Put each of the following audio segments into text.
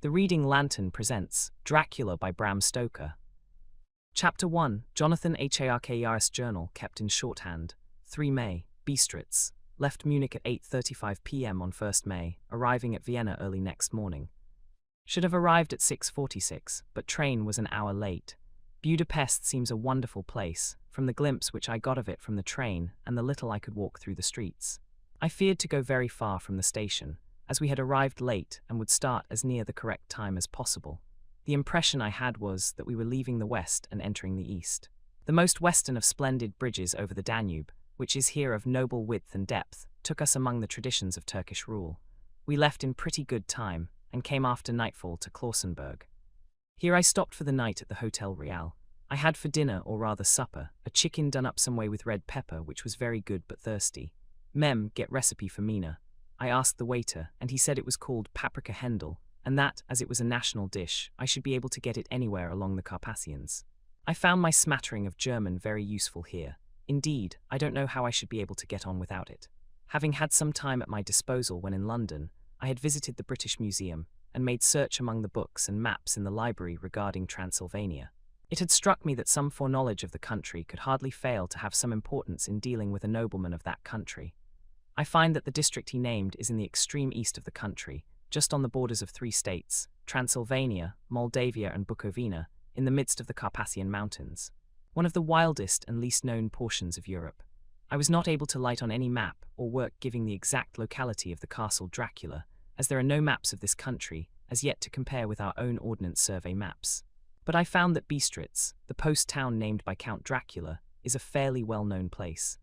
The Reading Lantern presents Dracula by Bram Stoker. Chapter 1, Jonathan Harker's journal kept in shorthand. 3 May, Bistritz. Left Munich at 8:35 p.m. on 1st May, arriving at Vienna early next morning. Should have arrived at 6:46, but train was an hour late. Budapest seems a wonderful place, from the glimpse which I got of it from the train and the little I could walk through the streets. I feared to go very far from the station, as we had arrived late and would start as near the correct time as possible. The impression I had was that we were leaving the west and entering the east. The most western of splendid bridges over the Danube, which is here of noble width and depth, took us among the traditions of Turkish rule. We left in pretty good time, and came after nightfall to Klausenburg. Here I stopped for the night at the Hotel Real. I had for dinner, or rather supper, a chicken done up some way with red pepper, which was very good but thirsty. Mem, get recipe for Mina. I asked the waiter, and he said it was called paprika hendel, and that, as it was a national dish, I should be able to get it anywhere along the Carpathians. I found my smattering of German very useful here. Indeed, I don't know how I should be able to get on without it. Having had some time at my disposal when in London, I had visited the British Museum, and made search among the books and maps in the library regarding Transylvania. It had struck me that some foreknowledge of the country could hardly fail to have some importance in dealing with a nobleman of that country. I find that the district he named is in the extreme east of the country, just on the borders of 3 states, Transylvania, Moldavia and Bukovina, in the midst of the Carpathian Mountains. One of the wildest and least known portions of Europe. I was not able to light on any map or work giving the exact locality of the Castle Dracula, as there are no maps of this country as yet to compare with our own Ordnance Survey maps. But I found that Bistritz, the post town named by Count Dracula, is a fairly well-known place.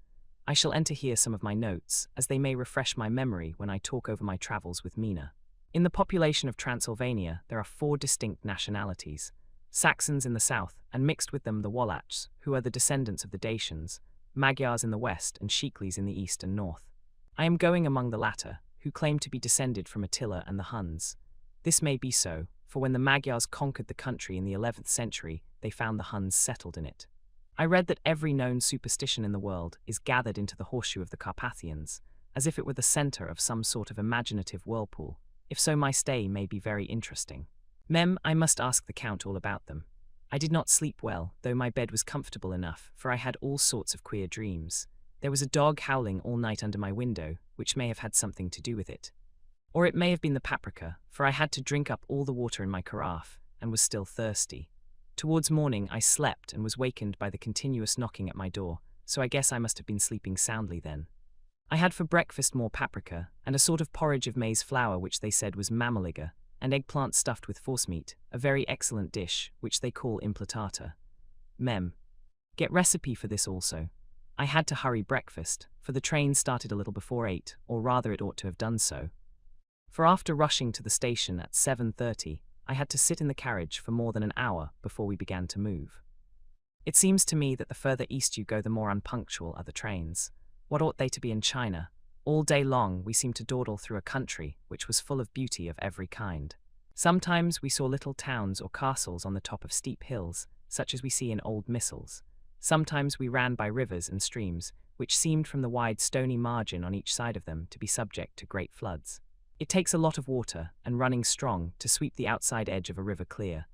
I shall enter here some of my notes, as they may refresh my memory when I talk over my travels with Mina. In the population of Transylvania, there are 4 distinct nationalities: Saxons in the south, and mixed with them the Wallachs, who are the descendants of the Dacians, Magyars in the west, and Shiklis in the east and north. I am going among the latter, who claim to be descended from Attila and the Huns. This may be so, for when the Magyars conquered the country in the 11th century, they found the Huns settled in it. I read that every known superstition in the world is gathered into the horseshoe of the Carpathians, as if it were the center of some sort of imaginative whirlpool. If so, my stay may be very interesting. Mem, I must ask the Count all about them. I did not sleep well, though my bed was comfortable enough, for I had all sorts of queer dreams. There was a dog howling all night under my window, which may have had something to do with it. Or it may have been the paprika, for I had to drink up all the water in my carafe, and was still thirsty. Towards morning I slept and was wakened by the continuous knocking at my door, so I guess I must have been sleeping soundly then. I had for breakfast more paprika, and a sort of porridge of maize flour which they said was mammaliga, and eggplant stuffed with forcemeat, a very excellent dish, which they call implatata. Mem. Get recipe for this also. I had to hurry breakfast, for the train started a little before 8, or rather it ought to have done so. For after rushing to the station at 7:30, I had to sit in the carriage for more than an hour before we began to move. It seems to me that the further east you go, the more unpunctual are the trains. What ought they to be in China? All day long we seemed to dawdle through a country which was full of beauty of every kind. Sometimes we saw little towns or castles on the top of steep hills, such as we see in old missals. Sometimes we ran by rivers and streams, which seemed from the wide stony margin on each side of them to be subject to great floods. It takes a lot of water, and running strong, to sweep the outside edge of a river clear.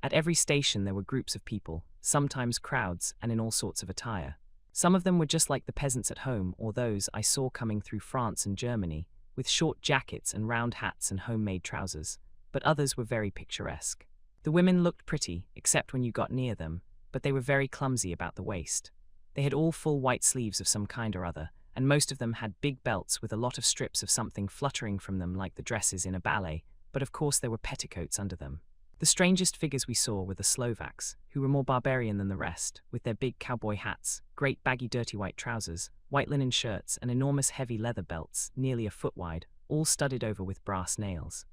At every station there were groups of people, sometimes crowds, and in all sorts of attire. Some of them were just like the peasants at home, or those I saw coming through France and Germany, with short jackets and round hats and homemade trousers, but others were very picturesque. The women looked pretty, except when you got near them, but they were very clumsy about the waist. They had all full white sleeves of some kind or other, and most of them had big belts with a lot of strips of something fluttering from them like the dresses in a ballet, but of course there were petticoats under them. The strangest figures we saw were the Slovaks, who were more barbarian than the rest, with their big cowboy hats, great baggy dirty white trousers, white linen shirts, and enormous heavy leather belts, nearly a foot wide, all studded over with brass nails.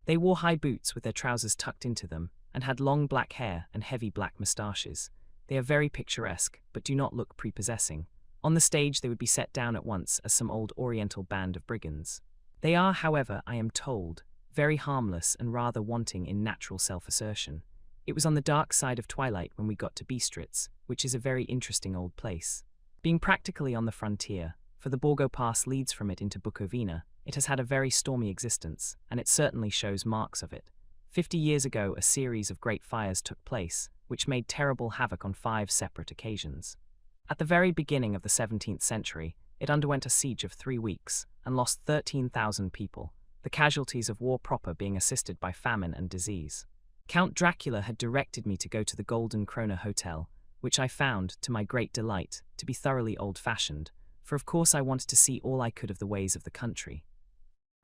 They wore high boots with their trousers tucked into them, and had long black hair and heavy black moustaches. They are very picturesque, but do not look prepossessing. On the stage they would be set down at once as some old oriental band of brigands. They are, however, I am told, very harmless and rather wanting in natural self-assertion. It was on the dark side of twilight when we got to Bistritz, which is a very interesting old place. Being practically on the frontier, for the Borgo Pass leads from it into Bukovina, it has had a very stormy existence, and it certainly shows marks of it. 50 years ago, a series of great fires took place, which made terrible havoc on 5 separate occasions. At the very beginning of the 17th century, it underwent a siege of 3 weeks and lost 13,000 people, the casualties of war proper being assisted by famine and disease. Count Dracula had directed me to go to the Golden Krone Hotel, which I found, to my great delight, to be thoroughly old-fashioned, for of course I wanted to see all I could of the ways of the country.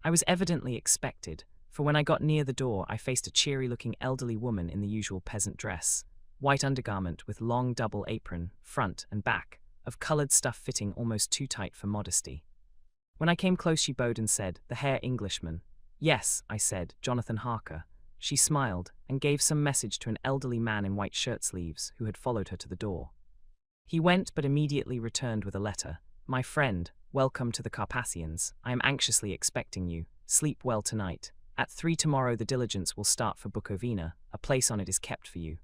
I was evidently expected, for when I got near the door I faced a cheery-looking elderly woman in the usual peasant dress, white undergarment with long double apron, front and back, of coloured stuff fitting almost too tight for modesty. When I came close she bowed and said, "The Herr Englishman." "Yes," I said, "Jonathan Harker." She smiled and gave some message to an elderly man in white shirt-sleeves who had followed her to the door. He went but immediately returned with a letter. "My friend, welcome to the Carpathians. I am anxiously expecting you. Sleep well tonight. At 3 tomorrow the diligence will start for Bukovina. A place on it is kept for you.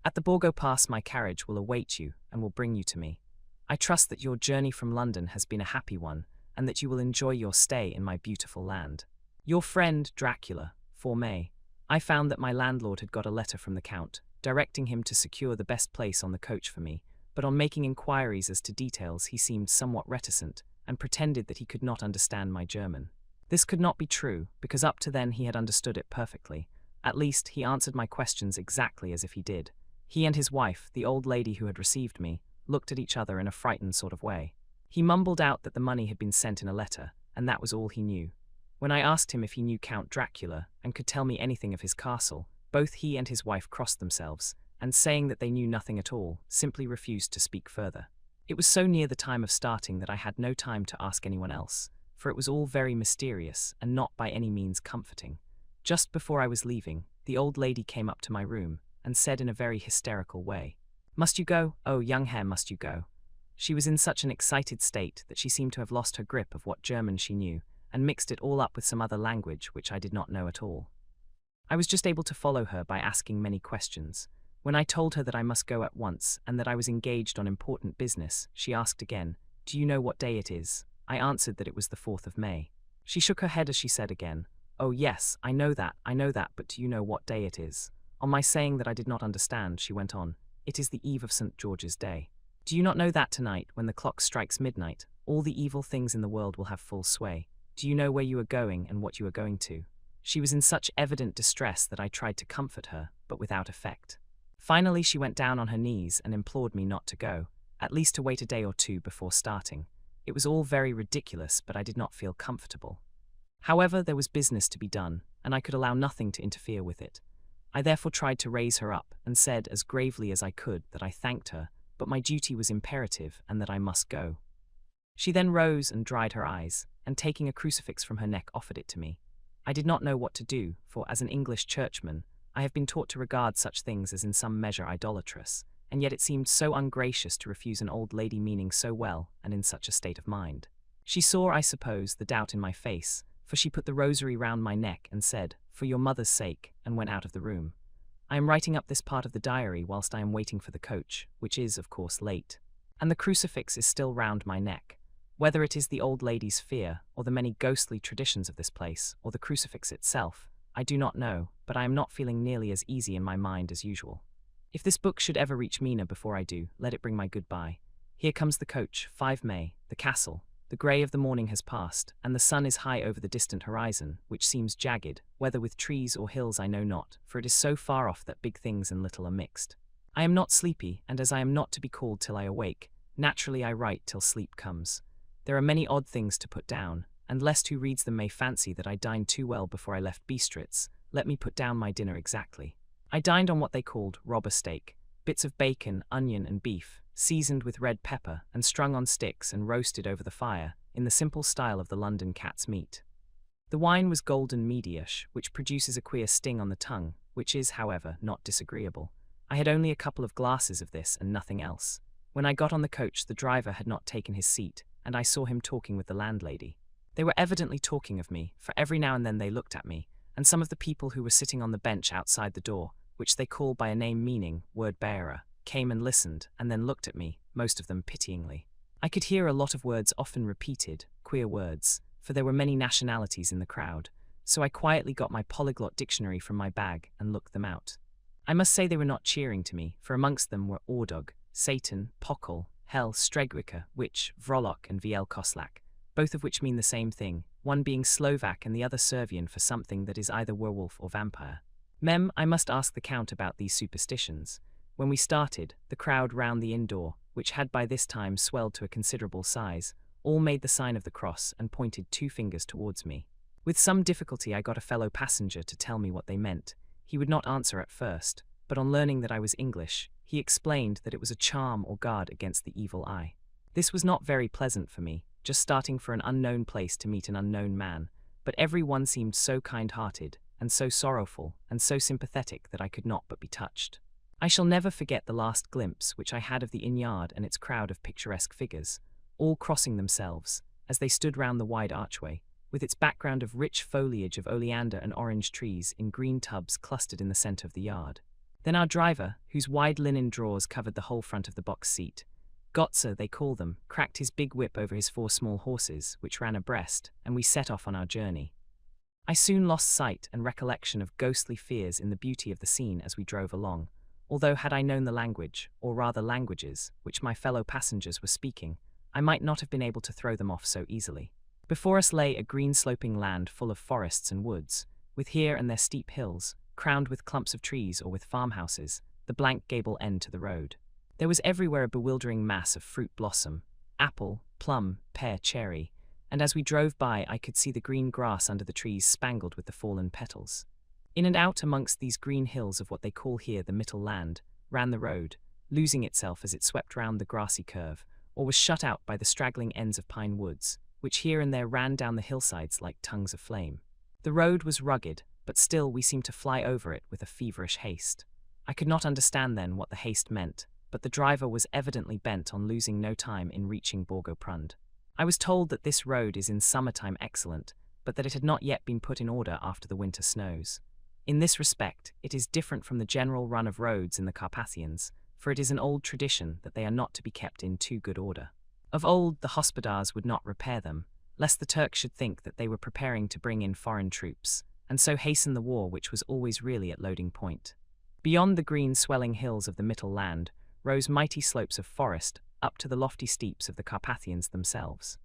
At the Borgo Pass my carriage will await you and will bring you to me. I trust that your journey from London has been a happy one and that you will enjoy your stay in my beautiful land. Your friend, Dracula, 4 May." I found that my landlord had got a letter from the Count, directing him to secure the best place on the coach for me, but on making inquiries as to details he seemed somewhat reticent, and pretended that he could not understand my German. This could not be true, because up to then he had understood it perfectly. At least, he answered my questions exactly as if he did. He and his wife, the old lady who had received me, looked at each other in a frightened sort of way. He mumbled out that the money had been sent in a letter, and that was all he knew. When I asked him if he knew Count Dracula and could tell me anything of his castle, both he and his wife crossed themselves, and saying that they knew nothing at all, simply refused to speak further. It was so near the time of starting that I had no time to ask anyone else, for it was all very mysterious and not by any means comforting. Just before I was leaving, the old lady came up to my room and said in a very hysterical way, "Must you go? Oh, young Herr, must you go?" She was in such an excited state that she seemed to have lost her grip of what German she knew, and mixed it all up with some other language which I did not know at all. I was just able to follow her by asking many questions. When I told her that I must go at once and that I was engaged on important business, she asked again, "Do you know what day it is?" I answered that it was the 4th of May. She shook her head as she said again, "Oh yes, I know that, but do you know what day it is?" On my saying that I did not understand, she went on, "It is the eve of St. George's Day. Do you not know that tonight, when the clock strikes midnight, all the evil things in the world will have full sway? Do you know where you are going and what you are going to?" She was in such evident distress that I tried to comfort her, but without effect. Finally she went down on her knees and implored me not to go, at least to wait a day or 2 before starting. It was all very ridiculous, but I did not feel comfortable. However, there was business to be done, and I could allow nothing to interfere with it. I therefore tried to raise her up, and said as gravely as I could that I thanked her, but my duty was imperative and that I must go. She then rose and dried her eyes, and taking a crucifix from her neck offered it to me. I did not know what to do, for as an English churchman, I have been taught to regard such things as in some measure idolatrous, and yet it seemed so ungracious to refuse an old lady meaning so well and in such a state of mind. She saw, I suppose, the doubt in my face, for she put the rosary round my neck and said, "For your mother's sake," and went out of the room. I am writing up this part of the diary whilst I am waiting for the coach, which is, of course, late, and the crucifix is still round my neck. Whether it is the old lady's fear, or the many ghostly traditions of this place, or the crucifix itself, I do not know, but I am not feeling nearly as easy in my mind as usual. If this book should ever reach Mina before I do, let it bring my goodbye. Here comes the coach, 5 May, the castle. The grey of the morning has passed, and the sun is high over the distant horizon, which seems jagged, whether with trees or hills I know not, for it is so far off that big things and little are mixed. I am not sleepy, and as I am not to be called till I awake, naturally I write till sleep comes. There are many odd things to put down, and lest who reads them may fancy that I dined too well before I left Bistritz, let me put down my dinner exactly. I dined on what they called robber steak, bits of bacon, onion and beef, seasoned with red pepper and strung on sticks and roasted over the fire, in the simple style of the London cat's meat. The wine was golden meadyish, which produces a queer sting on the tongue, which is, however, not disagreeable. I had only a couple of glasses of this and nothing else. When I got on the coach, the driver had not taken his seat, and I saw him talking with the landlady. They were evidently talking of me, for every now and then they looked at me, and some of the people who were sitting on the bench outside the door, which they call by a name meaning word bearer, came and listened, and then looked at me, most of them pityingly. I could hear a lot of words often repeated, queer words, for there were many nationalities in the crowd, so I quietly got my polyglot dictionary from my bag and looked them out. I must say they were not cheering to me, for amongst them were Ordog, Satan, Pokol, Hell, Stregwica, Witch, Vrolok, and Viel Koslak, both of which mean the same thing, one being Slovak and the other Servian for something that is either werewolf or vampire. I must ask the Count about these superstitions. When we started, the crowd round the inn door, which had by this time swelled to a considerable size, all made the sign of the cross and pointed 2 fingers towards me. With some difficulty I got a fellow passenger to tell me what they meant. He would not answer at first, but on learning that I was English, he explained that it was a charm or guard against the evil eye. This was not very pleasant for me, just starting for an unknown place to meet an unknown man, but every one seemed so kind-hearted, and so sorrowful, and so sympathetic that I could not but be touched. I shall never forget the last glimpse which I had of the inn-yard and its crowd of picturesque figures, all crossing themselves, as they stood round the wide archway, with its background of rich foliage of oleander and orange trees in green tubs clustered in the centre of the yard. Then our driver, whose wide linen drawers covered the whole front of the box seat, Gotza they call them, cracked his big whip over his 4 small horses, which ran abreast, and we set off on our journey. I soon lost sight and recollection of ghostly fears in the beauty of the scene as we drove along, although had I known the language, or rather languages, which my fellow passengers were speaking, I might not have been able to throw them off so easily. Before us lay a green sloping land full of forests and woods, with here and there steep hills, crowned with clumps of trees or with farmhouses, the blank gable end to the road. There was everywhere a bewildering mass of fruit blossom, apple, plum, pear, cherry, and as we drove by I could see the green grass under the trees spangled with the fallen petals. In and out amongst these green hills of what they call here the Mittel land, ran the road, losing itself as it swept round the grassy curve, or was shut out by the straggling ends of pine woods, which here and there ran down the hillsides like tongues of flame. The road was rugged, but still we seemed to fly over it with a feverish haste. I could not understand then what the haste meant, but the driver was evidently bent on losing no time in reaching Borgoprund. I was told that this road is in summertime excellent, but that it had not yet been put in order after the winter snows. In this respect, it is different from the general run of roads in the Carpathians, for it is an old tradition that they are not to be kept in too good order. Of old, the hospodars would not repair them, lest the Turks should think that they were preparing to bring in foreign troops, and so hasten the war which was always really at loading point. Beyond the green swelling hills of the Mittel land rose mighty slopes of forest up to the lofty steeps of the Carpathians themselves.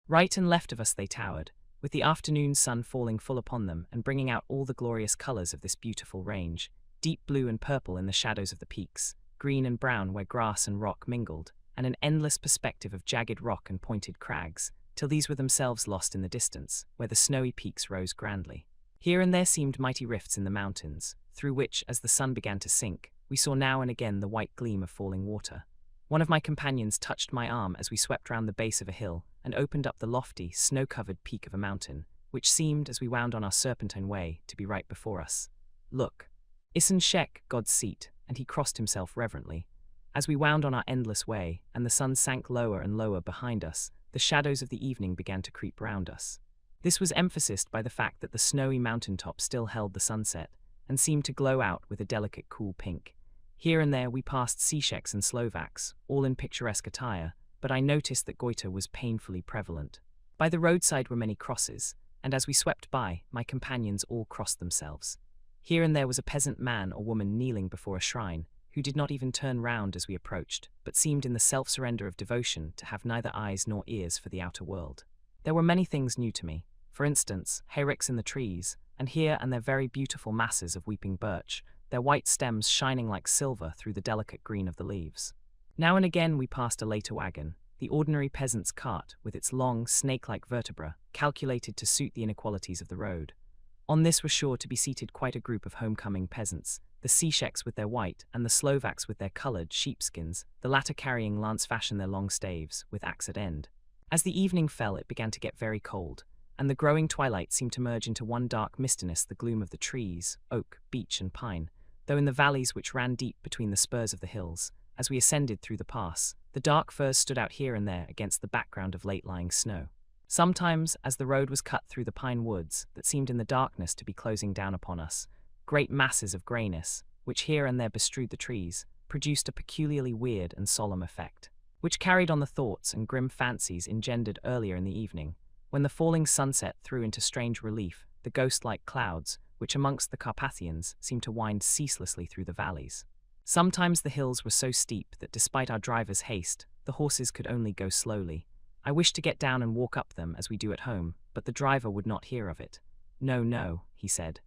Right and left of us they towered, with the afternoon sun falling full upon them and bringing out all the glorious colours of this beautiful range, deep blue and purple in the shadows of the peaks, green and brown where grass and rock mingled, and an endless perspective of jagged rock and pointed crags, till these were themselves lost in the distance, where the snowy peaks rose grandly. Here and there seemed mighty rifts in the mountains, through which, as the sun began to sink, we saw now and again the white gleam of falling water. One of my companions touched my arm as we swept round the base of a hill and opened up the lofty, snow-covered peak of a mountain, which seemed, as we wound on our serpentine way, to be right before us. Look. Isan Shek, God's seat, and he crossed himself reverently. As we wound on our endless way, and the sun sank lower and lower behind us, the shadows of the evening began to creep round us. This was emphasized by the fact that the snowy mountain-top still held the sunset, and seemed to glow out with a delicate cool pink. Here and there we passed Czechs and Slovaks, all in picturesque attire, but I noticed that goiter was painfully prevalent. By the roadside were many crosses, and as we swept by, my companions all crossed themselves. Here and there was a peasant man or woman kneeling before a shrine, who did not even turn round as we approached, but seemed in the self-surrender of devotion to have neither eyes nor ears for the outer world. There were many things new to me, for instance, hayricks in the trees, and here and there very beautiful masses of weeping birch, their white stems shining like silver through the delicate green of the leaves. Now and again we passed a later wagon, the ordinary peasant's cart with its long, snake-like vertebra, calculated to suit the inequalities of the road. On this were sure to be seated quite a group of homecoming peasants, the Czechs with their white and the Slovaks with their coloured sheepskins, the latter carrying lance-fashion their long staves, with axe at end. As the evening fell it began to get very cold, and the growing twilight seemed to merge into one dark mistiness the gloom of the trees, oak, beech and pine, though in the valleys which ran deep between the spurs of the hills, as we ascended through the pass, the dark firs stood out here and there against the background of late-lying snow. Sometimes, as the road was cut through the pine woods that seemed in the darkness to be closing down upon us, great masses of greyness, which here and there bestrewed the trees, produced a peculiarly weird and solemn effect, which carried on the thoughts and grim fancies engendered earlier in the evening, when the falling sunset threw into strange relief the ghost-like clouds, which amongst the Carpathians seemed to wind ceaselessly through the valleys. Sometimes the hills were so steep that despite our driver's haste, the horses could only go slowly. I wished to get down and walk up them as we do at home, but the driver would not hear of it. "No, no," he said.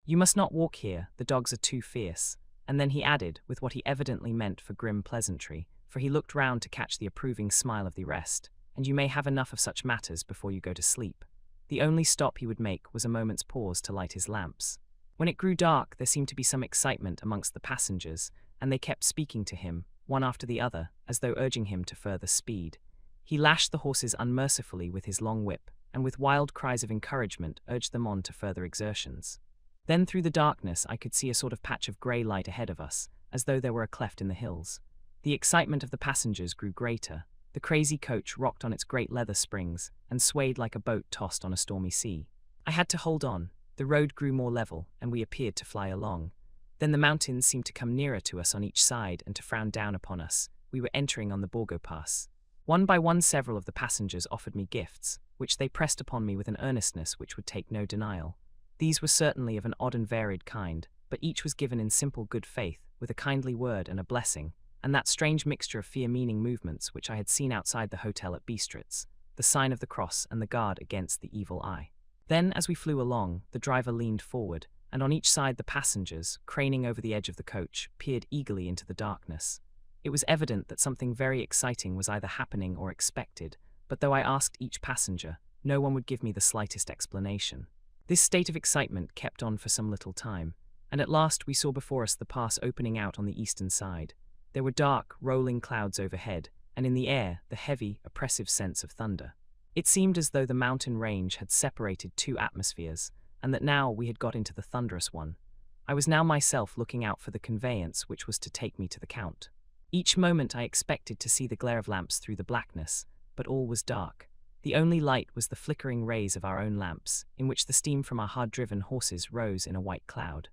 "You must not walk here, the dogs are too fierce." And then he added, with what he evidently meant for grim pleasantry, for he looked round to catch the approving smile of the rest, "and you may have enough of such matters before you go to sleep." The only stop he would make was a moment's pause to light his lamps. When it grew dark, there seemed to be some excitement amongst the passengers, and they kept speaking to him, one after the other, as though urging him to further speed. He lashed the horses unmercifully with his long whip, and with wild cries of encouragement urged them on to further exertions. Then through the darkness I could see a sort of patch of grey light ahead of us, as though there were a cleft in the hills. The excitement of the passengers grew greater. The crazy coach rocked on its great leather springs, and swayed like a boat tossed on a stormy sea. I had to hold on. The road grew more level, and we appeared to fly along. Then the mountains seemed to come nearer to us on each side and to frown down upon us. We were entering on the Borgo Pass. One by one several of the passengers offered me gifts, which they pressed upon me with an earnestness which would take no denial. These were certainly of an odd and varied kind, but each was given in simple good faith, with a kindly word and a blessing, and that strange mixture of fear-meaning movements which I had seen outside the hotel at Bistritz, the sign of the cross and the guard against the evil eye. Then, as we flew along, the driver leaned forward, and on each side the passengers, craning over the edge of the coach, peered eagerly into the darkness. It was evident that something very exciting was either happening or expected, but though I asked each passenger, no one would give me the slightest explanation. This state of excitement kept on for some little time, and at last we saw before us the pass opening out on the eastern side. There were dark, rolling clouds overhead, and in the air the heavy, oppressive sense of thunder. It seemed as though the mountain range had separated two atmospheres, and that now we had got into the thunderous one. I was now myself looking out for the conveyance which was to take me to the Count. Each moment I expected to see the glare of lamps through the blackness, but all was dark. The only light was the flickering rays of our own lamps, in which the steam from our hard-driven horses rose in a white cloud.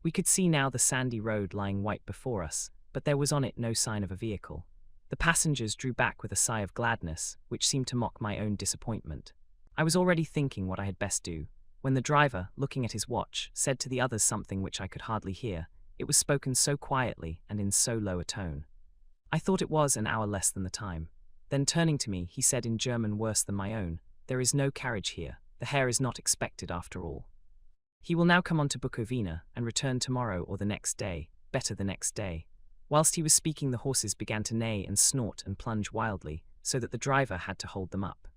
We could see now the sandy road lying white before us, but there was on it no sign of a vehicle. The passengers drew back with a sigh of gladness, which seemed to mock my own disappointment. I was already thinking what I had best do, when the driver, looking at his watch, said to the others something which I could hardly hear. It was spoken so quietly and in so low a tone. I thought it was an hour less than the time. Then turning to me, he said in German worse than my own, "There is no carriage here. The Herr is not expected after all. He will now come on to Bukovina and return tomorrow or the next day, better the next day." Whilst he was speaking, the horses began to neigh and snort and plunge wildly, so that the driver had to hold them up.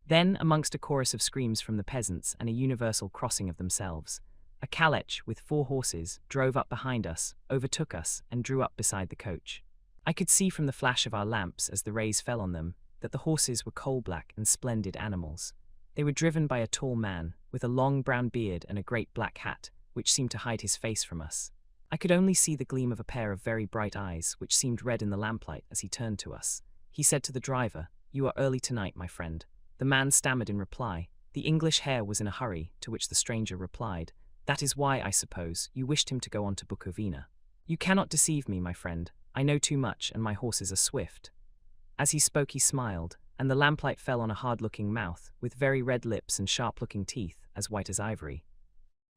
Then, amongst a chorus of screams from the peasants and a universal crossing of themselves, a calèche with 4 horses drove up behind us, overtook us, and drew up beside the coach. I could see from the flash of our lamps as the rays fell on them that the horses were coal-black and splendid animals. They were driven by a tall man, with a long brown beard and a great black hat, which seemed to hide his face from us. I could only see the gleam of a pair of very bright eyes, which seemed red in the lamplight as he turned to us. He said to the driver, "You are early tonight, my friend." The man stammered in reply. The English Herr was in a hurry, to which the stranger replied, "That is why, I suppose, you wished him to go on to Bukovina. You cannot deceive me, my friend. I know too much, and my horses are swift." As he spoke he smiled, and the lamplight fell on a hard-looking mouth, with very red lips and sharp-looking teeth, as white as ivory.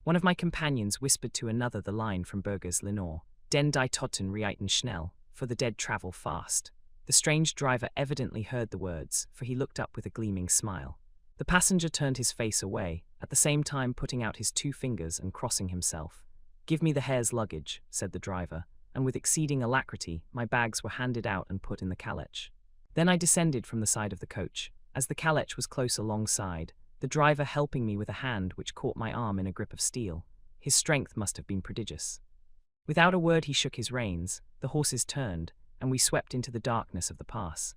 One of my companions whispered to another the line from Burger's Lenore, "Den die Toten reiten schnell," for the dead travel fast. The strange driver evidently heard the words, for he looked up with a gleaming smile. The passenger turned his face away, at the same time putting out his 2 fingers and crossing himself. "Give me the Herr's luggage," said the driver, and with exceeding alacrity my bags were handed out and put in the calèche. Then I descended from the side of the coach. As the calèche was close alongside, the driver helping me with a hand which caught my arm in a grip of steel. His strength must have been prodigious. Without a word he shook his reins, the horses turned, and we swept into the darkness of the pass.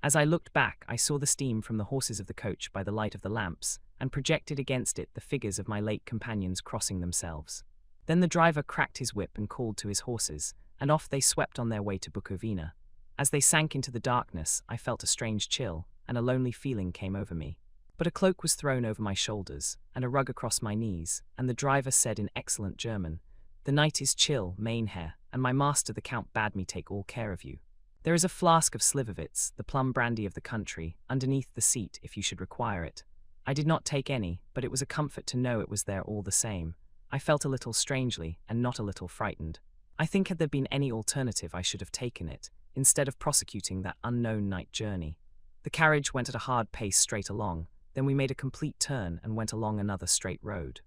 As I looked back, I saw the steam from the horses of the coach by the light of the lamps, and projected against it the figures of my late companions crossing themselves. Then the driver cracked his whip and called to his horses, and off they swept on their way to Bukovina. As they sank into the darkness, I felt a strange chill, and a lonely feeling came over me. But a cloak was thrown over my shoulders, and a rug across my knees, and the driver said in excellent German, "The night is chill, mein Herr, and my master the Count bade me take all care of you. There is a flask of Slivovitz, the plum brandy of the country, underneath the seat if you should require it. I did not take any, but it was a comfort to know it was there all the same. I felt a little strangely, and not a little frightened. I think had there been any alternative I should have taken it, instead of prosecuting that unknown night journey. The carriage went at a hard pace straight along, then we made a complete turn and went along another straight road.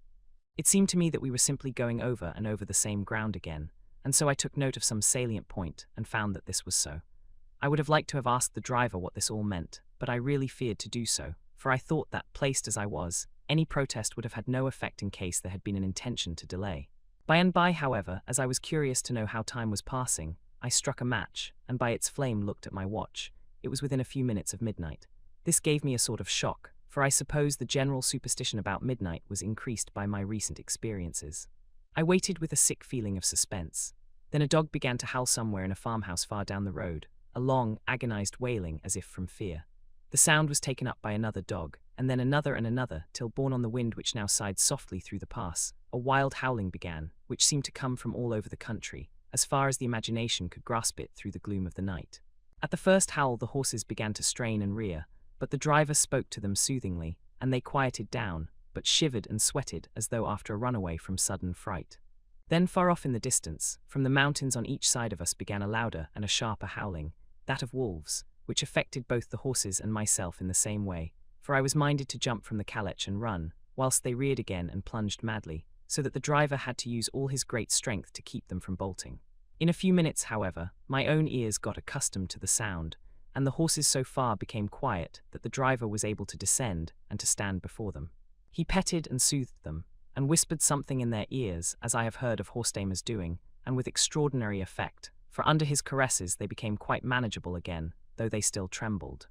It seemed to me that we were simply going over and over the same ground again, and so I took note of some salient point and found that this was so. I would have liked to have asked the driver what this all meant, but I really feared to do so, for I thought that, placed as I was, any protest would have had no effect in case there had been an intention to delay. By and by, however, as I was curious to know how time was passing, I struck a match, and by its flame looked at my watch. It was within a few minutes of midnight. This gave me a sort of shock, for I suppose the general superstition about midnight was increased by my recent experiences. I waited with a sick feeling of suspense. Then a dog began to howl somewhere in a farmhouse far down the road, a long, agonized wailing as if from fear. The sound was taken up by another dog, and then another, till borne on the wind which now sighed softly through the pass, a wild howling began, which seemed to come from all over the country, as far as the imagination could grasp it through the gloom of the night. At the first howl the horses began to strain and rear, but the driver spoke to them soothingly, and they quieted down, but shivered and sweated as though after a runaway from sudden fright. Then far off in the distance, from the mountains on each side of us began a louder and a sharper howling, that of wolves, which affected both the horses and myself in the same way, for I was minded to jump from the calèche and run, whilst they reared again and plunged madly, so that the driver had to use all his great strength to keep them from bolting. In a few minutes, however, my own ears got accustomed to the sound, and the horses so far became quiet that the driver was able to descend and to stand before them. He petted and soothed them, and whispered something in their ears, as I have heard of horse-tamers doing, and with extraordinary effect, for under his caresses they became quite manageable again, though they still trembled.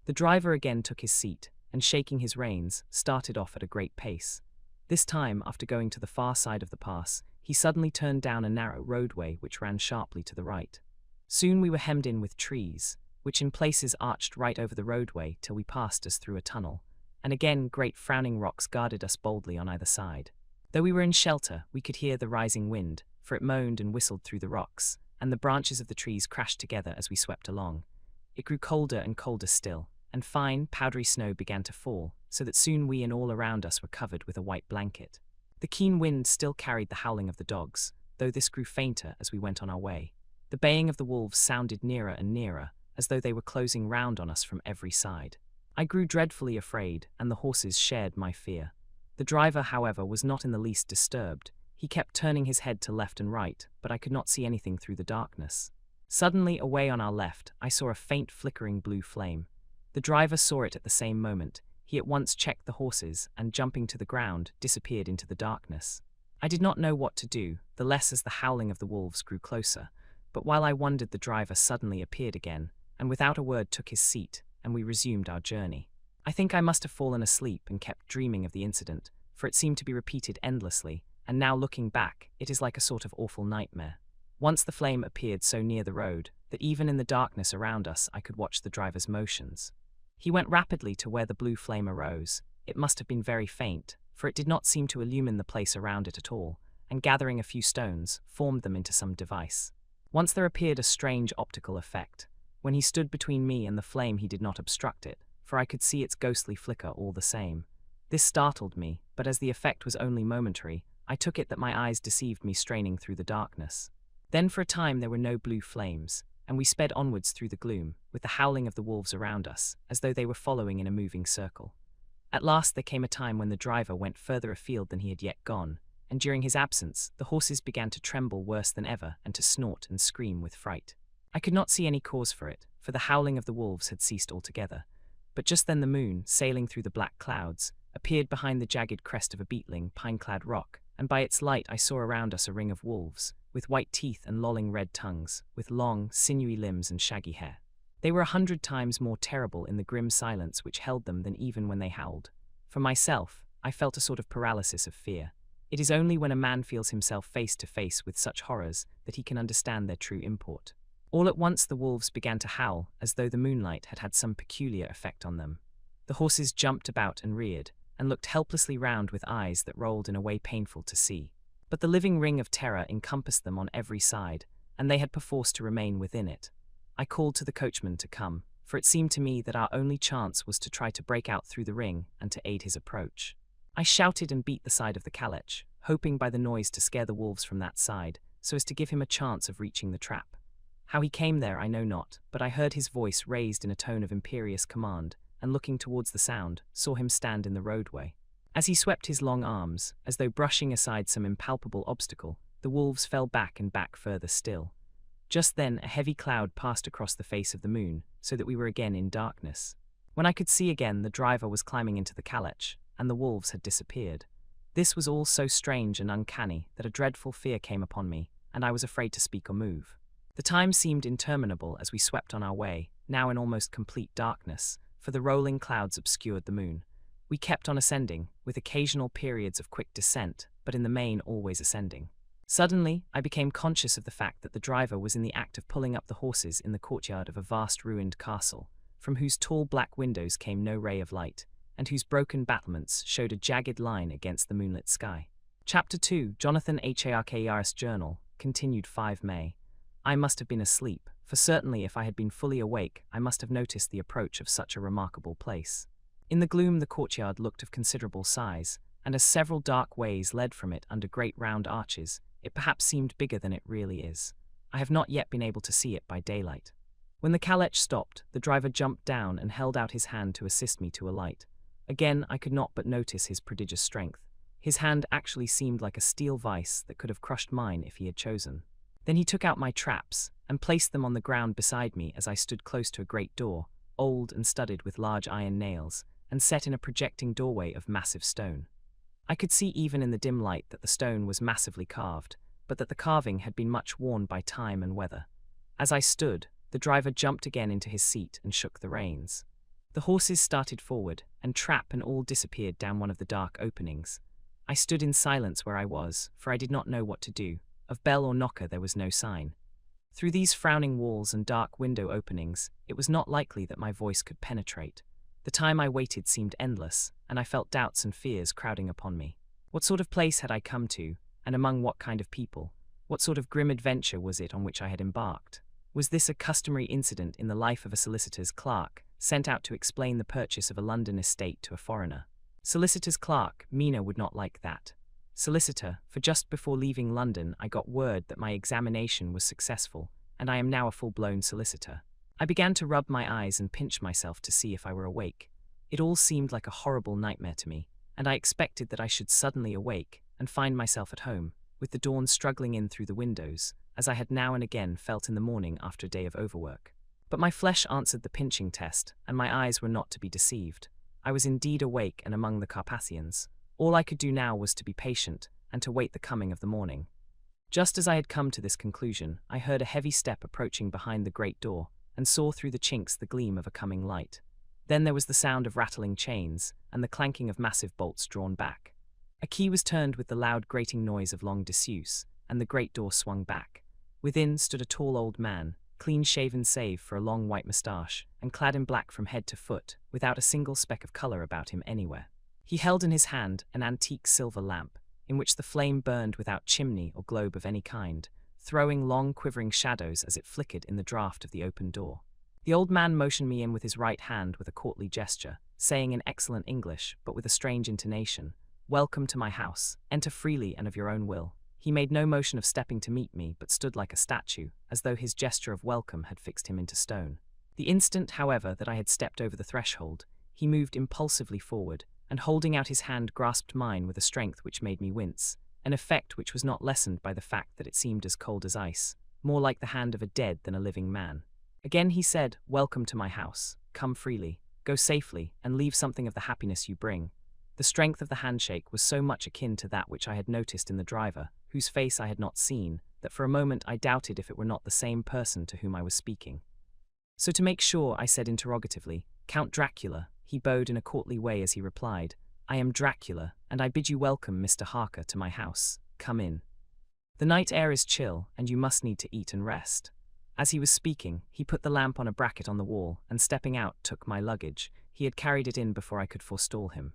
The driver again took his seat, and shaking his reins, started off at a great pace. This time, after going to the far side of the pass, he suddenly turned down a narrow roadway which ran sharply to the right. Soon we were hemmed in with trees, which in places arched right over the roadway till we passed us through a tunnel, and again great frowning rocks guarded us boldly on either side. Though we were in shelter, we could hear the rising wind, for it moaned and whistled through the rocks, and the branches of the trees crashed together as we swept along. It grew colder and colder still, and fine, powdery snow began to fall, so that soon we and all around us were covered with a white blanket. The keen wind still carried the howling of the dogs, though this grew fainter as we went on our way. The baying of the wolves sounded nearer and nearer, as though they were closing round on us from every side. I grew dreadfully afraid, and the horses shared my fear. The driver, however, was not in the least disturbed. He kept turning his head to left and right, but I could not see anything through the darkness. Suddenly, away on our left, I saw a faint flickering blue flame. The driver saw it at the same moment. He at once checked the horses, and jumping to the ground, disappeared into the darkness. I did not know what to do, the less as the howling of the wolves grew closer, but while I wondered the driver suddenly appeared again, and without a word took his seat, and we resumed our journey. I think I must have fallen asleep and kept dreaming of the incident, for it seemed to be repeated endlessly, and now looking back, it is like a sort of awful nightmare. Once the flame appeared so near the road, that even in the darkness around us I could watch the driver's motions. He went rapidly to where the blue flame arose. It must have been very faint, for it did not seem to illumine the place around it at all, and gathering a few stones, formed them into some device. Once there appeared a strange optical effect. When he stood between me and the flame he did not obstruct it, for I could see its ghostly flicker all the same. This startled me, but as the effect was only momentary, I took it that my eyes deceived me straining through the darkness. Then for a time there were no blue flames, and we sped onwards through the gloom, with the howling of the wolves around us, as though they were following in a moving circle. At last there came a time when the driver went further afield than he had yet gone, and during his absence the horses began to tremble worse than ever and to snort and scream with fright. I could not see any cause for it, for the howling of the wolves had ceased altogether. But just then the moon, sailing through the black clouds, appeared behind the jagged crest of a beetling, pine-clad rock, and by its light I saw around us a ring of wolves, with white teeth and lolling red tongues, with long, sinewy limbs and shaggy hair. They were 100 times more terrible in the grim silence which held them than even when they howled. For myself, I felt a sort of paralysis of fear. It is only when a man feels himself face to face with such horrors that he can understand their true import. All at once the wolves began to howl, as though the moonlight had had some peculiar effect on them. The horses jumped about and reared, and looked helplessly round with eyes that rolled in a way painful to see. But the living ring of terror encompassed them on every side, and they had perforce to remain within it. I called to the coachman to come, for it seemed to me that our only chance was to try to break out through the ring and to aid his approach. I shouted and beat the side of the calèche, hoping by the noise to scare the wolves from that side, so as to give him a chance of reaching the trap. How he came there I know not, but I heard his voice raised in a tone of imperious command, and looking towards the sound, saw him stand in the roadway. As he swept his long arms, as though brushing aside some impalpable obstacle, the wolves fell back and back further still. Just then a heavy cloud passed across the face of the moon, so that we were again in darkness. When I could see again, the driver was climbing into the calèche, and the wolves had disappeared. This was all so strange and uncanny that a dreadful fear came upon me, and I was afraid to speak or move. The time seemed interminable as we swept on our way, now in almost complete darkness, for the rolling clouds obscured the moon. We kept on ascending, with occasional periods of quick descent, but in the main always ascending. Suddenly, I became conscious of the fact that the driver was in the act of pulling up the horses in the courtyard of a vast ruined castle, from whose tall black windows came no ray of light, and whose broken battlements showed a jagged line against the moonlit sky. Chapter 2, Jonathan Harker's Journal, continued 5 May. I must have been asleep, for certainly if I had been fully awake, I must have noticed the approach of such a remarkable place. In the gloom the courtyard looked of considerable size, and as several dark ways led from it under great round arches, it perhaps seemed bigger than it really is. I have not yet been able to see it by daylight. When the calèche stopped, the driver jumped down and held out his hand to assist me to alight. Again I could not but notice his prodigious strength. His hand actually seemed like a steel vice that could have crushed mine if he had chosen. Then he took out my traps, and placed them on the ground beside me as I stood close to a great door, old and studded with large iron nails, and set in a projecting doorway of massive stone. I could see even in the dim light that the stone was massively carved, but that the carving had been much worn by time and weather. As I stood, the driver jumped again into his seat and shook the reins. The horses started forward, and trap and all disappeared down one of the dark openings. I stood in silence where I was, for I did not know what to do. Of bell or knocker there was no sign. Through these frowning walls and dark window openings, it was not likely that my voice could penetrate. The time I waited seemed endless, and I felt doubts and fears crowding upon me. What sort of place had I come to, and among what kind of people? What sort of grim adventure was it on which I had embarked? Was this a customary incident in the life of a solicitor's clerk, sent out to explain the purchase of a London estate to a foreigner? Solicitor's clerk, Mina would not like that. Solicitor, for just before leaving London I got word that my examination was successful, and I am now a full-blown solicitor. I began to rub my eyes and pinch myself to see if I were awake. It all seemed like a horrible nightmare to me, and I expected that I should suddenly awake and find myself at home, with the dawn struggling in through the windows, as I had now and again felt in the morning after a day of overwork. But my flesh answered the pinching test, and my eyes were not to be deceived. I was indeed awake and among the Carpathians. All I could do now was to be patient, and to wait the coming of the morning. Just as I had come to this conclusion, I heard a heavy step approaching behind the great door, and saw through the chinks the gleam of a coming light. Then there was the sound of rattling chains, and the clanking of massive bolts drawn back. A key was turned with the loud grating noise of long disuse, and the great door swung back. Within stood a tall old man, clean-shaven save for a long white moustache, and clad in black from head to foot, without a single speck of colour about him anywhere. He held in his hand an antique silver lamp, in which the flame burned without chimney or globe of any kind, throwing long quivering shadows as it flickered in the draught of the open door. The old man motioned me in with his right hand with a courtly gesture, saying in excellent English, but with a strange intonation, "Welcome to my house. Enter freely and of your own will." He made no motion of stepping to meet me, but stood like a statue, as though his gesture of welcome had fixed him into stone. The instant, however, that I had stepped over the threshold, he moved impulsively forward, and holding out his hand grasped mine with a strength which made me wince, an effect which was not lessened by the fact that it seemed as cold as ice, more like the hand of a dead than a living man. Again he said, "Welcome to my house. Come freely, go safely, and leave something of the happiness you bring." The strength of the handshake was so much akin to that which I had noticed in the driver, whose face I had not seen, that for a moment I doubted if it were not the same person to whom I was speaking. So to make sure, I said interrogatively, "Count Dracula." He bowed in a courtly way as he replied, "I am Dracula, and I bid you welcome, Mr. Harker, to my house. Come in. The night air is chill, and you must need to eat and rest." As he was speaking, he put the lamp on a bracket on the wall, and stepping out, took my luggage. He had carried it in before I could forestall him.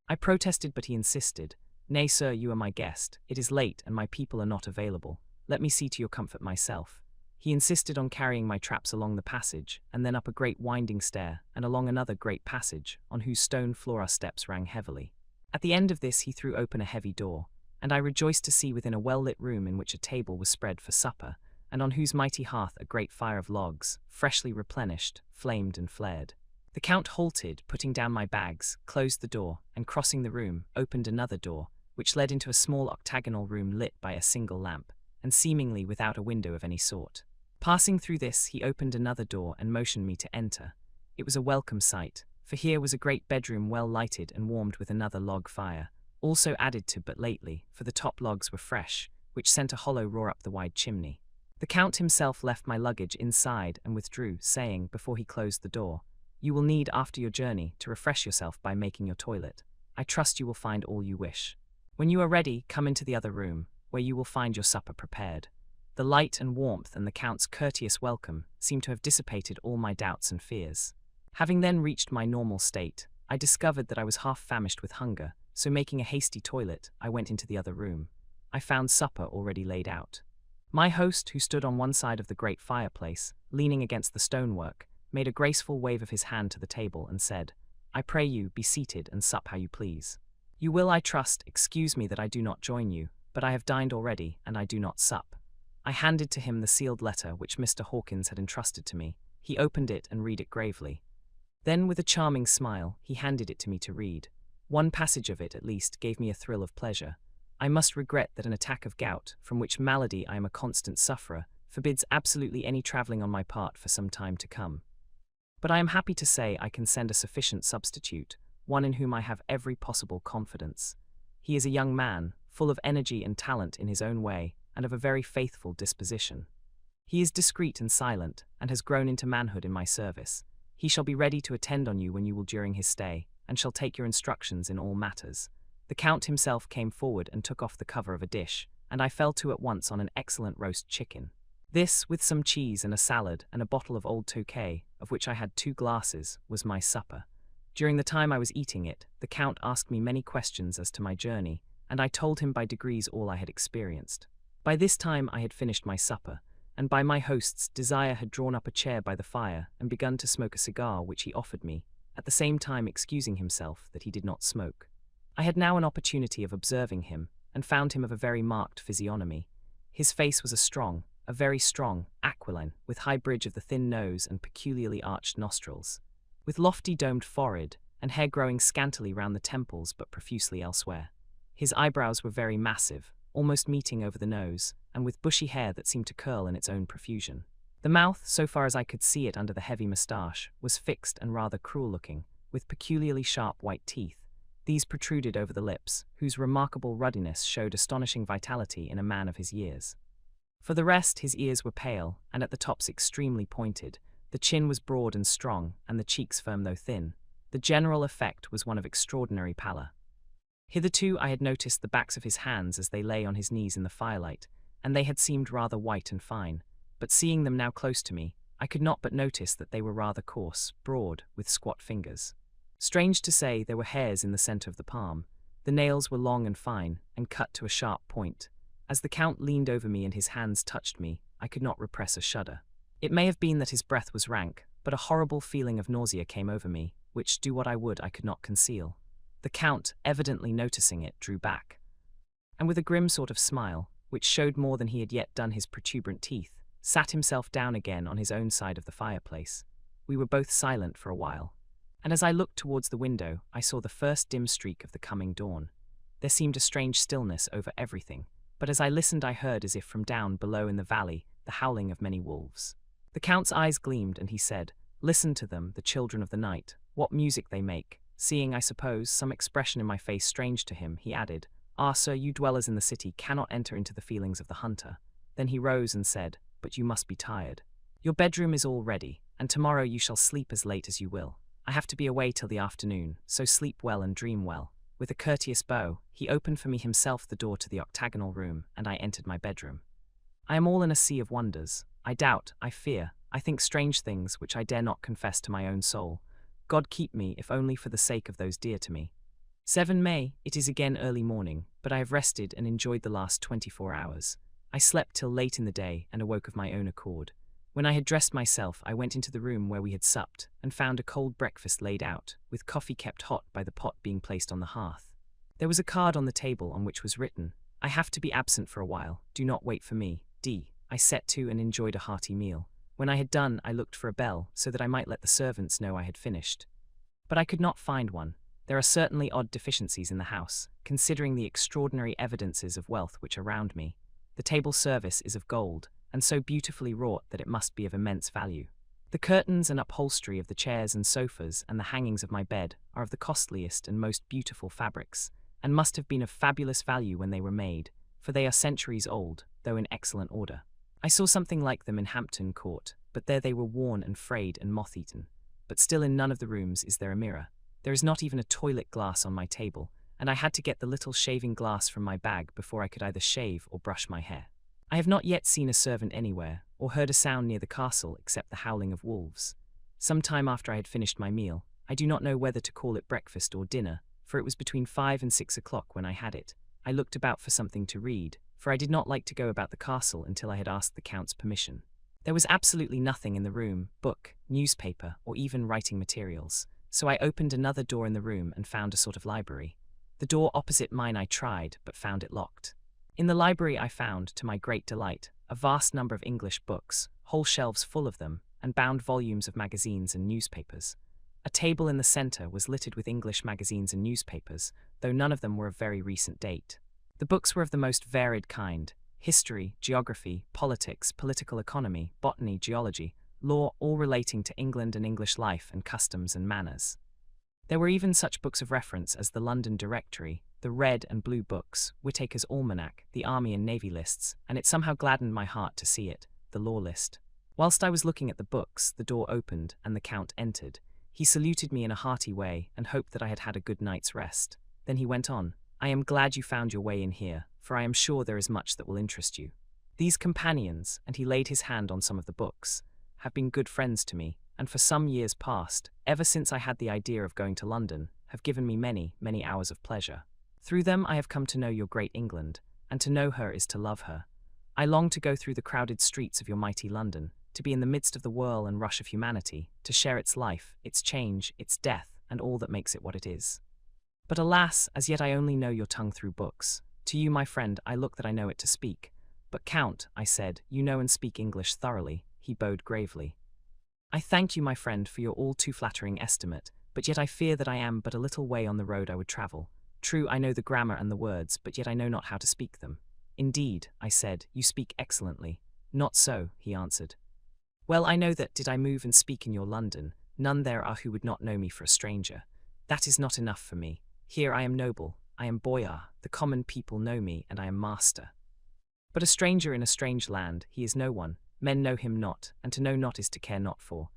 I protested, but he insisted. "Nay, sir, you are my guest. It is late, and my people are not available. Let me see to your comfort myself." He insisted on carrying my traps along the passage, and then up a great winding stair, and along another great passage, on whose stone floor our steps rang heavily. At the end of this he threw open a heavy door, and I rejoiced to see within a well-lit room in which a table was spread for supper, and on whose mighty hearth a great fire of logs, freshly replenished, flamed and flared. The Count halted, putting down my bags, closed the door, and crossing the room, opened another door, which led into a small octagonal room lit by a single lamp, and seemingly without a window of any sort. Passing through this, he opened another door and motioned me to enter. It was a welcome sight, for here was a great bedroom well lighted and warmed with another log fire, also added to but lately, for the top logs were fresh, which sent a hollow roar up the wide chimney. The Count himself left my luggage inside and withdrew, saying, before he closed the door, "You will need, after your journey, to refresh yourself by making your toilet. I trust you will find all you wish. When you are ready, come into the other room, where you will find your supper prepared." The light and warmth and the Count's courteous welcome seemed to have dissipated all my doubts and fears. Having then reached my normal state, I discovered that I was half famished with hunger, so making a hasty toilet, I went into the other room. I found supper already laid out. My host, who stood on one side of the great fireplace, leaning against the stonework, made a graceful wave of his hand to the table and said, "I pray you, be seated and sup how you please. You will, I trust, excuse me that I do not join you, but I have dined already, and I do not sup." I handed to him the sealed letter which Mr. Hawkins had entrusted to me. He opened it and read it gravely. Then, with a charming smile, he handed it to me to read. One passage of it, at least, gave me a thrill of pleasure. I must regret that an attack of gout, from which malady I am a constant sufferer, forbids absolutely any travelling on my part for some time to come. But I am happy to say I can send a sufficient substitute, one in whom I have every possible confidence. He is a young man, full of energy and talent in his own way, and of a very faithful disposition. He is discreet and silent, and has grown into manhood in my service. He shall be ready to attend on you when you will during his stay, and shall take your instructions in all matters. The Count himself came forward and took off the cover of a dish, and I fell to at once on an excellent roast chicken. This, with some cheese and a salad and a bottle of old Tokay, of which I had 2 glasses, was my supper. During the time I was eating it, the Count asked me many questions as to my journey, and I told him by degrees all I had experienced. By this time I had finished my supper, and by my host's desire had drawn up a chair by the fire and begun to smoke a cigar which he offered me, at the same time excusing himself that he did not smoke. I had now an opportunity of observing him, and found him of a very marked physiognomy. His face was a very strong, aquiline, with high bridge of the thin nose and peculiarly arched nostrils, with lofty domed forehead, and hair growing scantily round the temples but profusely elsewhere. His eyebrows were very massive, almost meeting over the nose, and with bushy hair that seemed to curl in its own profusion. The mouth, so far as I could see it under the heavy moustache, was fixed and rather cruel-looking, with peculiarly sharp white teeth. These protruded over the lips, whose remarkable ruddiness showed astonishing vitality in a man of his years. For the rest, his ears were pale, and at the tops extremely pointed. The chin was broad and strong, and the cheeks firm though thin. The general effect was one of extraordinary pallor. Hitherto I had noticed the backs of his hands as they lay on his knees in the firelight, and they had seemed rather white and fine, but seeing them now close to me, I could not but notice that they were rather coarse, broad, with squat fingers. Strange to say, there were hairs in the centre of the palm. The nails were long and fine, and cut to a sharp point. As the Count leaned over me and his hands touched me, I could not repress a shudder. It may have been that his breath was rank, but a horrible feeling of nausea came over me, which, do what I would, I could not conceal. The Count, evidently noticing it, drew back, and with a grim sort of smile, which showed more than he had yet done his protuberant teeth, sat himself down again on his own side of the fireplace. We were both silent for a while, and as I looked towards the window, I saw the first dim streak of the coming dawn. There seemed a strange stillness over everything, but as I listened I heard, as if from down below in the valley, the howling of many wolves. The Count's eyes gleamed, and he said, "Listen to them, the children of the night, what music they make." Seeing, I suppose, some expression in my face strange to him, he added, "Ah, sir, you dwellers in the city cannot enter into the feelings of the hunter." Then he rose and said, "But you must be tired. Your bedroom is all ready, and tomorrow you shall sleep as late as you will. I have to be away till the afternoon, so sleep well and dream well." With a courteous bow, he opened for me himself the door to the octagonal room, and I entered my bedroom. I am all in a sea of wonders. I doubt, I fear, I think strange things which I dare not confess to my own soul. God keep me, if only for the sake of those dear to me. 7 May, it is again early morning, but I have rested and enjoyed the last 24 hours. I slept till late in the day and awoke of my own accord. When I had dressed myself, I went into the room where we had supped, and found a cold breakfast laid out, with coffee kept hot by the pot being placed on the hearth. There was a card on the table on which was written, "I have to be absent for a while, do not wait for me, D." I set to and enjoyed a hearty meal. When I had done, I looked for a bell, so that I might let the servants know I had finished. But I could not find one. There are certainly odd deficiencies in the house, considering the extraordinary evidences of wealth which are round me. The table service is of gold, and so beautifully wrought that it must be of immense value. The curtains and upholstery of the chairs and sofas and the hangings of my bed are of the costliest and most beautiful fabrics, and must have been of fabulous value when they were made, for they are centuries old, though in excellent order. I saw something like them in Hampton Court, but there they were worn and frayed and moth-eaten. But still in none of the rooms is there a mirror. There is not even a toilet glass on my table, and I had to get the little shaving glass from my bag before I could either shave or brush my hair. I have not yet seen a servant anywhere, or heard a sound near the castle except the howling of wolves. Some time after I had finished my meal, I do not know whether to call it breakfast or dinner, for it was between 5 and 6 o'clock when I had it. I looked about for something to read, for I did not like to go about the castle until I had asked the Count's permission. There was absolutely nothing in the room, book, newspaper, or even writing materials, so I opened another door in the room and found a sort of library. The door opposite mine I tried, but found it locked. In the library I found, to my great delight, a vast number of English books, whole shelves full of them, and bound volumes of magazines and newspapers. A table in the centre was littered with English magazines and newspapers, though none of them were of very recent date. The books were of the most varied kind: history, geography, politics, political economy, botany, geology, law, all relating to England and English life and customs and manners. There were even such books of reference as the London Directory, the Red and Blue Books, Whitaker's Almanac, the Army and Navy lists, and it somehow gladdened my heart to see it, the Law List. Whilst I was looking at the books, the door opened, and the Count entered. He saluted me in a hearty way, and hoped that I had had a good night's rest. Then he went on, "I am glad you found your way in here, for I am sure there is much that will interest you. These companions," and he laid his hand on some of the books, "have been good friends to me, and for some years past, ever since I had the idea of going to London, have given me many, many hours of pleasure. Through them I have come to know your great England, and to know her is to love her. I long to go through the crowded streets of your mighty London, to be in the midst of the whirl and rush of humanity, to share its life, its change, its death, and all that makes it what it is. But alas, as yet I only know your tongue through books. To you, my friend, I look that I know it to speak. But Count," I said, "you know and speak English thoroughly." He bowed gravely. "I thank you, my friend, for your all too flattering estimate, but yet I fear that I am but a little way on the road I would travel. True, I know the grammar and the words, but yet I know not how to speak them." "Indeed," I said, "you speak excellently." "Not so," he answered. "Well, I know that, did I move and speak in your London, none there are who would not know me for a stranger. That is not enough for me. Here I am noble, I am boyar, the common people know me, and I am master. But a stranger in a strange land, he is no one, men know him not, and to know not is to care not for.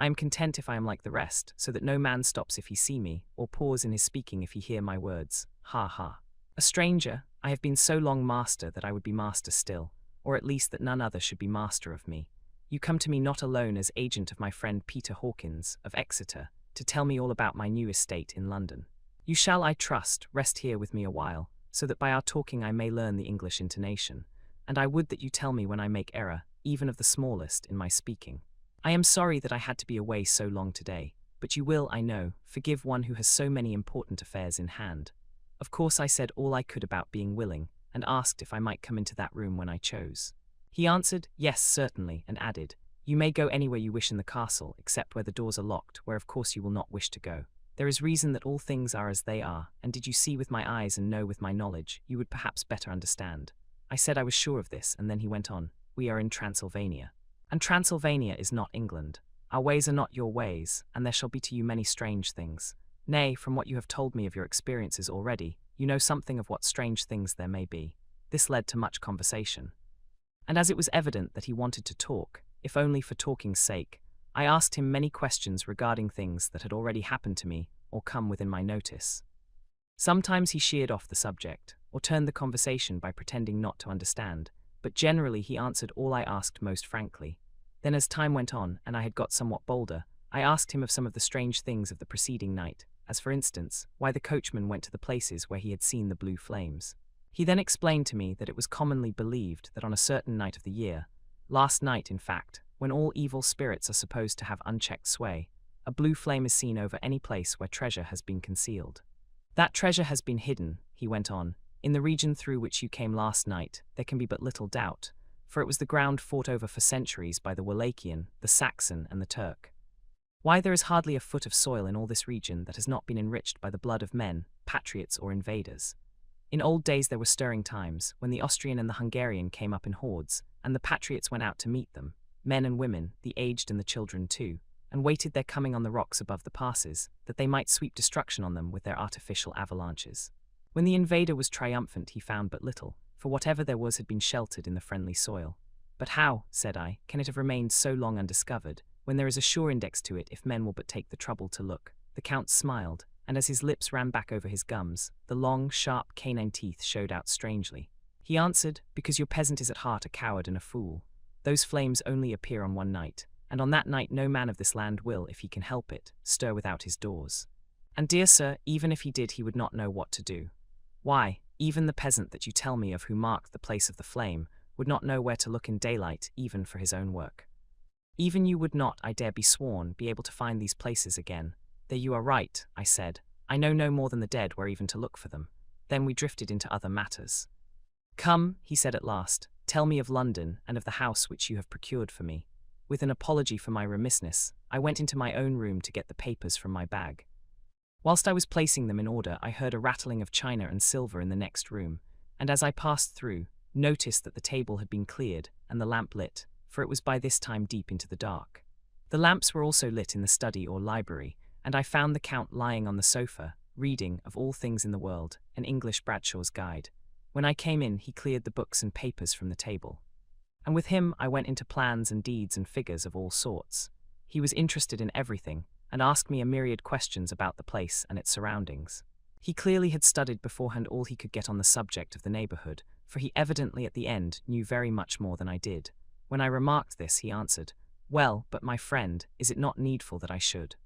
I am content if I am like the rest, so that no man stops if he see me, or pause in his speaking if he hear my words. Ha ha. A stranger, I have been so long master that I would be master still, or at least that none other should be master of me. You come to me not alone as agent of my friend Peter Hawkins, of Exeter, to tell me all about my new estate in London. You shall, I trust, rest here with me a while, so that by our talking I may learn the English intonation, and I would that you tell me when I make error, even of the smallest, in my speaking. I am sorry that I had to be away so long today, but you will, I know, forgive one who has so many important affairs in hand." Of course I said all I could about being willing, and asked if I might come into that room when I chose. He answered, "Yes, certainly," and added, "You may go anywhere you wish in the castle, except where the doors are locked, where of course you will not wish to go. There is reason that all things are as they are, and did you see with my eyes and know with my knowledge, you would perhaps better understand." I said I was sure of this, and then he went on, "We are in Transylvania. And Transylvania is not England. Our ways are not your ways, and there shall be to you many strange things. Nay, from what you have told me of your experiences already, you know something of what strange things there may be." This led to much conversation. And as it was evident that he wanted to talk, if only for talking's sake, I asked him many questions regarding things that had already happened to me or come within my notice. Sometimes he sheered off the subject, or turned the conversation by pretending not to understand, but generally he answered all I asked most frankly. Then as time went on, and I had got somewhat bolder, I asked him of some of the strange things of the preceding night, as for instance, why the coachman went to the places where he had seen the blue flames. He then explained to me that it was commonly believed that on a certain night of the year, last night in fact, when all evil spirits are supposed to have unchecked sway, a blue flame is seen over any place where treasure has been concealed. That treasure has been hidden, he went on, in the region through which you came last night, there can be but little doubt, for it was the ground fought over for centuries by the Wallachian, the Saxon, and the Turk. Why, there is hardly a foot of soil in all this region that has not been enriched by the blood of men, patriots or invaders. In old days there were stirring times, when the Austrian and the Hungarian came up in hordes, and the patriots went out to meet them, men and women, the aged and the children too, and waited their coming on the rocks above the passes, that they might sweep destruction on them with their artificial avalanches. When the invader was triumphant he found but little, for whatever there was had been sheltered in the friendly soil. But how, said I, can it have remained so long undiscovered, when there is a sure index to it if men will but take the trouble to look? The Count smiled, and as his lips ran back over his gums, the long, sharp canine teeth showed out strangely. He answered, because your peasant is at heart a coward and a fool. Those flames only appear on one night, and on that night no man of this land will, if he can help it, stir without his doors. And dear sir, even if he did he would not know what to do. Why, even the peasant that you tell me of who marked the place of the flame would not know where to look in daylight even for his own work. Even you would not, I dare be sworn, be able to find these places again. There you are right, I said. I know no more than the dead where even to look for them. Then we drifted into other matters. Come, he said at last, tell me of London and of the house which you have procured for me. With an apology for my remissness, I went into my own room to get the papers from my bag. Whilst I was placing them in order, I heard a rattling of china and silver in the next room, and as I passed through, noticed that the table had been cleared and the lamp lit, for it was by this time deep into the dark. The lamps were also lit in the study or library, and I found the Count lying on the sofa, reading, of all things in the world, an English Bradshaw's Guide. When I came in, he cleared the books and papers from the table. And with him I went into plans and deeds and figures of all sorts. He was interested in everything, and asked me a myriad questions about the place and its surroundings. He clearly had studied beforehand all he could get on the subject of the neighbourhood, for he evidently at the end knew very much more than I did. When I remarked this, he answered, "Well, but my friend, is it not needful that I should?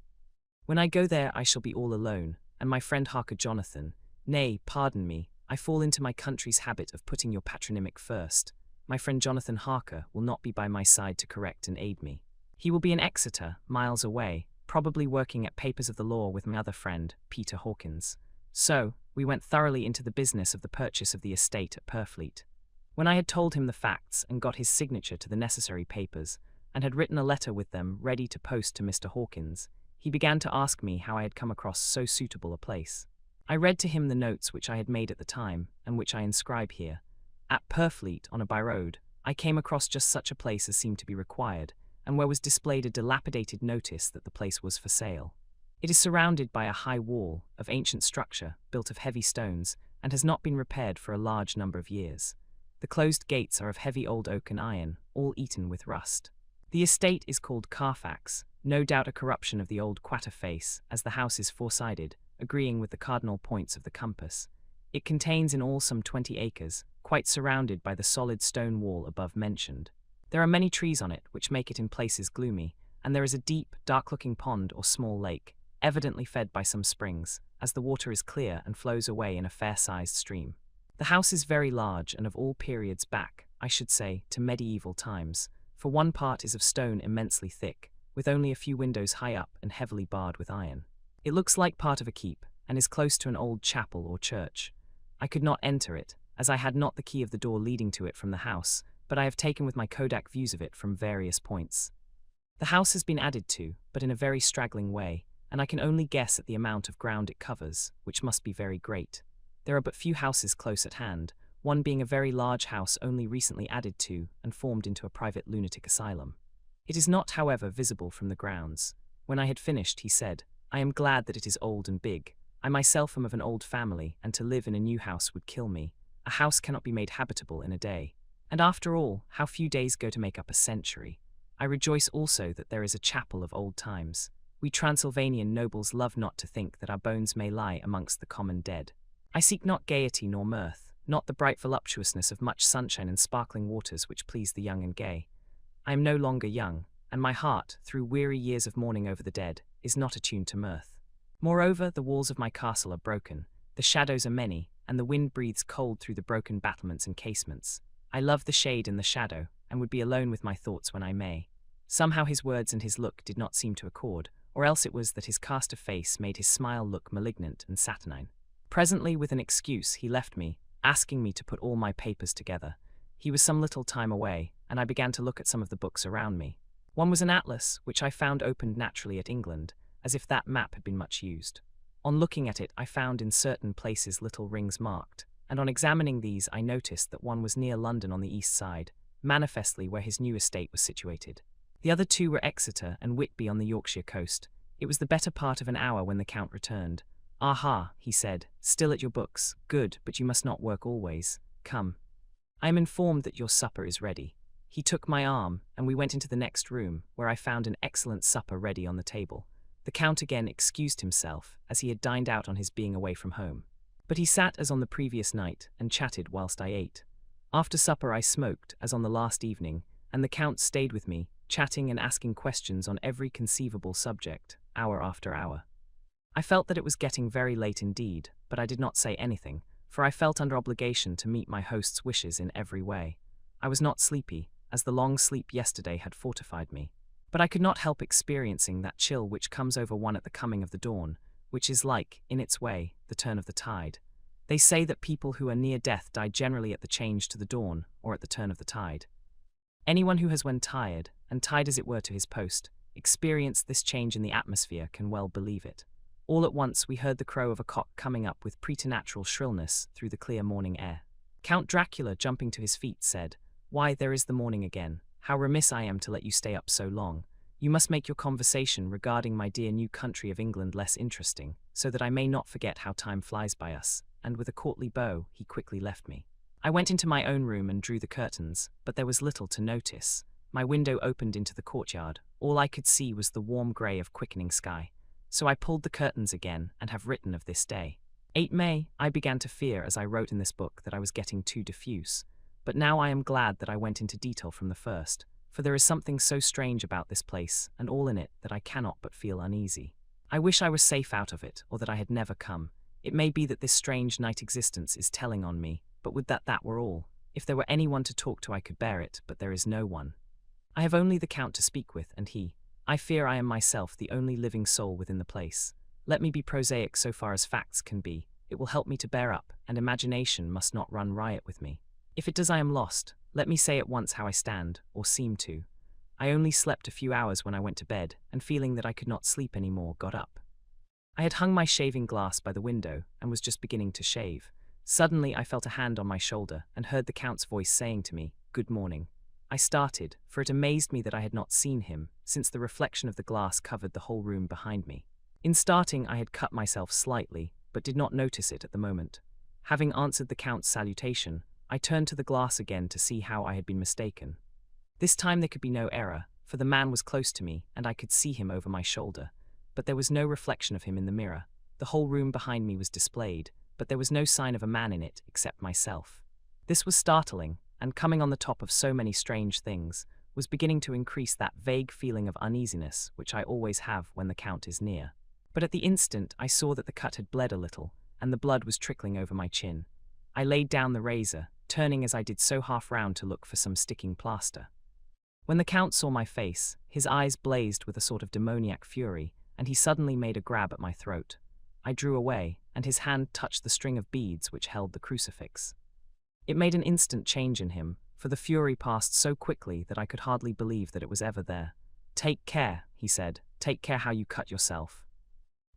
When I go there I shall be all alone, and my friend Harker Jonathan, nay, pardon me, I fall into my country's habit of putting your patronymic first. My friend Jonathan Harker will not be by my side to correct and aid me. He will be in Exeter, miles away, probably working at papers of the law with my other friend, Peter Hawkins. So, we went thoroughly into the business of the purchase of the estate at Purfleet. When I had told him the facts and got his signature to the necessary papers, and had written a letter with them ready to post to Mr. Hawkins, he began to ask me how I had come across so suitable a place. I read to him the notes which I had made at the time, and which I inscribe here. At Purfleet, on a by-road, I came across just such a place as seemed to be required, and where was displayed a dilapidated notice that the place was for sale. It is surrounded by a high wall, of ancient structure, built of heavy stones, and has not been repaired for a large number of years. The closed gates are of heavy old oak and iron, all eaten with rust. The estate is called Carfax, no doubt a corruption of the old quater face, as the house is four-sided, agreeing with the cardinal points of the compass. It contains in all some 20 acres, quite surrounded by the solid stone wall above mentioned. There are many trees on it, which make it in places gloomy, and there is a deep, dark-looking pond or small lake, evidently fed by some springs, as the water is clear and flows away in a fair-sized stream. The house is very large and of all periods back, I should say, to medieval times, for one part is of stone immensely thick, with only a few windows high up and heavily barred with iron. It looks like part of a keep, and is close to an old chapel or church. I could not enter it, as I had not the key of the door leading to it from the house, but I have taken with my Kodak views of it from various points. The house has been added to, but in a very straggling way, and I can only guess at the amount of ground it covers, which must be very great. There are but few houses close at hand, one being a very large house only recently added to and formed into a private lunatic asylum. It is not, however, visible from the grounds. When I had finished, he said, "I am glad that it is old and big. I myself am of an old family, and to live in a new house would kill me. A house cannot be made habitable in a day. And after all, how few days go to make up a century. I rejoice also that there is a chapel of old times. We Transylvanian nobles love not to think that our bones may lie amongst the common dead. I seek not gaiety nor mirth, not the bright voluptuousness of much sunshine and sparkling waters which please the young and gay. I am no longer young, and my heart, through weary years of mourning over the dead, is not attuned to mirth. Moreover, the walls of my castle are broken, the shadows are many, and the wind breathes cold through the broken battlements and casements. I love the shade and the shadow, and would be alone with my thoughts when I may. Somehow his words and his look did not seem to accord, or else it was that his cast of face made his smile look malignant and saturnine. Presently, with an excuse, he left me, asking me to put all my papers together. He was some little time away, and I began to look at some of the books around me. One was an atlas, which I found opened naturally at England, as if that map had been much used. On looking at it, I found in certain places little rings marked, and on examining these I noticed that one was near London on the east side, manifestly where his new estate was situated. The other two were Exeter and Whitby on the Yorkshire coast. It was the better part of an hour when the Count returned. "Aha," he said, "still at your books. Good, but you must not work always. Come. I am informed that your supper is ready." He took my arm, and we went into the next room, where I found an excellent supper ready on the table. The Count again excused himself, as he had dined out on his being away from home. But he sat as on the previous night, and chatted whilst I ate. After supper I smoked, as on the last evening, and the Count stayed with me, chatting and asking questions on every conceivable subject, hour after hour. I felt that it was getting very late indeed, but I did not say anything, for I felt under obligation to meet my host's wishes in every way. I was not sleepy, as the long sleep yesterday had fortified me. But I could not help experiencing that chill which comes over one at the coming of the dawn, which is like, in its way, the turn of the tide. They say that people who are near death die generally at the change to the dawn, or at the turn of the tide. Anyone who has, when tired, and tied as it were to his post, experienced this change in the atmosphere can well believe it. All at once we heard the crow of a cock coming up with preternatural shrillness through the clear morning air. Count Dracula, jumping to his feet, said, "Why, there is the morning again. How remiss I am to let you stay up so long. You must make your conversation regarding my dear new country of England less interesting, so that I may not forget how time flies by us," and with a courtly bow he quickly left me. I went into my own room and drew the curtains, but there was little to notice. My window opened into the courtyard. All I could see was the warm grey of quickening sky. So I pulled the curtains again and have written of this day. 8 May, I began to fear as I wrote in this book that I was getting too diffuse. But now I am glad that I went into detail from the first, for there is something so strange about this place and all in it that I cannot but feel uneasy. I wish I was safe out of it, or that I had never come. It may be that this strange night existence is telling on me, but would that were all. If there were anyone to talk to I could bear it, but there is no one. I have only the Count to speak with, and I fear I am myself the only living soul within the place. Let me be prosaic so far as facts can be. It will help me to bear up, and imagination must not run riot with me. If it does, I am lost. Let me say at once how I stand, or seem to. I only slept a few hours when I went to bed, and feeling that I could not sleep any more, got up. I had hung my shaving glass by the window, and was just beginning to shave. Suddenly I felt a hand on my shoulder, and heard the Count's voice saying to me, "Good morning." I started, for it amazed me that I had not seen him, since the reflection of the glass covered the whole room behind me. In starting I had cut myself slightly, but did not notice it at the moment. Having answered the Count's salutation, I turned to the glass again to see how I had been mistaken. This time there could be no error, for the man was close to me, and I could see him over my shoulder. But there was no reflection of him in the mirror. The whole room behind me was displayed, but there was no sign of a man in it except myself. This was startling, and coming on the top of so many strange things, was beginning to increase that vague feeling of uneasiness which I always have when the Count is near. But at the instant I saw that the cut had bled a little, and the blood was trickling over my chin. I laid down the razor, turning as I did so half round to look for some sticking plaster. When the Count saw my face, his eyes blazed with a sort of demoniac fury, and he suddenly made a grab at my throat. I drew away, and his hand touched the string of beads which held the crucifix. It made an instant change in him, for the fury passed so quickly that I could hardly believe that it was ever there. "Take care," he said, "take care how you cut yourself.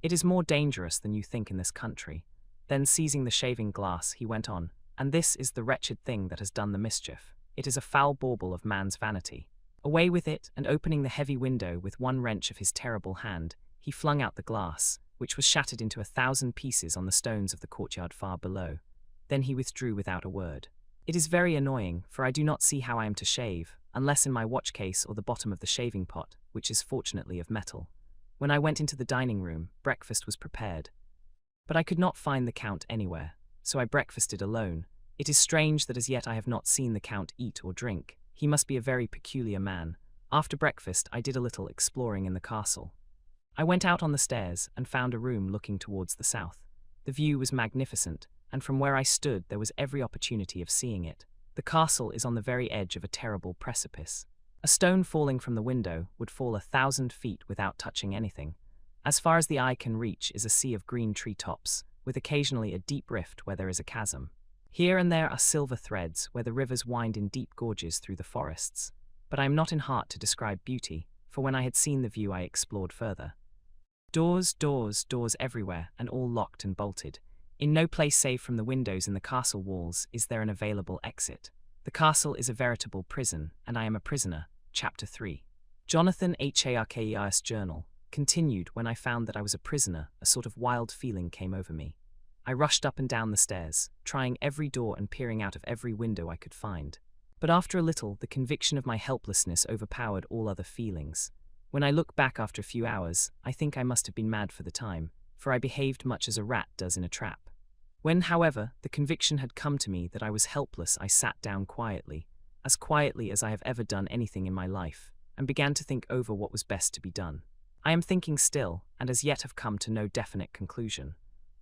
It is more dangerous than you think in this country." Then seizing the shaving glass, he went on, "And this is the wretched thing that has done the mischief. It is a foul bauble of man's vanity." Away with it, and opening the heavy window with one wrench of his terrible hand, he flung out the glass, which was shattered into 1,000 pieces on the stones of the courtyard far below. Then he withdrew without a word. It is very annoying, for I do not see how I am to shave, unless in my watch case or the bottom of the shaving pot, which is fortunately of metal. When I went into the dining room, breakfast was prepared. But I could not find the Count anywhere, so I breakfasted alone. It is strange that as yet I have not seen the Count eat or drink. He must be a very peculiar man. After breakfast I did a little exploring in the castle. I went out on the stairs and found a room looking towards the south. The view was magnificent, and from where I stood there was every opportunity of seeing it. The castle is on the very edge of a terrible precipice. A stone falling from the window would fall 1,000 feet without touching anything. As far as the eye can reach is a sea of green tree tops, with occasionally a deep rift where there is a chasm. Here and there are silver threads where the rivers wind in deep gorges through the forests. But I am not in heart to describe beauty, for when I had seen the view I explored further. Doors, doors, doors everywhere, and all locked and bolted. In no place save from the windows in the castle walls is there an available exit. The castle is a veritable prison, and I am a prisoner. Chapter 3. Jonathan Harker's journal continued. When I found that I was a prisoner, a sort of wild feeling came over me. I rushed up and down the stairs, trying every door and peering out of every window I could find. But after a little, the conviction of my helplessness overpowered all other feelings. When I look back after a few hours, I think I must have been mad for the time, for I behaved much as a rat does in a trap. When, however, the conviction had come to me that I was helpless, I sat down quietly as I have ever done anything in my life, and began to think over what was best to be done. I am thinking still, and as yet have come to no definite conclusion.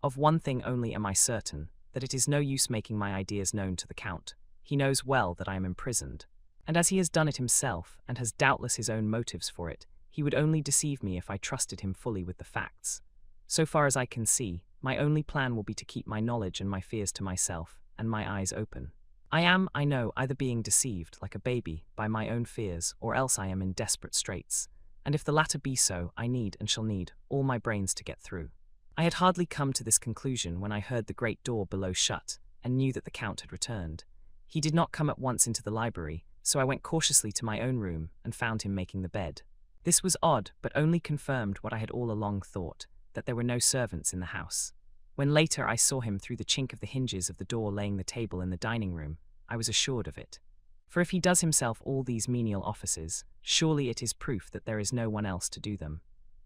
Of one thing only am I certain, that it is no use making my ideas known to the Count. He knows well that I am imprisoned, and as he has done it himself, and has doubtless his own motives for it, he would only deceive me if I trusted him fully with the facts. So far as I can see, my only plan will be to keep my knowledge and my fears to myself, and my eyes open. I am, I know, either being deceived, like a baby, by my own fears, or else I am in desperate straits, and if the latter be so, I need and shall need all my brains to get through. I had hardly come to this conclusion when I heard the great door below shut, and knew that the Count had returned. He did not come at once into the library, so I went cautiously to my own room and found him making the bed. This was odd, but only confirmed what I had all along thought, that there were no servants in the house. When later I saw him through the chink of the hinges of the door laying the table in the dining room, I was assured of it. For if he does himself all these menial offices, surely it is proof that there is no one else to do them.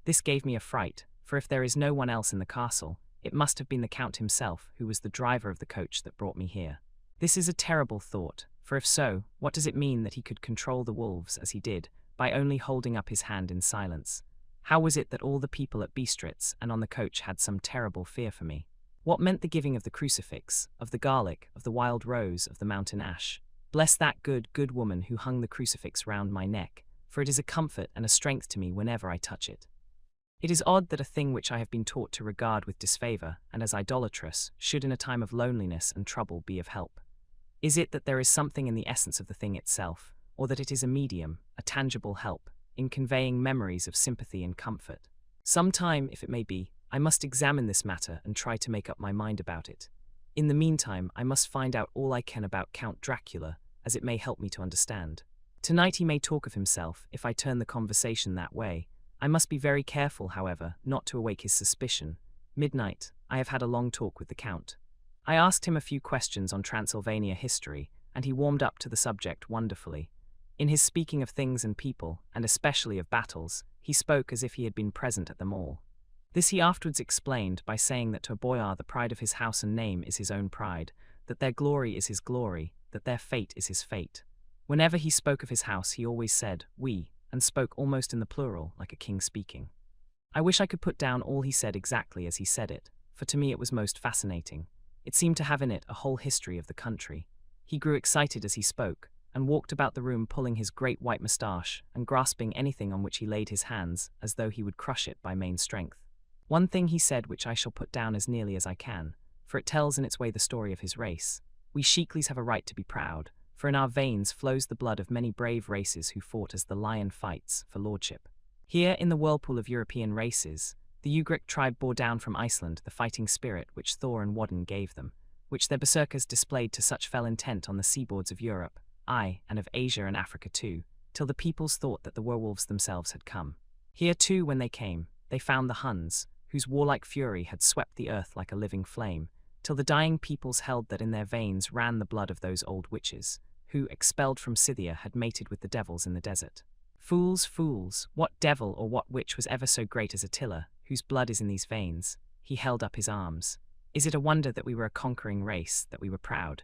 This gave me a fright, for if there is no one else in the castle, it must have been the Count himself who was the driver of the coach that brought me here. This is a terrible thought, for if so, what does it mean that he could control the wolves as he did, by only holding up his hand in silence? How was it that all the people at Bistritz and on the coach had some terrible fear for me? What meant the giving of the crucifix, of the garlic, of the wild rose, of the mountain ash? Bless that good, good woman who hung the crucifix round my neck, for it is a comfort and a strength to me whenever I touch it. It is odd that a thing which I have been taught to regard with disfavor and as idolatrous should in a time of loneliness and trouble be of help. Is it that there is something in the essence of the thing itself, or that it is a medium, a tangible help, in conveying memories of sympathy and comfort? Some time, if it may be, I must examine this matter and try to make up my mind about it. In the meantime, I must find out all I can about Count Dracula, as it may help me to understand. Tonight he may talk of himself, if I turn the conversation that way. I must be very careful, however, not to awake his suspicion. Midnight, I have had a long talk with the Count. I asked him a few questions on Transylvania history, and he warmed up to the subject wonderfully. In his speaking of things and people, and especially of battles, he spoke as if he had been present at them all. This he afterwards explained by saying that to a boyar the pride of his house and name is his own pride, that their glory is his glory, that their fate is his fate. Whenever he spoke of his house he always said, "we," and spoke almost in the plural, like a king speaking. I wish I could put down all he said exactly as he said it, for to me it was most fascinating. It seemed to have in it a whole history of the country. He grew excited as he spoke, and walked about the room pulling his great white moustache and grasping anything on which he laid his hands as though he would crush it by main strength. One thing he said which I shall put down as nearly as I can, for it tells in its way the story of his race. We Sheikleys have a right to be proud, for in our veins flows the blood of many brave races who fought as the lion fights for lordship. Here, in the whirlpool of European races, the Ugric tribe bore down from Iceland the fighting spirit which Thor and Woden gave them, which their berserkers displayed to such fell intent on the seaboards of Europe, aye, and of Asia and Africa too, till the peoples thought that the werewolves themselves had come. Here too, when they came, they found the Huns, whose warlike fury had swept the earth like a living flame, till the dying peoples held that in their veins ran the blood of those old witches, who, expelled from Scythia, had mated with the devils in the desert. Fools, fools, what devil or what witch was ever so great as Attila, whose blood is in these veins? He held up his arms. Is it a wonder that we were a conquering race, that we were proud?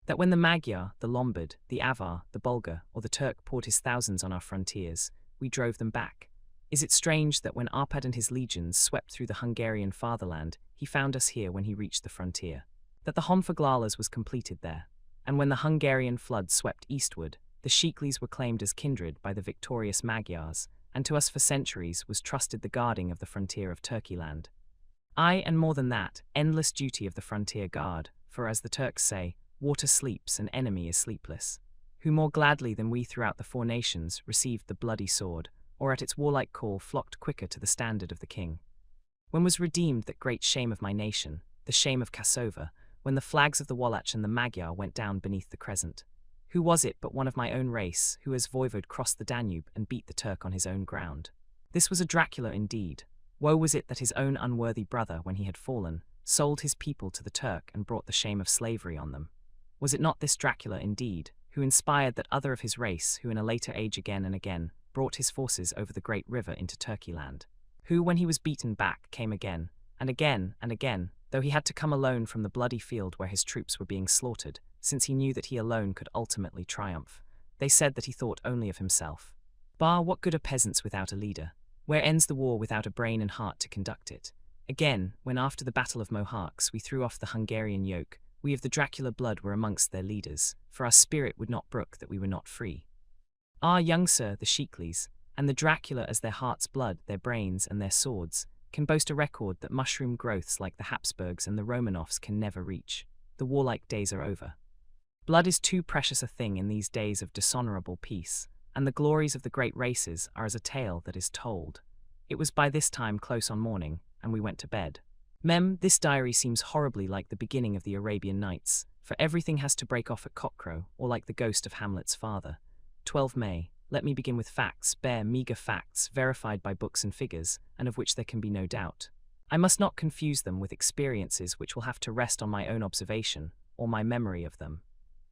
That when the Magyar, the Lombard, the Avar, the Bulgar, or the Turk poured his thousands on our frontiers, we drove them back? Is it strange that when Arpad and his legions swept through the Hungarian fatherland, he found us here when he reached the frontier? That the Honfoglalas was completed there, and when the Hungarian flood swept eastward, the Shiklis were claimed as kindred by the victorious Magyars, and to us for centuries was trusted the guarding of the frontier of Turkeyland. Aye, and more than that, endless duty of the frontier guard, for as the Turks say, water sleeps and enemy is sleepless, who more gladly than we throughout the four nations received the bloody sword, or at its warlike call flocked quicker to the standard of the king. When was redeemed that great shame of my nation, the shame of Kasova, when the flags of the Wallach and the Magyar went down beneath the crescent? Who was it but one of my own race, who as voivode crossed the Danube and beat the Turk on his own ground? This was a Dracula indeed. Woe was it that his own unworthy brother, when he had fallen, sold his people to the Turk and brought the shame of slavery on them. Was it not this Dracula indeed, who inspired that other of his race, who in a later age again and again brought his forces over the great river into Turkeyland? Who, when he was beaten back, came again, and again, and again, though he had to come alone from the bloody field where his troops were being slaughtered, since he knew that he alone could ultimately triumph. They said that he thought only of himself. Bah, what good are peasants without a leader? Where ends the war without a brain and heart to conduct it? Again, when after the Battle of Mohacs we threw off the Hungarian yoke, we of the Dracula blood were amongst their leaders, for our spirit would not brook that we were not free. Ah, young sir, the Shiklis, and the Dracula as their heart's blood, their brains, and their swords, can boast a record that mushroom growths like the Habsburgs and the Romanovs can never reach. The warlike days are over. Blood is too precious a thing in these days of dishonorable peace, and the glories of the great races are as a tale that is told. It was by this time close on morning, and we went to bed. This diary seems horribly like the beginning of the Arabian Nights, for everything has to break off at cockcrow, or like the ghost of Hamlet's father. 12 May. Let me begin with facts, bare, meagre facts, verified by books and figures, and of which there can be no doubt. I must not confuse them with experiences which will have to rest on my own observation, or my memory of them.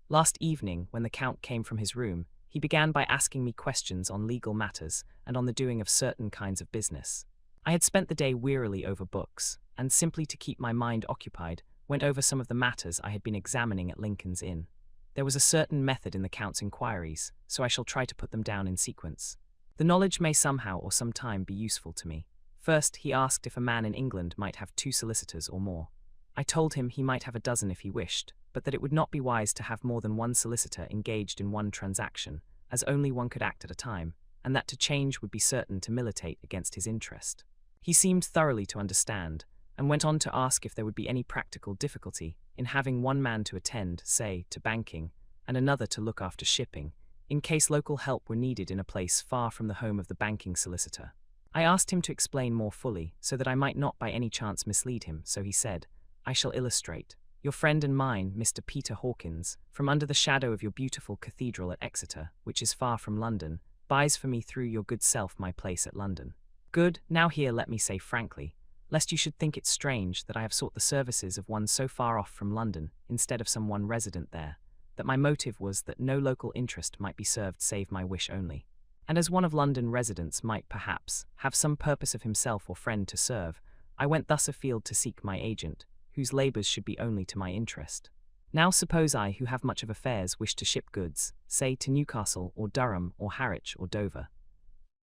Last evening, when the Count came from his room, he began by asking me questions on legal matters and on the doing of certain kinds of business. I had spent the day wearily over books, and simply to keep my mind occupied, went over some of the matters I had been examining at Lincoln's Inn. There was a certain method in the Count's inquiries, so I shall try to put them down in sequence. The knowledge may somehow or some time be useful to me. First, he asked if a man in England might have 2 solicitors or more. I told him he might have a dozen if he wished, but that it would not be wise to have more than one solicitor engaged in one transaction, as only one could act at a time, and that to change would be certain to militate against his interest. He seemed thoroughly to understand, and went on to ask if there would be any practical difficulty in having one man to attend, say, to banking, and another to look after shipping, in case local help were needed in a place far from the home of the banking solicitor. I asked him to explain more fully, so that I might not by any chance mislead him, so he said, I shall illustrate. Your friend and mine, Mr. Peter Hawkins, from under the shadow of your beautiful cathedral at Exeter, which is far from London, buys for me through your good self my place at London. Good, now here let me say frankly, lest you should think it strange that I have sought the services of one so far off from London, instead of some one resident there, that my motive was that no local interest might be served save my wish only. And as one of London residents might, perhaps, have some purpose of himself or friend to serve, I went thus afield to seek my agent, whose labours should be only to my interest. Now suppose I, who have much of affairs, wish to ship goods, say to Newcastle, or Durham, or Harwich, or Dover.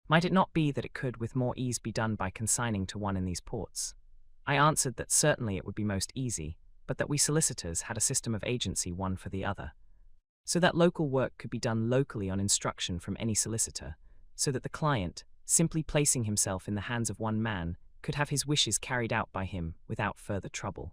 Might it not be that it could with more ease be done by consigning to one in these ports? I answered that certainly it would be most easy, but that we solicitors had a system of agency one for the other, so that local work could be done locally on instruction from any solicitor, so that the client, simply placing himself in the hands of one man, could have his wishes carried out by him without further trouble.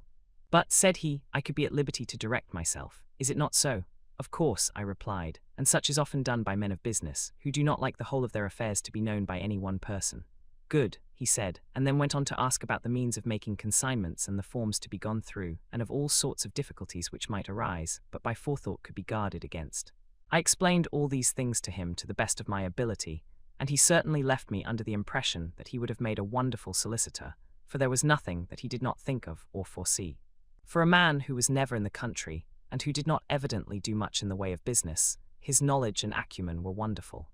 But, said he, I could be at liberty to direct myself. Is it not so? Of course, I replied, and such is often done by men of business, who do not like the whole of their affairs to be known by any one person. Good, he said, and then went on to ask about the means of making consignments and the forms to be gone through, and of all sorts of difficulties which might arise, but by forethought could be guarded against. I explained all these things to him to the best of my ability, and he certainly left me under the impression that he would have made a wonderful solicitor, for there was nothing that he did not think of or foresee. For a man who was never in the country, and who did not evidently do much in the way of business, his knowledge and acumen were wonderful.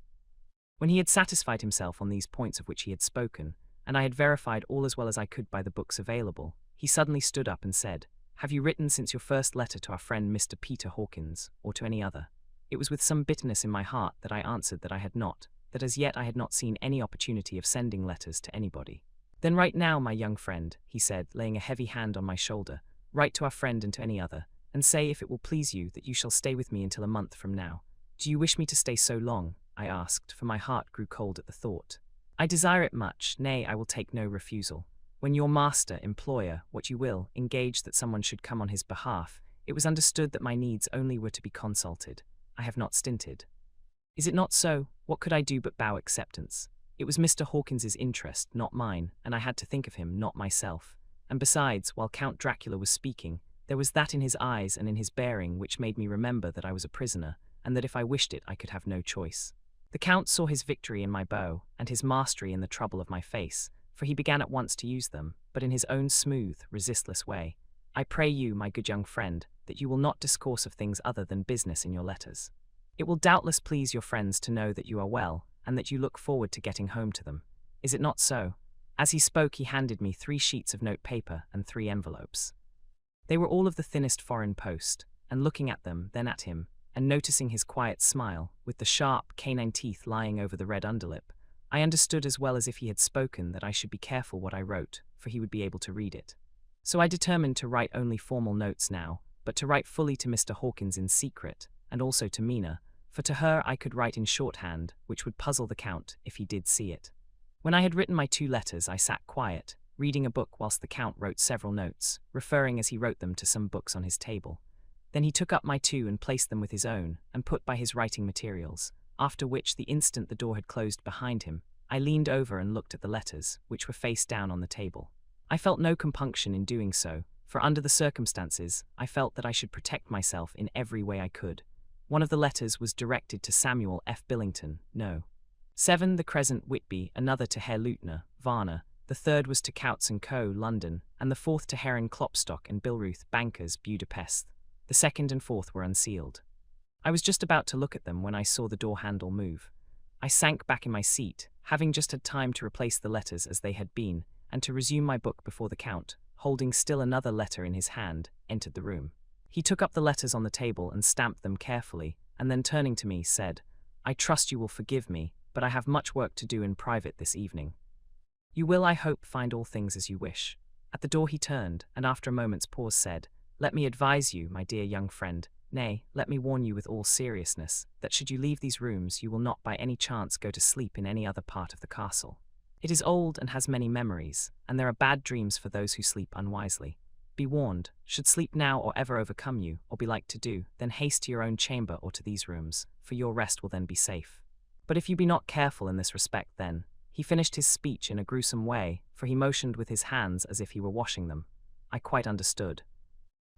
When he had satisfied himself on these points of which he had spoken, and I had verified all as well as I could by the books available, he suddenly stood up and said, Have you written since your first letter to our friend Mr. Peter Hawkins, or to any other? It was with some bitterness in my heart that I answered that I had not, that as yet I had not seen any opportunity of sending letters to anybody. "Then write now, my young friend," he said, laying a heavy hand on my shoulder. "Write to our friend and to any other, and say, if it will please you, that you shall stay with me until a month from now." "Do you wish me to stay so long?" I asked, for my heart grew cold at the thought. "I desire it much, nay, I will take no refusal. When your master, employer, what you will, engaged that someone should come on his behalf, it was understood that my needs only were to be consulted. I have not stinted. Is it not so? What could I do but bow acceptance? It was Mr. Hawkins's interest, not mine, and I had to think of him, not myself. And besides, while Count Dracula was speaking, there was that in his eyes and in his bearing which made me remember that I was a prisoner, and that if I wished it I could have no choice. The Count saw his victory in my bow, and his mastery in the trouble of my face, for he began at once to use them, but in his own smooth, resistless way. I pray you, my good young friend, that you will not discourse of things other than business in your letters. It will doubtless please your friends to know that you are well, and that you look forward to getting home to them. Is it not so?" As he spoke, he handed me 3 sheets of note paper and 3 envelopes. They were all of the thinnest foreign post, and looking at them, then at him, and noticing his quiet smile, with the sharp, canine teeth lying over the red underlip, I understood as well as if he had spoken that I should be careful what I wrote, for he would be able to read it. So I determined to write only formal notes now, but to write fully to Mr. Hawkins in secret, and also to Mina, for to her I could write in shorthand, which would puzzle the Count if he did see it. When I had written my 2 letters, I sat quiet, reading a book whilst the Count wrote several notes, referring as he wrote them to some books on his table. Then he took up my 2 and placed them with his own, and put by his writing materials, after which, the instant the door had closed behind him, I leaned over and looked at the letters, which were face down on the table. I felt no compunction in doing so, for under the circumstances, I felt that I should protect myself in every way I could. One of the letters was directed to Samuel F. Billington, No. 7 The Crescent, Whitby, another to Herr Leutner, Varna, the third was to Coutts & Co., London, and the fourth to Herren Klopstock and Billruth, bankers, Budapest. The second and fourth were unsealed. I was just about to look at them when I saw the door handle move. I sank back in my seat, having just had time to replace the letters as they had been, and to resume my book before the Count, holding still another letter in his hand, entered the room. He took up the letters on the table and stamped them carefully, and then turning to me, said, "I trust you will forgive me, but I have much work to do in private this evening. You will, I hope, find all things as you wish." At the door he turned, and after a moment's pause said, "Let me advise you, my dear young friend, nay, let me warn you with all seriousness, that should you leave these rooms you will not by any chance go to sleep in any other part of the castle. It is old and has many memories, and there are bad dreams for those who sleep unwisely. Be warned, should sleep now or ever overcome you, or be like to do, then haste to your own chamber or to these rooms, for your rest will then be safe. But if you be not careful in this respect, then—" He finished his speech in a gruesome way, for he motioned with his hands as if he were washing them. I quite understood.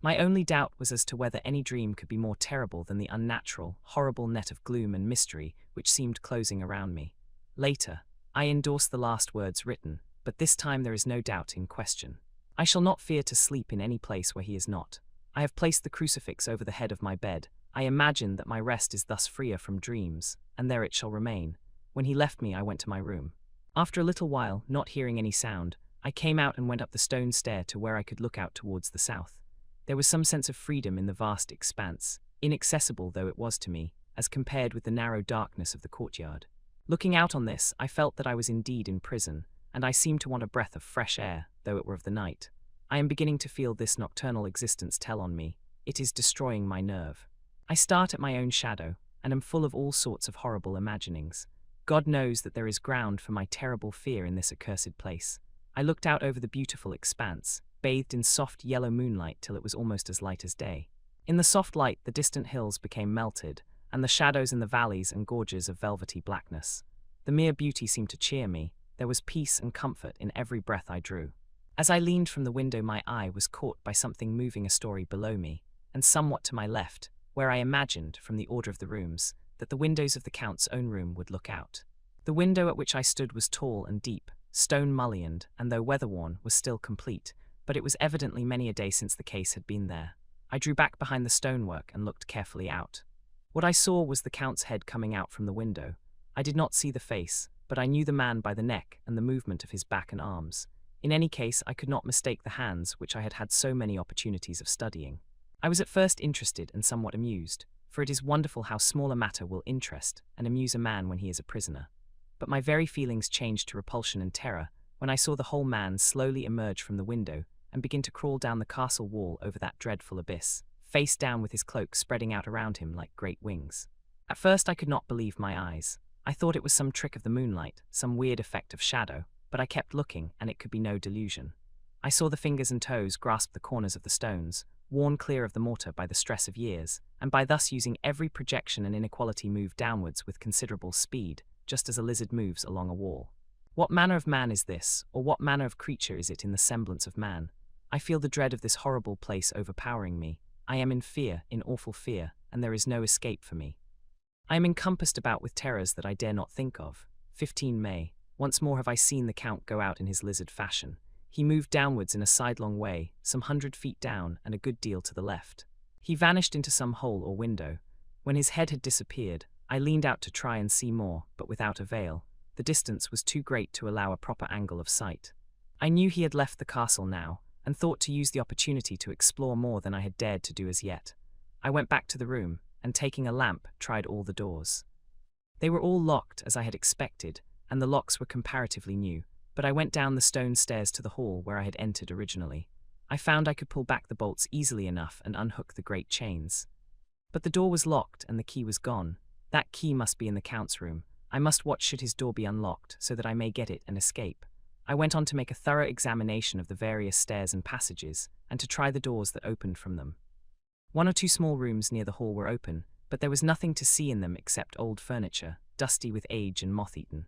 My only doubt was as to whether any dream could be more terrible than the unnatural, horrible net of gloom and mystery which seemed closing around me. Later, I endorsed the last words written, but this time there is no doubt in question. I shall not fear to sleep in any place where he is not. I have placed the crucifix over the head of my bed. I imagine that my rest is thus freer from dreams, and there it shall remain. When he left me, I went to my room. After a little while, not hearing any sound, I came out and went up the stone stair to where I could look out towards the south. There was some sense of freedom in the vast expanse, inaccessible though it was to me, as compared with the narrow darkness of the courtyard. Looking out on this, I felt that I was indeed in prison, and I seemed to want a breath of fresh air, though it were of the night. I am beginning to feel this nocturnal existence tell on me. It is destroying my nerve. I start at my own shadow, and am full of all sorts of horrible imaginings. God knows that there is ground for my terrible fear in this accursed place. I looked out over the beautiful expanse, bathed in soft yellow moonlight till it was almost as light as day. In the soft light the distant hills became melted, and the shadows in the valleys and gorges of velvety blackness. The mere beauty seemed to cheer me. There was peace and comfort in every breath I drew. As I leaned from the window, my eye was caught by something moving a story below me, and somewhat to my left, where I imagined, from the order of the rooms, that the windows of the Count's own room would look out. The window at which I stood was tall and deep, stone-mullioned, and though weather-worn, was still complete, but it was evidently many a day since the case had been there. I drew back behind the stonework and looked carefully out. What I saw was the Count's head coming out from the window. I did not see the face, but I knew the man by the neck and the movement of his back and arms. In any case, I could not mistake the hands which I had had so many opportunities of studying. I was at first interested and somewhat amused, for it is wonderful how small a matter will interest and amuse a man when he is a prisoner. but my very feelings changed to repulsion and terror when I saw the whole man slowly emerge from the window and begin to crawl down the castle wall over that dreadful abyss, face down with his cloak spreading out around him like great wings. At first I could not believe my eyes. I thought it was some trick of the moonlight, some weird effect of shadow, but I kept looking, and it could be no delusion. I saw the fingers and toes grasp the corners of the stones, worn clear of the mortar by the stress of years, and by thus using every projection and inequality move downwards with considerable speed, just as a lizard moves along a wall. What manner of man is this, or what manner of creature is it in the semblance of man? I feel the dread of this horrible place overpowering me. I am in fear, in awful fear, and there is no escape for me. I am encompassed about with terrors that I dare not think of. 15 May. Once more have I seen the Count go out in his lizard fashion. He moved downwards in a sidelong way, some 100 feet down and a good deal to the left. He vanished into some hole or window. When his head had disappeared, I leaned out to try and see more, but without avail. The distance was too great to allow a proper angle of sight. I knew he had left the castle now, and thought to use the opportunity to explore more than I had dared to do as yet. I went back to the room, and taking a lamp, tried all the doors. They were all locked, as I had expected, and the locks were comparatively new, but I went down the stone stairs to the hall where I had entered originally. I found I could pull back the bolts easily enough and unhook the great chains. But the door was locked and the key was gone. That key must be in the Count's room. I must watch should his door be unlocked, so that I may get it and escape. I went on to make a thorough examination of the various stairs and passages, and to try the doors that opened from them. 1 or 2 small rooms near the hall were open, but there was nothing to see in them except old furniture, dusty with age and moth-eaten.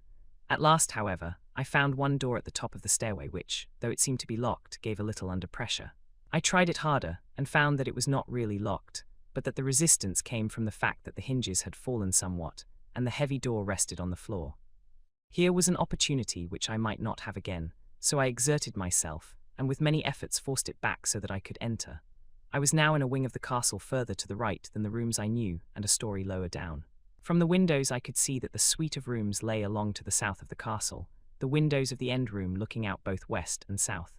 At last, however, I found one door at the top of the stairway which, though it seemed to be locked, gave a little under pressure. I tried it harder, and found that it was not really locked, but that the resistance came from the fact that the hinges had fallen somewhat, and the heavy door rested on the floor. Here was an opportunity which I might not have again, so I exerted myself, and with many efforts forced it back so that I could enter. I was now in a wing of the castle further to the right than the rooms I knew, and a story lower down. From the windows I could see that the suite of rooms lay along to the south of the castle, the windows of the end room looking out both west and south.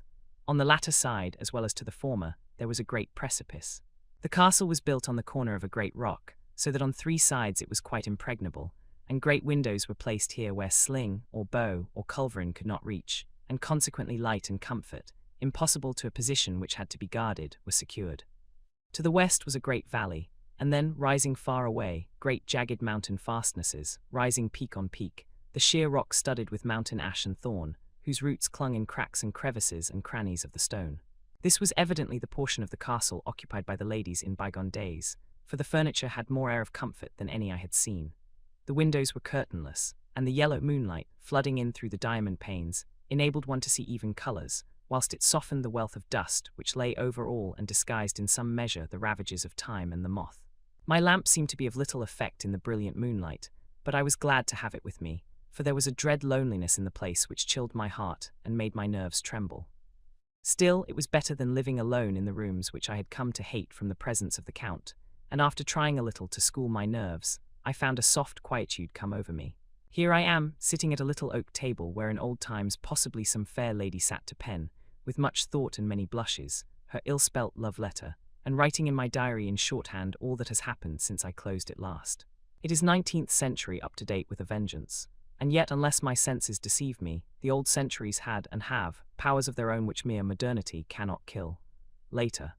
On the latter side, as well as to the former, there was a great precipice. The castle was built on the corner of a great rock, so that on 3 sides it was quite impregnable, and great windows were placed here where sling, or bow, or culverin could not reach, and consequently light and comfort, impossible to a position which had to be guarded, were secured. To the west was a great valley, and then, rising far away, great jagged mountain fastnesses, rising peak on peak, the sheer rock studded with mountain ash and thorn, whose roots clung in cracks and crevices and crannies of the stone. This was evidently the portion of the castle occupied by the ladies in bygone days, for the furniture had more air of comfort than any I had seen. The windows were curtainless, and the yellow moonlight, flooding in through the diamond panes, enabled one to see even colours, whilst it softened the wealth of dust which lay over all and disguised in some measure the ravages of time and the moth. My lamp seemed to be of little effect in the brilliant moonlight, but I was glad to have it with me, for there was a dread loneliness in the place which chilled my heart and made my nerves tremble. Still, it was better than living alone in the rooms which I had come to hate from the presence of the Count, and after trying a little to school my nerves, I found a soft quietude come over me. Here I am, sitting at a little oak table where in old times possibly some fair lady sat to pen, with much thought and many blushes, her ill-spelt love letter, and writing in my diary in shorthand all that has happened since I closed it last. It is 19th century up to date with a vengeance, and yet unless my senses deceive me, the old centuries had and have powers of their own which mere modernity cannot kill. Later.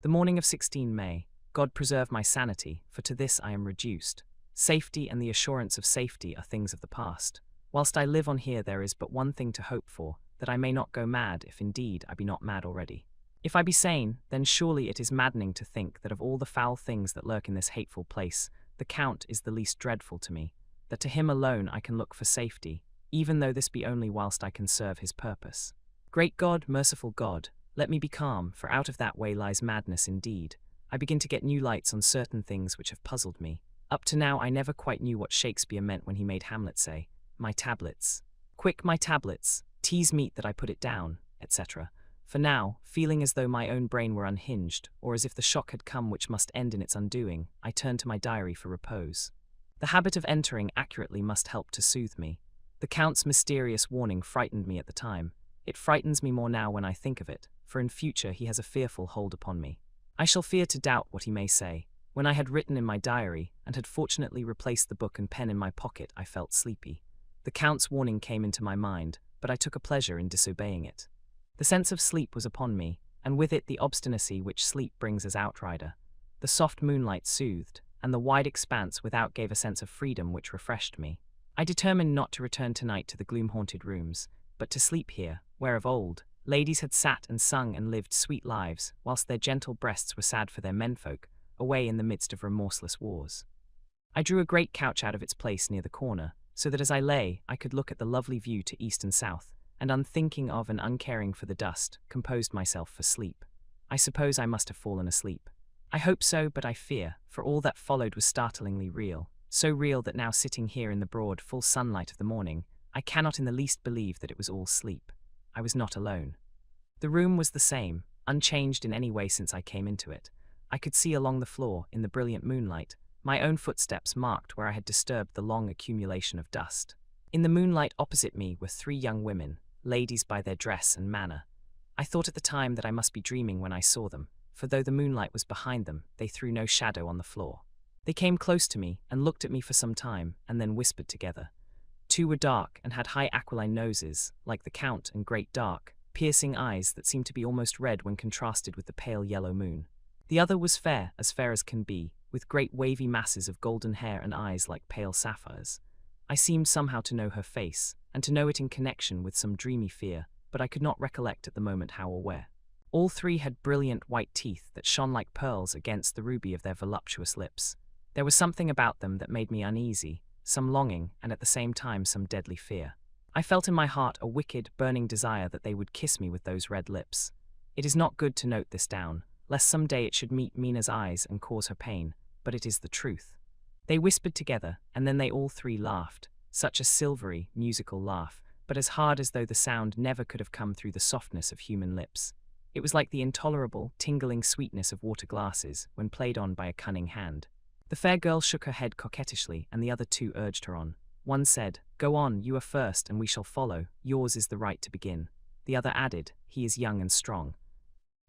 The morning of 16 May, God preserve my sanity, for to this I am reduced. Safety and the assurance of safety are things of the past. Whilst I live on here there is but one thing to hope for, that I may not go mad, if indeed I be not mad already. If I be sane, then surely it is maddening to think that of all the foul things that lurk in this hateful place, the Count is the least dreadful to me, that to him alone I can look for safety, even though this be only whilst I can serve his purpose. Great God, merciful God, let me be calm, for out of that way lies madness indeed. I begin to get new lights on certain things which have puzzled me. Up to now I never quite knew what Shakespeare meant when he made Hamlet say, "My tablets. Quick, my tablets, tease meet that I put it down," etc. For now, feeling as though my own brain were unhinged, or as if the shock had come which must end in its undoing, I turned to my diary for repose. The habit of entering accurately must help to soothe me. The Count's mysterious warning frightened me at the time. It frightens me more now when I think of it, for in future he has a fearful hold upon me. I shall fear to doubt what he may say. When I had written in my diary, and had fortunately replaced the book and pen in my pocket, I felt sleepy. The Count's warning came into my mind, but I took a pleasure in disobeying it. The sense of sleep was upon me, and with it the obstinacy which sleep brings as outrider. The soft moonlight soothed, and the wide expanse without gave a sense of freedom which refreshed me. I determined not to return tonight to the gloom-haunted rooms, but to sleep here, where of old, ladies had sat and sung and lived sweet lives, whilst their gentle breasts were sad for their menfolk, away in the midst of remorseless wars. I drew a great couch out of its place near the corner, so that as I lay, I could look at the lovely view to east and south, and unthinking of and uncaring for the dust, composed myself for sleep. I suppose I must have fallen asleep. I hope so, but I fear, for all that followed was startlingly real, so real that now sitting here in the broad, full sunlight of the morning, I cannot in the least believe that it was all sleep. I was not alone. The room was the same, unchanged in any way since I came into it. I could see along the floor, in the brilliant moonlight, my own footsteps marked where I had disturbed the long accumulation of dust. In the moonlight opposite me were 3 young women, ladies by their dress and manner. I thought at the time that I must be dreaming when I saw them, for though the moonlight was behind them, they threw no shadow on the floor. They came close to me and looked at me for some time, and then whispered together. 2 were dark and had high aquiline noses, like the Count, and great dark, piercing eyes that seemed to be almost red when contrasted with the pale yellow moon. The other was fair as can be, with great wavy masses of golden hair and eyes like pale sapphires. I seemed somehow to know her face, and to know it in connection with some dreamy fear, but I could not recollect at the moment how or where. All 3 had brilliant white teeth that shone like pearls against the ruby of their voluptuous lips. There was something about them that made me uneasy, some longing, and at the same time some deadly fear. I felt in my heart a wicked, burning desire that they would kiss me with those red lips. It is not good to note this down, lest some day it should meet Mina's eyes and cause her pain, but it is the truth. They whispered together, and then they all 3 laughed, such a silvery, musical laugh, but as hard as though the sound never could have come through the softness of human lips. It was like the intolerable, tingling sweetness of water glasses when played on by a cunning hand. The fair girl shook her head coquettishly, and the other 2 urged her on. One said, "Go on, you are first, and we shall follow. Yours is the right to begin." The other added, "He is young and strong.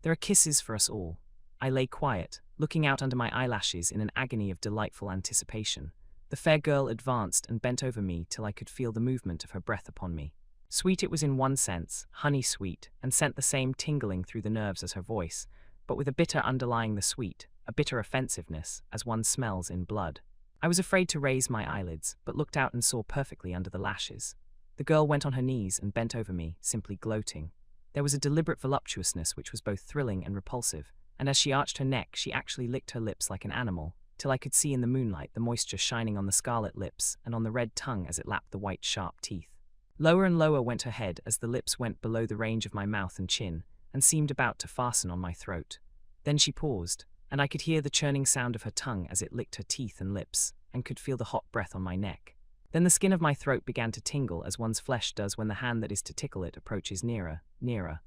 There are kisses for us all." I lay quiet, looking out under my eyelashes in an agony of delightful anticipation. The fair girl advanced and bent over me till I could feel the movement of her breath upon me. Sweet it was in one sense, honey-sweet, and sent the same tingling through the nerves as her voice, but with a bitter underlying the sweet, a bitter offensiveness, as one smells in blood. I was afraid to raise my eyelids, but looked out and saw perfectly under the lashes. The girl went on her knees and bent over me, simply gloating. There was a deliberate voluptuousness which was both thrilling and repulsive, and as she arched her neck she actually licked her lips like an animal, till I could see in the moonlight the moisture shining on the scarlet lips and on the red tongue as it lapped the white sharp teeth. Lower and lower went her head as the lips went below the range of my mouth and chin, and seemed about to fasten on my throat. Then she paused, and I could hear the churning sound of her tongue as it licked her teeth and lips, and could feel the hot breath on my neck. Then the skin of my throat began to tingle as one's flesh does when the hand that is to tickle it approaches nearer, nearer.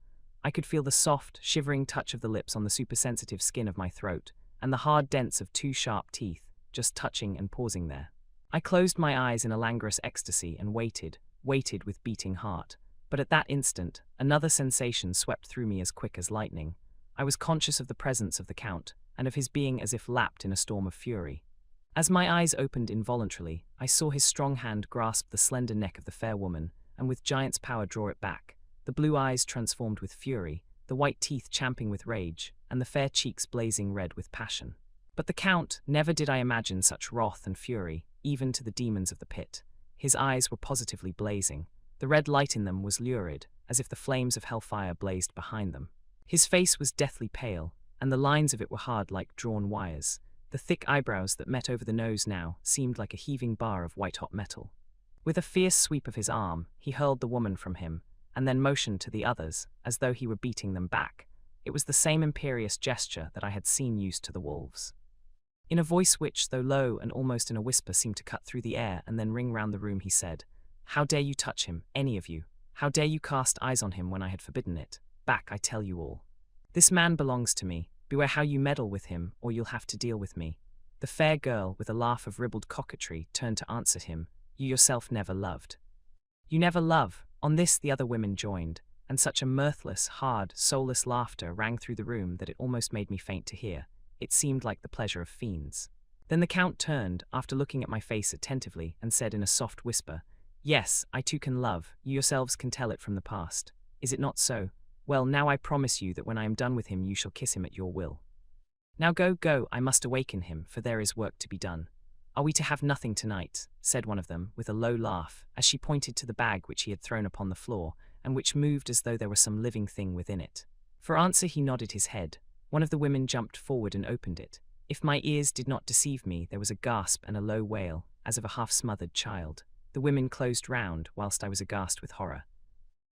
I could feel the soft, shivering touch of the lips on the supersensitive skin of my throat, and the hard dents of 2 sharp teeth, just touching and pausing there. I closed my eyes in a languorous ecstasy and waited with beating heart. But at that instant, another sensation swept through me as quick as lightning. I was conscious of the presence of the Count, and of his being as if lapped in a storm of fury. As my eyes opened involuntarily, I saw his strong hand grasp the slender neck of the fair woman, and with giant's power draw it back, the blue eyes transformed with fury, the white teeth champing with rage, and the fair cheeks blazing red with passion. But the Count, never did I imagine such wrath and fury, even to the demons of the pit. His eyes were positively blazing. The red light in them was lurid, as if the flames of hellfire blazed behind them. His face was deathly pale, and the lines of it were hard like drawn wires. The thick eyebrows that met over the nose now seemed like a heaving bar of white-hot metal. With a fierce sweep of his arm, he hurled the woman from him, and then motioned to the others, as though he were beating them back. It was the same imperious gesture that I had seen used to the wolves. In a voice which, though low and almost in a whisper, seemed to cut through the air and then ring round the room, he said, "How dare you touch him, any of you? How dare you cast eyes on him when I had forbidden it? Back, I tell you all. This man belongs to me. Beware how you meddle with him, or you'll have to deal with me." The fair girl, with a laugh of ribald coquetry, turned to answer him, "You yourself never loved." "You never love." On this the other women joined, and such a mirthless, hard, soulless laughter rang through the room that it almost made me faint to hear. It seemed like the pleasure of fiends. Then the Count turned, after looking at my face attentively, and said in a soft whisper, Yes, I too can love, you yourselves can tell it from the past. Is it not so? Well, now I promise you that when I am done with him you shall kiss him at your will. Now go, go, I must awaken him, for there is work to be done. Are we to have nothing tonight? Said one of them, with a low laugh, as she pointed to the bag which he had thrown upon the floor, and which moved as though there were some living thing within it. For answer he nodded his head. One of the women jumped forward and opened it. If my ears did not deceive me, there was a gasp and a low wail, as of a half-smothered child. The women closed round, whilst I was aghast with horror.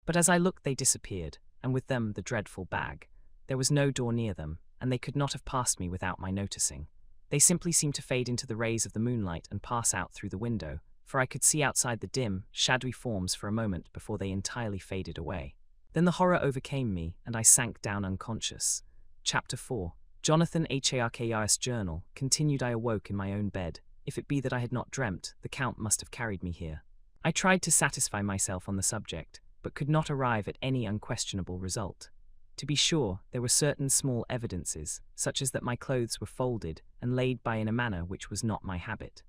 But as I looked they disappeared, and with them the dreadful bag. There was no door near them, and they could not have passed me without my noticing. They simply seemed to fade into the rays of the moonlight and pass out through the window, for I could see outside the dim, shadowy forms for a moment before they entirely faded away. Then the horror overcame me, and I sank down unconscious. Chapter 4. Jonathan Harker's journal. Continued. I awoke in my own bed. If it be that I had not dreamt, the Count must have carried me here. I tried to satisfy myself on the subject, but could not arrive at any unquestionable result. To be sure, there were certain small evidences, such as that my clothes were folded and laid by in a manner which was not my habit.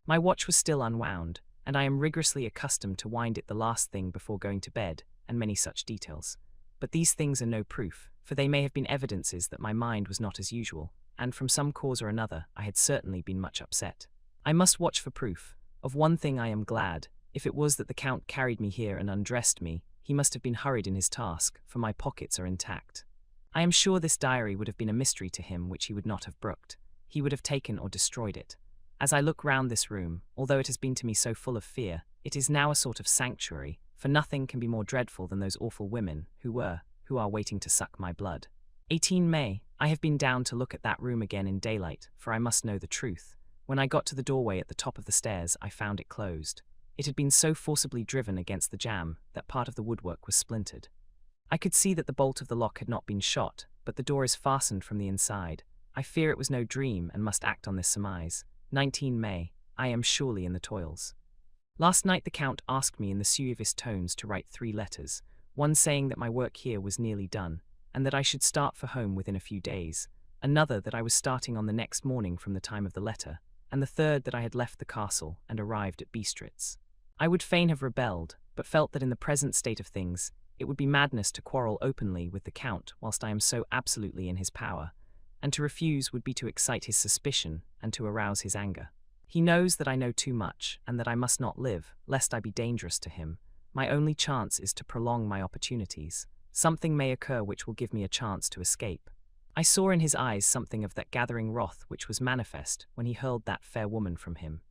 My watch was still unwound, and I am rigorously accustomed to wind it the last thing before going to bed, and many such details. But these things are no proof, for they may have been evidences that my mind was not as usual, and from some cause or another I had certainly been much upset. I must watch for proof. Of one thing I am glad. If it was that the Count carried me here and undressed me, he must have been hurried in his task, for my pockets are intact. I am sure this diary would have been a mystery to him which he would not have brooked. He would have taken or destroyed it. As I look round this room, although it has been to me so full of fear, it is now a sort of sanctuary, for nothing can be more dreadful than those awful women who are waiting to suck my blood. 18 May. I have been down to look at that room again in daylight, for I must know the truth. When I got to the doorway at the top of the stairs, I found it closed. It had been so forcibly driven against the jamb that part of the woodwork was splintered. I could see that the bolt of the lock had not been shot, but the door is fastened from the inside. I fear it was no dream and must act on this surmise. 19 May. I am surely in the toils. Last night the Count asked me in the suavest tones to write 3 letters, one saying that my work here was nearly done, and that I should start for home within a few days, another that I was starting on the next morning from the time of the letter, and the third that I had left the castle and arrived at Bistritz. I would fain have rebelled, but felt that in the present state of things it would be madness to quarrel openly with the Count whilst I am so absolutely in his power, and to refuse would be to excite his suspicion and to arouse his anger. He knows that I know too much, and that I must not live, lest I be dangerous to him. My only chance is to prolong my opportunities. Something may occur which will give me a chance to escape. I saw in his eyes something of that gathering wrath which was manifest when he hurled that fair woman from him.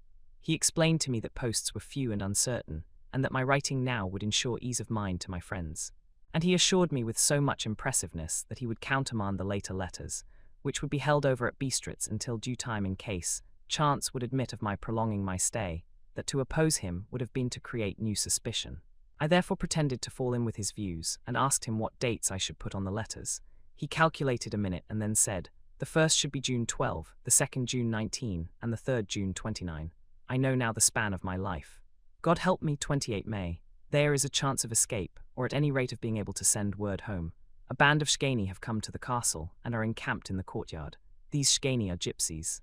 He explained to me that posts were few and uncertain, and that my writing now would ensure ease of mind to my friends. And he assured me with so much impressiveness that he would countermand the later letters, which would be held over at Bistritz until due time in case chance would admit of my prolonging my stay, that to oppose him would have been to create new suspicion. I therefore pretended to fall in with his views, and asked him what dates I should put on the letters. He calculated a minute and then said, "The first should be June 12, the second June 19, and the third June 29. I know now the span of my life. God help me, 28 May. There is a chance of escape, or at any rate of being able to send word home. A band of Shkani have come to the castle, and are encamped in the courtyard. These Shkani are gypsies.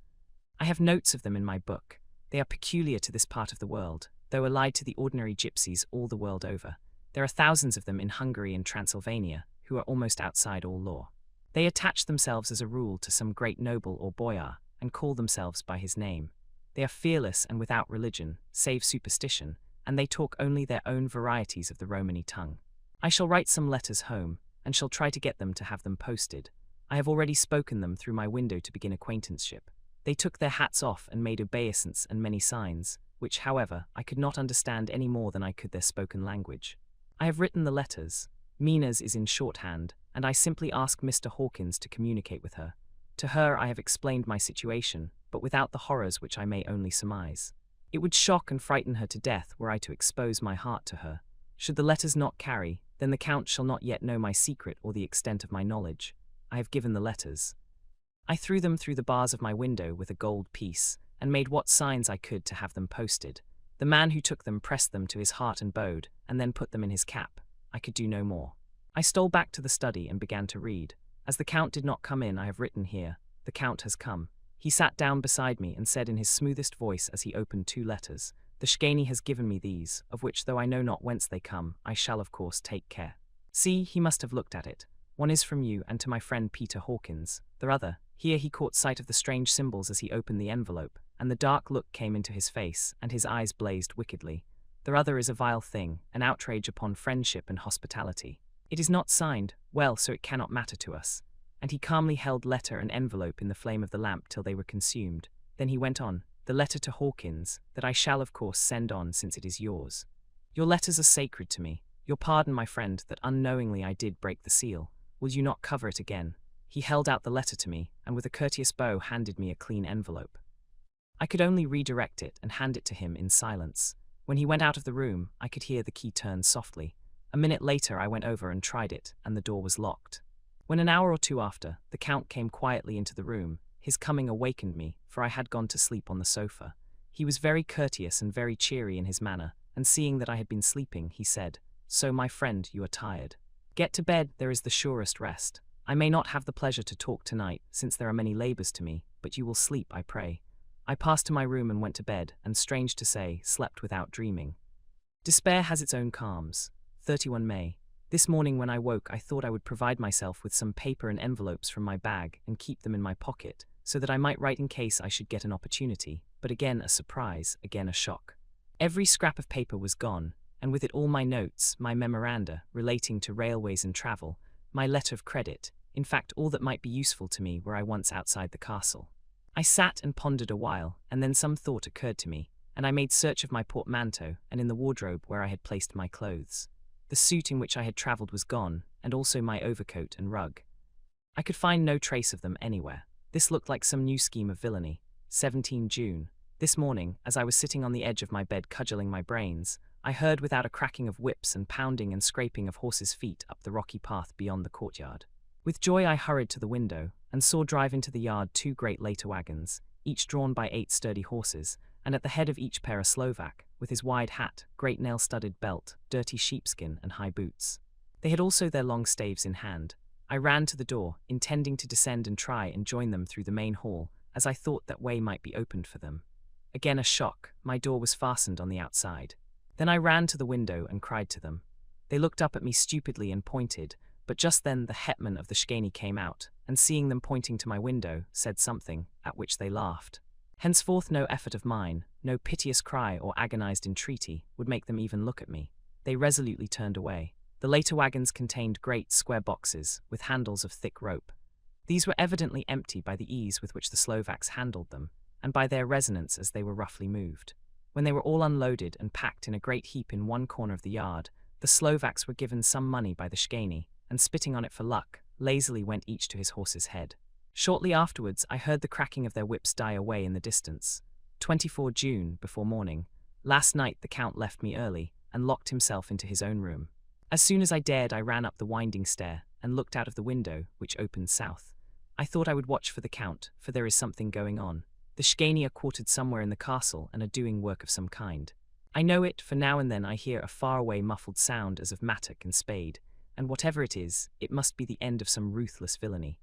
I have notes of them in my book. They are peculiar to this part of the world, though allied to the ordinary gypsies all the world over. There are thousands of them in Hungary and Transylvania, who are almost outside all law. They attach themselves as a rule to some great noble or boyar, and call themselves by his name. They are fearless and without religion, save superstition, and they talk only their own varieties of the Romany tongue. I shall write some letters home, and shall try to get them to have them posted. I have already spoken them through my window to begin acquaintanceship. They took their hats off and made obeisance and many signs, which, however, I could not understand any more than I could their spoken language. I have written the letters. Mina's is in shorthand, and I simply ask Mr. Hawkins to communicate with her. To her I have explained my situation, but without the horrors which I may only surmise. It would shock and frighten her to death were I to expose my heart to her. Should the letters not carry, then the Count shall not yet know my secret or the extent of my knowledge. I have given the letters. I threw them through the bars of my window with a gold piece, and made what signs I could to have them posted. The man who took them pressed them to his heart and bowed, and then put them in his cap. I could do no more. I stole back to the study and began to read. As the Count did not come in, I have written here, "The Count has come." He sat down beside me and said in his smoothest voice as he opened 2 letters, The Shganey has given me these, of which though I know not whence they come, I shall of course take care. See, he must have looked at it. One is from you and to my friend Peter Hawkins. The other, here he caught sight of the strange symbols as he opened the envelope, and the dark look came into his face, and his eyes blazed wickedly. The other is a vile thing, an outrage upon friendship and hospitality. It is not signed, well, so it cannot matter to us. And he calmly held letter and envelope in the flame of the lamp till they were consumed. Then he went on, the letter to Hawkins, that I shall of course send on since it is yours. Your letters are sacred to me. Your pardon, my friend, that unknowingly I did break the seal. Will you not cover it again? He held out the letter to me, and with a courteous bow handed me a clean envelope. I could only redirect it and hand it to him in silence. When he went out of the room, I could hear the key turn softly. A minute later I went over and tried it, and the door was locked. When an hour or two after, the Count came quietly into the room, his coming awakened me, for I had gone to sleep on the sofa. He was very courteous and very cheery in his manner, and seeing that I had been sleeping, he said, "So, my friend, you are tired. Get to bed, there is the surest rest. I may not have the pleasure to talk tonight, since there are many labours to me, but you will sleep, I pray." I passed to my room and went to bed, and strange to say, slept without dreaming. Despair has its own calms. 31 May. This morning when I woke, I thought I would provide myself with some paper and envelopes from my bag and keep them in my pocket, so that I might write in case I should get an opportunity, but again a surprise, again a shock. Every scrap of paper was gone, and with it all my notes, my memoranda relating to railways and travel, my letter of credit, in fact all that might be useful to me were I once outside the castle. I sat and pondered a while, and then some thought occurred to me, and I made search of my portmanteau and in the wardrobe where I had placed my clothes. The suit in which I had travelled was gone, and also my overcoat and rug. I could find no trace of them anywhere. This looked like some new scheme of villainy. 17 June. This morning, as I was sitting on the edge of my bed cudgelling my brains, I heard without a cracking of whips and pounding and scraping of horses' feet up the rocky path beyond the courtyard. With joy I hurried to the window, and saw drive into the yard 2 great later wagons, each drawn by 8 sturdy horses, and at the head of each pair a Slovak, with his wide hat, great nail-studded belt, dirty sheepskin, and high boots. They had also their long staves in hand. I ran to the door, intending to descend and try and join them through the main hall, as I thought that way might be opened for them. Again a shock, my door was fastened on the outside. Then I ran to the window and cried to them. They looked up at me stupidly and pointed, but just then the hetman of the Shganey came out, and seeing them pointing to my window, said something, at which they laughed. Henceforth no effort of mine, no piteous cry or agonized entreaty, would make them even look at me. They resolutely turned away. The later wagons contained great square boxes, with handles of thick rope. These were evidently empty by the ease with which the Slovaks handled them, and by their resonance as they were roughly moved. When they were all unloaded and packed in a great heap in one corner of the yard, the Slovaks were given some money by the Shganey, and spitting on it for luck, lazily went each to his horse's head. Shortly afterwards I heard the cracking of their whips die away in the distance. 24 June, before morning. Last night the Count left me early, and locked himself into his own room. As soon as I dared I ran up the winding stair, and looked out of the window, which opened south. I thought I would watch for the Count, for there is something going on. The Shganey are quartered somewhere in the castle and are doing work of some kind. I know it, for now and then I hear a far-away muffled sound as of mattock and spade, and whatever it is, it must be the end of some ruthless villainy.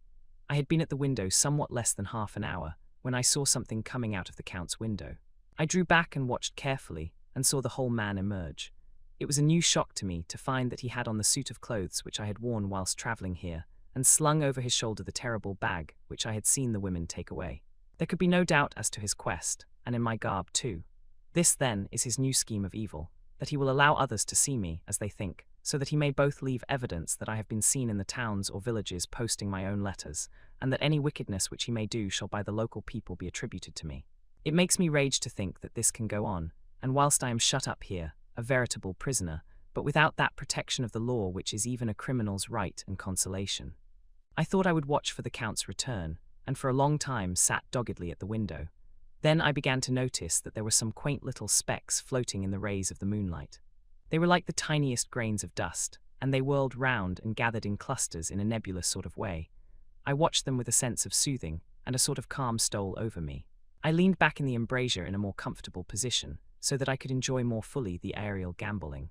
I had been at the window somewhat less than half an hour, when I saw something coming out of the Count's window. I drew back and watched carefully, and saw the whole man emerge. It was a new shock to me to find that he had on the suit of clothes which I had worn whilst travelling here, and slung over his shoulder the terrible bag which I had seen the women take away. There could be no doubt as to his quest, and in my garb too. This, then, is his new scheme of evil, that he will allow others to see me, as they think, so that he may both leave evidence that I have been seen in the towns or villages posting my own letters, and that any wickedness which he may do shall by the local people be attributed to me. It makes me rage to think that this can go on, and whilst I am shut up here, a veritable prisoner, but without that protection of the law which is even a criminal's right and consolation. I thought I would watch for the Count's return, and for a long time sat doggedly at the window. Then I began to notice that there were some quaint little specks floating in the rays of the moonlight. They were like the tiniest grains of dust, and they whirled round and gathered in clusters in a nebulous sort of way. I watched them with a sense of soothing, and a sort of calm stole over me. I leaned back in the embrasure in a more comfortable position, so that I could enjoy more fully the aerial gambolling.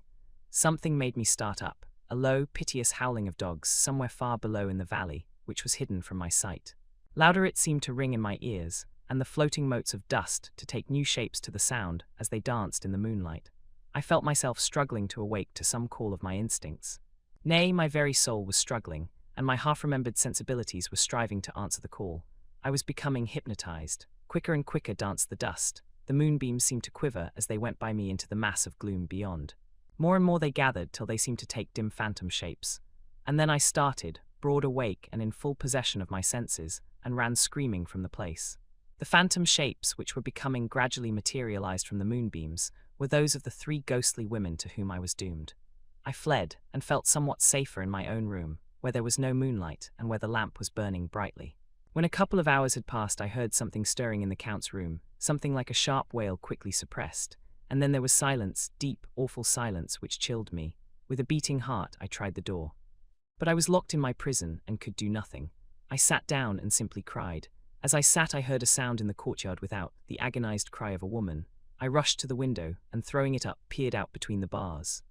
Something made me start up, a low, piteous howling of dogs somewhere far below in the valley, which was hidden from my sight. Louder it seemed to ring in my ears, and the floating motes of dust to take new shapes to the sound as they danced in the moonlight. I felt myself struggling to awake to some call of my instincts. Nay, my very soul was struggling, and my half-remembered sensibilities were striving to answer the call. I was becoming hypnotized. Quicker and quicker danced the dust. The moonbeams seemed to quiver as they went by me into the mass of gloom beyond. More and more they gathered till they seemed to take dim phantom shapes. And then I started, broad awake and in full possession of my senses, and ran screaming from the place. The phantom shapes, which were becoming gradually materialized from the moonbeams, were those of the 3 ghostly women to whom I was doomed. I fled, and felt somewhat safer in my own room, where there was no moonlight and where the lamp was burning brightly. When a couple of hours had passed, I heard something stirring in the Count's room, something like a sharp wail quickly suppressed, and then there was silence, deep, awful silence, which chilled me. With a beating heart, I tried the door. But I was locked in my prison and could do nothing. I sat down and simply cried. As I sat, I heard a sound in the courtyard without, the agonized cry of a woman. I rushed to the window, and throwing it up, peered out between the bars.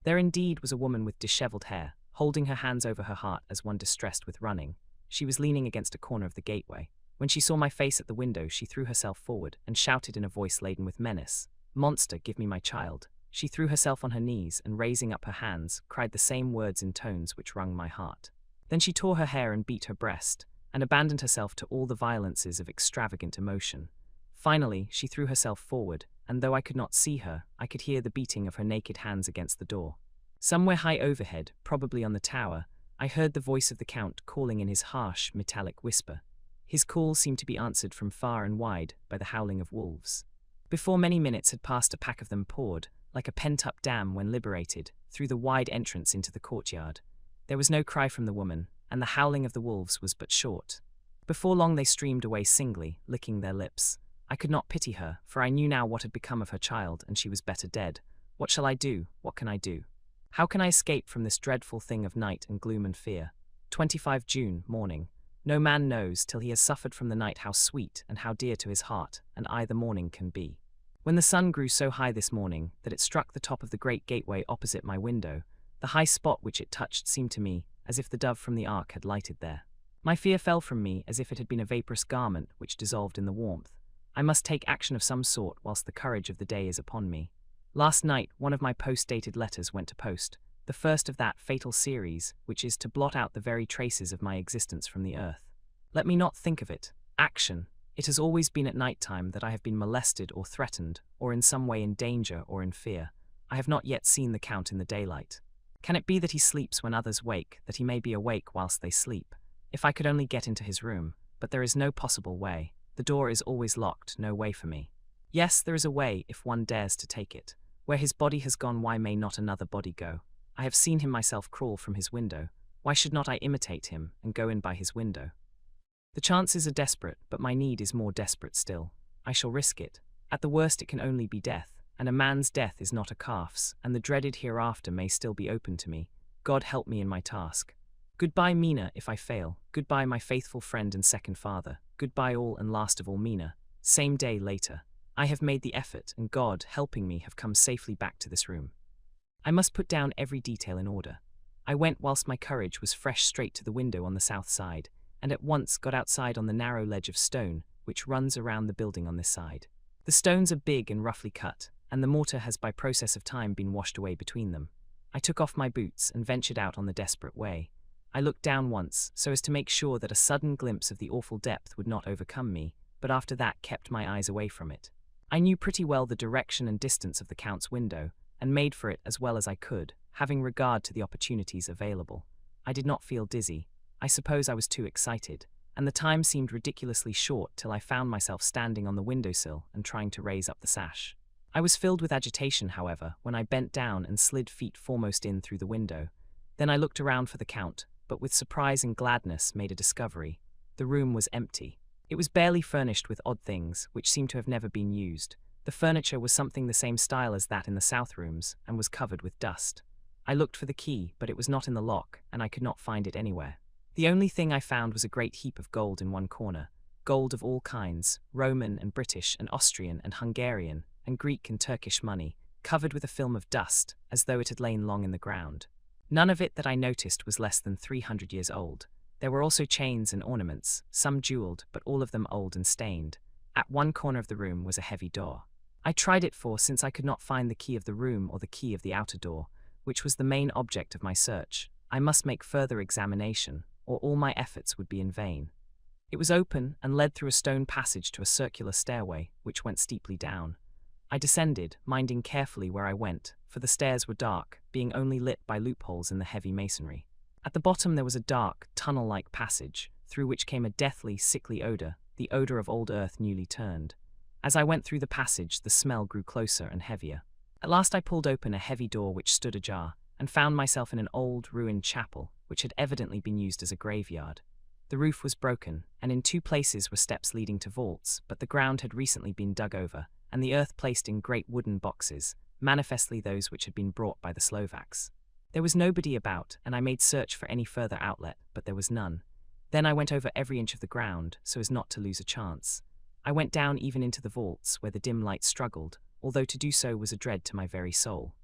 There indeed was a woman with disheveled hair, holding her hands over her heart as one distressed with running. She was leaning against a corner of the gateway. When she saw my face at the window, she threw herself forward and shouted in a voice laden with menace, "Monster, give me my child." She threw herself on her knees and, raising up her hands, cried the same words in tones which wrung my heart. Then she tore her hair and beat her breast, and abandoned herself to all the violences of extravagant emotion. Finally, she threw herself forward, and though I could not see her, I could hear the beating of her naked hands against the door. Somewhere high overhead, probably on the tower, I heard the voice of the Count calling in his harsh, metallic whisper. His call seemed to be answered from far and wide by the howling of wolves. Before many minutes had passed, a pack of them poured, like a pent-up dam when liberated, through the wide entrance into the courtyard. There was no cry from the woman, and the howling of the wolves was but short. Before long they streamed away singly, licking their lips. I could not pity her, for I knew now what had become of her child, and she was better dead. What shall I do? What can I do? How can I escape from this dreadful thing of night and gloom and fear? 25 June, morning. No man knows till he has suffered from the night how sweet and how dear to his heart and eye the morning can be. When the sun grew so high this morning that it struck the top of the great gateway opposite my window, the high spot which it touched seemed to me as if the dove from the ark had lighted there. My fear fell from me as if it had been a vaporous garment which dissolved in the warmth. I must take action of some sort whilst the courage of the day is upon me. Last night, one of my post-dated letters went to post, the first of that fatal series which is to blot out the very traces of my existence from the earth. Let me not think of it. Action. It has always been at night time that I have been molested or threatened, or in some way in danger or in fear. I have not yet seen the Count in the daylight. Can it be that he sleeps when others wake, that he may be awake whilst they sleep? If I could only get into his room, but there is no possible way. The door is always locked, no way for me. Yes, there is a way if one dares to take it. Where his body has gone, why may not another body go? I have seen him myself crawl from his window. Why should not I imitate him and go in by his window? The chances are desperate, but my need is more desperate still. I shall risk it. At the worst it can only be death, and a man's death is not a calf's, and the dreaded hereafter may still be open to me. God help me in my task. Goodbye, Mina, if I fail. Goodbye, my faithful friend and second father. Goodbye all, and last of all, Mina. Same day later. I have made the effort, and God, helping me, have come safely back to this room. I must put down every detail in order. I went whilst my courage was fresh straight to the window on the south side, and at once got outside on the narrow ledge of stone which runs around the building on this side. The stones are big and roughly cut, and the mortar has by process of time been washed away between them. I took off my boots and ventured out on the desperate way. I looked down once, so as to make sure that a sudden glimpse of the awful depth would not overcome me, but after that kept my eyes away from it. I knew pretty well the direction and distance of the Count's window, and made for it as well as I could, having regard to the opportunities available. I did not feel dizzy. I suppose I was too excited, and the time seemed ridiculously short till I found myself standing on the windowsill and trying to raise up the sash. I was filled with agitation, however, when I bent down and slid feet foremost in through the window. Then I looked around for the Count, but with surprise and gladness made a discovery. The room was empty. It was barely furnished with odd things, which seemed to have never been used. The furniture was something the same style as that in the south rooms, and was covered with dust. I looked for the key, but it was not in the lock, and I could not find it anywhere. The only thing I found was a great heap of gold in one corner. Gold of all kinds, Roman and British and Austrian and Hungarian, and Greek and Turkish money, covered with a film of dust, as though it had lain long in the ground. None of it that I noticed was less than 300 years old. There were also chains and ornaments, some jeweled, but all of them old and stained. At one corner of the room was a heavy door. I tried it since I could not find the key of the room or the key of the outer door, which was the main object of my search. I must make further examination, or all my efforts would be in vain. It was open and led through a stone passage to a circular stairway, which went steeply down. I descended, minding carefully where I went, for the stairs were dark, being only lit by loopholes in the heavy masonry. At the bottom there was a dark, tunnel-like passage, through which came a deathly, sickly odor, the odor of old earth newly turned. As I went through the passage, the smell grew closer and heavier. At last I pulled open a heavy door which stood ajar, and found myself in an old, ruined chapel, which had evidently been used as a graveyard. The roof was broken, and in 2 places were steps leading to vaults, but the ground had recently been dug over, and the earth placed in great wooden boxes, manifestly those which had been brought by the Slovaks. There was nobody about, and I made search for any further outlet, but there was none. Then I went over every inch of the ground, so as not to lose a chance. I went down even into the vaults, where the dim light struggled, although to do so was a dread to my very soul.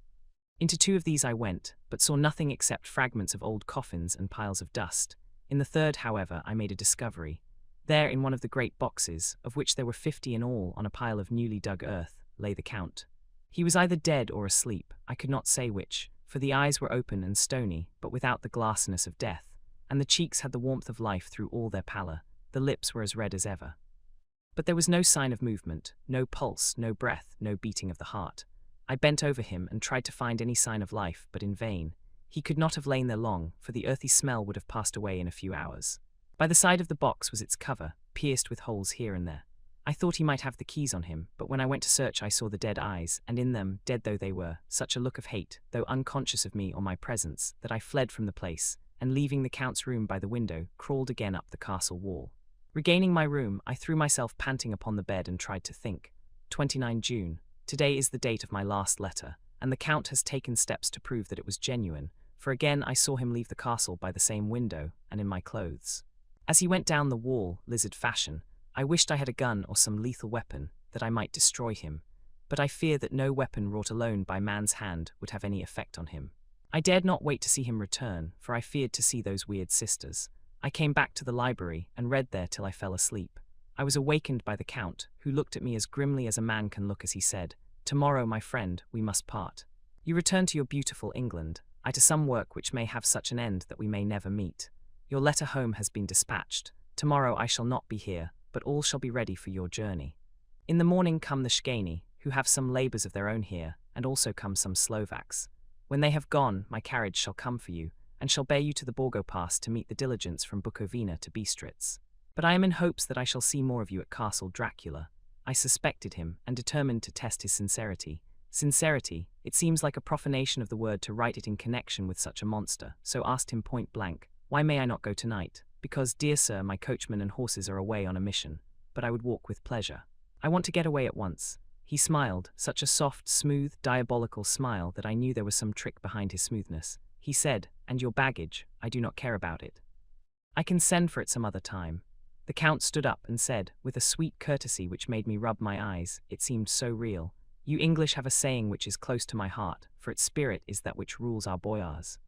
Into 2 of these I went, but saw nothing except fragments of old coffins and piles of dust. In the 3rd, however, I made a discovery. There, in one of the great boxes, of which there were 50 in all on a pile of newly dug earth, lay the Count. He was either dead or asleep, I could not say which, for the eyes were open and stony, but without the glassiness of death, and the cheeks had the warmth of life through all their pallor, the lips were as red as ever. But there was no sign of movement, no pulse, no breath, no beating of the heart. I bent over him and tried to find any sign of life, but in vain. He could not have lain there long, for the earthy smell would have passed away in a few hours. By the side of the box was its cover, pierced with holes here and there. I thought he might have the keys on him, but when I went to search I saw the dead eyes, and in them, dead though they were, such a look of hate, though unconscious of me or my presence, that I fled from the place, and leaving the Count's room by the window, crawled again up the castle wall. Regaining my room, I threw myself panting upon the bed and tried to think. 29 June. Today is the date of my last letter, and the Count has taken steps to prove that it was genuine, for again I saw him leave the castle by the same window, and in my clothes. As he went down the wall, lizard fashion, I wished I had a gun or some lethal weapon, that I might destroy him, but I fear that no weapon wrought alone by man's hand would have any effect on him. I dared not wait to see him return, for I feared to see those weird sisters. I came back to the library, and read there till I fell asleep. I was awakened by the Count, who looked at me as grimly as a man can look as he said, "Tomorrow, my friend, we must part. You return to your beautiful England, I to some work which may have such an end that we may never meet. Your letter home has been dispatched. Tomorrow I shall not be here, but all shall be ready for your journey. In the morning come the Shgani, who have some labours of their own here, and also come some Slovaks. When they have gone, my carriage shall come for you, and shall bear you to the Borgo Pass to meet the diligence from Bukovina to Bistritz. But I am in hopes that I shall see more of you at Castle Dracula." I suspected him, and determined to test his sincerity. Sincerity, it seems like a profanation of the word to write it in connection with such a monster, so asked him point blank, "Why may I not go tonight?" "Because, dear sir, my coachman and horses are away on a mission, but I would walk with pleasure. I want to get away at once." He smiled, such a soft, smooth, diabolical smile that I knew there was some trick behind his smoothness. He said, "And your baggage, I do not care about it. I can send for it some other time." The Count stood up and said, with a sweet courtesy which made me rub my eyes, it seemed so real, "You English have a saying which is close to my heart, for its spirit is that which rules our boyars.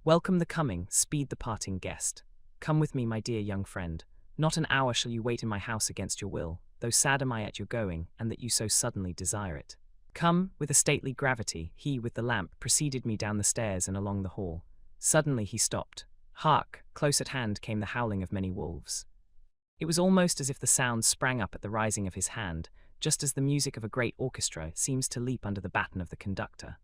Welcome the coming, speed the parting guest. Come with me, my dear young friend. Not an hour shall you wait in my house against your will, though sad am I at your going, and that you so suddenly desire it. Come." With a stately gravity, he, with the lamp, preceded me down the stairs and along the hall. Suddenly he stopped. Hark! Close at hand came the howling of many wolves. It was almost as if the sound sprang up at the rising of his hand, just as the music of a great orchestra seems to leap under the baton of the conductor.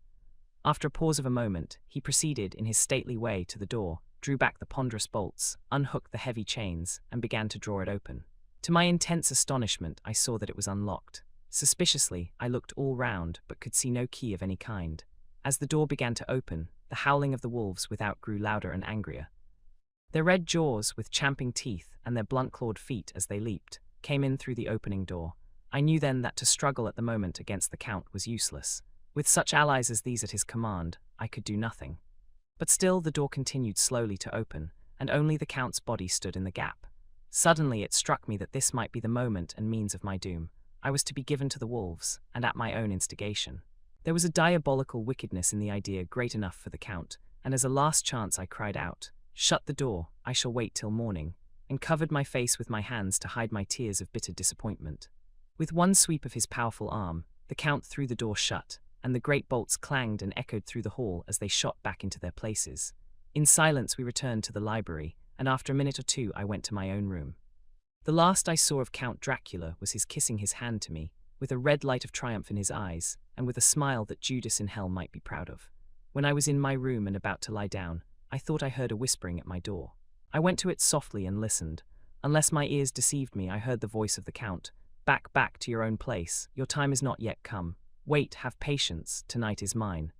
After a pause of a moment, he proceeded in his stately way to the door, drew back the ponderous bolts, unhooked the heavy chains, and began to draw it open. To my intense astonishment, I saw that it was unlocked. Suspiciously, I looked all round, but could see no key of any kind. As the door began to open, the howling of the wolves without grew louder and angrier. Their red jaws, with champing teeth, and their blunt-clawed feet as they leaped, came in through the opening door. I knew then that to struggle at the moment against the Count was useless. With such allies as these at his command, I could do nothing. But still the door continued slowly to open, and only the Count's body stood in the gap. Suddenly it struck me that this might be the moment and means of my doom. I was to be given to the wolves, and at my own instigation. There was a diabolical wickedness in the idea great enough for the Count, and as a last chance I cried out, "Shut the door, I shall wait till morning," and covered my face with my hands to hide my tears of bitter disappointment. With one sweep of his powerful arm, the Count threw the door shut, and the great bolts clanged and echoed through the hall as they shot back into their places. In silence we returned to the library, and after a minute or two I went to my own room. The last I saw of Count Dracula was his kissing his hand to me, with a red light of triumph in his eyes, and with a smile that Judas in hell might be proud of. When I was in my room and about to lie down, I thought I heard a whispering at my door. I went to it softly and listened. Unless my ears deceived me, I heard the voice of the Count. Back to your own place. Your time is not yet come. Wait, have patience. Tonight is mine.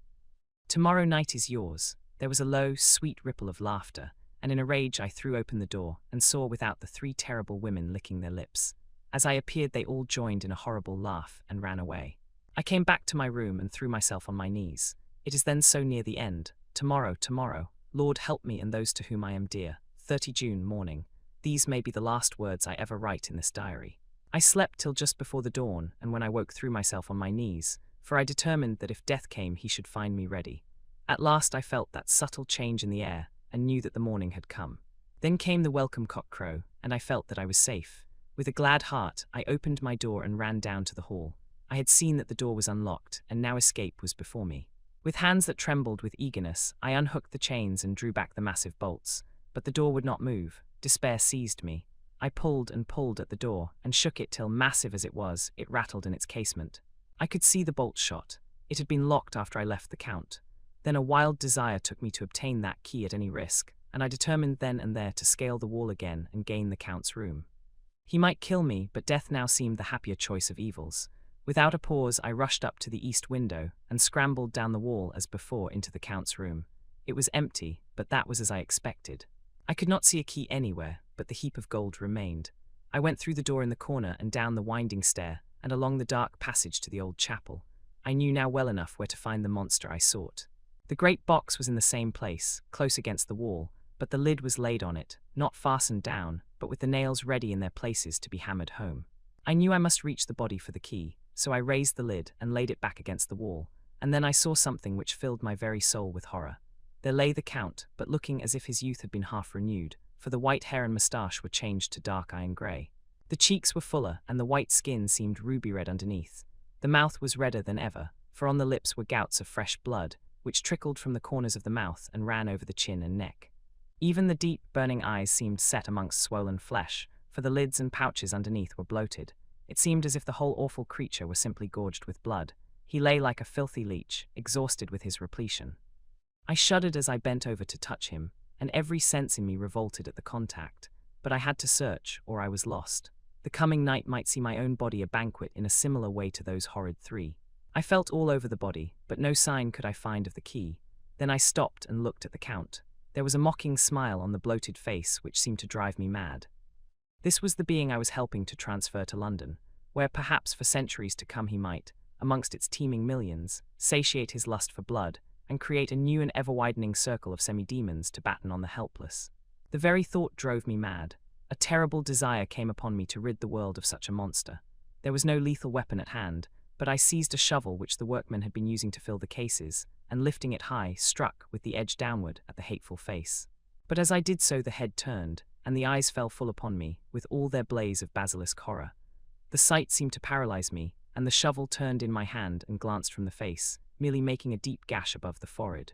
Tomorrow night is yours. There was a low, sweet ripple of laughter, and in a rage I threw open the door and saw without the three terrible women licking their lips. As I appeared, they all joined in a horrible laugh and ran away. I came back to my room and threw myself on my knees. It is then so near the end. Tomorrow. Lord, help me and those to whom I am dear. 30 June morning. These may be the last words I ever write in this diary. I slept till just before the dawn, and when I woke threw myself on my knees, for I determined that if death came he should find me ready. At last I felt that subtle change in the air, and knew that the morning had come. Then came the welcome cock-crow, and I felt that I was safe. With a glad heart, I opened my door and ran down to the hall. I had seen that the door was unlocked, and now escape was before me. With hands that trembled with eagerness, I unhooked the chains and drew back the massive bolts, but the door would not move. Despair seized me. I pulled and pulled at the door, and shook it till, massive as it was, it rattled in its casement. I could see the bolt shot. It had been locked after I left the Count. Then a wild desire took me to obtain that key at any risk, and I determined then and there to scale the wall again and gain the Count's room. He might kill me, but death now seemed the happier choice of evils. Without a pause, I rushed up to the east window and scrambled down the wall as before into the Count's room. It was empty, but that was as I expected. I could not see a key anywhere, but the heap of gold remained. I went through the door in the corner and down the winding stair and along the dark passage to the old chapel. I knew now well enough where to find the monster I sought. The great box was in the same place, close against the wall, but the lid was laid on it, not fastened down, but with the nails ready in their places to be hammered home. I knew I must reach the body for the key, so I raised the lid and laid it back against the wall, and then I saw something which filled my very soul with horror. There lay the Count, but looking as if his youth had been half renewed, for the white hair and moustache were changed to dark iron grey. The cheeks were fuller, and the white skin seemed ruby red underneath. The mouth was redder than ever, for on the lips were gouts of fresh blood, which trickled from the corners of the mouth and ran over the chin and neck. Even the deep, burning eyes seemed set amongst swollen flesh, for the lids and pouches underneath were bloated. It seemed as if the whole awful creature were simply gorged with blood. He lay like a filthy leech, exhausted with his repletion. I shuddered as I bent over to touch him, and every sense in me revolted at the contact, but I had to search, or I was lost. The coming night might see my own body a banquet in a similar way to those horrid three. I felt all over the body, but no sign could I find of the key. Then I stopped and looked at the Count. There was a mocking smile on the bloated face which seemed to drive me mad. This was the being I was helping to transfer to London, where perhaps for centuries to come he might, amongst its teeming millions, satiate his lust for blood, and create a new and ever-widening circle of semi-demons to batten on the helpless. The very thought drove me mad. A terrible desire came upon me to rid the world of such a monster. There was no lethal weapon at hand, but I seized a shovel which the workmen had been using to fill the cases, and lifting it high, struck, with the edge downward, at the hateful face. But as I did so the head turned, and the eyes fell full upon me, with all their blaze of basilisk horror. The sight seemed to paralyze me, and the shovel turned in my hand and glanced from the face, merely making a deep gash above the forehead.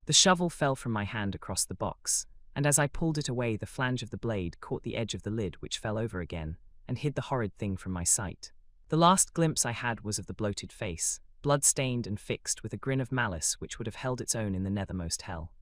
The shovel fell from my hand across the box, and as I pulled it away the flange of the blade caught the edge of the lid which fell over again, and hid the horrid thing from my sight. The last glimpse I had was of the bloated face, blood-stained and fixed with a grin of malice which would have held its own in the nethermost hell.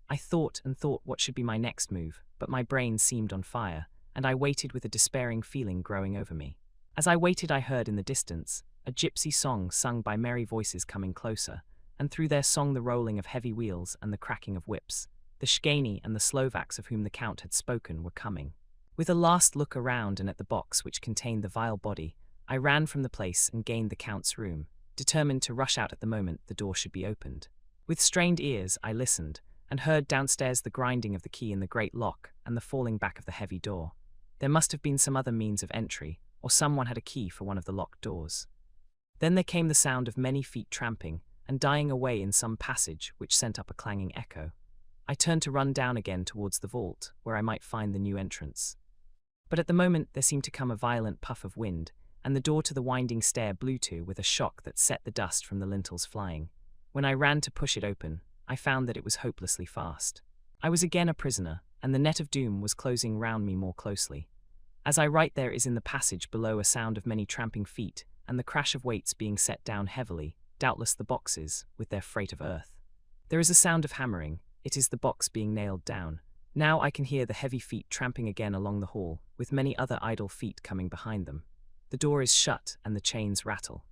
I thought and thought what should be my next move, but my brain seemed on fire, and I waited with a despairing feeling growing over me. As I waited I heard in the distance a gypsy song sung by merry voices coming closer, and through their song the rolling of heavy wheels and the cracking of whips. The Shgani and the Slovaks of whom the Count had spoken were coming. With a last look around and at the box which contained the vile body, I ran from the place and gained the Count's room, determined to rush out at the moment the door should be opened. With strained ears I listened, and heard downstairs the grinding of the key in the great lock and the falling back of the heavy door. There must have been some other means of entry, or someone had a key for one of the locked doors. Then there came the sound of many feet tramping, and dying away in some passage which sent up a clanging echo. I turned to run down again towards the vault, where I might find the new entrance. But at the moment there seemed to come a violent puff of wind, and the door to the winding stair blew to with a shock that set the dust from the lintels flying. When I ran to push it open, I found that it was hopelessly fast. I was again a prisoner, and the net of doom was closing round me more closely. As I write, there is in the passage below a sound of many tramping feet, and the crash of weights being set down heavily, doubtless the boxes, with their freight of earth. There is a sound of hammering, it is the box being nailed down. Now I can hear the heavy feet tramping again along the hall, with many other idle feet coming behind them. The door is shut, and the chains rattle.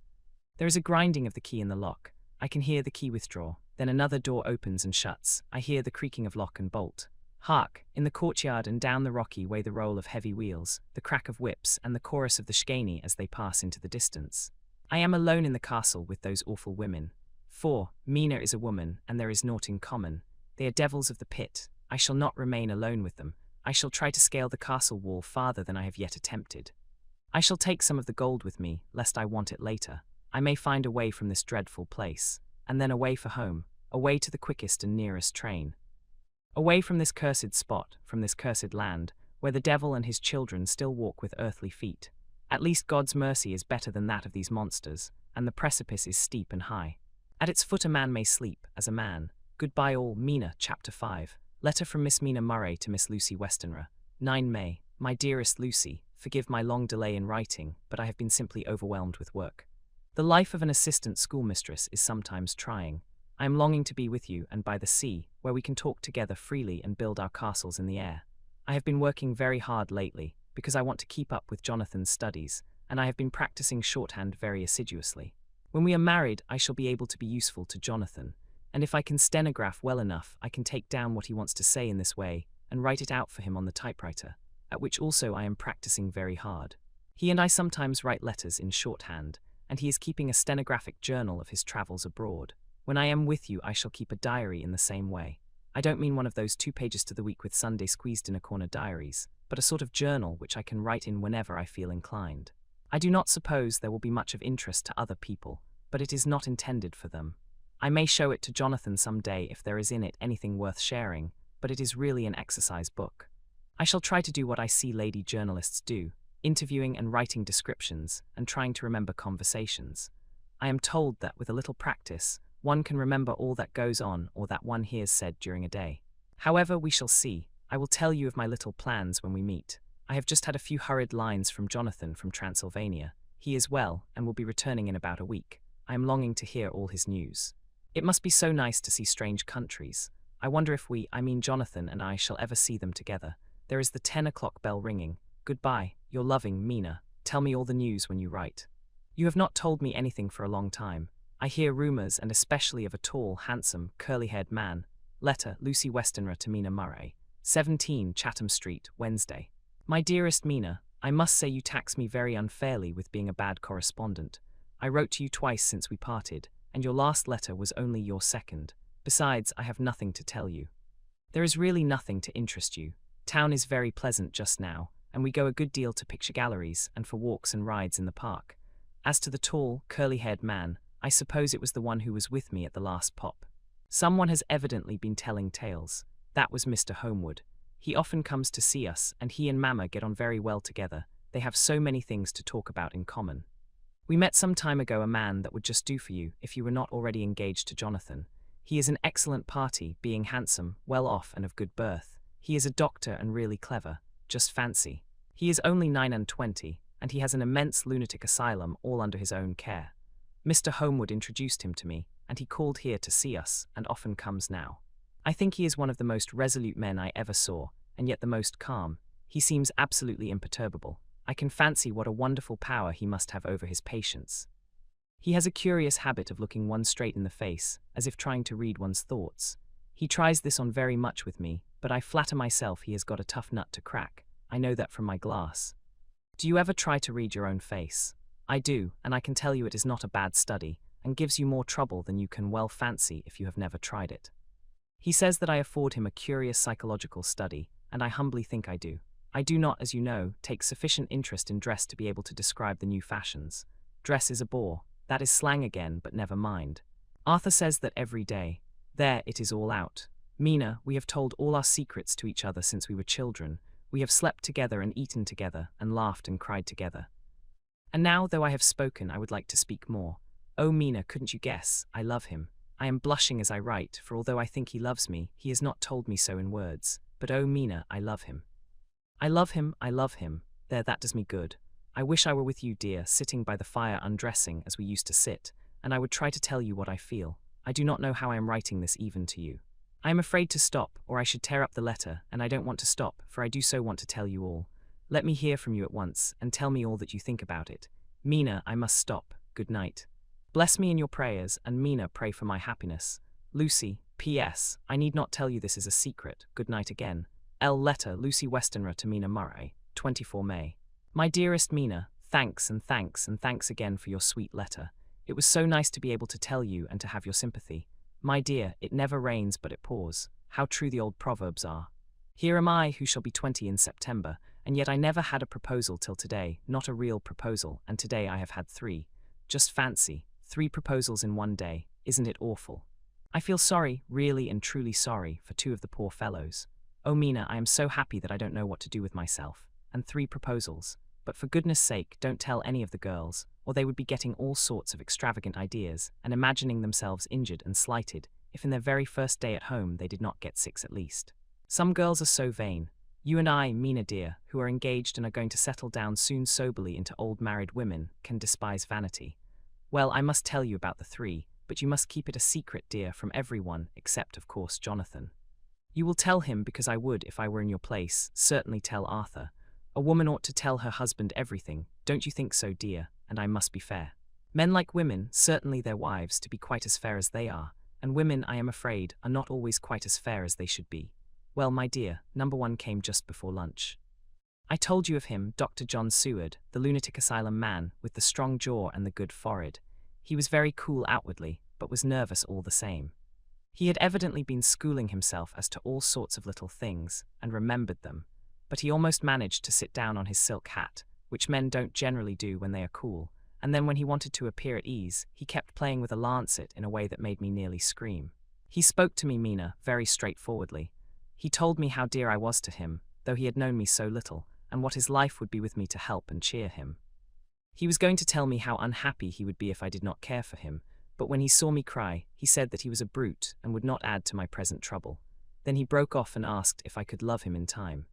There is a grinding of the key in the lock. I can hear the key withdraw. Then another door opens and shuts. I hear the creaking of lock and bolt. Hark! In the courtyard and down the rocky way the roll of heavy wheels, the crack of whips, and the chorus of the shkeni as they pass into the distance. I am alone in the castle with those awful women. For Mina is a woman, and there is naught in common. They are devils of the pit. I shall not remain alone with them. I shall try to scale the castle wall farther than I have yet attempted. I shall take some of the gold with me, lest I want it later. I may find a way from this dreadful place, and then away for home, away to the quickest and nearest train. Away from this cursed spot, from this cursed land, where the devil and his children still walk with earthly feet. At least God's mercy is better than that of these monsters, and the precipice is steep and high. At its foot a man may sleep, as a man. Goodbye all. Mina, Chapter 5. Letter from Miss Mina Murray to Miss Lucy Westenra. 9 May. My dearest Lucy, forgive my long delay in writing, but I have been simply overwhelmed with work. The life of an assistant schoolmistress is sometimes trying. I am longing to be with you and by the sea, where we can talk together freely and build our castles in the air. I have been working very hard lately, because I want to keep up with Jonathan's studies, and I have been practicing shorthand very assiduously. When we are married, I shall be able to be useful to Jonathan, and if I can stenograph well enough, I can take down what he wants to say in this way and write it out for him on the typewriter, at which also I am practicing very hard. He and I sometimes write letters in shorthand, and he is keeping a stenographic journal of his travels abroad. When I am with you, I shall keep a diary in the same way. I don't mean one of those 2 pages to the week with Sunday squeezed in a corner diaries, but a sort of journal which I can write in whenever I feel inclined. I do not suppose there will be much of interest to other people, but it is not intended for them. I may show it to Jonathan some day if there is in it anything worth sharing, but it is really an exercise book. I shall try to do what I see lady journalists do, interviewing and writing descriptions, and trying to remember conversations. I am told that with a little practice, one can remember all that goes on or that one hears said during a day. However, we shall see. I will tell you of my little plans when we meet. I have just had a few hurried lines from Jonathan from Transylvania. He is well, and will be returning in about a week. I am longing to hear all his news. It must be so nice to see strange countries. I wonder if Jonathan and I shall ever see them together. There is the 10 o'clock bell ringing. Goodbye, your loving Mina. Tell me all the news when you write. You have not told me anything for a long time. I hear rumours, and especially of a tall, handsome, curly-haired man. Letter, Lucy Westenra to Mina Murray. 17 Chatham Street, Wednesday. My dearest Mina, I must say you tax me very unfairly with being a bad correspondent. I wrote to you twice since we parted, and your last letter was only your second. Besides, I have nothing to tell you. There is really nothing to interest you. Town is very pleasant just now, and we go a good deal to picture galleries and for walks and rides in the park. As to the tall, curly-haired man, I suppose it was the one who was with me at the last pop. Someone has evidently been telling tales. That was Mr. Homewood. He often comes to see us, and he and Mamma get on very well together. They have so many things to talk about in common. We met some time ago a man that would just do for you if you were not already engaged to Jonathan. He is an excellent party, being handsome, well off, and of good birth. He is a doctor and really clever. Just fancy. He is only 29, and he has an immense lunatic asylum all under his own care. Mr. Homewood introduced him to me, and he called here to see us, and often comes now. I think he is one of the most resolute men I ever saw, and yet the most calm. He seems absolutely imperturbable. I can fancy what a wonderful power he must have over his patients. He has a curious habit of looking one straight in the face, as if trying to read one's thoughts. He tries this on very much with me, but I flatter myself he has got a tough nut to crack. I know that from my glass. Do you ever try to read your own face? I do, and I can tell you it is not a bad study, and gives you more trouble than you can well fancy if you have never tried it. He says that I afford him a curious psychological study, and I humbly think I do. I do not, as you know, take sufficient interest in dress to be able to describe the new fashions. Dress is a bore. That is slang again, but never mind. Arthur says that every day. There, it is all out. Mina, we have told all our secrets to each other since we were children. We have slept together and eaten together, and laughed and cried together. And now, though I have spoken, I would like to speak more. Oh, Mina, couldn't you guess? I love him. I am blushing as I write, for although I think he loves me, he has not told me so in words. But oh, Mina, I love him. I love him, I love him. There, that does me good. I wish I were with you, dear, sitting by the fire undressing, as we used to sit, and I would try to tell you what I feel. I do not know how I am writing this even to you. I am afraid to stop, or I should tear up the letter, and I don't want to stop, for I do so want to tell you all. Let me hear from you at once, and tell me all that you think about it. Mina, I must stop. Good night. Bless me in your prayers, and Mina, pray for my happiness. Lucy, P.S. I need not tell you this is a secret. Good night again. L. Letter, Lucy Westenra to Mina Murray, 24 May. My dearest Mina, thanks and thanks and thanks again for your sweet letter. It was so nice to be able to tell you and to have your sympathy. My dear, it never rains but it pours. How true the old proverbs are. Here am I, who shall be 20 in September, and yet I never had a proposal till today, not a real proposal, and today I have had 3. Just fancy, 3 proposals in one day. Isn't it awful? I feel sorry, really and truly sorry, for 2 of the poor fellows. Oh, Mina, I am so happy that I don't know what to do with myself. And 3 proposals. But for goodness sake, don't tell any of the girls, or they would be getting all sorts of extravagant ideas and imagining themselves injured and slighted if in their very first day at home they did not get 6 at least. Some girls are so vain. You and I, Mina dear, who are engaged and are going to settle down soon soberly into old married women, can despise vanity. Well, I must tell you about the 3, but you must keep it a secret, dear, from everyone, except, of course, Jonathan. You will tell him because I would, if I were in your place, certainly tell Arthur. A woman ought to tell her husband everything, don't you think so, dear? And I must be fair. Men like women, certainly their wives, to be quite as fair as they are, and women, I am afraid, are not always quite as fair as they should be. Well, my dear, number 1 came just before lunch. I told you of him, Dr. John Seward, the lunatic asylum man, with the strong jaw and the good forehead. He was very cool outwardly, but was nervous all the same. He had evidently been schooling himself as to all sorts of little things, and remembered them, but he almost managed to sit down on his silk hat, which men don't generally do when they are cool, and then when he wanted to appear at ease, he kept playing with a lancet in a way that made me nearly scream. He spoke to me, Mina, very straightforwardly. He told me how dear I was to him, though he had known me so little, and what his life would be with me to help and cheer him. He was going to tell me how unhappy he would be if I did not care for him, but when he saw me cry, he said that he was a brute and would not add to my present trouble. Then he broke off and asked if I could love him in time.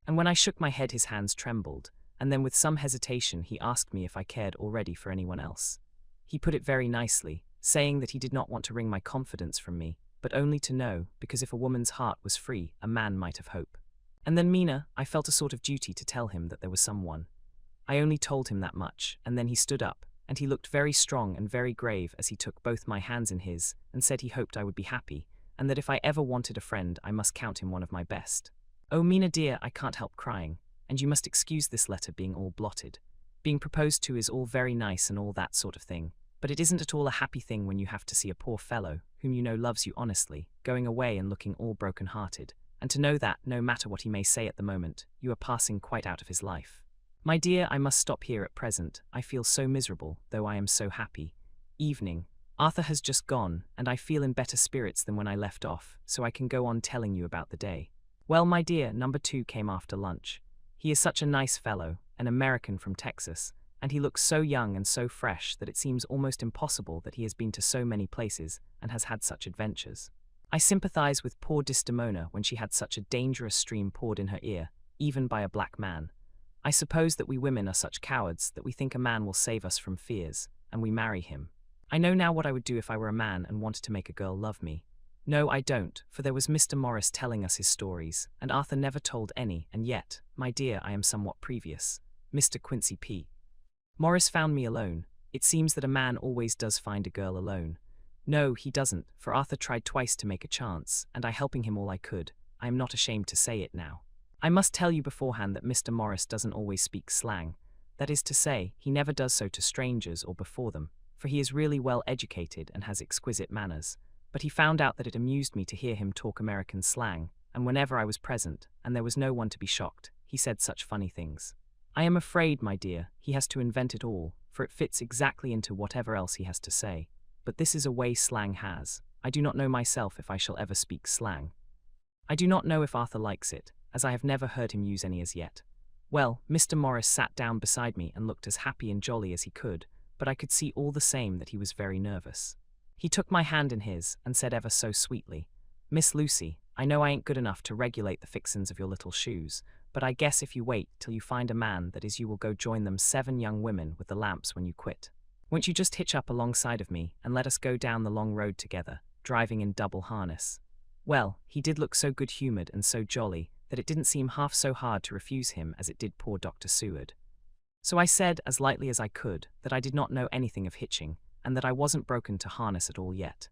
And when I shook my head his hands trembled, and then with some hesitation he asked me if I cared already for anyone else. He put it very nicely, saying that he did not want to wring my confidence from me, but only to know, because if a woman's heart was free, a man might have hope. And then, Mina, I felt a sort of duty to tell him that there was someone. I only told him that much, and then he stood up, and he looked very strong and very grave as he took both my hands in his, and said he hoped I would be happy, and that if I ever wanted a friend I must count him one of my best. Oh, Mina dear, I can't help crying, and you must excuse this letter being all blotted. Being proposed to is all very nice and all that sort of thing, but it isn't at all a happy thing when you have to see a poor fellow, whom you know loves you honestly, going away and looking all broken-hearted, and to know that, no matter what he may say at the moment, you are passing quite out of his life. My dear, I must stop here at present. I feel so miserable, though I am so happy. Evening. Arthur has just gone, and I feel in better spirits than when I left off, so I can go on telling you about the day. Well, my dear, number 2 came after lunch. He is such a nice fellow, an American from Texas, and he looks so young and so fresh that it seems almost impossible that he has been to so many places and has had such adventures. I sympathize with poor Desdemona when she had such a dangerous stream poured in her ear, even by a black man. I suppose that we women are such cowards that we think a man will save us from fears, and we marry him. I know now what I would do if I were a man and wanted to make a girl love me. No, I don't, for there was Mr. Morris telling us his stories, and Arthur never told any, and yet, my dear, I am somewhat previous. Mr. Quincy P. Morris found me alone. It seems that a man always does find a girl alone. No, he doesn't, for Arthur tried twice to make a chance, and I helping him all I could. I am not ashamed to say it now. I must tell you beforehand that Mr. Morris doesn't always speak slang. That is to say, he never does so to strangers or before them, for he is really well educated and has exquisite manners. But he found out that it amused me to hear him talk American slang, and whenever I was present, and there was no one to be shocked, he said such funny things. I am afraid, my dear, he has to invent it all, for it fits exactly into whatever else he has to say. But this is a way slang has. I do not know myself if I shall ever speak slang. I do not know if Arthur likes it, as I have never heard him use any as yet. Well, Mr. Morris sat down beside me and looked as happy and jolly as he could, but I could see all the same that he was very nervous. He took my hand in his and said ever so sweetly, "Miss Lucy, I know I ain't good enough to regulate the fixins of your little shoes, but I guess if you wait till you find a man that is you will go join them 7 young women with the lamps when you quit. Won't you just hitch up alongside of me and let us go down the long road together, driving in double harness?" Well, he did look so good-humoured and so jolly that it didn't seem half so hard to refuse him as it did poor Dr. Seward. So I said, as lightly as I could, that I did not know anything of hitching, and that I wasn't broken to harness at all yet.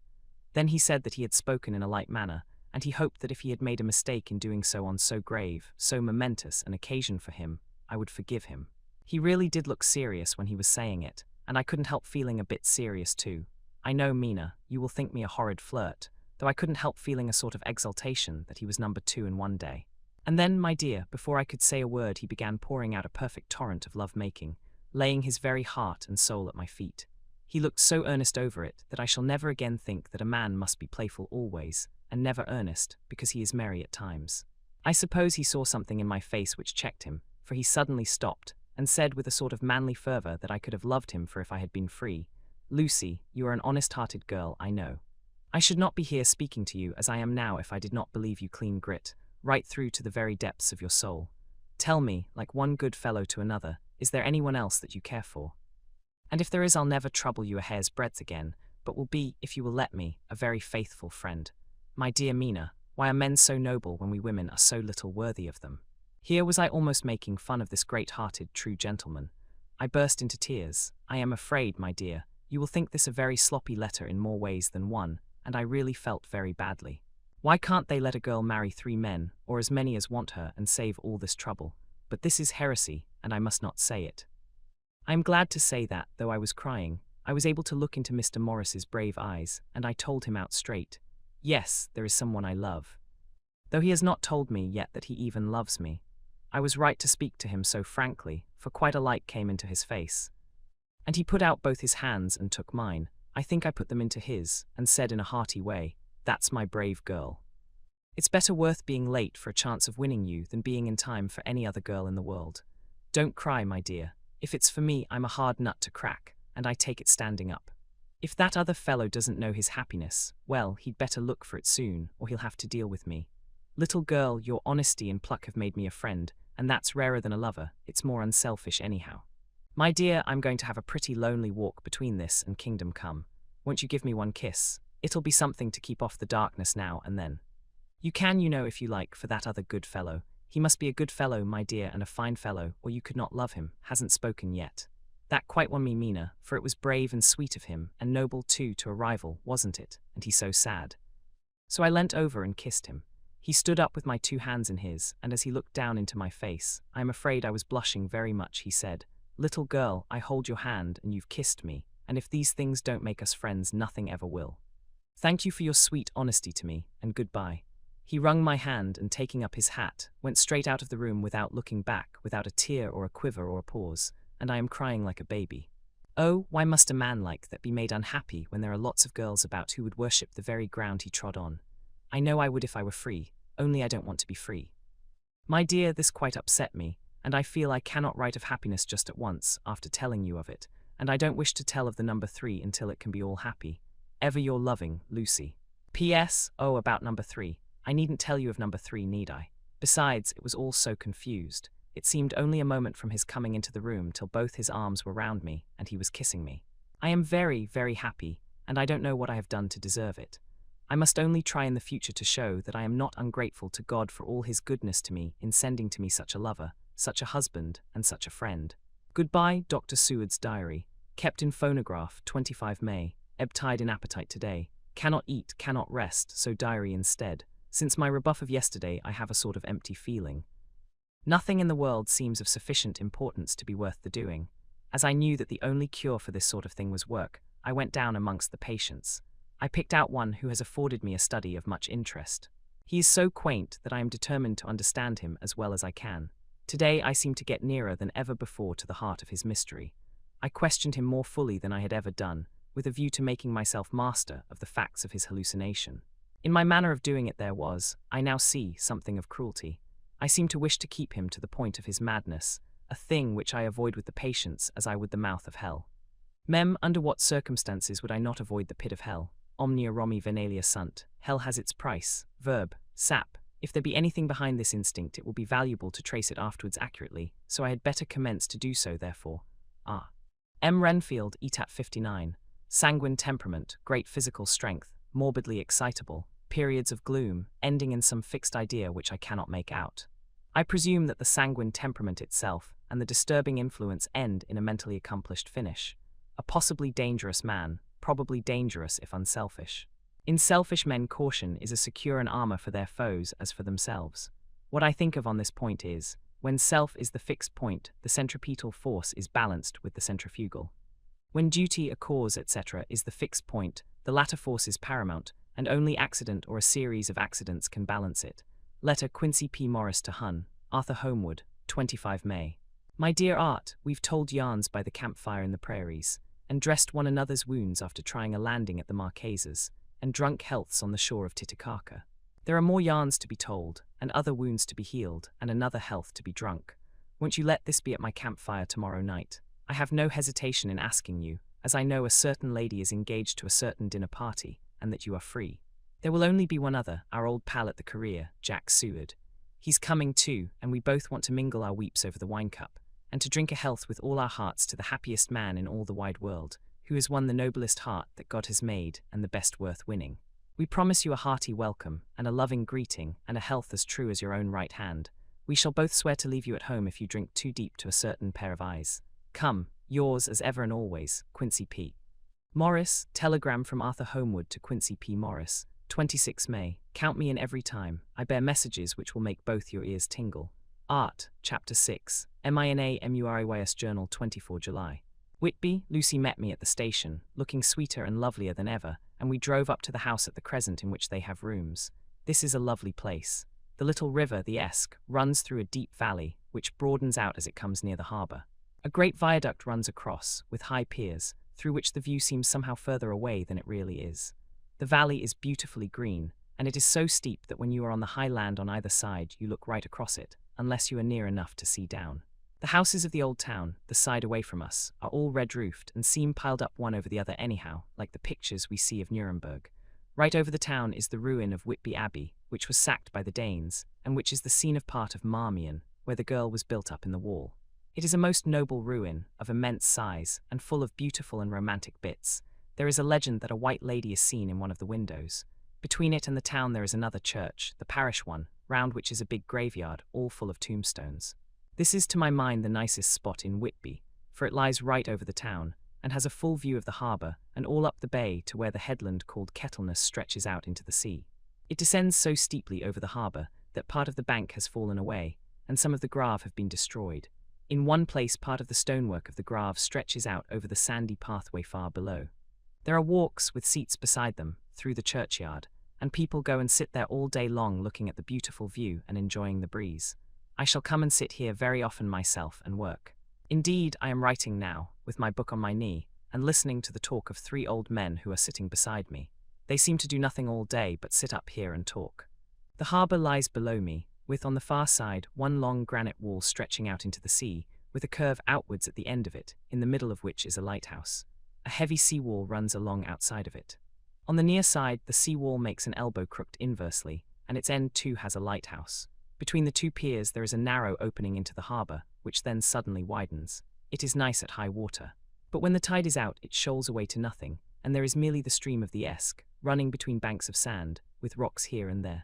Then he said that he had spoken in a light manner, and he hoped that if he had made a mistake in doing so on so grave, so momentous an occasion for him, I would forgive him. He really did look serious when he was saying it, and I couldn't help feeling a bit serious too. I know, Mina, you will think me a horrid flirt, though I couldn't help feeling a sort of exultation that he was number 2 in one day. And then, my dear, before I could say a word he began pouring out a perfect torrent of love-making, laying his very heart and soul at my feet. He looked so earnest over it that I shall never again think that a man must be playful always, and never earnest, because he is merry at times. I suppose he saw something in my face which checked him, for he suddenly stopped, and said with a sort of manly fervour that I could have loved him for if I had been free, "Lucy, you are an honest-hearted girl, I know. I should not be here speaking to you as I am now if I did not believe you clean grit, right through to the very depths of your soul. Tell me, like one good fellow to another, is there anyone else that you care for? And if there is, I'll never trouble you a hair's breadth again, but will be, if you will let me, a very faithful friend. My dear Mina, why are men so noble when we women are so little worthy of them?" Here was I almost making fun of this great-hearted, true gentleman. I burst into tears. I am afraid, my dear, you will think this a very sloppy letter in more ways than one, and I really felt very badly. Why can't they let a girl marry 3 men, or as many as want her, and save all this trouble? But this is heresy, and I must not say it. I am glad to say that, though I was crying, I was able to look into Mr. Morris's brave eyes, and I told him out straight, "Yes, there is someone I love." Though he has not told me yet that he even loves me. I was right to speak to him so frankly, for quite a light came into his face. And he put out both his hands and took mine. I think I put them into his, and said in a hearty way, "That's my brave girl. It's better worth being late for a chance of winning you than being in time for any other girl in the world. Don't cry, my dear. If it's for me, I'm a hard nut to crack, and I take it standing up. If that other fellow doesn't know his happiness, well, he'd better look for it soon, or he'll have to deal with me. Little girl, your honesty and pluck have made me a friend, and that's rarer than a lover. It's more unselfish anyhow. My dear, I'm going to have a pretty lonely walk between this and Kingdom Come. Won't you give me one kiss? It'll be something to keep off the darkness now and then. You can, you know, if you like, for that other good fellow. He must be a good fellow, my dear, and a fine fellow, or you could not love him. Hasn't spoken yet. That quite won me, Mina, for it was brave and sweet of him, and noble too to a rival, wasn't it? And he so sad." So I leant over and kissed him. He stood up with my 2 hands in his, and as he looked down into my face, I am afraid I was blushing very much, he said, "Little girl, I hold your hand, and you've kissed me, and if these things don't make us friends, nothing ever will. Thank you for your sweet honesty to me, and goodbye." He wrung my hand, and taking up his hat, went straight out of the room without looking back, without a tear or a quiver or a pause, and I am crying like a baby. Oh, why must a man like that be made unhappy when there are lots of girls about who would worship the very ground he trod on? I know I would if I were free, only I don't want to be free. My dear, this quite upset me, and I feel I cannot write of happiness just at once, after telling you of it, and I don't wish to tell of the number 3 until it can be all happy. Ever your loving, Lucy. P.S. Oh, about number 3. I needn't tell you of number 3, need I? Besides, it was all so confused. It seemed only a moment from his coming into the room till both his arms were round me, and he was kissing me. I am very, very happy, and I don't know what I have done to deserve it. I must only try in the future to show that I am not ungrateful to God for all his goodness to me in sending to me such a lover, such a husband, and such a friend. Goodbye, Dr. Seward's diary. Kept in phonograph, 25 May. Ebb tide in appetite today. Cannot eat, cannot rest, so diary instead. Since my rebuff of yesterday, I have a sort of empty feeling. Nothing in the world seems of sufficient importance to be worth the doing. As I knew that the only cure for this sort of thing was work, I went down amongst the patients. I picked out one who has afforded me a study of much interest. He is so quaint that I am determined to understand him as well as I can. Today I seem to get nearer than ever before to the heart of his mystery. I questioned him more fully than I had ever done, with a view to making myself master of the facts of his hallucination. In my manner of doing it there was, I now see, something of cruelty. I seem to wish to keep him to the point of his madness, a thing which I avoid with the patience as I would the mouth of hell. Mem, under what circumstances would I not avoid the pit of hell? Omnia Romi venalia sunt. Hell has its price. Verb. Sap. If there be anything behind this instinct, it will be valuable to trace it afterwards accurately, so I had better commence to do so, therefore. Ah. M. Renfield, Etat 59. Sanguine temperament, great physical strength, morbidly excitable, periods of gloom, ending in some fixed idea which I cannot make out. I presume that the sanguine temperament itself and the disturbing influence end in a mentally accomplished finish. A possibly dangerous man, probably dangerous if unselfish. In selfish men, caution is as secure an armor for their foes as for themselves. What I think of on this point is, when self is the fixed point, the centripetal force is balanced with the centrifugal. When duty, a cause, etc. is the fixed point, the latter force is paramount, and only accident or a series of accidents can balance it. Letter Quincy P. Morris to Hun, Arthur Homewood, 25 May. My dear Art, we've told yarns by the campfire in the prairies, and dressed one another's wounds after trying a landing at the Marquesas, and drunk healths on the shore of Titicaca. There are more yarns to be told, and other wounds to be healed, and another health to be drunk. Won't you let this be at my campfire tomorrow night? I have no hesitation in asking you, as I know a certain lady is engaged to a certain dinner party, and that you are free. There will only be one other, our old pal at the career, Jack Seward. He's coming too, and we both want to mingle our weeps over the wine cup, and to drink a health with all our hearts to the happiest man in all the wide world, who has won the noblest heart that God has made and the best worth winning. We promise you a hearty welcome, and a loving greeting, and a health as true as your own right hand. We shall both swear to leave you at home if you drink too deep to a certain pair of eyes. Come, yours as ever and always, Quincy P. Morris, telegram from Arthur Homewood to Quincy P. Morris, 26 May. Count me in every time. I bear messages which will make both your ears tingle. Art, Chapter 6, MINA MURAYS Journal, 24 July. Whitby, Lucy met me at the station, looking sweeter and lovelier than ever, and we drove up to the house at the Crescent in which they have rooms. This is a lovely place. The little river, the Esk, runs through a deep valley, which broadens out as it comes near the harbour. A great viaduct runs across, with high piers, through which the view seems somehow further away than it really is. The valley is beautifully green, and it is so steep that when you are on the high land on either side, you look right across it, unless you are near enough to see down. The houses of the old town, the side away from us, are all red-roofed and seem piled up one over the other anyhow, like the pictures we see of Nuremberg. Right over the town is the ruin of Whitby Abbey, which was sacked by the Danes, and which is the scene of part of Marmion, where the girl was built up in the wall. It is a most noble ruin, of immense size, and full of beautiful and romantic bits. There is a legend that a white lady is seen in one of the windows. Between it and the town there is another church, the parish one, round which is a big graveyard, all full of tombstones. This is to my mind the nicest spot in Whitby, for it lies right over the town, and has a full view of the harbour, and all up the bay to where the headland called Kettleness stretches out into the sea. It descends so steeply over the harbour that part of the bank has fallen away, and some of the grave have been destroyed. In one place part of the stonework of the grave stretches out over the sandy pathway far below. There are walks with seats beside them, through the churchyard, and people go and sit there all day long looking at the beautiful view and enjoying the breeze. I shall come and sit here very often myself and work. Indeed, I am writing now, with my book on my knee, and listening to the talk of 3 old men who are sitting beside me. They seem to do nothing all day but sit up here and talk. The harbour lies below me, with on the far side one long granite wall stretching out into the sea, with a curve outwards at the end of it, in the middle of which is a lighthouse. A heavy sea-wall runs along outside of it. On the near side, the sea-wall makes an elbow crooked inversely, and its end too has a lighthouse. Between the 2 piers there is a narrow opening into the harbour, which then suddenly widens. It is nice at high water. But when the tide is out, it shoals away to nothing, and there is merely the stream of the Esk, running between banks of sand, with rocks here and there.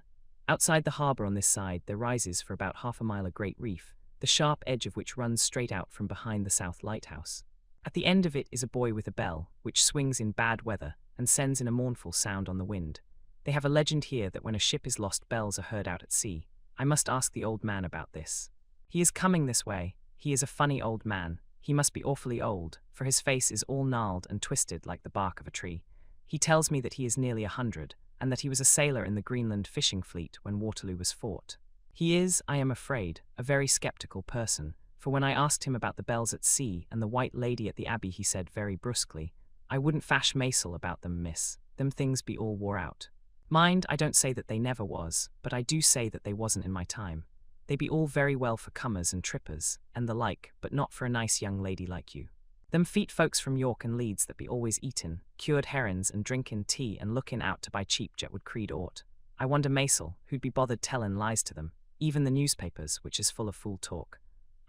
Outside the harbour on this side there rises for about half a mile a great reef, the sharp edge of which runs straight out from behind the south lighthouse. At the end of it is a buoy with a bell, which swings in bad weather, and sends in a mournful sound on the wind. They have a legend here that when a ship is lost bells are heard out at sea. I must ask the old man about this. He is coming this way. He is a funny old man. He must be awfully old, for his face is all gnarled and twisted like the bark of a tree. He tells me that he is nearly 100, and that he was a sailor in the Greenland fishing fleet when Waterloo was fought. He is, I am afraid, a very sceptical person, for when I asked him about the bells at sea and the white lady at the abbey, he said very brusquely, "I wouldn't fash maisel about them, miss. Them things be all wore out." Mind, I don't say that they never was, but I do say that they wasn't in my time. They be all very well for cummers and trippers, and the like, but not for a nice young lady like you. Them feet folks from York and Leeds that be always eatin' cured herrins and drinkin' tea and lookin' out to buy cheap jet would creed aught. I wonder Maisel, who'd be bothered tellin' lies to them, even the newspapers, which is full of fool talk.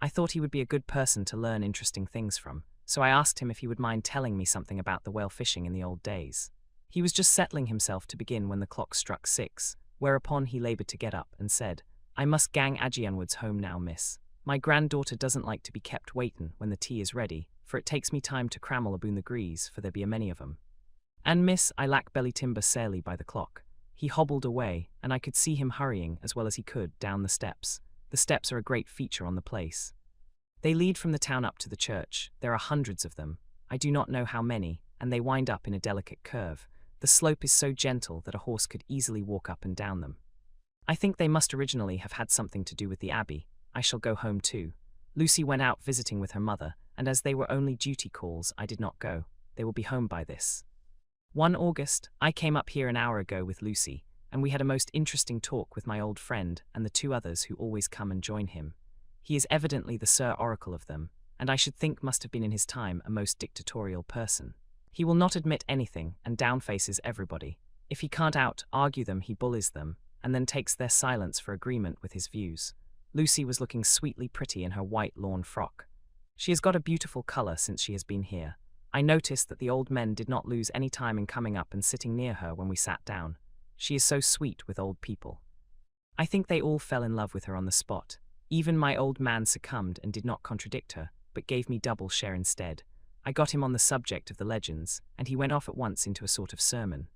I thought he would be a good person to learn interesting things from, so I asked him if he would mind telling me something about the whale fishing in the old days. He was just settling himself to begin when the clock struck 6, whereupon he laboured to get up and said, "I must gang Agianwards home now, miss. My granddaughter doesn't like to be kept waitin' when the tea is ready, for it takes me time to crammel aboon the grease, for there be a many of 'em. And miss, I lack belly timber sairly by the clock." He hobbled away, and I could see him hurrying as well as he could down the steps. The steps are a great feature on the place. They lead from the town up to the church. There are hundreds of them. I do not know how many, and they wind up in a delicate curve. The slope is so gentle that a horse could easily walk up and down them. I think they must originally have had something to do with the abbey. I shall go home too. Lucy went out visiting with her mother, and as they were only duty calls, I did not go. They will be home by this. 1 August, I came up here an hour ago with Lucy, and we had a most interesting talk with my old friend and the 2 others who always come and join him. He is evidently the Sir Oracle of them, and I should think must have been in his time a most dictatorial person. He will not admit anything and downfaces everybody. If he can't out-argue them, he bullies them, and then takes their silence for agreement with his views. Lucy was looking sweetly pretty in her white lawn frock. She has got a beautiful colour since she has been here. I noticed that the old men did not lose any time in coming up and sitting near her when we sat down. She is so sweet with old people. I think they all fell in love with her on the spot. Even my old man succumbed and did not contradict her, but gave me double share instead. I got him on the subject of the legends, and he went off at once into a sort of sermon.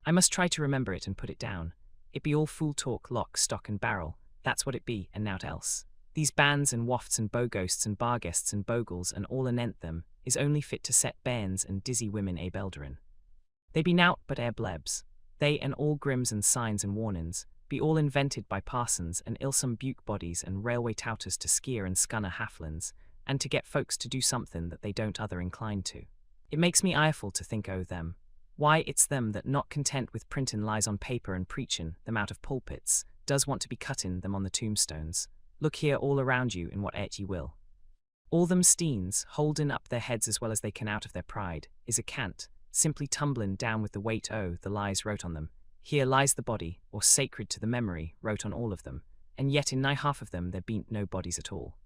I must try to remember it and put it down. It be all fool talk, lock, stock and barrel. That's what it be, and nowt else. These bands and wafts and boghosts and barguests and bogles and all anent them is only fit to set bairns and dizzy women abe elderin. They be nowt but ere blebs. They and all grims and signs and warnin's be all invented by parsons and ilsome buke bodies and railway touters to skeer and scunner halflins, and to get folks to do something that they don't other inclined to. It makes me ireful to think o' them. Why, it's them that, not content with printin' lies on paper and preachin' them out of pulpits, does want to be cuttin' them on the tombstones. Look here all around you in what ye will. All them steens, holdin' up their heads as well as they can out of their pride, is a cant, simply tumblin' down with the weight o' the lies wrote on them. Here lies the body, or sacred to the memory, wrote on all of them, and yet in nigh half of them there bean't no bodies at all.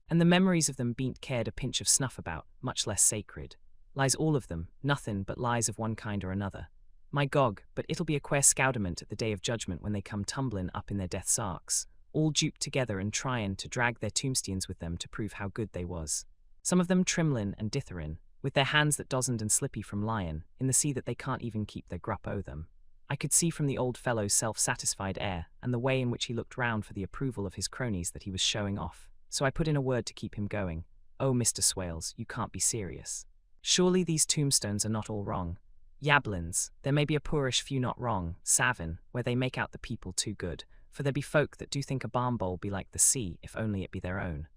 And the memories of them bean't cared a pinch of snuff about, much less sacred. Lies all of them, nothin' but lies of one kind or another. My gog, but it'll be a quare scowdament at the day of judgment when they come tumblin' up in their death's arks, all duped together and tryin' to drag their tombstones with them to prove how good they was. Some of them trimlin' and ditherin', with their hands that dozened and slippy from lyin' in the sea that they can't even keep their grup o' them. I could see from the old fellow's self-satisfied air and the way in which he looked round for the approval of his cronies that he was showing off, so I put in a word to keep him going. "Oh, Mr. Swales, you can't be serious. Surely these tombstones are not all wrong. Yablins, there may be a poorish few not wrong, Savin, where they make out the people too good, for there be folk that do think a barn bowl be like the sea, if only it be their own.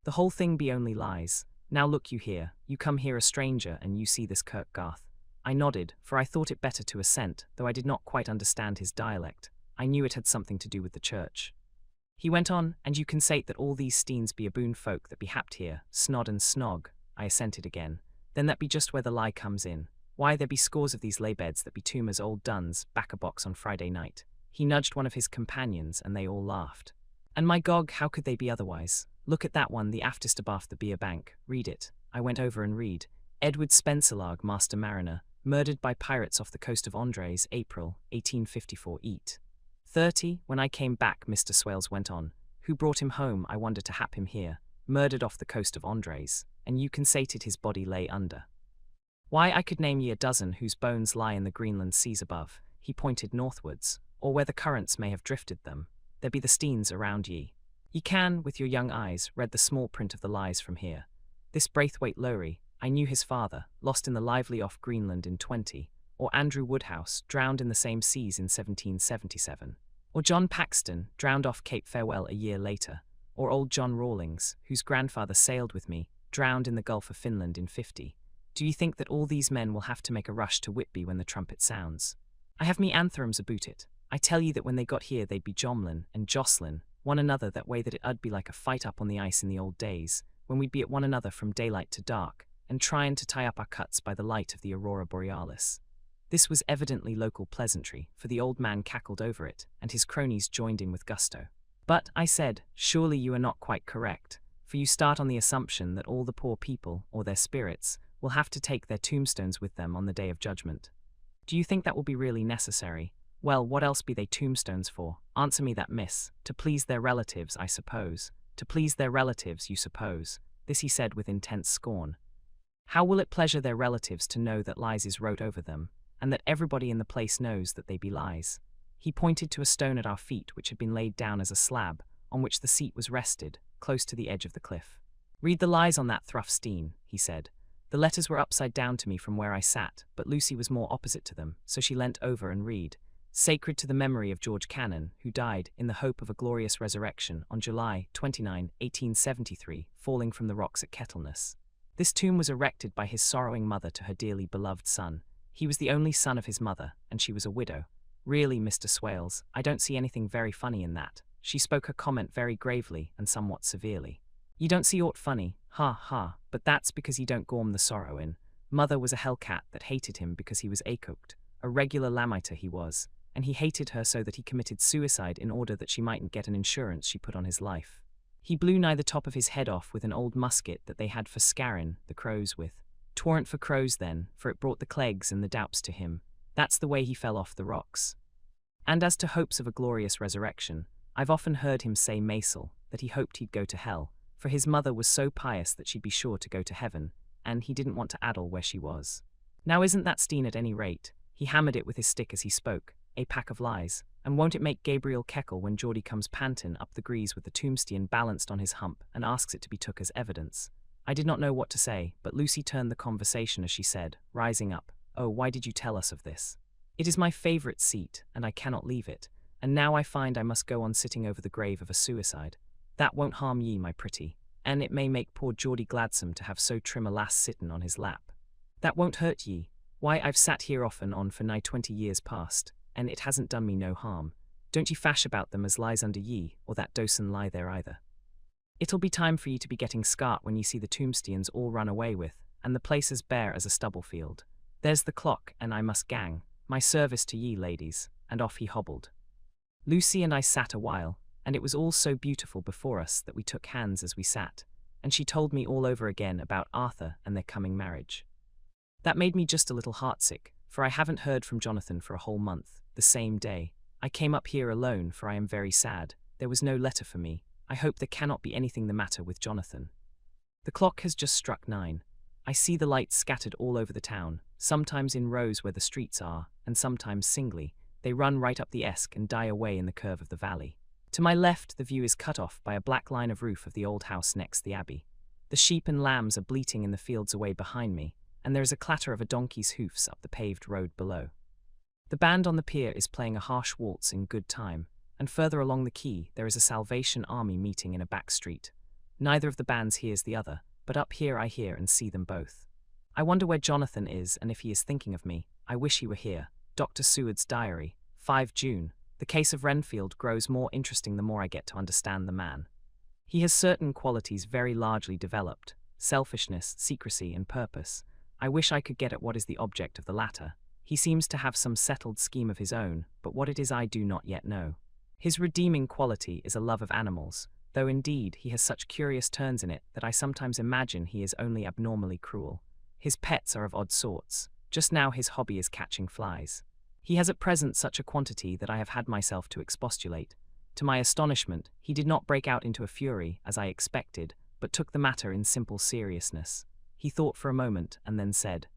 The whole thing be only lies. Now look you here, you come here a stranger, and you see this kirk garth." I nodded, for I thought it better to assent, though I did not quite understand his dialect. I knew it had something to do with the church. He went on, "And you consait that all these steens be aboon folk that be happed here, snod and snog." I assented again. "Then that be just where the lie comes in. Why, there be scores of these laybeds that be tombers old duns, back a box on Friday night." He nudged one of his companions, and they all laughed. "And my gog, how could they be otherwise? Look at that one, the aftest abaft the beer bank. Read it." I went over and read. "Edward Spencerlarg, Master Mariner, murdered by pirates off the coast of Andres, April, 1854 eat. 30, when I came back," Mr. Swales went on. "Who brought him home, I wonder, to hap him here? Murdered off the coast of Andres, and you consated his body lay under. Why, I could name ye a dozen whose bones lie in the Greenland seas above." He pointed northwards, "or where the currents may have drifted them. There be the steens around ye. Ye can, with your young eyes, read the small print of the lies from here. This Braithwaite Lowry, I knew his father, lost in the lively off Greenland in 20, or Andrew Woodhouse, drowned in the same seas in 1777, or John Paxton, drowned off Cape Farewell a year later, or old John Rawlings, whose grandfather sailed with me, drowned in the Gulf of Finland in 50. Do you think that all these men will have to make a rush to Whitby when the trumpet sounds? I have me antherums aboot it. I tell ye that when they got here they'd be Jomlin and Jocelyn, one another that way that it 'ud be like a fight up on the ice in the old days, when we'd be at one another from daylight to dark, and tryin' to tie up our cuts by the light of the aurora borealis. This was evidently local pleasantry, for the old man cackled over it, and his cronies joined in with gusto. But, I said, surely you are not quite correct, for you start on the assumption that all the poor people, or their spirits, will have to take their tombstones with them on the day of judgment. Do you think that will be really necessary? Well, what else be they tombstones for? Answer me that, miss. To please their relatives, I suppose. To please their relatives, you suppose. This he said with intense scorn. How will it pleasure their relatives to know that lies is wrote over them, and that everybody in the place knows that they be lies? He pointed to a stone at our feet which had been laid down as a slab, on which the seat was rested, close to the edge of the cliff. Read the lies on that Thruffstein, he said. The letters were upside down to me from where I sat, but Lucy was more opposite to them, so she leant over and read. Sacred to the memory of George Cannon, who died, in the hope of a glorious resurrection, on July 29, 1873, falling from the rocks at Kettleness. This tomb was erected by his sorrowing mother to her dearly beloved son. He was the only son of his mother, and she was a widow. Really, Mr. Swales, I don't see anything very funny in that. She spoke her comment very gravely and somewhat severely. You don't see aught funny, ha ha, but that's because you don't gorm the sorrow in. Mother was a hellcat that hated him because he was acooked. A regular lamiter he was, and he hated her so that he committed suicide in order that she mightn't get an insurance she put on his life. He blew nigh the top of his head off with an old musket that they had for scarrin' the crows with. 'Twarn't for crows then, for it brought the clegs and the doups to him. That's the way he fell off the rocks. And as to hopes of a glorious resurrection, I've often heard him say Maisel, that he hoped he'd go to hell, for his mother was so pious that she'd be sure to go to heaven, and he didn't want to addle where she was. Now isn't that Steen at any rate? He hammered it with his stick as he spoke, a pack of lies, and won't it make Gabriel keckle when Geordie comes pantin' up the grease with the tombstone balanced on his hump and asks it to be took as evidence? I did not know what to say, but Lucy turned the conversation as she said, rising up, "Oh, why did you tell us of this? It is my favourite seat, and I cannot leave it, and now I find I must go on sitting over the grave of a suicide. That won't harm ye, my pretty, and it may make poor Geordie gladsome to have so trim a lass sittin' on his lap. That won't hurt ye. Why, I've sat here off and on for nigh 20 years past, and it hasn't done me no harm. Don't ye fash about them as lies under ye, or that doesn't lie there either. It'll be time for ye to be getting scart when ye see the tombstones all run away with, and the place as bare as a stubble field. There's the clock, and I must gang. My service to ye, ladies," and off he hobbled. Lucy and I sat a while, and it was all so beautiful before us that we took hands as we sat, and she told me all over again about Arthur and their coming marriage. That made me just a little heartsick, for I haven't heard from Jonathan for a whole month. The same day, I came up here alone, for I am very sad. There was no letter for me. I hope there cannot be anything the matter with Jonathan. The clock has just struck 9. I see the lights scattered all over the town, sometimes in rows where the streets are, and sometimes singly. They run right up the Esk and die away in the curve of the valley. To my left, the view is cut off by a black line of roof of the old house next the abbey. The sheep and lambs are bleating in the fields away behind me, and there is a clatter of a donkey's hoofs up the paved road below. The band on the pier is playing a harsh waltz in good time, and further along the quay there is a Salvation Army meeting in a back street. Neither of the bands hears the other, but up here I hear and see them both. I wonder where Jonathan is and if he is thinking of me. I wish he were here. Dr. Seward's diary, 5 June. The case of Renfield grows more interesting the more I get to understand the man. He has certain qualities very largely developed: selfishness, secrecy, and purpose. I wish I could get at what is the object of the latter. He seems to have some settled scheme of his own, but what it is I do not yet know. His redeeming quality is a love of animals, though indeed he has such curious turns in it that I sometimes imagine he is only abnormally cruel. His pets are of odd sorts. Just now his hobby is catching flies. He has at present such a quantity that I have had myself to expostulate. To my astonishment, he did not break out into a fury, as I expected, but took the matter in simple seriousness. He thought for a moment, and then said,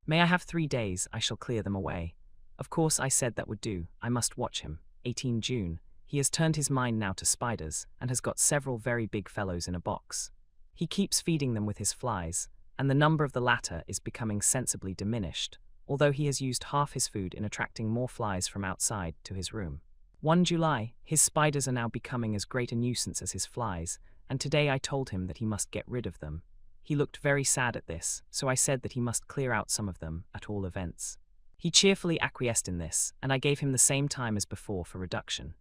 "May I have 3 days? I shall clear them away." Of course I said that would do. I must watch him. 18 June. He has turned his mind now to spiders, and has got several very big fellows in a box. He keeps feeding them with his flies, and the number of the latter is becoming sensibly diminished, although he has used half his food in attracting more flies from outside to his room. 1 July, his spiders are now becoming as great a nuisance as his flies, and today I told him that he must get rid of them. He looked very sad at this, so I said that he must clear out some of them, at all events. He cheerfully acquiesced in this, and I gave him the same time as before for reduction.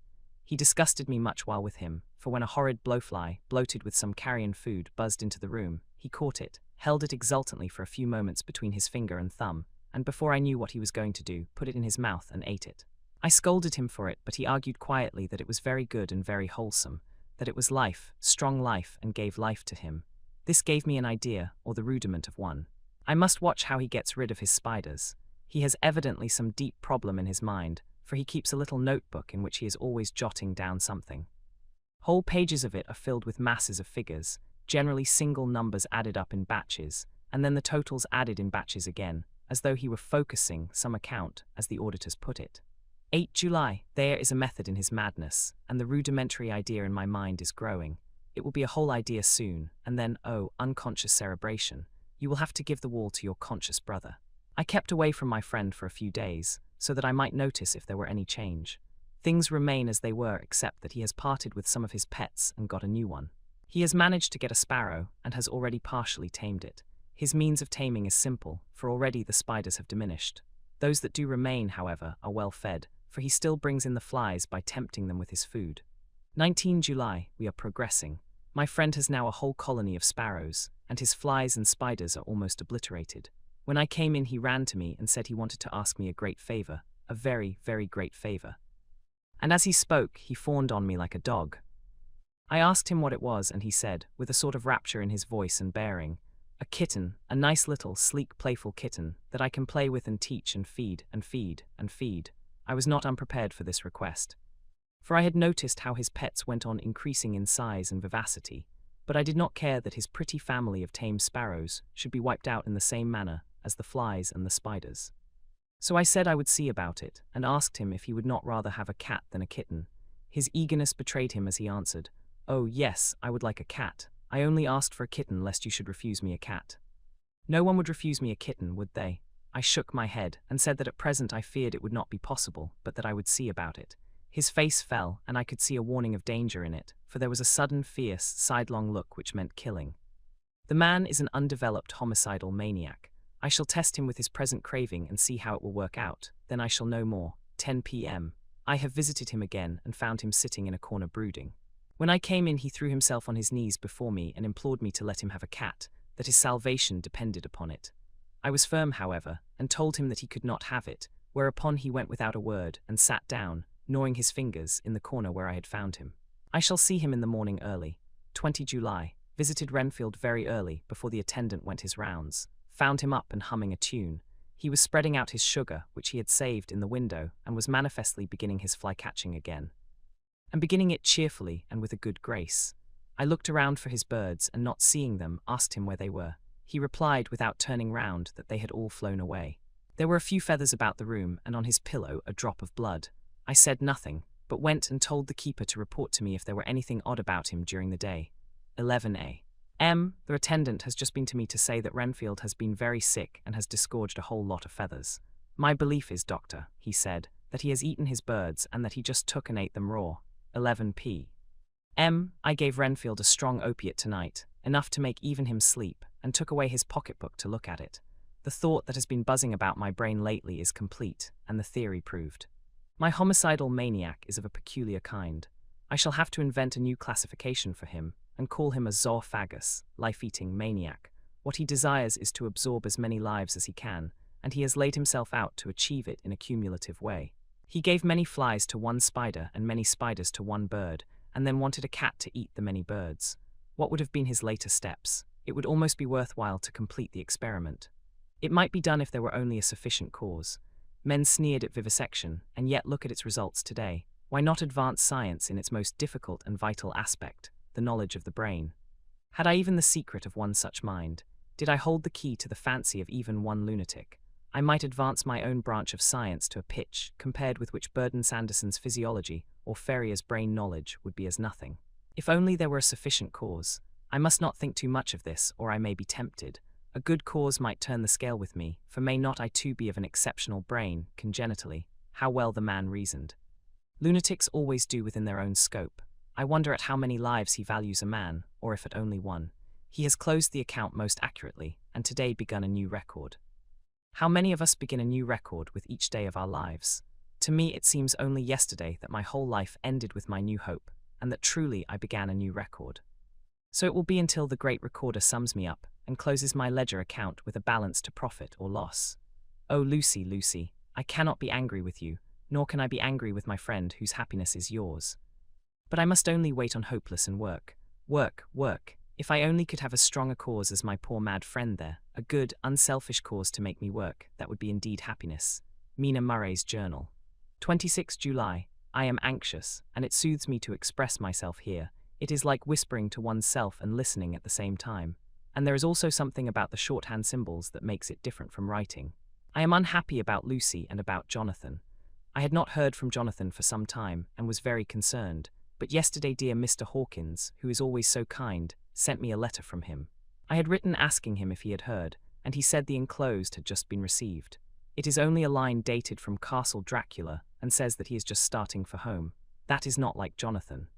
He disgusted me much while with him, for when a horrid blowfly, bloated with some carrion food, buzzed into the room, he caught it, held it exultantly for a few moments between his finger and thumb, and before I knew what he was going to do, put it in his mouth and ate it. I scolded him for it, but he argued quietly that it was very good and very wholesome, that it was life, strong life, and gave life to him. This gave me an idea, or the rudiment of one. I must watch how he gets rid of his spiders. He has evidently some deep problem in his mind, for he keeps a little notebook in which he is always jotting down something. Whole pages of it are filled with masses of figures, generally single numbers added up in batches, and then the totals added in batches again, as though he were focusing some account, as the auditors put it. 8 July. There is a method in his madness, and the rudimentary idea in my mind is growing. It will be a whole idea soon, and then, oh, unconscious cerebration, you will have to give the wall to your conscious brother. I kept away from my friend for a few days, so that I might notice if there were any change. Things remain as they were, except that he has parted with some of his pets and got a new one. He has managed to get a sparrow, and has already partially tamed it. His means of taming is simple, for already the spiders have diminished. Those that do remain, however, are well fed, for he still brings in the flies by tempting them with his food. 19 July. We are progressing. My friend has now a whole colony of sparrows, and his flies and spiders are almost obliterated. When I came in, he ran to me and said he wanted to ask me a great favor, a very, very great favor. And as he spoke, he fawned on me like a dog. I asked him what it was, and he said, with a sort of rapture in his voice and bearing, a kitten, a nice little, sleek, playful kitten, that I can play with and teach and feed and feed and feed. I was not unprepared for this request, for I had noticed how his pets went on increasing in size and vivacity, but I did not care that his pretty family of tame sparrows should be wiped out in the same manner as the flies and the spiders. So I said I would see about it, and asked him if he would not rather have a cat than a kitten. His eagerness betrayed him as he answered, "Oh, yes, I would like a cat. I only asked for a kitten lest you should refuse me a cat." No one would refuse me a kitten, would they? I shook my head, and said that at present I feared it would not be possible, but that I would see about it. His face fell, and I could see a warning of danger in it, for there was a sudden, fierce, sidelong look which meant killing. The man is an undeveloped homicidal maniac. I shall test him with his present craving and see how it will work out, then I shall know more. 10 p.m. I have visited him again and found him sitting in a corner brooding. When I came in, he threw himself on his knees before me and implored me to let him have a cat, that his salvation depended upon it. I was firm, however, and told him that he could not have it, whereupon he went without a word and sat down, gnawing his fingers, in the corner where I had found him. I shall see him in the morning early. 20 July. Visited Renfield very early, before the attendant went his rounds. Found him up and humming a tune. He was spreading out his sugar, which he had saved, in the window, and was manifestly beginning his fly-catching again. And beginning it cheerfully and with a good grace. I looked around for his birds, and not seeing them, asked him where they were. He replied, without turning round, that they had all flown away. There were a few feathers about the room, and on his pillow a drop of blood. I said nothing, but went and told the keeper to report to me if there were anything odd about him during the day. 11 a.m. The attendant has just been to me to say that Renfield has been very sick and has disgorged a whole lot of feathers. My belief is, doctor, he said, that he has eaten his birds and that he just took and ate them raw. 11 p.m. I gave Renfield a strong opiate tonight, enough to make even him sleep, and took away his pocketbook to look at it. The thought that has been buzzing about my brain lately is complete, and the theory proved. My homicidal maniac is of a peculiar kind. I shall have to invent a new classification for him, and call him a zoophagus, life-eating maniac. What he desires is to absorb as many lives as he can, and he has laid himself out to achieve it in a cumulative way. He gave many flies to one spider and many spiders to one bird, and then wanted a cat to eat the many birds. What would have been his later steps? It would almost be worthwhile to complete the experiment. It might be done if there were only a sufficient cause. Men sneered at vivisection, and yet look at its results today. Why not advance science in its most difficult and vital aspect, the knowledge of the brain? Had I even the secret of one such mind? Did I hold the key to the fancy of even one lunatic? I might advance my own branch of science to a pitch compared with which Burden Sanderson's physiology or Ferriar's brain knowledge would be as nothing. If only there were a sufficient cause. I must not think too much of this, or I may be tempted. A good cause might turn the scale with me, for may not I too be of an exceptional brain, congenitally? How well the man reasoned. Lunatics always do within their own scope. I wonder at how many lives he values a man, or if at only one. He has closed the account most accurately, and today begun a new record. How many of us begin a new record with each day of our lives? To me it seems only yesterday that my whole life ended with my new hope, and that truly I began a new record. So it will be until the great recorder sums me up and closes my ledger account with a balance to profit or loss. Oh, Lucy, Lucy, I cannot be angry with you, nor can I be angry with my friend whose happiness is yours. But I must only wait on hopeless and work. Work, work. If I only could have as strong a cause as my poor mad friend there, a good, unselfish cause to make me work, that would be indeed happiness. Mina Murray's Journal. 26 July. I am anxious, and it soothes me to express myself here. It is like whispering to oneself and listening at the same time. And there is also something about the shorthand symbols that makes it different from writing. I am unhappy about Lucy and about Jonathan. I had not heard from Jonathan for some time, and was very concerned. But yesterday dear Mr. Hawkins, who is always so kind, sent me a letter from him. I had written asking him if he had heard, and he said the enclosed had just been received. It is only a line dated from Castle Dracula, and says that he is just starting for home. That is not like Jonathan.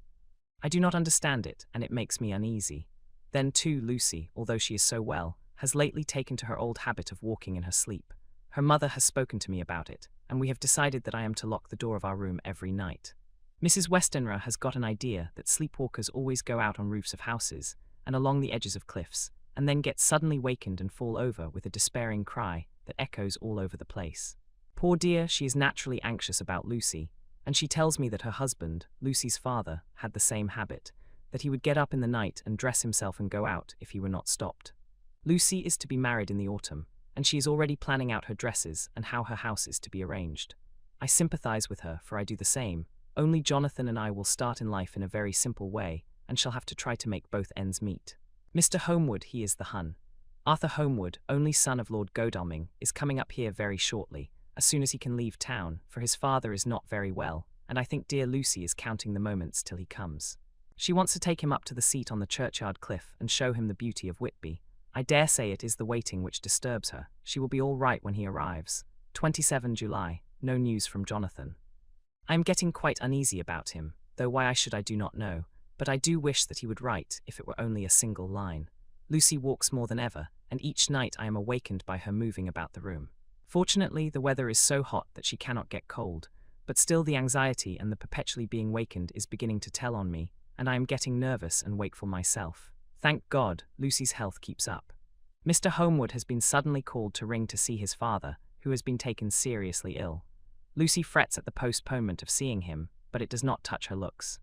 I do not understand it, and it makes me uneasy. Then too Lucy, although she is so well, has lately taken to her old habit of walking in her sleep. Her mother has spoken to me about it, and we have decided that I am to lock the door of our room every night. Mrs. Westenra has got an idea that sleepwalkers always go out on roofs of houses, and along the edges of cliffs, and then get suddenly wakened and fall over with a despairing cry that echoes all over the place. Poor dear, she is naturally anxious about Lucy, and she tells me that her husband, Lucy's father, had the same habit, that he would get up in the night and dress himself and go out if he were not stopped. Lucy is to be married in the autumn, and she is already planning out her dresses and how her house is to be arranged. I sympathize with her, for I do the same, only Jonathan and I will start in life in a very simple way, and shall have to try to make both ends meet. Mr. Homewood, he is the Hun. Arthur Homewood, only son of Lord Godalming, is coming up here very shortly, as soon as he can leave town, for his father is not very well, and I think dear Lucy is counting the moments till he comes. She wants to take him up to the seat on the churchyard cliff and show him the beauty of Whitby. I dare say it is the waiting which disturbs her. She will be all right when he arrives. 27 July. No news from Jonathan. I am getting quite uneasy about him, though why I should I do not know, but I do wish that he would write, if it were only a single line. Lucy walks more than ever, and each night I am awakened by her moving about the room. Fortunately, the weather is so hot that she cannot get cold, but still the anxiety and the perpetually being wakened is beginning to tell on me, and I am getting nervous and wakeful myself. Thank God, Lucy's health keeps up. Mr. Homewood has been suddenly called to ring to see his father, who has been taken seriously ill. Lucy frets at the postponement of seeing him, but it does not touch her looks.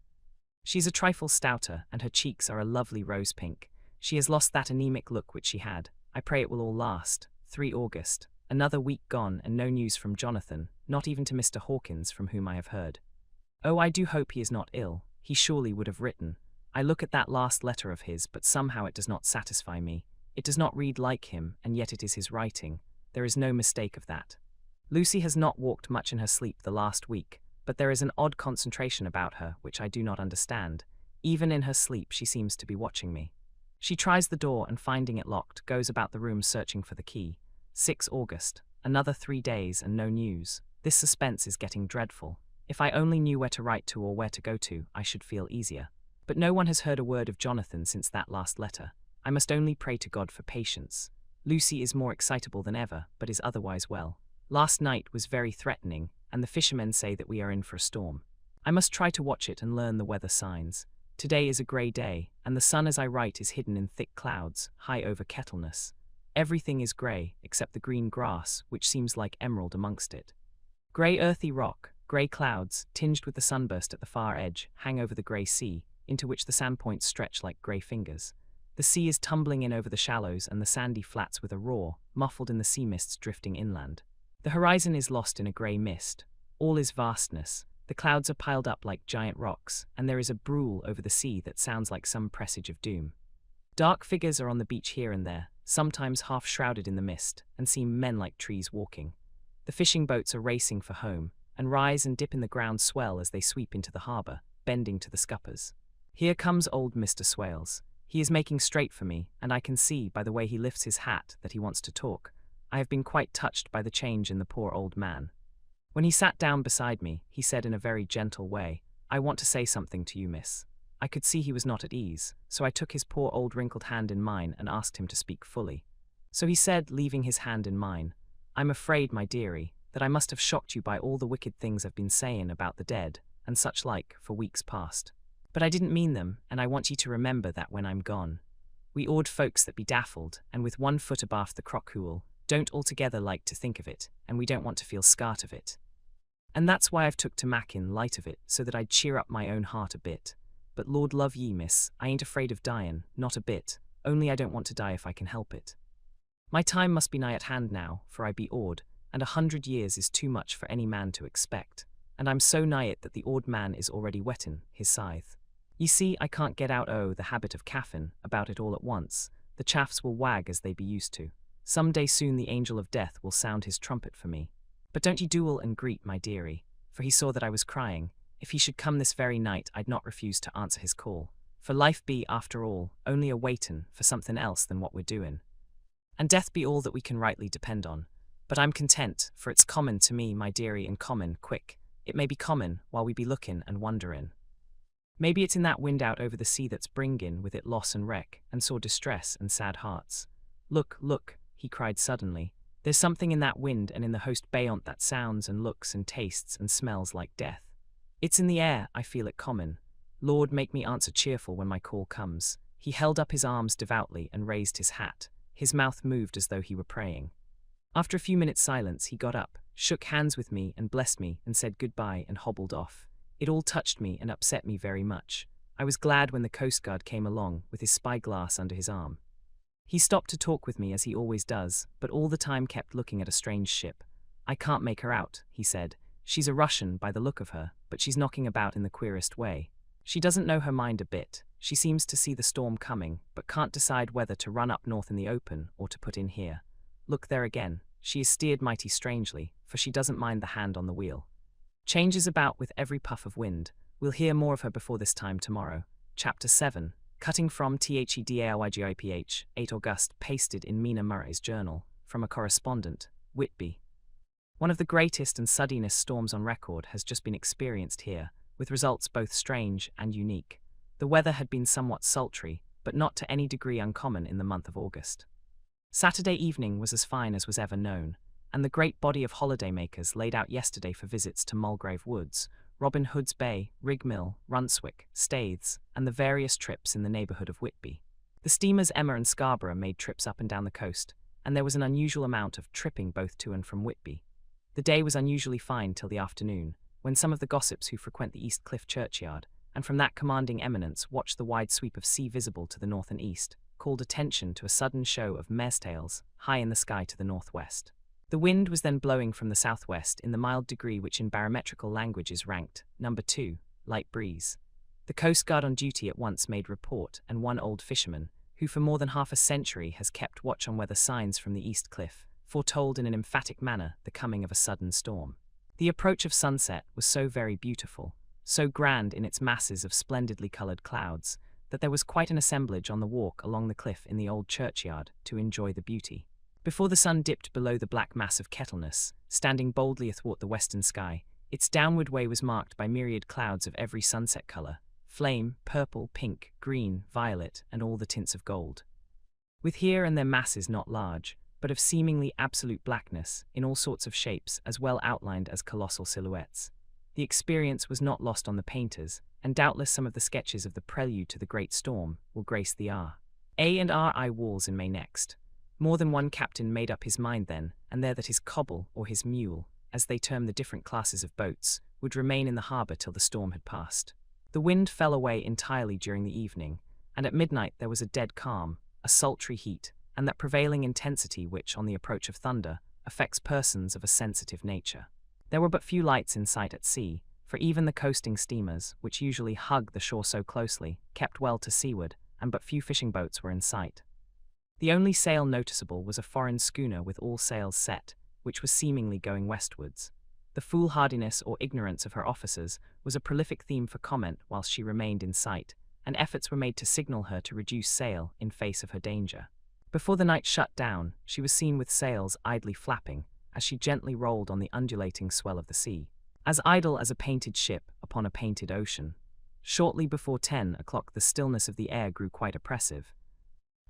She is a trifle stouter, and her cheeks are a lovely rose pink. She has lost that anemic look which she had. I pray it will all last. 3 August. Another week gone, and no news from Jonathan, not even to Mr. Hawkins, from whom I have heard. Oh, I do hope he is not ill. He surely would have written. I look at that last letter of his, but somehow it does not satisfy me. It does not read like him, and yet it is his writing. There is no mistake of that. Lucy has not walked much in her sleep the last week, but there is an odd concentration about her which I do not understand. Even in her sleep she seems to be watching me. She tries the door and finding it locked, goes about the room searching for the key. 6 August. Another 3 days and no news. This suspense is getting dreadful. If I only knew where to write to or where to go to, I should feel easier. But no one has heard a word of Jonathan since that last letter. I must only pray to God for patience. Lucy is more excitable than ever, but is otherwise well. Last night was very threatening, and the fishermen say that we are in for a storm. I must try to watch it and learn the weather signs. Today is a grey day, and the sun as I write is hidden in thick clouds, high over Kettleness. Everything is grey, except the green grass, which seems like emerald amongst it. Grey earthy rock, grey clouds, tinged with the sunburst at the far edge, hang over the grey sea, into which the sandpoints stretch like grey fingers. The sea is tumbling in over the shallows and the sandy flats with a roar, muffled in the sea mists drifting inland. The horizon is lost in a grey mist. All is vastness. The clouds are piled up like giant rocks, and there is a brool over the sea that sounds like some presage of doom. Dark figures are on the beach here and there, sometimes half shrouded in the mist, and seem men like trees walking. The fishing boats are racing for home, and rise and dip in the ground swell as they sweep into the harbour, bending to the scuppers. Here comes old Mr. Swales. He is making straight for me, and I can see by the way he lifts his hat that he wants to talk. I have been quite touched by the change in the poor old man. When he sat down beside me, he said in a very gentle way, "I want to say something to you, miss." I could see he was not at ease, so I took his poor old wrinkled hand in mine and asked him to speak fully. So he said, leaving his hand in mine, "I'm afraid, my dearie, that I must have shocked you by all the wicked things I've been saying about the dead, and such like, for weeks past. But I didn't mean them, and I want ye to remember that when I'm gone. We awed folks that be daffled, and with 1 foot abaft the crockhool, don't altogether like to think of it, and we don't want to feel scart of it. And that's why I've took to mackin' light of it, so that I'd cheer up my own heart a bit. But Lord love ye, miss, I ain't afraid of dyin', not a bit, only I don't want to die if I can help it. My time must be nigh at hand now, for I be awed, and 100 years is too much for any man to expect, and I'm so nigh it that the awed man is already whettin' his scythe. Ye see, I can't get out the habit of caffin about it all at once. The chaffs will wag as they be used to. Some day soon the angel of death will sound his trumpet for me. But don't ye duel and greet, my dearie, for he saw that I was crying. If he should come this very night, I'd not refuse to answer his call. For life be, after all, only a waitin' for something else than what we're doin'. And death be all that we can rightly depend on. But I'm content, for it's common to me, my dearie, and common, quick. It may be common, while we be lookin' and wonderin'. Maybe it's in that wind out over the sea that's bringin' with it loss and wreck, and sore distress and sad hearts. Look, look, he cried suddenly. There's something in that wind and in the host beyond that sounds and looks and tastes and smells like death. It's in the air, I feel it common. Lord, make me answer cheerful when my call comes. He held up his arms devoutly and raised his hat. His mouth moved as though he were praying. After a few minutes' silence, he got up, shook hands with me and blessed me and said goodbye and hobbled off. It all touched me and upset me very much. I was glad when the Coast Guard came along with his spyglass under his arm. He stopped to talk with me as he always does, but all the time kept looking at a strange ship. I can't make her out, he said. She's a Russian by the look of her, but she's knocking about in the queerest way. She doesn't know her mind a bit. She seems to see the storm coming, but can't decide whether to run up north in the open or to put in here. Look there again. She is steered mighty strangely, for she doesn't mind the hand on the wheel. Changes about with every puff of wind. We'll hear more of her before this time tomorrow. Chapter 7. Cutting from THEDALYGIPH, 8 August, pasted in Mina Murray's journal, from a correspondent, Whitby. One of the greatest and suddinest storms on record has just been experienced here, with results both strange and unique. The weather had been somewhat sultry, but not to any degree uncommon in the month of August. Saturday evening was as fine as was ever known, and the great body of holidaymakers laid out yesterday for visits to Mulgrave Woods, Robin Hood's Bay, Rig Mill, Runswick, Staithes, and the various trips in the neighbourhood of Whitby. The steamers Emma and Scarborough made trips up and down the coast, and there was an unusual amount of tripping both to and from Whitby. The day was unusually fine till the afternoon, when some of the gossips who frequent the East Cliff churchyard, and from that commanding eminence watched the wide sweep of sea visible to the north and east, called attention to a sudden show of mares' tails high in the sky to the northwest. The wind was then blowing from the southwest in the mild degree which in barometrical language is ranked number 2, light breeze. The Coast Guard on duty at once made report, and one old fisherman, who for more than half a century has kept watch on weather signs from the East Cliff, foretold in an emphatic manner the coming of a sudden storm. The approach of sunset was so very beautiful, so grand in its masses of splendidly coloured clouds, that there was quite an assemblage on the walk along the cliff in the old churchyard to enjoy the beauty. Before the sun dipped below the black mass of Kettleness, standing boldly athwart the western sky, its downward way was marked by myriad clouds of every sunset colour, flame, purple, pink, green, violet, and all the tints of gold. With here and there masses not large, but of seemingly absolute blackness, in all sorts of shapes as well outlined as colossal silhouettes. The experience was not lost on the painters, and doubtless some of the sketches of the prelude to the great storm will grace the R.A.&R.I. walls in May next. More than one captain made up his mind then and there that his cobble or his mule, as they term the different classes of boats, would remain in the harbour till the storm had passed. The wind fell away entirely during the evening, and at midnight there was a dead calm, a sultry heat, and that prevailing intensity which, on the approach of thunder, affects persons of a sensitive nature. There were but few lights in sight at sea, for even the coasting steamers, which usually hug the shore so closely, kept well to seaward, and but few fishing boats were in sight. The only sail noticeable was a foreign schooner with all sails set, which was seemingly going westwards. The foolhardiness or ignorance of her officers was a prolific theme for comment whilst she remained in sight, and efforts were made to signal her to reduce sail in face of her danger. Before the night shut down, she was seen with sails idly flapping, as she gently rolled on the undulating swell of the sea, as idle as a painted ship upon a painted ocean. Shortly before 10 o'clock the stillness of the air grew quite oppressive,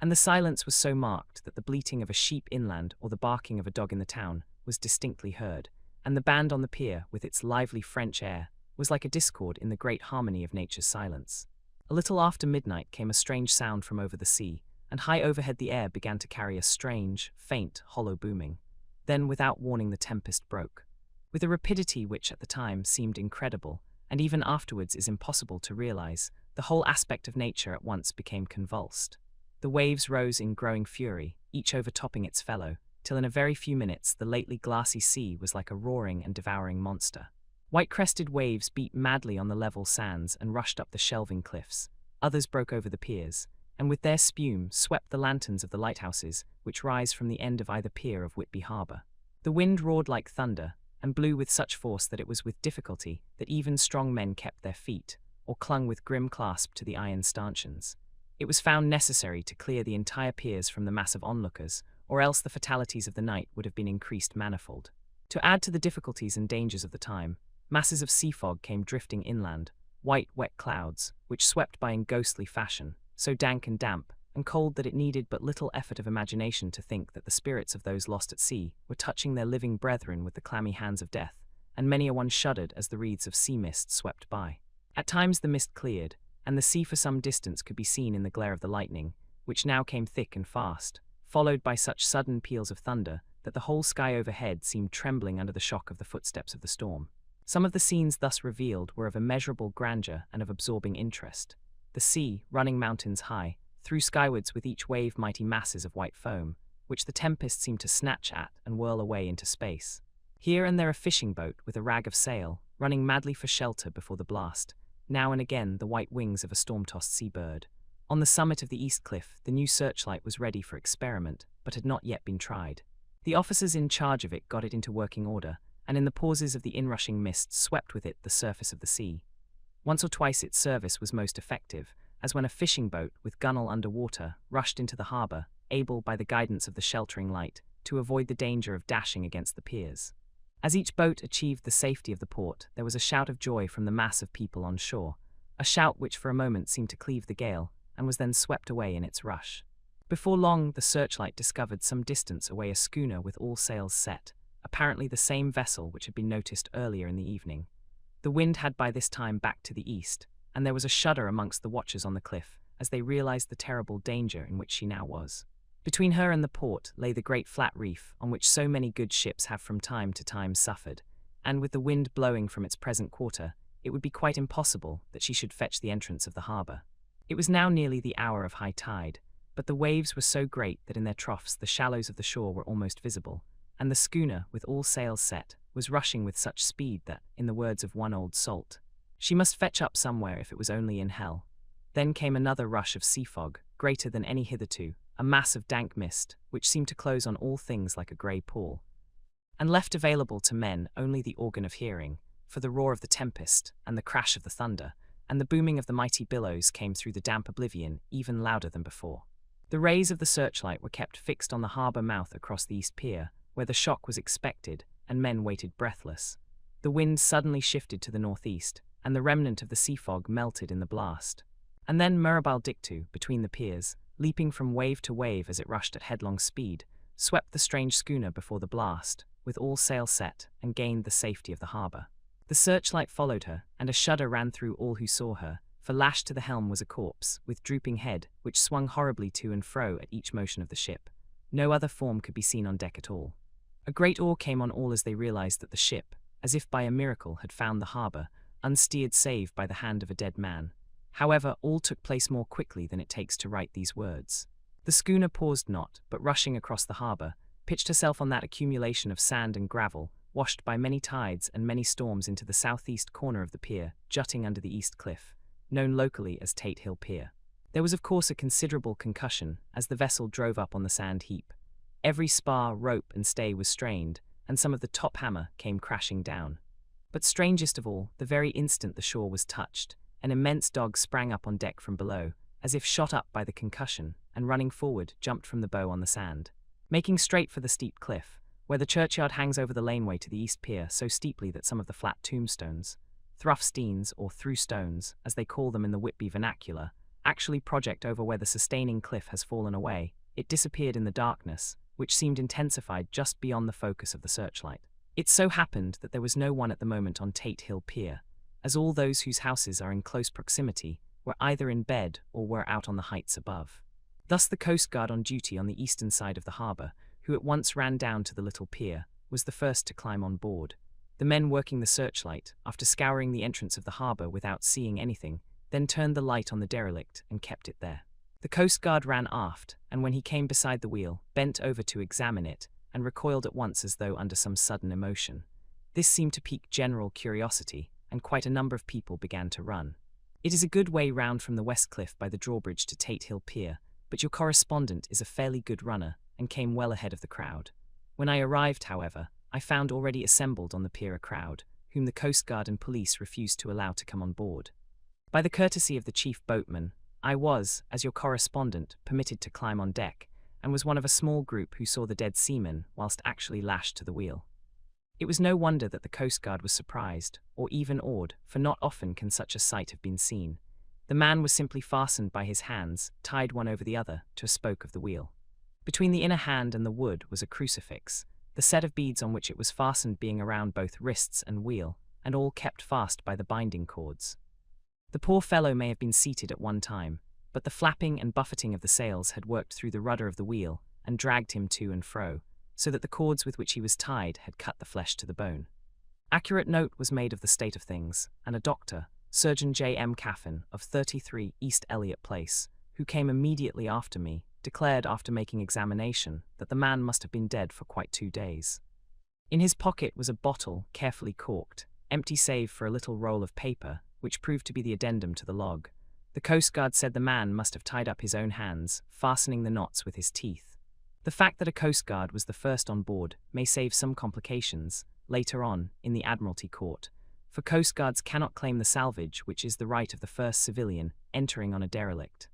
and the silence was so marked that the bleating of a sheep inland or the barking of a dog in the town was distinctly heard, and the band on the pier, with its lively French air, was like a discord in the great harmony of nature's silence. A little after midnight came a strange sound from over the sea, and high overhead the air began to carry a strange, faint, hollow booming. Then, without warning, the tempest broke. With a rapidity which at the time seemed incredible, and even afterwards is impossible to realize, the whole aspect of nature at once became convulsed. The waves rose in growing fury, each overtopping its fellow, till in a very few minutes the lately glassy sea was like a roaring and devouring monster. White-crested waves beat madly on the level sands and rushed up the shelving cliffs. Others broke over the piers, and with their spume swept the lanterns of the lighthouses which rise from the end of either pier of Whitby Harbour. The wind roared like thunder, and blew with such force that it was with difficulty that even strong men kept their feet, or clung with grim clasp to the iron stanchions. It was found necessary to clear the entire piers from the mass of onlookers, or else the fatalities of the night would have been increased manifold. To add to the difficulties and dangers of the time, masses of sea fog came drifting inland, white, wet clouds, which swept by in ghostly fashion, so dank and damp and cold that it needed but little effort of imagination to think that the spirits of those lost at sea were touching their living brethren with the clammy hands of death, and many a one shuddered as the wreaths of sea mist swept by. At times the mist cleared, and the sea for some distance could be seen in the glare of the lightning, which now came thick and fast, followed by such sudden peals of thunder that the whole sky overhead seemed trembling under the shock of the footsteps of the storm. Some of the scenes thus revealed were of immeasurable grandeur and of absorbing interest. The sea, running mountains high, threw skywards with each wave mighty masses of white foam, which the tempest seemed to snatch at and whirl away into space. Here and there a fishing boat with a rag of sail, running madly for shelter before the blast, now and again the white wings of a storm-tossed sea-bird. On the summit of the east cliff, the new searchlight was ready for experiment, but had not yet been tried. The officers in charge of it got it into working order, and in the pauses of the inrushing mist swept with it the surface of the sea. Once or twice its service was most effective, as when a fishing boat, with gunwale under water, rushed into the harbour, able, by the guidance of the sheltering light, to avoid the danger of dashing against the piers. As each boat achieved the safety of the port, there was a shout of joy from the mass of people on shore, a shout which for a moment seemed to cleave the gale, and was then swept away in its rush. Before long, the searchlight discovered some distance away a schooner with all sails set, apparently the same vessel which had been noticed earlier in the evening. The wind had by this time backed to the east, and there was a shudder amongst the watchers on the cliff as they realized the terrible danger in which she now was. Between her and the port lay the great flat reef on which so many good ships have from time to time suffered, and with the wind blowing from its present quarter, it would be quite impossible that she should fetch the entrance of the harbour. It was now nearly the hour of high tide, but the waves were so great that in their troughs the shallows of the shore were almost visible, and the schooner, with all sails set, was rushing with such speed that, in the words of one old salt, she must fetch up somewhere if it was only in hell. Then came another rush of sea fog, greater than any hitherto, a mass of dank mist, which seemed to close on all things like a grey pall, and left available to men only the organ of hearing, for the roar of the tempest, and the crash of the thunder, and the booming of the mighty billows came through the damp oblivion even louder than before. The rays of the searchlight were kept fixed on the harbour mouth across the east pier, where the shock was expected, and men waited breathless. The wind suddenly shifted to the northeast, and the remnant of the sea fog melted in the blast. And then Mirabile Dictu, between the piers, leaping from wave to wave as it rushed at headlong speed, swept the strange schooner before the blast, with all sail set, and gained the safety of the harbour. The searchlight followed her, and a shudder ran through all who saw her, for lashed to the helm was a corpse, with drooping head, which swung horribly to and fro at each motion of the ship. No other form could be seen on deck at all. A great awe came on all as they realized that the ship, as if by a miracle, had found the harbour, unsteered save by the hand of a dead man. However, all took place more quickly than it takes to write these words. The schooner paused not, but rushing across the harbour, pitched herself on that accumulation of sand and gravel, washed by many tides and many storms into the southeast corner of the pier, jutting under the east cliff, known locally as Tate Hill Pier. There was of course a considerable concussion as the vessel drove up on the sand heap. Every spar, rope and stay was strained, and some of the top hammer came crashing down. But strangest of all, the very instant the shore was touched, an immense dog sprang up on deck from below, as if shot up by the concussion, and running forward, jumped from the bow on the sand. Making straight for the steep cliff, where the churchyard hangs over the laneway to the east pier so steeply that some of the flat tombstones, thruff-steens or through-stones, as they call them in the Whitby vernacular, actually project over where the sustaining cliff has fallen away, it disappeared in the darkness, which seemed intensified just beyond the focus of the searchlight. It so happened that there was no one at the moment on Tate Hill Pier, as all those whose houses are in close proximity were either in bed or were out on the heights above. Thus the Coast Guard on duty on the eastern side of the harbour, who at once ran down to the little pier, was the first to climb on board. The men working the searchlight, after scouring the entrance of the harbour without seeing anything, then turned the light on the derelict and kept it there. The Coast Guard ran aft, and when he came beside the wheel, bent over to examine it, and recoiled at once as though under some sudden emotion. This seemed to pique general curiosity, and quite a number of people began to run. It is a good way round from the West Cliff by the drawbridge to Tate Hill Pier, but your correspondent is a fairly good runner, and came well ahead of the crowd. When I arrived, however, I found already assembled on the pier a crowd, whom the Coast Guard and police refused to allow to come on board. By the courtesy of the chief boatman, I was, as your correspondent, permitted to climb on deck, and was one of a small group who saw the dead seaman whilst actually lashed to the wheel. It was no wonder that the Coast Guard was surprised, or even awed, for not often can such a sight have been seen. The man was simply fastened by his hands, tied one over the other, to a spoke of the wheel. Between the inner hand and the wood was a crucifix, the set of beads on which it was fastened being around both wrists and wheel, and all kept fast by the binding cords. The poor fellow may have been seated at one time, but the flapping and buffeting of the sails had worked through the rudder of the wheel and dragged him to and fro, so that the cords with which he was tied had cut the flesh to the bone. Accurate note was made of the state of things, and a doctor, Surgeon J. M. Caffin, of 33 East Elliot Place, who came immediately after me, declared after making examination that the man must have been dead for quite 2 days. In his pocket was a bottle, carefully corked, empty save for a little roll of paper, which proved to be the addendum to the log. The Coast Guard said the man must have tied up his own hands, fastening the knots with his teeth. The fact that a Coast Guard was the first on board may save some complications, later on, in the Admiralty Court, for Coast Guards cannot claim the salvage which is the right of the first civilian entering on a derelict.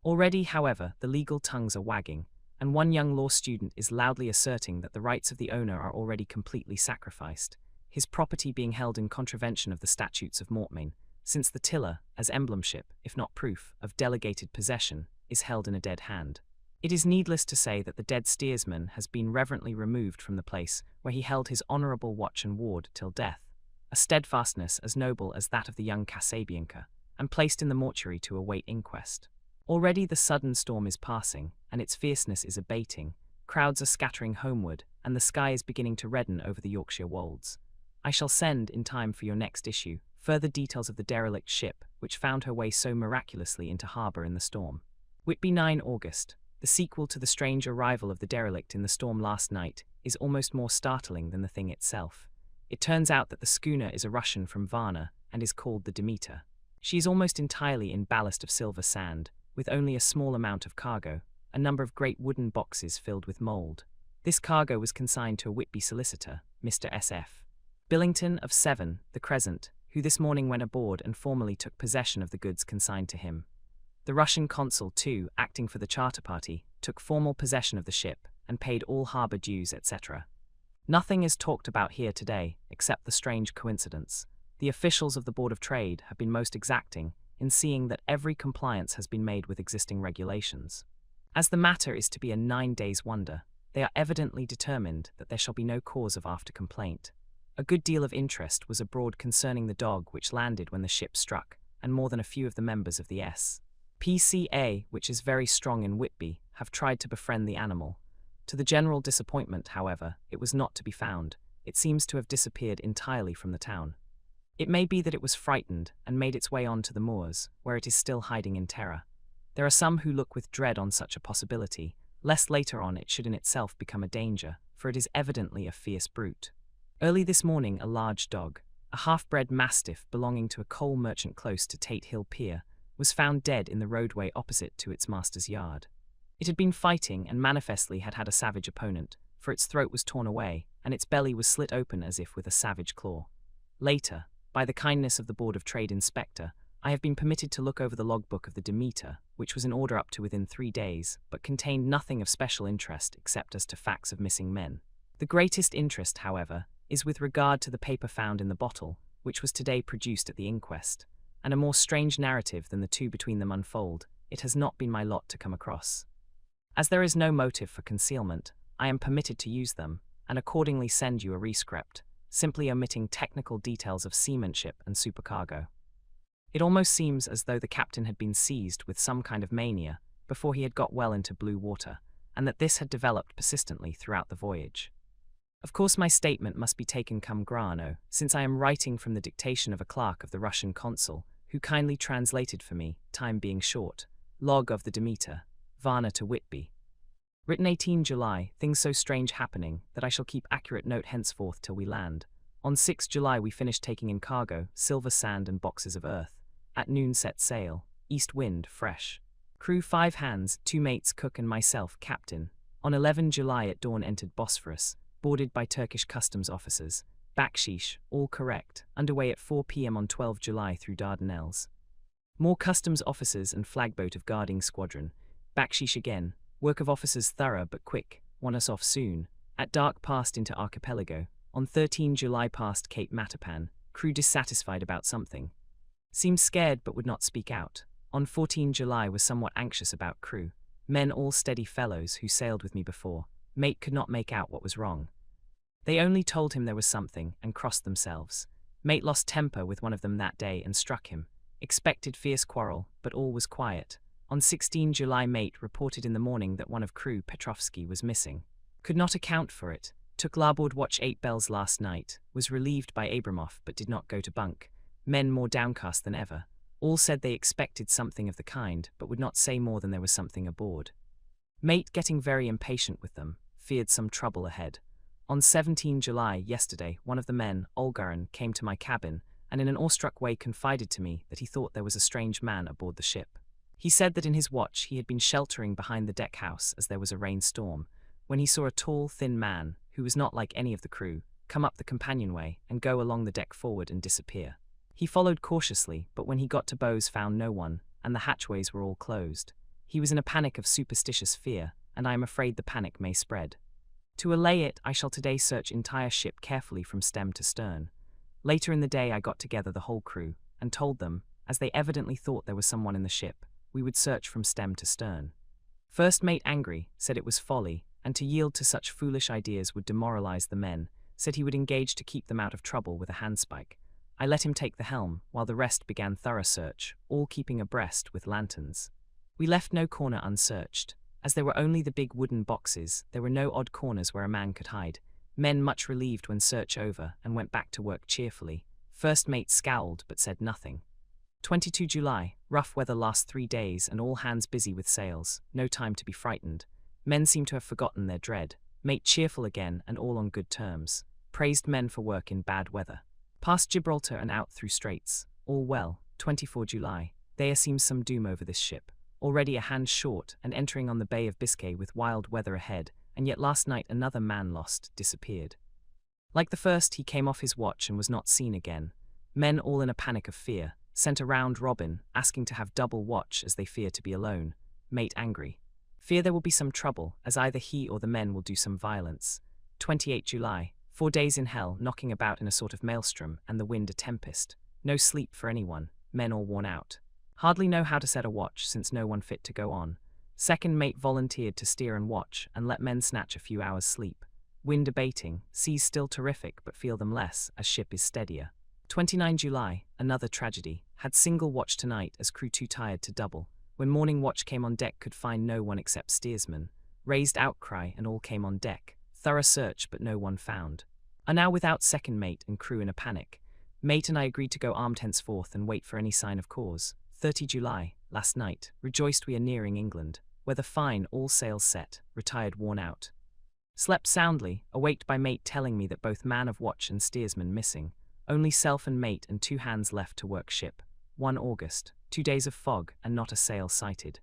Already, however, the legal tongues are wagging, and one young law student is loudly asserting that the rights of the owner are already completely sacrificed, his property being held in contravention of the statutes of Mortmain, since the tiller, as emblemship, if not proof, of delegated possession, is held in a dead hand. It is needless to say that the dead steersman has been reverently removed from the place where he held his honourable watch and ward till death, a steadfastness as noble as that of the young Kasabianka, and placed in the mortuary to await inquest. Already the sudden storm is passing, and its fierceness is abating, crowds are scattering homeward, and the sky is beginning to redden over the Yorkshire wolds. I shall send, in time for your next issue, further details of the derelict ship which found her way so miraculously into harbour in the storm. Whitby 9 August. The sequel to the strange arrival of the derelict in the storm last night is almost more startling than the thing itself. It turns out that the schooner is a Russian from Varna and is called the Demeter. She is almost entirely in ballast of silver sand, with only a small amount of cargo, a number of great wooden boxes filled with mould. This cargo was consigned to a Whitby solicitor, Mr. S.F. Billington of 7, the Crescent, who this morning went aboard and formally took possession of the goods consigned to him. The Russian consul, too, acting for the charter party, took formal possession of the ship and paid all harbour dues, etc. Nothing is talked about here today, except the strange coincidence. The officials of the Board of Trade have been most exacting in seeing that every compliance has been made with existing regulations. As the matter is to be a 9 days' wonder, they are evidently determined that there shall be no cause of after complaint. A good deal of interest was abroad concerning the dog which landed when the ship struck, and more than a few of the members of the S.P.C.A., which is very strong in Whitby, have tried to befriend the animal. To the general disappointment, however, it was not to be found. It seems to have disappeared entirely from the town. It may be that it was frightened and made its way on to the moors, where it is still hiding in terror. There are some who look with dread on such a possibility, lest later on it should in itself become a danger, for it is evidently a fierce brute. Early this morning a large dog, a half-bred mastiff belonging to a coal merchant close to Tate Hill Pier, was found dead in the roadway opposite to its master's yard. It had been fighting and manifestly had had a savage opponent, for its throat was torn away, and its belly was slit open as if with a savage claw. Later, by the kindness of the Board of Trade Inspector, I have been permitted to look over the logbook of the Demeter, which was in order up to within 3 days, but contained nothing of special interest except as to facts of missing men. The greatest interest, however, is with regard to the paper found in the bottle, which was today produced at the inquest, and a more strange narrative than the two between them unfold, it has not been my lot to come across. As there is no motive for concealment, I am permitted to use them, and accordingly send you a rescript, simply omitting technical details of seamanship and supercargo. It almost seems as though the captain had been seized with some kind of mania before he had got well into blue water, and that this had developed persistently throughout the voyage. Of course, my statement must be taken cum grano, since I am writing from the dictation of a clerk of the Russian consul, who kindly translated for me, time being short, log of the Demeter, Varna to Whitby. Written 18 July, things so strange happening that I shall keep accurate note henceforth till we land. On 6 July we finished taking in cargo, silver sand and boxes of earth. At noon set sail, east wind, fresh. Crew 5 hands, 2 mates, cook and myself, captain. On 11 July at dawn entered Bosphorus, boarded by Turkish customs officers. Bakshish, all correct, underway at 4 p.m. on 12 July through Dardanelles. More customs officers and flagboat of guarding squadron. Bakshish again, work of officers thorough but quick, won us off soon. At dark passed into archipelago. On 13 July past Cape Matapan, crew dissatisfied about something. Seemed scared but would not speak out. On 14 July was somewhat anxious about crew. Men all steady fellows who sailed with me before. Mate could not make out what was wrong. They only told him there was something and crossed themselves. Mate lost temper with one of them that day and struck him. Expected fierce quarrel, but all was quiet. On 16 July mate reported in the morning that one of crew, Petrovsky, was missing. Could not account for it. Took larboard watch 8 bells last night. Was relieved by Abramov but did not go to bunk. Men more downcast than ever. All said they expected something of the kind, but would not say more than there was something aboard. Mate getting very impatient with them, feared some trouble ahead. On 17 July, yesterday, one of the men, Olgarin, came to my cabin, and in an awestruck way confided to me that he thought there was a strange man aboard the ship. He said that in his watch he had been sheltering behind the deck house as there was a rainstorm, when he saw a tall, thin man, who was not like any of the crew, come up the companionway and go along the deck forward and disappear. He followed cautiously, but when he got to bows found no one, and the hatchways were all closed. He was in a panic of superstitious fear, and I am afraid the panic may spread. To allay it, I shall today search entire ship carefully from stem to stern. Later in the day I got together the whole crew, and told them, as they evidently thought there was someone in the ship, we would search from stem to stern. First mate angry, said it was folly, and to yield to such foolish ideas would demoralize the men, said he would engage to keep them out of trouble with a handspike. I let him take the helm, while the rest began thorough search, all keeping abreast with lanterns. We left no corner unsearched. As there were only the big wooden boxes, there were no odd corners where a man could hide. Men much relieved when search over, and went back to work cheerfully. First mate scowled, but said nothing. 22 July, rough weather last 3 days, and all hands busy with sails, no time to be frightened. Men seem to have forgotten their dread. Mate cheerful again, and all on good terms. Praised men for work in bad weather. Past Gibraltar and out through straits. All well. 24 July. There seems some doom over this ship. Already a hand short, and entering on the Bay of Biscay with wild weather ahead, and yet last night another man lost, disappeared. Like the first, he came off his watch and was not seen again. Men all in a panic of fear, sent a round robin, asking to have double watch as they fear to be alone. Mate angry. Fear there will be some trouble, as either he or the men will do some violence. 28 July. 4 days in hell, knocking about in a sort of maelstrom, and the wind a tempest. No sleep for anyone, men all worn out. Hardly know how to set a watch, since no one fit to go on. Second mate volunteered to steer and watch, and let men snatch a few hours' sleep. Wind abating, seas still terrific, but feel them less, as ship is steadier. 29 July, another tragedy. Had single watch tonight, as crew too tired to double. When morning watch came on deck, could find no one except steersman. Raised outcry, and all came on deck. Thorough search, but no one found. Are now without second mate and crew in a panic. Mate and I agreed to go armed henceforth and wait for any sign of cause. 30 July, last night, rejoiced we are nearing England. Weather fine, all sails set, retired worn out. Slept soundly, awaked by mate telling me that both man of watch and steersman missing. Only self and mate and 2 hands left to work ship. 1 August, 2 days of fog and not a sail sighted.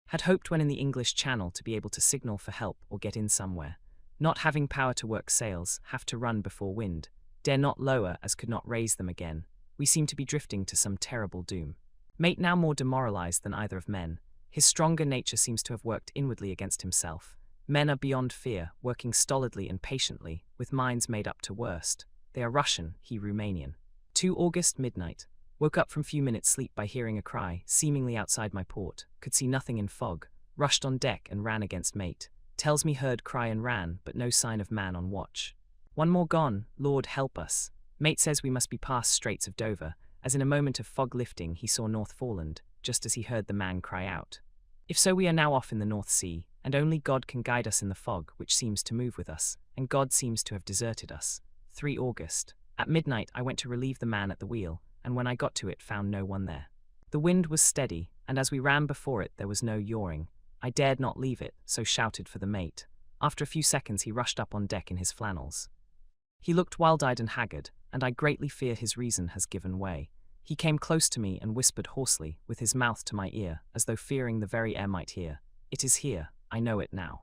Had hoped when in the English Channel to be able to signal for help or get in somewhere. Not having power to work sails, have to run before wind. Dare not lower as could not raise them again. We seem to be drifting to some terrible doom. Mate now more demoralized than either of men. His stronger nature seems to have worked inwardly against himself. Men are beyond fear, working stolidly and patiently, with minds made up to worst. They are Russian, he Romanian. 2 August, midnight. Woke up from few minutes' sleep by hearing a cry, seemingly outside my port. Could see nothing in fog. Rushed on deck and ran against mate. Tells me heard cry and ran, but no sign of man on watch. One more gone, Lord help us. Mate says we must be past Straits of Dover, as in a moment of fog lifting he saw North Foreland, just as he heard the man cry out. If so, we are now off in the North Sea, and only God can guide us in the fog which seems to move with us, and God seems to have deserted us. 3 August. At midnight I went to relieve the man at the wheel, and when I got to it found no one there. The wind was steady, and as we ran before it there was no yawing. I dared not leave it, so shouted for the mate. After a few seconds he rushed up on deck in his flannels. He looked wild-eyed and haggard, and I greatly fear his reason has given way. He came close to me and whispered hoarsely, with his mouth to my ear, as though fearing the very air might hear. It is here, I know it now.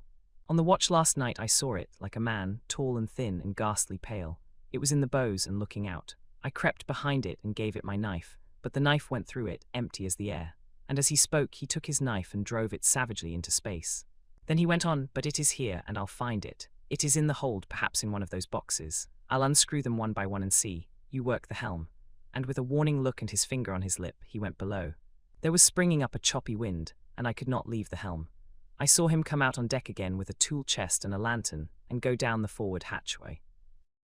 On the watch last night I saw it, like a man, tall and thin and ghastly pale. It was in the bows and looking out. I crept behind it and gave it my knife, but the knife went through it, empty as the air. And as he spoke he took his knife and drove it savagely into space. Then he went on, but it is here, and I'll find it. It is in the hold, perhaps in one of those boxes. I'll unscrew them one by one and see. You work the helm. And with a warning look and his finger on his lip, he went below. There was springing up a choppy wind, and I could not leave the helm. I saw him come out on deck again with a tool chest and a lantern, and go down the forward hatchway.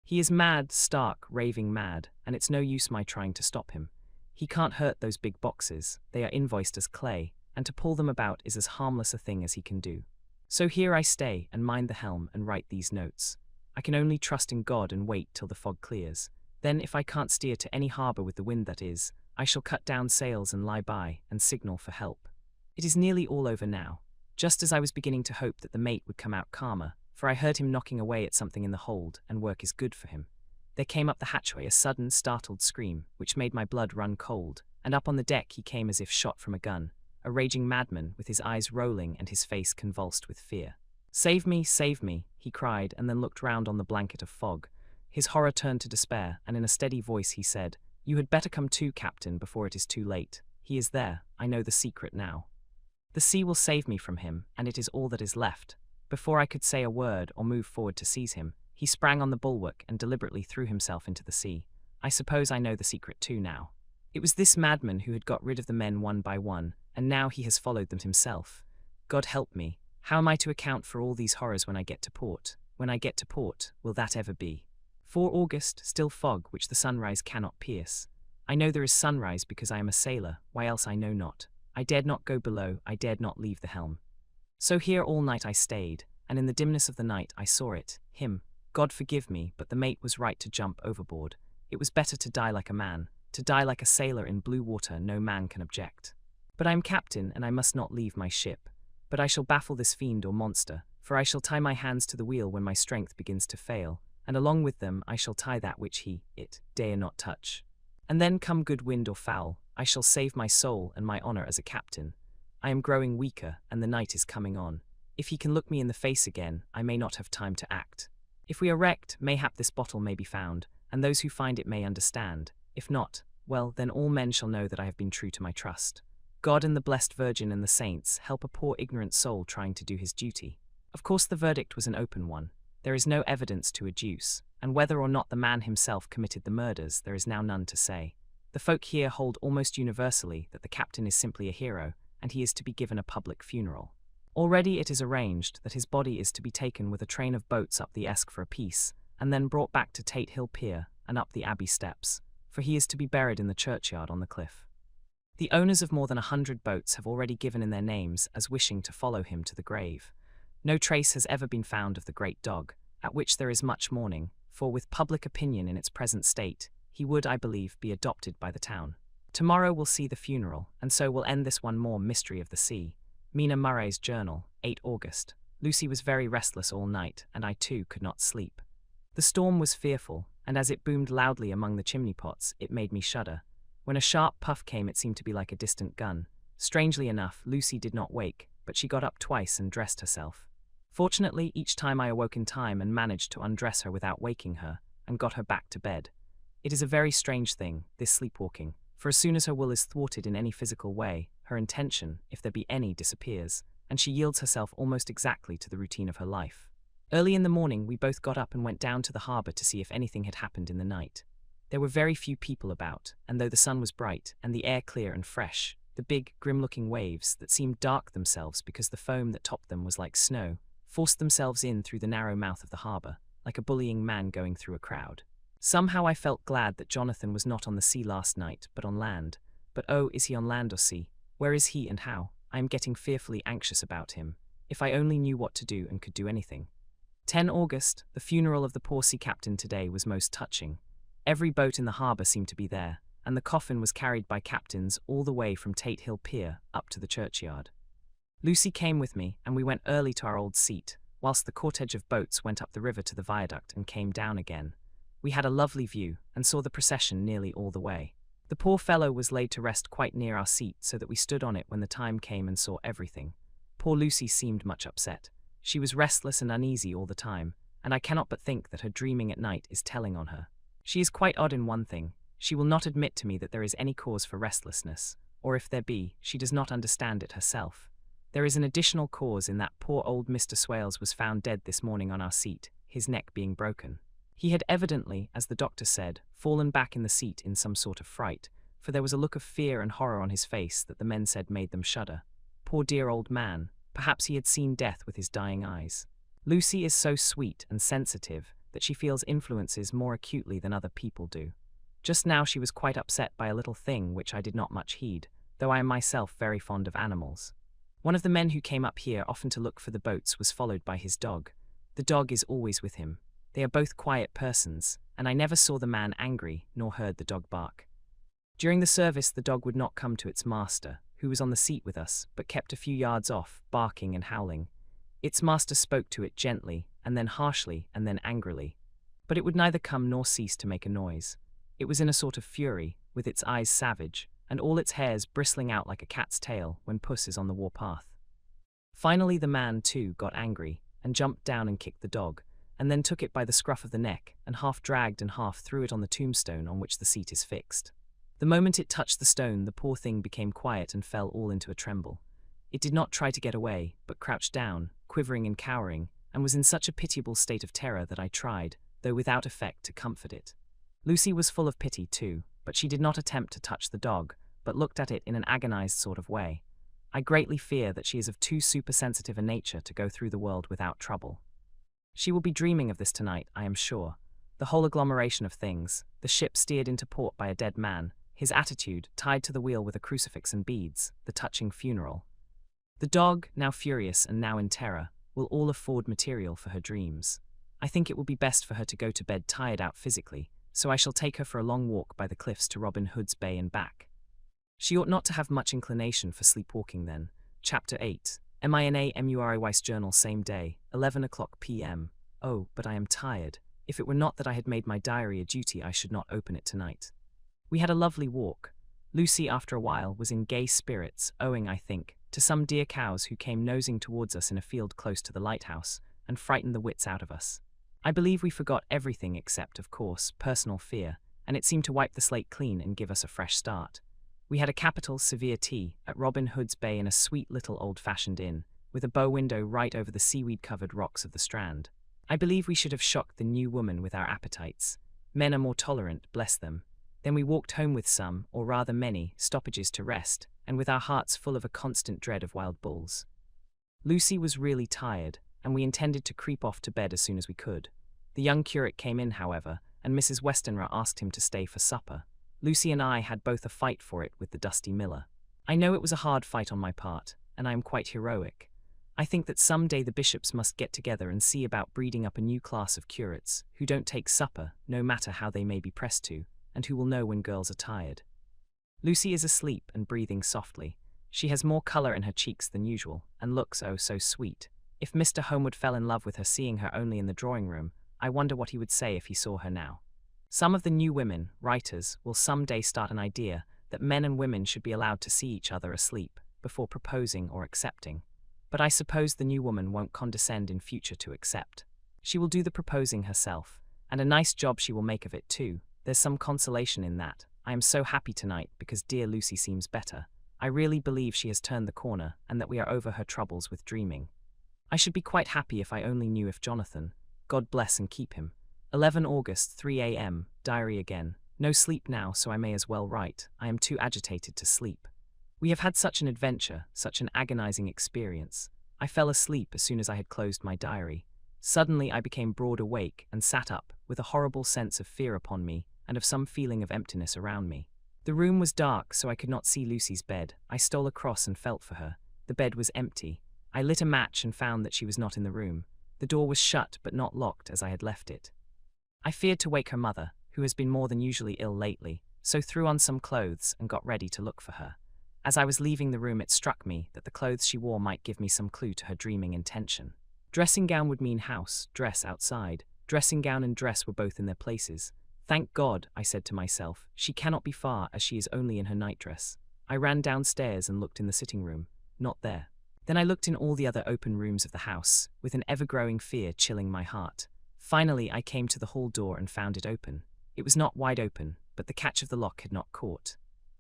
He is mad, stark, raving mad, and it's no use my trying to stop him. He can't hurt those big boxes, they are invoiced as clay, and to pull them about is as harmless a thing as he can do. So here I stay, and mind the helm, and write these notes. I can only trust in God and wait till the fog clears. Then, if I can't steer to any harbour with the wind that is, I shall cut down sails and lie by, and signal for help. It is nearly all over now. Just as I was beginning to hope that the mate would come out calmer, for I heard him knocking away at something in the hold, and work is good for him. There came up the hatchway a sudden, startled scream, which made my blood run cold, and up on the deck he came as if shot from a gun, a raging madman, with his eyes rolling and his face convulsed with fear. Save me, he cried, and then looked round on the blanket of fog. His horror turned to despair, and in a steady voice he said, "You had better come too, Captain, before it is too late. He is there, I know the secret now. The sea will save me from him, and it is all that is left." Before I could say a word or move forward to seize him, he sprang on the bulwark and deliberately threw himself into the sea. I suppose I know the secret too now. It was this madman who had got rid of the men one by one, and now he has followed them himself. God help me, how am I to account for all these horrors when I get to port? When I get to port, will that ever be? 4 August, still fog which the sunrise cannot pierce. I know there is sunrise because I am a sailor, why else I know not. I dared not go below, I dared not leave the helm. So here all night I stayed, and in the dimness of the night I saw it, him. God forgive me, but the mate was right to jump overboard. It was better to die like a man. To die like a sailor in blue water no man can object. But I am captain, and I must not leave my ship. But I shall baffle this fiend or monster, for I shall tie my hands to the wheel when my strength begins to fail, and along with them I shall tie that which it, dare not touch. And then come good wind or foul, I shall save my soul and my honour as a captain. I am growing weaker, and the night is coming on. If he can look me in the face again, I may not have time to act. If we are wrecked, mayhap this bottle may be found, and those who find it may understand. If not, well, then all men shall know that I have been true to my trust. God and the Blessed Virgin and the saints help a poor ignorant soul trying to do his duty. Of course the verdict was an open one. There is no evidence to adduce, and whether or not the man himself committed the murders there is now none to say. The folk here hold almost universally that the captain is simply a hero, and he is to be given a public funeral. Already it is arranged that his body is to be taken with a train of boats up the Esk for a piece, and then brought back to Tate Hill Pier and up the Abbey steps, for he is to be buried in the churchyard on the cliff. The owners of more than 100 boats have already given in their names as wishing to follow him to the grave. No trace has ever been found of the great dog, at which there is much mourning, for with public opinion in its present state, he would, I believe, be adopted by the town. Tomorrow will see the funeral, and so will end this one more mystery of the sea. Mina Murray's Journal, 8 August. Lucy was very restless all night, and I too could not sleep. The storm was fearful, and as it boomed loudly among the chimney pots, it made me shudder. When a sharp puff came, it seemed to be like a distant gun. Strangely enough, Lucy did not wake, but she got up twice and dressed herself. Fortunately, each time I awoke in time and managed to undress her without waking her, and got her back to bed. It is a very strange thing, this sleepwalking, for as soon as her will is thwarted in any physical way, her intention, if there be any, disappears, and she yields herself almost exactly to the routine of her life. Early in the morning we both got up and went down to the harbour to see if anything had happened in the night. There were very few people about, and though the sun was bright and the air clear and fresh, the big, grim-looking waves, that seemed dark themselves because the foam that topped them was like snow, forced themselves in through the narrow mouth of the harbour, like a bullying man going through a crowd. Somehow I felt glad that Jonathan was not on the sea last night, but on land. But oh, is he on land or sea? Where is he and how? I am getting fearfully anxious about him. If I only knew what to do and could do anything. 10 August, the funeral of the poor sea captain today was most touching. Every boat in the harbour seemed to be there, and the coffin was carried by captains all the way from Tate Hill Pier up to the churchyard. Lucy came with me, and we went early to our old seat, whilst the cortege of boats went up the river to the viaduct and came down again. We had a lovely view, and saw the procession nearly all the way. The poor fellow was laid to rest quite near our seat, so that we stood on it when the time came and saw everything. Poor Lucy seemed much upset. She was restless and uneasy all the time, and I cannot but think that her dreaming at night is telling on her. She is quite odd in one thing. She will not admit to me that there is any cause for restlessness, or if there be, she does not understand it herself. There is an additional cause in that poor old Mr. Swales was found dead this morning on our seat, his neck being broken. He had evidently, as the doctor said, fallen back in the seat in some sort of fright, for there was a look of fear and horror on his face that the men said made them shudder. Poor dear old man, perhaps he had seen death with his dying eyes. Lucy is so sweet and sensitive that she feels influences more acutely than other people do. Just now she was quite upset by a little thing which I did not much heed, though I am myself very fond of animals. One of the men who came up here often to look for the boats was followed by his dog. The dog is always with him. They are both quiet persons, and I never saw the man angry, nor heard the dog bark. During the service the dog would not come to its master, who was on the seat with us, but kept a few yards off, barking and howling. Its master spoke to it gently, and then harshly, and then angrily. But it would neither come nor cease to make a noise. It was in a sort of fury, with its eyes savage, and all its hairs bristling out like a cat's tail when puss is on the warpath. Finally the man, too, got angry, and jumped down and kicked the dog, and then took it by the scruff of the neck, and half dragged and half threw it on the tombstone on which the seat is fixed. The moment it touched the stone, the poor thing became quiet and fell all into a tremble. It did not try to get away, but crouched down, quivering and cowering, and was in such a pitiable state of terror that I tried, though without effect, to comfort it. Lucy was full of pity, too, but she did not attempt to touch the dog, but looked at it in an agonized sort of way. I greatly fear that she is of too supersensitive a nature to go through the world without trouble. She will be dreaming of this tonight, I am sure. The whole agglomeration of things, the ship steered into port by a dead man, his attitude, tied to the wheel with a crucifix and beads, the touching funeral. The dog, now furious and now in terror, will all afford material for her dreams. I think it will be best for her to go to bed tired out physically, so I shall take her for a long walk by the cliffs to Robin Hood's Bay and back. She ought not to have much inclination for sleepwalking then. Chapter 8. Minamuri's journal same day, 11 o'clock p.m. Oh, but I am tired. If it were not that I had made my diary a duty, I should not open it tonight. We had a lovely walk. Lucy, after a while, was in gay spirits, owing, I think, to some dear cows who came nosing towards us in a field close to the lighthouse, and frightened the wits out of us. I believe we forgot everything except, of course, personal fear, and it seemed to wipe the slate clean and give us a fresh start. We had a capital, severe tea at Robin Hood's Bay in a sweet little old-fashioned inn, with a bow window right over the seaweed-covered rocks of the Strand. I believe we should have shocked the new woman with our appetites. Men are more tolerant, bless them. Then we walked home with some, or rather many, stoppages to rest, and with our hearts full of a constant dread of wild bulls. Lucy was really tired, and we intended to creep off to bed as soon as we could. The young curate came in, however, and Mrs. Westenra asked him to stay for supper. Lucy and I had both a fight for it with the dusty miller. I know it was a hard fight on my part, and I am quite heroic. I think that some day the bishops must get together and see about breeding up a new class of curates, who don't take supper, no matter how they may be pressed to, and who will know when girls are tired. Lucy is asleep and breathing softly. She has more colour in her cheeks than usual, and looks oh so sweet. If Mr. Homewood fell in love with her seeing her only in the drawing-room, I wonder what he would say if he saw her now. Some of the new women, writers, will some day start an idea that men and women should be allowed to see each other asleep before proposing or accepting. But I suppose the new woman won't condescend in future to accept. She will do the proposing herself, and a nice job she will make of it too. There's some consolation in that. I am so happy tonight because dear Lucy seems better. I really believe she has turned the corner and that we are over her troubles with dreaming. I should be quite happy if I only knew if Jonathan, God bless and keep him. 11 August, 3 a.m., diary again. No sleep now, so I may as well write. I am too agitated to sleep. We have had such an adventure, such an agonizing experience. I fell asleep as soon as I had closed my diary. Suddenly I became broad awake and sat up, with a horrible sense of fear upon me and of some feeling of emptiness around me. The room was dark, so I could not see Lucy's bed. I stole across and felt for her. The bed was empty. I lit a match and found that she was not in the room. The door was shut but not locked as I had left it. I feared to wake her mother, who has been more than usually ill lately, so threw on some clothes and got ready to look for her. As I was leaving the room, it struck me that the clothes she wore might give me some clue to her dreaming intention. Dressing gown would mean house, dress outside. Dressing gown and dress were both in their places. Thank God, I said to myself, she cannot be far, as she is only in her nightdress. I ran downstairs and looked in the sitting room. Not there. Then I looked in all the other open rooms of the house, with an ever-growing fear chilling my heart. Finally, I came to the hall door and found it open. It was not wide open, but the catch of the lock had not caught.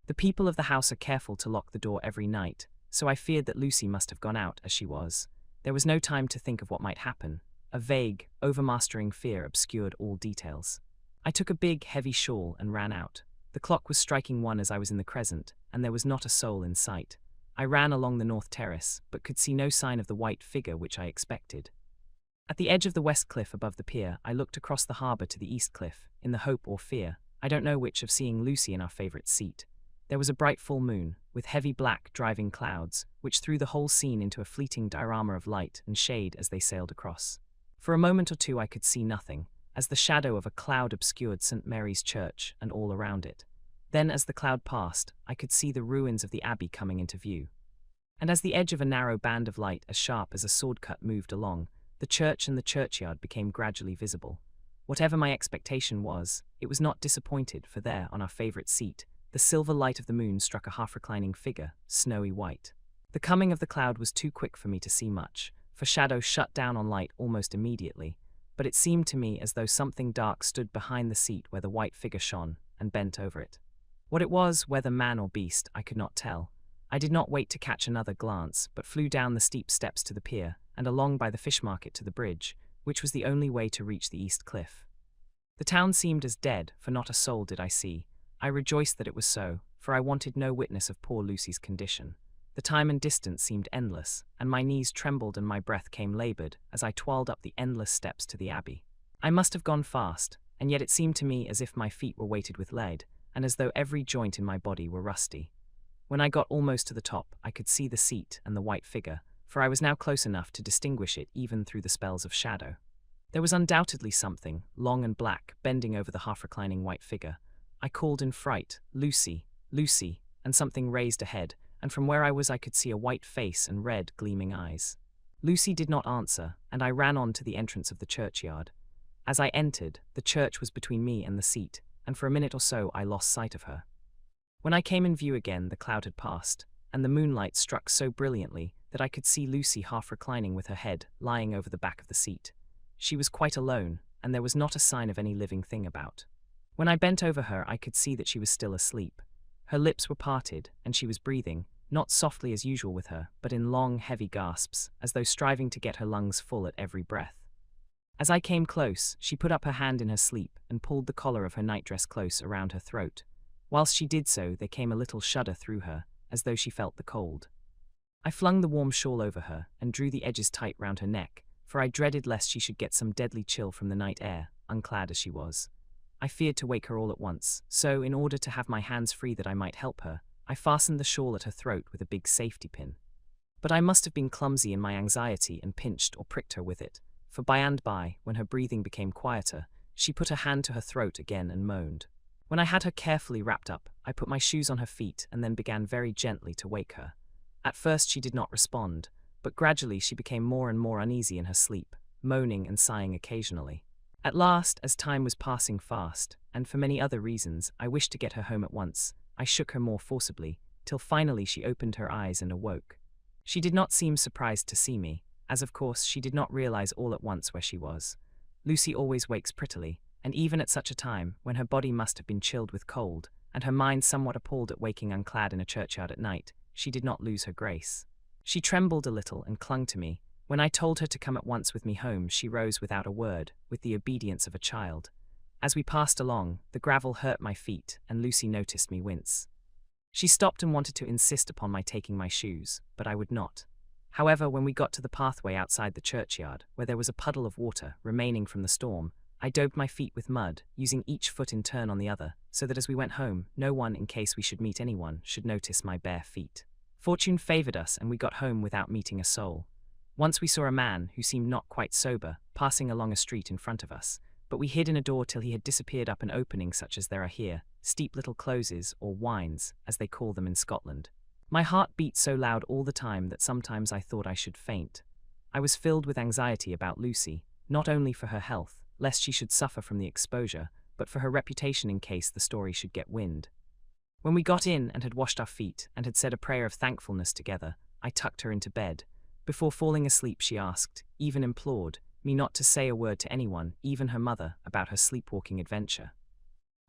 The people of the house are careful to lock the door every night, so I feared that Lucy must have gone out as she was. There was no time to think of what might happen. A vague, overmastering fear obscured all details. I took a big, heavy shawl and ran out. The clock was striking 1 as I was in the crescent, and there was not a soul in sight. I ran along the north terrace, but could see no sign of the white figure which I expected. At the edge of the west cliff above the pier, I looked across the harbour to the east cliff, in the hope or fear, I don't know which, of seeing Lucy in our favourite seat. There was a bright full moon, with heavy black driving clouds, which threw the whole scene into a fleeting diorama of light and shade as they sailed across. For a moment or two I could see nothing, as the shadow of a cloud obscured St. Mary's Church and all around it. Then, as the cloud passed, I could see the ruins of the abbey coming into view. And as the edge of a narrow band of light as sharp as a sword cut moved along, the church and the churchyard became gradually visible. Whatever my expectation was, it was not disappointed, for there, on our favourite seat, the silver light of the moon struck a half-reclining figure, snowy white. The coming of the cloud was too quick for me to see much, for shadow shut down on light almost immediately, but it seemed to me as though something dark stood behind the seat where the white figure shone, and bent over it. What it was, whether man or beast, I could not tell. I did not wait to catch another glance, but flew down the steep steps to the pier, and along by the fish market to the bridge, which was the only way to reach the east cliff. The town seemed as dead, for not a soul did I see. I rejoiced that it was so, for I wanted no witness of poor Lucy's condition. The time and distance seemed endless, and my knees trembled and my breath came laboured as I toiled up the endless steps to the abbey. I must have gone fast, and yet it seemed to me as if my feet were weighted with lead, and as though every joint in my body were rusty. When I got almost to the top, I could see the seat and the white figure, for I was now close enough to distinguish it even through the spells of shadow. There was undoubtedly something, long and black, bending over the half-reclining white figure. I called in fright, "Lucy, Lucy," and something raised a head, and from where I was I could see a white face and red, gleaming eyes. Lucy did not answer, and I ran on to the entrance of the churchyard. As I entered, the church was between me and the seat, and for a minute or so I lost sight of her. When I came in view again, the cloud had passed, and the moonlight struck so brilliantly that I could see Lucy half reclining with her head lying over the back of the seat. She was quite alone, and there was not a sign of any living thing about. When I bent over her, I could see that she was still asleep. Her lips were parted, and she was breathing, not softly as usual with her, but in long, heavy gasps, as though striving to get her lungs full at every breath. As I came close, she put up her hand in her sleep and pulled the collar of her nightdress close around her throat. Whilst she did so, there came a little shudder through her, as though she felt the cold. I flung the warm shawl over her and drew the edges tight round her neck, for I dreaded lest she should get some deadly chill from the night air, unclad as she was. I feared to wake her all at once, so, in order to have my hands free that I might help her, I fastened the shawl at her throat with a big safety pin. But I must have been clumsy in my anxiety and pinched or pricked her with it, for by and by, when her breathing became quieter, she put her hand to her throat again and moaned. When I had her carefully wrapped up, I put my shoes on her feet and then began very gently to wake her. At first she did not respond, but gradually she became more and more uneasy in her sleep, moaning and sighing occasionally. At last, as time was passing fast, and for many other reasons, I wished to get her home at once, I shook her more forcibly, till finally she opened her eyes and awoke. She did not seem surprised to see me, as of course she did not realize all at once where she was. Lucy always wakes prettily, and even at such a time, when her body must have been chilled with cold, and her mind somewhat appalled at waking unclad in a churchyard at night, she did not lose her grace. She trembled a little and clung to me. When I told her to come at once with me home, she rose without a word, with the obedience of a child. As we passed along, the gravel hurt my feet, and Lucy noticed me wince. She stopped and wanted to insist upon my taking my shoes, but I would not. However, when we got to the pathway outside the churchyard, where there was a puddle of water remaining from the storm, I daubed my feet with mud, using each foot in turn on the other, so that as we went home, no one, in case we should meet anyone, should notice my bare feet. Fortune favored us, and we got home without meeting a soul. Once we saw a man, who seemed not quite sober, passing along a street in front of us, but we hid in a door till he had disappeared up an opening such as there are here, steep little closes, or wynds, as they call them in Scotland. My heart beat so loud all the time that sometimes I thought I should faint. I was filled with anxiety about Lucy, not only for her health, lest she should suffer from the exposure, but for her reputation in case the story should get wind. When we got in and had washed our feet and had said a prayer of thankfulness together, I tucked her into bed. Before falling asleep she asked, even implored, me not to say a word to anyone, even her mother, about her sleepwalking adventure.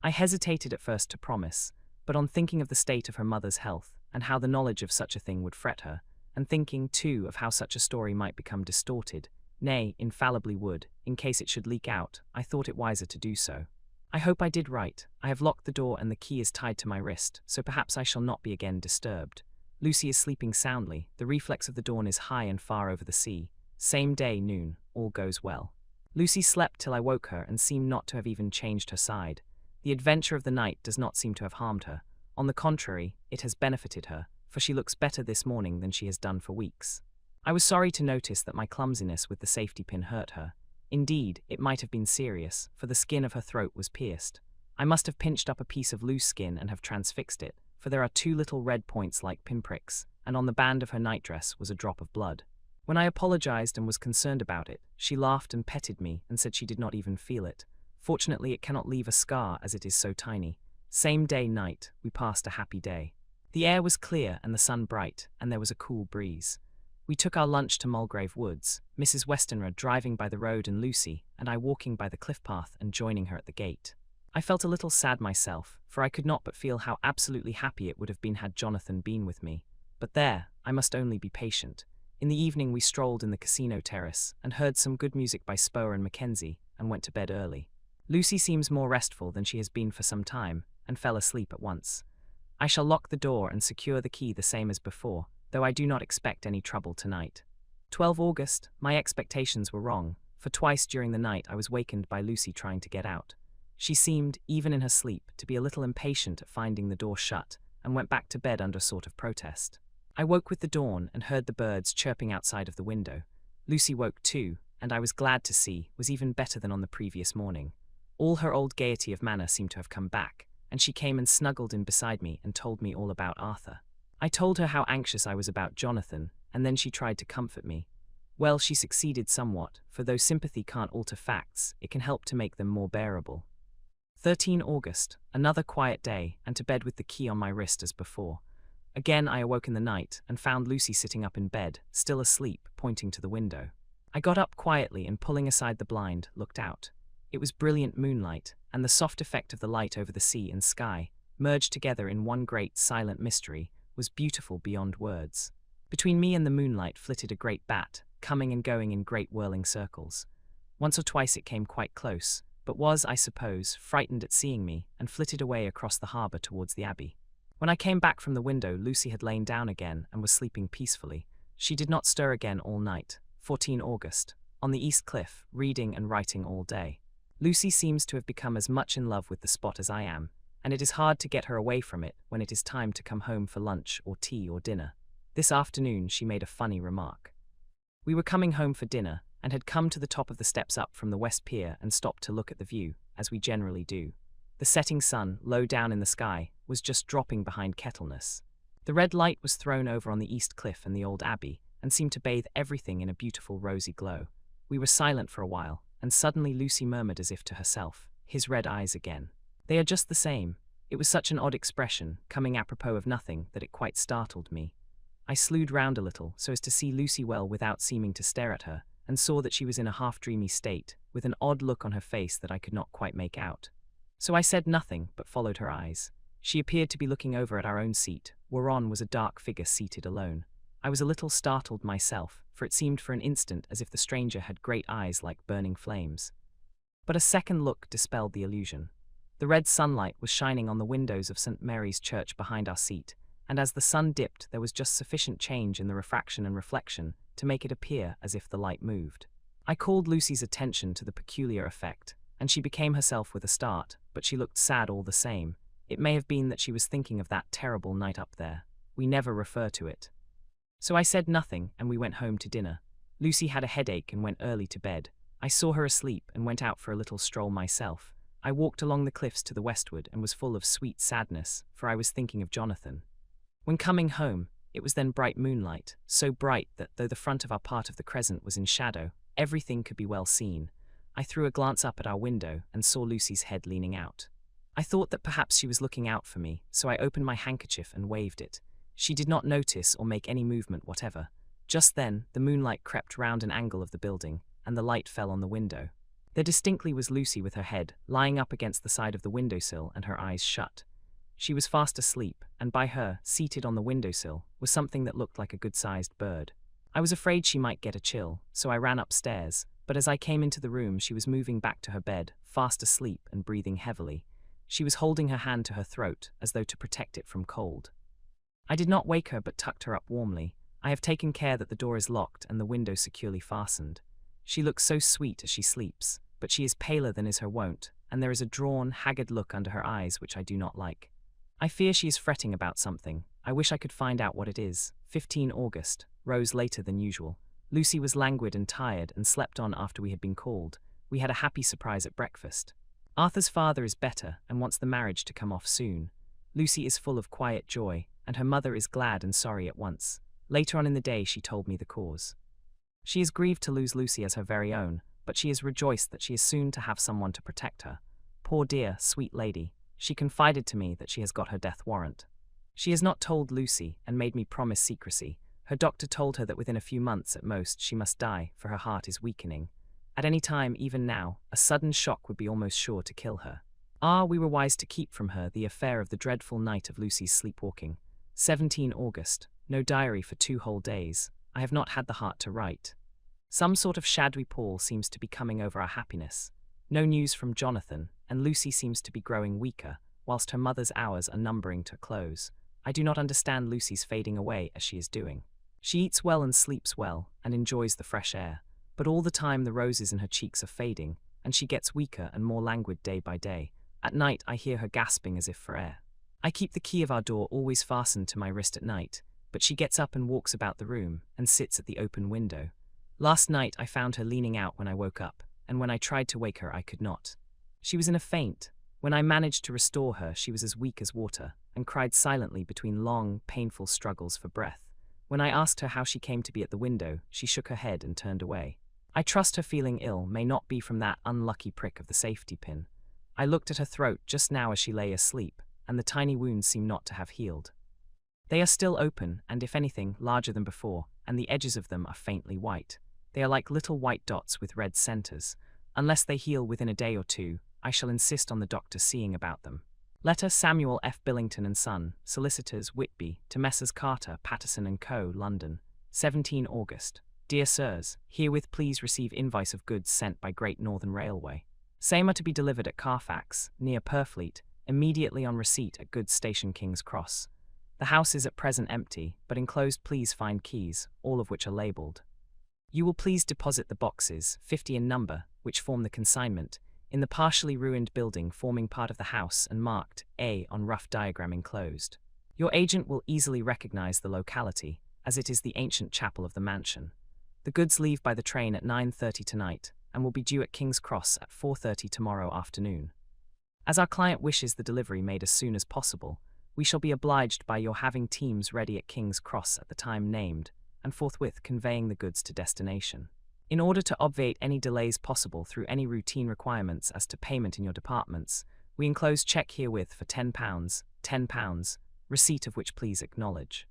I hesitated at first to promise, but on thinking of the state of her mother's health, and how the knowledge of such a thing would fret her, and thinking, too, of how such a story might become distorted, nay, infallibly would, in case it should leak out, I thought it wiser to do so. I hope I did right. I have locked the door and the key is tied to my wrist, so perhaps I shall not be again disturbed. Lucy is sleeping soundly, the reflex of the dawn is high and far over the sea. Same day, noon, all goes well. Lucy slept till I woke her and seemed not to have even changed her side. The adventure of the night does not seem to have harmed her. On the contrary, it has benefited her, for she looks better this morning than she has done for weeks. I was sorry to notice that my clumsiness with the safety pin hurt her. Indeed, it might have been serious, for the skin of her throat was pierced. I must have pinched up a piece of loose skin and have transfixed it, for there are two little red points like pinpricks, and on the band of her nightdress was a drop of blood. When I apologized and was concerned about it, she laughed and petted me and said she did not even feel it. Fortunately, it cannot leave a scar as it is so tiny. Same day night, we passed a happy day. The air was clear and the sun bright, and there was a cool breeze. We took our lunch to Mulgrave Woods, Mrs. Westenra driving by the road and Lucy, and I walking by the cliff path and joining her at the gate. I felt a little sad myself, for I could not but feel how absolutely happy it would have been had Jonathan been with me. But there, I must only be patient. In the evening we strolled in the casino terrace, and heard some good music by Spoer and Mackenzie, and went to bed early. Lucy seems more restful than she has been for some time, and fell asleep at once. I shall lock the door and secure the key the same as before, though I do not expect any trouble tonight. 12 August, my expectations were wrong, for twice during the night I was wakened by Lucy trying to get out. She seemed, even in her sleep, to be a little impatient at finding the door shut, and went back to bed under a sort of protest. I woke with the dawn and heard the birds chirping outside of the window. Lucy woke too, and I was glad to see, was even better than on the previous morning. All her old gaiety of manner seemed to have come back, and she came and snuggled in beside me and told me all about Arthur. I told her how anxious I was about Jonathan, and then she tried to comfort me. Well, she succeeded somewhat, for though sympathy can't alter facts, it can help to make them more bearable. 13 August, another quiet day, and to bed with the key on my wrist as before. Again I awoke in the night, and found Lucy sitting up in bed, still asleep, pointing to the window. I got up quietly and pulling aside the blind, looked out. It was brilliant moonlight, and the soft effect of the light over the sea and sky, merged together in one great silent mystery, was beautiful beyond words. Between me and the moonlight flitted a great bat, coming and going in great whirling circles. Once or twice it came quite close, but was, I suppose, frightened at seeing me, and flitted away across the harbour towards the abbey. When I came back from the window, Lucy had lain down again and was sleeping peacefully. She did not stir again all night. 14 August, on the East Cliff, reading and writing all day. Lucy seems to have become as much in love with the spot as I am, and it is hard to get her away from it when it is time to come home for lunch or tea or dinner. This afternoon she made a funny remark. We were coming home for dinner, and had come to the top of the steps up from the West Pier and stopped to look at the view, as we generally do. The setting sun, low down in the sky, was just dropping behind Kettleness. The red light was thrown over on the East Cliff and the old abbey, and seemed to bathe everything in a beautiful rosy glow. We were silent for a while, and suddenly Lucy murmured as if to herself, "His red eyes again. They are just the same." It was such an odd expression, coming apropos of nothing, that it quite startled me. I slewed round a little, so as to see Lucy well without seeming to stare at her, and saw that she was in a half-dreamy state, with an odd look on her face that I could not quite make out. So I said nothing, but followed her eyes. She appeared to be looking over at our own seat, whereon was a dark figure seated alone. I was a little startled myself, for it seemed for an instant as if the stranger had great eyes like burning flames. But a second look dispelled the illusion. The red sunlight was shining on the windows of St. Mary's Church behind our seat, and as the sun dipped there was just sufficient change in the refraction and reflection to make it appear as if the light moved. I called Lucy's attention to the peculiar effect, and she became herself with a start, but she looked sad all the same. It may have been that she was thinking of that terrible night up there. We never refer to it. So I said nothing, and we went home to dinner. Lucy had a headache and went early to bed. I saw her asleep and went out for a little stroll myself. I walked along the cliffs to the westward and was full of sweet sadness, for I was thinking of Jonathan. When coming home, it was then bright moonlight, so bright that though the front of our part of the crescent was in shadow, everything could be well seen. I threw a glance up at our window and saw Lucy's head leaning out. I thought that perhaps she was looking out for me, so I opened my handkerchief and waved it. She did not notice or make any movement whatever. Just then, the moonlight crept round an angle of the building, and the light fell on the window. There distinctly was Lucy with her head lying up against the side of the windowsill and her eyes shut. She was fast asleep, and by her, seated on the windowsill, was something that looked like a good-sized bird. I was afraid she might get a chill, so I ran upstairs, but as I came into the room she was moving back to her bed, fast asleep and breathing heavily. She was holding her hand to her throat, as though to protect it from cold. I did not wake her but tucked her up warmly. I have taken care that the door is locked and the window securely fastened. She looks so sweet as she sleeps, but she is paler than is her wont, and there is a drawn, haggard look under her eyes which I do not like. I fear she is fretting about something. I wish I could find out what it is. 15 August. Rose later than usual. Lucy was languid and tired and slept on after we had been called. We had a happy surprise at breakfast. Arthur's father is better and wants the marriage to come off soon. Lucy is full of quiet joy, and her mother is glad and sorry at once. Later on in the day she told me the cause. She is grieved to lose Lucy as her very own, but she is rejoiced that she is soon to have someone to protect her. Poor dear, sweet lady. She confided to me that she has got her death warrant. She has not told Lucy and made me promise secrecy. Her doctor told her that within a few months at most she must die, for her heart is weakening. At any time, even now, a sudden shock would be almost sure to kill her. We were wise to keep from her the affair of the dreadful night of Lucy's sleepwalking. 17 August. No diary for 2 whole days. I have not had the heart to write. Some sort of shadowy pall seems to be coming over our happiness. No news from Jonathan, and Lucy seems to be growing weaker, whilst her mother's hours are numbering to close. I do not understand Lucy's fading away as she is doing. She eats well and sleeps well, and enjoys the fresh air, but all the time the roses in her cheeks are fading, and she gets weaker and more languid day by day. At night I hear her gasping as if for air. I keep the key of our door always fastened to my wrist at night, but she gets up and walks about the room, and sits at the open window. Last night I found her leaning out when I woke up, and when I tried to wake her I could not. She was in a faint. When I managed to restore her she was as weak as water, and cried silently between long, painful struggles for breath. When I asked her how she came to be at the window, she shook her head and turned away. I trust her feeling ill may not be from that unlucky prick of the safety pin. I looked at her throat just now as she lay asleep, and the tiny wounds seem not to have healed. They are still open, and if anything, larger than before, and the edges of them are faintly white. They are like little white dots with red centers. Unless they heal within a day or two, I shall insist on the doctor seeing about them. Letter Samuel F. Billington and Son, Solicitors, Whitby, to Messrs. Carter, Patterson and Co., London. 17 August. Dear Sirs, herewith please receive invoice of goods sent by Great Northern Railway. Same are to be delivered at Carfax, near Purfleet, immediately on receipt at Goods Station King's Cross. The house is at present empty, but enclosed please find keys, all of which are labelled. You will please deposit the boxes, 50 in number, which form the consignment, in the partially ruined building forming part of the house and marked A on rough diagram enclosed. Your agent will easily recognize the locality, as it is the ancient chapel of the mansion. The goods leave by the train at 9:30 tonight, and will be due at King's Cross at 4:30 tomorrow afternoon. As our client wishes the delivery made as soon as possible, we shall be obliged by your having teams ready at King's Cross at the time named, and forthwith conveying the goods to destination. In order to obviate any delays possible through any routine requirements as to payment in your departments, we enclose cheque herewith for £10, receipt of which please acknowledge.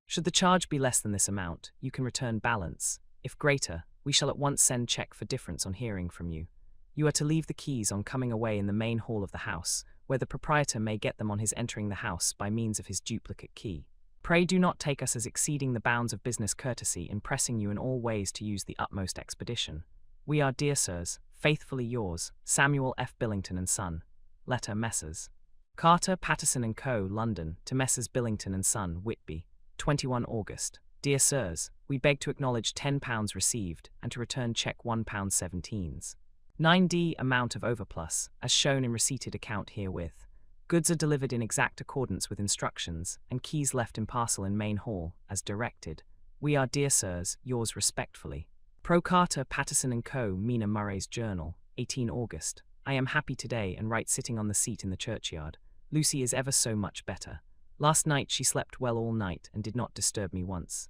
Should the charge be less than this amount, you can return balance. If greater, we shall at once send cheque for difference on hearing from you. You are to leave the keys on coming away in the main hall of the house, where the proprietor may get them on his entering the house by means of his duplicate key. Pray do not take us as exceeding the bounds of business courtesy in pressing you in all ways to use the utmost expedition. We are, dear sirs, faithfully yours, Samuel F. Billington and Son. Letter Messrs. Carter, Patterson and Co., London, to Messrs. Billington and Son, Whitby, 21 August. Dear Sirs, we beg to acknowledge £10 received and to return cheque £1.17s. 9d amount of overplus, as shown in receipted account herewith. Goods are delivered in exact accordance with instructions, and keys left in parcel in main hall, as directed. We are, dear Sirs, yours respectfully. Pro Carter, Patterson and Co., Mina Murray's Journal, 18 August. I am happy today and write sitting on the seat in the churchyard. Lucy is ever so much better. Last night she slept well all night and did not disturb me once.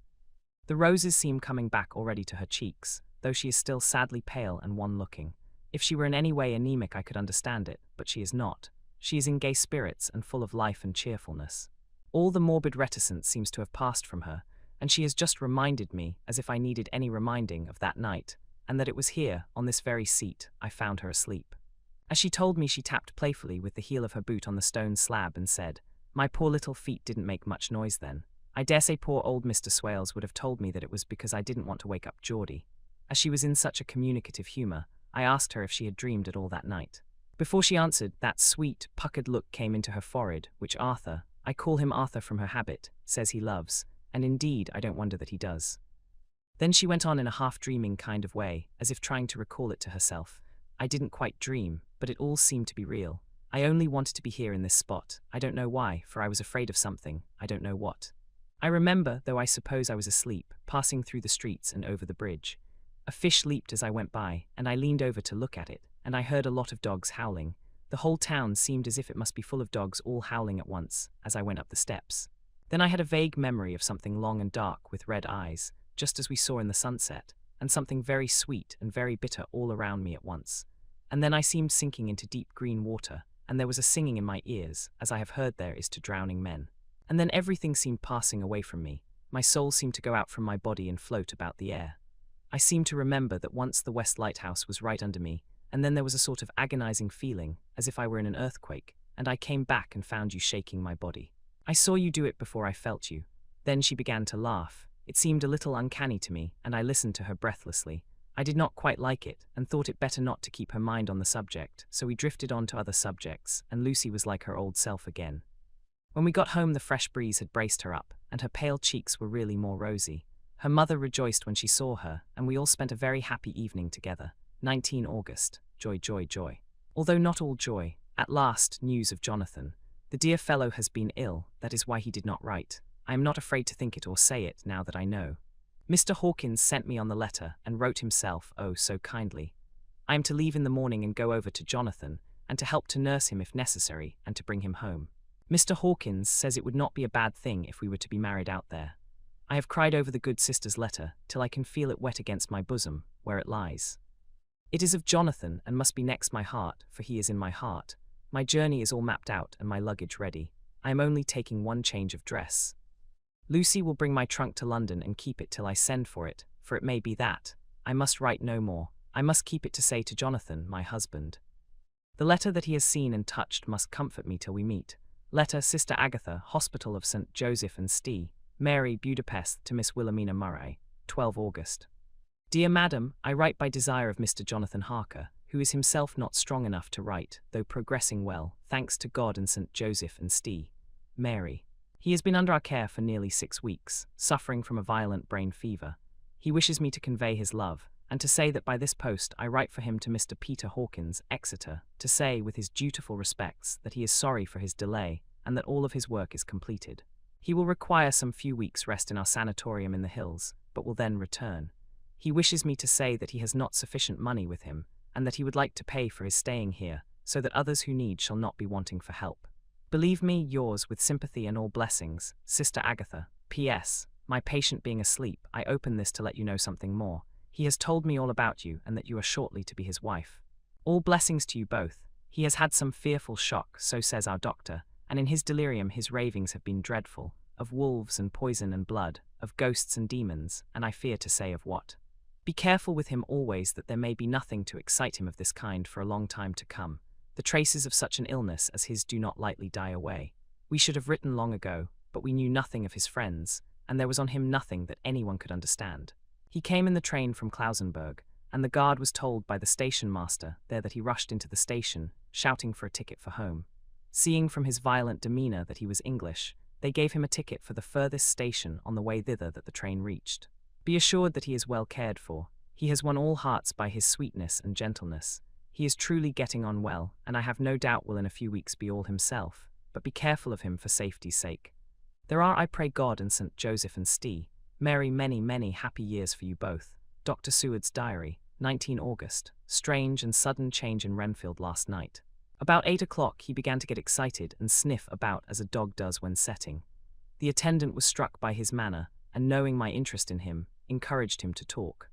The roses seem coming back already to her cheeks, though she is still sadly pale and wan-looking. If she were in any way anemic I could understand it, but she is not. She is in gay spirits and full of life and cheerfulness. All the morbid reticence seems to have passed from her, and she has just reminded me, as if I needed any reminding, of that night, and that it was here, on this very seat, I found her asleep. As she told me, she tapped playfully with the heel of her boot on the stone slab and said, "My poor little feet didn't make much noise then. I dare say poor old Mr. Swales would have told me that it was because I didn't want to wake up Geordie." As she was in such a communicative humour, I asked her if she had dreamed at all that night. Before she answered, that sweet, puckered look came into her forehead, which Arthur, I call him Arthur from her habit, says he loves, and indeed I don't wonder that he does. Then she went on in a half-dreaming kind of way, as if trying to recall it to herself. I didn't quite dream, but it all seemed to be real. I only wanted to be here in this spot. I don't know why, for I was afraid of something, I don't know what. I remember, though I suppose I was asleep, passing through the streets and over the bridge. A fish leaped as I went by, and I leaned over to look at it, and I heard a lot of dogs howling. The whole town seemed as if it must be full of dogs all howling at once, as I went up the steps. Then I had a vague memory of something long and dark with red eyes, just as we saw in the sunset, and something very sweet and very bitter all around me at once. And then I seemed sinking into deep green water, and there was a singing in my ears, as I have heard there is to drowning men. And then everything seemed passing away from me. My soul seemed to go out from my body and float about the air. I seemed to remember that once the West Lighthouse was right under me, and then there was a sort of agonizing feeling, as if I were in an earthquake, and I came back and found you shaking my body. I saw you do it before I felt you. Then she began to laugh. It seemed a little uncanny to me, and I listened to her breathlessly. I did not quite like it, and thought it better not to keep her mind on the subject, so we drifted on to other subjects, and Lucy was like her old self again. When we got home the fresh breeze had braced her up, and her pale cheeks were really more rosy. Her mother rejoiced when she saw her, and we all spent a very happy evening together. 19 August. Joy, joy, joy. Although not all joy, at last, news of Jonathan. The dear fellow has been ill, that is why he did not write. I am not afraid to think it or say it, now that I know. Mr. Hawkins sent me on the letter, and wrote himself, oh, so kindly. I am to leave in the morning and go over to Jonathan, and to help to nurse him if necessary, and to bring him home. Mr. Hawkins says it would not be a bad thing if we were to be married out there. I have cried over the good sister's letter, till I can feel it wet against my bosom, where it lies. It is of Jonathan, and must be next my heart, for he is in my heart. My journey is all mapped out, and my luggage ready. I am only taking one change of dress. Lucy will bring my trunk to London and keep it till I send for it may be that. I must write no more. I must keep it to say to Jonathan, my husband. The letter that he has seen and touched must comfort me till we meet. Letter, Sister Agatha, Hospital of St. Joseph and Stee, Mary, Budapest, to Miss Wilhelmina Murray, 12 August. Dear Madam, I write by desire of Mr. Jonathan Harker, who is himself not strong enough to write, though progressing well, thanks to God and St. Joseph and Stee. Mary. He has been under our care for nearly 6 weeks, suffering from a violent brain fever. He wishes me to convey his love, and to say that by this post I write for him to Mr. Peter Hawkins, Exeter, to say, with his dutiful respects, that he is sorry for his delay, and that all of his work is completed. He will require some few weeks' rest in our sanatorium in the hills, but will then return. He wishes me to say that he has not sufficient money with him, and that he would like to pay for his staying here, so that others who need shall not be wanting for help. Believe me, yours, with sympathy and all blessings, Sister Agatha. P.S. My patient being asleep, I open this to let you know something more. He has told me all about you, and that you are shortly to be his wife. All blessings to you both. He has had some fearful shock, so says our doctor, and in his delirium his ravings have been dreadful, of wolves and poison and blood, of ghosts and demons, and I fear to say of what. Be careful with him always that there may be nothing to excite him of this kind for a long time to come. The traces of such an illness as his do not lightly die away. We should have written long ago, but we knew nothing of his friends, and there was on him nothing that anyone could understand. He came in the train from Klausenburg, and the guard was told by the station master there that he rushed into the station, shouting for a ticket for home. Seeing from his violent demeanor that he was English, they gave him a ticket for the furthest station on the way thither that the train reached. Be assured that he is well cared for. He has won all hearts by his sweetness and gentleness. He is truly getting on well, and I have no doubt will in a few weeks be all himself, but be careful of him for safety's sake. There are, I pray God and St. Joseph and Stee, Mary, many, many happy years for you both. Dr. Seward's Diary, 19 August. Strange and sudden change in Renfield last night. About 8 o'clock he began to get excited and sniff about as a dog does when setting. The attendant was struck by his manner, and knowing my interest in him, encouraged him to talk.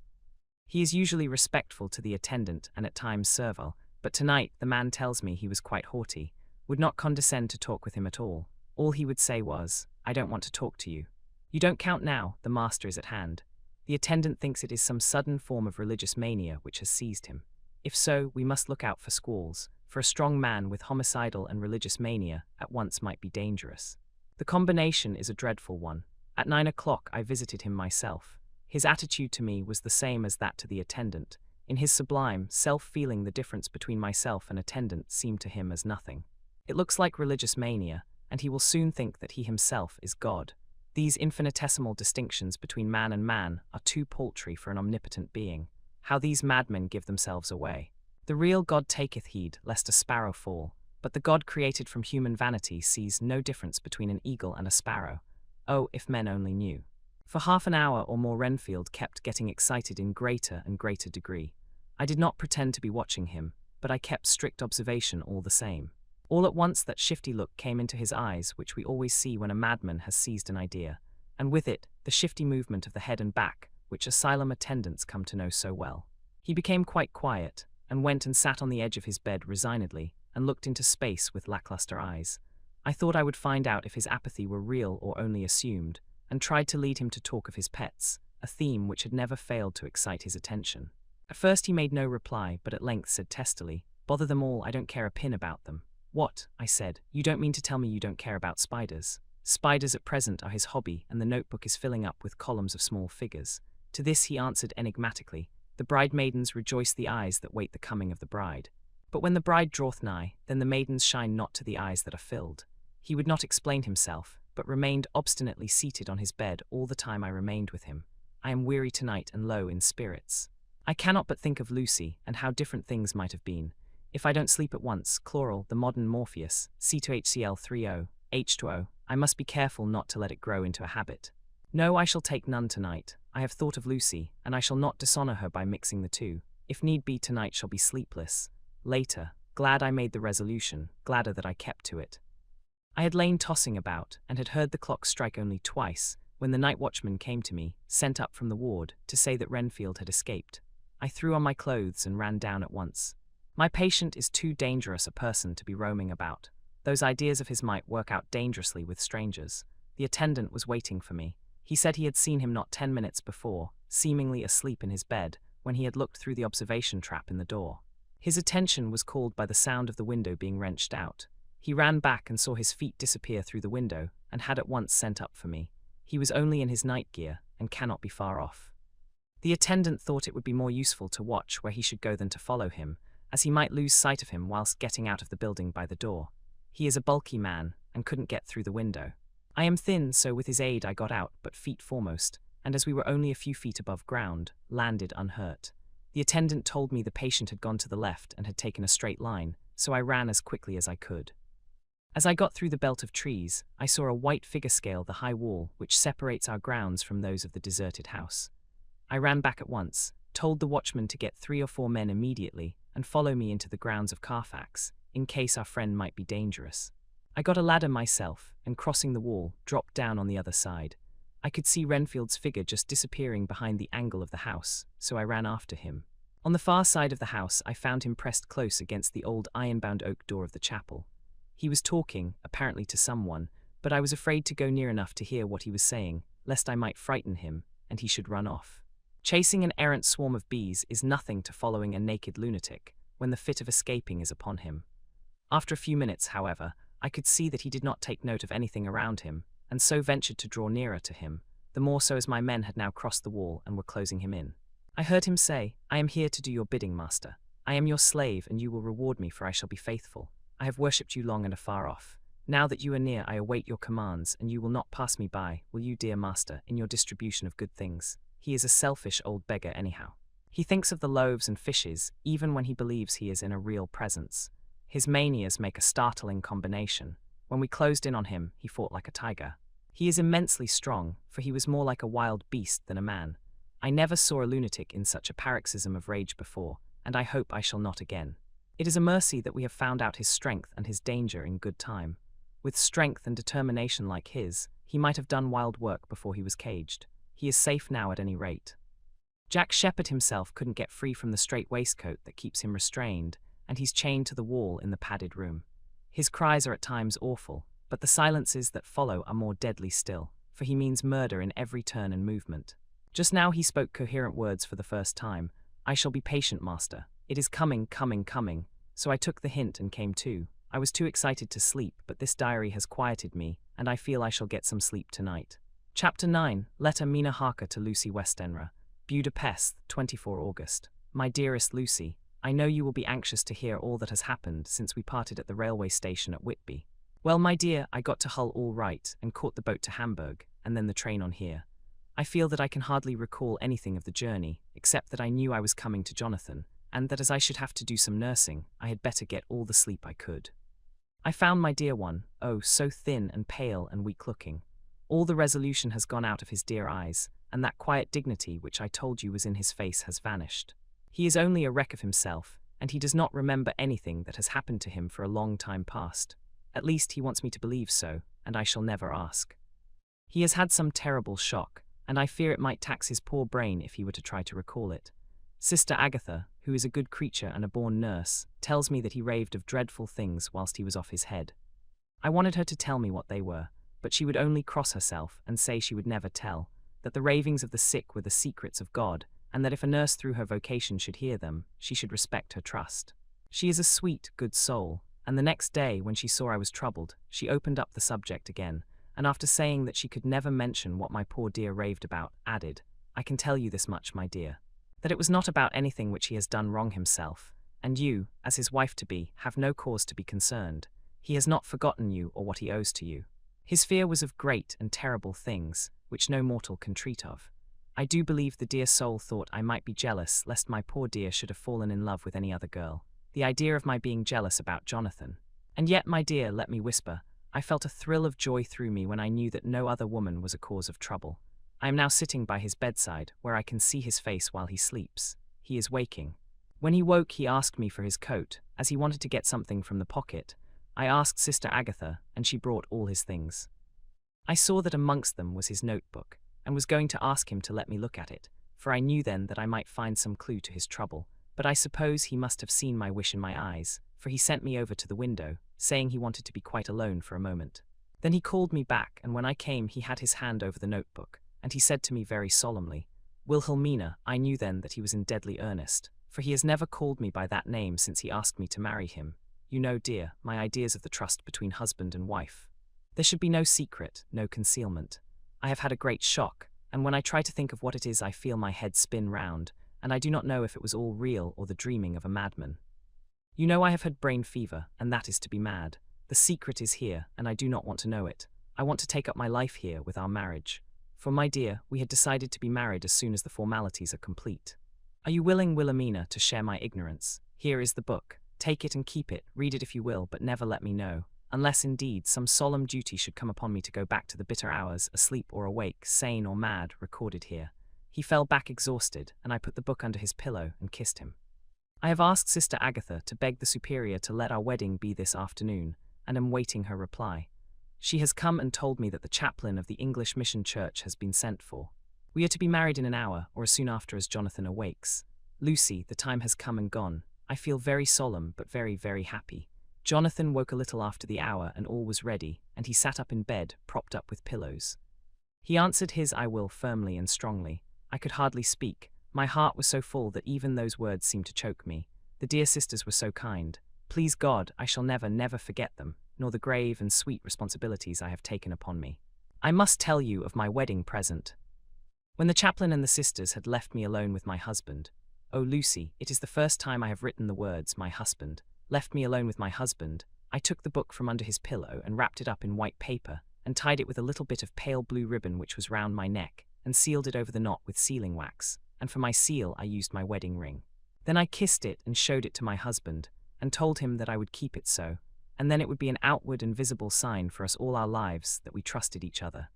He is usually respectful to the attendant and at times servile, but tonight the man tells me he was quite haughty, would not condescend to talk with him at all. All he would say was, "I don't want to talk to you. You don't count now, the master is at hand." The attendant thinks it is some sudden form of religious mania which has seized him. If so, we must look out for squalls, for a strong man with homicidal and religious mania at once might be dangerous. The combination is a dreadful one. At 9 o'clock I visited him myself. His attitude to me was the same as that to the attendant. In his sublime self-feeling the difference between myself and attendant seemed to him as nothing. It looks like religious mania, and he will soon think that he himself is God. These infinitesimal distinctions between man and man are too paltry for an omnipotent being. How these madmen give themselves away. The real God taketh heed lest a sparrow fall, but the God created from human vanity sees no difference between an eagle and a sparrow. Oh, if men only knew. For half an hour or more Renfield kept getting excited in greater and greater degree. I did not pretend to be watching him, but I kept strict observation all the same. All at once that shifty look came into his eyes which we always see when a madman has seized an idea, and with it, the shifty movement of the head and back, which asylum attendants come to know so well. He became quite quiet, and went and sat on the edge of his bed resignedly, and looked into space with lackluster eyes. I thought I would find out if his apathy were real or only assumed, and tried to lead him to talk of his pets, a theme which had never failed to excite his attention. At first he made no reply, but at length said testily, "Bother them all, I don't care a pin about them." "What?" I said. "You don't mean to tell me you don't care about spiders?" Spiders at present are his hobby, and the notebook is filling up with columns of small figures. To this he answered enigmatically, "The bride-maidens rejoice the eyes that wait the coming of the bride. But when the bride draweth nigh, then the maidens shine not to the eyes that are filled." He would not explain himself, but remained obstinately seated on his bed all the time I remained with him. I am weary tonight and low in spirits. I cannot but think of Lucy, and how different things might have been. If I don't sleep at once, chloral, the modern Morpheus, C2HCl30, H2O, I must be careful not to let it grow into a habit. No, I shall take none tonight. I have thought of Lucy, and I shall not dishonor her by mixing the two. If need be, tonight shall be sleepless. Later, glad I made the resolution, gladder that I kept to it. I had lain tossing about, and had heard the clock strike only twice, when the night watchman came to me, sent up from the ward, to say that Renfield had escaped. I threw on my clothes and ran down at once. My patient is too dangerous a person to be roaming about. Those ideas of his might work out dangerously with strangers. The attendant was waiting for me. He said he had seen him not 10 minutes before, seemingly asleep in his bed, when he had looked through the observation trap in the door. His attention was called by the sound of the window being wrenched out. He ran back and saw his feet disappear through the window, and had at once sent up for me. He was only in his night gear, and cannot be far off. The attendant thought it would be more useful to watch where he should go than to follow him, as he might lose sight of him whilst getting out of the building by the door. He is a bulky man, and couldn't get through the window. I am thin, so with his aid I got out, but feet foremost, and as we were only a few feet above ground, landed unhurt. The attendant told me the patient had gone to the left and had taken a straight line, so I ran as quickly as I could. As I got through the belt of trees, I saw a white figure scale the high wall which separates our grounds from those of the deserted house. I ran back at once, told the watchman to get 3 or 4 men immediately, and follow me into the grounds of Carfax, in case our friend might be dangerous. I got a ladder myself, and crossing the wall, dropped down on the other side. I could see Renfield's figure just disappearing behind the angle of the house, so I ran after him. On the far side of the house I found him pressed close against the old iron-bound oak door of the chapel. He was talking, apparently to someone, but I was afraid to go near enough to hear what he was saying, lest I might frighten him, and he should run off. Chasing an errant swarm of bees is nothing to following a naked lunatic, when the fit of escaping is upon him. After a few minutes, however, I could see that he did not take note of anything around him, and so ventured to draw nearer to him, the more so as my men had now crossed the wall and were closing him in. I heard him say, "I am here to do your bidding, master. I am your slave, and you will reward me, for I shall be faithful. I have worshipped you long and afar off. Now that you are near, I await your commands, and you will not pass me by, will you, dear master, in your distribution of good things? He is a selfish old beggar anyhow. He thinks of the loaves and fishes, even when he believes he is in a real presence. His manias make a startling combination. When we closed in on him, he fought like a tiger. He is immensely strong, for he was more like a wild beast than a man. I never saw a lunatic in such a paroxysm of rage before, and I hope I shall not again. It is a mercy that we have found out his strength and his danger in good time. With strength and determination like his, he might have done wild work before he was caged. He is safe now at any rate. Jack Shepherd himself couldn't get free from the strait waistcoat that keeps him restrained, and he's chained to the wall in the padded room. His cries are at times awful, but the silences that follow are more deadly still, for he means murder in every turn and movement. Just now he spoke coherent words for the first time. I shall be patient, master. It is coming, coming, coming. So I took the hint and came to. I was too excited to sleep, but this diary has quieted me, and I feel I shall get some sleep tonight. Chapter 9. Letter Mina Harker to Lucy Westenra. Budapest, 24 August. My dearest Lucy, I know you will be anxious to hear all that has happened since we parted at the railway station at Whitby. Well, my dear, I got to Hull all right and caught the boat to Hamburg, and then the train on here. I feel that I can hardly recall anything of the journey, except that I knew I was coming to Jonathan, and that as I should have to do some nursing, I had better get all the sleep I could. I found my dear one, oh, so thin and pale and weak-looking. All the resolution has gone out of his dear eyes, and that quiet dignity which I told you was in his face has vanished. He is only a wreck of himself, and he does not remember anything that has happened to him for a long time past. At least he wants me to believe so, and I shall never ask. He has had some terrible shock, and I fear it might tax his poor brain if he were to try to recall it. Sister Agatha, who is a good creature and a born nurse, tells me that he raved of dreadful things whilst he was off his head. I wanted her to tell me what they were, but she would only cross herself and say she would never tell, that the ravings of the sick were the secrets of God, and that if a nurse through her vocation should hear them, she should respect her trust. She is a sweet, good soul, and the next day, when she saw I was troubled, she opened up the subject again, and after saying that she could never mention what my poor dear raved about, added, I can tell you this much, my dear, that it was not about anything which he has done wrong himself, and you, as his wife-to-be, have no cause to be concerned. He has not forgotten you or what he owes to you. His fear was of great and terrible things, which no mortal can treat of. I do believe the dear soul thought I might be jealous lest my poor dear should have fallen in love with any other girl. The idea of my being jealous about Jonathan. And yet, my dear, let me whisper, I felt a thrill of joy through me when I knew that no other woman was a cause of trouble. I am now sitting by his bedside, where I can see his face while he sleeps. He is waking. When he woke, he asked me for his coat, as he wanted to get something from the pocket. I asked Sister Agatha, and she brought all his things. I saw that amongst them was his notebook, and was going to ask him to let me look at it, for I knew then that I might find some clue to his trouble, but I suppose he must have seen my wish in my eyes, for he sent me over to the window, saying he wanted to be quite alone for a moment. Then he called me back, and when I came he had his hand over the notebook, and he said to me very solemnly, Wilhelmina. I knew then that he was in deadly earnest, for he has never called me by that name since he asked me to marry him. You know, dear, my ideas of the trust between husband and wife. There should be no secret, no concealment. I have had a great shock, and when I try to think of what it is I feel my head spin round, and I do not know if it was all real or the dreaming of a madman. You know I have had brain fever, and that is to be mad. The secret is here, and I do not want to know it. I want to take up my life here with our marriage. For, my dear, we had decided to be married as soon as the formalities are complete. Are you willing, Wilhelmina, to share my ignorance? Here is the book. Take it and keep it, read it if you will, but never let me know. Unless, indeed, some solemn duty should come upon me to go back to the bitter hours, asleep or awake, sane or mad, recorded here. He fell back exhausted, and I put the book under his pillow and kissed him. I have asked Sister Agatha to beg the Superior to let our wedding be this afternoon, and am waiting her reply. She has come and told me that the chaplain of the English Mission Church has been sent for. We are to be married in an hour, or as soon after as Jonathan awakes. Lucy, the time has come and gone. I feel very solemn, but very, very happy. Jonathan woke a little after the hour, and all was ready, and he sat up in bed, propped up with pillows. He answered his I will firmly and strongly. I could hardly speak. My heart was so full that even those words seemed to choke me. The dear sisters were so kind. Please God, I shall never, never forget them, nor the grave and sweet responsibilities I have taken upon me. I must tell you of my wedding present. When the chaplain and the sisters had left me alone with my husband, oh, Lucy, it is the first time I have written the words, my husband, left me alone with my husband, I took the book from under his pillow and wrapped it up in white paper, and tied it with a little bit of pale blue ribbon which was round my neck, and sealed it over the knot with sealing wax, and for my seal I used my wedding ring. Then I kissed it and showed it to my husband, and told him that I would keep it so, and then it would be an outward and visible sign for us all our lives that we trusted each other.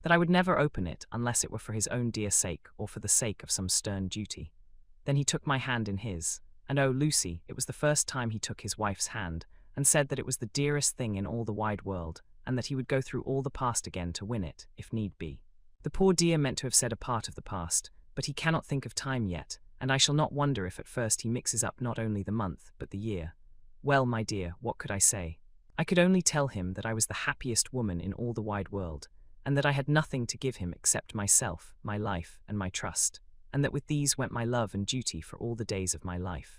That I would never open it unless it were for his own dear sake or for the sake of some stern duty. Then he took my hand in his, and oh, Lucy, it was the first time he took his wife's hand, and said that it was the dearest thing in all the wide world, and that he would go through all the past again to win it, if need be. The poor dear meant to have said a part of the past, but he cannot think of time yet, and I shall not wonder if at first he mixes up not only the month but the year. Well, my dear, what could I say? I could only tell him that I was the happiest woman in all the wide world, and that I had nothing to give him except myself, my life, and my trust, and that with these went my love and duty for all the days of my life.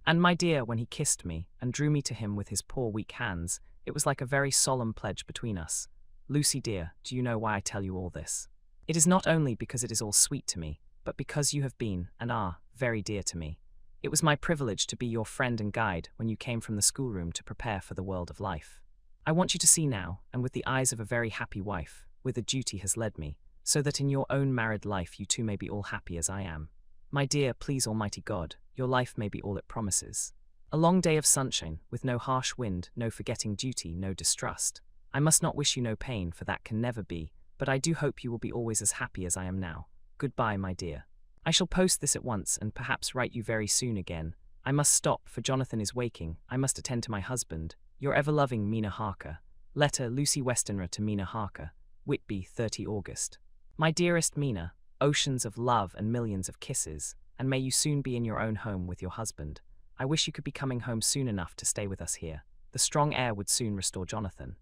And my dear, when he kissed me, and drew me to him with his poor weak hands, it was like a very solemn pledge between us. Lucy dear, do you know why I tell you all this? It is not only because it is all sweet to me, but because you have been, and are, very dear to me. It was my privilege to be your friend and guide when you came from the schoolroom to prepare for the world of life. I want you to see now, and with the eyes of a very happy wife, whither duty has led me, so that in your own married life you too may be all happy as I am. My dear, please Almighty God, your life may be all it promises. A long day of sunshine, with no harsh wind, no forgetting duty, no distrust. I must not wish you no pain, for that can never be, but I do hope you will be always as happy as I am now. Goodbye, my dear. I shall post this at once and perhaps write you very soon again. I must stop, for Jonathan is waking. I must attend to my husband. Your ever-loving Mina Harker. Letter Lucy Westenra to Mina Harker. Whitby, 30 August. My dearest Mina, oceans of love and millions of kisses, and may you soon be in your own home with your husband. I wish you could be coming home soon enough to stay with us here. The strong air would soon restore Jonathan.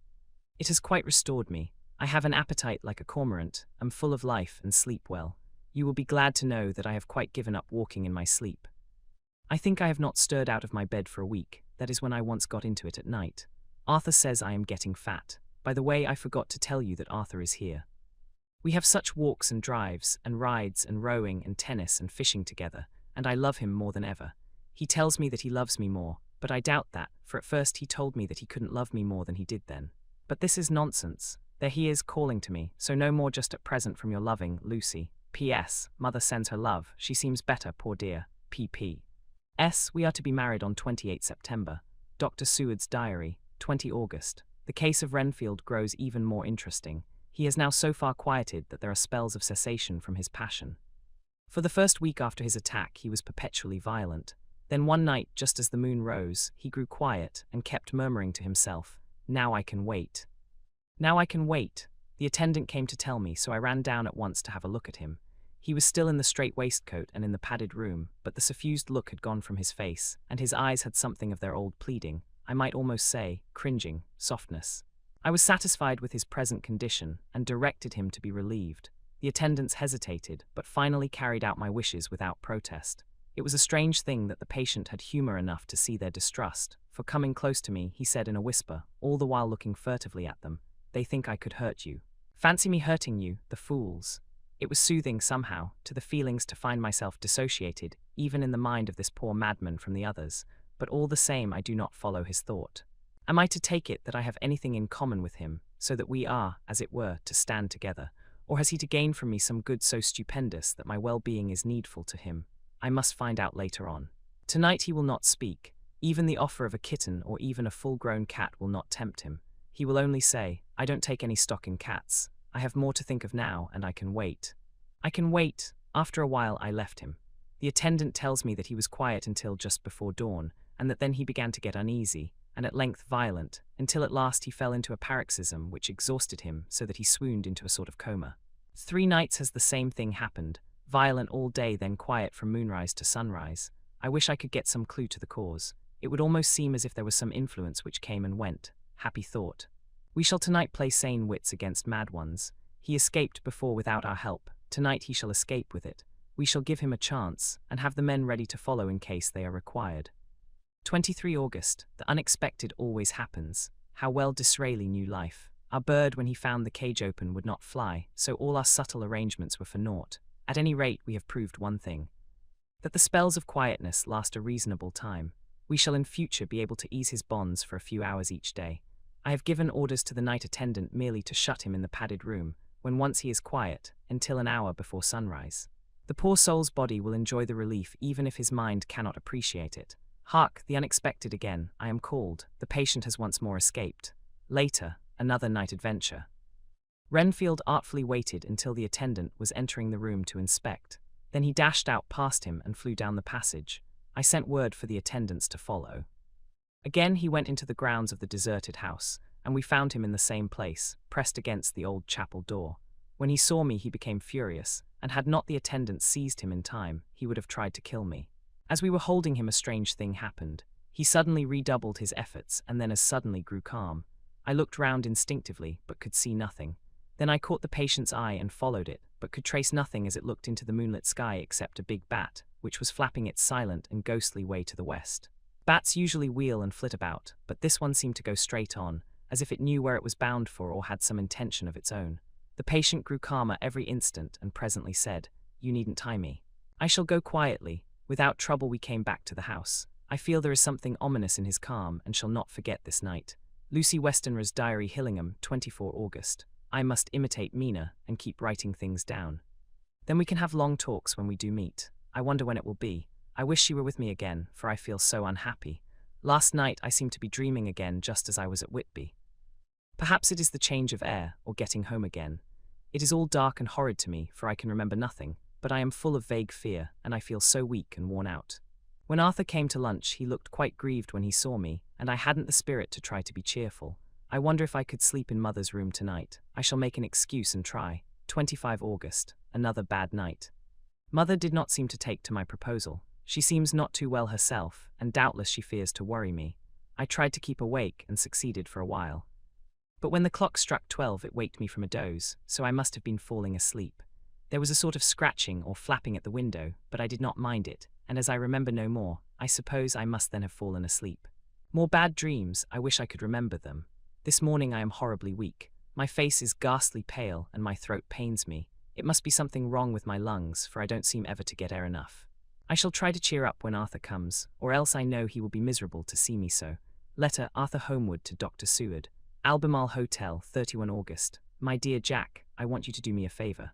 It has quite restored me. I have an appetite like a cormorant, am full of life and sleep well. You will be glad to know that I have quite given up walking in my sleep. I think I have not stirred out of my bed for a week, that is when I once got into it at night. Arthur says I am getting fat. By the way, I forgot to tell you that Arthur is here. We have such walks and drives, and rides and rowing and tennis and fishing together, and I love him more than ever. He tells me that he loves me more, but I doubt that, for at first he told me that he couldn't love me more than he did then. But this is nonsense. There he is calling to me, so no more just at present from your loving, Lucy. P.S. Mother sends her love. She seems better, poor dear. P.P. S. We are to be married on 28 September. Dr. Seward's diary, 20 August. The case of Renfield grows even more interesting. He is now so far quieted that there are spells of cessation from his passion. For the first week after his attack, he was perpetually violent. Then one night, just as the moon rose, he grew quiet and kept murmuring to himself, "Now I can wait. Now I can wait." The attendant came to tell me, so I ran down at once to have a look at him. He was still in the strait waistcoat and in the padded room, but the suffused look had gone from his face, and his eyes had something of their old pleading, I might almost say, cringing, softness. I was satisfied with his present condition, and directed him to be relieved. The attendants hesitated, but finally carried out my wishes without protest. It was a strange thing that the patient had humor enough to see their distrust, for coming close to me, he said in a whisper, all the while looking furtively at them, "They think I could hurt you. Fancy me hurting you, the fools." It was soothing, somehow, to the feelings to find myself dissociated, even in the mind of this poor madman from the others, but all the same I do not follow his thought. Am I to take it that I have anything in common with him, so that we are, as it were, to stand together? Or has he to gain from me some good so stupendous that my well-being is needful to him? I must find out later on. Tonight he will not speak. Even the offer of a kitten or even a full-grown cat will not tempt him. He will only say, "I don't take any stock in cats. I have more to think of now, and I can wait." I can wait. After a while I left him. The attendant tells me that he was quiet until just before dawn, and that then he began to get uneasy, and at length violent, until at last he fell into a paroxysm which exhausted him so that he swooned into a sort of coma. 3 nights has the same thing happened, violent all day, then quiet from moonrise to sunrise. I wish I could get some clue to the cause. It would almost seem as if there was some influence which came and went. Happy thought. We shall tonight play sane wits against mad ones. He escaped before without our help. Tonight he shall escape with it. We shall give him a chance, and have the men ready to follow in case they are required. 23 August. The unexpected always happens. How well Disraeli knew life. Our bird, when he found the cage open, would not fly, so all our subtle arrangements were for naught. At any rate, we have proved one thing. That the spells of quietness last a reasonable time. We shall in future be able to ease his bonds for a few hours each day. I have given orders to the night attendant merely to shut him in the padded room, when once he is quiet, until an hour before sunrise. The poor soul's body will enjoy the relief even if his mind cannot appreciate it. Hark, the unexpected again, I am called. The patient has once more escaped. Later, another night adventure. Renfield artfully waited until the attendant was entering the room to inspect. Then he dashed out past him and flew down the passage. I sent word for the attendants to follow. Again he went into the grounds of the deserted house, and we found him in the same place, pressed against the old chapel door. When he saw me he became furious, and had not the attendants seized him in time, he would have tried to kill me. As we were holding him, a strange thing happened. He suddenly redoubled his efforts, and then as suddenly grew calm. I looked round instinctively, but could see nothing. Then I caught the patient's eye and followed it, but could trace nothing as it looked into the moonlit sky except a big bat, which was flapping its silent and ghostly way to the west. Bats usually wheel and flit about, but this one seemed to go straight on, as if it knew where it was bound for or had some intention of its own. The patient grew calmer every instant and presently said, "You needn't tie me. I shall go quietly." Without trouble we came back to the house. I feel there is something ominous in his calm and shall not forget this night. Lucy Westenra's Diary, Hillingham, 24 August. I must imitate Mina and keep writing things down. Then we can have long talks when we do meet. I wonder when it will be. I wish she were with me again, for I feel so unhappy. Last night I seemed to be dreaming again just as I was at Whitby. Perhaps it is the change of air, or getting home again. It is all dark and horrid to me, for I can remember nothing, but I am full of vague fear, and I feel so weak and worn out. When Arthur came to lunch he looked quite grieved when he saw me, and I hadn't the spirit to try to be cheerful. I wonder if I could sleep in Mother's room tonight. I shall make an excuse and try. 25 August. Another bad night. Mother did not seem to take to my proposal. She seems not too well herself, and doubtless she fears to worry me. I tried to keep awake and succeeded for a while. But when the clock struck 12 it waked me from a doze, so I must have been falling asleep. There was a sort of scratching or flapping at the window, but I did not mind it, and as I remember no more, I suppose I must then have fallen asleep. More bad dreams, I wish I could remember them. This morning I am horribly weak. My face is ghastly pale and my throat pains me. It must be something wrong with my lungs, for I don't seem ever to get air enough. I shall try to cheer up when Arthur comes, or else I know he will be miserable to see me so. Letter Arthur Homewood to Dr. Seward. Albemarle Hotel, 31 August. My dear Jack, I want you to do me a favour.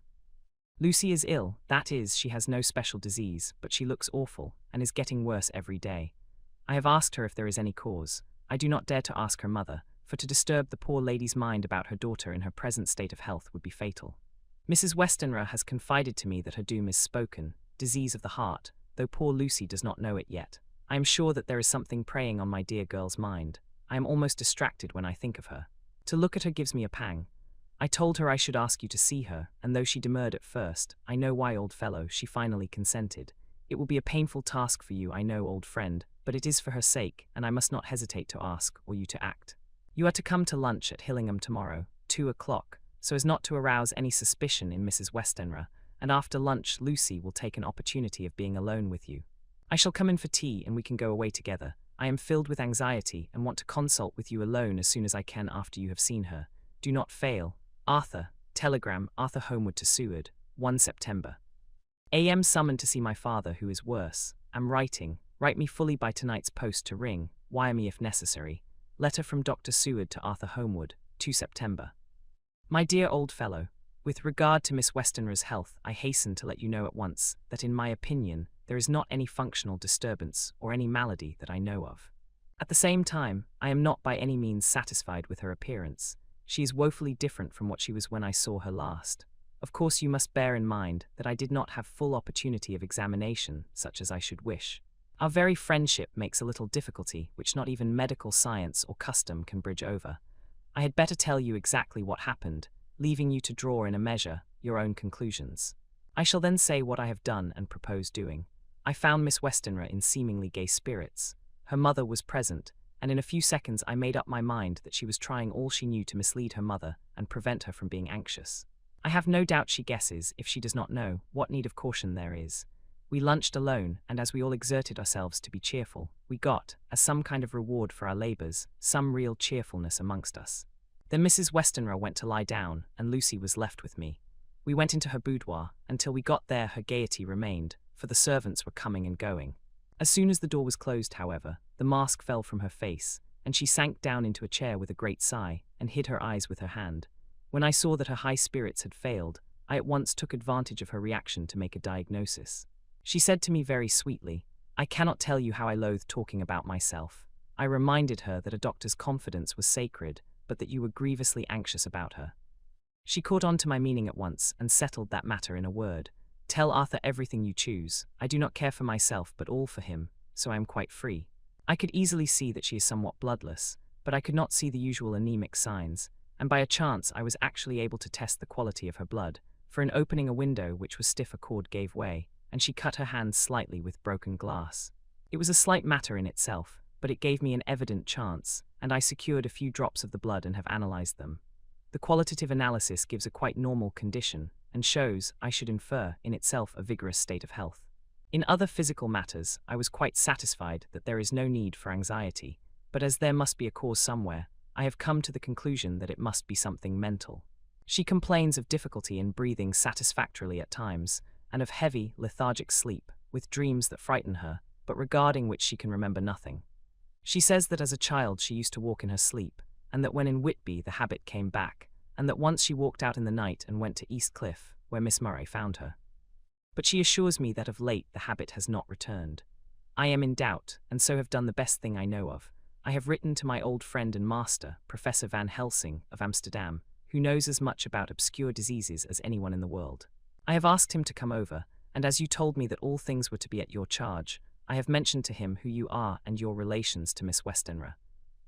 Lucy is ill, that is, she has no special disease, but she looks awful, and is getting worse every day. I have asked her if there is any cause. I do not dare to ask her mother, for to disturb the poor lady's mind about her daughter in her present state of health would be fatal. Mrs. Westenra has confided to me that her doom is spoken, disease of the heart, though poor Lucy does not know it yet. I am sure that there is something preying on my dear girl's mind. I am almost distracted when I think of her. To look at her gives me a pang. I told her I should ask you to see her, and though she demurred at first, I know why, old fellow, she finally consented. It will be a painful task for you, I know, old friend, but it is for her sake, and I must not hesitate to ask, or you to act. You are to come to lunch at Hillingham tomorrow, 2 o'clock, so as not to arouse any suspicion in Mrs. Westenra, and after lunch Lucy will take an opportunity of being alone with you. I shall come in for tea and we can go away together. I am filled with anxiety and want to consult with you alone as soon as I can after you have seen her. Do not fail. Arthur. Telegram Arthur Homewood to Seward, 1 September. Am summoned to see my father, who is worse. Am writing. Write me fully by tonight's post to ring. Wire me if necessary. Letter from Dr. Seward to Arthur Homewood, 2 September. My dear old fellow, with regard to Miss Westenra's health, I hasten to let you know at once that in my opinion there is not any functional disturbance or any malady that I know of. At the same time, I am not by any means satisfied with her appearance. She is woefully different from what she was when I saw her last. Of course you must bear in mind that I did not have full opportunity of examination, such as I should wish. Our very friendship makes a little difficulty which not even medical science or custom can bridge over. I had better tell you exactly what happened, leaving you to draw in a measure your own conclusions. I shall then say what I have done and propose doing. I found Miss Westenra in seemingly gay spirits. Her mother was present, and in a few seconds I made up my mind that she was trying all she knew to mislead her mother and prevent her from being anxious. I have no doubt she guesses, if she does not know, what need of caution there is. We lunched alone, and as we all exerted ourselves to be cheerful, we got, as some kind of reward for our labours, some real cheerfulness amongst us. Then Mrs. Westenra went to lie down, and Lucy was left with me. We went into her boudoir. Until we got there her gaiety remained, for the servants were coming and going. As soon as the door was closed, however, the mask fell from her face, and she sank down into a chair with a great sigh and hid her eyes with her hand. When I saw that her high spirits had failed, I at once took advantage of her reaction to make a diagnosis. She said to me very sweetly, "I cannot tell you how I loathe talking about myself." I reminded her that a doctor's confidence was sacred, but that you were grievously anxious about her. She caught on to my meaning at once and settled that matter in a word. "Tell Arthur everything you choose. I do not care for myself but all for him, so I am quite free." I could easily see that she is somewhat bloodless, but I could not see the usual anemic signs, and by a chance I was actually able to test the quality of her blood, for in opening a window which was stiff a cord gave way, and she cut her hand slightly with broken glass. It was a slight matter in itself, but it gave me an evident chance, and I secured a few drops of the blood and have analyzed them. The qualitative analysis gives a quite normal condition, and shows, I should infer, in itself a vigorous state of health. In other physical matters, I was quite satisfied that there is no need for anxiety, but as there must be a cause somewhere, I have come to the conclusion that it must be something mental. She complains of difficulty in breathing satisfactorily at times, and of heavy, lethargic sleep, with dreams that frighten her, but regarding which she can remember nothing. She says that as a child she used to walk in her sleep, and that when in Whitby the habit came back, and that once she walked out in the night and went to East Cliff, where Miss Murray found her. But she assures me that of late the habit has not returned. I am in doubt, and so have done the best thing I know of. I have written to my old friend and master, Professor Van Helsing, of Amsterdam, who knows as much about obscure diseases as anyone in the world. I have asked him to come over, and as you told me that all things were to be at your charge, I have mentioned to him who you are and your relations to Miss Westenra.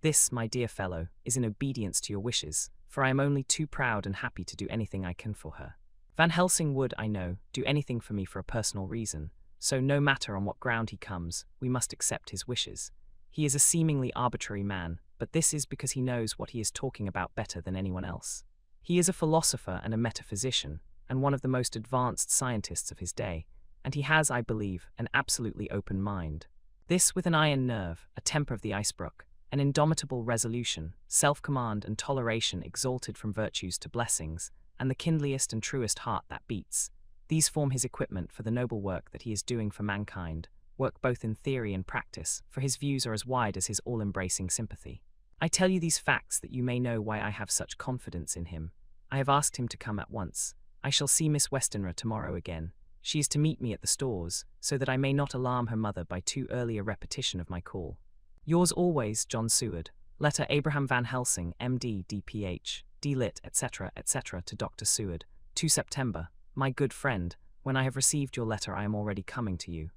This, my dear fellow, is in obedience to your wishes, for I am only too proud and happy to do anything I can for her. Van Helsing would, I know, do anything for me for a personal reason, so no matter on what ground he comes, we must accept his wishes. He is a seemingly arbitrary man, but this is because he knows what he is talking about better than anyone else. He is a philosopher and a metaphysician, and one of the most advanced scientists of his day, and he has, I believe, an absolutely open mind. This with an iron nerve, a temper of the icebrook, an indomitable resolution, self-command and toleration exalted from virtues to blessings, and the kindliest and truest heart that beats. These form his equipment for the noble work that he is doing for mankind, work both in theory and practice, for his views are as wide as his all-embracing sympathy. I tell you these facts that you may know why I have such confidence in him. I have asked him to come at once. I shall see Miss Westenra tomorrow again. She is to meet me at the stores, so that I may not alarm her mother by too early a repetition of my call. Yours always, John Seward. Letter Abraham Van Helsing, M.D., D.Ph., D.Lit., etc., etc., to Dr. Seward. 2 September. My good friend, when I have received your letter I am already coming to you.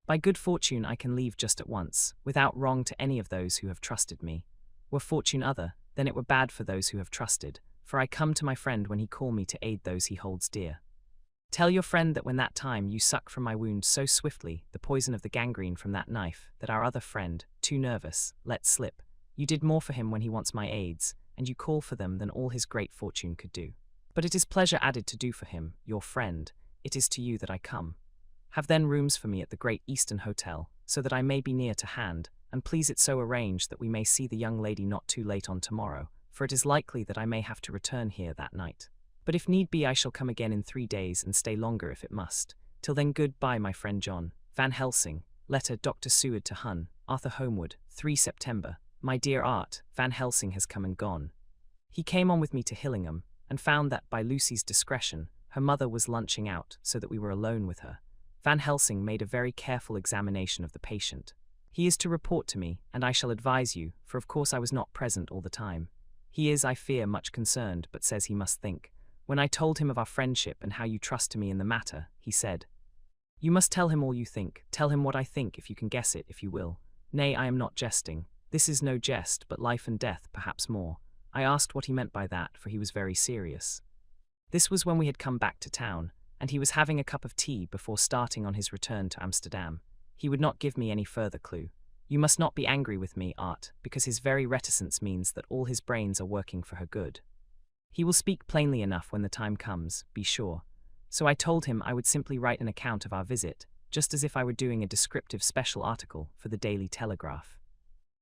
By good fortune I can leave just at once, without wrong to any of those who have trusted me. Were fortune other, then it were bad for those who have trusted, for I come to my friend when he call me to aid those he holds dear. Tell your friend that when that time you suck from my wound so swiftly the poison of the gangrene from that knife, that our other friend, too nervous, let slip. You did more for him when he wants my aids, and you call for them than all his great fortune could do. But it is pleasure added to do for him, your friend, it is to you that I come. Have then rooms for me at the Great Eastern Hotel, so that I may be near to hand, and please it so arrange that we may see the young lady not too late on tomorrow, for it is likely that I may have to return here that night. But if need be I shall come again in 3 days and stay longer if it must. Till then good-bye my friend John. Van Helsing. Letter Dr. Seward to Hun, Arthur Homewood, 3 September. My dear Art, Van Helsing has come and gone. He came on with me to Hillingham, and found that, by Lucy's discretion, her mother was lunching out, so that we were alone with her. Van Helsing made a very careful examination of the patient. He is to report to me, and I shall advise you, for of course I was not present all the time. He is, I fear, much concerned, but says he must think. When I told him of our friendship and how you trust to me in the matter, he said, "You must tell him all you think. Tell him what I think, if you can guess it, if you will. Nay, I am not jesting. This is no jest, but life and death, perhaps more." I asked what he meant by that, for he was very serious. This was when we had come back to town, and he was having a cup of tea before starting on his return to Amsterdam. He would not give me any further clue. You must not be angry with me, Art, because his very reticence means that all his brains are working for her good. He will speak plainly enough when the time comes, be sure. So I told him I would simply write an account of our visit, just as if I were doing a descriptive special article for the Daily Telegraph.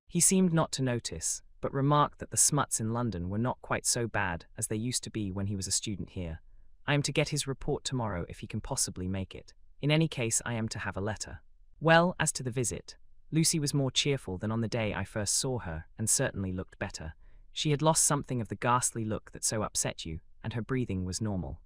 He seemed not to notice, but remarked that the smuts in London were not quite so bad as they used to be when he was a student here. I am to get his report tomorrow if he can possibly make it. In any case I am to have a letter. Well, as to the visit, Lucy was more cheerful than on the day I first saw her, and certainly looked better. She had lost something of the ghastly look that so upset you, and her breathing was normal.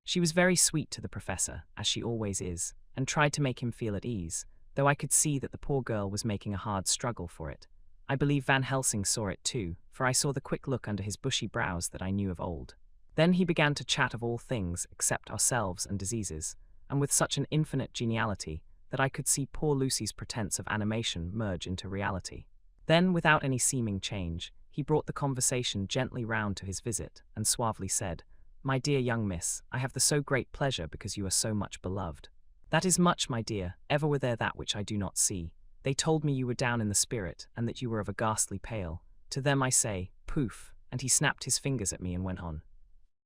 She was very sweet to the professor, as she always is, and tried to make him feel at ease, though I could see that the poor girl was making a hard struggle for it. I believe Van Helsing saw it too, for I saw the quick look under his bushy brows that I knew of old. Then he began to chat of all things except ourselves and diseases, and with such an infinite geniality that I could see poor Lucy's pretense of animation merge into reality. Then, without any seeming change, he brought the conversation gently round to his visit, and suavely said, "My dear young miss, I have the so great pleasure because you are so much beloved. That is much, my dear, ever were there that which I do not see. They told me you were down in the spirit, and that you were of a ghastly pale. To them I say, poof," and he snapped his fingers at me and went on.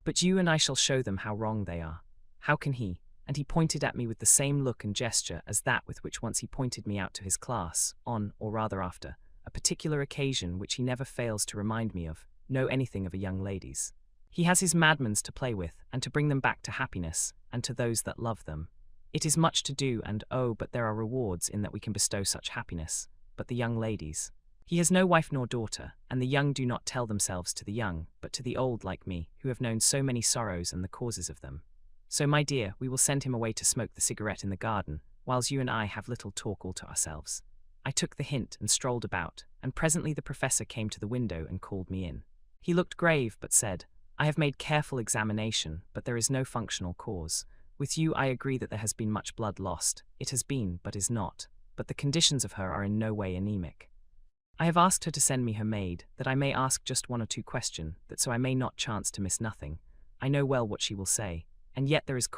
"But you and I shall show them how wrong they are. How can he?" And he pointed at me with the same look and gesture as that with which once he pointed me out to his class, on, or rather after, a particular occasion which he never fails to remind me of, know anything of a young lady's. He has his madmans to play with, and to bring them back to happiness, and to those that love them. It is much to do, and oh, but there are rewards in that we can bestow such happiness. But the young ladies. He has no wife nor daughter, and the young do not tell themselves to the young, but to the old like me, who have known so many sorrows and the causes of them. So, my dear, we will send him away to smoke the cigarette in the garden, whiles you and I have little talk all to ourselves. I took the hint and strolled about, and presently the professor came to the window and called me in. He looked grave, but said, "I have made careful examination, but there is no functional cause. With you I agree that there has been much blood lost. It has been, but is not. But the conditions of her are in no way anemic. I have asked her to send me her maid, that I may ask just one or two questions, that so I may not chance to miss nothing. I know well what she will say. And yet there is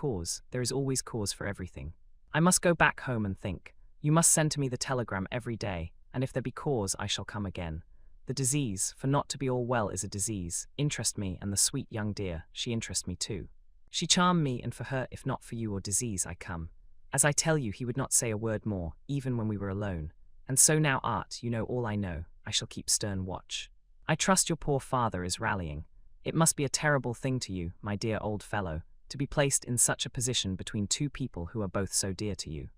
always cause for everything. I must go back home and think. You must send to me the telegram every day, and if there be cause I shall come again. The disease, for not to be all well is a disease, interest me, and the sweet young dear, she interest me too. She charm me, and for her, if not for you or disease, I come. As I tell you, he would not say a word more, even when we were alone. And so now art, you know all I know, I shall keep stern watch. I trust your poor father is rallying. It must be a terrible thing to you, my dear old fellow, to be placed in such a position between two people who are both so dear to you.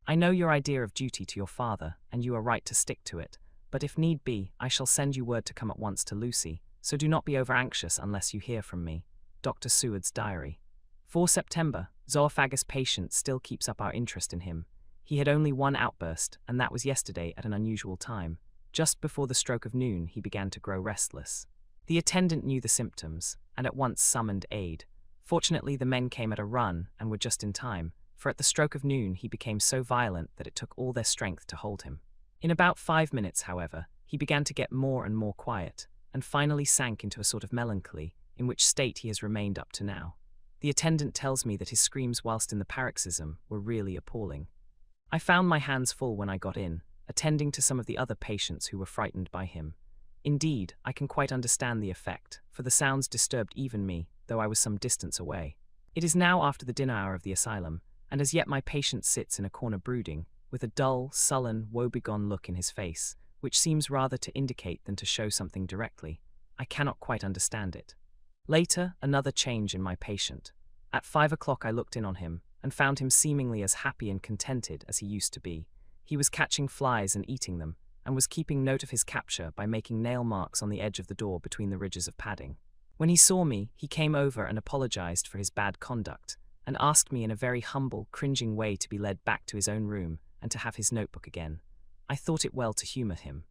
I know your idea of duty to your father, and you are right to stick to it, but if need be, I shall send you word to come at once to Lucy, so do not be over-anxious unless you hear from me. Dr. Seward's Diary. 4 September, Zoophagus patient still keeps up our interest in him. He had only one outburst, and that was yesterday at an unusual time. Just before the stroke of noon, he began to grow restless. The attendant knew the symptoms, and at once summoned aid. Fortunately, the men came at a run, and were just in time, for at the stroke of noon he became so violent that it took all their strength to hold him. In about 5 minutes, however, he began to get more and more quiet, and finally sank into a sort of melancholy, in which state he has remained up to now. The attendant tells me that his screams whilst in the paroxysm were really appalling. I found my hands full when I got in, attending to some of the other patients who were frightened by him. Indeed, I can quite understand the effect, for the sounds disturbed even me, though I was some distance away. It is now after the dinner hour of the asylum, and as yet my patient sits in a corner brooding, with a dull, sullen, woebegone look in his face, which seems rather to indicate than to show something directly. I cannot quite understand it. Later, another change in my patient. At 5 o'clock I looked in on him, and found him seemingly as happy and contented as he used to be. He was catching flies and eating them, and was keeping note of his capture by making nail marks on the edge of the door between the ridges of padding. When he saw me, he came over and apologized for his bad conduct, and asked me in a very humble, cringing way to be led back to his own room and to have his notebook again. I thought it well to humor him.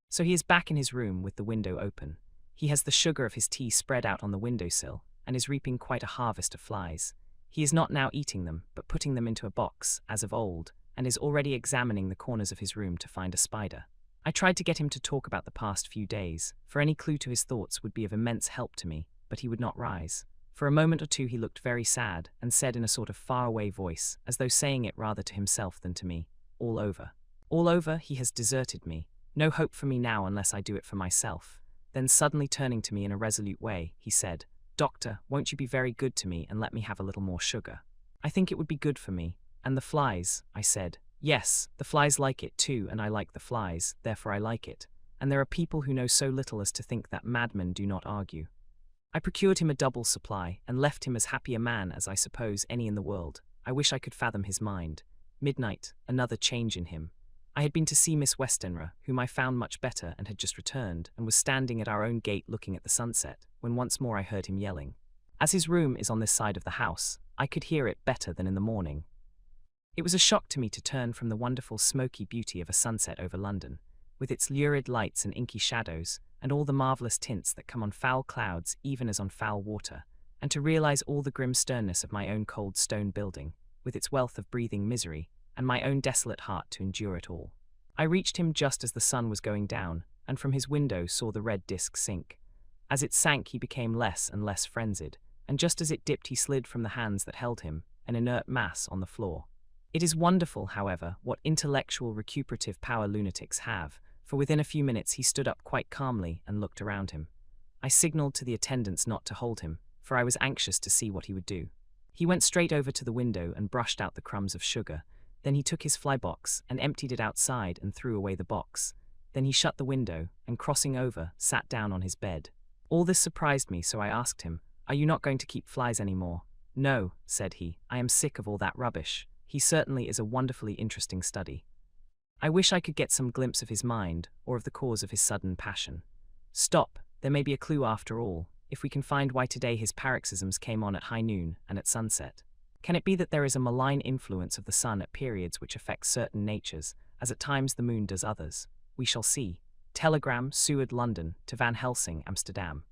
So he is back in his room with the window open. He has the sugar of his tea spread out on the windowsill, and is reaping quite a harvest of flies. He is not now eating them, but putting them into a box, as of old, and is already examining the corners of his room to find a spider. I tried to get him to talk about the past few days, for any clue to his thoughts would be of immense help to me, but he would not rise. For a moment or two he looked very sad, and said in a sort of far-away voice, as though saying it rather to himself than to me, "All over. All over, he has deserted me. No hope for me now unless I do it for myself." Then suddenly turning to me in a resolute way, he said, "Doctor, won't you be very good to me and let me have a little more sugar? I think it would be good for me. And the flies," I said. "Yes, the flies like it too, and I like the flies, therefore I like it. And there are people who know so little as to think that madmen do not argue." I procured him a double supply, and left him as happy a man as I suppose any in the world. I wish I could fathom his mind. Midnight, another change in him. I had been to see Miss Westenra, whom I found much better and had just returned, and was standing at our own gate looking at the sunset, when once more I heard him yelling. As his room is on this side of the house, I could hear it better than in the morning. It was a shock to me to turn from the wonderful smoky beauty of a sunset over London, with its lurid lights and inky shadows, and all the marvellous tints that come on foul clouds even as on foul water, and to realize all the grim sternness of my own cold stone building, with its wealth of breathing misery, and my own desolate heart to endure it all. I reached him just as the sun was going down, and from his window saw the red disk sink. As it sank he became less and less frenzied, and just as it dipped he slid from the hands that held him, an inert mass on the floor. It is wonderful, however, what intellectual recuperative power lunatics have, for within a few minutes he stood up quite calmly and looked around him. I signalled to the attendants not to hold him, for I was anxious to see what he would do. He went straight over to the window and brushed out the crumbs of sugar. Then he took his fly box and emptied it outside and threw away the box. Then he shut the window and, crossing over, sat down on his bed. All this surprised me, so I asked him, "Are you not going to keep flies any more?" "No," said he, "I am sick of all that rubbish. He certainly is a wonderfully interesting study. I wish I could get some glimpse of his mind, or of the cause of his sudden passion. Stop, there may be a clue after all, if we can find why today his paroxysms came on at high noon and at sunset. Can it be that there is a malign influence of the sun at periods which affects certain natures, as at times the moon does others? We shall see. Telegram, Seward, London, to Van Helsing, Amsterdam.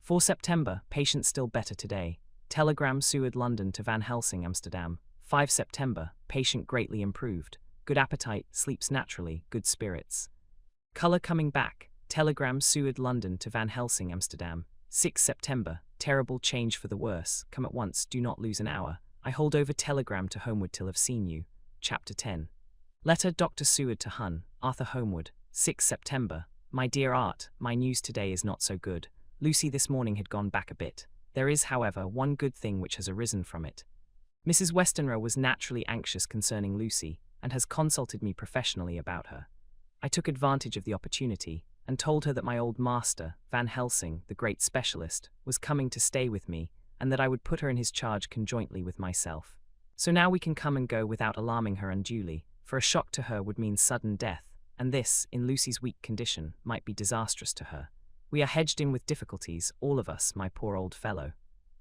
4 September, patient still better today. Telegram, Seward, London, to Van Helsing, Amsterdam. 5 September, patient greatly improved. Good appetite, sleeps naturally, good spirits. Colour coming back. Telegram, Seward, London, to Van Helsing, Amsterdam. 6 September, terrible change for the worse. Come at once, do not lose an hour. I hold over telegram to Homewood till have seen you. Chapter 10. Letter Dr. Seward to Hun, Arthur Homewood. 6 September. My dear Art, my news today is not so good. Lucy this morning had gone back a bit. There is, however, one good thing which has arisen from it. Mrs. Westenra was naturally anxious concerning Lucy, and has consulted me professionally about her. I took advantage of the opportunity, and told her that my old master, Van Helsing, the great specialist, was coming to stay with me, and that I would put her in his charge conjointly with myself. So now we can come and go without alarming her unduly, for a shock to her would mean sudden death, and this, in Lucy's weak condition, might be disastrous to her. We are hedged in with difficulties, all of us, my poor old fellow.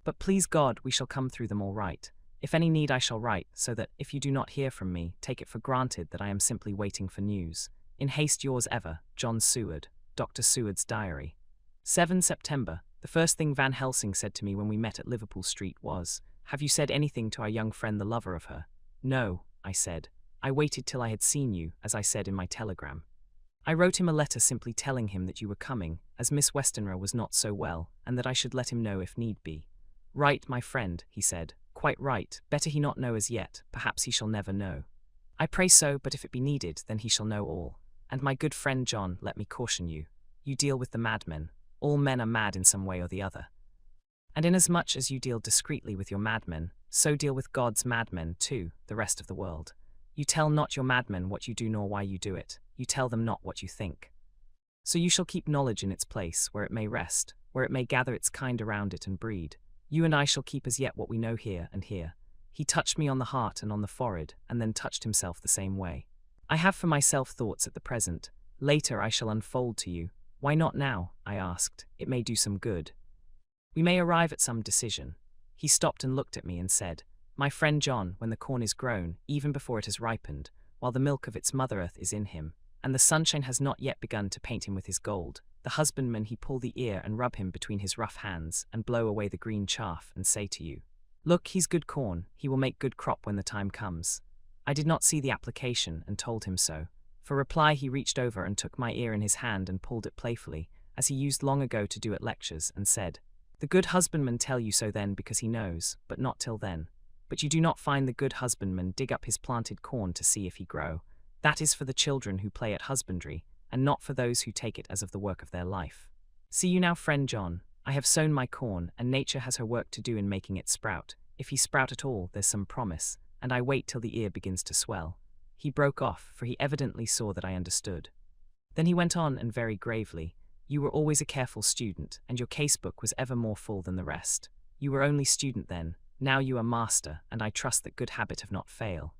But please God, we shall come through them all right. If any need I shall write, so that, if you do not hear from me, take it for granted that I am simply waiting for news. In haste yours ever, John Seward. Dr. Seward's Diary. 7 September. The first thing Van Helsing said to me when we met at Liverpool Street was, "Have you said anything to our young friend the lover of her?" "No," I said. "I waited till I had seen you, as I said in my telegram. I wrote him a letter simply telling him that you were coming, as Miss Westenra was not so well, and that I should let him know if need be." "Right, my friend," he said. "Quite right. Better he not know as yet. Perhaps he shall never know." "I pray so, but if it be needed, then he shall know all. And my good friend John, let me caution you. You deal with the madmen. All men are mad in some way or the other. And inasmuch as you deal discreetly with your madmen, so deal with God's madmen too, the rest of the world. You tell not your madmen what you do nor why you do it. You tell them not what you think. So you shall keep knowledge in its place, where it may rest, where it may gather its kind around it and breed. You and I shall keep as yet what we know here and here." He touched me on the heart and on the forehead, and then touched himself the same way. "I have for myself thoughts at the present. Later I shall unfold to you. Why not now?" I asked. "It may do some good. We may arrive at some decision." He stopped and looked at me and said, "My friend John, when the corn is grown, even before it has ripened, while the milk of its mother earth is in him, and the sunshine has not yet begun to paint him with his gold, the husbandman he pull the ear and rub him between his rough hands, and blow away the green chaff, and say to you, 'Look, he's good corn, he will make good crop when the time comes.'" I did not see the application, and told him so. For reply he reached over and took my ear in his hand and pulled it playfully, as he used long ago to do at lectures, and said, "The good husbandman tell you so then because he knows, but not till then. But you do not find the good husbandman dig up his planted corn to see if he grow. That is for the children who play at husbandry, and not for those who take it as of the work of their life. See you now, friend John, I have sown my corn, and nature has her work to do in making it sprout. If he sprout at all, there's some promise, and I wait till the ear begins to swell." He broke off, for he evidently saw that I understood. Then he went on, and very gravely, "You were always a careful student, and your casebook was ever more full than the rest. You were only student then, now you are master, and I trust that good habit have not fail.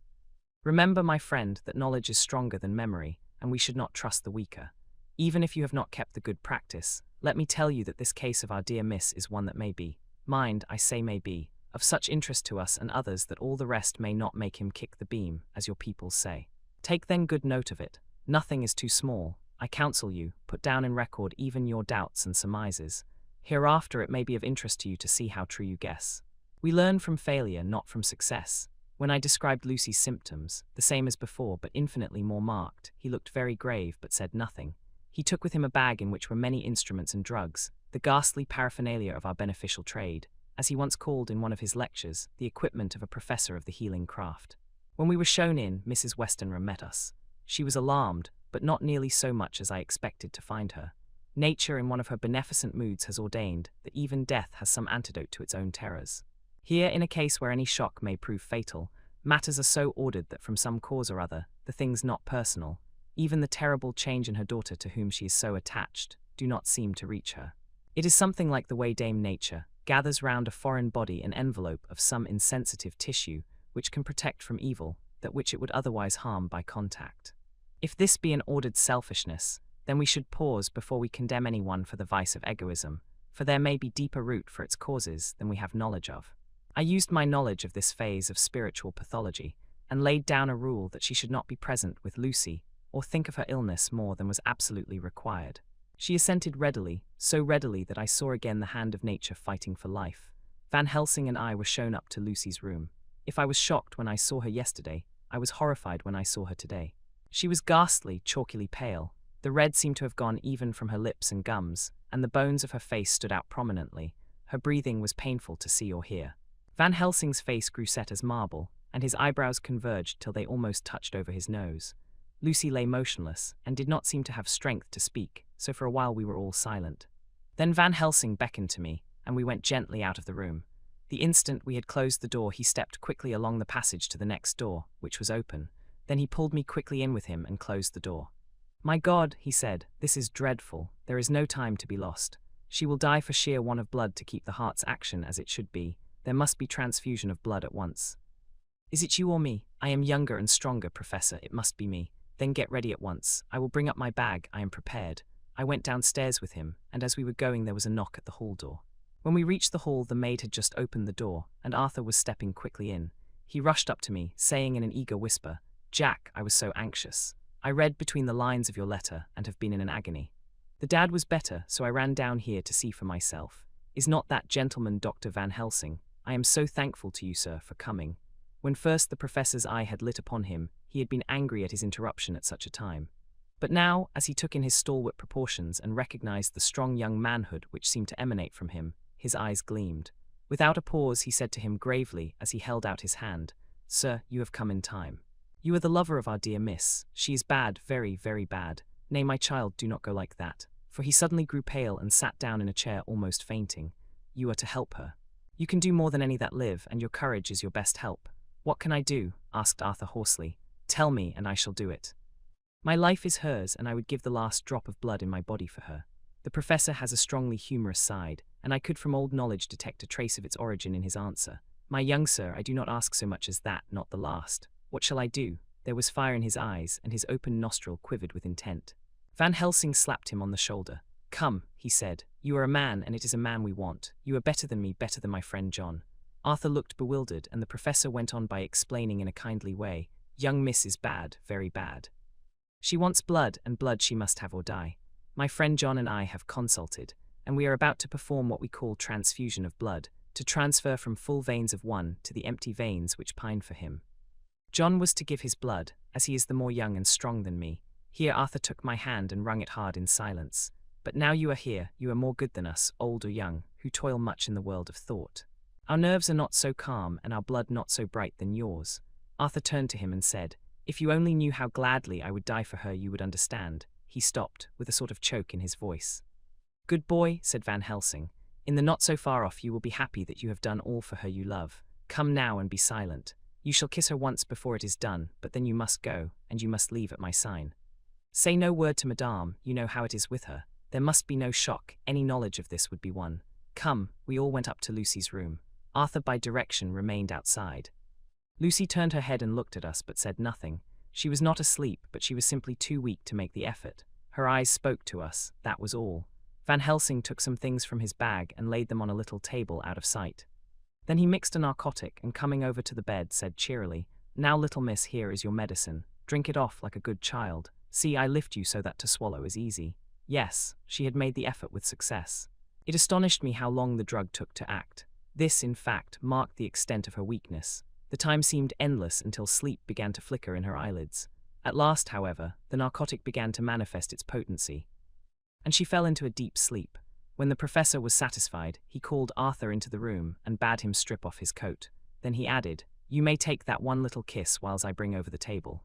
Remember, my friend, that knowledge is stronger than memory, and we should not trust the weaker. Even if you have not kept the good practice, let me tell you that this case of our dear Miss is one that may be, mind, I say may be, of such interest to us and others that all the rest may not make him kick the beam, as your people say. Take then good note of it. Nothing is too small. I counsel you, put down in record even your doubts and surmises. Hereafter it may be of interest to you to see how true you guess. We learn from failure, not from success. When I described Lucy's symptoms, the same as before but infinitely more marked, he looked very grave but said nothing. He took with him a bag in which were many instruments and drugs, the ghastly paraphernalia of our beneficial trade, as he once called in one of his lectures, the equipment of a professor of the healing craft. When we were shown in, Mrs. Westenra met us. She was alarmed, but not nearly so much as I expected to find her. Nature, in one of her beneficent moods, has ordained that even death has some antidote to its own terrors. Here, in a case where any shock may prove fatal, matters are so ordered that from some cause or other, the things not personal, even the terrible change in her daughter to whom she is so attached, do not seem to reach her. It is something like the way Dame Nature gathers round a foreign body an envelope of some insensitive tissue which can protect from evil that which it would otherwise harm by contact. If this be an ordered selfishness, then we should pause before we condemn anyone for the vice of egoism, for there may be deeper root for its causes than we have knowledge of. I used my knowledge of this phase of spiritual pathology, and laid down a rule that she should not be present with Lucy, or think of her illness more than was absolutely required. She assented readily, so readily that I saw again the hand of nature fighting for life. Van Helsing and I were shown up to Lucy's room. If I was shocked when I saw her yesterday, I was horrified when I saw her today. She was ghastly, chalkily pale. The red seemed to have gone even from her lips and gums, and the bones of her face stood out prominently. Her breathing was painful to see or hear. Van Helsing's face grew set as marble, and his eyebrows converged till they almost touched over his nose. Lucy lay motionless, and did not seem to have strength to speak, so for a while we were all silent. Then Van Helsing beckoned to me, and we went gently out of the room. The instant we had closed the door, he stepped quickly along the passage to the next door, which was open. Then he pulled me quickly in with him and closed the door. "My God," he said, "this is dreadful. There is no time to be lost. She will die for sheer want of blood to keep the heart's action as it should be. There must be transfusion of blood at once." "Is it you or me? I am younger and stronger, Professor. It must be me." "Then get ready at once. I will bring up my bag. I am prepared." I went downstairs with him, and as we were going there was a knock at the hall door. When we reached the hall, the maid had just opened the door, and Arthur was stepping quickly in. He rushed up to me, saying in an eager whisper, "Jack, I was so anxious. I read between the lines of your letter, and have been in an agony. The dad was better, so I ran down here to see for myself. Is not that gentleman Dr. Van Helsing? I am so thankful to you, sir, for coming." When first the professor's eye had lit upon him, he had been angry at his interruption at such a time. But now, as he took in his stalwart proportions and recognized the strong young manhood which seemed to emanate from him, his eyes gleamed. Without a pause, he said to him gravely as he held out his hand, "Sir, you have come in time. You are the lover of our dear Miss. She is bad, very, very bad. Nay, my child, do not go like that." For he suddenly grew pale and sat down in a chair almost fainting. "You are to help her. You can do more than any that live, and your courage is your best help." "What can I do?" asked Arthur hoarsely. "Tell me, and I shall do it. My life is hers, and I would give the last drop of blood in my body for her." The professor has a strongly humorous side, and I could from old knowledge detect a trace of its origin in his answer. "My young sir, I do not ask so much as that, not the last. What shall I do?" There was fire in his eyes, and his open nostril quivered with intent. Van Helsing slapped him on the shoulder. "Come," he said, "you are a man, and it is a man we want. You are better than me, better than my friend John." Arthur looked bewildered, and the professor went on by explaining in a kindly way, "Young Miss is bad, very bad. She wants blood, and blood she must have or die. My friend John and I have consulted, and we are about to perform what we call transfusion of blood, to transfer from full veins of one to the empty veins which pine for him. John was to give his blood, as he is the more young and strong than me." Here Arthur took my hand and wrung it hard in silence. "But now you are here, you are more good than us, old or young, who toil much in the world of thought. Our nerves are not so calm, and our blood not so bright than yours." Arthur turned to him and said, "If you only knew how gladly I would die for her, you would understand." He stopped, with a sort of choke in his voice. "Good boy," said Van Helsing. "In the not so far off you will be happy that you have done all for her you love. Come now and be silent. You shall kiss her once before it is done, but then you must go, and you must leave at my sign. Say no word to Madame, you know how it is with her. There must be no shock, any knowledge of this would be one. Come." We all went up to Lucy's room. Arthur by direction remained outside. Lucy turned her head and looked at us but said nothing. She was not asleep, but she was simply too weak to make the effort. Her eyes spoke to us, that was all. Van Helsing took some things from his bag and laid them on a little table out of sight. Then he mixed a narcotic and, coming over to the bed, said cheerily, "Now, little miss, here is your medicine. Drink it off like a good child. See, I lift you so that to swallow is easy." Yes, she had made the effort with success. It astonished me how long the drug took to act. This, in fact, marked the extent of her weakness. The time seemed endless until sleep began to flicker in her eyelids. At last, however, the narcotic began to manifest its potency, and she fell into a deep sleep. When the professor was satisfied, he called Arthur into the room and bade him strip off his coat. Then he added, "You may take that one little kiss whiles I bring over the table."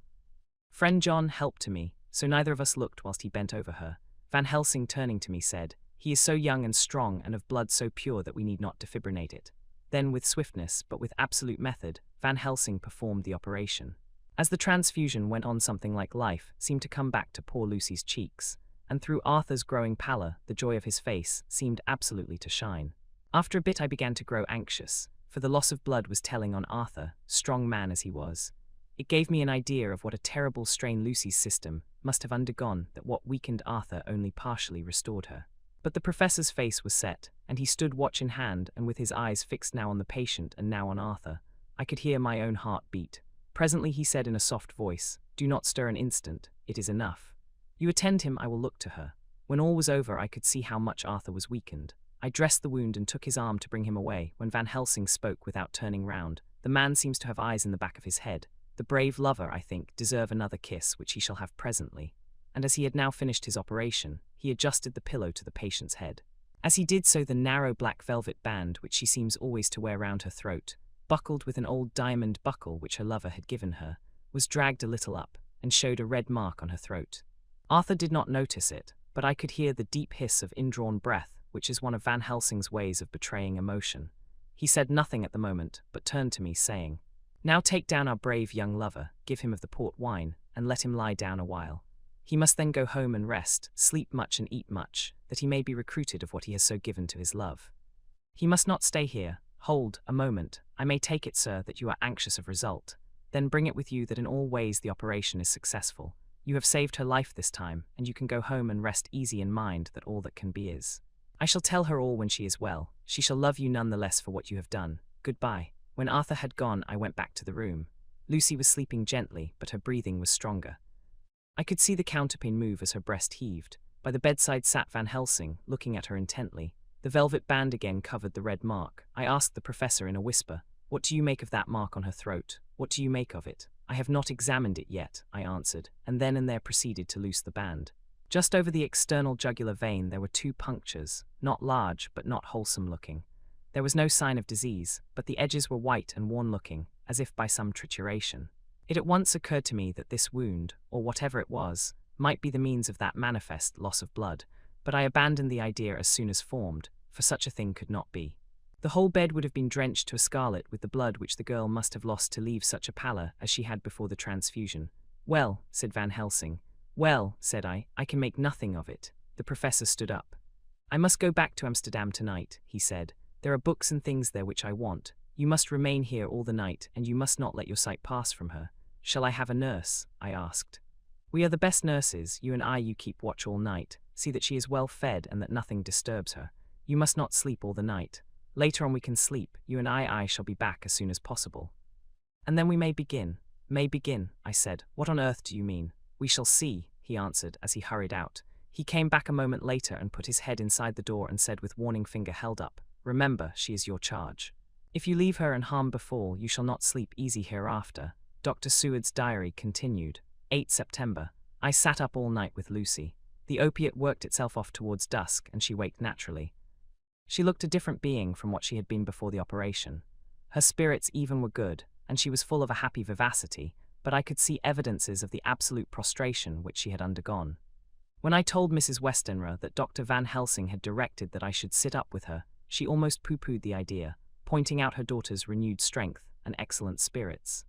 Friend John helped to me, so neither of us looked whilst he bent over her. Van Helsing, turning to me, said, "He is so young and strong and of blood so pure that we need not defibrillate it." Then, with swiftness but with absolute method, Van Helsing performed the operation. As the transfusion went on, something like life seemed to come back to poor Lucy's cheeks, and through Arthur's growing pallor, the joy of his face seemed absolutely to shine. After a bit I began to grow anxious, for the loss of blood was telling on Arthur, strong man as he was. It gave me an idea of what a terrible strain Lucy's system must have undergone, that what weakened Arthur only partially restored her. But the professor's face was set, and he stood watch in hand and with his eyes fixed now on the patient and now on Arthur. I could hear my own heart beat. Presently he said in a soft voice, "Do not stir an instant, it is enough. You attend him, I will look to her." When all was over I could see how much Arthur was weakened. I dressed the wound and took his arm to bring him away, when Van Helsing spoke without turning round. "The man seems to have eyes in the back of his head. The brave lover, I think, deserve another kiss, which he shall have presently." And as he had now finished his operation, he adjusted the pillow to the patient's head. As he did so, the narrow black velvet band, which she seems always to wear round her throat, buckled with an old diamond buckle which her lover had given her, was dragged a little up, and showed a red mark on her throat. Arthur did not notice it, but I could hear the deep hiss of indrawn breath, which is one of Van Helsing's ways of betraying emotion. He said nothing at the moment, but turned to me, saying, "Now take down our brave young lover, give him of the port wine, and let him lie down a while. He must then go home and rest, sleep much and eat much, that he may be recruited of what he has so given to his love. He must not stay here. Hold, a moment, I may take it, sir, that you are anxious of result. Then bring it with you that in all ways the operation is successful. You have saved her life this time, and you can go home and rest easy in mind that all that can be is. I shall tell her all when she is well. She shall love you none the less for what you have done. Goodbye." When Arthur had gone, I went back to the room. Lucy was sleeping gently, but her breathing was stronger. I could see the counterpane move as her breast heaved. By the bedside sat Van Helsing, looking at her intently. The velvet band again covered the red mark. I asked the professor in a whisper, "What do you make of that mark on her throat? What do you make of it?" "I have not examined it yet," I answered, and then and there proceeded to loose the band. Just over the external jugular vein there were 2 punctures, not large but not wholesome looking. There was no sign of disease, but the edges were white and worn-looking, as if by some trituration. It at once occurred to me that this wound, or whatever it was, might be the means of that manifest loss of blood, but I abandoned the idea as soon as formed, for such a thing could not be. The whole bed would have been drenched to a scarlet with the blood which the girl must have lost to leave such a pallor as she had before the transfusion. "Well," said Van Helsing. "Well," said I can make nothing of it." The professor stood up. "I must go back to Amsterdam tonight," he said. "There are books and things there which I want. You must remain here all the night, and you must not let your sight pass from her." "Shall I have a nurse?" I asked. "We are the best nurses, you and I. You keep watch all night. See that she is well fed and that nothing disturbs her. You must not sleep all the night. Later on we can sleep, you and I shall be back as soon as possible. And then we may begin." "May begin," I said. "What on earth do you mean?" "We shall see," he answered as he hurried out. He came back a moment later and put his head inside the door and said with warning finger held up, "Remember, she is your charge. If you leave her and harm befall, you shall not sleep easy hereafter." Dr. Seward's diary continued. 8 September. I sat up all night with Lucy. The opiate worked itself off towards dusk, and she waked naturally. She looked a different being from what she had been before the operation. Her spirits even were good, and she was full of a happy vivacity, but I could see evidences of the absolute prostration which she had undergone. When I told Mrs. Westenra that Dr. Van Helsing had directed that I should sit up with her, she almost pooh-poohed the idea, pointing out her daughter's renewed strength and excellent spirits.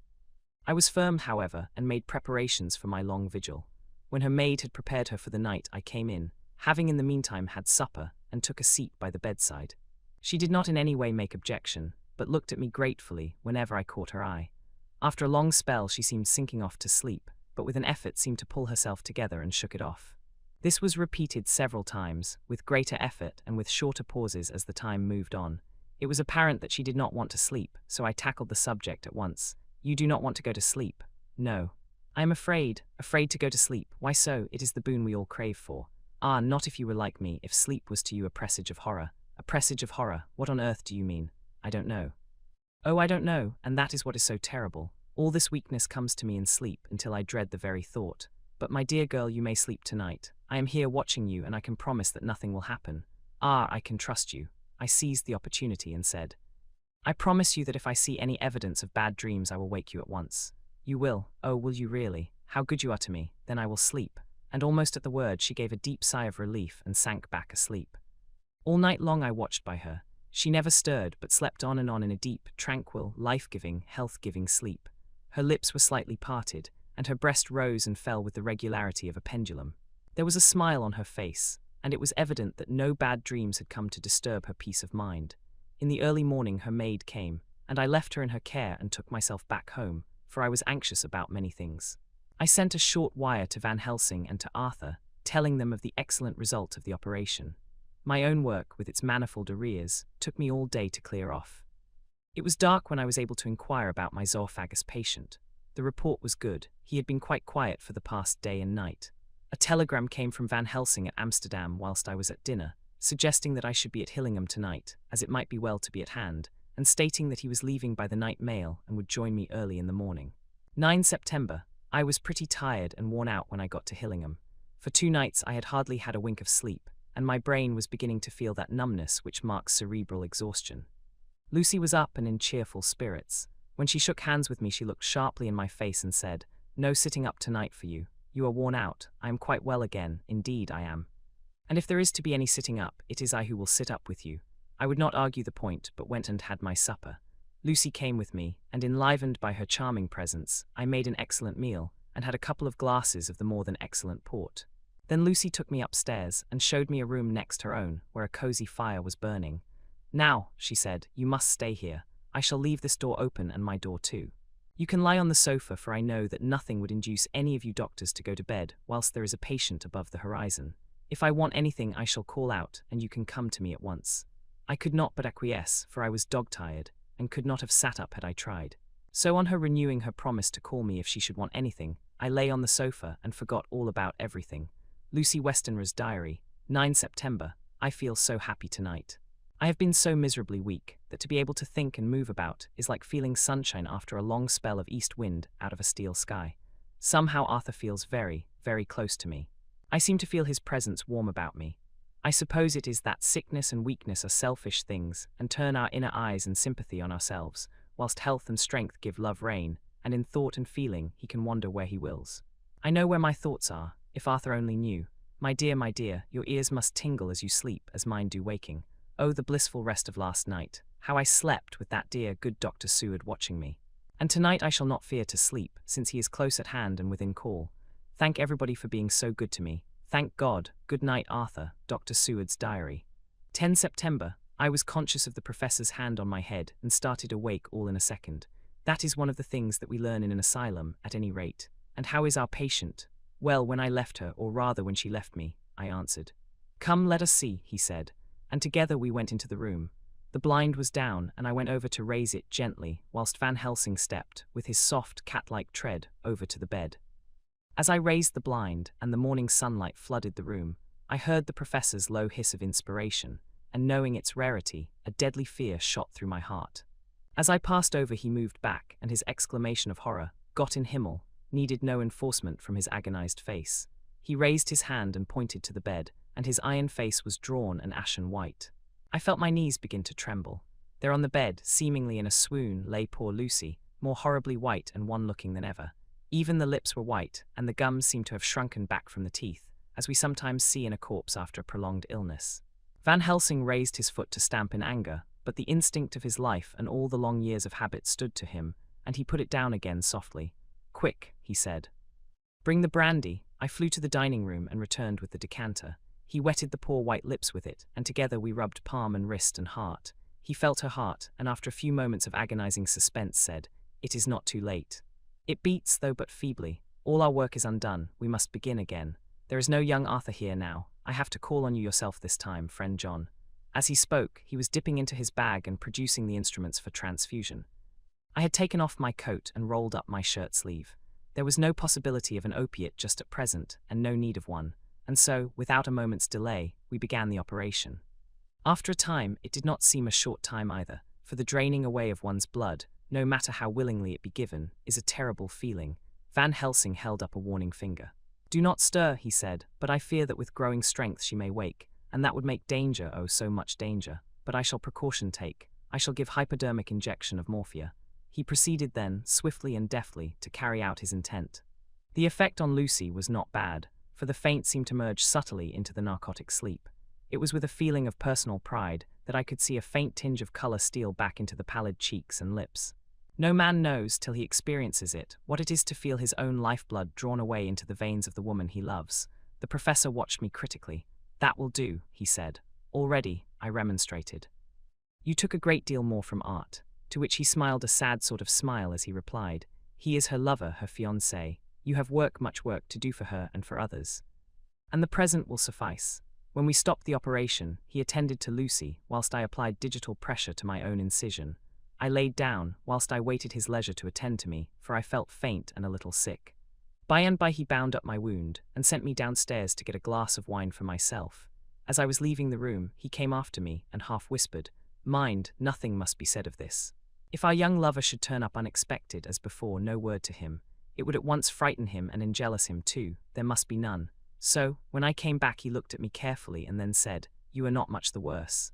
I was firm, however, and made preparations for my long vigil. When her maid had prepared her for the night, I came in, having in the meantime had supper, and took a seat by the bedside. She did not in any way make objection, but looked at me gratefully whenever I caught her eye. After a long spell, she seemed sinking off to sleep, but with an effort seemed to pull herself together and shook it off. This was repeated several times, with greater effort and with shorter pauses as the time moved on. It was apparent that she did not want to sleep, so I tackled the subject at once. You do not want to go to sleep? No. I am afraid to go to sleep. Why so? It is the boon we all crave for. Ah, not if you were like me, if sleep was to you a presage of horror. A presage of horror? What on earth do you mean? I don't know. Oh, I don't know, and that is what is so terrible. All this weakness comes to me in sleep until I dread the very thought. But my dear girl, you may sleep tonight. I am here watching you, and I can promise that nothing will happen. Ah, I can trust you. I seized the opportunity and said, I promise you that if I see any evidence of bad dreams, I will wake you at once. You will? Oh, will you really? How good you are to me. Then I will sleep. And almost at the word, she gave a deep sigh of relief and sank back asleep. All night long I watched by her. She never stirred, but slept on in a deep, tranquil, life-giving, health-giving sleep. Her lips were slightly parted, and her breast rose and fell with the regularity of a pendulum. There was a smile on her face, and it was evident that no bad dreams had come to disturb her peace of mind. In the early morning her maid came, and I left her in her care and took myself back home, for I was anxious about many things. I sent a short wire to Van Helsing and to Arthur, telling them of the excellent result of the operation. My own work, with its manifold arrears, took me all day to clear off. It was dark when I was able to inquire about my zoophagus patient. The report was good. He had been quite quiet for the past day and night. A telegram came from Van Helsing at Amsterdam whilst I was at dinner, suggesting that I should be at Hillingham tonight, as it might be well to be at hand, and stating that he was leaving by the night mail and would join me early in the morning. 9 September. I was pretty tired and worn out when I got to Hillingham. For 2 nights I had hardly had a wink of sleep, and my brain was beginning to feel that numbness which marks cerebral exhaustion. Lucy was up and in cheerful spirits. When she shook hands with me, she looked sharply in my face and said, No sitting up tonight for you. You are worn out. I am quite well again. Indeed, I am. And if there is to be any sitting up, it is I who will sit up with you. I would not argue the point, but went and had my supper. Lucy came with me, and enlivened by her charming presence, I made an excellent meal, and had a couple of glasses of the more than excellent port. Then Lucy took me upstairs, and showed me a room next her own, where a cosy fire was burning. Now, she said, you must stay here. I shall leave this door open and my door too. You can lie on the sofa, for I know that nothing would induce any of you doctors to go to bed whilst there is a patient above the horizon. If I want anything, I shall call out, and you can come to me at once. I could not but acquiesce, for I was dog-tired, and could not have sat up had I tried. So on her renewing her promise to call me if she should want anything, I lay on the sofa and forgot all about everything. Lucy Westenra's diary, 9 September. I feel so happy tonight. I have been so miserably weak that to be able to think and move about is like feeling sunshine after a long spell of east wind out of a steel sky. Somehow Arthur feels very, very close to me. I seem to feel his presence warm about me. I suppose it is that sickness and weakness are selfish things and turn our inner eyes and sympathy on ourselves, whilst health and strength give love rein, and in thought and feeling he can wander where he wills. I know where my thoughts are, if Arthur only knew. My dear, your ears must tingle as you sleep, as mine do waking. Oh, the blissful rest of last night, how I slept with that dear, good Dr. Seward watching me. And tonight I shall not fear to sleep, since he is close at hand and within call. Thank everybody for being so good to me. Thank God. Good night, Arthur. Dr. Seward's diary. 10 September. I was conscious of the professor's hand on my head and started awake all in a second. That is one of the things that we learn in an asylum, at any rate. And how is our patient? Well, when I left her, or rather when she left me, I answered. Come, let us see, he said. And together we went into the room. The blind was down, and I went over to raise it gently, whilst Van Helsing stepped, with his soft, cat-like tread, over to the bed. As I raised the blind, and the morning sunlight flooded the room, I heard the professor's low hiss of inspiration, and knowing its rarity, a deadly fear shot through my heart. As I passed over, he moved back, and his exclamation of horror, Gott in Himmel, needed no enforcement from his agonized face. He raised his hand and pointed to the bed, and his iron face was drawn and ashen white. I felt my knees begin to tremble. There on the bed, seemingly in a swoon, lay poor Lucy, more horribly white and wan-looking than ever. Even the lips were white, and the gums seemed to have shrunken back from the teeth, as we sometimes see in a corpse after a prolonged illness. Van Helsing raised his foot to stamp in anger, but the instinct of his life and all the long years of habit stood to him, and he put it down again softly. Quick, he said. Bring the brandy. I flew to the dining room and returned with the decanter. He wetted the poor white lips with it, and together we rubbed palm and wrist and heart. He felt her heart, and after a few moments of agonizing suspense said, It is not too late. It beats, though but feebly. All our work is undone. We must begin again. There is no young Arthur here now. I have to call on you yourself this time, friend John. As he spoke, he was dipping into his bag and producing the instruments for transfusion. I had taken off my coat and rolled up my shirt sleeve. There was no possibility of an opiate just at present, and no need of one, and so, without a moment's delay, we began the operation. After a time, it did not seem a short time either, for the draining away of one's blood, no matter how willingly it be given, is a terrible feeling. Van Helsing held up a warning finger. "Do not stir," he said, "but I fear that with growing strength she may wake, and that would make danger, oh so much danger, but I shall precaution take. I shall give hypodermic injection of morphia." He proceeded then, swiftly and deftly, to carry out his intent. The effect on Lucy was not bad, for the faint seemed to merge subtly into the narcotic sleep. It was with a feeling of personal pride that I could see a faint tinge of color steal back into the pallid cheeks and lips. No man knows, till he experiences it, what it is to feel his own lifeblood drawn away into the veins of the woman he loves. The professor watched me critically. "That will do," he said. "Already," I remonstrated. "You took a great deal more from art." To which he smiled a sad sort of smile as he replied, "He is her lover, her fiancé. You have much work to do for her and for others. And the present will suffice." When we stopped the operation, he attended to Lucy, whilst I applied digital pressure to my own incision. I laid down, whilst I waited his leisure to attend to me, for I felt faint and a little sick. By and by he bound up my wound, and sent me downstairs to get a glass of wine for myself. As I was leaving the room, he came after me, and half whispered, "Mind, nothing must be said of this. If our young lover should turn up unexpected, as before, no word to him. It would at once frighten him and enjealous him too. There must be none." So, when I came back he looked at me carefully and then said, "You are not much the worse.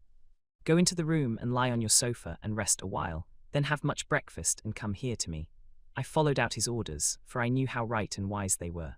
Go into the room and lie on your sofa and rest a while, then have much breakfast and come here to me." I followed out his orders, for I knew how right and wise they were.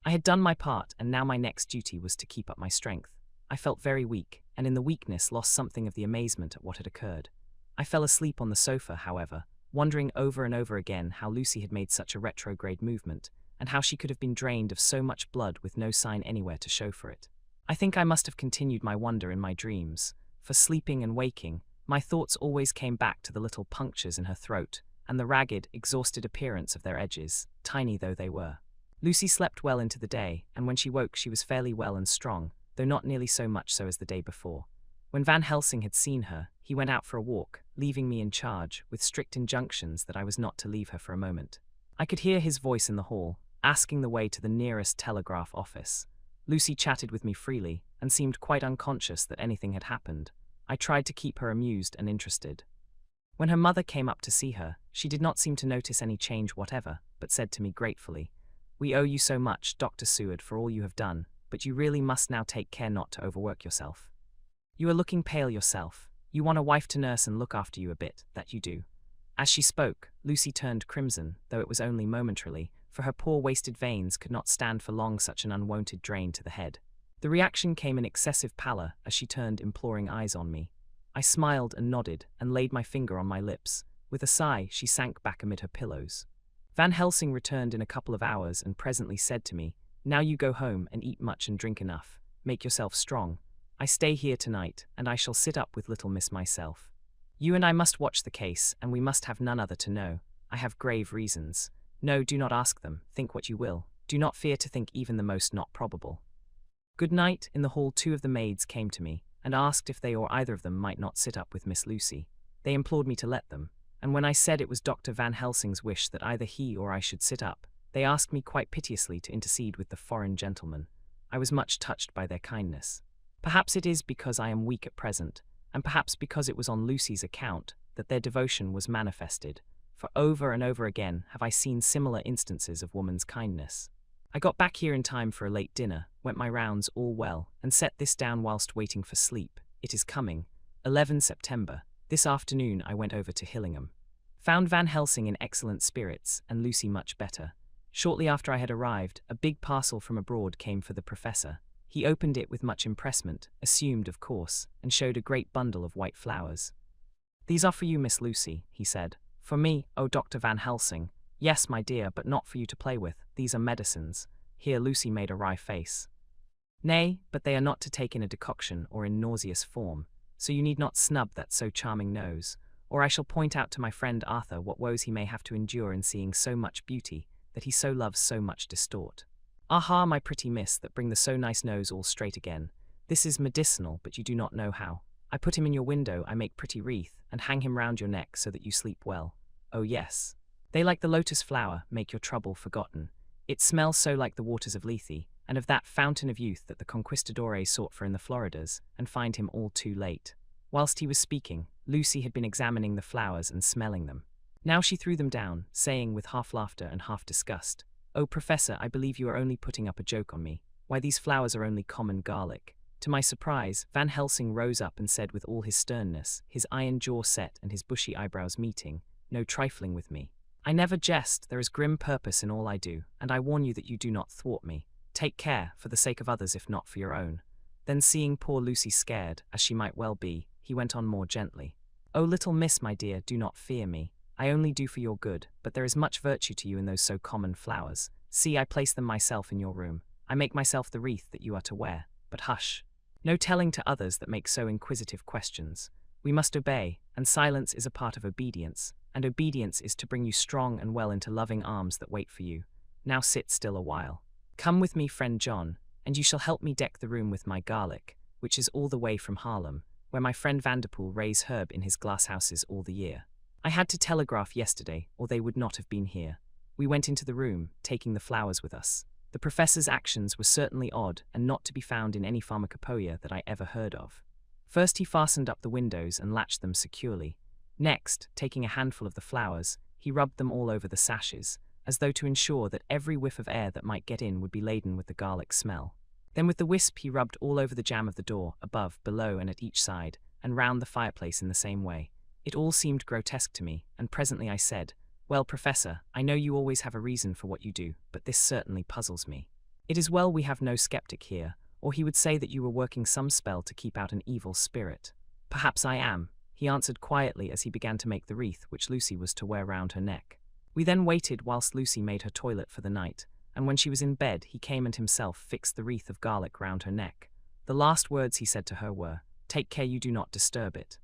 I had done my part, and now my next duty was to keep up my strength. I felt very weak, and in the weakness lost something of the amazement at what had occurred. I fell asleep on the sofa, however, wondering over and over again how Lucy had made such a retrograde movement, and how she could have been drained of so much blood with no sign anywhere to show for it. I think I must have continued my wonder in my dreams, for sleeping and waking, my thoughts always came back to the little punctures in her throat, and the ragged, exhausted appearance of their edges, tiny though they were. Lucy slept well into the day, and when she woke she was fairly well and strong, though not nearly so much so as the day before. When Van Helsing had seen her, he went out for a walk, leaving me in charge, with strict injunctions that I was not to leave her for a moment. I could hear his voice in the hall, asking the way to the nearest telegraph office. Lucy chatted with me freely, and seemed quite unconscious that anything had happened. I tried to keep her amused and interested. When her mother came up to see her, she did not seem to notice any change whatever, but said to me gratefully, "We owe you so much, Dr. Seward, for all you have done, but you really must now take care not to overwork yourself. You are looking pale yourself. You want a wife to nurse and look after you a bit, that you do." As she spoke, Lucy turned crimson, though it was only momentarily, for her poor wasted veins could not stand for long such an unwonted drain to the head. The reaction came in excessive pallor as she turned imploring eyes on me. I smiled and nodded, and laid my finger on my lips. With a sigh, she sank back amid her pillows. Van Helsing returned in a couple of hours and presently said to me, "Now you go home and eat much and drink enough. Make yourself strong. I stay here tonight, and I shall sit up with little miss myself. You and I must watch the case, and we must have none other to know. I have grave reasons. No, do not ask them. Think what you will. Do not fear to think even the most not probable." Good night. In the hall 2 of the maids came to me, and asked if they or either of them might not sit up with Miss Lucy. They implored me to let them, and when I said it was Dr. Van Helsing's wish that either he or I should sit up, they asked me quite piteously to intercede with the foreign gentleman. I was much touched by their kindness. Perhaps it is because I am weak at present, and perhaps because it was on Lucy's account, that their devotion was manifested, for over and over again have I seen similar instances of woman's kindness. I got back here in time for a late dinner, went my rounds all well, and set this down whilst waiting for sleep. It is coming. 11 September. This afternoon I went over to Hillingham. Found Van Helsing in excellent spirits, and Lucy much better. Shortly after I had arrived, a big parcel from abroad came for the professor. He opened it with much impressment, assumed of course, and showed a great bundle of white flowers. "These are for you, Miss Lucy," he said. "For me, oh Dr. Van Helsing. Yes, my dear, but not for you to play with. These are medicines." Here Lucy made a wry face. "Nay, but they are not to take in a decoction or in nauseous form, so you need not snub that so charming nose. or I shall point out to my friend Arthur what woes he may have to endure in seeing so much beauty, that he so loves so much distort. Aha, my pretty miss, that bring the so nice nose all straight again. This is medicinal, but you do not know how. I put him in your window, I make pretty wreath, and hang him round your neck so that you sleep well. Oh yes. They like the lotus flower, make your trouble forgotten. It smells so like the waters of Lethe, and of that fountain of youth that the conquistadores sought for in the Floridas, and find him all too late. Whilst he was speaking, Lucy had been examining the flowers and smelling them. Now she threw them down, saying with half laughter and half disgust, "Oh, Professor, I believe you are only putting up a joke on me. Why, these flowers are only common garlic." To my surprise, Van Helsing rose up and said with all his sternness, his iron jaw set and his bushy eyebrows meeting, "No trifling with me. I never jest, there is grim purpose in all I do, and I warn you that you do not thwart me. Take care, for the sake of others if not for your own." Then seeing poor Lucy scared, as she might well be, he went on more gently. "Oh, little miss, my dear, do not fear me. I only do for your good, but there is much virtue to you in those so common flowers. See, I place them myself in your room. I make myself the wreath that you are to wear. But hush. No telling to others that make so inquisitive questions. We must obey, and silence is a part of obedience, and obedience is to bring you strong and well into loving arms that wait for you. Now sit still a while. Come with me, friend John, and you shall help me deck the room with my garlic, which is all the way from Haarlem, where my friend Vanderpool raise herb in his glasshouses all the year. I had to telegraph yesterday, or they would not have been here. We went into the room, taking the flowers with us. The professor's actions were certainly odd and not to be found in any pharmacopoeia that I ever heard of. First he fastened up the windows and latched them securely. Next, taking a handful of the flowers, he rubbed them all over the sashes, as though to ensure that every whiff of air that might get in would be laden with the garlic smell. Then with the wisp he rubbed all over the jamb of the door, above, below, and at each side, and round the fireplace in the same way. It all seemed grotesque to me, and presently I said, "Well, Professor, I know you always have a reason for what you do, but this certainly puzzles me. It is well we have no skeptic here, or he would say that you were working some spell to keep out an evil spirit." "Perhaps I am," he answered quietly as he began to make the wreath which Lucy was to wear round her neck. We then waited whilst Lucy made her toilet for the night, and when she was in bed he came and himself fixed the wreath of garlic round her neck. The last words he said to her were, "Take care you do not disturb it.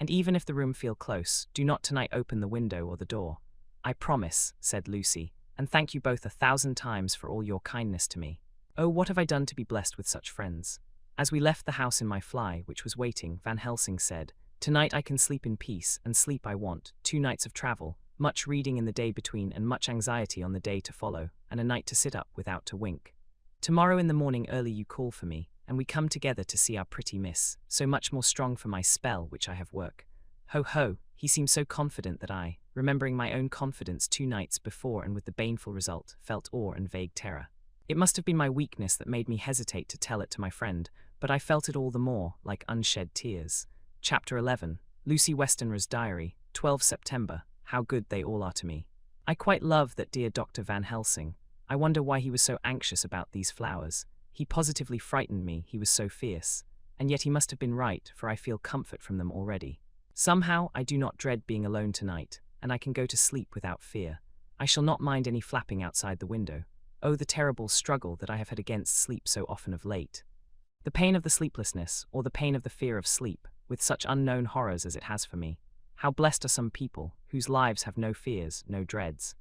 And even if the room feel close, do not tonight open the window or the door." "I promise," said Lucy, "and thank you both 1,000 times for all your kindness to me. Oh, what have I done to be blessed with such friends?" As we left the house in my fly, which was waiting, Van Helsing said, "Tonight I can sleep in peace, and sleep I want. 2 nights of travel, much reading in the day between and much anxiety on the day to follow, and a night to sit up without to wink. Tomorrow in the morning early you call for me, and we come together to see our pretty miss, so much more strong for my spell which I have work." Ho ho, he seemed so confident that I, remembering my own confidence 2 nights before and with the baneful result, felt awe and vague terror. It must have been my weakness that made me hesitate to tell it to my friend, but I felt it all the more, like unshed tears. Chapter 11. Lucy Westenra's Diary, 12 September. How good they all are to me. I quite love that dear Dr. Van Helsing. I wonder why he was so anxious about these flowers. He positively frightened me, he was so fierce. And yet he must have been right, for I feel comfort from them already. Somehow I do not dread being alone tonight, and I can go to sleep without fear. I shall not mind any flapping outside the window. Oh, the terrible struggle that I have had against sleep so often of late. The pain of the sleeplessness, or the pain of the fear of sleep, with such unknown horrors as it has for me. How blessed are some people, whose lives have no fears, no dreads.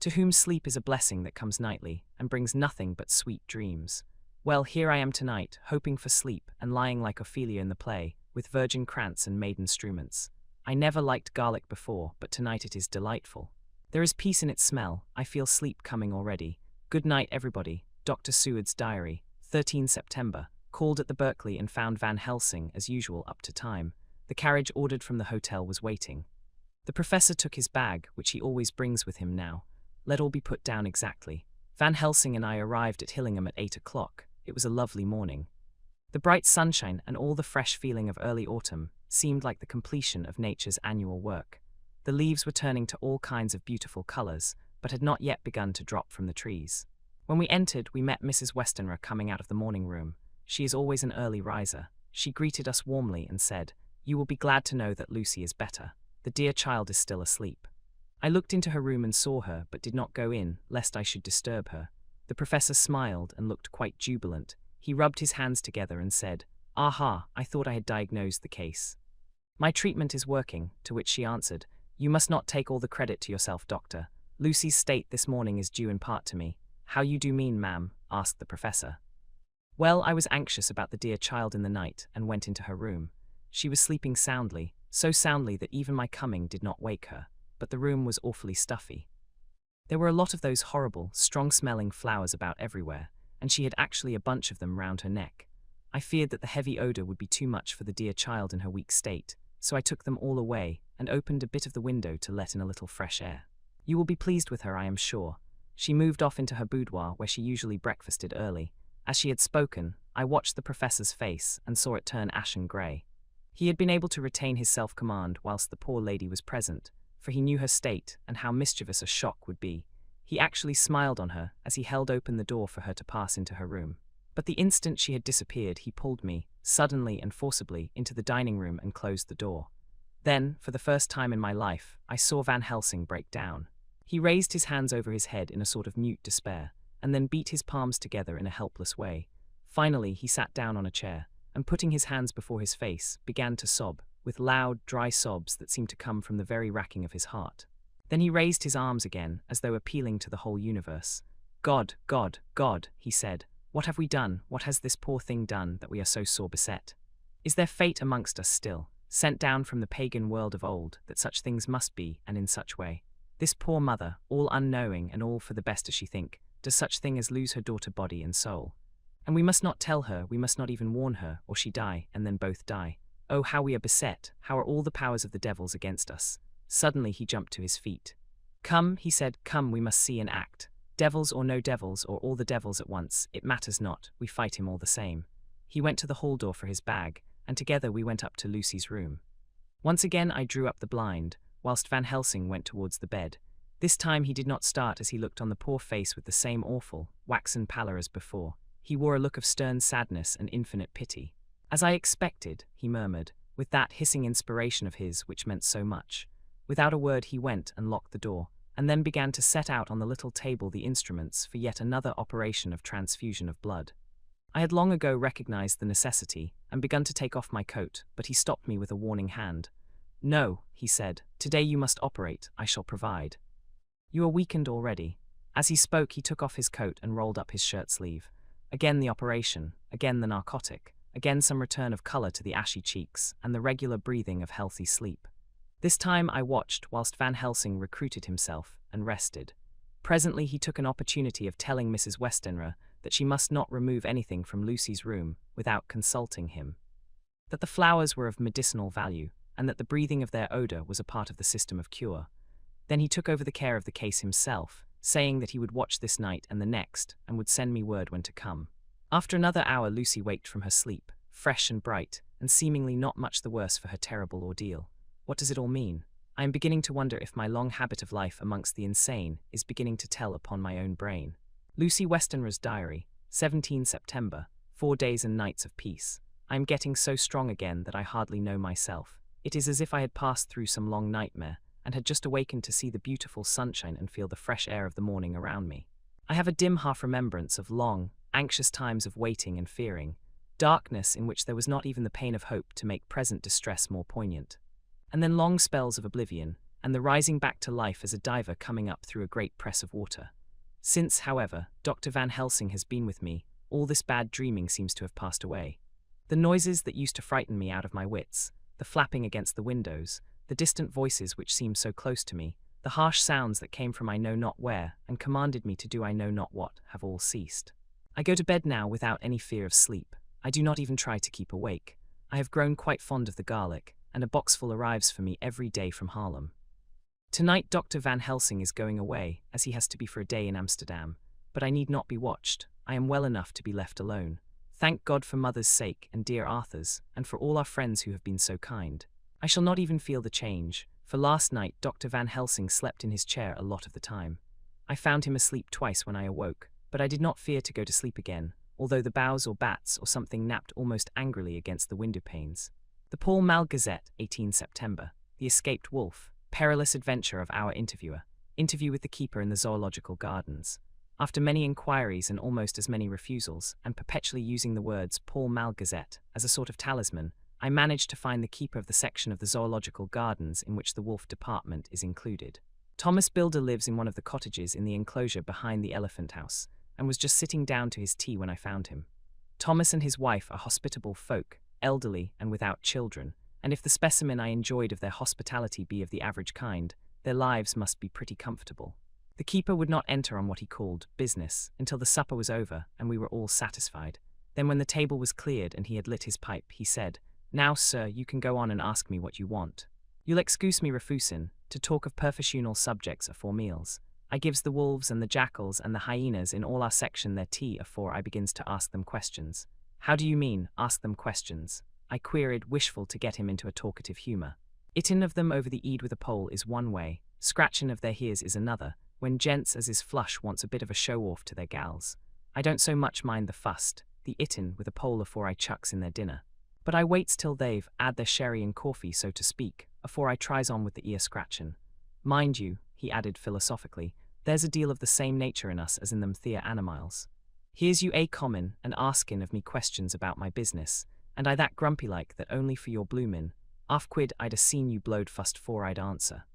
To whom sleep is a blessing that comes nightly, and brings nothing but sweet dreams. Well, here I am tonight, hoping for sleep, and lying like Ophelia in the play, with virgin krantz and maiden struments. I never liked garlic before, but tonight it is delightful. There is peace in its smell, I feel sleep coming already. Good night, everybody. Dr. Seward's Diary, 13 September. Called at the Berkeley and found Van Helsing, as usual, up to time. The carriage ordered from the hotel was waiting. The professor took his bag, which he always brings with him now. Let all be put down exactly. Van Helsing and I arrived at Hillingham at 8 o'clock. It was a lovely morning. The bright sunshine and all the fresh feeling of early autumn seemed like the completion of nature's annual work. The leaves were turning to all kinds of beautiful colors, but had not yet begun to drop from the trees. When we entered, we met Mrs. Westenra coming out of the morning room. She is always an early riser. She greeted us warmly and said, "You will be glad to know that Lucy is better. The dear child is still asleep." I looked into her room and saw her, but did not go in, lest I should disturb her. The professor smiled and looked quite jubilant. He rubbed his hands together and said, "Aha, I thought I had diagnosed the case." My treatment is working, to which she answered, "You must not take all the credit to yourself, doctor. Lucy's state this morning is due in part to me." "How you do mean, ma'am?" asked the professor. Well, I was anxious about the dear child in the night and went into her room. She was sleeping soundly, so soundly that even my coming did not wake her, but the room was awfully stuffy. There were a lot of those horrible, strong-smelling flowers about everywhere, and she had actually a bunch of them round her neck. I feared that the heavy odor would be too much for the dear child in her weak state, so I took them all away and opened a bit of the window to let in a little fresh air. You will be pleased with her, I am sure. She moved off into her boudoir where she usually breakfasted early. As she had spoken, I watched the professor's face and saw it turn ashen grey. He had been able to retain his self-command whilst the poor lady was present, for he knew her state and how mischievous a shock would be. He actually smiled on her as he held open the door for her to pass into her room. But the instant she had disappeared, he pulled me, suddenly and forcibly, into the dining room and closed the door. Then, for the first time in my life, I saw Van Helsing break down. He raised his hands over his head in a sort of mute despair, and then beat his palms together in a helpless way. Finally, he sat down on a chair, and putting his hands before his face, began to sob, with loud, dry sobs that seemed to come from the very racking of his heart. Then he raised his arms again, as though appealing to the whole universe. "God, God, God," he said, "what have we done, what has this poor thing done, that we are so sore beset? Is there fate amongst us still, sent down from the pagan world of old, that such things must be, and in such way? This poor mother, all unknowing and all for the best as she think, does such thing as lose her daughter body and soul. And we must not tell her, we must not even warn her, or she die, and then both die. Oh, how we are beset, how are all the powers of the devils against us." Suddenly he jumped to his feet. "Come," he said, "come, we must see and act. Devils or no devils, or all the devils at once, it matters not, we fight him all the same." He went to the hall door for his bag, and together we went up to Lucy's room. Once again I drew up the blind, whilst Van Helsing went towards the bed. This time he did not start as he looked on the poor face with the same awful, waxen pallor as before. He wore a look of stern sadness and infinite pity. "As I expected," he murmured, with that hissing inspiration of his which meant so much. Without a word he went and locked the door, and then began to set out on the little table the instruments for yet another operation of transfusion of blood. I had long ago recognized the necessity, and begun to take off my coat, but he stopped me with a warning hand. "No," he said, "today you must operate, I shall provide. You are weakened already." As he spoke he took off his coat and rolled up his shirt sleeve. Again the operation, again the narcotic, again some return of colour to the ashy cheeks, and the regular breathing of healthy sleep. This time I watched whilst Van Helsing recruited himself and rested. Presently he took an opportunity of telling Mrs. Westenra that she must not remove anything from Lucy's room without consulting him, that the flowers were of medicinal value, and that the breathing of their odour was a part of the system of cure. Then he took over the care of the case himself, saying that he would watch this night and the next, and would send me word when to come. After another hour Lucy waked from her sleep, fresh and bright, and seemingly not much the worse for her terrible ordeal. What does it all mean? I am beginning to wonder if my long habit of life amongst the insane is beginning to tell upon my own brain. Lucy Westenra's diary, 17 September, 4 days and nights of peace. I am getting so strong again that I hardly know myself. It is as if I had passed through some long nightmare, and had just awakened to see the beautiful sunshine and feel the fresh air of the morning around me. I have a dim half-remembrance of long, anxious times of waiting and fearing, darkness in which there was not even the pain of hope to make present distress more poignant. And then long spells of oblivion, and the rising back to life as a diver coming up through a great press of water. Since, however, Dr. Van Helsing has been with me, all this bad dreaming seems to have passed away. The noises that used to frighten me out of my wits, the flapping against the windows, the distant voices which seemed so close to me, the harsh sounds that came from I know not where and commanded me to do I know not what, have all ceased. I go to bed now without any fear of sleep. I do not even try to keep awake. I have grown quite fond of the garlic, and a boxful arrives for me every day from Haarlem. Tonight Dr. Van Helsing is going away, as he has to be for a day in Amsterdam, but I need not be watched. I am well enough to be left alone. Thank God for mother's sake and dear Arthur's, and for all our friends who have been so kind. I shall not even feel the change, for last night Dr. Van Helsing slept in his chair a lot of the time. I found him asleep twice when I awoke, but I did not fear to go to sleep again, although the bows or bats or something napped almost angrily against the window panes. The Pall Mall Gazette, 18 September. The Escaped Wolf. Perilous adventure of our interviewer. Interview with the keeper in the zoological gardens. After many inquiries and almost as many refusals, and perpetually using the words Pall Mall Gazette as a sort of talisman, I managed to find the keeper of the section of the zoological gardens in which the wolf department is included. Thomas Builder lives in one of the cottages in the enclosure behind the elephant house, and was just sitting down to his tea when I found him. Thomas and his wife are hospitable folk, elderly and without children, and if the specimen I enjoyed of their hospitality be of the average kind, their lives must be pretty comfortable. The keeper would not enter on what he called business until the supper was over and we were all satisfied. Then when the table was cleared and he had lit his pipe, he said, "Now, sir, you can go on and ask me what you want. You'll excuse me refusin, to talk of professional subjects afore meals. I gives the wolves and the jackals and the hyenas in all our section their tea afore I begins to ask them questions." "How do you mean, ask them questions?" I queried, wishful to get him into a talkative humour. "Ittin' of them over the eed with a pole is one way, scratchin' of their hears is another, when gents as is flush wants a bit of a show-off to their gals. I don't so much mind the fust, the ittin' with a pole afore I chucks in their dinner. But I waits till they've 'ad their sherry and coffee, so to speak, afore I tries on with the ear-scratchin'. Mind you," he added philosophically, "there's a deal of the same nature in us as in them theer animals. Here's you comin' and askin' of me questions about my business, and I that grumpy like that only for your bloomin' 'arf-quid I'd a seen you blowed fust 'fore I'd answer.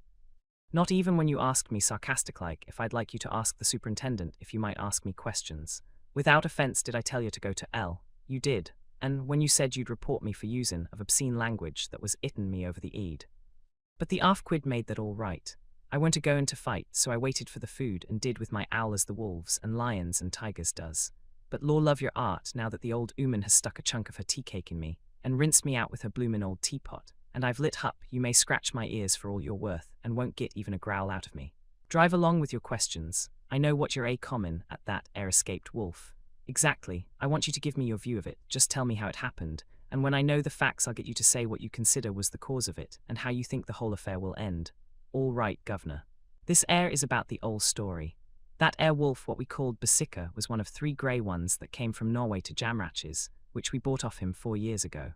Not even when you asked me sarcastic-like if I'd like you to ask the superintendent if you might ask me questions. Without offence did I tell you to go to L. You did, and when you said you'd report me for usin' of obscene language that was ittin' me over the eed. But the 'arf-quid made that all right. I went a-goin' to fight, so I waited for the food and did with my owl as the wolves and lions and tigers does. But law love your art now that the old 'ooman has stuck a chunk of her tea cake in me, and rinsed me out with her bloomin' old teapot, and I've lit hup, you may scratch my ears for all you're worth, and won't git even a growl out of me. Drive along with your questions. I know what you're common at that escaped wolf." "Exactly, I want you to give me your view of it, just tell me how it happened, and when I know the facts I'll get you to say what you consider was the cause of it, and how you think the whole affair will end." "All right, governor. This is about the old story. That wolf what we called Basika was one of 3 grey ones that came from Norway to Jamratches, which we bought off him 4 years ago.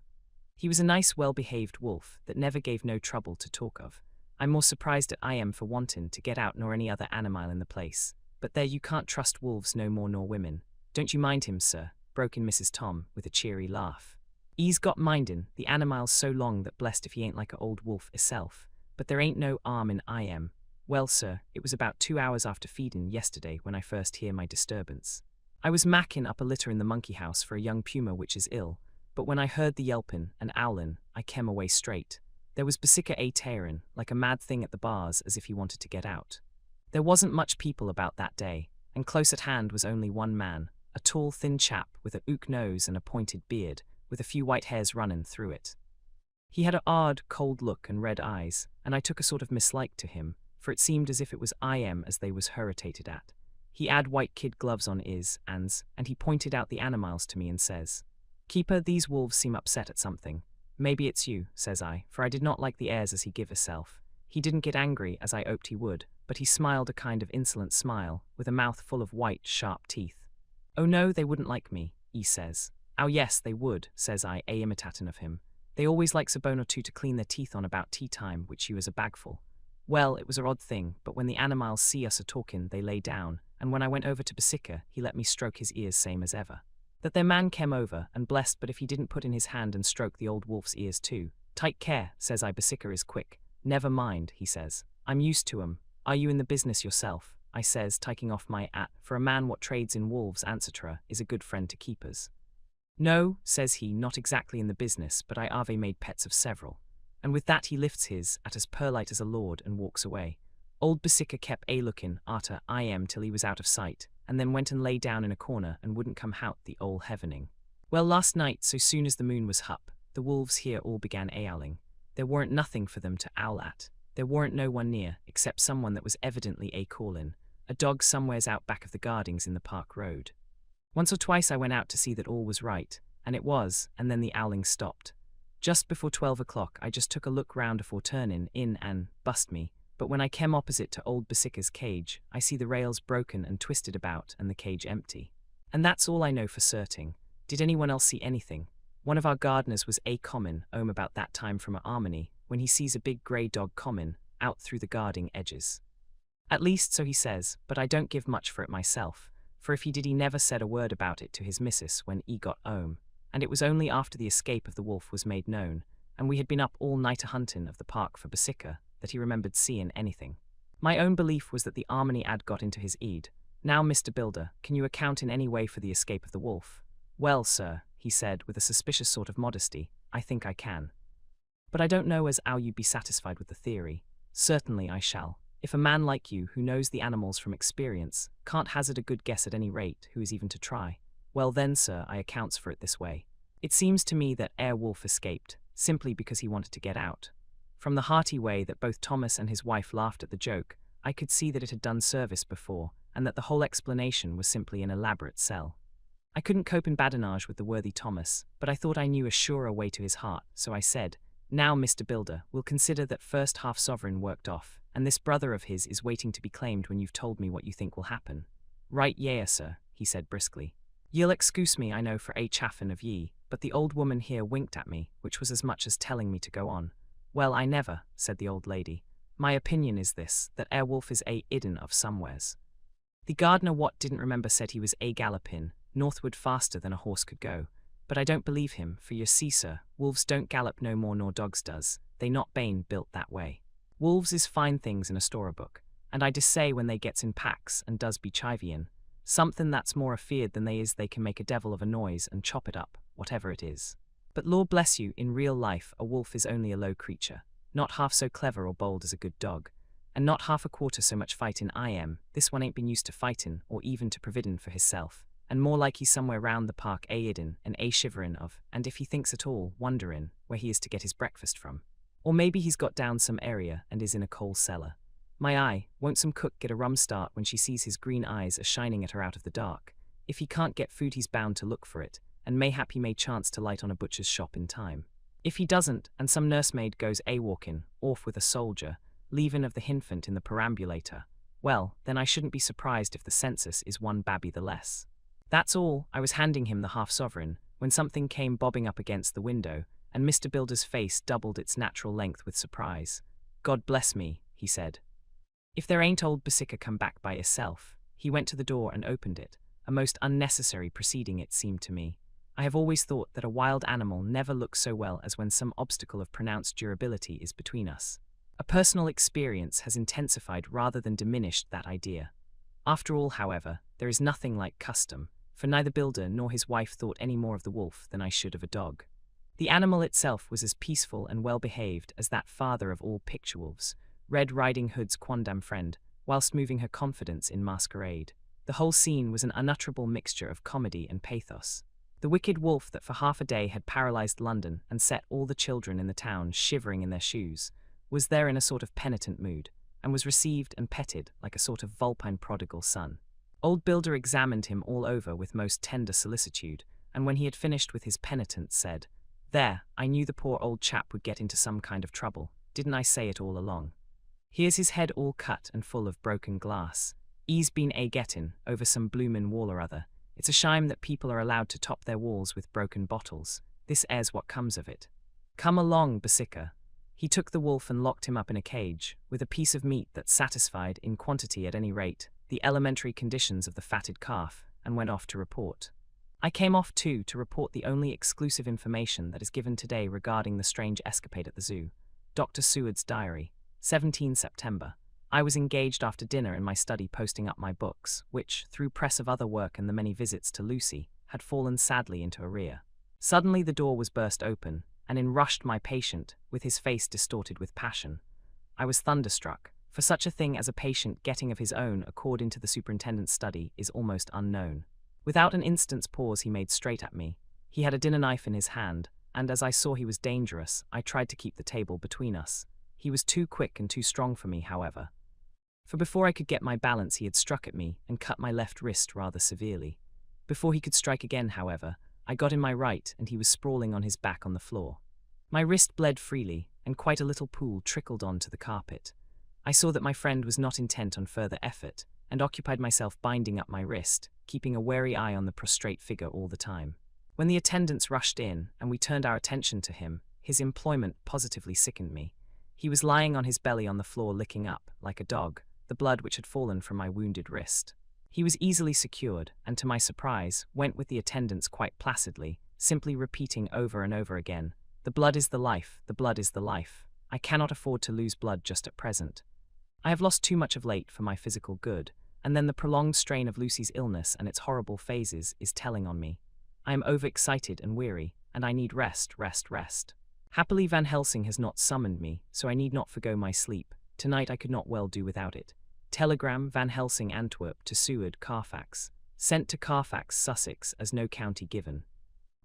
He was a nice well-behaved wolf that never gave no trouble to talk of. I'm more surprised at I am for wantin' to get out nor any other animal in the place. But there you can't trust wolves no more nor women. Don't you mind him, sir," broke in Mrs. Tom with a cheery laugh. "'E's got mindin', the animal's so long that blessed if he ain't like a old wolf isself. But there ain't no 'arm in I am. Well, sir, it was about 2 hours after feedin' yesterday when I first hear my disturbance. I was mackin' up a litter in the monkey house for a young puma which is ill, but when I heard the yelpin' and owlin', I kem away straight. There was Basika tearin' like a mad thing at the bars as if he wanted to get out. There wasn't much people about that day, and close at hand was only one man, a tall, thin chap with a hook nose and a pointed beard, with a few white hairs runnin' through it. He had an odd, cold look and red eyes, and I took a sort of mislike to him, for it seemed as if it was I am as they was hurritated at. He 'ad white kid gloves on his hands, and he pointed out the animals to me and says, 'Keeper, these wolves seem upset at something.' 'Maybe it's you,' says I, for I did not like the airs as he give hisself. He didn't get angry as I 'oped he would, but he smiled a kind of insolent smile, with a mouth full of white, sharp teeth. 'Oh no, they wouldn't like me,' he says. 'Oh yes, they would,' says I, imitatin' of him. 'They always likes a bone or two to clean their teeth on about tea time, which you is a bagful.' Well, it was a odd thing, but when the animals see us a-talkin', they lay down, and when I went over to Basika, he let me stroke his ears same as ever. That their man kem over, and blessed but if he didn't put in his hand and stroke the old wolf's ears too. 'Take care,' says I, 'Basika is quick.' 'Never mind,' he says. 'I'm used to 'em. Are you in the business yourself?' I says, taking off my hat, for a man what trades in wolves, etc., is a good friend to keepers. 'No,' says he, 'not exactly in the business, but I ave made pets of several.' And with that he lifts his, at as perlite as a lord, and walks away. Old Basika kep lookin' arter I am till he was out of sight, and then went and lay down in a corner and wouldn't come hout the ole heavening. Well, last night, so soon as the moon was hup, the wolves here all began owling. There weren't nothing for them to owl at. There weren't no one near, except someone that was evidently callin', a dog somewheres out back of the gardings in the park road. Once or twice I went out to see that all was right, and it was, and then the owling stopped. Just before 12 o'clock I just took a look round afore turnin' in and bust me, but when I kem opposite to old Basika's cage, I see the rails broken and twisted about and the cage empty. And that's all I know for certain. Did anyone else see anything? One of our gardeners was common 'ome about that time from a 'armony, when he sees a big grey dog common out through the guarding edges. At least so he says, but I don't give much for it myself, for if he did he never said a word about it to his missus when he got 'ome. and it was only after the escape of the wolf was made known, and we had been up all night a-huntin' of the park for Basica, that he remembered seeing anything. My own belief was that the Armony had got into his eed. Now, Mr. Builder, can you account in any way for the escape of the wolf? Well, sir, he said with a suspicious sort of modesty, I think I can. But I don't know as 'ow you'd be satisfied with the theory. Certainly I shall. If a man like you, who knows the animals from experience, can't hazard a good guess at any rate, who is even to try? Well then, sir, I accounts for it this way. It seems to me that wolf escaped, simply because he wanted to get out. From the hearty way that both Thomas and his wife laughed at the joke, I could see that it had done service before, and that the whole explanation was simply an elaborate sell. I couldn't cope in badinage with the worthy Thomas, but I thought I knew a surer way to his heart, so I said, Now, Mr. Builder, we'll consider that first half-sovereign worked off, and this brother of his is waiting to be claimed when you've told me what you think will happen. Right, yea, sir, he said briskly. Ye'll excuse me, I know, for chaffin' of ye, but the old woman here winked at me, which was as much as telling me to go on. Well, I never, said the old lady. My opinion is this, that wolf is idden of somewheres. The gardener what didn't remember said he was gallopin' northward faster than a horse could go. But I don't believe him, for you see, sir, wolves don't gallop no more nor dogs does, they not bane built that way. Wolves is fine things in a storybook, and I dessay when they gets in packs and does be chivying, something that's more afeard than they can make a devil of a noise and chop it up, whatever it is. But Lord bless you, in real life a wolf is only a low creature, not half so clever or bold as a good dog, and not half a quarter so much fightin' I am. This one ain't been used to fightin' or even to providin' for hisself, and more like he's somewhere round the park hidden and shiverin' of, and if he thinks at all, wonderin' where he is to get his breakfast from. Or maybe he's got down some area and is in a coal cellar. My eye, won't some cook get a rum start when she sees his green eyes a-shining at her out of the dark? If he can't get food he's bound to look for it, and mayhap he may chance to light on a butcher's shop in time. If he doesn't, and some nursemaid goes a-walkin' off with a soldier, leavin' of the hinfant in the perambulator, well, then I shouldn't be surprised if the census is one babby the less. That's all. I was handing him the half-sovereign, when something came bobbing up against the window, and Mr. Builder's face doubled its natural length with surprise. God bless me, he said. If there ain't old Basica come back by hisself. He went to the door and opened it, a most unnecessary proceeding it seemed to me. I have always thought that a wild animal never looks so well as when some obstacle of pronounced durability is between us. A personal experience has intensified rather than diminished that idea. After all, however, there is nothing like custom, for neither Builder nor his wife thought any more of the wolf than I should of a dog. The animal itself was as peaceful and well-behaved as that father of all picture wolves, Red Riding Hood's quondam friend, whilst moving her confidence in masquerade. The whole scene was an unutterable mixture of comedy and pathos. The wicked wolf that for half a day had paralyzed London and set all the children in the town shivering in their shoes, was there in a sort of penitent mood, and was received and petted like a sort of vulpine prodigal son. Old Builder examined him all over with most tender solicitude, and when he had finished with his penitence said, There, I knew the poor old chap would get into some kind of trouble, didn't I say it all along? Here's his head all cut and full of broken glass. He's been gettin' over some bloomin' wall or other. It's a shame that people are allowed to top their walls with broken bottles. This airs what comes of it. Come along, Basica. He took the wolf and locked him up in a cage, with a piece of meat that satisfied, in quantity at any rate, the elementary conditions of the fatted calf, and went off to report. I came off too to report the only exclusive information that is given today regarding the strange escapade at the zoo. Dr. Seward's diary, 17 September. I was engaged after dinner in my study posting up my books, which, through press of other work and the many visits to Lucy, had fallen sadly into arrear. Suddenly the door was burst open, and in rushed my patient, with his face distorted with passion. I was thunderstruck, for such a thing as a patient getting of his own accord into the superintendent's study is almost unknown. Without an instant's pause he made straight at me. He had a dinner knife in his hand, and as I saw he was dangerous, I tried to keep the table between us. He was too quick and too strong for me, however. For before I could get my balance he had struck at me and cut my left wrist rather severely. Before he could strike again, however, I got in my right and he was sprawling on his back on the floor. My wrist bled freely, and quite a little pool trickled on to the carpet. I saw that my friend was not intent on further effort, and occupied myself binding up my wrist, keeping a wary eye on the prostrate figure all the time. When the attendants rushed in, and we turned our attention to him, his employment positively sickened me. He was lying on his belly on the floor licking up, like a dog, the blood which had fallen from my wounded wrist. He was easily secured, and to my surprise, went with the attendants quite placidly, simply repeating over and over again, "The blood is the life, the blood is the life. I cannot afford to lose blood just at present. I have lost too much of late for my physical good, and then the prolonged strain of Lucy's illness and its horrible phases is telling on me. I am overexcited and weary, and I need rest, rest, rest. Happily Van Helsing has not summoned me, so I need not forgo my sleep. Tonight I could not well do without it. Telegram Van Helsing Antwerp to Seward, Carfax. Sent to Carfax, Sussex, as no county given.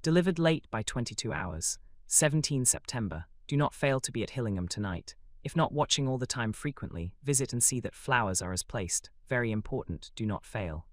Delivered late by 22 hours. 17 September. Do not fail to be at Hillingham tonight. If not watching all the time frequently, visit and see that flowers are as placed. Very important, do not fail.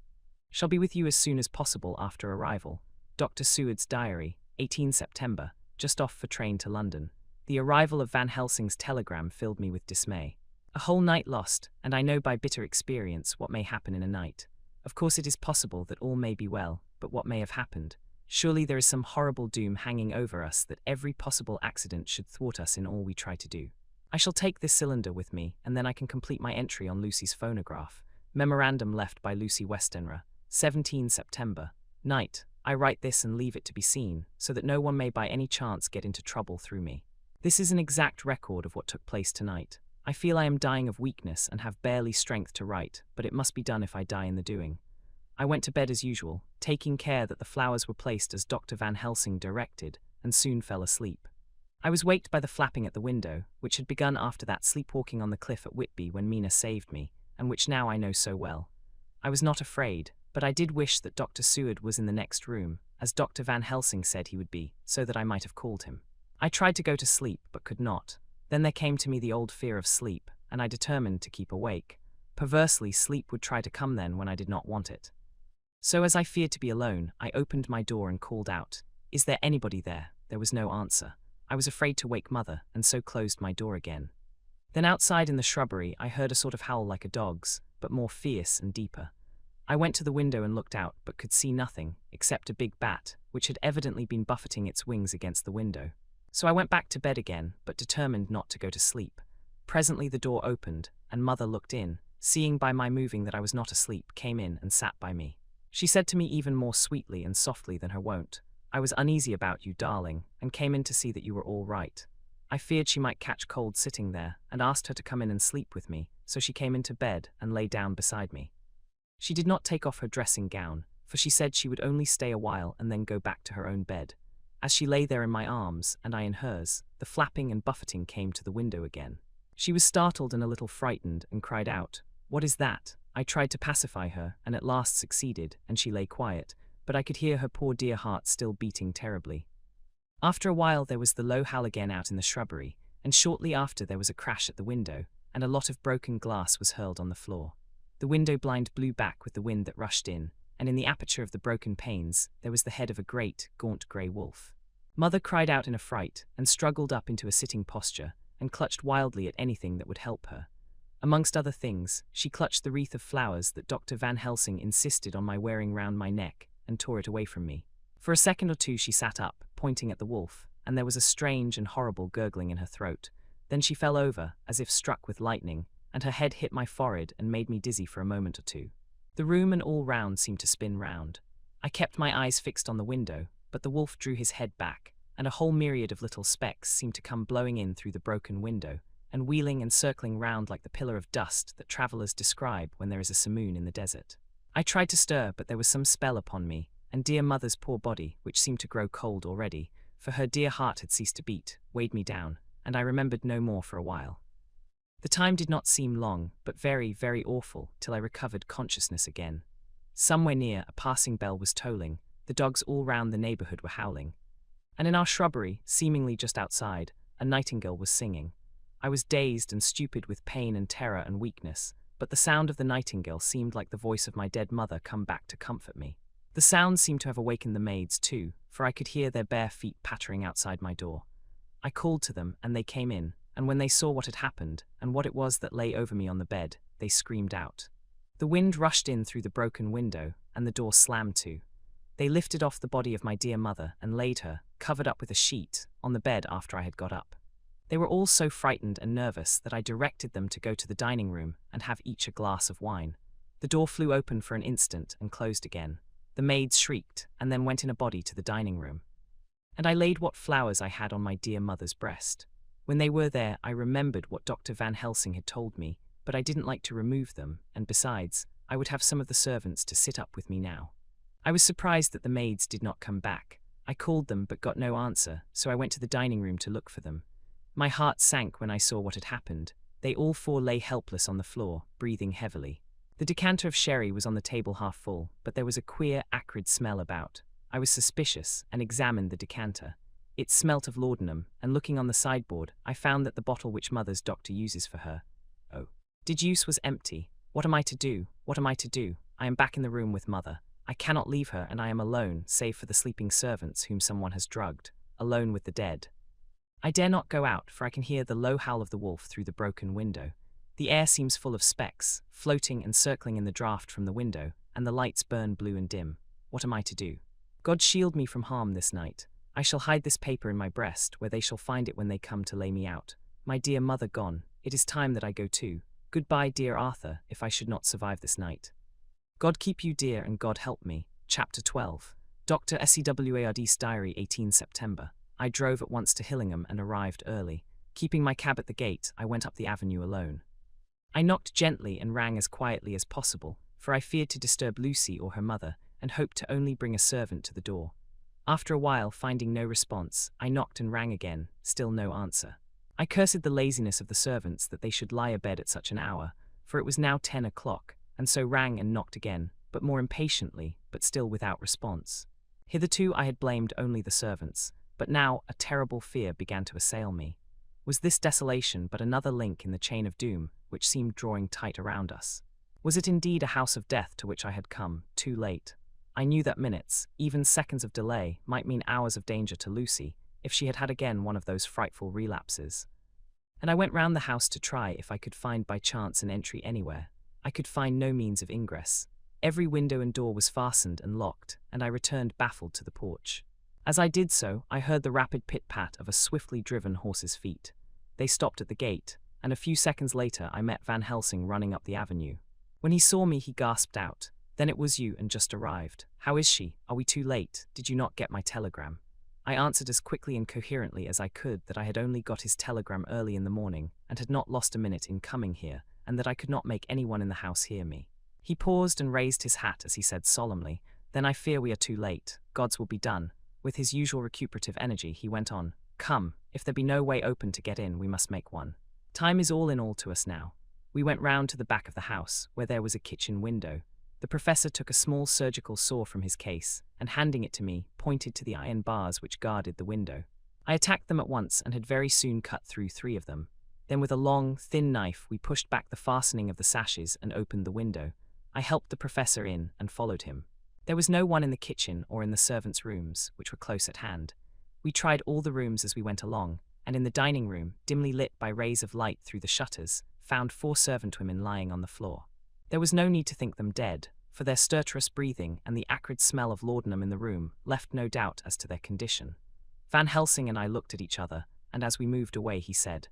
Shall be with you as soon as possible after arrival. Dr. Seward's diary, 18 September, just off for train to London. The arrival of Van Helsing's telegram filled me with dismay. A whole night lost, and I know by bitter experience what may happen in a night. Of course it is possible that all may be well, but what may have happened? Surely there is some horrible doom hanging over us that every possible accident should thwart us in all we try to do. I shall take this cylinder with me, and then I can complete my entry on Lucy's phonograph. Memorandum left by Lucy Westenra, 17 September. Night. I write this and leave it to be seen, so that no one may by any chance get into trouble through me. This is an exact record of what took place tonight. I feel I am dying of weakness and have barely strength to write, but it must be done if I die in the doing. I went to bed as usual, taking care that the flowers were placed as Dr. Van Helsing directed, and soon fell asleep. I was waked by the flapping at the window, which had begun after that sleepwalking on the cliff at Whitby when Mina saved me, and which now I know so well. I was not afraid, but I did wish that Dr. Seward was in the next room, as Dr. Van Helsing said he would be, so that I might have called him. I tried to go to sleep, but could not. Then there came to me the old fear of sleep, and I determined to keep awake. Perversely, sleep would try to come then when I did not want it. So as I feared to be alone, I opened my door and called out, "Is there anybody there?" There was no answer. I was afraid to wake Mother, and so closed my door again. Then outside in the shrubbery I heard a sort of howl like a dog's, but more fierce and deeper. I went to the window and looked out, but could see nothing, except a big bat, which had evidently been buffeting its wings against the window. So I went back to bed again, but determined not to go to sleep. Presently the door opened, and Mother looked in, seeing by my moving that I was not asleep, came in and sat by me. She said to me even more sweetly and softly than her wont, "I was uneasy about you, darling, and came in to see that you were all right. I feared she might catch cold sitting there, and asked her to come in and sleep with me, so she came into bed and lay down beside me. She did not take off her dressing gown, for she said she would only stay a while and then go back to her own bed. As she lay there in my arms, and I in hers, the flapping and buffeting came to the window again. She was startled and a little frightened, and cried out, 'What is that?' I tried to pacify her, and at last succeeded, and she lay quiet, but I could hear her poor dear heart still beating terribly. After a while there was the low howl again out in the shrubbery, and shortly after there was a crash at the window, and a lot of broken glass was hurled on the floor. The window blind blew back with the wind that rushed in, and in the aperture of the broken panes there was the head of a great, gaunt grey wolf. Mother cried out in a fright, and struggled up into a sitting posture, and clutched wildly at anything that would help her. Amongst other things, she clutched the wreath of flowers that Dr. Van Helsing insisted on my wearing round my neck, and tore it away from me. For a second or two she sat up, pointing at the wolf, and there was a strange and horrible gurgling in her throat. Then she fell over, as if struck with lightning, and her head hit my forehead and made me dizzy for a moment or two. The room and all round seemed to spin round. I kept my eyes fixed on the window, but the wolf drew his head back, and a whole myriad of little specks seemed to come blowing in through the broken window, and wheeling and circling round like the pillar of dust that travellers describe when there is a simoon in the desert. I tried to stir, but there was some spell upon me, and dear Mother's poor body, which seemed to grow cold already, for her dear heart had ceased to beat, weighed me down, and I remembered no more for a while. The time did not seem long, but very, very awful, till I recovered consciousness again. Somewhere near, a passing bell was tolling, the dogs all round the neighbourhood were howling, and in our shrubbery, seemingly just outside, a nightingale was singing. I was dazed and stupid with pain and terror and weakness, but the sound of the nightingale seemed like the voice of my dead mother come back to comfort me. The sound seemed to have awakened the maids too, for I could hear their bare feet pattering outside my door. I called to them, and they came in, and when they saw what had happened, and what it was that lay over me on the bed, they screamed out. The wind rushed in through the broken window, and the door slammed to. They lifted off the body of my dear mother and laid her, covered up with a sheet, on the bed after I had got up. They were all so frightened and nervous that I directed them to go to the dining room and have each a glass of wine. The door flew open for an instant and closed again. The maids shrieked, and then went in a body to the dining room. and I laid what flowers I had on my dear mother's breast. When they were there, I remembered what Dr. Van Helsing had told me, but I didn't like to remove them, and besides, I would have some of the servants to sit up with me now. I was surprised that the maids did not come back. I called them but got no answer, so I went to the dining room to look for them. My heart sank when I saw what had happened. They all four lay helpless on the floor, breathing heavily. The decanter of sherry was on the table half full, but there was a queer, acrid smell about. I was suspicious and examined the decanter. It smelt of laudanum, and looking on the sideboard, I found that the bottle which Mother's doctor uses for her use was empty. What am I to do? What am I to do? I am back in the room with Mother. I cannot leave her, and I am alone, save for the sleeping servants whom someone has drugged, alone with the dead. I dare not go out, for I can hear the low howl of the wolf through the broken window. The air seems full of specks, floating and circling in the draught from the window, and the lights burn blue and dim. What am I to do? God shield me from harm this night. I shall hide this paper in my breast, where they shall find it when they come to lay me out. My dear Mother gone, it is time that I go too. Goodbye, dear Arthur, if I should not survive this night. God keep you dear, and God help me. Chapter 12. Dr. Seward's Diary, 18 September. I drove at once to Hillingham and arrived early. Keeping my cab at the gate, I went up the avenue alone. I knocked gently and rang as quietly as possible, for I feared to disturb Lucy or her mother, and hoped to only bring a servant to the door. After a while, finding no response, I knocked and rang again, still no answer. I cursed the laziness of the servants that they should lie abed at such an hour, for it was now 10 o'clock, and so rang and knocked again, but more impatiently, but still without response. Hitherto I had blamed only the servants, but now a terrible fear began to assail me. Was this desolation but another link in the chain of doom, which seemed drawing tight around us? Was it indeed a house of death to which I had come, too late? I knew that minutes, even seconds of delay, might mean hours of danger to Lucy, if she had had again one of those frightful relapses. And I went round the house to try if I could find by chance an entry anywhere. I could find no means of ingress. Every window and door was fastened and locked, and I returned baffled to the porch. As I did so, I heard the rapid pit-pat of a swiftly driven horse's feet. They stopped at the gate, and a few seconds later I met Van Helsing running up the avenue. When he saw me, he gasped out, "Then it was you, and just arrived. How is she? Are we too late? Did you not get my telegram?" I answered as quickly and coherently as I could that I had only got his telegram early in the morning, and had not lost a minute in coming here, and that I could not make anyone in the house hear me. He paused and raised his hat as he said solemnly, "Then I fear we are too late. God's will be done." With his usual recuperative energy, he went on, "Come, if there be no way open to get in, we must make one. Time is all in all to us now." We went round to the back of the house, where there was a kitchen window. The professor took a small surgical saw from his case, and handing it to me, pointed to the iron bars which guarded the window. I attacked them at once and had very soon cut through 3 of them. Then with a long, thin knife we pushed back the fastening of the sashes and opened the window. I helped the professor in and followed him. There was no one in the kitchen or in the servants' rooms, which were close at hand. We tried all the rooms as we went along, and in the dining room, dimly lit by rays of light through the shutters, found 4 servant women lying on the floor. There was no need to think them dead, for their stertorous breathing and the acrid smell of laudanum in the room left no doubt as to their condition. Van Helsing and I looked at each other, and as we moved away he said,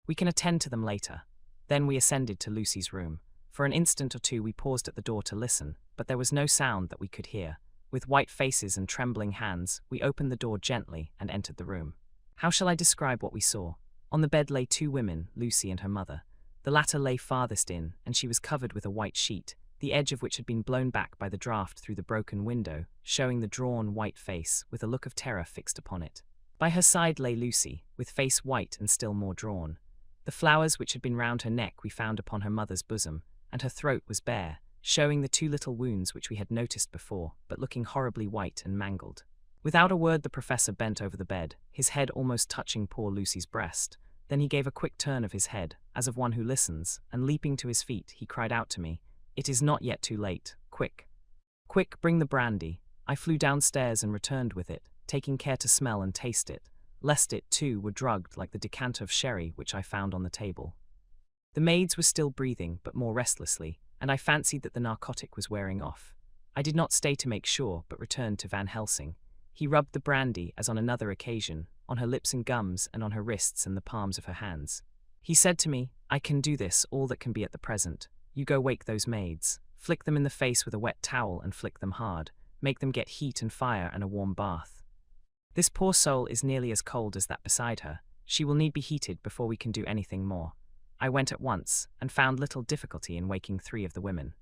"We can attend to them later." Then we ascended to Lucy's room. For an instant or two we paused at the door to listen, but there was no sound that we could hear. With white faces and trembling hands, we opened the door gently and entered the room. How shall I describe what we saw? On the bed lay 2 women, Lucy and her mother. The latter lay farthest in, and she was covered with a white sheet, the edge of which had been blown back by the draught through the broken window, showing the drawn, white face, with a look of terror fixed upon it. By her side lay Lucy, with face white and still more drawn. The flowers which had been round her neck we found upon her mother's bosom, and her throat was bare, showing the 2 little wounds which we had noticed before, but looking horribly white and mangled. Without a word the professor bent over the bed, his head almost touching poor Lucy's breast. Then he gave a quick turn of his head, as of one who listens, and leaping to his feet, he cried out to me, "It is not yet too late. Quick! Quick, bring the brandy." I flew downstairs and returned with it, taking care to smell and taste it, lest it, too, were drugged like the decanter of sherry which I found on the table. The maids were still breathing, but more restlessly, and I fancied that the narcotic was wearing off. I did not stay to make sure, but returned to Van Helsing. He rubbed the brandy, as on another occasion, on her lips and gums, and on her wrists and the palms of her hands. He said to me, "I can do this, all that can be at the present. You go wake those maids. Flick them in the face with a wet towel and flick them hard. Make them get heat and fire and a warm bath. This poor soul is nearly as cold as that beside her. She will need be heated before we can do anything more. I went at once, and found little difficulty in waking 3 of the women.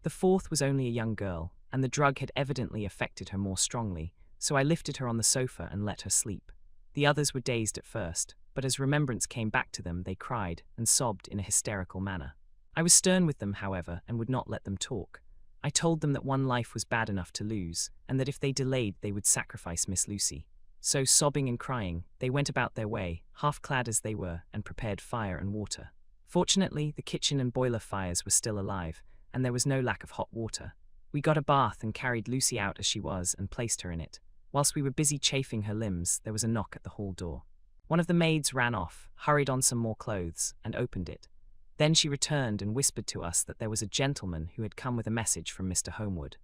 The 4th was only a young girl, and the drug had evidently affected her more strongly, so I lifted her on the sofa and let her sleep. The others were dazed at first, but as remembrance came back to them, they cried and sobbed in a hysterical manner. I was stern with them, however, and would not let them talk. I told them that one life was bad enough to lose, and that if they delayed they would sacrifice Miss Lucy. So, sobbing and crying, they went about their way, half-clad as they were, and prepared fire and water. Fortunately, the kitchen and boiler fires were still alive, and there was no lack of hot water. We got a bath and carried Lucy out as she was and placed her in it. Whilst we were busy chafing her limbs, there was a knock at the hall door. One of the maids ran off, hurried on some more clothes, and opened it. Then she returned and whispered to us that there was a gentleman who had come with a message from Mr. Homewood.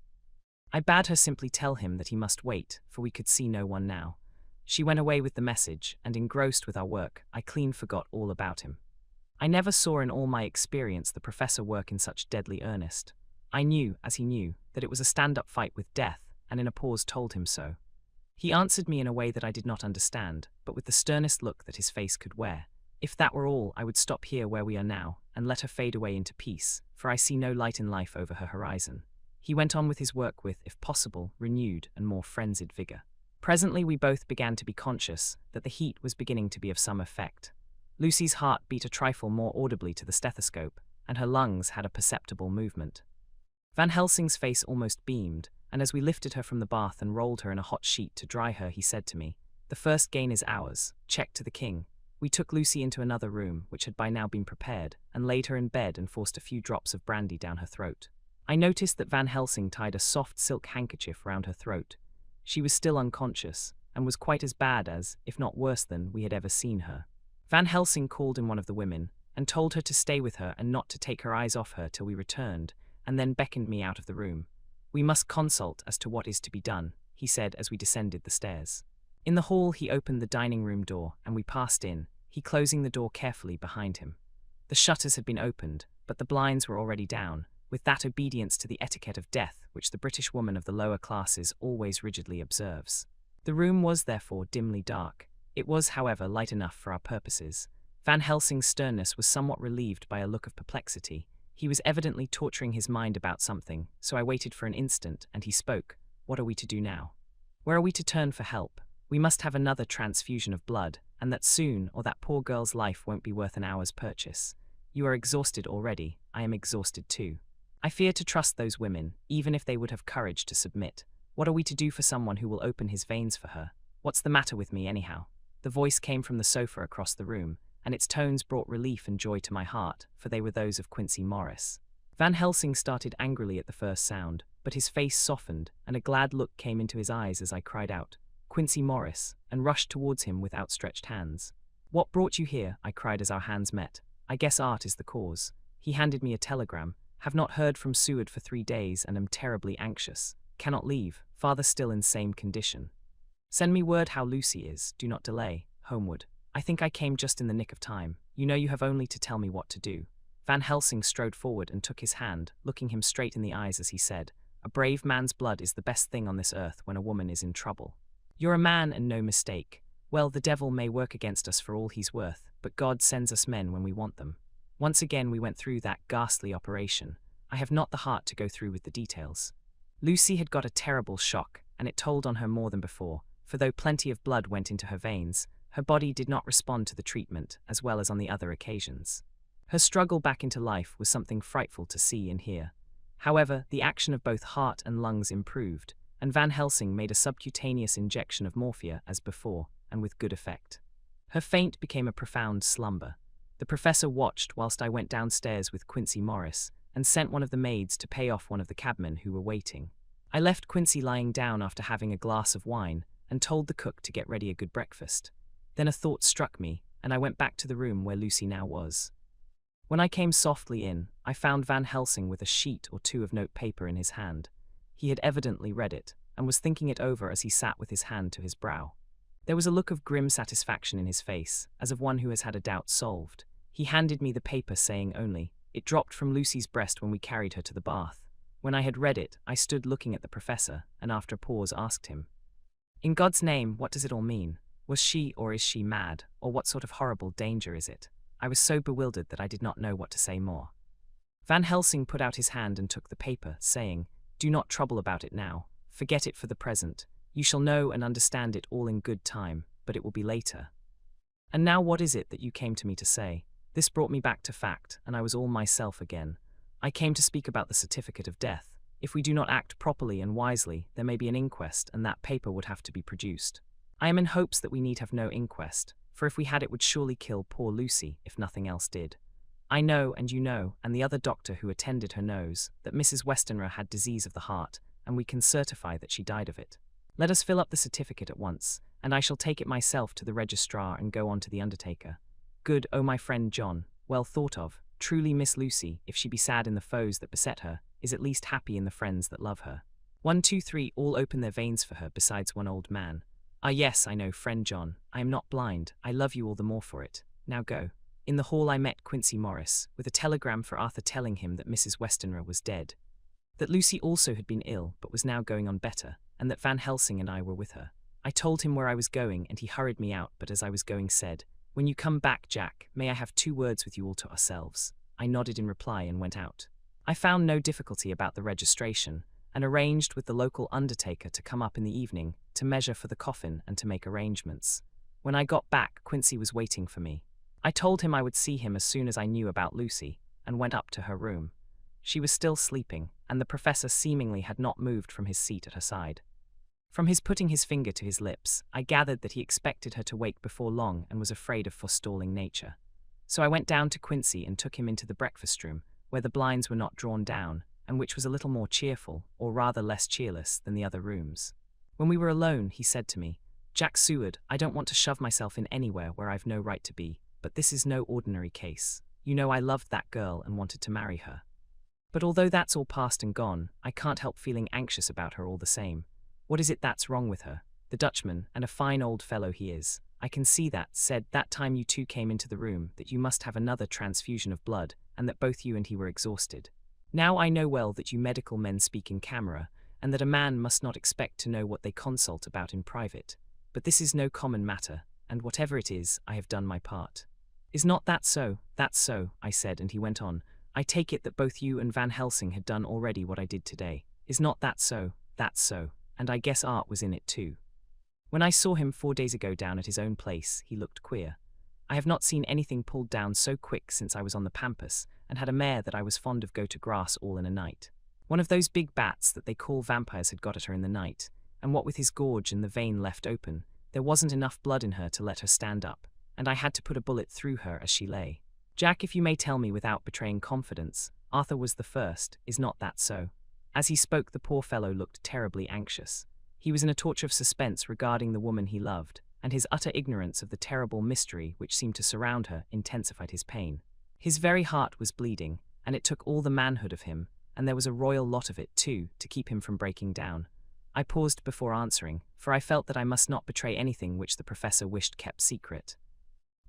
I bade her simply tell him that he must wait, for we could see no one now. She went away with the message, and engrossed with our work, I clean forgot all about him. I never saw in all my experience the professor work in such deadly earnest. I knew, as he knew, that it was a stand-up fight with death, and in a pause told him so. He answered me in a way that I did not understand, but with the sternest look that his face could wear. If that were all, I would stop here where we are now, and let her fade away into peace, for I see no light in life over her horizon. He went on with his work with, if possible, renewed and more frenzied vigor. Presently we both began to be conscious that the heat was beginning to be of some effect. Lucy's heart beat a trifle more audibly to the stethoscope, and her lungs had a perceptible movement. Van Helsing's face almost beamed, and as we lifted her from the bath and rolled her in a hot sheet to dry her, he said to me, "The first gain is ours. Check to the king." We took Lucy into another room, which had by now been prepared, and laid her in bed and forced a few drops of brandy down her throat. I noticed that Van Helsing tied a soft silk handkerchief round her throat. She was still unconscious, and was quite as bad as, if not worse than, we had ever seen her. Van Helsing called in one of the women, and told her to stay with her and not to take her eyes off her till we returned, and then beckoned me out of the room. "We must consult as to what is to be done," he said as we descended the stairs. In the hall he opened the dining-room door, and we passed in, he closing the door carefully behind him. The shutters had been opened, but the blinds were already down, with that obedience to the etiquette of death which the British woman of the lower classes always rigidly observes. The room was therefore dimly dark. It was, however, light enough for our purposes. Van Helsing's sternness was somewhat relieved by a look of perplexity. He was evidently torturing his mind about something, so I waited for an instant, and he spoke. "What are we to do now? Where are we to turn for help? We must have another transfusion of blood, and that soon, or that poor girl's life won't be worth an hour's purchase. You are exhausted already. I am exhausted too. I fear to trust those women, even if they would have courage to submit. What are we to do for someone who will open his veins for her? What's the matter with me, anyhow?" The voice came from the sofa across the room, and its tones brought relief and joy to my heart, for they were those of Quincy Morris. Van Helsing started angrily at the first sound, but his face softened, and a glad look came into his eyes as I cried out, "Quincy Morris," and rushed towards him with outstretched hands. "What brought you here?" I cried as our hands met. "I guess art is the cause." He handed me a telegram. "Have not heard from Seward for 3 days and am terribly anxious. Cannot leave. Father still in same condition. Send me word how Lucy is. Do not delay. Homewood." I think I came just in the nick of time. You know you have only to tell me what to do. Van Helsing strode forward and took his hand, looking him straight in the eyes as he said, "A brave man's blood is the best thing on this earth when a woman is in trouble. You're a man and no mistake. Well, the devil may work against us for all he's worth, but God sends us men when we want them." Once again we went through that ghastly operation. I have not the heart to go through with the details. Lucy had got a terrible shock, and it told on her more than before, for though plenty of blood went into her veins, her body did not respond to the treatment as well as on the other occasions. Her struggle back into life was something frightful to see and hear. However, the action of both heart and lungs improved, and Van Helsing made a subcutaneous injection of morphia as before, and with good effect. Her faint became a profound slumber. The professor watched whilst I went downstairs with Quincy Morris, and sent one of the maids to pay off one of the cabmen who were waiting. I left Quincy lying down after having a glass of wine, and told the cook to get ready a good breakfast. Then a thought struck me, and I went back to the room where Lucy now was. When I came softly in, I found Van Helsing with a sheet or two of notepaper in his hand. He had evidently read it, and was thinking it over as he sat with his hand to his brow. There was a look of grim satisfaction in his face, as of one who has had a doubt solved. He handed me the paper, saying only, "It dropped from Lucy's breast when we carried her to the bath." When I had read it, I stood looking at the professor, and after a pause asked him, In God's name, what does it all mean? Was she or is she mad, or what sort of horrible danger is it? I was so bewildered that I did not know what to say more. Van Helsing put out his hand and took the paper, saying, "Do not trouble about it now. Forget it for the present. You shall know and understand it all in good time, but it will be later. And now what is it that you came to me to say?" This brought me back to fact, and I was all myself again. "I came to speak about the certificate of death. If we do not act properly and wisely, there may be an inquest, and that paper would have to be produced. I am in hopes that we need have no inquest, for if we had it would surely kill poor Lucy, if nothing else did. I know, and you know, and the other doctor who attended her knows, that Mrs. Westenra had disease of the heart, and we can certify that she died of it. Let us fill up the certificate at once, and I shall take it myself to the registrar and go on to the undertaker. Good, oh my friend John, well thought of. Truly Miss Lucy, if she be sad in the foes that beset her, is at least happy in the friends that love her. 1, 2, 3 all open their veins for her, besides one old man. Ah yes, I know, friend John, I am not blind, I love you all the more for it. Now go." In the hall I met Quincy Morris, with a telegram for Arthur telling him that Mrs. Westenra was dead. That Lucy also had been ill, but was now going on better, and that Van Helsing and I were with her. I told him where I was going, and he hurried me out, but as I was going said, "When you come back, Jack, may I have 2 words with you all to ourselves?" I nodded in reply and went out. I found no difficulty about the registration, and arranged with the local undertaker to come up in the evening, to measure for the coffin and to make arrangements. When I got back, Quincy was waiting for me. I told him I would see him as soon as I knew about Lucy, and went up to her room. She was still sleeping, and the professor seemingly had not moved from his seat at her side. From his putting his finger to his lips, I gathered that he expected her to wake before long and was afraid of forestalling nature. So I went down to Quincy and took him into the breakfast room, where the blinds were not drawn down, and which was a little more cheerful, or rather less cheerless, than the other rooms. When we were alone, he said to me, "Jack Seward, I don't want to shove myself in anywhere where I've no right to be, but this is no ordinary case. You know I loved that girl and wanted to marry her. But although that's all past and gone, I can't help feeling anxious about her all the same. What is it that's wrong with her? The Dutchman, and a fine old fellow he is, I can see that, said that time you two came into the room that you must have another transfusion of blood, and that both you and he were exhausted. Now I know well that you medical men speak in camera, and that a man must not expect to know what they consult about in private. But this is no common matter, and whatever it is, I have done my part." "Is not that so? That's so," I said, and he went on, "I take it that both you and Van Helsing had done already what I did today. Is not that so? That's so, and I guess Art was in it too. When I saw him 4 days ago down at his own place, he looked queer. I have not seen anything pulled down so quick since I was on the pampas, and had a mare that I was fond of go to grass all in a night. One of those big bats that they call vampires had got at her in the night, and what with his gorge and the vein left open, there wasn't enough blood in her to let her stand up, and I had to put a bullet through her as she lay. Jack, if you may tell me without betraying confidence, Arthur was the first, is not that so?" As he spoke, the poor fellow looked terribly anxious. He was in a torture of suspense regarding the woman he loved, and his utter ignorance of the terrible mystery which seemed to surround her intensified his pain. His very heart was bleeding, and it took all the manhood of him, and there was a royal lot of it too, to keep him from breaking down. I paused before answering, for I felt that I must not betray anything which the professor wished kept secret.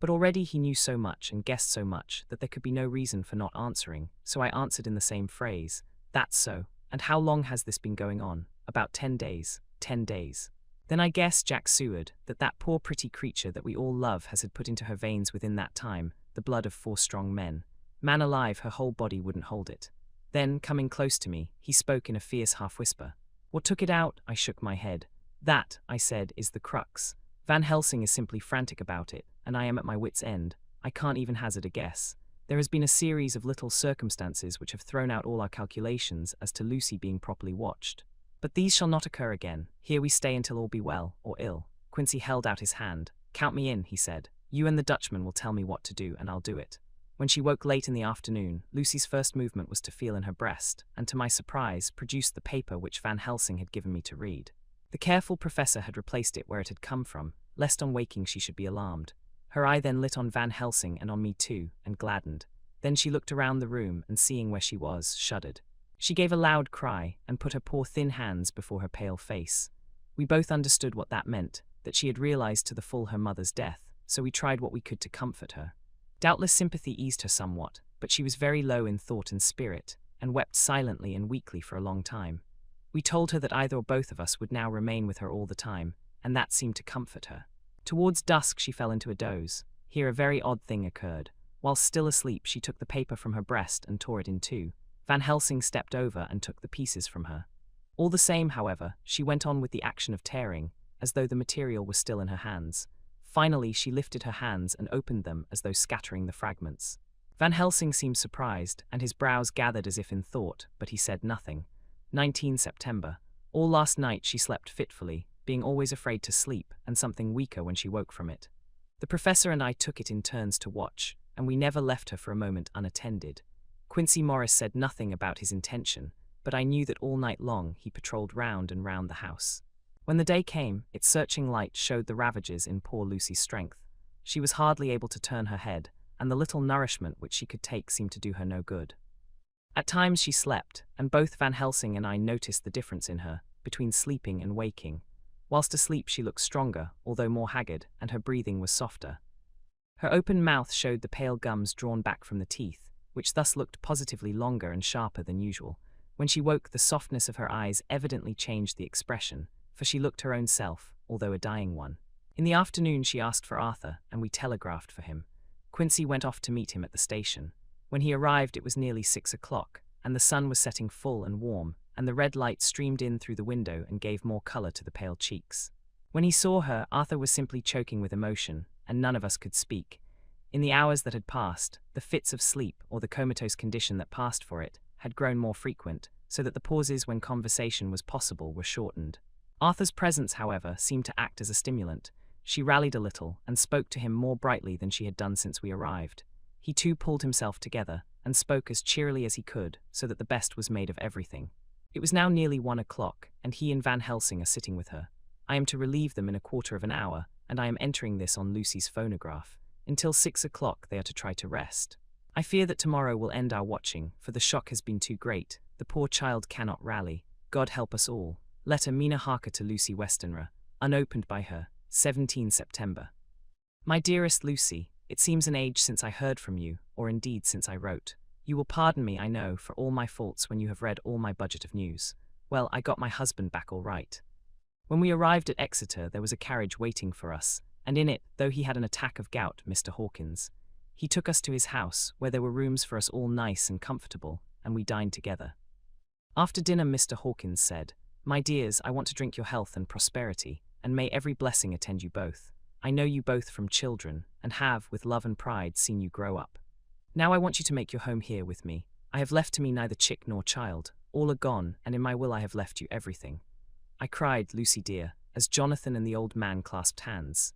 But already he knew so much and guessed so much that there could be no reason for not answering, so I answered in the same phrase, "That's so. And how long has this been going on?" "About 10 days. 10 days. Then I guess, Jack Seward, that that poor pretty creature that we all love has had put into her veins within that time the blood of 4 strong men. Man alive, her whole body wouldn't hold it." Then, coming close to me, he spoke in a fierce half-whisper. "What took it out?" I shook my head. "That," I said, "is the crux. Van Helsing is simply frantic about it, and I am at my wit's end. I can't even hazard a guess. There has been a series of little circumstances which have thrown out all our calculations as to Lucy being properly watched. But these shall not occur again. Here we stay until all be well, or ill." Quincy held out his hand. "Count me in," he said. "You and the Dutchman will tell me what to do, and I'll do it." When she woke late in the afternoon, Lucy's first movement was to feel in her breast, and to my surprise, produced the paper which Van Helsing had given me to read. The careful professor had replaced it where it had come from, lest on waking she should be alarmed. Her eye then lit on Van Helsing and on me too, and gladdened. Then she looked around the room, and seeing where she was, shuddered. She gave a loud cry, and put her poor thin hands before her pale face. We both understood what that meant, that she had realized to the full her mother's death, so we tried what we could to comfort her. Doubtless sympathy eased her somewhat, but she was very low in thought and spirit, and wept silently and weakly for a long time. We told her that either or both of us would now remain with her all the time, and that seemed to comfort her. Towards dusk she fell into a doze. Here a very odd thing occurred. While still asleep, she took the paper from her breast and tore it in two. Van Helsing stepped over and took the pieces from her. All the same, however, she went on with the action of tearing, as though the material was still in her hands. Finally, she lifted her hands and opened them as though scattering the fragments. Van Helsing seemed surprised, and his brows gathered as if in thought, but he said nothing. 19 September. All last night she slept fitfully, being always afraid to sleep, and something weaker when she woke from it. The professor and I took it in turns to watch, and we never left her for a moment unattended. Quincy Morris said nothing about his intention, but I knew that all night long he patrolled round and round the house. When the day came, its searching light showed the ravages in poor Lucy's strength. She was hardly able to turn her head, and the little nourishment which she could take seemed to do her no good. At times she slept, and both Van Helsing and I noticed the difference in her, between sleeping and waking. Whilst asleep she looked stronger, although more haggard, and her breathing was softer. Her open mouth showed the pale gums drawn back from the teeth, which thus looked positively longer and sharper than usual. When she woke, the softness of her eyes evidently changed the expression, for she looked her own self, although a dying one. In the afternoon she asked for Arthur, and we telegraphed for him. Quincy went off to meet him at the station. When he arrived it was nearly 6 o'clock, and the sun was setting full and warm, and the red light streamed in through the window and gave more colour to the pale cheeks. When he saw her, Arthur was simply choking with emotion, and none of us could speak. In the hours that had passed, the fits of sleep, or the comatose condition that passed for it, had grown more frequent, so that the pauses when conversation was possible were shortened. Arthur's presence, however, seemed to act as a stimulant. She rallied a little, and spoke to him more brightly than she had done since we arrived. He too pulled himself together, and spoke as cheerily as he could, so that the best was made of everything. It was now nearly 1 o'clock, and he and Van Helsing are sitting with her. I am to relieve them in a quarter of an hour, and I am entering this on Lucy's phonograph. Until 6 o'clock they are to try to rest. I fear that tomorrow will end our watching, for the shock has been too great. The poor child cannot rally. God help us all. Letter Mina Harker to Lucy Westenra, unopened by her, 17 September. My dearest Lucy, it seems an age since I heard from you, or indeed since I wrote. You will pardon me, I know, for all my faults when you have read all my budget of news. Well, I got my husband back all right. When we arrived at Exeter there was a carriage waiting for us, and in it, though he had an attack of gout, Mr. Hawkins. He took us to his house, where there were rooms for us all nice and comfortable, and we dined together. After dinner Mr. Hawkins said, "My dears, I want to drink your health and prosperity, and may every blessing attend you both. I know you both from children, and have, with love and pride, seen you grow up. Now I want you to make your home here with me. I have left to me neither chick nor child. All are gone, and in my will I have left you everything." I cried, Lucy dear, as Jonathan and the old man clasped hands.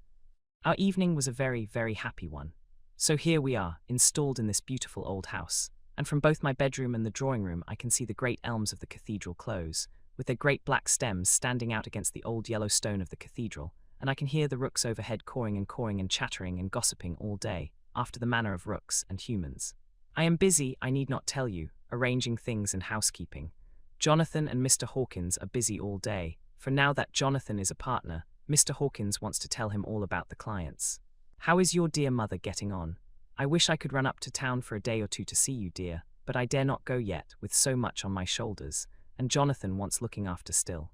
Our evening was a very, very happy one. So here we are, installed in this beautiful old house, and from both my bedroom and the drawing-room I can see the great elms of the cathedral close, with their great black stems standing out against the old yellow stone of the cathedral, and I can hear the rooks overhead cawing and chattering and gossiping all day, after the manner of rooks and humans. I am busy, I need not tell you, arranging things and housekeeping. Jonathan and Mr. Hawkins are busy all day, for now that Jonathan is a partner, Mr. Hawkins wants to tell him all about the clients. How is your dear mother getting on? I wish I could run up to town for a day or two to see you, dear, but I dare not go yet, with so much on my shoulders, and Jonathan wants looking after still.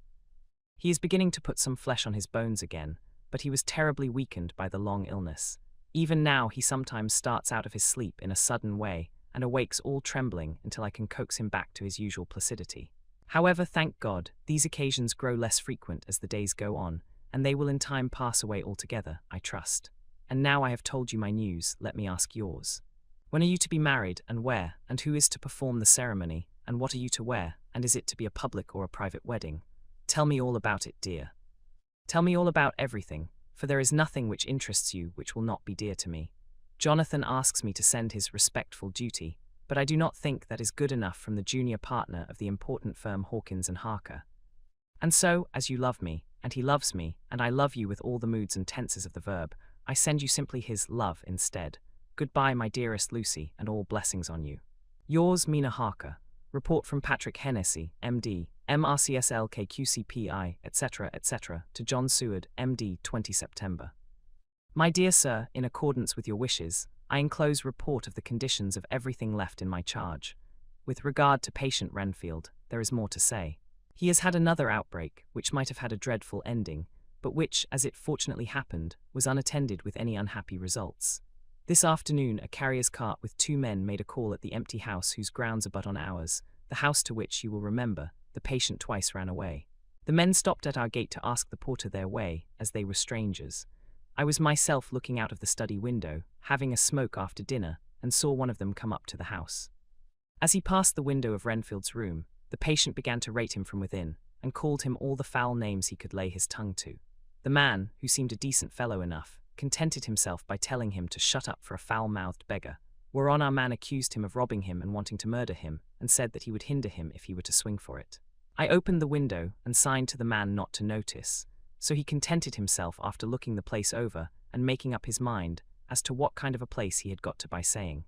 He is beginning to put some flesh on his bones again, but he was terribly weakened by the long illness. Even now he sometimes starts out of his sleep in a sudden way, and awakes all trembling until I can coax him back to his usual placidity. However, thank God, these occasions grow less frequent as the days go on, and they will in time pass away altogether, I trust. And now I have told you my news, let me ask yours. When are you to be married, and where, and who is to perform the ceremony, and what are you to wear, and is it to be a public or a private wedding? Tell me all about it, dear. Tell me all about everything, for there is nothing which interests you which will not be dear to me. Jonathan asks me to send his respectful duty, but I do not think that is good enough from the junior partner of the important firm Hawkins and Harker. And so, as you love me, and he loves me, and I love you with all the moods and tenses of the verb, I send you simply his love instead. Goodbye, my dearest Lucy, and all blessings on you. Yours, Mina Harker. Report from Patrick Hennessy, M.D., MRCSL KQCPI, etc., etc., to John Seward, M.D., 20 September. My dear sir, in accordance with your wishes, I enclose report of the conditions of everything left in my charge. With regard to patient Renfield, there is more to say. He has had another outbreak, which might have had a dreadful ending, but which, as it fortunately happened, was unattended with any unhappy results. This afternoon, a carrier's cart with 2 men made a call at the empty house whose grounds abut on ours, the house to which, you will remember, the patient twice ran away. The men stopped at our gate to ask the porter their way, as they were strangers. I was myself looking out of the study window, having a smoke after dinner, and saw one of them come up to the house. As he passed the window of Renfield's room, the patient began to rate him from within, and called him all the foul names he could lay his tongue to. The man, who seemed a decent fellow enough, contented himself by telling him to shut up for a foul-mouthed beggar, whereon our man accused him of robbing him and wanting to murder him, and said that he would hinder him if he were to swing for it. I opened the window and signed to the man not to notice, so he contented himself after looking the place over and making up his mind as to what kind of a place he had got to by saying,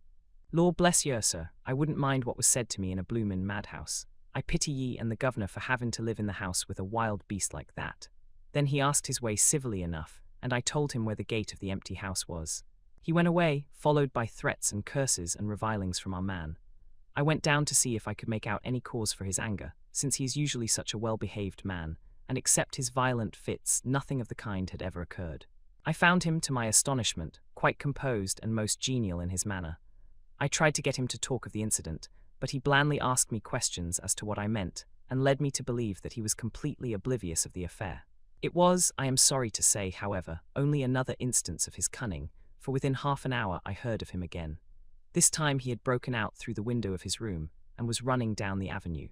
"Lord bless yer, sir, I wouldn't mind what was said to me in a bloomin' madhouse. I pity ye and the governor for having to live in the house with a wild beast like that." Then he asked his way civilly enough, and I told him where the gate of the empty house was. He went away, followed by threats and curses and revilings from our man. I went down to see if I could make out any cause for his anger, since he is usually such a well-behaved man, and except his violent fits, nothing of the kind had ever occurred. I found him, to my astonishment, quite composed and most genial in his manner. I tried to get him to talk of the incident, but he blandly asked me questions as to what I meant, and led me to believe that he was completely oblivious of the affair. It was, I am sorry to say, however, only another instance of his cunning, for within half an hour I heard of him again. This time he had broken out through the window of his room, and was running down the avenue.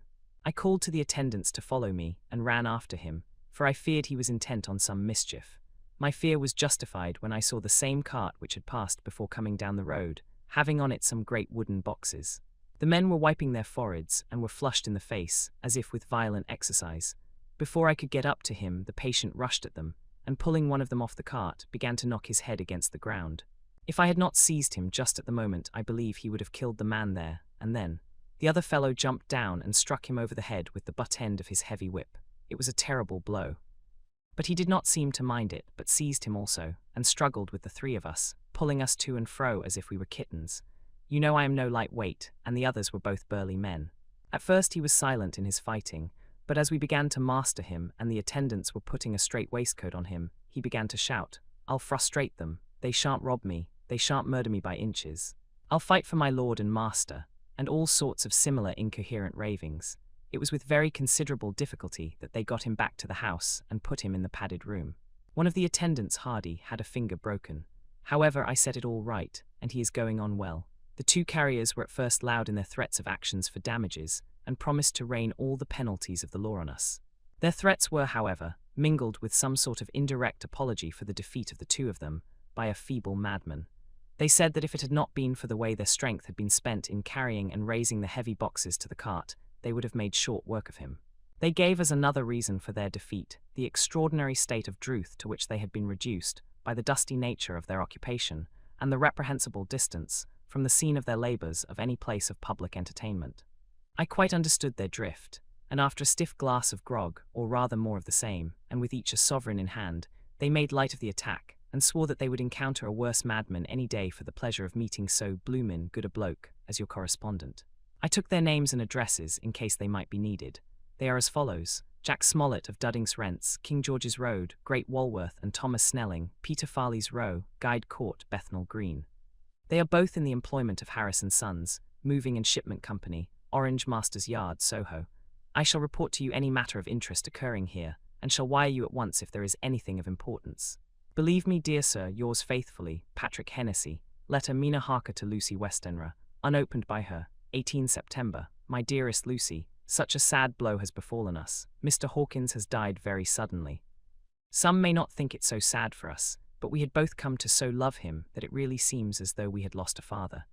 I called to the attendants to follow me, and ran after him, for I feared he was intent on some mischief. My fear was justified when I saw the same cart which had passed before coming down the road, having on it some great wooden boxes. The men were wiping their foreheads, and were flushed in the face, as if with violent exercise. Before I could get up to him, the patient rushed at them, and pulling one of them off the cart, began to knock his head against the ground. If I had not seized him just at the moment, I believe he would have killed the man there, and then. The other fellow jumped down and struck him over the head with the butt end of his heavy whip. It was a terrible blow. But he did not seem to mind it, but seized him also, and struggled with the 3 of us, pulling us to and fro as if we were kittens. You know I am no light weight, and the others were both burly men. At first he was silent in his fighting, but as we began to master him and the attendants were putting a straight waistcoat on him, he began to shout, "I'll frustrate them, they shan't rob me, they shan't murder me by inches. I'll fight for my lord and master," and all sorts of similar incoherent ravings. It was with very considerable difficulty that they got him back to the house and put him in the padded room. One of the attendants, Hardy, had a finger broken. However, I set it all right, and he is going on well. The 2 carriers were at first loud in their threats of actions for damages, and promised to rain all the penalties of the law on us. Their threats were, however, mingled with some sort of indirect apology for the defeat of the 2 of them, by a feeble madman. They said that if it had not been for the way their strength had been spent in carrying and raising the heavy boxes to the cart, they would have made short work of him. They gave as another reason for their defeat the extraordinary state of drouth to which they had been reduced by the dusty nature of their occupation, and the reprehensible distance from the scene of their labours of any place of public entertainment. I quite understood their drift, and after a stiff glass of grog, or rather more of the same, and with each a sovereign in hand, they made light of the attack, and swore that they would encounter a worse madman any day for the pleasure of meeting so bloomin' good a bloke as your correspondent. I took their names and addresses in case they might be needed. They are as follows: Jack Smollett of Dudding's Rents, King George's Road, Great Walworth, and Thomas Snelling, Peter Farley's Row, Guide Court, Bethnal Green. They are both in the employment of Harris and Sons, Moving and Shipment Company, Orange Masters Yard, Soho. I shall report to you any matter of interest occurring here, and shall wire you at once if there is anything of importance. Believe me, dear sir, yours faithfully, Patrick Hennessy. Letter Mina Harker to Lucy Westenra, unopened by her, 18 September. My dearest Lucy, such a sad blow has befallen us. Mr. Hawkins has died very suddenly. Some may not think it so sad for us, but we had both come to so love him that it really seems as though we had lost a father.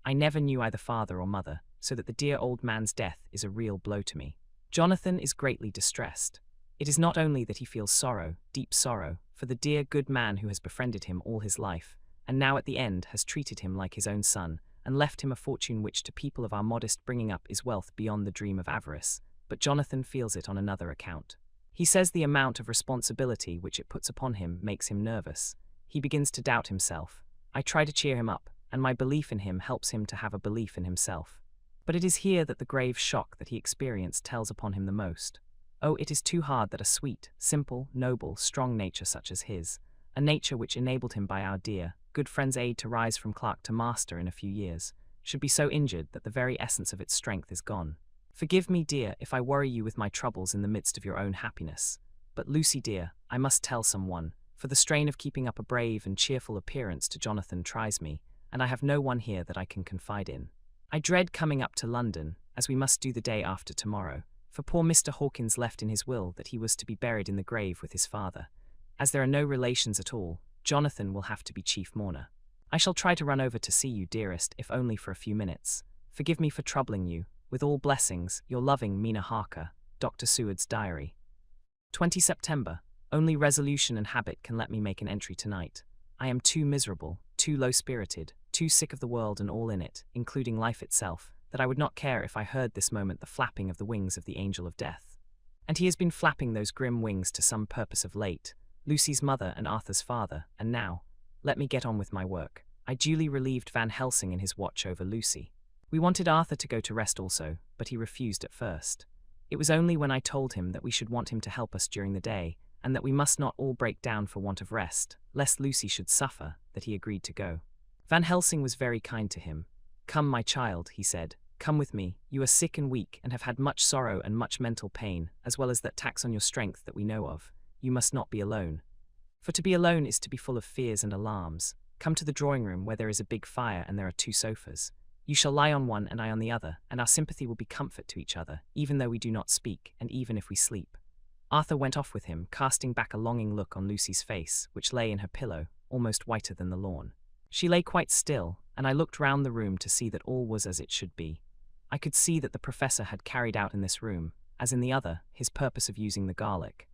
I never knew either father or mother, so that the dear old man's death is a real blow to me. Jonathan is greatly distressed. It is not only that he feels sorrow, deep sorrow, for the dear good man who has befriended him all his life, and now at the end has treated him like his own son, and left him a fortune which to people of our modest bringing up is wealth beyond the dream of avarice, but Jonathan feels it on another account. He says the amount of responsibility which it puts upon him makes him nervous. He begins to doubt himself. I try to cheer him up, and my belief in him helps him to have a belief in himself. But it is here that the grave shock that he experienced tells upon him the most. Oh, it is too hard that a sweet, simple, noble, strong nature such as his, a nature which enabled him by our dear, good friend's aid to rise from clerk to master in a few years, should be so injured that the very essence of its strength is gone. Forgive me, dear, if I worry you with my troubles in the midst of your own happiness. But Lucy, dear, I must tell someone, for the strain of keeping up a brave and cheerful appearance to Jonathan tries me, and I have no one here that I can confide in. I dread coming up to London, as we must do the day after tomorrow, for poor Mr. Hawkins left in his will that he was to be buried in the grave with his father. As there are no relations at all, Jonathan will have to be chief mourner. I shall try to run over to see you, dearest, if only for a few minutes. Forgive me for troubling you. With all blessings, your loving Mina Harker, Dr. Seward's Diary. 20 September. Only resolution and habit can let me make an entry tonight. I am too miserable, too low-spirited, too sick of the world and all in it, including life itself, that I would not care if I heard this moment the flapping of the wings of the angel of death. And he has been flapping those grim wings to some purpose of late, Lucy's mother and Arthur's father, and now, let me get on with my work. I duly relieved Van Helsing in his watch over Lucy. We wanted Arthur to go to rest also, but he refused at first. It was only when I told him that we should want him to help us during the day, and that we must not all break down for want of rest, lest Lucy should suffer, that he agreed to go. Van Helsing was very kind to him. Come, my child, he said, come with me. You are sick and weak, and have had much sorrow and much mental pain, as well as that tax on your strength that we know of. You must not be alone. For to be alone is to be full of fears and alarms. Come to the drawing-room where there is a big fire and there are 2 sofas. You shall lie on one and I on the other, and our sympathy will be comfort to each other, even though we do not speak, and even if we sleep. Arthur went off with him, casting back a longing look on Lucy's face, which lay in her pillow, almost whiter than the lawn. She lay quite still, and I looked round the room to see that all was as it should be. I could see that the professor had carried out in this room, as in the other, his purpose of using the garlic.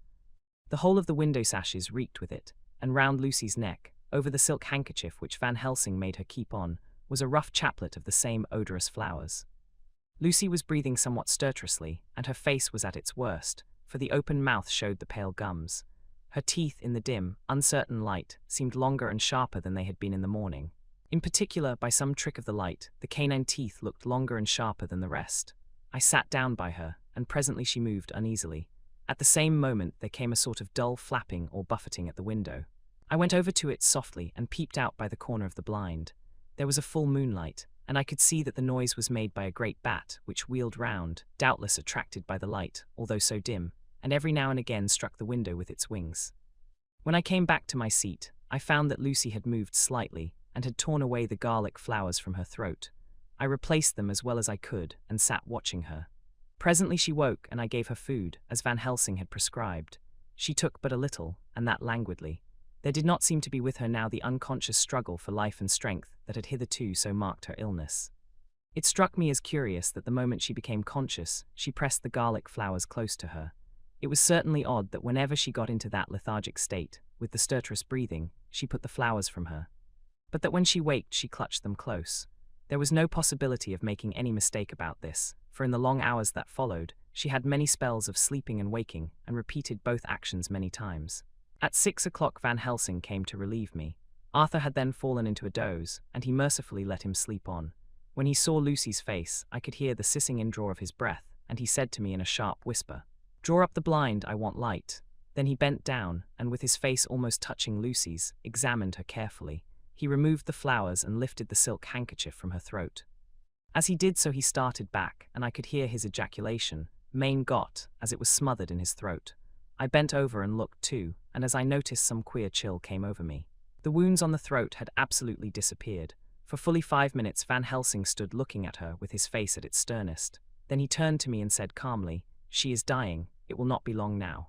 The whole of the window sashes reeked with it, and round Lucy's neck, over the silk handkerchief which Van Helsing made her keep on, was a rough chaplet of the same odorous flowers. Lucy was breathing somewhat stertorously, and her face was at its worst, for the open mouth showed the pale gums. Her teeth, in the dim, uncertain light, seemed longer and sharper than they had been in the morning. In particular, by some trick of the light, the canine teeth looked longer and sharper than the rest. I sat down by her, and presently she moved uneasily. At the same moment there came a sort of dull flapping or buffeting at the window. I went over to it softly and peeped out by the corner of the blind. There was a full moonlight, and I could see that the noise was made by a great bat, which wheeled round, doubtless attracted by the light, although so dim, and every now and again struck the window with its wings. When I came back to my seat, I found that Lucy had moved slightly, and had torn away the garlic flowers from her throat. I replaced them as well as I could, and sat watching her. Presently she woke, and I gave her food, as Van Helsing had prescribed. She took but a little, and that languidly. There did not seem to be with her now the unconscious struggle for life and strength that had hitherto so marked her illness. It struck me as curious that the moment she became conscious, she pressed the garlic flowers close to her. It was certainly odd that whenever she got into that lethargic state, with the stertorous breathing, she put the flowers from her. But that when she waked she clutched them close. There was no possibility of making any mistake about this, for in the long hours that followed, she had many spells of sleeping and waking, and repeated both actions many times. At 6 o'clock Van Helsing came to relieve me. Arthur had then fallen into a doze, and he mercifully let him sleep on. When he saw Lucy's face, I could hear the sissing-in draw of his breath, and he said to me in a sharp whisper, "Draw up the blind, I want light." Then he bent down, and with his face almost touching Lucy's, examined her carefully. He removed the flowers and lifted the silk handkerchief from her throat. As he did so he started back, and I could hear his ejaculation, "Mein Gott," as it was smothered in his throat. I bent over and looked too, and as I noticed some queer chill came over me. The wounds on the throat had absolutely disappeared. For fully 5 minutes Van Helsing stood looking at her with his face at its sternest. Then he turned to me and said calmly, "She is dying, it will not be long now.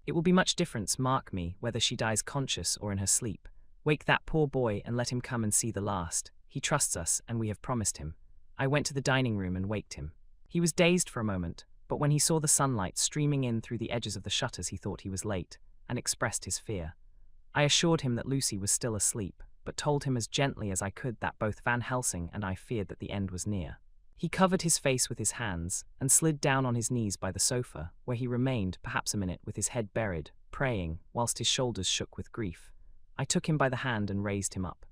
It will be much difference, mark me, whether she dies conscious or in her sleep. Wake that poor boy and let him come and see the last. He trusts us, and we have promised him." I went to the dining room and waked him. He was dazed for a moment, but when he saw the sunlight streaming in through the edges of the shutters he thought he was late, and expressed his fear. I assured him that Lucy was still asleep, but told him as gently as I could that both Van Helsing and I feared that the end was near. He covered his face with his hands, and slid down on his knees by the sofa, where he remained perhaps a minute with his head buried, praying, whilst his shoulders shook with grief. I took him by the hand and raised him up.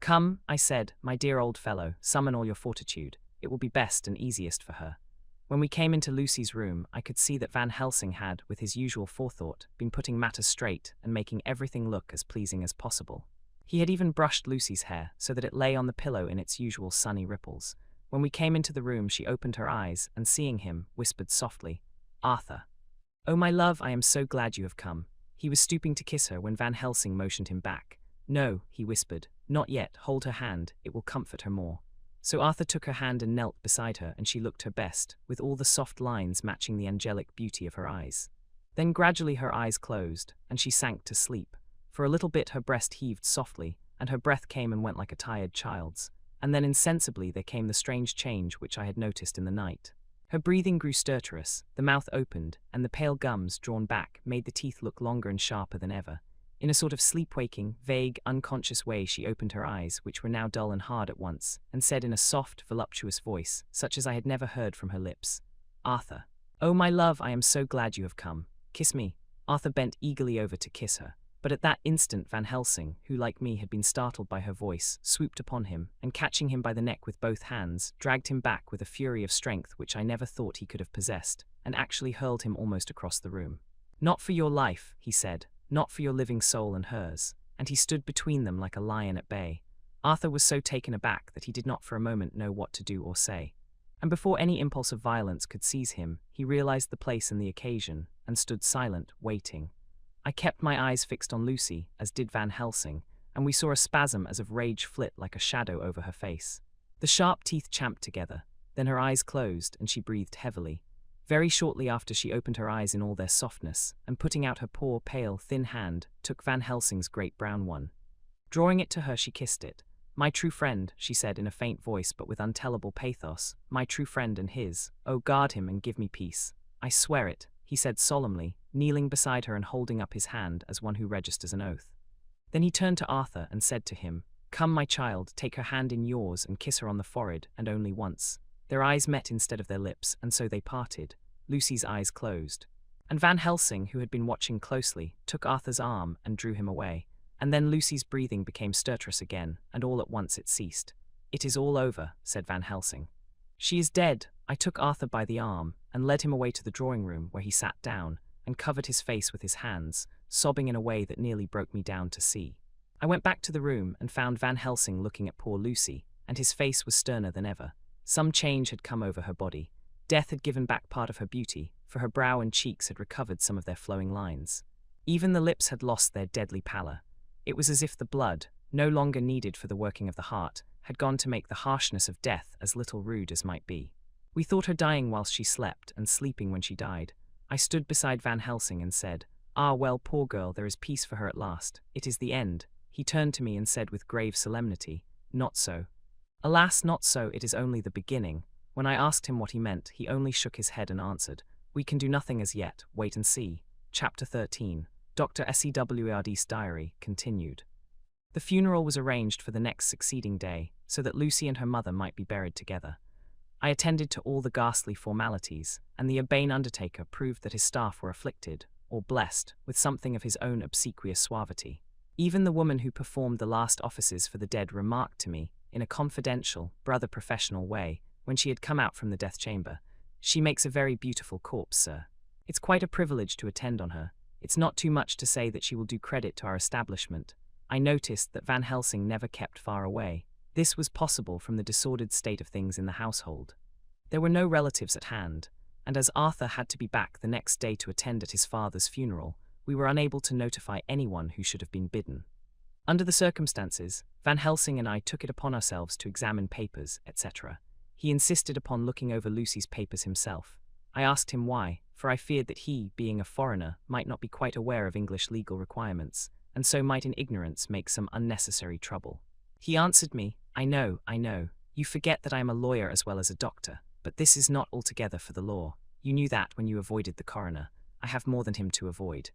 "Come," I said, "my dear old fellow, summon all your fortitude. It will be best and easiest for her." When we came into Lucy's room, I could see that Van Helsing had, with his usual forethought, been putting matters straight and making everything look as pleasing as possible. He had even brushed Lucy's hair so that it lay on the pillow in its usual sunny ripples. When we came into the room, she opened her eyes and, seeing him, whispered softly, "Arthur." "Oh, my love, I am so glad you have come." He was stooping to kiss her when Van Helsing motioned him back. "No," he whispered, "not yet. Hold her hand, it will comfort her more." So Arthur took her hand and knelt beside her, and she looked her best, with all the soft lines matching the angelic beauty of her eyes. Then gradually her eyes closed, and she sank to sleep. For a little bit her breast heaved softly, and her breath came and went like a tired child's. And then insensibly there came the strange change which I had noticed in the night. Her breathing grew stertorous, the mouth opened, and the pale gums, drawn back, made the teeth look longer and sharper than ever. In a sort of sleep-waking, vague, unconscious way she opened her eyes, which were now dull and hard at once, and said in a soft, voluptuous voice, such as I had never heard from her lips, "Arthur." "Oh, my love, I am so glad you have come. Kiss me." Arthur bent eagerly over to kiss her. But at that instant Van Helsing, who like me had been startled by her voice, swooped upon him, and catching him by the neck with both hands, dragged him back with a fury of strength which I never thought he could have possessed, and actually hurled him almost across the room. "Not for your life," he said, "not for your living soul and hers," and he stood between them like a lion at bay. Arthur was so taken aback that he did not for a moment know what to do or say. And before any impulse of violence could seize him, he realized the place and the occasion, and stood silent, waiting. I kept my eyes fixed on Lucy, as did Van Helsing, and we saw a spasm as of rage flit like a shadow over her face. The sharp teeth champed together, then her eyes closed, and she breathed heavily. Very shortly after she opened her eyes in all their softness, and putting out her poor, pale, thin hand, took Van Helsing's great brown one. Drawing it to her, she kissed it. "My true friend," she said in a faint voice but with untellable pathos, "my true friend and his. Oh, guard him and give me peace." "I swear it," he said solemnly, kneeling beside her and holding up his hand as one who registers an oath. Then he turned to Arthur and said to him, "Come, my child, take her hand in yours and kiss her on the forehead, and only once." Their eyes met instead of their lips, and so they parted. Lucy's eyes closed. And Van Helsing, who had been watching closely, took Arthur's arm and drew him away. And then Lucy's breathing became stertorous again, and all at once it ceased. "It is all over," said Van Helsing. "She is dead." I took Arthur by the arm and led him away to the drawing room, where he sat down and covered his face with his hands, sobbing in a way that nearly broke me down to see. I went back to the room and found Van Helsing looking at poor Lucy, and his face was sterner than ever. Some change had come over her body. Death had given back part of her beauty, for her brow and cheeks had recovered some of their flowing lines. Even the lips had lost their deadly pallor. It was as if the blood, no longer needed for the working of the heart, had gone to make the harshness of death as little rude as might be. We thought her dying whilst she slept, and sleeping when she died. I stood beside Van Helsing and said, "Ah, well, poor girl, there is peace for her at last. It is the end." He turned to me and said with grave solemnity, "Not so. Alas, not so, it is only the beginning." When I asked him what he meant, he only shook his head and answered, "We can do nothing as yet, wait and see." Chapter 13. Dr. Seward's diary, continued. The funeral was arranged for the next succeeding day, so that Lucy and her mother might be buried together. I attended to all the ghastly formalities, and the urbane undertaker proved that his staff were afflicted, or blessed, with something of his own obsequious suavity. Even the woman who performed the last offices for the dead remarked to me, in a confidential, brother-professional way, when she had come out from the death chamber, "She makes a very beautiful corpse, sir. It's quite a privilege to attend on her. It's not too much to say that she will do credit to our establishment." I noticed that Van Helsing never kept far away. This was possible from the disordered state of things in the household. There were no relatives at hand, and as Arthur had to be back the next day to attend at his father's funeral, we were unable to notify anyone who should have been bidden. Under the circumstances, Van Helsing and I took it upon ourselves to examine papers, etc. He insisted upon looking over Lucy's papers himself. I asked him why, for I feared that he, being a foreigner, might not be quite aware of English legal requirements, and so might in ignorance make some unnecessary trouble. He answered me, I know, you forget that I am a lawyer as well as a doctor, but this is not altogether for the law. You knew that when you avoided the coroner. I have more than him to avoid.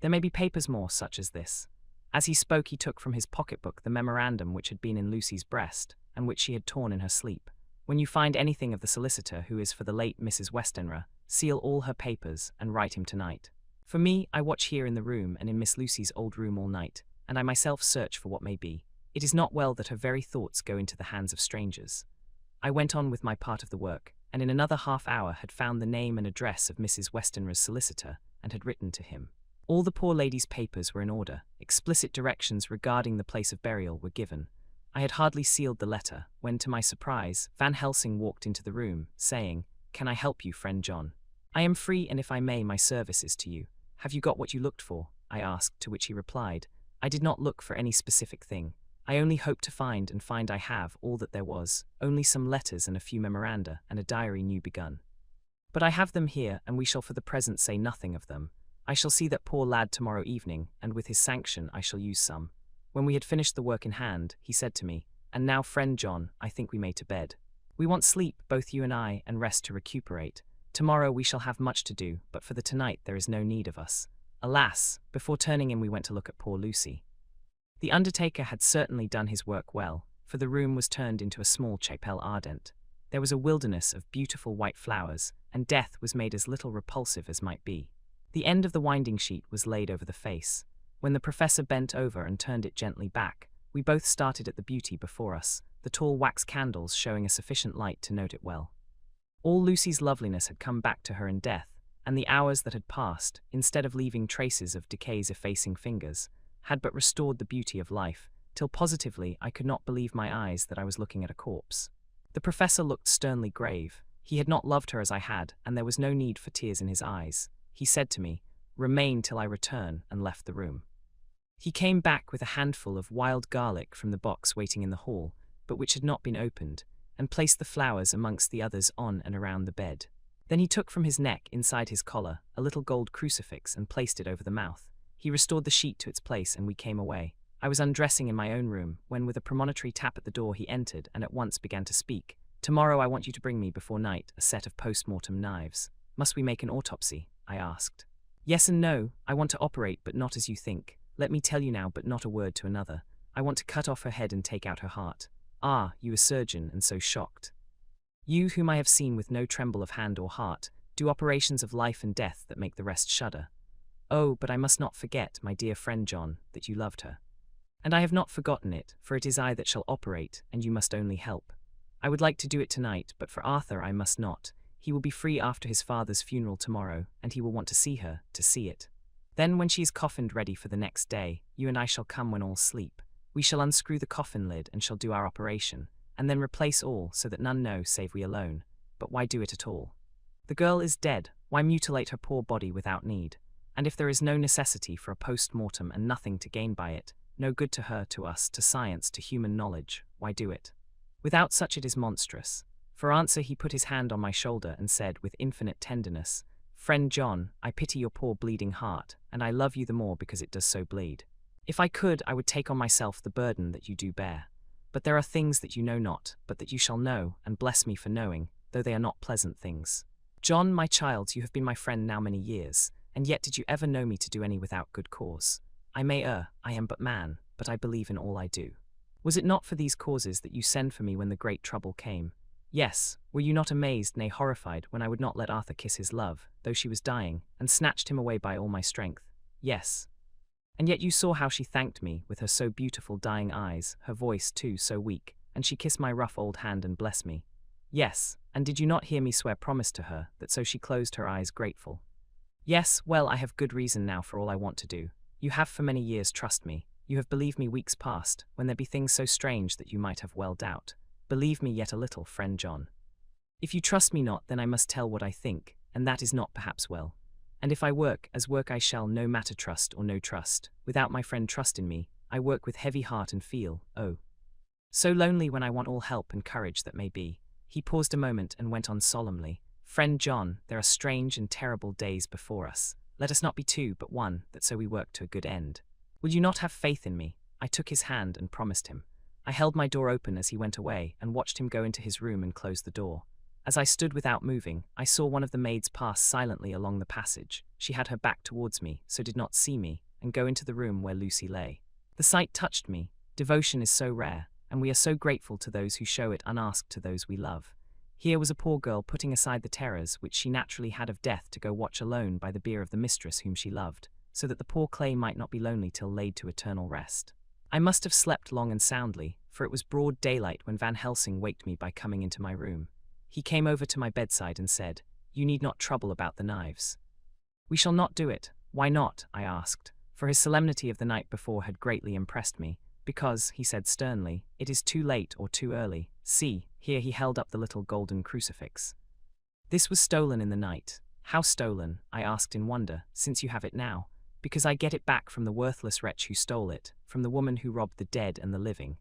There may be papers more such as this." As he spoke, he took from his pocketbook the memorandum which had been in Lucy's breast, and which she had torn in her sleep. "When you find anything of the solicitor who is for the late Mrs. Westenra, seal all her papers and write him tonight. For me, I watch here in the room and in Miss Lucy's old room all night, and I myself search for what may be. It is not well that her very thoughts go into the hands of strangers." I went on with my part of the work, and in another half-hour had found the name and address of Mrs. Westenra's solicitor, and had written to him. All the poor lady's papers were in order. Explicit directions regarding the place of burial were given. I had hardly sealed the letter, when, to my surprise, Van Helsing walked into the room, saying, "Can I help you, friend John? I am free, and if I may, my service is to you. Have you got what you looked for?" I asked, to which he replied, "I did not look for any specific thing. I only hoped to find, and find I have, all that there was, only some letters and a few memoranda, and a diary new begun. But I have them here, and we shall for the present say nothing of them. I shall see that poor lad tomorrow evening, and with his sanction I shall use some." When we had finished the work in hand, he said to me, "And now, friend John, I think we may to bed. We want sleep, both you and I, and rest to recuperate. Tomorrow we shall have much to do, but for the tonight there is no need of us." Alas! Before turning in we went to look at poor Lucy. The undertaker had certainly done his work well, for the room was turned into a small chapelle ardente. There was a wilderness of beautiful white flowers, and death was made as little repulsive as might be. The end of the winding sheet was laid over the face. When the professor bent over and turned it gently back, we both started at the beauty before us, the tall wax candles showing a sufficient light to note it well. All Lucy's loveliness had come back to her in death, and the hours that had passed, instead of leaving traces of decay's effacing fingers, had but restored the beauty of life, till positively I could not believe my eyes that I was looking at a corpse. The professor looked sternly grave. He had not loved her as I had, and there was no need for tears in his eyes. He said to me, "Remain till I return," and left the room. He came back with a handful of wild garlic from the box waiting in the hall, but which had not been opened, and placed the flowers amongst the others on and around the bed. Then he took from his neck, inside his collar, a little gold crucifix and placed it over the mouth. He restored the sheet to its place, and we came away. I was undressing in my own room, when with a premonitory tap at the door he entered and at once began to speak. "Tomorrow I want you to bring me before night a set of post-mortem knives." "Must we make an autopsy?" I asked. "Yes and no. I want to operate, but not as you think. Let me tell you now, but not a word to another. I want to cut off her head and take out her heart." "Ah, you a surgeon, and so shocked. You, whom I have seen with no tremble of hand or heart, do operations of life and death that make the rest shudder. Oh, but I must not forget, my dear friend John, that you loved her. And I have not forgotten it, for it is I that shall operate, and you must only help. I would like to do it tonight, but for Arthur I must not. He will be free after his father's funeral tomorrow, and he will want to see her, to see it. Then when she is coffined ready for the next day, you and I shall come when all sleep. We shall unscrew the coffin lid and shall do our operation, and then replace all so that none know save we alone. But why do it at all? The girl is dead, why mutilate her poor body without need? And if there is no necessity for a post-mortem and nothing to gain by it, no good to her, to us, to science, to human knowledge, why do it? Without such it is monstrous." For answer he put his hand on my shoulder and said with infinite tenderness, "Friend John, I pity your poor bleeding heart, and I love you the more because it does so bleed. If I could, I would take on myself the burden that you do bear. But there are things that you know not, but that you shall know, and bless me for knowing, though they are not pleasant things. John, my child, you have been my friend now many years, and yet did you ever know me to do any without good cause? I may err, I am but man, but I believe in all I do. Was it not for these causes that you sent for me when the great trouble came? Yes, were you not amazed, nay horrified, when I would not let Arthur kiss his love, though she was dying, and snatched him away by all my strength? Yes. And yet you saw how she thanked me, with her so beautiful dying eyes, her voice too so weak, and she kissed my rough old hand and blessed me. Yes, and did you not hear me swear promise to her, that so she closed her eyes grateful? Yes, well, I have good reason now for all I want to do. You have for many years trust me. You have believed me weeks past, when there be things so strange that you might have well doubt. Believe me yet a little, friend John. If you trust me not, then I must tell what I think, and that is not perhaps well. And if I work, as work I shall, no matter trust or no trust, without my friend trust in me, I work with heavy heart and feel, oh, so lonely when I want all help and courage that may be." He paused a moment and went on solemnly, "Friend John, there are strange and terrible days before us. Let us not be two, but one, that so we work to a good end. Will you not have faith in me?" I took his hand and promised him. I held my door open as he went away, and watched him go into his room and close the door. As I stood without moving, I saw one of the maids pass silently along the passage. She had her back towards me, so did not see me, and go into the room where Lucy lay. The sight touched me. Devotion is so rare, and we are so grateful to those who show it unasked to those we love. Here was a poor girl putting aside the terrors which she naturally had of death to go watch alone by the bier of the mistress whom she loved, so that the poor clay might not be lonely till laid to eternal rest. I must have slept long and soundly, for it was broad daylight when Van Helsing waked me by coming into my room. He came over to my bedside and said, "You need not trouble about the knives." "We shall not do it." "Why not?" I asked, for his solemnity of the night before had greatly impressed me. "Because," he said sternly, "it is too late or too early. See," here he held up the little golden crucifix. "This was stolen in the night." "How stolen?" I asked in wonder, "since you have it now." "Because I get it back from the worthless wretch who stole it, from the woman who robbed the dead and the living.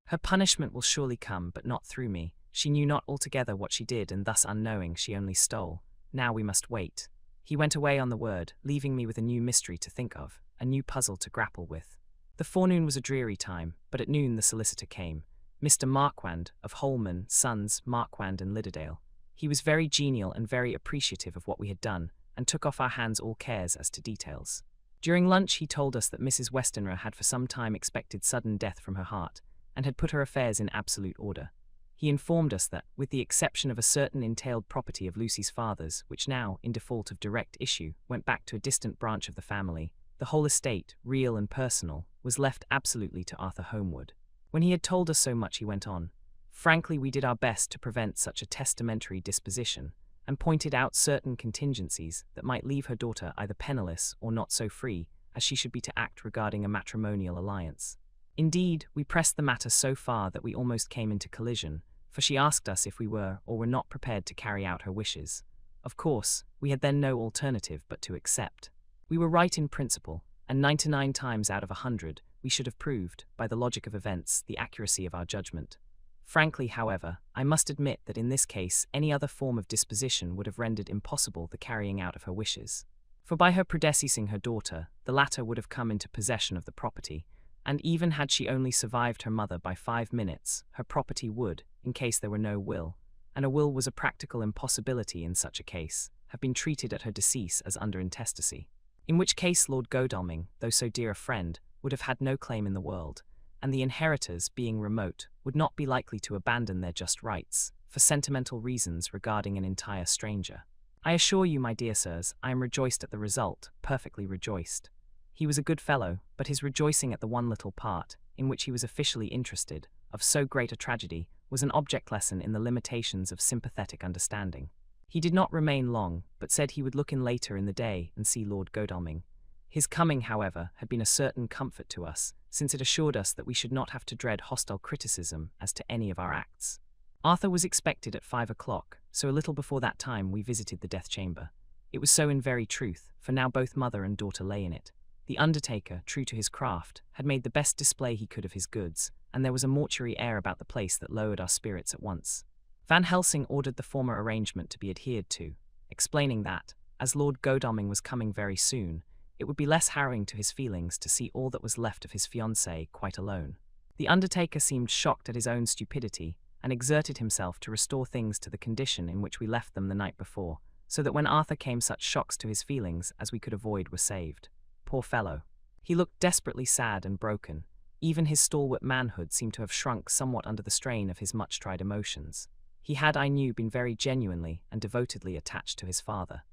Her punishment will surely come, but not through me. She knew not altogether what she did, and thus unknowing she only stole. Now we must wait." He went away on the word, leaving me with a new mystery to think of, a new puzzle to grapple with. The forenoon was a dreary time, but at noon the solicitor came, Mr. Marquand, of Holman, Sons, Marquand and Lidderdale. He was very genial and very appreciative of what we had done, and took off our hands all cares as to details. During lunch he told us that Mrs. Westenra had for some time expected sudden death from her heart, and had put her affairs in absolute order. He informed us that, with the exception of a certain entailed property of Lucy's father's, which now, in default of direct issue, went back to a distant branch of the family, the whole estate, real and personal, was left absolutely to Arthur Holmwood. When he had told us so much he went on, "Frankly, we did our best to prevent such a testamentary disposition, and pointed out certain contingencies that might leave her daughter either penniless or not so free as she should be to act regarding a matrimonial alliance. Indeed, we pressed the matter so far that we almost came into collision, for she asked us if we were or were not prepared to carry out her wishes. Of course, we had then no alternative but to accept. We were right in principle, and 99 times out of 100 we should have proved, by the logic of events, the accuracy of our judgment. Frankly, however, I must admit that in this case any other form of disposition would have rendered impossible the carrying out of her wishes. For by her predeceasing her daughter, the latter would have come into possession of the property, and even had she only survived her mother by 5 minutes, her property would, in case there were no will, and a will was a practical impossibility in such a case, have been treated at her decease as under intestacy. In which case Lord Godalming, though so dear a friend, would have had no claim in the world, and the inheritors, being remote, would not be likely to abandon their just rights, for sentimental reasons regarding an entire stranger. I assure you, my dear sirs, I am rejoiced at the result, perfectly rejoiced. He was a good fellow, but his rejoicing at the one little part, in which he was officially interested, of so great a tragedy, was an object lesson in the limitations of sympathetic understanding. He did not remain long, but said he would look in later in the day and see Lord Godalming. His coming, however, had been a certain comfort to us, since it assured us that we should not have to dread hostile criticism as to any of our acts. Arthur was expected at 5 o'clock, so a little before that time we visited the death chamber. It was so in very truth, for now both mother and daughter lay in it. The undertaker, true to his craft, had made the best display he could of his goods, and there was a mortuary air about the place that lowered our spirits at once. Van Helsing ordered the former arrangement to be adhered to, explaining that, as Lord Godalming was coming very soon, it would be less harrowing to his feelings to see all that was left of his fiancée quite alone. The undertaker seemed shocked at his own stupidity, and exerted himself to restore things to the condition in which we left them the night before, so that when Arthur came such shocks to his feelings as we could avoid were saved. Poor fellow. He looked desperately sad and broken. Even his stalwart manhood seemed to have shrunk somewhat under the strain of his much-tried emotions. He had, I knew, been very genuinely and devotedly attached to his father.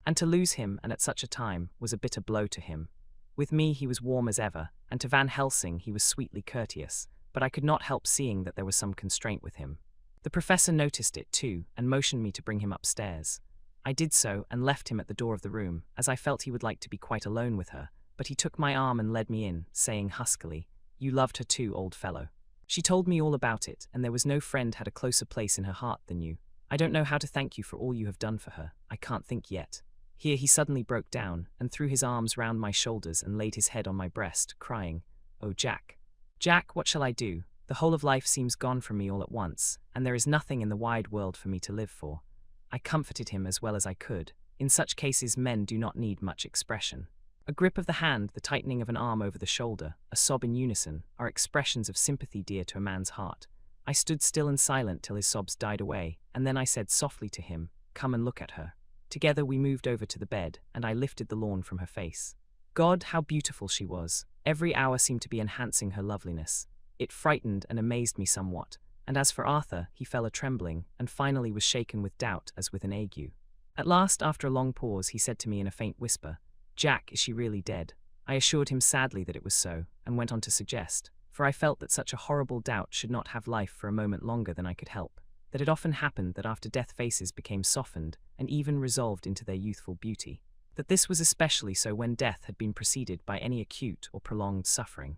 And to lose him, and at such a time, was a bitter blow to him. With me he was warm as ever, and to Van Helsing he was sweetly courteous, but I could not help seeing that there was some constraint with him. The professor noticed it too, and motioned me to bring him upstairs. I did so, and left him at the door of the room, as I felt he would like to be quite alone with her, but he took my arm and led me in, saying huskily, "You loved her too, old fellow. She told me all about it, and there was no friend had a closer place in her heart than you. I don't know how to thank you for all you have done for her. I can't think yet." Here he suddenly broke down, and threw his arms round my shoulders and laid his head on my breast, crying, "Oh, Jack! Jack, what shall I do? The whole of life seems gone from me all at once, and there is nothing in the wide world for me to live for." I comforted him as well as I could. In such cases men do not need much expression. A grip of the hand, the tightening of an arm over the shoulder, a sob in unison, are expressions of sympathy dear to a man's heart. I stood still and silent till his sobs died away, and then I said softly to him, "Come and look at her." Together we moved over to the bed, and I lifted the lawn from her face. God, how beautiful she was! Every hour seemed to be enhancing her loveliness. It frightened and amazed me somewhat, and as for Arthur, he fell a-trembling, and finally was shaken with doubt as with an ague. At last, after a long pause, he said to me in a faint whisper, "Jack, is she really dead?" I assured him sadly that it was so, and went on to suggest, for I felt that such a horrible doubt should not have life for a moment longer than I could help, that it often happened that after death faces became softened and even resolved into their youthful beauty. That this was especially so when death had been preceded by any acute or prolonged suffering.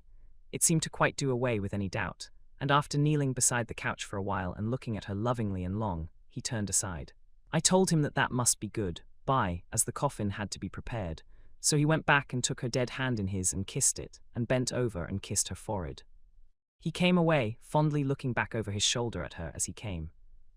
It seemed to quite do away with any doubt, and after kneeling beside the couch for a while and looking at her lovingly and long, he turned aside. I told him that that must be good, as the coffin had to be prepared, so he went back and took her dead hand in his and kissed it, and bent over and kissed her forehead. He came away, fondly looking back over his shoulder at her as he came.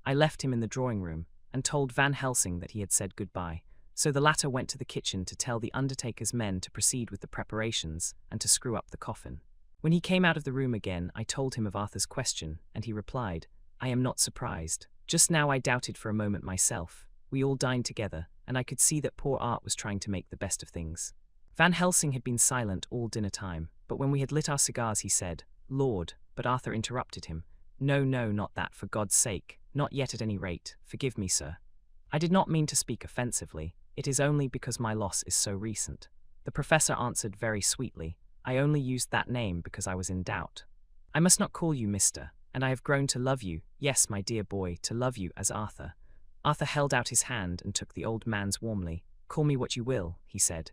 I left him in the drawing room, and told Van Helsing that he had said goodbye, so the latter went to the kitchen to tell the undertaker's men to proceed with the preparations, and to screw up the coffin. When he came out of the room again, I told him of Arthur's question, and he replied, "I am not surprised. Just now I doubted for a moment myself. We all dined together, and I could see that poor Art was trying to make the best of things." Van Helsing had been silent all dinner time, but when we had lit our cigars he said, "Lord," but Arthur interrupted him. "No, no, not that, for God's sake, not yet at any rate, forgive me, sir. I did not mean to speak offensively, it is only because my loss is so recent." The professor answered very sweetly, "I only used that name because I was in doubt. I must not call you Mr., and I have grown to love you, yes, my dear boy, to love you as Arthur." Arthur held out his hand and took the old man's warmly. "Call me what you will," he said.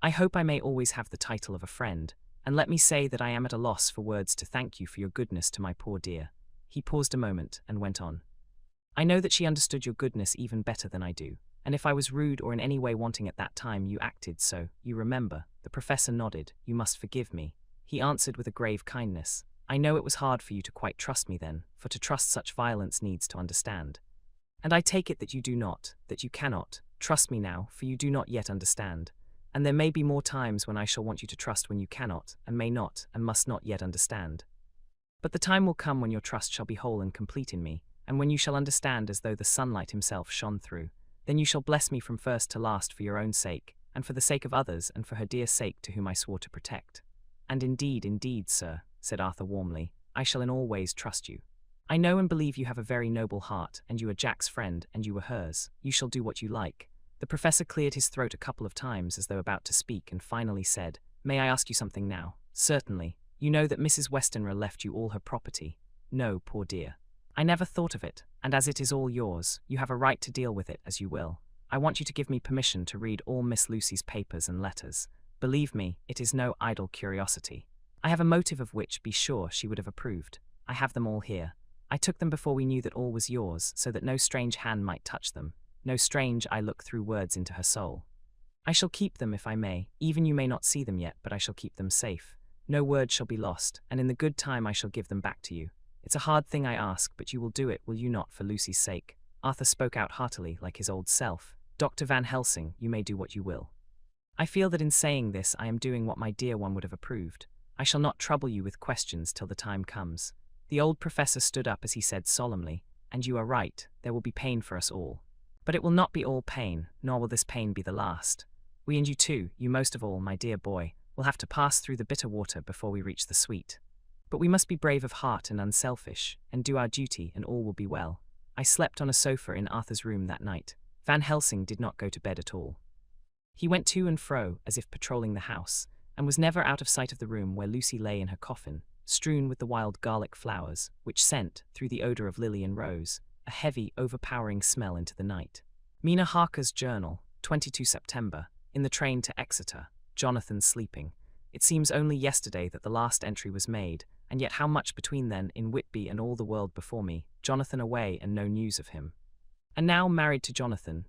"I hope I may always have the title of a friend, and let me say that I am at a loss for words to thank you for your goodness to my poor dear." He paused a moment and went on. "I know that she understood your goodness even better than I do, and if I was rude or in any way wanting at that time you acted so, you remember." The professor nodded. "You must forgive me," he answered with a grave kindness. "I know it was hard for you to quite trust me then, for to trust such violence needs to understand. And I take it that you do not, that you cannot, trust me now, for you do not yet understand. And there may be more times when I shall want you to trust when you cannot, and may not, and must not yet understand. But the time will come when your trust shall be whole and complete in me, and when you shall understand as though the sunlight himself shone through. Then you shall bless me from first to last for your own sake, and for the sake of others, and for her dear sake to whom I swore to protect. And indeed, sir," said Arthur warmly, "I shall in all ways trust you. I know and believe you have a very noble heart, and you are Jack's friend, and you were hers. You shall do what you like." The professor cleared his throat a couple of times as though about to speak, and finally said, "May I ask you something now?" "Certainly. You know that Mrs. Westenra left you all her property." "No, poor dear. I never thought of it, and as it is all yours, you have a right to deal with it as you will. I want you to give me permission to read all Miss Lucy's papers and letters. Believe me, it is no idle curiosity. I have a motive of which, be sure, she would have approved. I have them all here. I took them before we knew that all was yours, so that no strange hand might touch them. No strange I look through words into her soul. I shall keep them if I may, even you may not see them yet, but I shall keep them safe. No word shall be lost, and in the good time I shall give them back to you. It's a hard thing I ask, but you will do it, will you not, for Lucy's sake?" Arthur spoke out heartily, like his old self. "Dr. Van Helsing, you may do what you will. I feel that in saying this I am doing what my dear one would have approved. I shall not trouble you with questions till the time comes." The old professor stood up as he said solemnly, "And you are right, there will be pain for us all. But it will not be all pain, nor will this pain be the last. We and you too, you most of all, my dear boy, will have to pass through the bitter water before we reach the sweet. But we must be brave of heart and unselfish, and do our duty, and all will be well." I slept on a sofa in Arthur's room that night. Van Helsing did not go to bed at all. He went to and fro, as if patrolling the house, and was never out of sight of the room where Lucy lay in her coffin, strewn with the wild garlic flowers, which sent, through the odor of lily and rose, a heavy, overpowering smell into the night. Mina Harker's journal, 22 September, in the train to Exeter, Jonathan sleeping. It seems only yesterday that the last entry was made, and yet how much between then, in Whitby and all the world before me, Jonathan away and no news of him. And now married to Jonathan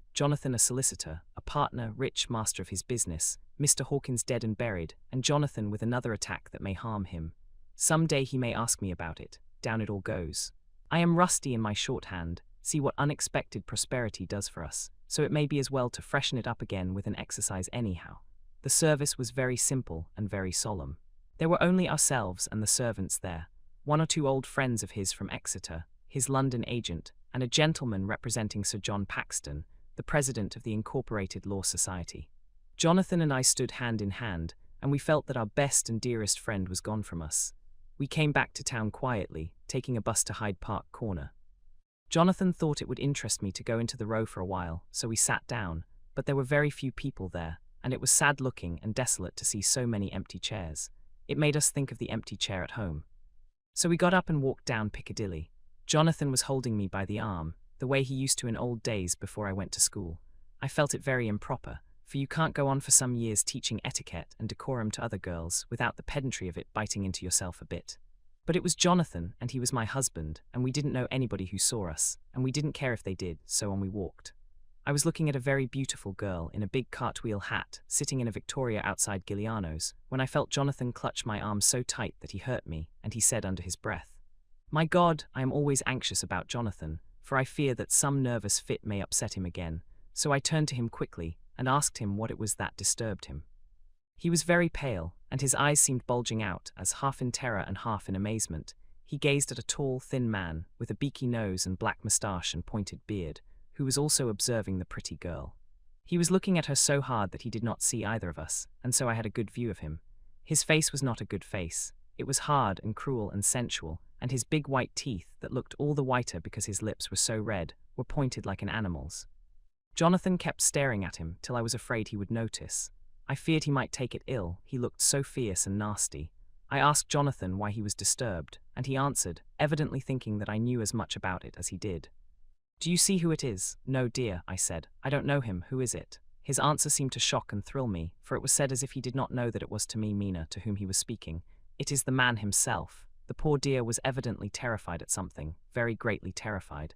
a solicitor, a partner, rich, master of his business, Mr. Hawkins dead and buried, and Jonathan with another attack that may harm him. Some day he may ask me about it. Down it all goes. I am rusty in my shorthand. See what unexpected prosperity does for us, so it may be as well to freshen it up again with an exercise anyhow. The service was very simple and very solemn. There were only ourselves and the servants there, one or two old friends of his from Exeter, his London agent, and a gentleman representing Sir John Paxton, the president of the Incorporated Law Society. Jonathan and I stood hand in hand, and we felt that our best and dearest friend was gone from us. We came back to town quietly, taking a bus to Hyde Park Corner. Jonathan thought it would interest me to go into the Row for a while, so we sat down, but there were very few people there, and it was sad-looking and desolate to see so many empty chairs. It made us think of the empty chair at home. So we got up and walked down Piccadilly. Jonathan was holding me by the arm, the way he used to in old days before I went to school. I felt it very improper, for you can't go on for some years teaching etiquette and decorum to other girls without the pedantry of it biting into yourself a bit. But it was Jonathan, and he was my husband, and we didn't know anybody who saw us, and we didn't care if they did, so on we walked. I was looking at a very beautiful girl in a big cartwheel hat, sitting in a Victoria outside Giuliano's, when I felt Jonathan clutch my arm so tight that he hurt me, and he said under his breath, "My God, I am always anxious about Jonathan, for I fear that some nervous fit may upset him again." So I turned to him quickly and asked him what it was that disturbed him. He was very pale, and his eyes seemed bulging out as, half in terror and half in amazement, he gazed at a tall, thin man with a beaky nose and black moustache and pointed beard, who was also observing the pretty girl. He was looking at her so hard that he did not see either of us, and so I had a good view of him. His face was not a good face. It was hard and cruel and sensual, and his big white teeth, that looked all the whiter because his lips were so red, were pointed like an animal's. Jonathan kept staring at him till I was afraid he would notice. I feared he might take it ill, he looked so fierce and nasty. I asked Jonathan why he was disturbed, and he answered, evidently thinking that I knew as much about it as he did. "Do you see who it is?" "No, dear," I said. "I don't know him. Who is it?" His answer seemed to shock and thrill me, for it was said as if he did not know that it was to me, Mina, to whom he was speaking. "It is the man himself." The poor dear was evidently terrified at something, very greatly terrified.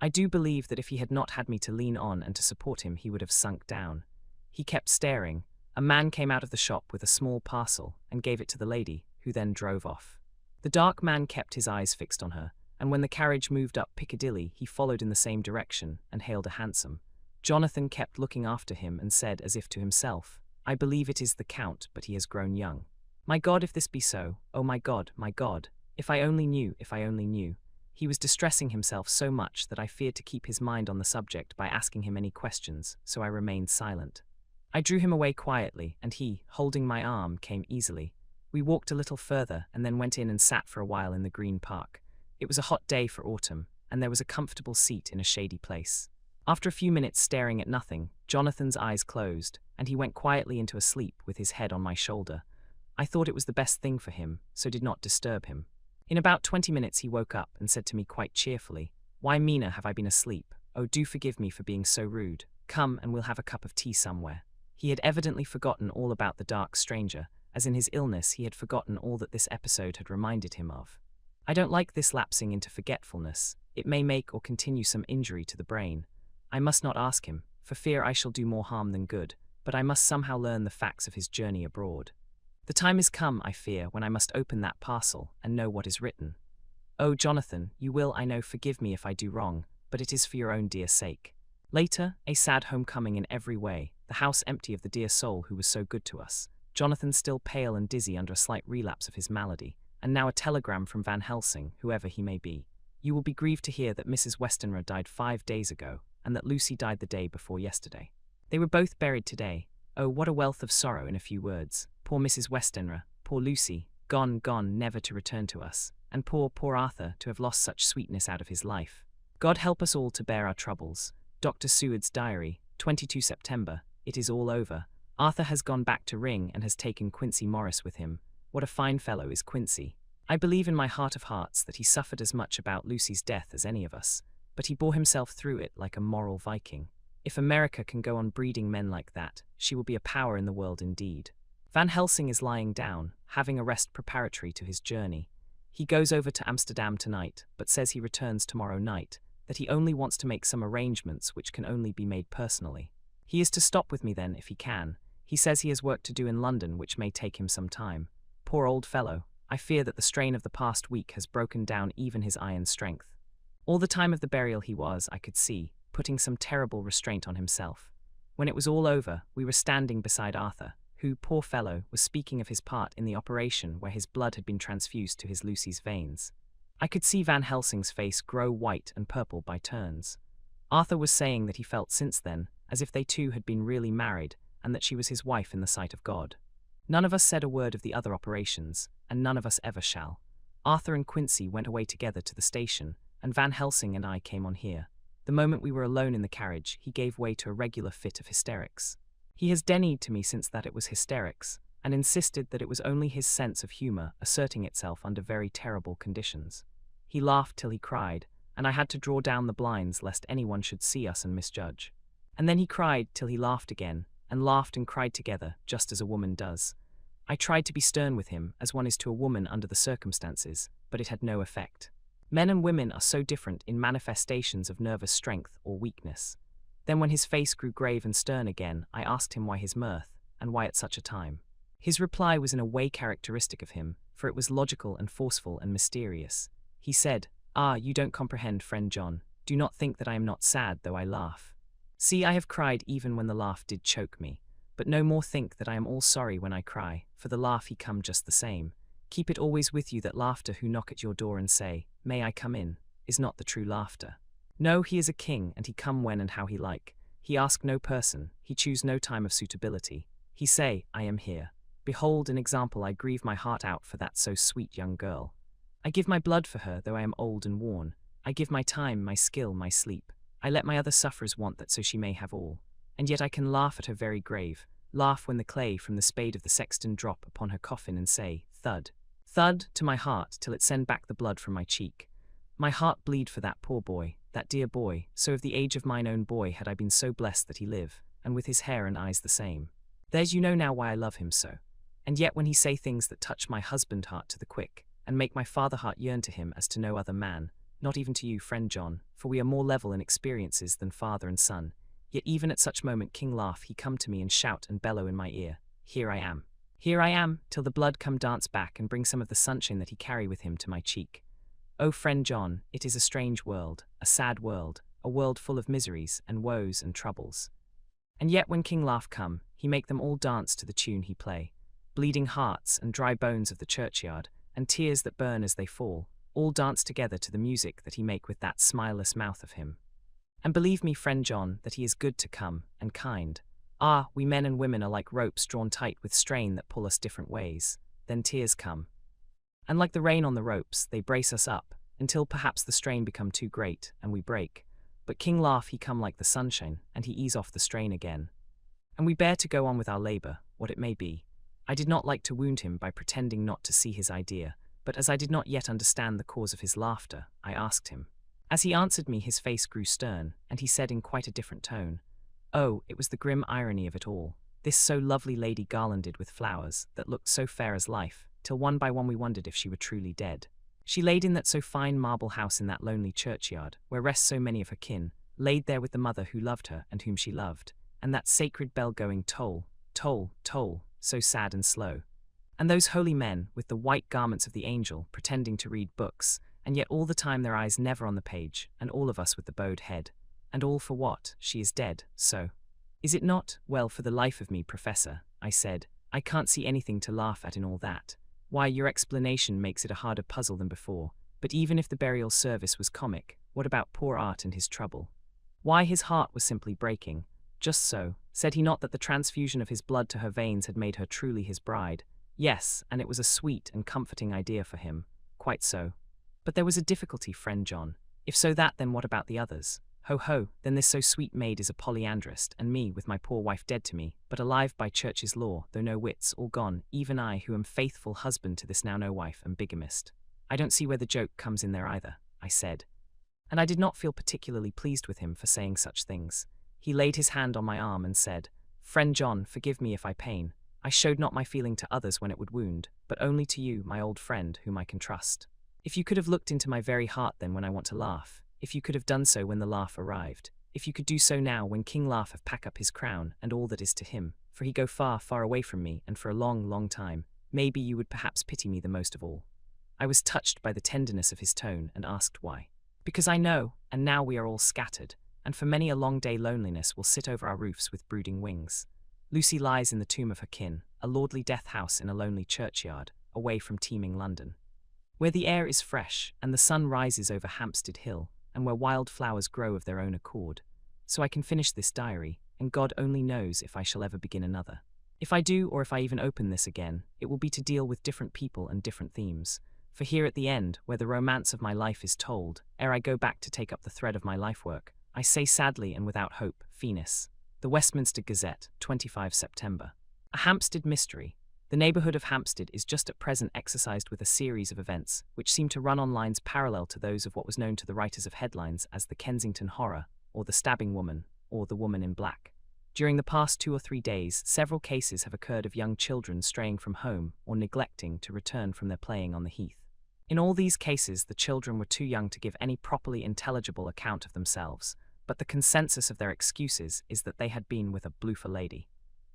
I do believe that if he had not had me to lean on and to support him, he would have sunk down. He kept staring. A man came out of the shop with a small parcel and gave it to the lady, who then drove off. The dark man kept his eyes fixed on her, and when the carriage moved up Piccadilly, he followed in the same direction and hailed a hansom. Jonathan kept looking after him and said, as if to himself, "I believe it is the Count, but he has grown young. My God, if this be so, oh my God, if I only knew, if I only knew." He was distressing himself so much that I feared to keep his mind on the subject by asking him any questions, so I remained silent. I drew him away quietly, and he, holding my arm, came easily. We walked a little further and then went in and sat for a while in the Green Park. It was a hot day for autumn, and there was a comfortable seat in a shady place. After a few minutes staring at nothing, Jonathan's eyes closed, and he went quietly into a sleep with his head on my shoulder. I thought it was the best thing for him, so did not disturb him. In about 20 minutes he woke up and said to me quite cheerfully, "Why, Mina, have I been asleep? Oh, do forgive me for being so rude. Come and we'll have a cup of tea somewhere." He had evidently forgotten all about the dark stranger, as in his illness he had forgotten all that this episode had reminded him of. I don't like this lapsing into forgetfulness. It may make or continue some injury to the brain. I must not ask him, for fear I shall do more harm than good, but I must somehow learn the facts of his journey abroad. The time is come, I fear, when I must open that parcel and know what is written. Oh, Jonathan, you will, I know, forgive me if I do wrong, but it is for your own dear sake. Later, a sad homecoming in every way, the house empty of the dear soul who was so good to us, Jonathan still pale and dizzy under a slight relapse of his malady, and now a telegram from Van Helsing, whoever he may be. "You will be grieved to hear that Mrs. Westenra died 5 days ago, and that Lucy died the day before yesterday. They were both buried today. Oh, what a wealth of sorrow in a few words. Poor Mrs. Westenra, poor Lucy, gone, never to return to us, and poor Arthur, to have lost such sweetness out of his life. God help us all to bear our troubles. Dr. Seward's diary, 22 September, it is all over. Arthur has gone back to Ring and has taken Quincy Morris with him. What a fine fellow is Quincy. I believe in my heart of hearts that he suffered as much about Lucy's death as any of us, but he bore himself through it like a moral Viking. If America can go on breeding men like that, she will be a power in the world indeed. Van Helsing is lying down, having a rest preparatory to his journey. He goes over to Amsterdam tonight, but says he returns tomorrow night, that he only wants to make some arrangements which can only be made personally. He is to stop with me then, if he can. He says he has work to do in London which may take him some time. Poor old fellow, I fear that the strain of the past week has broken down even his iron strength. All the time of the burial he was, I could see, putting some terrible restraint on himself. When it was all over, we were standing beside Arthur, who, poor fellow, was speaking of his part in the operation where his blood had been transfused to his Lucy's veins. I could see Van Helsing's face grow white and purple by turns. Arthur was saying that he felt since then as if they two had been really married, and that she was his wife in the sight of God. None of us said a word of the other operations, and none of us ever shall. Arthur and Quincy went away together to the station, and Van Helsing and I came on here. The moment we were alone in the carriage, he gave way to a regular fit of hysterics. He has denied to me since that it was hysterics, and insisted that it was only his sense of humour asserting itself under very terrible conditions. He laughed till he cried, and I had to draw down the blinds lest anyone should see us and misjudge. And then he cried till he laughed again, and laughed and cried together, just as a woman does. I tried to be stern with him, as one is to a woman under the circumstances, but it had no effect. Men and women are so different in manifestations of nervous strength or weakness. Then when his face grew grave and stern again, I asked him why his mirth, and why at such a time. His reply was in a way characteristic of him, for it was logical and forceful and mysterious. He said, "Ah, you don't comprehend, friend John. Do not think that I am not sad, though I laugh. See, I have cried even when the laugh did choke me. But no more think that I am all sorry when I cry, for the laugh he come just the same. Keep it always with you that laughter who knock at your door and say, 'May I come in?' is not the true laughter. No, he is a king, and he come when and how he like. He ask no person, he choose no time of suitability. He say, 'I am here. Behold an example, I grieve my heart out for that so sweet young girl. I give my blood for her, though I am old and worn. I give my time, my skill, my sleep. I let my other sufferers want that so she may have all. And yet I can laugh at her very grave, laugh when the clay from the spade of the sexton drop upon her coffin and say, thud, thud, to my heart till it send back the blood from my cheek. My heart bleed for that poor boy, that dear boy, so of the age of mine own boy had I been so blessed that he live, and with his hair and eyes the same. There's you know now why I love him so. And yet when he say things that touch my husband heart to the quick, and make my father heart yearn to him as to no other man, not even to you, friend John, for we are more level in experiences than father and son, yet even at such moment king laugh he come to me and shout and bellow in my ear, here I am. Here I am, till the blood come dance back and bring some of the sunshine that he carry with him to my cheek. Oh, friend John, it is a strange world, a sad world, a world full of miseries and woes and troubles. And yet when king laugh come, he make them all dance to the tune he play. Bleeding hearts and dry bones of the churchyard, and tears that burn as they fall, all dance together to the music that he make with that smileless mouth of him. And believe me, friend John, that he is good to come, and kind. Ah, we men and women are like ropes drawn tight with strain that pull us different ways. Then tears come. And like the rain on the ropes, they brace us up, until perhaps the strain become too great, and we break. But king laugh he come like the sunshine, and he ease off the strain again. And we bear to go on with our labor, what it may be. I did not like to wound him by pretending not to see his idea, but as I did not yet understand the cause of his laughter, I asked him. As he answered me his face grew stern, and he said in quite a different tone, "Oh, it was the grim irony of it all, this so lovely lady garlanded with flowers, that looked so fair as life, till one by one we wondered if she were truly dead. She laid in that so fine marble house in that lonely churchyard, where rest so many of her kin, laid there with the mother who loved her and whom she loved, and that sacred bell going toll, toll, toll, so sad and slow. And those holy men, with the white garments of the angel, pretending to read books, and yet all the time their eyes never on the page, and all of us with the bowed head. And all for what? She is dead, so. Is it not? Well, for the life of me, Professor, I said, I can't see anything to laugh at in all that. Why, your explanation makes it a harder puzzle than before. But even if the burial service was comic, what about poor Art and his trouble? Why, his heart was simply breaking. Just so, said he not that the transfusion of his blood to her veins had made her truly his bride? Yes, and it was a sweet and comforting idea for him. Quite so. But there was a difficulty, friend John. If so that, then what about the others? Ho ho, then this so sweet maid is a polyandrist, and me, with my poor wife dead to me, but alive by church's law, though no wits, all gone, even I, who am faithful husband to this now no wife, am bigamist. I don't see where the joke comes in there either, I said. And I did not feel particularly pleased with him for saying such things. He laid his hand on my arm and said, Friend John, forgive me if I pain. I showed not my feeling to others when it would wound, but only to you, my old friend, whom I can trust. If you could have looked into my very heart then when I want to laugh, if you could have done so when the laugh arrived, if you could do so now when King Laugh have pack up his crown and all that is to him, for he go far, far away from me and for a long, long time, maybe you would perhaps pity me the most of all. I was touched by the tenderness of his tone and asked why. Because I know, and now we are all scattered, and for many a long day loneliness will sit over our roofs with brooding wings. Lucy lies in the tomb of her kin, a lordly death house in a lonely churchyard, away from teeming London, where the air is fresh and the sun rises over Hampstead Hill, and where wild flowers grow of their own accord. So I can finish this diary, and God only knows if I shall ever begin another. If I do, or if I even open this again, it will be to deal with different people and different themes. For here at the end, where the romance of my life is told, ere I go back to take up the thread of my life work, I say sadly and without hope, Finis. The Westminster Gazette, 25 September. A Hampstead mystery. The neighbourhood of Hampstead is just at present exercised with a series of events, which seem to run on lines parallel to those of what was known to the writers of headlines as the Kensington Horror, or the Stabbing Woman, or the Woman in Black. During the past 2 or 3 days, several cases have occurred of young children straying from home or neglecting to return from their playing on the heath. In all these cases, the children were too young to give any properly intelligible account of themselves, but the consensus of their excuses is that they had been with a bloofer lady.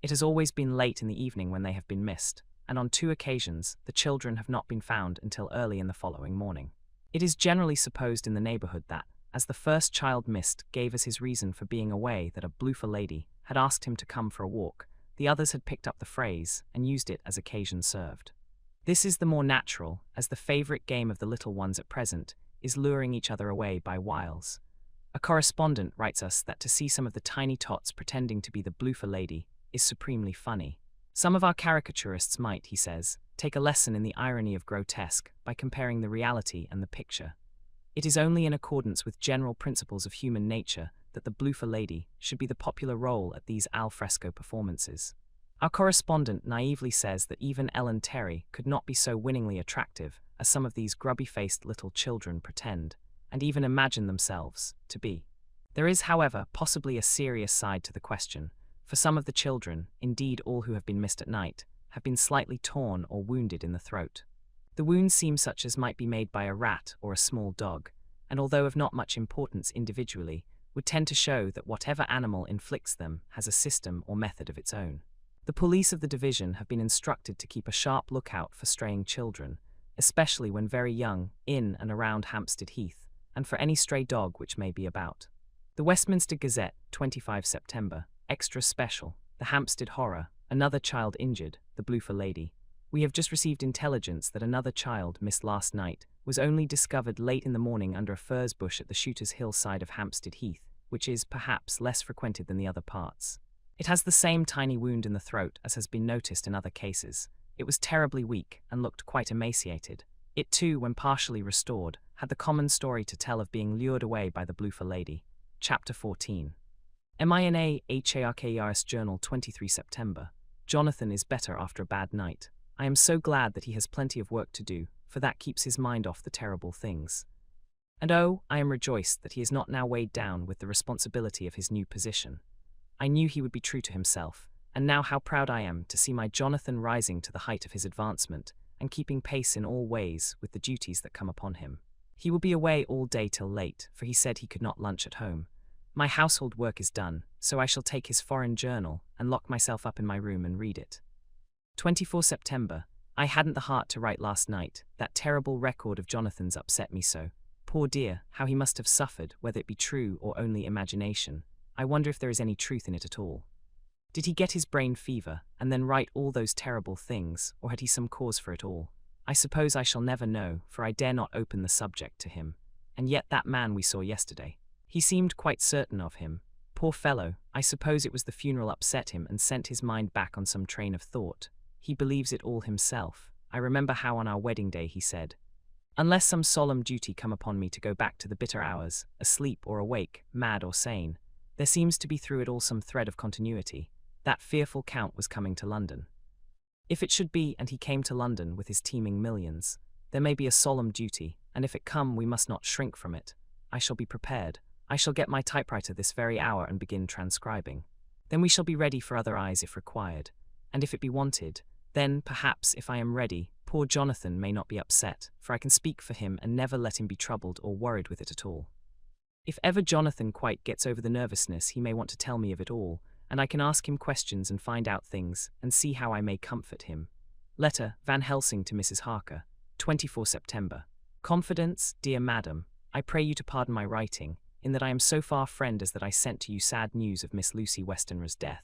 It has always been late in the evening when they have been missed, and on 2 occasions the children have not been found until early in the following morning. It is generally supposed in the neighbourhood that, as the first child missed gave as his reason for being away that a bloofer lady had asked him to come for a walk, the others had picked up the phrase and used it as occasion served. This is the more natural, as the favourite game of the little ones at present is luring each other away by wiles. A correspondent writes us that to see some of the tiny tots pretending to be the bloofer lady is supremely funny. Some of our caricaturists might, he says, take a lesson in the irony of grotesque by comparing the reality and the picture. It is only in accordance with general principles of human nature that the bloofer lady should be the popular role at these al fresco performances. Our correspondent naively says that even Ellen Terry could not be so winningly attractive as some of these grubby-faced little children pretend, and even imagine themselves to be. There is, however, possibly a serious side to the question, for some of the children, indeed all who have been missed at night, have been slightly torn or wounded in the throat. The wounds seem such as might be made by a rat or a small dog, and although of not much importance individually, would tend to show that whatever animal inflicts them has a system or method of its own. The police of the division have been instructed to keep a sharp lookout for straying children, especially when very young, in and around Hampstead Heath, and for any stray dog which may be about. The Westminster Gazette, 25 September, Extra Special, The Hampstead Horror, Another Child Injured, The Bloofer Lady. We have just received intelligence that another child missed last night was only discovered late in the morning under a furze bush at the Shooter's Hill side of Hampstead Heath, which is, perhaps, less frequented than the other parts. It has the same tiny wound in the throat as has been noticed in other cases. It was terribly weak and looked quite emaciated. It too, when partially restored, had the common story to tell of being lured away by the bloofer lady. Chapter 14. Mina Harker's Journal, 23 September. Jonathan is better after a bad night. I am so glad that he has plenty of work to do, for that keeps his mind off the terrible things. And oh, I am rejoiced that he is not now weighed down with the responsibility of his new position. I knew he would be true to himself, and now how proud I am to see my Jonathan rising to the height of his advancement, and keeping pace in all ways with the duties that come upon him. He will be away all day till late, for he said he could not lunch at home. My household work is done, so I shall take his foreign journal and lock myself up in my room and read it. 24 September. I hadn't the heart to write last night. That terrible record of Jonathan's upset me so. Poor dear, how he must have suffered, whether it be true or only imagination. I wonder if there is any truth in it at all. Did he get his brain fever, and then write all those terrible things, or had he some cause for it all? I suppose I shall never know, for I dare not open the subject to him. And yet that man we saw yesterday. He seemed quite certain of him. Poor fellow, I suppose it was the funeral upset him and sent his mind back on some train of thought. He believes it all himself. I remember how on our wedding day he said, "Unless some solemn duty come upon me to go back to the bitter hours, asleep or awake, mad or sane, there seems to be through it all some thread of continuity. That fearful Count was coming to London. If it should be, and he came to London with his teeming millions, there may be a solemn duty, and if it come we must not shrink from it. I shall be prepared. I shall get my typewriter this very hour and begin transcribing. Then we shall be ready for other eyes if required. And if it be wanted, then, perhaps, if I am ready, poor Jonathan may not be upset, for I can speak for him and never let him be troubled or worried with it at all. If ever Jonathan quite gets over the nervousness, he may want to tell me of it all, and I can ask him questions and find out things, and see how I may comfort him. Letter, Van Helsing to Mrs. Harker, 24 September. Confidence, dear madam, I pray you to pardon my writing, in that I am so far friend as that I sent to you sad news of Miss Lucy Westenra's death.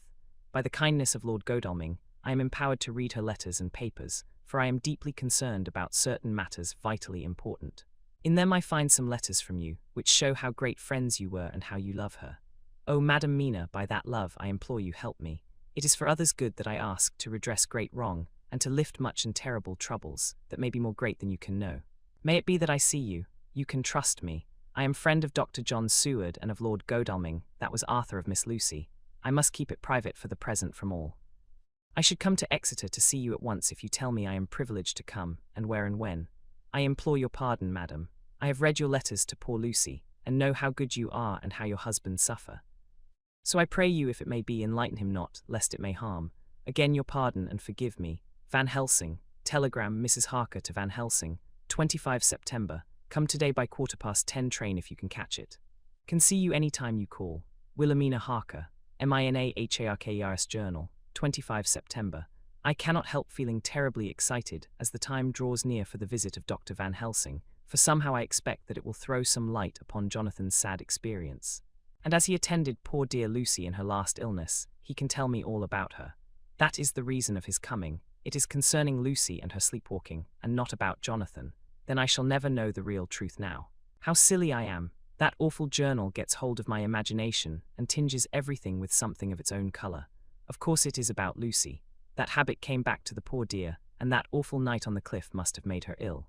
By the kindness of Lord Godalming, I am empowered to read her letters and papers, for I am deeply concerned about certain matters vitally important. In them I find some letters from you, which show how great friends you were and how you love her. O Madam Mina, by that love I implore you help me. It is for others' good that I ask, to redress great wrong, and to lift much and terrible troubles, that may be more great than you can know. May it be that I see you. You can trust me. I am friend of Dr. John Seward and of Lord Godalming, that was Arthur of Miss Lucy. I must keep it private for the present from all. I should come to Exeter to see you at once if you tell me I am privileged to come, and where and when. I implore your pardon, madam. I have read your letters to poor Lucy, and know how good you are and how your husband suffer. So I pray you, if it may be, enlighten him not, lest it may harm. Again your pardon and forgive me. Van Helsing. Telegram Mrs. Harker to Van Helsing, 25 September. Come today by 10:15 train if you can catch it. Can see you any time you call. Wilhelmina Harker. MINAHARKERS Journal, 25 September. I cannot help feeling terribly excited as the time draws near for the visit of Dr. Van Helsing, for somehow I expect that it will throw some light upon Jonathan's sad experience. And as he attended poor dear Lucy in her last illness, he can tell me all about her. That is the reason of his coming. It is concerning Lucy and her sleepwalking, and not about Jonathan. Then I shall never know the real truth now. How silly I am. That awful journal gets hold of my imagination and tinges everything with something of its own colour. Of course it is about Lucy. That habit came back to the poor dear, and that awful night on the cliff must have made her ill.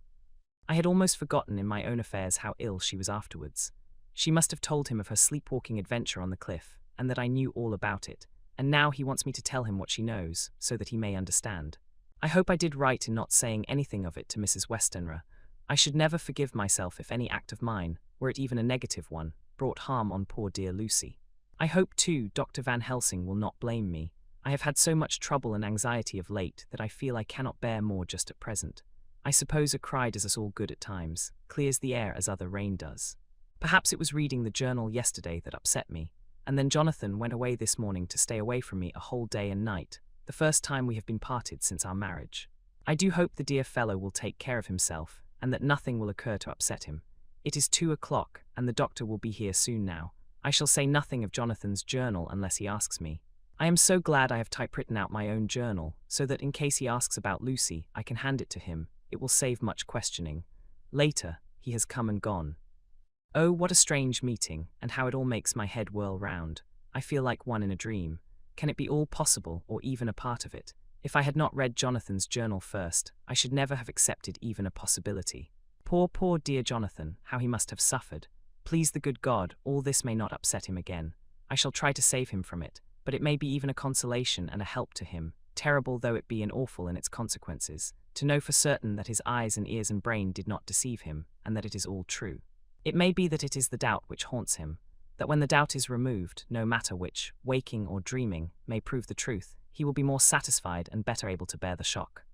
I had almost forgotten in my own affairs how ill she was afterwards. She must have told him of her sleepwalking adventure on the cliff, and that I knew all about it, and now he wants me to tell him what she knows, so that he may understand. I hope I did right in not saying anything of it to Mrs. Westenra. I should never forgive myself if any act of mine, were it even a negative one, brought harm on poor dear Lucy. I hope, too, Dr. Van Helsing will not blame me. I have had so much trouble and anxiety of late that I feel I cannot bear more just at present. I suppose a cry does us all good at times, clears the air as other rain does. Perhaps it was reading the journal yesterday that upset me, and then Jonathan went away this morning to stay away from me a whole day and night, the first time we have been parted since our marriage. I do hope the dear fellow will take care of himself, and that nothing will occur to upset him. It is 2 o'clock, and the doctor will be here soon now. I shall say nothing of Jonathan's journal unless he asks me. I am so glad I have typewritten out my own journal, so that in case he asks about Lucy, I can hand it to him. It will save much questioning. Later, he has come and gone. Oh, what a strange meeting, and how it all makes my head whirl round. I feel like one in a dream. Can it be all possible, or even a part of it? If I had not read Jonathan's journal first, I should never have accepted even a possibility. Poor dear Jonathan, how he must have suffered. Please the good God, all this may not upset him again. I shall try to save him from it, but it may be even a consolation and a help to him, terrible though it be and awful in its consequences, to know for certain that his eyes and ears and brain did not deceive him, and that it is all true. It may be that it is the doubt which haunts him, that when the doubt is removed, no matter which, waking or dreaming, may prove the truth, he will be more satisfied and better able to bear the shock.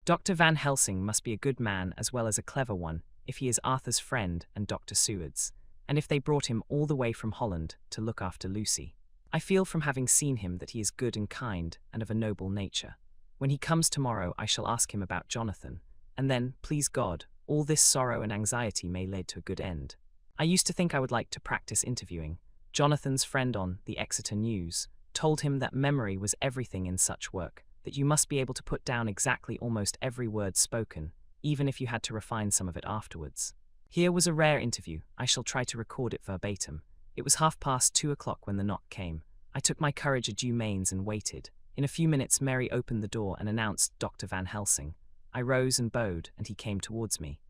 Dr. Van Helsing must be a good man as well as a clever one, if he is Arthur's friend and Dr. Seward's, and if they brought him all the way from Holland to look after Lucy. I feel from having seen him that he is good and kind and of a noble nature. When he comes tomorrow, I shall ask him about Jonathan, and then, please God, all this sorrow and anxiety may lead to a good end. I used to think I would like to practice interviewing. Jonathan's friend on the Exeter News told him that memory was everything in such work, that you must be able to put down exactly almost every word spoken, even if you had to refine some of it afterwards. Here was a rare interview. I shall try to record it verbatim. It was 2:30 when the knock came. I took my courage a due mains and waited. In a few minutes Mary opened the door and announced Dr. Van Helsing. I rose and bowed, and he came towards me.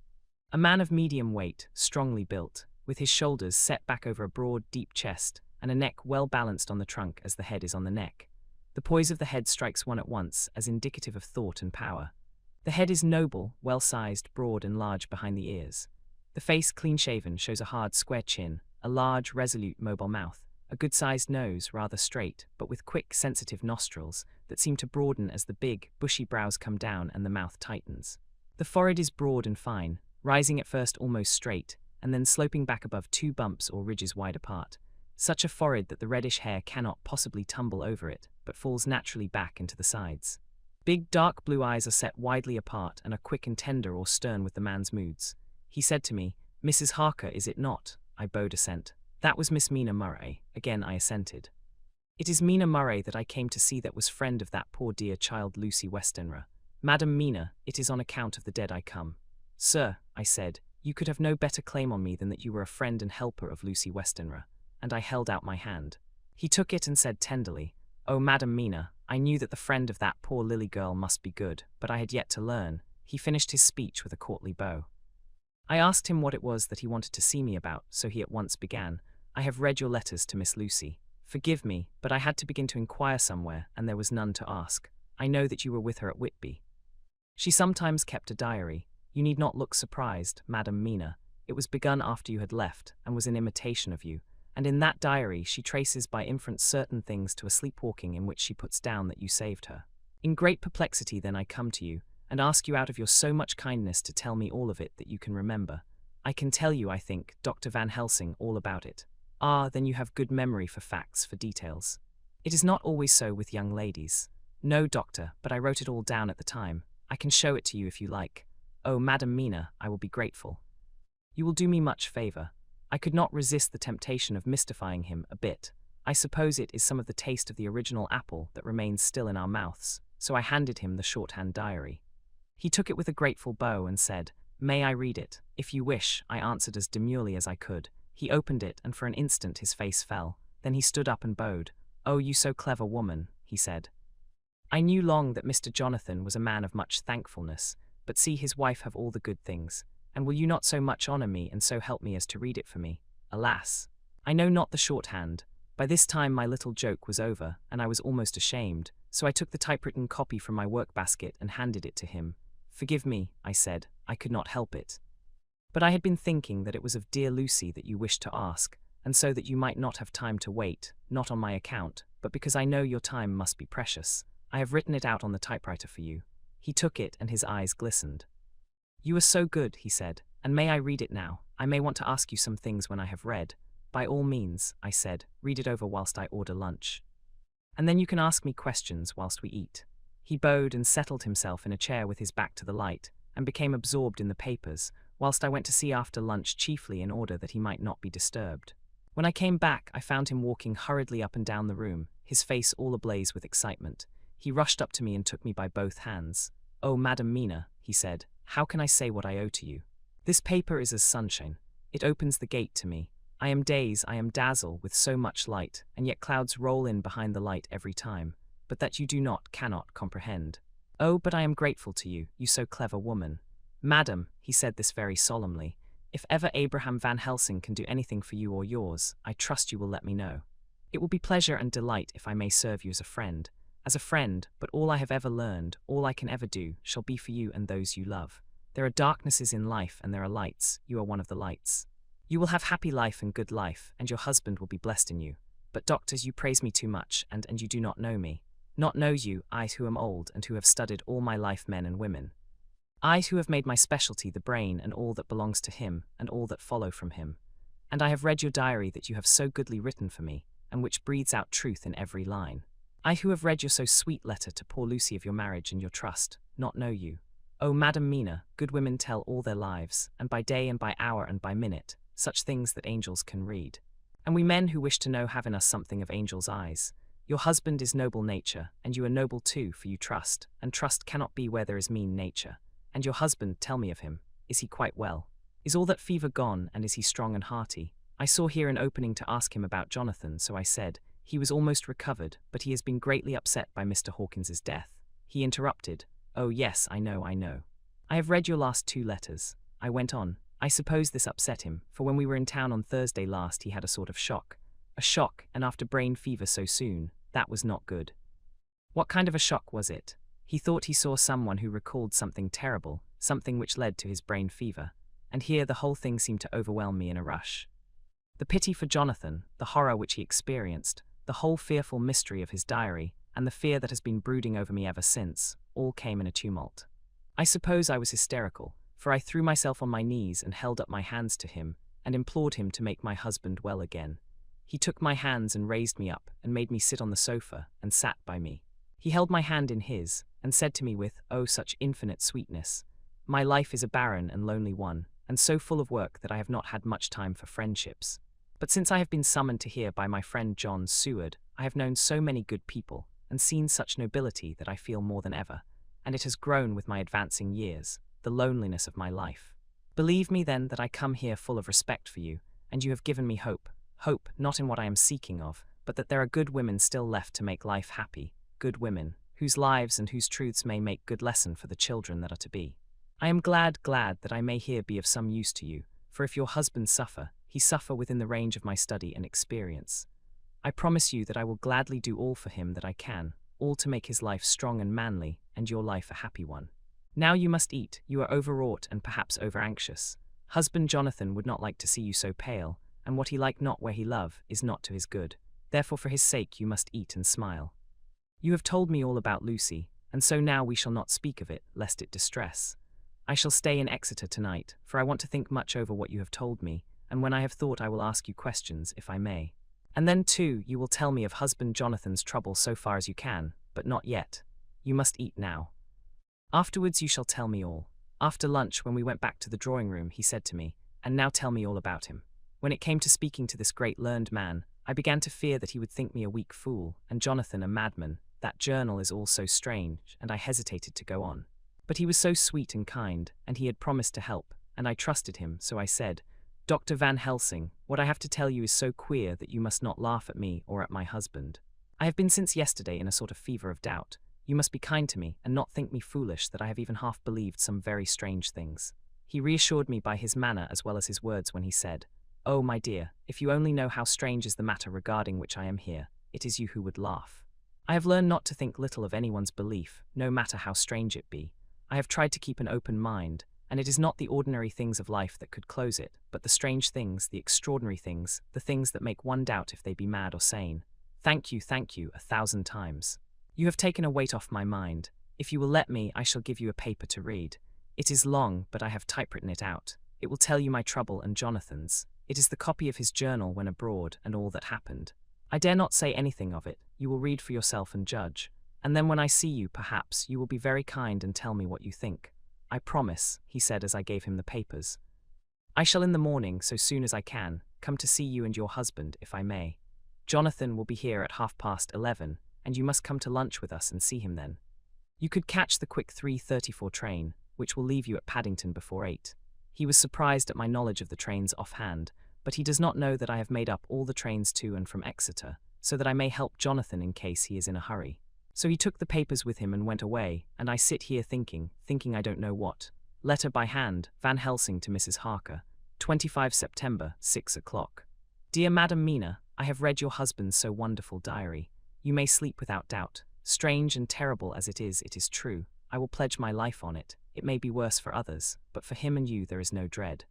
A man of medium weight, strongly built, with his shoulders set back over a broad, deep chest, and a neck well balanced on the trunk as the head is on the neck. The poise of the head strikes one at once as indicative of thought and power. The head is noble, well-sized, broad and large behind the ears. The face, clean-shaven, shows a hard, square chin, a large, resolute, mobile mouth, a good-sized nose, rather straight, but with quick, sensitive nostrils that seem to broaden as the big, bushy brows come down and the mouth tightens. The forehead is broad and fine, rising at first almost straight, and then sloping back above 2 bumps or ridges wide apart. Such a forehead that the reddish hair cannot possibly tumble over it, but falls naturally back into the sides. Big, dark blue eyes are set widely apart and are quick and tender or stern with the man's moods. He said to me, "Mrs. Harker, is it not?" I bowed assent. "That was Miss Mina Murray." Again I assented. "It is Mina Murray that I came to see, that was friend of that poor dear child Lucy Westenra. Madam Mina, it is on account of the dead I come." "Sir," I said, "you could have no better claim on me than that you were a friend and helper of Lucy Westenra," and I held out my hand. He took it and said tenderly, "Oh, Madam Mina, I knew that the friend of that poor Lily girl must be good, but I had yet to learn." He finished his speech with a courtly bow. I asked him what it was that he wanted to see me about, so he at once began, "I have read your letters to Miss Lucy. Forgive me, but I had to begin to inquire somewhere, and there was none to ask. I know that you were with her at Whitby. She sometimes kept a diary. You need not look surprised, Madam Mina. It was begun after you had left, and was in imitation of you, and in that diary she traces by inference certain things to a sleepwalking in which she puts down that you saved her. In great perplexity then I come to you, and ask you out of your so much kindness to tell me all of it that you can remember. I can tell you, I think, Dr. Van Helsing, all about it. Ah, then you have good memory for facts, for details. It is not always so with young ladies. No, doctor, but I wrote it all down at the time. I can show it to you if you like. Oh, Madam Mina, I will be grateful. You will do me much favor. I could not resist the temptation of mystifying him a bit. I suppose it is some of the taste of the original apple that remains still in our mouths, so I handed him the shorthand diary. He took it with a grateful bow and said, "May I read it?" "If you wish," I answered as demurely as I could. He opened it, and for an instant his face fell. Then he stood up and bowed. "Oh, you so clever woman," he said. I knew long that Mr. Jonathan was a man of much thankfulness, but see his wife have all the good things. And will you not so much honour me and so help me as to read it for me? Alas! I know not the shorthand. By this time my little joke was over, and I was almost ashamed, so I took the typewritten copy from my work-basket and handed it to him. "Forgive me," I said, "I could not help it. But I had been thinking that it was of dear Lucy that you wished to ask, and so that you might not have time to wait, not on my account, but because I know your time must be precious. I have written it out on the typewriter for you." He took it, and his eyes glistened. "You are so good," he said, "and may I read it now? I may want to ask you some things when I have read." "By all means," I said, "read it over whilst I order lunch. And then you can ask me questions whilst we eat." He bowed and settled himself in a chair with his back to the light, and became absorbed in the papers, whilst I went to see after lunch chiefly in order that he might not be disturbed. When I came back, I found him walking hurriedly up and down the room, his face all ablaze with excitement. He rushed up to me and took me by both hands. "Oh, Madam Mina," he said, "how can I say what I owe to you? This paper is as sunshine. It opens the gate to me. I am dazzled with so much light, and yet clouds roll in behind the light every time, but that you do not, cannot comprehend. Oh, but I am grateful to you, you so clever woman. Madam," he said this very solemnly, "if ever Abraham Van Helsing can do anything for you or yours, I trust you will let me know. It will be pleasure and delight if I may serve you as a friend, but all I have ever learned, all I can ever do, shall be for you and those you love. There are darknesses in life and there are lights, you are one of the lights. You will have happy life and good life, and your husband will be blessed in you. But doctors, you praise me too much, and you do not know me. Not know you, I who am old and who have studied all my life men and women. I who have made my specialty the brain and all that belongs to him and all that follow from him. And I have read your diary that you have so goodly written for me, and which breathes out truth in every line. I who have read your so sweet letter to poor Lucy of your marriage and your trust, not know you. Oh, Madam Mina, good women tell all their lives, and by day and by hour and by minute, such things that angels can read. And we men who wish to know have in us something of angels' eyes. Your husband is noble nature, and you are noble too, for you trust, and trust cannot be where there is mean nature. And your husband, tell me of him. Is he quite well? Is all that fever gone, and is he strong and hearty? I saw here an opening to ask him about Jonathan, so I said, he was almost recovered, but he has been greatly upset by Mr. Hawkins's death. He interrupted, "Oh yes, I know. I have read your last 2 letters. I went on. I suppose this upset him, for when we were in town on Thursday last he had a sort of shock. A shock, and after brain fever so soon, that was not good." "What kind of a shock was it?" "He thought he saw someone who recalled something terrible, something which led to his brain fever. And here the whole thing seemed to overwhelm me in a rush. The pity for Jonathan, the horror which he experienced, the whole fearful mystery of his diary, and the fear that has been brooding over me ever since, all came in a tumult. I suppose I was hysterical, for I threw myself on my knees and held up my hands to him, and implored him to make my husband well again. He took my hands and raised me up, and made me sit on the sofa, and sat by me. He held my hand in his, and said to me with, oh, such infinite sweetness, "My life is a barren and lonely one, and so full of work that I have not had much time for friendships. But since I have been summoned to here by my friend John Seward, I have known so many good people, and seen such nobility that I feel more than ever, and it has grown with my advancing years, the loneliness of my life. Believe me then that I come here full of respect for you, and you have given me hope not in what I am seeking of, but that there are good women still left to make life happy, good women, whose lives and whose truths may make good lesson for the children that are to be. I am glad that I may here be of some use to you, for if your husband suffer, he suffer within the range of my study and experience. I promise you that I will gladly do all for him that I can, all to make his life strong and manly, and your life a happy one. Now you must eat, you are overwrought and perhaps over-anxious. Husband Jonathan would not like to see you so pale, and what he like not where he love is not to his good. Therefore for his sake you must eat and smile. You have told me all about Lucy, and so now we shall not speak of it, lest it distress. I shall stay in Exeter tonight, for I want to think much over what you have told me, and when I have thought I will ask you questions, if I may. And then, too, you will tell me of husband Jonathan's trouble so far as you can, but not yet. You must eat now. Afterwards you shall tell me all. After lunch, when we went back to the drawing-room, he said to me, "And now tell me all about him." When it came to speaking to this great learned man, I began to fear that he would think me a weak fool, and Jonathan a madman. That journal is all so strange, and I hesitated to go on. But he was so sweet and kind, and he had promised to help, and I trusted him, so I said, "Dr. Van Helsing, what I have to tell you is so queer that you must not laugh at me or at my husband. I have been since yesterday in a sort of fever of doubt. You must be kind to me, and not think me foolish that I have even half believed some very strange things." He reassured me by his manner as well as his words when he said, "Oh, my dear, if you only know how strange is the matter regarding which I am here, it is you who would laugh. I have learned not to think little of anyone's belief, no matter how strange it be. I have tried to keep an open mind, and it is not the ordinary things of life that could close it, but the strange things, the extraordinary things, the things that make one doubt if they be mad or sane. Thank you, 1,000 times. You have taken a weight off my mind. If you will let me, I shall give you a paper to read. It is long, but I have typewritten it out. It will tell you my trouble and Jonathan's. It is the copy of his journal when abroad, and all that happened. I dare not say anything of it. You will read for yourself and judge. And then when I see you, perhaps, you will be very kind and tell me what you think. I promise," he said as I gave him the papers. "I shall in the morning, so soon as I can, come to see you and your husband, if I may. Jonathan will be here at 11:30, and you must come to lunch with us and see him then. You could catch the quick 3:34 train, which will leave you at Paddington before 8. He was surprised at my knowledge of the trains offhand, but he does not know that I have made up all the trains to and from Exeter, so that I may help Jonathan in case he is in a hurry. So he took the papers with him and went away, and I sit here thinking I don't know what. Letter by hand, Van Helsing to Mrs. Harker, 25 September, 6 o'clock. Dear Madam Mina, I have read your husband's so wonderful diary. You may sleep without doubt. Strange and terrible as it is true. I will pledge my life on it. It may be worse for others, but for him and you there is no dread.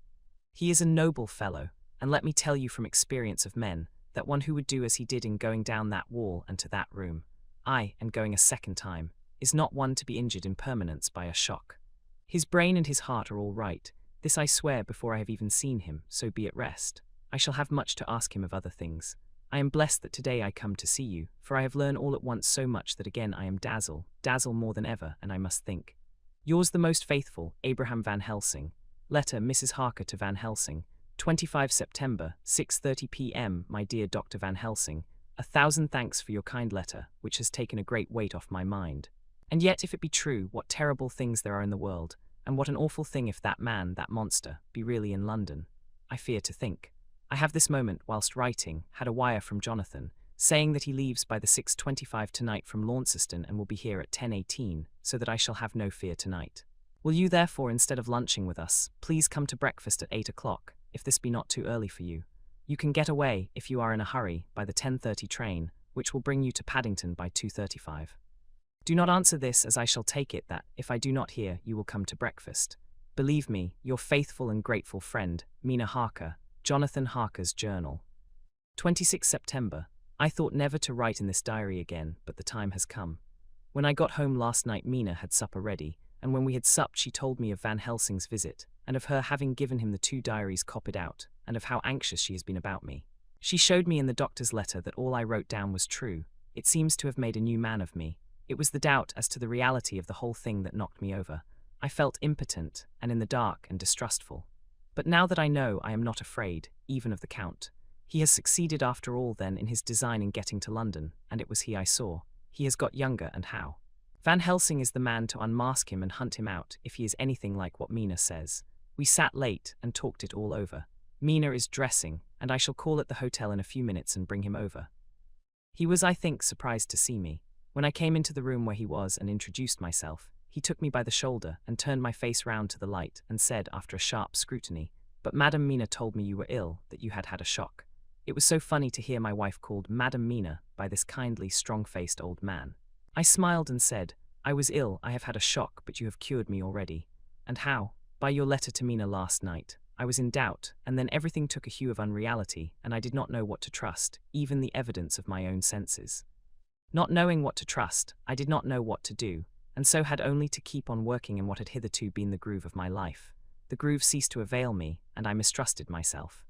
He is a noble fellow, and let me tell you from experience of men, that one who would do as he did in going down that wall and to that room, aye, and going a second time, is not one to be injured in permanence by a shock. His brain and his heart are all right. This I swear before I have even seen him, so be at rest. I shall have much to ask him of other things. I am blessed that today I come to see you, for I have learned all at once so much that again I am dazzle more than ever, and I must think. Yours the most faithful, Abraham Van Helsing. Letter Mrs. Harker to Van Helsing, 25 September, 6:30 p.m. My dear Dr. Van Helsing, 1,000 thanks for your kind letter, which has taken a great weight off my mind. And yet, if it be true, what terrible things there are in the world, and what an awful thing if that man, that monster, be really in London. I fear to think. I have this moment, whilst writing, had a wire from Jonathan, saying that he leaves by the 6:25 tonight from Launceston and will be here at 10:18, so that I shall have no fear tonight. Will you therefore, instead of lunching with us, please come to breakfast at 8 o'clock, if this be not too early for you. You can get away, if you are in a hurry, by the 10:30 train, which will bring you to Paddington by 2:35. Do not answer this, as I shall take it that, if I do not hear, you will come to breakfast. Believe me, your faithful and grateful friend, Mina Harker, Jonathan Harker's Journal. 26 September. I thought never to write in this diary again, but the time has come. When I got home last night, Mina had supper ready, and when we had supped she told me of Van Helsing's visit, and of her having given him the 2 diaries copied out, and of how anxious she has been about me. She showed me in the doctor's letter that all I wrote down was true. It seems to have made a new man of me. It was the doubt as to the reality of the whole thing that knocked me over. I felt impotent, and in the dark and distrustful. But now that I know, I am not afraid, even of the Count. He has succeeded after all then in his design in getting to London, and it was he I saw. He has got younger, and how. Van Helsing is the man to unmask him and hunt him out, if he is anything like what Mina says. We sat late and talked it all over. Mina is dressing, and I shall call at the hotel in a few minutes and bring him over. He was, I think, surprised to see me. When I came into the room where he was and introduced myself, he took me by the shoulder and turned my face round to the light and said, after a sharp scrutiny, "But Madam Mina told me you were ill, that you had had a shock." It was so funny to hear my wife called Madam Mina by this kindly, strong-faced old man. I smiled and said, I was ill, I have had a shock, but you have cured me already. And how? By your letter to Mina last night. I was in doubt, and then everything took a hue of unreality, and I did not know what to trust, even the evidence of my own senses. Not knowing what to trust, I did not know what to do, and so had only to keep on working in what had hitherto been the groove of my life. The groove ceased to avail me, and I mistrusted myself.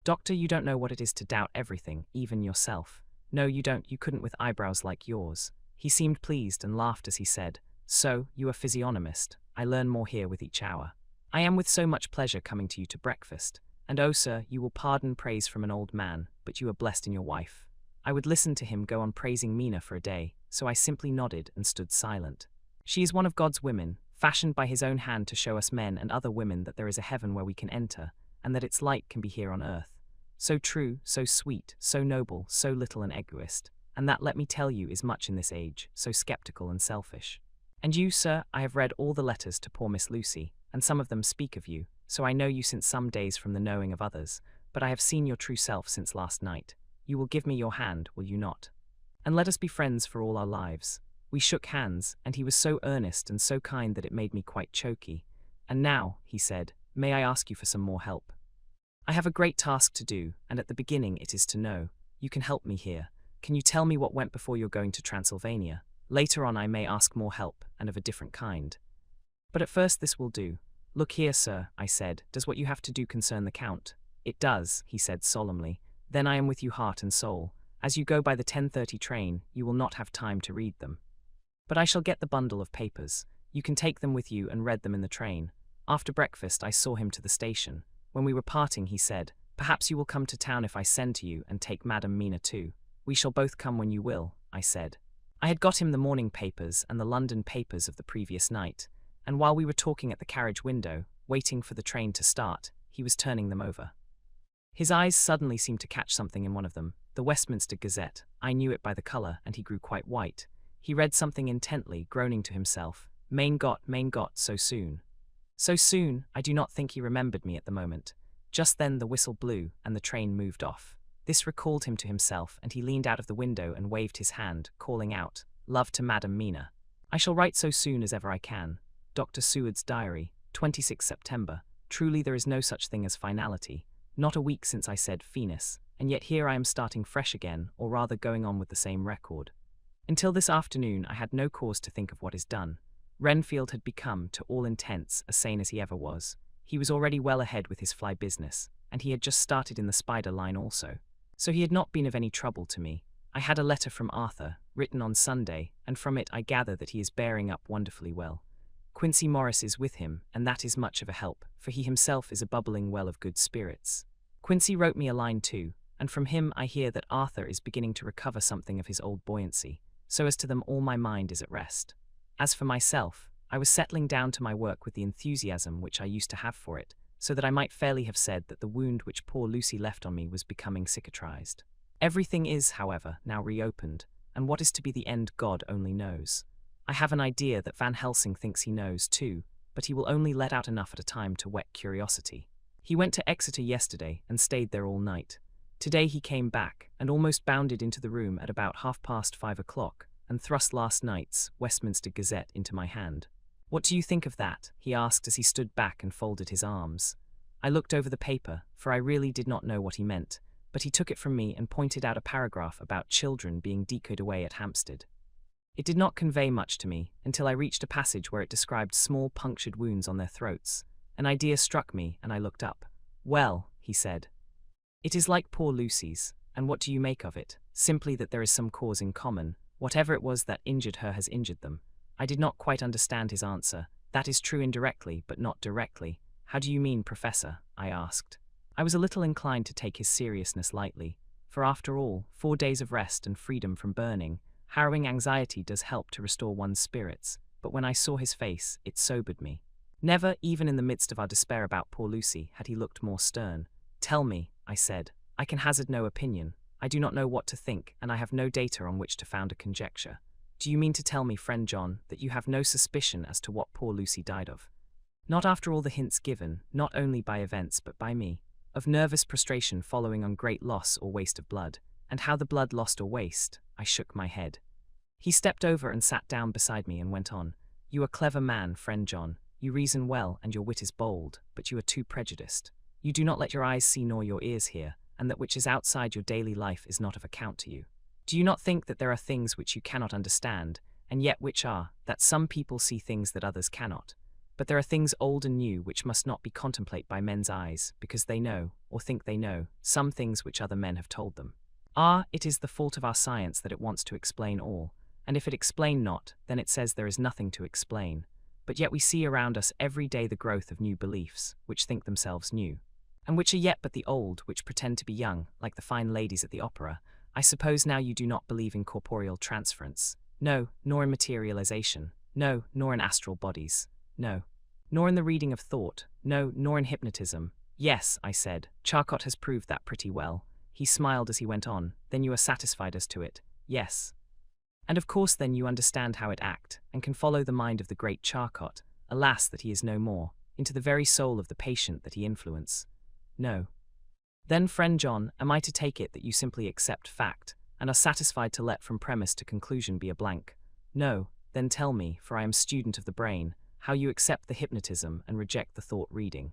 Doctor, you don't know what it is to doubt everything, even yourself. No, you don't, you couldn't with eyebrows like yours. He seemed pleased and laughed as he said, So, you are physiognomist. I learn more here with each hour. I am with so much pleasure coming to you to breakfast. And oh, sir, you will pardon praise from an old man, but you are blessed in your wife. I would listen to him go on praising Mina for a day, so I simply nodded and stood silent. She is one of God's women, fashioned by his own hand to show us men and other women that there is a heaven where we can enter, and that its light can be here on earth. So true, so sweet, so noble, so little an egoist, and that, let me tell you, is much in this age, so skeptical and selfish. And you, sir, I have read all the letters to poor Miss Lucy, and some of them speak of you, so I know you since some days from the knowing of others, but I have seen your true self since last night. You will give me your hand, will you not? And let us be friends for all our lives. We shook hands, and he was so earnest and so kind that it made me quite choky. And now, he said, may I ask you for some more help? I have a great task to do, and at the beginning it is to know. You can help me here. Can you tell me what went before your going to Transylvania? Later on I may ask more help, and of a different kind. But at first this will do. Look here, sir, I said, does what you have to do concern the Count? It does, he said solemnly. Then I am with you heart and soul. As you go by the 10:30 train, you will not have time to read them. But I shall get the bundle of papers. You can take them with you and read them in the train. After breakfast I saw him to the station. When we were parting he said, perhaps you will come to town if I send to you and take Madam Mina too. We shall both come when you will, I said. I had got him the morning papers and the London papers of the previous night, and while we were talking at the carriage window, waiting for the train to start, he was turning them over. His eyes suddenly seemed to catch something in one of them, the Westminster Gazette. I knew it by the colour, and he grew quite white. He read something intently, groaning to himself, main got, so soon. So soon, I do not think he remembered me at the moment. Just then the whistle blew, and the train moved off. This recalled him to himself, and he leaned out of the window and waved his hand, calling out, Love to Madam Mina. I shall write so soon as ever I can. Dr. Seward's Diary, 26 September. Truly there is no such thing as finality. Not a week since I said Venus, and yet here I am starting fresh again, or rather going on with the same record. Until this afternoon I had no cause to think of what is done. Renfield had become, to all intents, as sane as he ever was. He was already well ahead with his fly business, and he had just started in the spider line also. So he had not been of any trouble to me. I had a letter from Arthur, written on Sunday, and from it I gather that he is bearing up wonderfully well. Quincy Morris is with him, and that is much of a help, for he himself is a bubbling well of good spirits. Quincy wrote me a line too, and from him I hear that Arthur is beginning to recover something of his old buoyancy, so as to them all my mind is at rest. As for myself, I was settling down to my work with the enthusiasm which I used to have for it, so that I might fairly have said that the wound which poor Lucy left on me was becoming cicatrized. Everything is, however, now reopened, and what is to be the end God only knows. I have an idea that Van Helsing thinks he knows too, but he will only let out enough at a time to whet curiosity. He went to Exeter yesterday and stayed there all night. Today he came back and almost bounded into the room at about 5:30 and thrust last night's Westminster Gazette into my hand. What do you think of that? He asked as he stood back and folded his arms. I looked over the paper, for I really did not know what he meant, but he took it from me and pointed out a paragraph about children being decoyed away at Hampstead. It did not convey much to me until I reached a passage where it described small punctured wounds on their throats. An idea struck me, and I looked up. Well, he said, it is like poor Lucy's, and what do you make of it? Simply that there is some cause in common. Whatever it was that injured her has injured them. I did not quite understand his answer. That is true indirectly, but not directly. How do you mean, Professor? I asked. I was a little inclined to take his seriousness lightly, for after all, 4 days of rest and freedom from burning, harrowing anxiety does help to restore one's spirits, but when I saw his face, it sobered me. Never, even in the midst of our despair about poor Lucy, had he looked more stern. Tell me, I said. I can hazard no opinion. I do not know what to think, and I have no data on which to found a conjecture. Do you mean to tell me, friend John, that you have no suspicion as to what poor Lucy died of? Not after all the hints given, not only by events but by me, of nervous prostration following on great loss or waste of blood, and how the blood lost or waste. I shook my head. He stepped over and sat down beside me and went on. You are a clever man, friend John. You reason well and your wit is bold, but you are too prejudiced. You do not let your eyes see nor your ears hear, and that which is outside your daily life is not of account to you. Do you not think that there are things which you cannot understand, and yet which are, that some people see things that others cannot? But there are things old and new which must not be contemplated by men's eyes, because they know, or think they know, some things which other men have told them. It is the fault of our science that it wants to explain all, and if it explain not, then it says there is nothing to explain. But yet we see around us every day the growth of new beliefs, which think themselves new, and which are yet but the old, which pretend to be young, like the fine ladies at the opera. I suppose now you do not believe in corporeal transference. No, nor in materialization. No, nor in astral bodies. No. Nor in the reading of thought. No, nor in hypnotism. Yes, I said. Charcot has proved that pretty well. He smiled as he went on. Then you are satisfied as to it. Yes. And of course then you understand how it act, and can follow the mind of the great Charcot, alas that he is no more, into the very soul of the patient that he influence. No. Then, friend John, am I to take it that you simply accept fact, and are satisfied to let from premise to conclusion be a blank? No. Then tell me, for I am student of the brain, how you accept the hypnotism and reject the thought reading.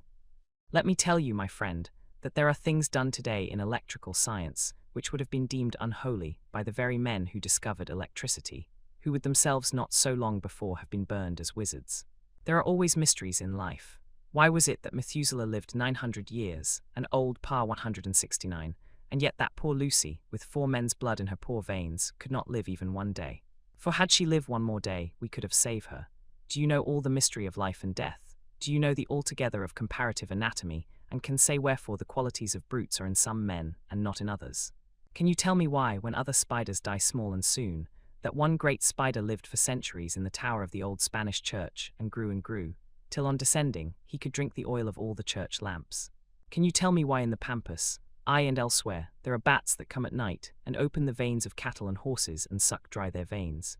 Let me tell you, my friend, that there are things done today in electrical science which would have been deemed unholy by the very men who discovered electricity, who would themselves not so long before have been burned as wizards. There are always mysteries in life. Why was it that Methuselah lived 900 years, and old Pa 169, and yet that poor Lucy, with 4 men's blood in her poor veins, could not live even one day? For had she lived one more day, we could have saved her. Do you know all the mystery of life and death? Do you know the altogether of comparative anatomy, and can say wherefore the qualities of brutes are in some men, and not in others? Can you tell me why, when other spiders die small and soon, that one great spider lived for centuries in the tower of the old Spanish church, and grew, till on descending, he could drink the oil of all the church lamps? Can you tell me why in the pampas, aye and elsewhere, there are bats that come at night, and open the veins of cattle and horses, and suck dry their veins?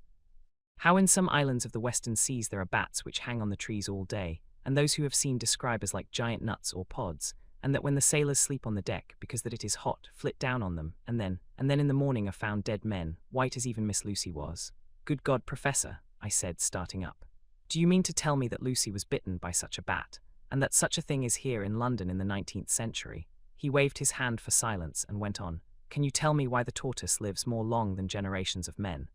How in some islands of the western seas there are bats which hang on the trees all day, and those who have seen describe as like giant nuts or pods, and that when the sailors sleep on the deck because that it is hot, flit down on them, and then in the morning are found dead men, white as even Miss Lucy was. Good God, Professor, I said, starting up. Do you mean to tell me that Lucy was bitten by such a bat, and that such a thing is here in London in the 19th century? He waved his hand for silence and went on. Can you tell me why the tortoise lives more long than generations of men?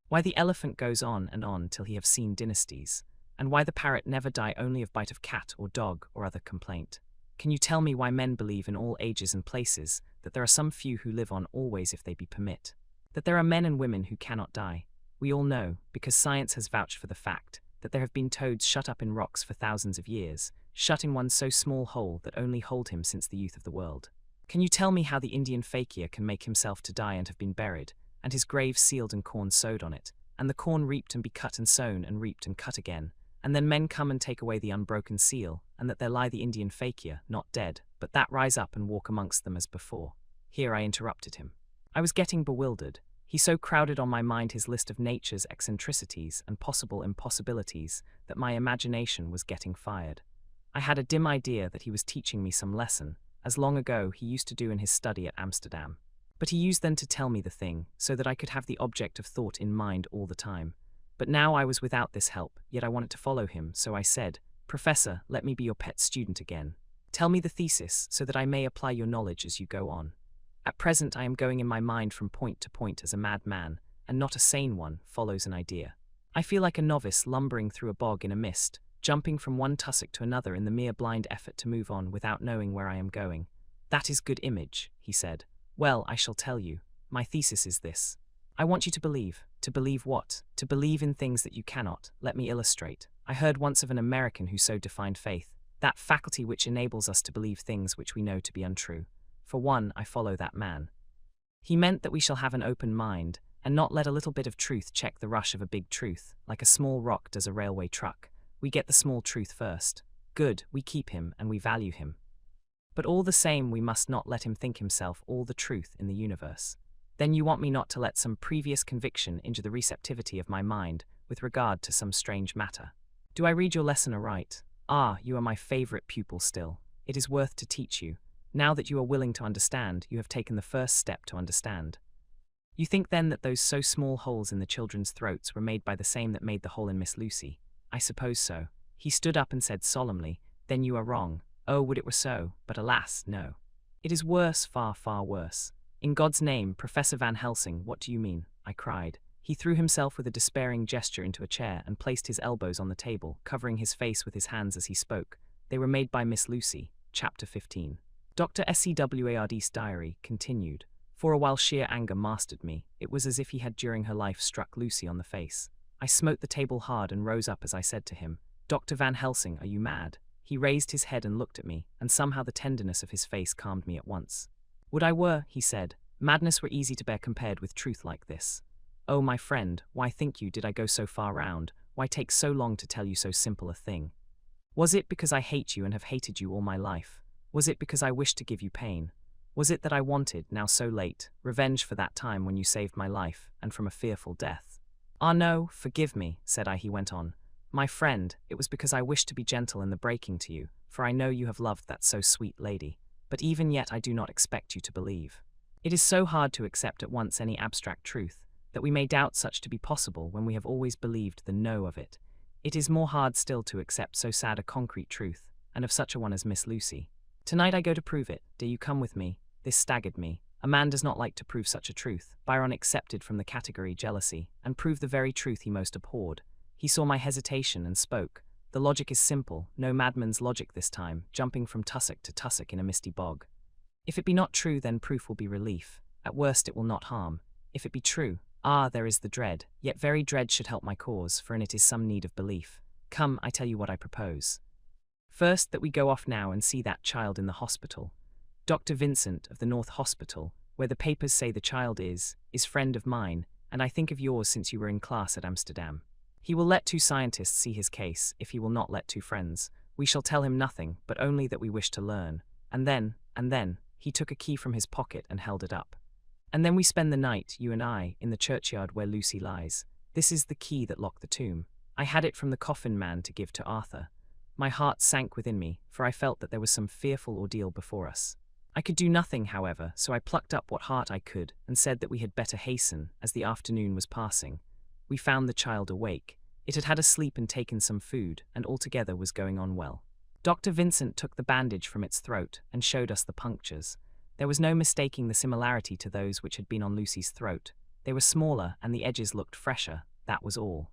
Why the elephant goes on till he have seen dynasties? And why the parrot never die only of bite of cat or dog or other complaint? Can you tell me why men believe in all ages and places that there are some few who live on always if they be permit? That there are men and women who cannot die? We all know, because science has vouched for the fact, that there have been toads shut up in rocks for thousands of years, shut in one so small hole that only hold him since the youth of the world. Can you tell me how the Indian fakir can make himself to die and have been buried, and his grave sealed and corn sowed on it, and the corn reaped and be cut and sown and reaped and cut again, and then men come and take away the unbroken seal, and that there lie the Indian fakir, not dead, but that rise up and walk amongst them as before? Here I interrupted him. I was getting bewildered. He so crowded on my mind his list of nature's eccentricities and possible impossibilities that my imagination was getting fired. I had a dim idea that he was teaching me some lesson, as long ago he used to do in his study at Amsterdam. But he used then to tell me the thing, so that I could have the object of thought in mind all the time. But now I was without this help, yet I wanted to follow him, so I said, Professor, let me be your pet student again. Tell me the thesis, so that I may apply your knowledge as you go on. At present I am going in my mind from point to point as a madman, and not a sane one, follows an idea. I feel like a novice lumbering through a bog in a mist, jumping from one tussock to another in the mere blind effort to move on without knowing where I am going. That is good image, he said. Well, I shall tell you. My thesis is this. I want you to believe. To believe what? To believe in things that you cannot. Let me illustrate. I heard once of an American who so defined faith, that faculty which enables us to believe things which we know to be untrue. For one, I follow that man. He meant that we shall have an open mind, and not let a little bit of truth check the rush of a big truth, like a small rock does a railway truck. We get the small truth first. Good, we keep him and we value him. But all the same we must not let him think himself all the truth in the universe. Then you want me not to let some previous conviction into the receptivity of my mind with regard to some strange matter. Do I read your lesson aright? Ah, you are my favorite pupil still. It is worth to teach you. Now that you are willing to understand, you have taken the first step to understand. You think then that those so small holes in the children's throats were made by the same that made the hole in Miss Lucy? I suppose so. He stood up and said solemnly, Then you are wrong. Oh, would it were so, but alas, no. It is worse, far, far worse. In God's name, Professor Van Helsing, what do you mean? I cried. He threw himself with a despairing gesture into a chair and placed his elbows on the table, covering his face with his hands as he spoke. They were made by Miss Lucy. Chapter 15. Dr. Seward's diary continued. For a while sheer anger mastered me. It was as if he had during her life struck Lucy on the face. I smote the table hard and rose up as I said to him, Dr. Van Helsing, are you mad? He raised his head and looked at me, and somehow the tenderness of his face calmed me at once. Would I were, he said. Madness were easy to bear compared with truth like this. Oh, my friend, why think you did I go so far round? Why take so long to tell you so simple a thing? Was it because I hate you and have hated you all my life? Was it because I wished to give you pain? Was it that I wanted, now so late, revenge for that time when you saved my life, and from a fearful death? Ah no, forgive me, said I, he went on. My friend, it was because I wished to be gentle in the breaking to you, for I know you have loved that so sweet lady. But even yet I do not expect you to believe. It is so hard to accept at once any abstract truth, that we may doubt such to be possible when we have always believed the no of it. It is more hard still to accept so sad a concrete truth, and of such a one as Miss Lucy. Tonight I go to prove it. Dare you come with me? This staggered me. A man does not like to prove such a truth. Byron accepted from the category jealousy, and proved the very truth he most abhorred. He saw my hesitation and spoke. The logic is simple, no madman's logic this time, jumping from tussock to tussock in a misty bog. If it be not true, then proof will be relief. At worst it will not harm. If it be true, there is the dread, yet very dread should help my cause, for in it is some need of belief. Come, I tell you what I propose. First, that we go off now and see that child in the hospital. Dr. Vincent of the North Hospital, where the papers say the child is friend of mine, and I think of yours since you were in class at Amsterdam. He will let 2 scientists see his case, if he will not let 2 friends. We shall tell him nothing, but only that we wish to learn. And then, he took a key from his pocket and held it up. And then we spend the night, you and I, in the churchyard where Lucy lies. This is the key that locked the tomb. I had it from the coffin man to give to Arthur. My heart sank within me, for I felt that there was some fearful ordeal before us. I could do nothing, however, so I plucked up what heart I could, and said that we had better hasten, as the afternoon was passing. We found the child awake. It had had a sleep and taken some food, and altogether was going on well. Dr. Vincent took the bandage from its throat, and showed us the punctures. There was no mistaking the similarity to those which had been on Lucy's throat. They were smaller, and the edges looked fresher, that was all.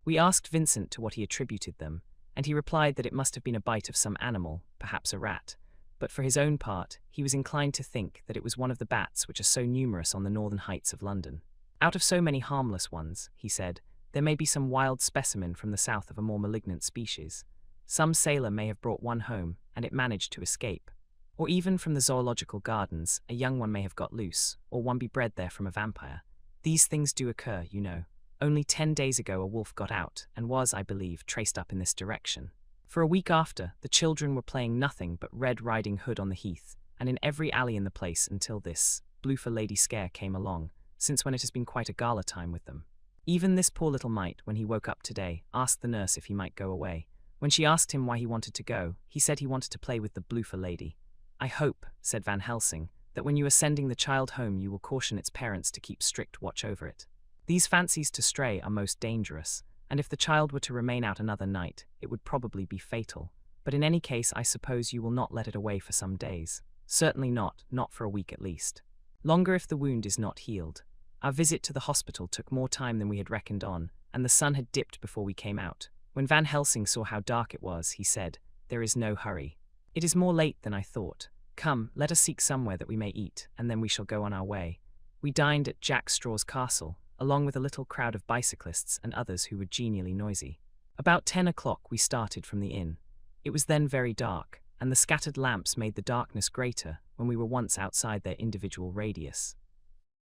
We asked Vincent to what he attributed them, and he replied that it must have been a bite of some animal, perhaps a rat. But for his own part, he was inclined to think that it was one of the bats which are so numerous on the northern heights of London. Out of so many harmless ones, he said, there may be some wild specimen from the south of a more malignant species. Some sailor may have brought one home, and it managed to escape. Or even from the zoological gardens, a young one may have got loose, or one be bred there from a vampire. These things do occur, you know. Only 10 days ago a wolf got out, and was, I believe, traced up in this direction. For a week after, the children were playing nothing but Red Riding Hood on the heath, and in every alley in the place until this Bloofer Lady scare came along, since when it has been quite a gala time with them. Even this poor little mite, when he woke up today, asked the nurse if he might go away. When she asked him why he wanted to go, he said he wanted to play with the Bloofer Lady. I hope, said Van Helsing, that when you are sending the child home you will caution its parents to keep strict watch over it. These fancies to stray are most dangerous, and if the child were to remain out another night, it would probably be fatal. But in any case I suppose you will not let it away for some days. Certainly not for a week at least. Longer if the wound is not healed. Our visit to the hospital took more time than we had reckoned on, and the sun had dipped before we came out. When Van Helsing saw how dark it was, he said, "There is no hurry. It is more late than I thought. Come, let us seek somewhere that we may eat, and then we shall go on our way." We dined at Jack Straw's castle, along with a little crowd of bicyclists and others who were genially noisy. About 10 o'clock we started from the inn. It was then very dark, and the scattered lamps made the darkness greater when we were once outside their individual radius.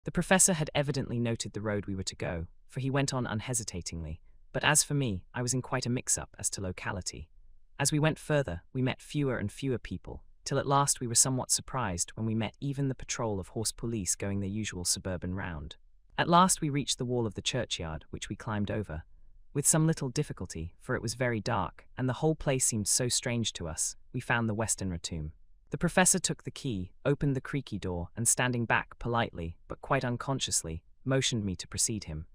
The professor had evidently noted the road we were to go, for he went on unhesitatingly, but as for me, I was in quite a mix-up as to locality. As we went further, we met fewer and fewer people, till at last we were somewhat surprised when we met even the patrol of horse police going their usual suburban round. At last we reached the wall of the churchyard, which we climbed over, with some little difficulty, for it was very dark, and the whole place seemed so strange to us. We found the Westenra tomb. The professor took the key, opened the creaky door, and standing back politely, but quite unconsciously, motioned me to precede him.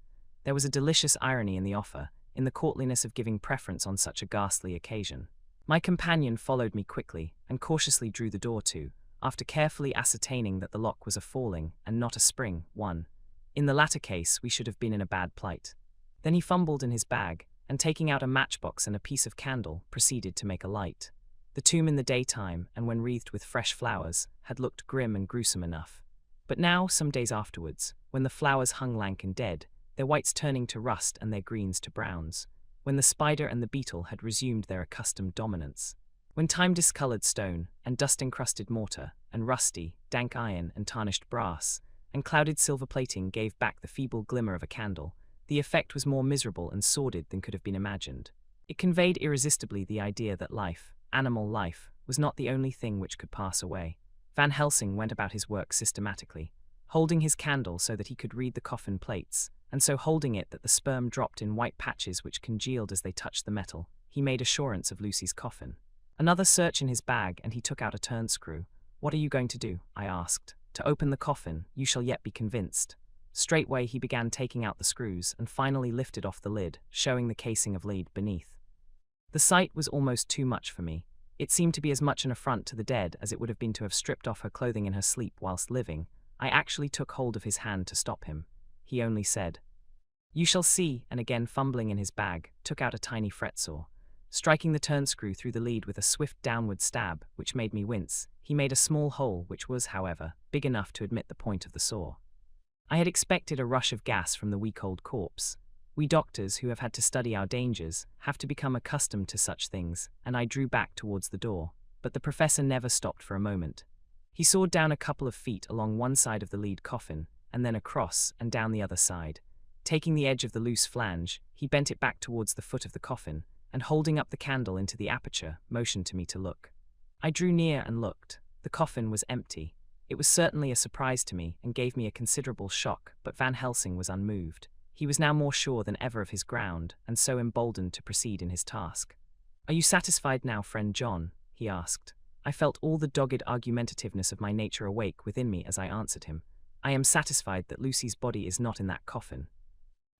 There was a delicious irony in the offer, in the courtliness of giving preference on such a ghastly occasion. My companion followed me quickly, and cautiously drew the door to, after carefully ascertaining that the lock was a falling, and not a spring, one. In the latter case, we should have been in a bad plight. Then he fumbled in his bag, and taking out a matchbox and a piece of candle, proceeded to make a light. The tomb in the daytime, and when wreathed with fresh flowers, had looked grim and gruesome enough. But now, some days afterwards, when the flowers hung lank and dead, their whites turning to rust and their greens to browns, when the spider and the beetle had resumed their accustomed dominance, when time-discolored stone, and dust-encrusted mortar, and rusty, dank iron and tarnished brass, and clouded silver plating gave back the feeble glimmer of a candle, the effect was more miserable and sordid than could have been imagined. It conveyed irresistibly the idea that life, animal life, was not the only thing which could pass away. Van Helsing went about his work systematically, holding his candle so that he could read the coffin plates, and so holding it that the sperm dropped in white patches which congealed as they touched the metal. He made assurance of Lucy's coffin. Another search in his bag, and he took out a turnscrew. "What are you going to do?" I asked. "To open the coffin, you shall yet be convinced." Straightway he began taking out the screws, and finally lifted off the lid, showing the casing of lead beneath. The sight was almost too much for me. It seemed to be as much an affront to the dead as it would have been to have stripped off her clothing in her sleep whilst living. I actually took hold of his hand to stop him. He only said, "You shall see," and again fumbling in his bag, took out a tiny fretsaw. Striking the turnscrew through the lead with a swift downward stab, which made me wince, he made a small hole which was, however, big enough to admit the point of the saw. I had expected a rush of gas from the weak old corpse. We doctors, who have had to study our dangers, have to become accustomed to such things, and I drew back towards the door. But the professor never stopped for a moment. He sawed down a couple of feet along one side of the lead coffin, and then across and down the other side. Taking the edge of the loose flange, he bent it back towards the foot of the coffin, and holding up the candle into the aperture, motioned to me to look. I drew near and looked. The coffin was empty. It was certainly a surprise to me, and gave me a considerable shock, but Van Helsing was unmoved. He was now more sure than ever of his ground, and so emboldened to proceed in his task. "Are you satisfied now, friend John?" he asked. I felt all the dogged argumentativeness of my nature awake within me as I answered him. "I am satisfied that Lucy's body is not in that coffin."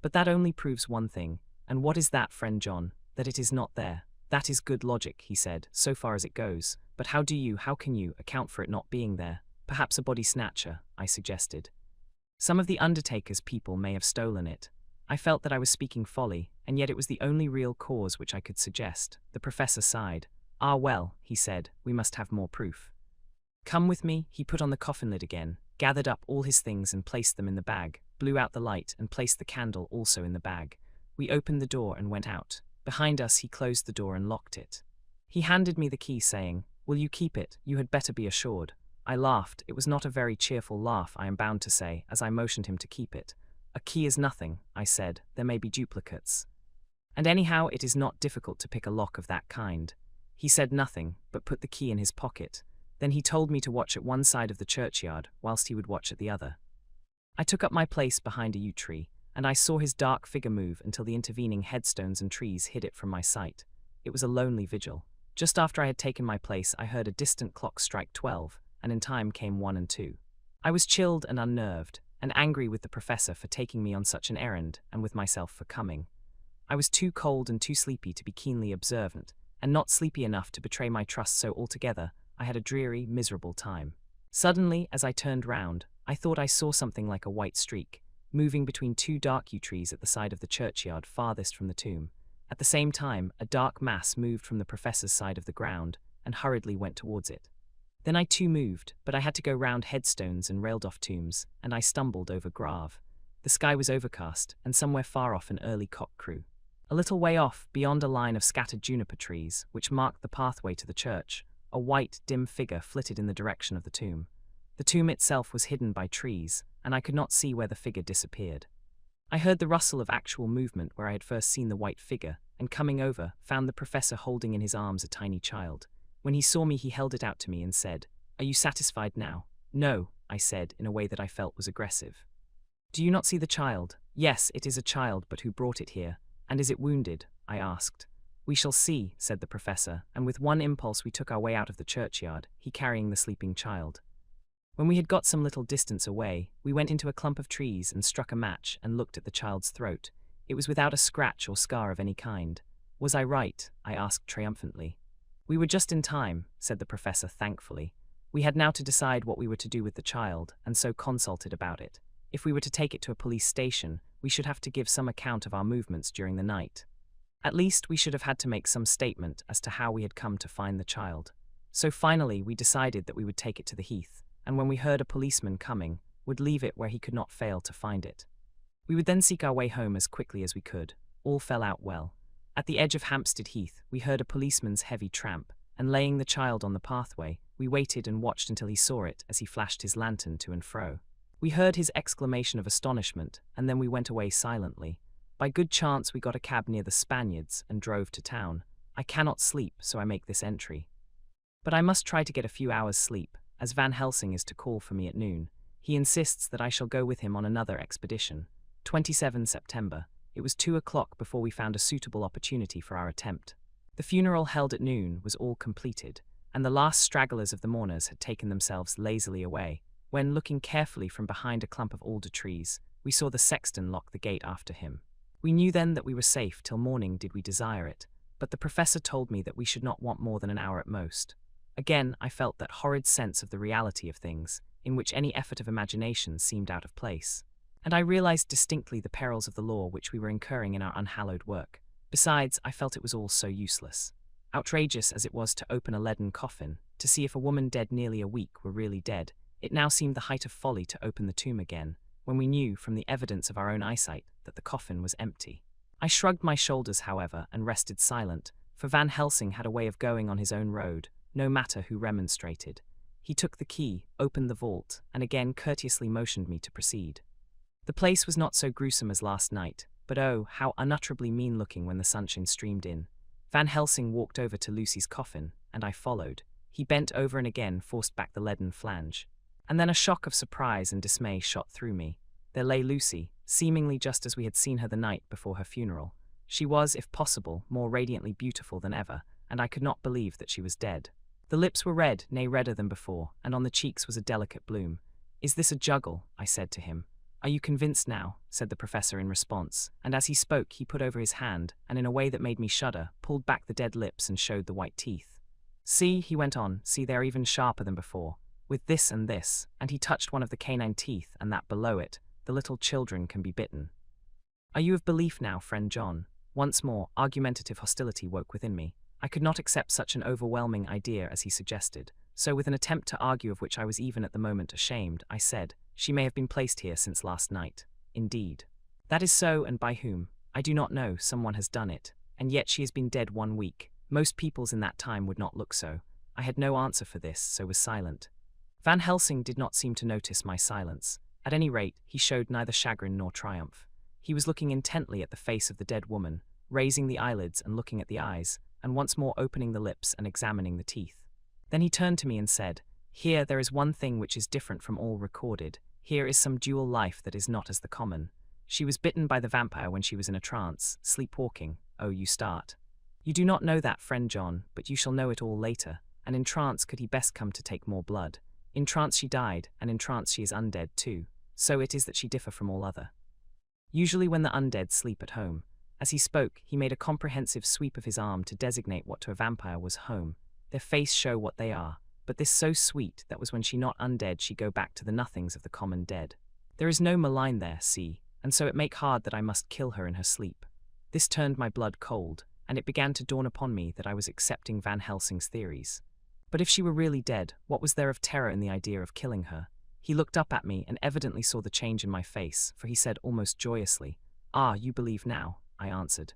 "But that only proves one thing." "And what is that, friend John?" "That it is not there." "That is good logic," he said, "so far as it goes. But how can you, account for it not being there?" "Perhaps a body snatcher," I suggested. "Some of the undertaker's people may have stolen it." I felt that I was speaking folly, and yet it was the only real cause which I could suggest. The professor sighed. "Ah well," he said, "we must have more proof. Come with me." He put on the coffin lid again, gathered up all his things and placed them in the bag, blew out the light and placed the candle also in the bag. We opened the door and went out. Behind us he closed the door and locked it. He handed me the key, saying, "Will you keep it? You had better be assured." I laughed. It was not a very cheerful laugh, I am bound to say, as I motioned him to keep it. "A key is nothing," I said. "There may be duplicates. And anyhow it is not difficult to pick a lock of that kind." He said nothing, but put the key in his pocket. Then he told me to watch at one side of the churchyard, whilst he would watch at the other. I took up my place behind a yew tree, and I saw his dark figure move until the intervening headstones and trees hid it from my sight. It was a lonely vigil. Just after I had taken my place, I heard a distant clock strike 12, and in time came 1 and 2. I was chilled and unnerved, and angry with the professor for taking me on such an errand, and with myself for coming. I was too cold and too sleepy to be keenly observant, and not sleepy enough to betray my trust, so altogether I had a dreary, miserable time. Suddenly, as I turned round, I thought I saw something like a white streak, moving between 2 dark yew trees at the side of the churchyard farthest from the tomb. At the same time, a dark mass moved from the professor's side of the ground, and hurriedly went towards it. Then I too moved, but I had to go round headstones and railed-off tombs, and I stumbled over grave. The sky was overcast, and somewhere far off an early cock crew. A little way off, beyond a line of scattered juniper trees, which marked the pathway to the church, a white, dim figure flitted in the direction of the tomb. The tomb itself was hidden by trees, and I could not see where the figure disappeared. I heard the rustle of actual movement where I had first seen the white figure, and coming over, found the professor holding in his arms a tiny child. When he saw me, he held it out to me and said, "Are you satisfied now?" "No," I said, in a way that I felt was aggressive. "Do you not see the child?" "Yes, it is a child, but who brought it here? And is it wounded?" I asked. "We shall see," said the professor, and with one impulse we took our way out of the churchyard, he carrying the sleeping child. When we had got some little distance away, we went into a clump of trees and struck a match and looked at the child's throat. It was without a scratch or scar of any kind. Was I right? I asked triumphantly. We were just in time, said the professor thankfully. We had now to decide what we were to do with the child, and so consulted about it. If we were to take it to a police station, we should have to give some account of our movements during the night. At least we should have had to make some statement as to how we had come to find the child. So finally we decided that we would take it to the heath, and when we heard a policeman coming, would leave it where he could not fail to find it. We would then seek our way home as quickly as we could. All fell out well. At the edge of Hampstead Heath, we heard a policeman's heavy tramp, and laying the child on the pathway, we waited and watched until he saw it as he flashed his lantern to and fro. We heard his exclamation of astonishment, and then we went away silently. By good chance we got a cab near the Spaniards and drove to town. I cannot sleep, so I make this entry. But I must try to get a few hours' sleep, as Van Helsing is to call for me at noon. He insists that I shall go with him on another expedition. 27 September. It was 2 o'clock before we found a suitable opportunity for our attempt. The funeral held at noon was all completed, and the last stragglers of the mourners had taken themselves lazily away, when, looking carefully from behind a clump of alder trees, we saw the sexton lock the gate after him. We knew then that we were safe till morning did we desire it, but the professor told me that we should not want more than an hour at most. Again I felt that horrid sense of the reality of things, in which any effort of imagination seemed out of place. And I realized distinctly the perils of the law which we were incurring in our unhallowed work. Besides, I felt it was all so useless. Outrageous as it was to open a leaden coffin, to see if a woman dead nearly a week were really dead, it now seemed the height of folly to open the tomb again, when we knew from the evidence of our own eyesight that the coffin was empty. I shrugged my shoulders, however, and rested silent, for Van Helsing had a way of going on his own road, no matter who remonstrated. He took the key, opened the vault, and again courteously motioned me to proceed. The place was not so gruesome as last night, but oh, how unutterably mean-looking when the sunshine streamed in. Van Helsing walked over to Lucy's coffin, and I followed. He bent over and again forced back the leaden flange. And then a shock of surprise and dismay shot through me. There lay Lucy, seemingly just as we had seen her the night before her funeral. She was, if possible, more radiantly beautiful than ever, and I could not believe that she was dead. The lips were red, nay redder than before, and on the cheeks was a delicate bloom. "Is this a juggle?" I said to him. "Are you convinced now?" said the professor in response, and as he spoke he put over his hand, and in a way that made me shudder, pulled back the dead lips and showed the white teeth. "See," he went on, "see, they are even sharper than before. With this and this," and he touched one of the canine teeth and that below it, "the little children can be bitten. Are you of belief now, friend John?" Once more, argumentative hostility woke within me. I could not accept such an overwhelming idea as he suggested, so with an attempt to argue of which I was even at the moment ashamed, I said, "She may have been placed here since last night." "Indeed." "That is so, and by whom? I do not know, someone has done it, and yet she has been dead 1 week. Most peoples in that time would not look so." I had no answer for this, so was silent. Van Helsing did not seem to notice my silence. At any rate, he showed neither chagrin nor triumph. He was looking intently at the face of the dead woman, raising the eyelids and looking at the eyes, and once more opening the lips and examining the teeth. Then he turned to me and said, "Here there is one thing which is different from all recorded. Here is some dual life that is not as the common. She was bitten by the vampire when she was in a trance, sleepwalking." Oh, you start. "You do not know that, friend John, but you shall know it all later. And in trance could he best come to take more blood. In trance she died, and in trance she is undead too. So it is that she differ from all other. Usually when the undead sleep at home." As he spoke, he made a comprehensive sweep of his arm to designate what to a vampire was home. "Their face show what they are, but this so sweet that was when she not undead she go back to the nothings of the common dead. There is no malign there, see, and so it make hard that I must kill her in her sleep." This turned my blood cold, and it began to dawn upon me that I was accepting Van Helsing's theories. But if she were really dead, what was there of terror in the idea of killing her? He looked up at me and evidently saw the change in my face, for he said almost joyously, "Ah, you believe now," I answered.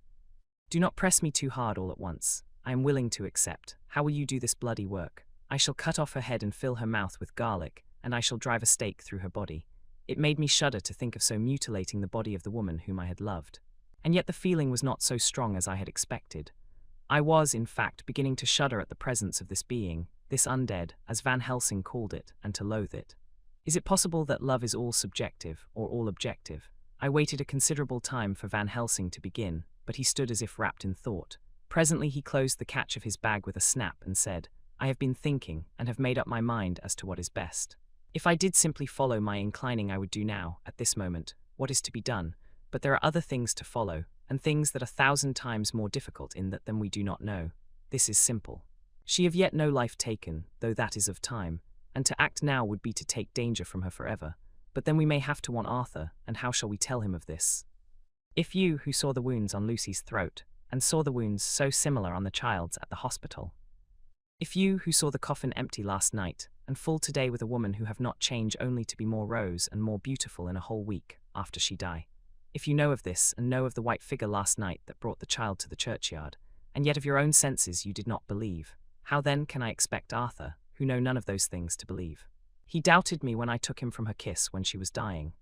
"Do not press me too hard all at once. I am willing to accept. How will you do this bloody work?" "I shall cut off her head and fill her mouth with garlic, and I shall drive a stake through her body." It made me shudder to think of so mutilating the body of the woman whom I had loved. And yet the feeling was not so strong as I had expected. I was, in fact, beginning to shudder at the presence of this being, this undead, as Van Helsing called it, and to loathe it. Is it possible that love is all subjective, or all objective? I waited a considerable time for Van Helsing to begin, but he stood as if wrapped in thought. Presently he closed the catch of his bag with a snap and said, "I have been thinking, and have made up my mind as to what is best." If I did simply follow my inclining, I would do now, at this moment, what is to be done, but there are other things to follow, and things that are 1,000 times more difficult in that than we do not know. This is simple. She have yet no life taken, though that is of time, and to act now would be to take danger from her forever. But then we may have to want Arthur, and how shall we tell him of this? If you, who saw the wounds on Lucy's throat, and saw the wounds so similar on the child's at the hospital. If you, who saw the coffin empty last night, and full today with a woman who have not changed only to be more rose and more beautiful in a whole week after she die. If you know of this, and know of the white figure last night that brought the child to the churchyard, and yet of your own senses you did not believe, how then can I expect Arthur, who know none of those things, to believe? He doubted me when I took him from her kiss when she was dying.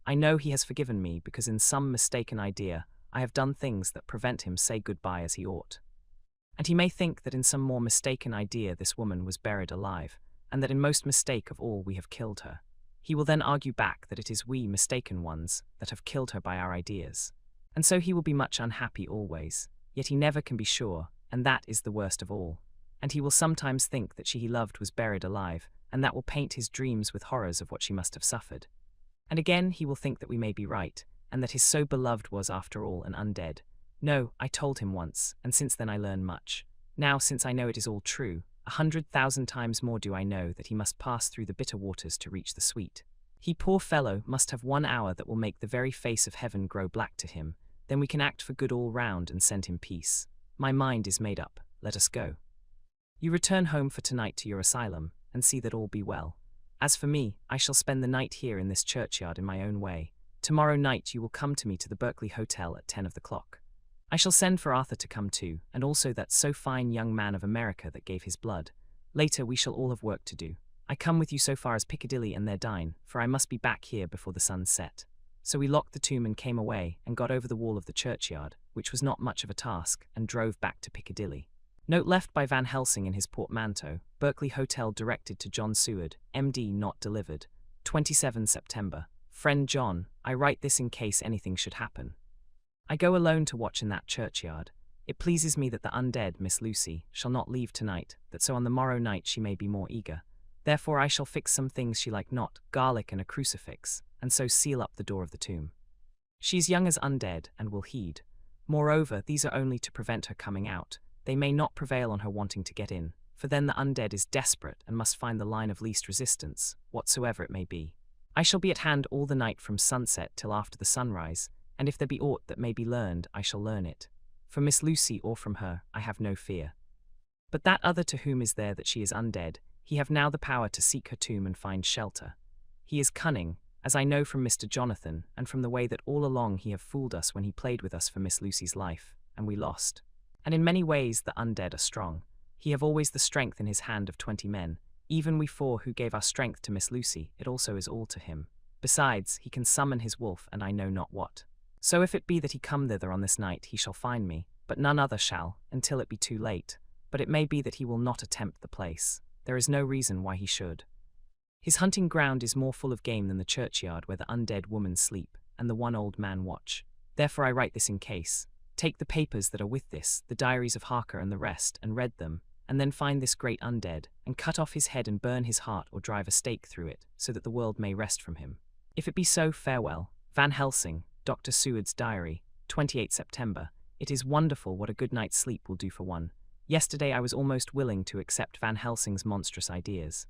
I know he has forgiven me because in some mistaken idea I have done things that prevent him say goodbye as he ought. And he may think that in some more mistaken idea this woman was buried alive, and that in most mistake of all we have killed her. He will then argue back that it is we mistaken ones that have killed her by our ideas. And so he will be much unhappy always, yet he never can be sure, and that is the worst of all. And he will sometimes think that she he loved was buried alive, and that will paint his dreams with horrors of what she must have suffered. And again he will think that we may be right, and that his so beloved was after all an undead. No, I told him once, and since then I learn much. Now, since I know it is all true, 100,000 times more do I know that he must pass through the bitter waters to reach the sweet. He, poor fellow, must have 1 hour that will make the very face of heaven grow black to him. Then we can act for good all round and send him peace. My mind is made up. Let us go. You return home for tonight to your asylum, and see that all be well. As for me, I shall spend the night here in this churchyard in my own way. Tomorrow night you will come to me to the Berkeley Hotel at 10 of the clock. I shall send for Arthur to come too, and also that so fine young man of America that gave his blood. Later we shall all have work to do. I come with you so far as Piccadilly and there dine, for I must be back here before the sun set. So we locked the tomb and came away, and got over the wall of the churchyard, which was not much of a task, and drove back to Piccadilly. Note left by Van Helsing in his portmanteau, Berkeley Hotel directed to John Seward, MD not delivered. 27 September. Friend John, I write this in case anything should happen. I go alone to watch in that churchyard. It pleases me that the undead Miss Lucy shall not leave tonight, that so on the morrow night she may be more eager. Therefore I shall fix some things she like not, garlic and a crucifix, and so seal up the door of the tomb. She is young as undead, and will heed. Moreover, these are only to prevent her coming out. They may not prevail on her wanting to get in, for then the undead is desperate and must find the line of least resistance, whatsoever it may be. I shall be at hand all the night from sunset till after the sunrise, and if there be aught that may be learned, I shall learn it. For Miss Lucy or from her, I have no fear. But that other to whom is there that she is undead, he have now the power to seek her tomb and find shelter. He is cunning, as I know from Mr. Jonathan, and from the way that all along he have fooled us when he played with us for Miss Lucy's life, and we lost. And in many ways the undead are strong. He have always the strength in his hand of 20 men. Even we 4 who gave our strength to Miss Lucy, it also is all to him. Besides, he can summon his wolf, and I know not what. So if it be that he come thither on this night, he shall find me, but none other shall, until it be too late. But it may be that he will not attempt the place. There is no reason why he should. His hunting ground is more full of game than the churchyard where the undead woman sleep, and the one old man watch. Therefore I write this in case. Take the papers that are with this, the diaries of Harker and the rest, and read them, and then find this great undead, and cut off his head and burn his heart or drive a stake through it, so that the world may rest from him. If it be so, farewell. Van Helsing, Dr. Seward's diary, 28 September. It is wonderful what a good night's sleep will do for one. Yesterday I was almost willing to accept Van Helsing's monstrous ideas.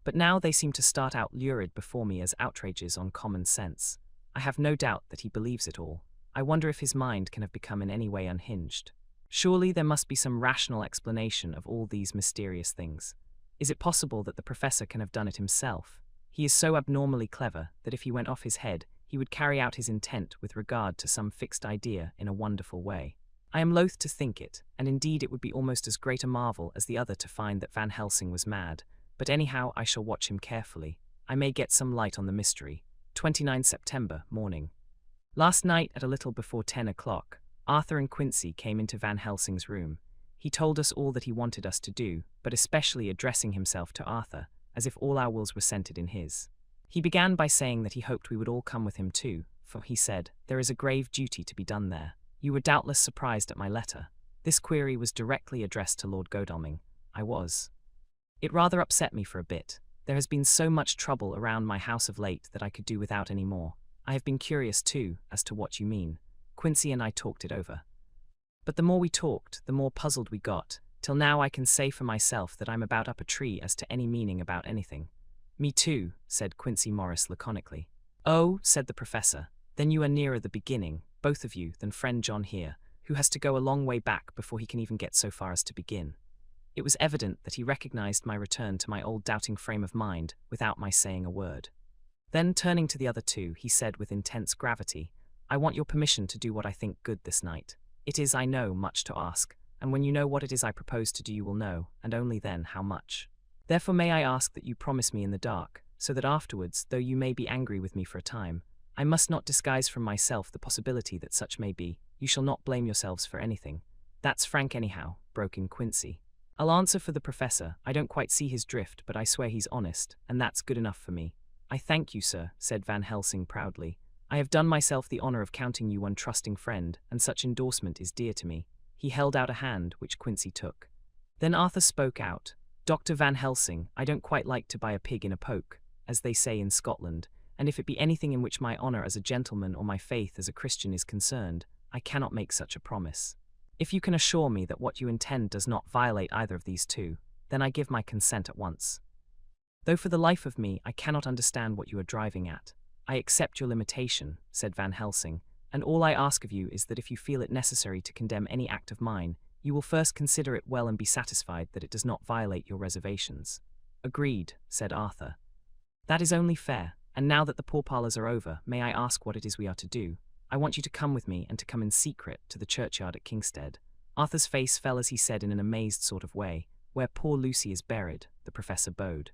But now they seem to start out lurid before me as outrages on common sense. I have no doubt that he believes it all. I wonder if his mind can have become in any way unhinged. Surely there must be some rational explanation of all these mysterious things. Is it possible that the professor can have done it himself? He is so abnormally clever that if he went off his head, he would carry out his intent with regard to some fixed idea in a wonderful way. I am loath to think it, and indeed it would be almost as great a marvel as the other to find that Van Helsing was mad, but anyhow I shall watch him carefully. I may get some light on the mystery. 29 September, morning. Last night at a little before 10 o'clock, Arthur and Quincy came into Van Helsing's room. He told us all that he wanted us to do, but especially addressing himself to Arthur, as if all our wills were centered in his. He began by saying that he hoped we would all come with him too, for, he said, there is a grave duty to be done there. You were doubtless surprised at my letter. This query was directly addressed to Lord Godalming. I was. It rather upset me for a bit. There has been so much trouble around my house of late that I could do without any more. I have been curious, too, as to what you mean. Quincy and I talked it over. But the more we talked, the more puzzled we got, till now I can say for myself that I'm about up a tree as to any meaning about anything. Me too, said Quincy Morris laconically. Oh, said the professor, then you are nearer the beginning, both of you, than friend John here, who has to go a long way back before he can even get so far as to begin. It was evident that he recognized my return to my old doubting frame of mind without my saying a word. Then, turning to the other two, he said with intense gravity, I want your permission to do what I think good this night. It is, I know, much to ask, and when you know what it is I propose to do you will know, and only then, how much. Therefore may I ask that you promise me in the dark, so that afterwards, though you may be angry with me for a time, I must not disguise from myself the possibility that such may be. You shall not blame yourselves for anything. That's frank anyhow, broke in Quincy. I'll answer for the professor. I don't quite see his drift, but I swear he's honest, and that's good enough for me. I thank you, sir, said Van Helsing proudly. I have done myself the honor of counting you one trusting friend, and such endorsement is dear to me. He held out a hand, which Quincy took. Then Arthur spoke out. Dr. Van Helsing, I don't quite like to buy a pig in a poke, as they say in Scotland, and if it be anything in which my honor as a gentleman or my faith as a Christian is concerned, I cannot make such a promise. If you can assure me that what you intend does not violate either of these two, then I give my consent at once. Though for the life of me I cannot understand what you are driving at. I accept your limitation, said Van Helsing, and all I ask of you is that if you feel it necessary to condemn any act of mine, you will first consider it well and be satisfied that it does not violate your reservations. Agreed, said Arthur. That is only fair, and now that the pourparlers are over, may I ask what it is we are to do? I want you to come with me and to come in secret to the churchyard at Kingstead. Arthur's face fell as he said in an amazed sort of way, where poor Lucy is buried, the professor bowed.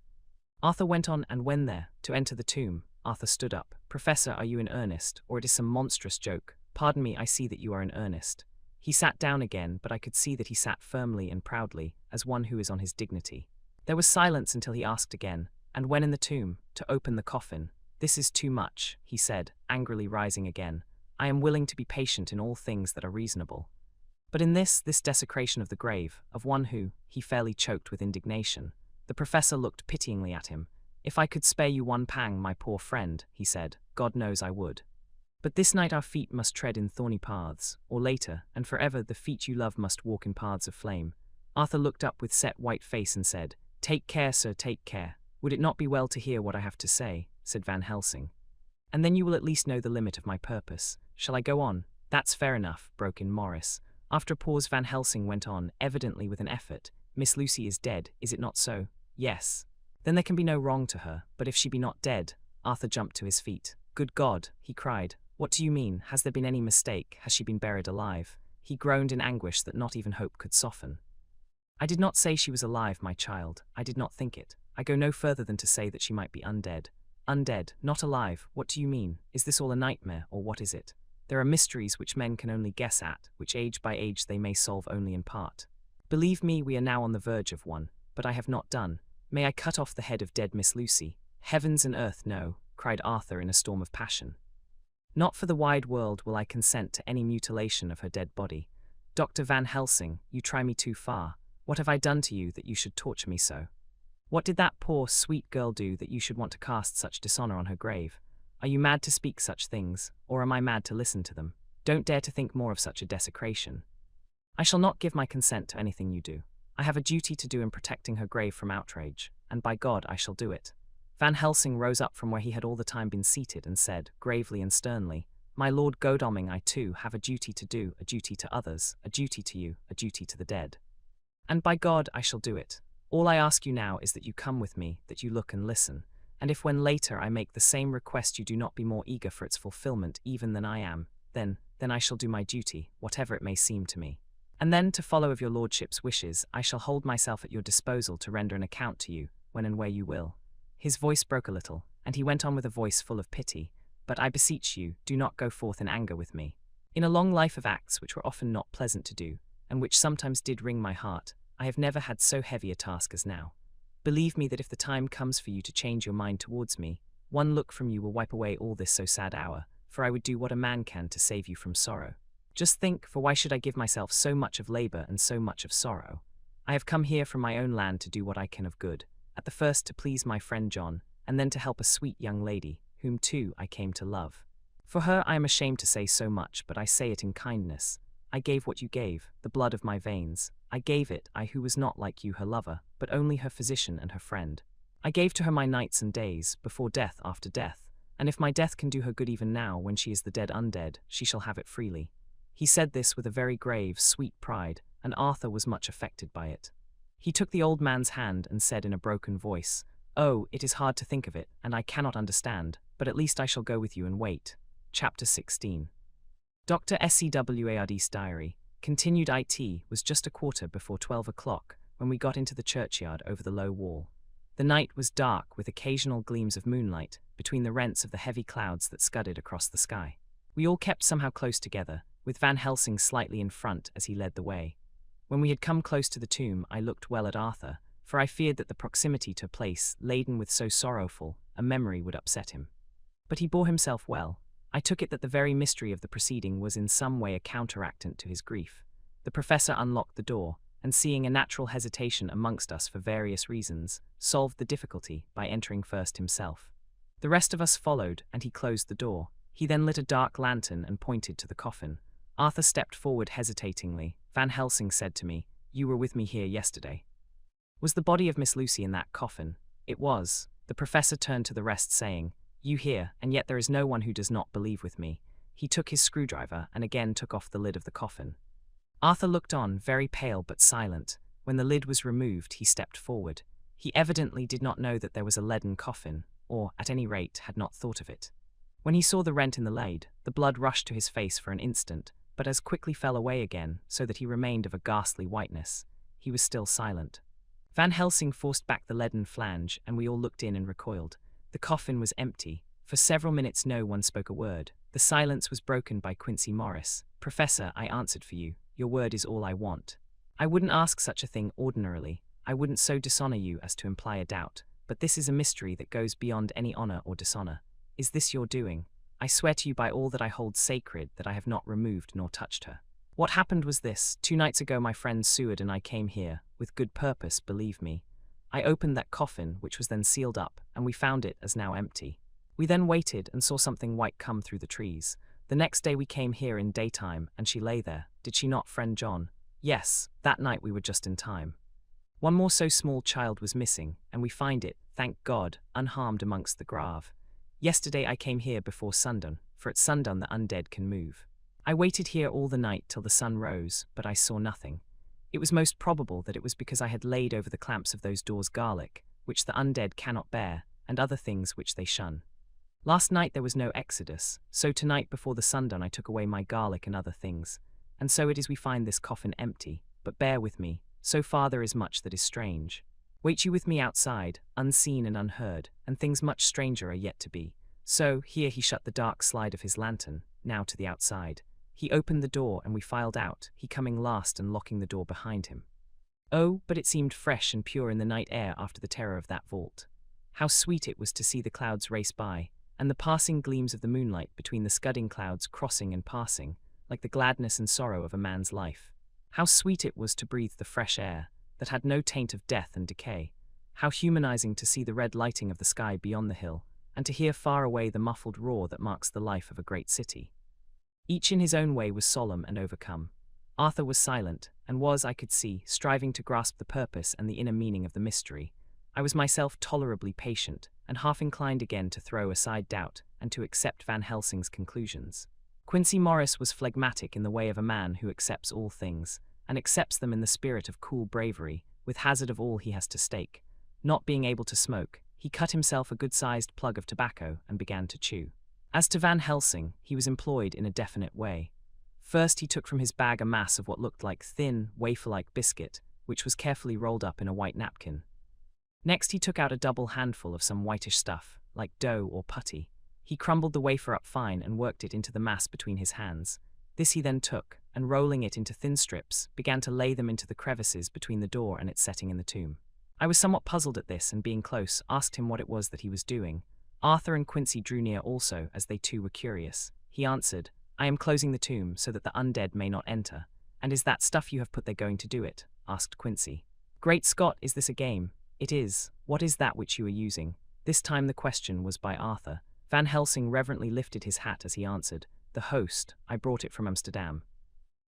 Arthur went on, and when there, to enter the tomb, Arthur stood up. Professor, are you in earnest, or it is some monstrous joke? Pardon me, I see that you are in earnest. He sat down again, but I could see that he sat firmly and proudly, as one who is on his dignity. There was silence until he asked again, and when in the tomb, to open the coffin. This is too much, he said, angrily rising again. I am willing to be patient in all things that are reasonable. But in this desecration of the grave, of one who, he fairly choked with indignation. The professor looked pityingly at him. If I could spare you one pang, my poor friend, he said, God knows I would. But this night our feet must tread in thorny paths, or later, and forever the feet you love must walk in paths of flame. Arthur looked up with set white face and said, Take care, sir, take care. Would it not be well to hear what I have to say? Said Van Helsing. And then you will at least know the limit of my purpose. Shall I go on? That's fair enough, broke in Morris. After a pause Van Helsing went on, evidently with an effort. Miss Lucy is dead, is it not so? Yes. Then there can be no wrong to her, but if she be not dead? Arthur jumped to his feet. Good God, he cried. What do you mean? Has there been any mistake? Has she been buried alive? He groaned in anguish that not even hope could soften. I did not say she was alive, my child. I did not think it. I go no further than to say that she might be undead. Undead, not alive. What do you mean? Is this all a nightmare, or what is it? There are mysteries which men can only guess at, which age by age they may solve only in part. Believe me, we are now on the verge of one, but I have not done. May I cut off the head of dead Miss Lucy? Heavens and earth, no, cried Arthur in a storm of passion. Not for the wide world will I consent to any mutilation of her dead body. Dr. Van Helsing, you try me too far. What have I done to you that you should torture me so? What did that poor, sweet girl do that you should want to cast such dishonor on her grave? Are you mad to speak such things, or am I mad to listen to them? Don't dare to think more of such a desecration. I shall not give my consent to anything you do. I have a duty to do in protecting her grave from outrage, and by God I shall do it. Van Helsing rose up from where he had all the time been seated and said, gravely and sternly, My Lord Godalming, I too have a duty to do, a duty to others, a duty to you, a duty to the dead. And by God I shall do it. All I ask you now is that you come with me, that you look and listen, and if when later I make the same request you do not be more eager for its fulfillment even than I am, then I shall do my duty, whatever it may seem to me. And then, to follow of your lordship's wishes, I shall hold myself at your disposal to render an account to you, when and where you will. His voice broke a little, and he went on with a voice full of pity, But I beseech you, do not go forth in anger with me. In a long life of acts which were often not pleasant to do, and which sometimes did wring my heart, I have never had so heavy a task as now. Believe me that if the time comes for you to change your mind towards me, one look from you will wipe away all this so sad hour, for I would do what a man can to save you from sorrow. Just think, for why should I give myself so much of labor and so much of sorrow? I have come here from my own land to do what I can of good, at the first to please my friend John, and then to help a sweet young lady, whom too I came to love. For her I am ashamed to say so much, but I say it in kindness. I gave what you gave, the blood of my veins. I gave it, I who was not like you her lover, but only her physician and her friend. I gave to her my nights and days, before death, after death, and if my death can do her good even now, when she is the dead undead, she shall have it freely. He said this with a very grave, sweet pride, and Arthur was much affected by it. He took the old man's hand and said in a broken voice, "Oh, it is hard to think of it, and I cannot understand, but at least I shall go with you and wait." Chapter 16. Dr. Secward's diary, continued IT, was just a quarter before 12 o'clock when we got into the churchyard over the low wall. The night was dark with occasional gleams of moonlight between the rents of the heavy clouds that scudded across the sky. We all kept somehow close together, with Van Helsing slightly in front as he led the way. When we had come close to the tomb, I looked well at Arthur, for I feared that the proximity to a place laden with so sorrowful a memory would upset him. But he bore himself well. I took it that the very mystery of the proceeding was in some way a counteractant to his grief. The professor unlocked the door, and seeing a natural hesitation amongst us for various reasons, solved the difficulty by entering first himself. The rest of us followed, and he closed the door. He then lit a dark lantern and pointed to the coffin. Arthur stepped forward hesitatingly. Van Helsing said to me, "You were with me here yesterday." Was the body of Miss Lucy in that coffin? It was. The professor turned to the rest saying, "You here, and yet there is no one who does not believe with me." He took his screwdriver and again took off the lid of the coffin. Arthur looked on, very pale but silent. When the lid was removed, he stepped forward. He evidently did not know that there was a leaden coffin, or, at any rate, had not thought of it. When he saw the rent in the lid, the blood rushed to his face for an instant, but as quickly fell away again, so that he remained of a ghastly whiteness. He was still silent. Van Helsing forced back the leaden flange, and we all looked in and recoiled. The coffin was empty. For several minutes no one spoke a word. The silence was broken by Quincy Morris. "Professor, I answered for you. Your word is all I want. I wouldn't ask such a thing ordinarily. I wouldn't so dishonor you as to imply a doubt. But this is a mystery that goes beyond any honor or dishonor. Is this your doing? I swear to you by all that I hold sacred that I have not removed nor touched her. What happened was this. 2 nights ago my friend Seward and I came here, with good purpose, believe me. I opened that coffin, which was then sealed up, and we found it as now empty. We then waited and saw something white come through the trees. The next day we came here in daytime, and she lay there. Did she not, friend John? Yes, that night we were just in time. One more so small child was missing, and we find it, thank God, unharmed amongst the grave. Yesterday I came here before sundown, for at sundown the undead can move. I waited here all the night till the sun rose, but I saw nothing. It was most probable that it was because I had laid over the clamps of those doors garlic, which the undead cannot bear, and other things which they shun. Last night there was no exodus, so tonight before the sundown I took away my garlic and other things, and so it is we find this coffin empty. But bear with me, so far there is much that is strange. Wait you with me outside, unseen and unheard, and things much stranger are yet to be. So, here he shut the dark slide of his lantern, now to the outside. He opened the door and we filed out, he coming last and locking the door behind him. Oh, but it seemed fresh and pure in the night air after the terror of that vault. How sweet it was to see the clouds race by, and the passing gleams of the moonlight between the scudding clouds crossing and passing, like the gladness and sorrow of a man's life. How sweet it was to breathe the fresh air, that had no taint of death and decay. How humanizing to see the red lighting of the sky beyond the hill, and to hear far away the muffled roar that marks the life of a great city. Each in his own way was solemn and overcome. Arthur was silent, and was, I could see, striving to grasp the purpose and the inner meaning of the mystery. I was myself tolerably patient, and half inclined again to throw aside doubt and to accept Van Helsing's conclusions. Quincy Morris was phlegmatic in the way of a man who accepts all things, and accepts them in the spirit of cool bravery, with hazard of all he has to stake. Not being able to smoke, he cut himself a good-sized plug of tobacco and began to chew. As to Van Helsing, he was employed in a definite way. First he took from his bag a mass of what looked like thin, wafer-like biscuit, which was carefully rolled up in a white napkin. Next he took out a double handful of some whitish stuff, like dough or putty. He crumbled the wafer up fine and worked it into the mass between his hands. This he then took, and rolling it into thin strips, began to lay them into the crevices between the door and its setting in the tomb. I was somewhat puzzled at this, and being close, asked him what it was that he was doing. Arthur and Quincy drew near also, as they too were curious. He answered, "I am closing the tomb so that the undead may not enter." "And is that stuff you have put there going to do it?" asked Quincy. "Great Scott, is this a game?" "It is. "What is that which you are using?" This time the question was by Arthur. Van Helsing reverently lifted his hat as he answered, "The host, I brought it from Amsterdam.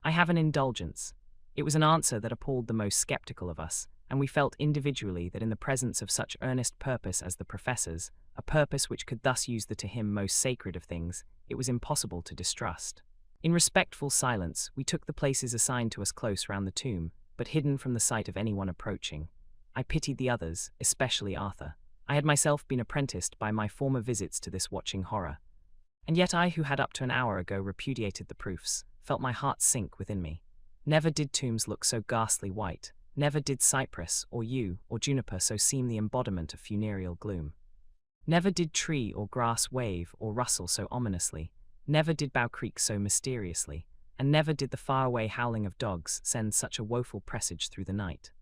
I have an indulgence." It was an answer that appalled the most skeptical of us, and we felt individually that in the presence of such earnest purpose as the professor's, a purpose which could thus use the to him most sacred of things, it was impossible to distrust. In respectful silence, we took the places assigned to us close round the tomb, but hidden from the sight of anyone approaching. I pitied the others, especially Arthur. I had myself been apprenticed by my former visits to this watching horror. And yet I, who had up to an hour ago repudiated the proofs, felt my heart sink within me. Never did tombs look so ghastly white, never did cypress, or yew, or juniper so seem the embodiment of funereal gloom. Never did tree or grass wave or rustle so ominously, never did bough creak so mysteriously, and never did the faraway howling of dogs send such a woeful presage through the night.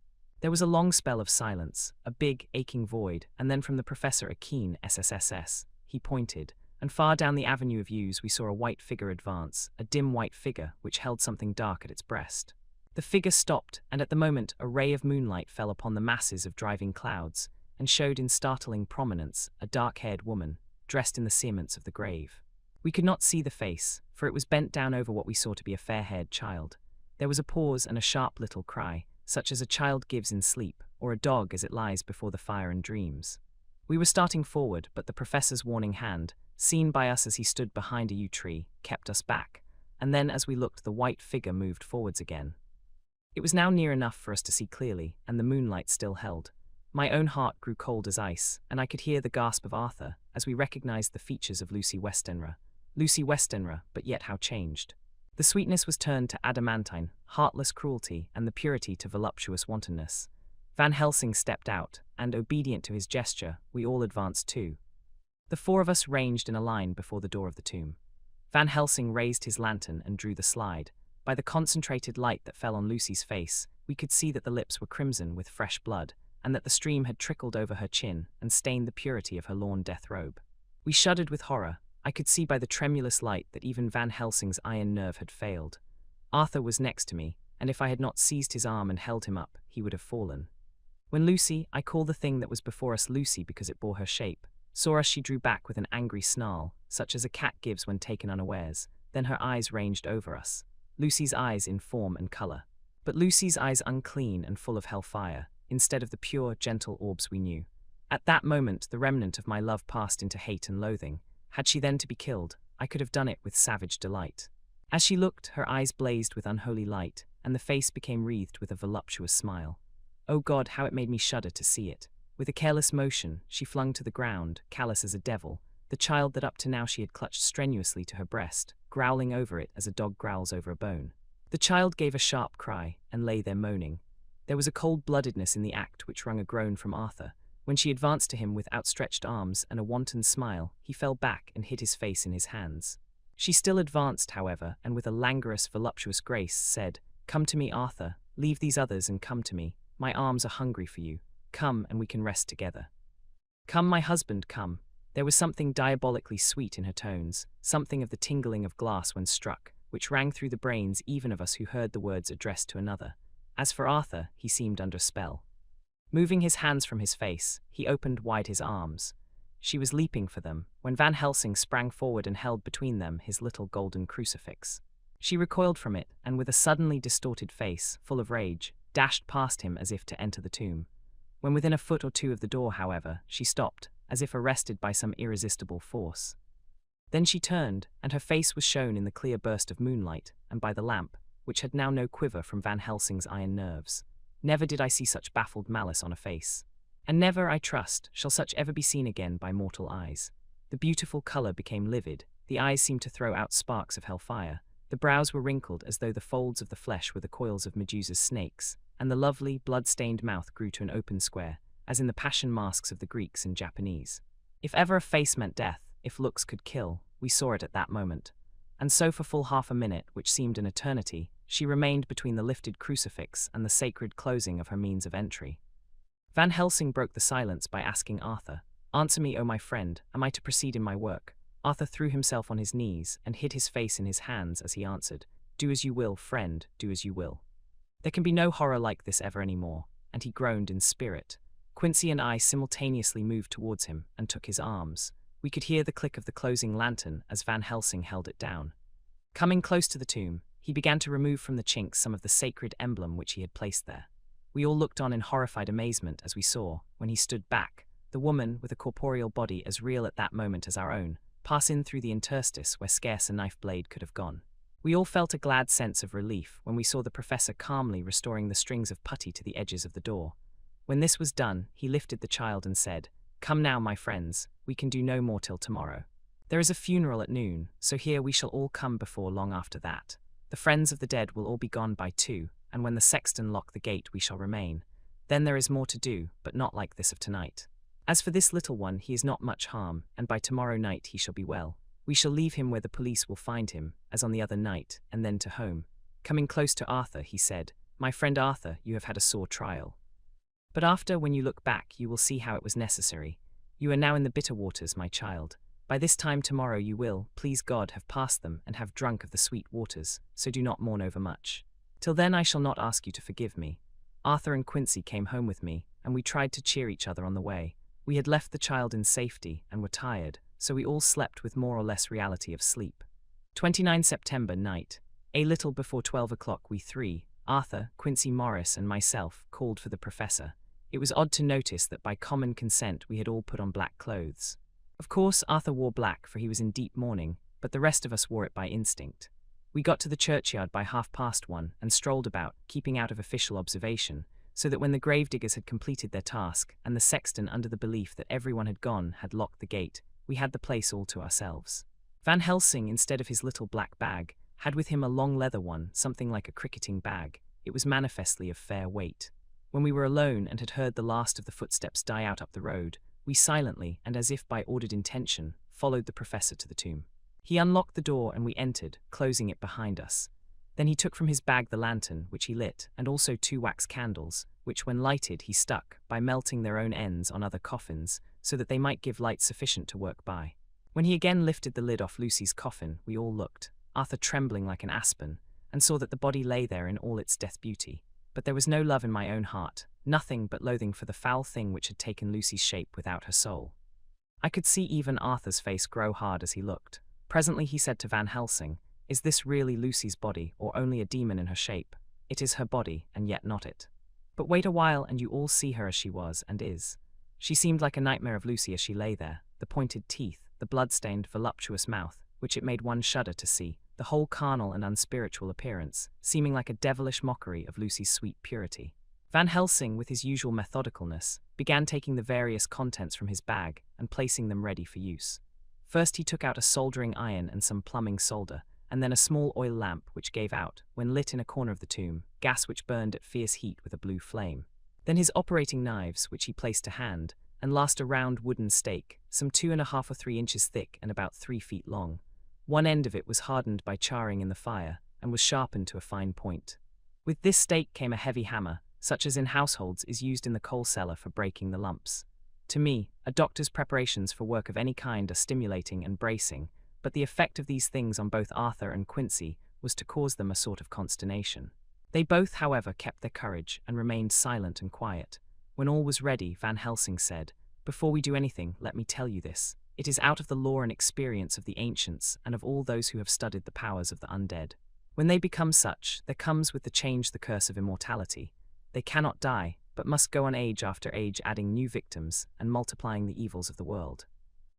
There was a long spell of silence, a big, aching void, and then from the professor a keen SSSS. He pointed, and far down the avenue of yews we saw a white figure advance, a dim white figure which held something dark at its breast. The figure stopped, and at the moment a ray of moonlight fell upon the masses of driving clouds, and showed in startling prominence a dark-haired woman, dressed in the cerements of the grave. We could not see the face, for it was bent down over what we saw to be a fair-haired child. There was a pause and a sharp little cry, such as a child gives in sleep, or a dog as it lies before the fire and dreams. We were starting forward, but the professor's warning hand, seen by us as he stood behind a yew tree, kept us back, and then as we looked the white figure moved forwards again. It was now near enough for us to see clearly, and the moonlight still held. My own heart grew cold as ice, and I could hear the gasp of Arthur as we recognized the features of Lucy Westenra. Lucy Westenra, but yet how changed. The sweetness was turned to adamantine, heartless cruelty, and the purity to voluptuous wantonness. Van Helsing stepped out, and obedient to his gesture, we all advanced too. The four of us ranged in a line before the door of the tomb. Van Helsing raised his lantern and drew the slide. By the concentrated light that fell on Lucy's face, we could see that the lips were crimson with fresh blood, and that the stream had trickled over her chin and stained the purity of her lawn death robe. We shuddered with horror. I could see by the tremulous light that even Van Helsing's iron nerve had failed. Arthur was next to me, and if I had not seized his arm and held him up, he would have fallen. When Lucy, I call the thing that was before us Lucy because it bore her shape, saw us, she drew back with an angry snarl, such as a cat gives when taken unawares. Then her eyes ranged over us. Lucy's eyes in form and color. But Lucy's eyes unclean and full of hellfire, instead of the pure, gentle orbs we knew. At that moment the remnant of my love passed into hate and loathing. Had she then to be killed, I could have done it with savage delight. As she looked, her eyes blazed with unholy light, and the face became wreathed with a voluptuous smile. Oh God, how it made me shudder to see it. With a careless motion, she flung to the ground, callous as a devil, the child that up to now she had clutched strenuously to her breast, growling over it as a dog growls over a bone. The child gave a sharp cry, and lay there moaning. There was a cold-bloodedness in the act which wrung a groan from Arthur. When she advanced to him with outstretched arms and a wanton smile, he fell back and hid his face in his hands. She still advanced, however, and with a languorous, voluptuous grace said, "Come to me, Arthur, leave these others and come to me. My arms are hungry for you. Come, and we can rest together. Come, my husband, come." There was something diabolically sweet in her tones, something of the tingling of glass when struck, which rang through the brains even of us who heard the words addressed to another. As for Arthur, he seemed under spell. Moving his hands from his face, he opened wide his arms. She was leaping for them, when Van Helsing sprang forward and held between them his little golden crucifix. She recoiled from it, and with a suddenly distorted face, full of rage, dashed past him as if to enter the tomb. When within a foot or two of the door, however, she stopped, as if arrested by some irresistible force. Then she turned, and her face was shown in the clear burst of moonlight, and by the lamp, which had now no quiver from Van Helsing's iron nerves. Never did I see such baffled malice on a face. And never, I trust, shall such ever be seen again by mortal eyes. The beautiful color became livid, the eyes seemed to throw out sparks of hellfire, the brows were wrinkled as though the folds of the flesh were the coils of Medusa's snakes, and the lovely, blood-stained mouth grew to an open square, as in the passion masks of the Greeks and Japanese. If ever a face meant death, if looks could kill, we saw it at that moment. And so for full half a minute, which seemed an eternity, she remained between the lifted crucifix and the sacred closing of her means of entry. Van Helsing broke the silence by asking Arthur, "Answer me, O my friend, am I to proceed in my work?" Arthur threw himself on his knees and hid his face in his hands as he answered, "Do as you will, friend, do as you will. There can be no horror like this ever any more," and he groaned in spirit. Quincy and I simultaneously moved towards him and took his arms. We could hear the click of the closing lantern as Van Helsing held it down. Coming close to the tomb, he began to remove from the chinks some of the sacred emblem which he had placed there. We all looked on in horrified amazement as we saw, when he stood back, the woman, with a corporeal body as real at that moment as our own, pass in through the interstice where scarce a knife blade could have gone. We all felt a glad sense of relief when we saw the professor calmly restoring the strings of putty to the edges of the door. When this was done, he lifted the child and said, "Come now, my friends, we can do no more till tomorrow. There is a funeral at noon, so here we shall all come before long after that. The friends of the dead will all be gone by 2, and when the sexton lock the gate we shall remain. Then there is more to do, but not like this of tonight. As for this little one, he is not much harm, and by tomorrow night he shall be well. We shall leave him where the police will find him, as on the other night, and then to home." Coming close to Arthur, he said, "My friend Arthur, you have had a sore trial. But after, when you look back, you will see how it was necessary. You are now in the bitter waters, my child. By this time tomorrow you will, please God, have passed them and have drunk of the sweet waters, so do not mourn over much. Till then I shall not ask you to forgive me." Arthur and Quincy came home with me, and we tried to cheer each other on the way. We had left the child in safety and were tired, so we all slept with more or less reality of sleep. 29 September night. A little before 12 o'clock we three, Arthur, Quincy Morris and myself, called for the professor. It was odd to notice that by common consent we had all put on black clothes. Of course Arthur wore black for he was in deep mourning, but the rest of us wore it by instinct. We got to the churchyard by 1:30 and strolled about, keeping out of official observation, so that when the gravediggers had completed their task, and the sexton, under the belief that everyone had gone, had locked the gate, we had the place all to ourselves. Van Helsing, instead of his little black bag, had with him a long leather one, something like a cricketing bag. It was manifestly of fair weight. When we were alone and had heard the last of the footsteps die out up the road, we silently, and as if by ordered intention, followed the professor to the tomb. He unlocked the door and we entered, closing it behind us. Then he took from his bag the lantern, which he lit, and also 2 wax candles, which when lighted he stuck, by melting their own ends on other coffins, so that they might give light sufficient to work by. When he again lifted the lid off Lucy's coffin, we all looked, Arthur trembling like an aspen, and saw that the body lay there in all its death beauty. But there was no love in my own heart, nothing but loathing for the foul thing which had taken Lucy's shape without her soul. I could see even Arthur's face grow hard as he looked. Presently he said to Van Helsing, "Is this really Lucy's body, or only a demon in her shape? It is her body, and yet not it. But wait a while and you all see her as she was and is. She seemed like a nightmare of Lucy as she lay there, the pointed teeth, the blood-stained, voluptuous mouth, which it made one shudder to see, the whole carnal and unspiritual appearance, seeming like a devilish mockery of Lucy's sweet purity." Van Helsing, with his usual methodicalness, began taking the various contents from his bag and placing them ready for use. First he took out a soldering iron and some plumbing solder, and then a small oil lamp which gave out, when lit in a corner of the tomb, gas which burned at fierce heat with a blue flame. Then his operating knives, which he placed to hand, and last a round wooden stake, some 2½ or 3 inches thick and about 3 feet long. One end of it was hardened by charring in the fire, and was sharpened to a fine point. With this stake came a heavy hammer, such as in households is used in the coal cellar for breaking the lumps. To me, a doctor's preparations for work of any kind are stimulating and bracing, but the effect of these things on both Arthur and Quincy was to cause them a sort of consternation. They both, however, kept their courage and remained silent and quiet. When all was ready, Van Helsing said, "Before we do anything, let me tell you this. It is out of the lore and experience of the ancients and of all those who have studied the powers of the undead. When they become such, there comes with the change the curse of immortality. They cannot die, but must go on age after age, adding new victims and multiplying the evils of the world.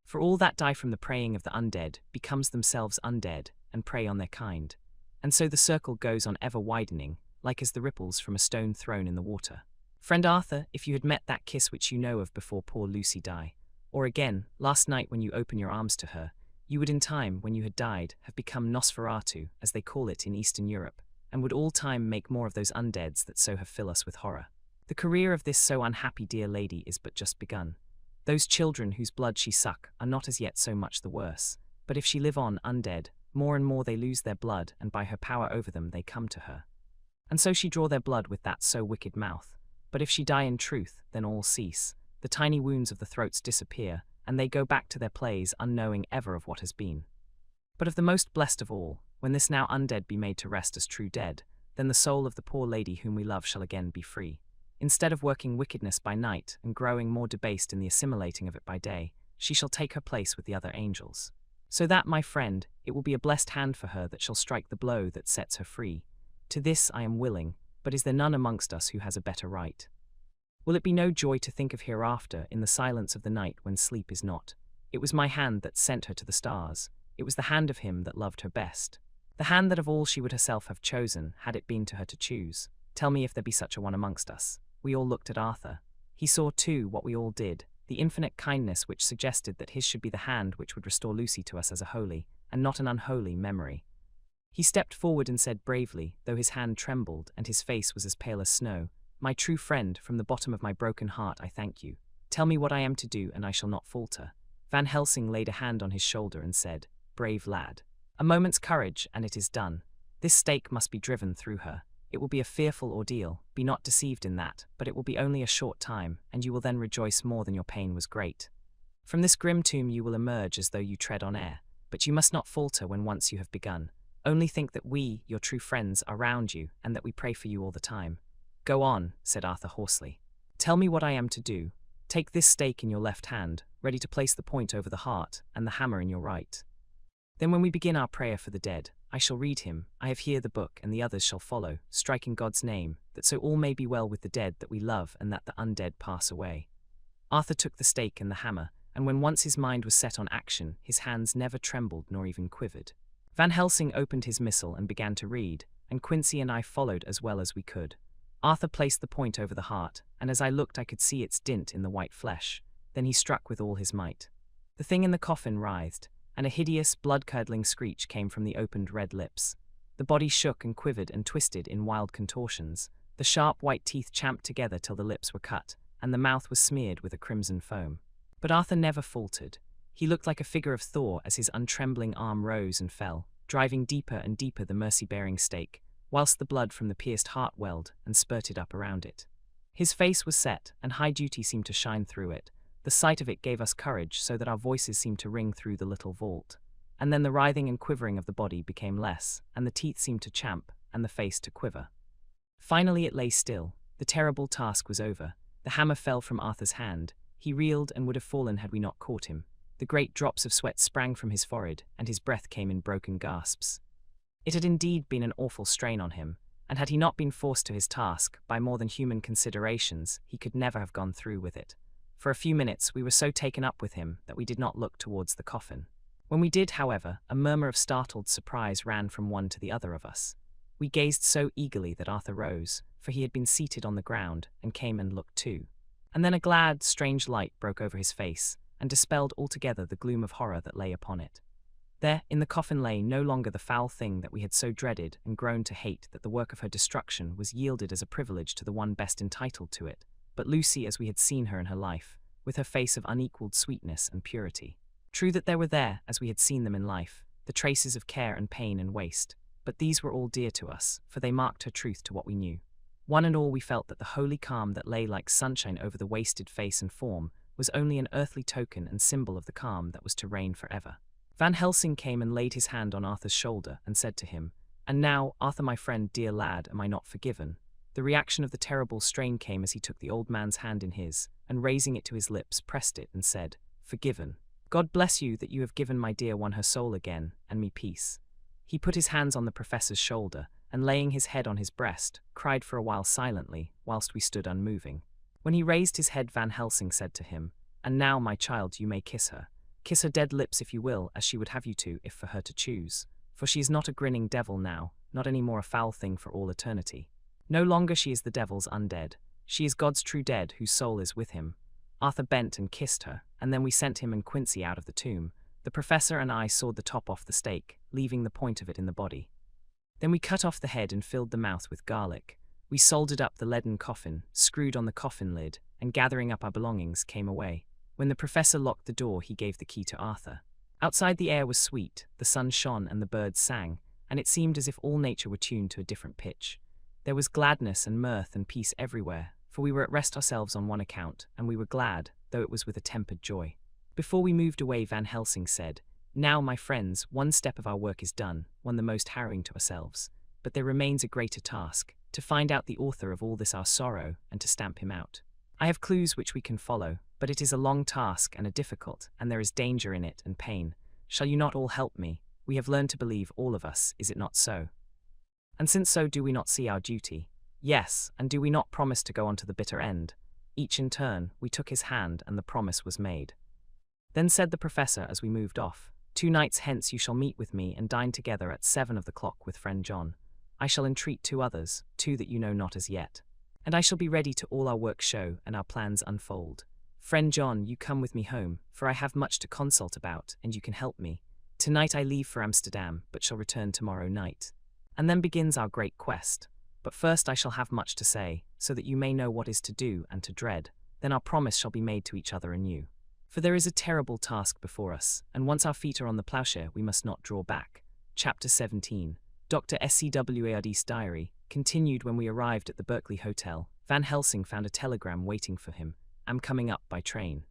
For all that die from the preying of the undead becomes themselves undead and prey on their kind. And so the circle goes on ever widening, like as the ripples from a stone thrown in the water. Friend Arthur, if you had met that kiss which you know of before poor Lucy died, or again, last night when you open your arms to her, you would in time, when you had died, have become Nosferatu, as they call it in Eastern Europe, and would all time make more of those undeads that so have fill us with horror. The career of this so unhappy dear lady is but just begun. Those children whose blood she suck are not as yet so much the worse, but if she live on undead, more and more they lose their blood, and by her power over them they come to her. And so she draw their blood with that so wicked mouth. But if she die in truth, then all cease, the tiny wounds of the throats disappear, and they go back to their plays unknowing ever of what has been. But of the most blessed of all, when this now undead be made to rest as true dead, then the soul of the poor lady whom we love shall again be free. Instead of working wickedness by night and growing more debased in the assimilating of it by day, she shall take her place with the other angels. So that, my friend, it will be a blessed hand for her that shall strike the blow that sets her free. To this I am willing, but is there none amongst us who has a better right? Will it be no joy to think of hereafter in the silence of the night when sleep is not? It was my hand that sent her to the stars. It was the hand of him that loved her best. The hand that of all she would herself have chosen, had it been to her to choose. Tell me if there be such a one amongst us. We all looked at Arthur. He saw too what we all did, the infinite kindness which suggested that his should be the hand which would restore Lucy to us as a holy, and not an unholy, memory. He stepped forward and said bravely, though his hand trembled and his face was as pale as snow, "My true friend, from the bottom of my broken heart I thank you. Tell me what I am to do, and I shall not falter." Van Helsing laid a hand on his shoulder and said, "Brave lad. A moment's courage, and it is done. This stake must be driven through her. It will be a fearful ordeal, be not deceived in that, but it will be only a short time, and you will then rejoice more than your pain was great. From this grim tomb you will emerge as though you tread on air, but you must not falter when once you have begun. Only think that we, your true friends, are round you, and that we pray for you all the time." "Go on," said Arthur hoarsely. "Tell me what I am to do. Take this stake in your left hand, ready to place the point over the heart, and the hammer in your right. Then when we begin our prayer for the dead, I shall read him, I have here the book, and the others shall follow, striking God's name, that so all may be well with the dead that we love and that the undead pass away." Arthur took the stake and the hammer, and when once his mind was set on action, his hands never trembled nor even quivered. Van Helsing opened his missal and began to read, and Quincy and I followed as well as we could. Arthur placed the point over the heart, and as I looked I could see its dint in the white flesh. Then he struck with all his might. The thing in the coffin writhed, and a hideous, blood-curdling screech came from the opened red lips. The body shook and quivered and twisted in wild contortions. The sharp white teeth champed together till the lips were cut, and the mouth was smeared with a crimson foam. But Arthur never faltered. He looked like a figure of Thor as his untrembling arm rose and fell, driving deeper and deeper the mercy-bearing stake, whilst the blood from the pierced heart welled and spurted up around it. His face was set, and high duty seemed to shine through it. The sight of it gave us courage so that our voices seemed to ring through the little vault. And then the writhing and quivering of the body became less, and the teeth seemed to champ, and the face to quiver. Finally it lay still. The terrible task was over. The hammer fell from Arthur's hand. He reeled and would have fallen had we not caught him. The great drops of sweat sprang from his forehead, and his breath came in broken gasps. It had indeed been an awful strain on him, and had he not been forced to his task by more than human considerations, he could never have gone through with it. For a few minutes we were so taken up with him that we did not look towards the coffin. When we did, however, a murmur of startled surprise ran from one to the other of us. We gazed so eagerly that Arthur rose, for he had been seated on the ground, and came and looked too. And then a glad, strange light broke over his face, and dispelled altogether the gloom of horror that lay upon it. There, in the coffin lay no longer the foul thing that we had so dreaded and grown to hate, that the work of her destruction was yielded as a privilege to the one best entitled to it, but Lucy as we had seen her in her life, with her face of unequalled sweetness and purity. True that there were there, as we had seen them in life, the traces of care and pain and waste, but these were all dear to us, for they marked her truth to what we knew. One and all we felt that the holy calm that lay like sunshine over the wasted face and form was only an earthly token and symbol of the calm that was to reign forever. Van Helsing came and laid his hand on Arthur's shoulder and said to him, "And now, Arthur, my friend, dear lad, am I not forgiven?" The reaction of the terrible strain came as he took the old man's hand in his, and raising it to his lips, pressed it and said, "Forgiven. God bless you that you have given my dear one her soul again, and me peace." He put his hands on the professor's shoulder, and laying his head on his breast, cried for a while silently, whilst we stood unmoving. When he raised his head, Van Helsing said to him, "And now, my child, you may kiss her. Kiss her dead lips if you will, as she would have you to, if for her to choose. For she is not a grinning devil now, not any more a foul thing for all eternity. No longer she is the devil's undead. She is God's true dead, whose soul is with him." Arthur bent and kissed her, and then we sent him and Quincy out of the tomb. The professor and I sawed the top off the stake, leaving the point of it in the body. Then we cut off the head and filled the mouth with garlic. We soldered up the leaden coffin, screwed on the coffin lid, and gathering up our belongings, came away. When the professor locked the door, he gave the key to Arthur. Outside the air was sweet, the sun shone and the birds sang, and it seemed as if all nature were tuned to a different pitch. There was gladness and mirth and peace everywhere, for we were at rest ourselves on one account, and we were glad, though it was with a tempered joy. Before we moved away, Van Helsing said, "Now, my friends, one step of our work is done, one the most harrowing to ourselves. But there remains a greater task. to find out the author of all this our sorrow, and to stamp him out. I have clues which we can follow, but it is a long task and a difficult, and there is danger in it and pain. Shall you not all help me? We have learned to believe, all of us, is it not so? And since so, do we not see our duty? Yes, and do we not promise to go on to the bitter end? Each in turn, we took his hand, and the promise was made. Then said the professor as we moved off, 2 nights hence you shall meet with me and dine together at 7 of the clock with friend John. I shall entreat 2 others, 2 that you know not as yet. And I shall be ready to all our work show and our plans unfold. Friend John, you come with me home, for I have much to consult about, and you can help me. Tonight I leave for Amsterdam, but shall return tomorrow night. And then begins our great quest. But first I shall have much to say, so that you may know what is to do and to dread. Then our promise shall be made to each other anew. For there is a terrible task before us, and once our feet are on the ploughshare we must not draw back. Chapter 17. Dr. SCWARD's diary, continued. When we arrived at the Berkeley Hotel, Van Helsing found a telegram waiting for him. Am coming up by train.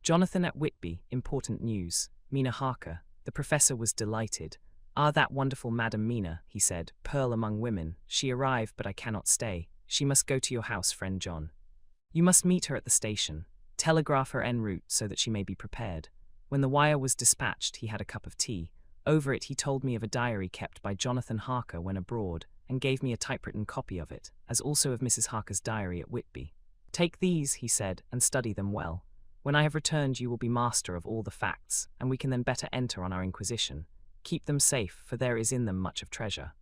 Jonathan at Whitby, important news. Mina Harker. The professor was delighted. Ah, that wonderful Madam Mina, he said, pearl among women. She arrived, but I cannot stay. She must go to your house, friend John. You must meet her at the station. Telegraph her en route so that she may be prepared. When the wire was dispatched, he had a cup of tea. Over it he told me of a diary kept by Jonathan Harker when abroad, and gave me a typewritten copy of it, as also of Mrs. Harker's diary at Whitby. Take these, he said, and study them well. When I have returned you will be master of all the facts, and we can then better enter on our inquisition. Keep them safe, for there is in them much of treasure.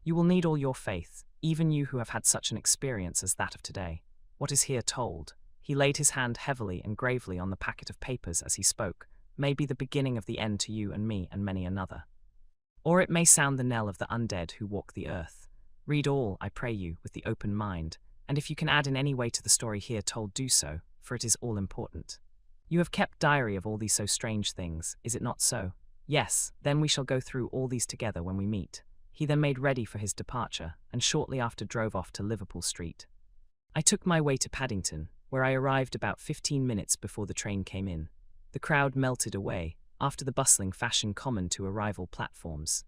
You will need all your faith, even you who have had such an experience as that of today. What is here told? He laid his hand heavily and gravely on the packet of papers as he spoke, may be the beginning of the end to you and me and many another. Or it may sound the knell of the undead who walk the earth. Read all, I pray you, with the open mind, and if you can add in any way to the story here told, do so, for it is all important. You have kept diary of all these so strange things, is it not so? Yes, then we shall go through all these together when we meet. He then made ready for his departure, and shortly after drove off to Liverpool Street. I took my way to Paddington, where I arrived about 15 minutes before the train came in. The crowd melted away, after the bustling fashion common to arrival platforms.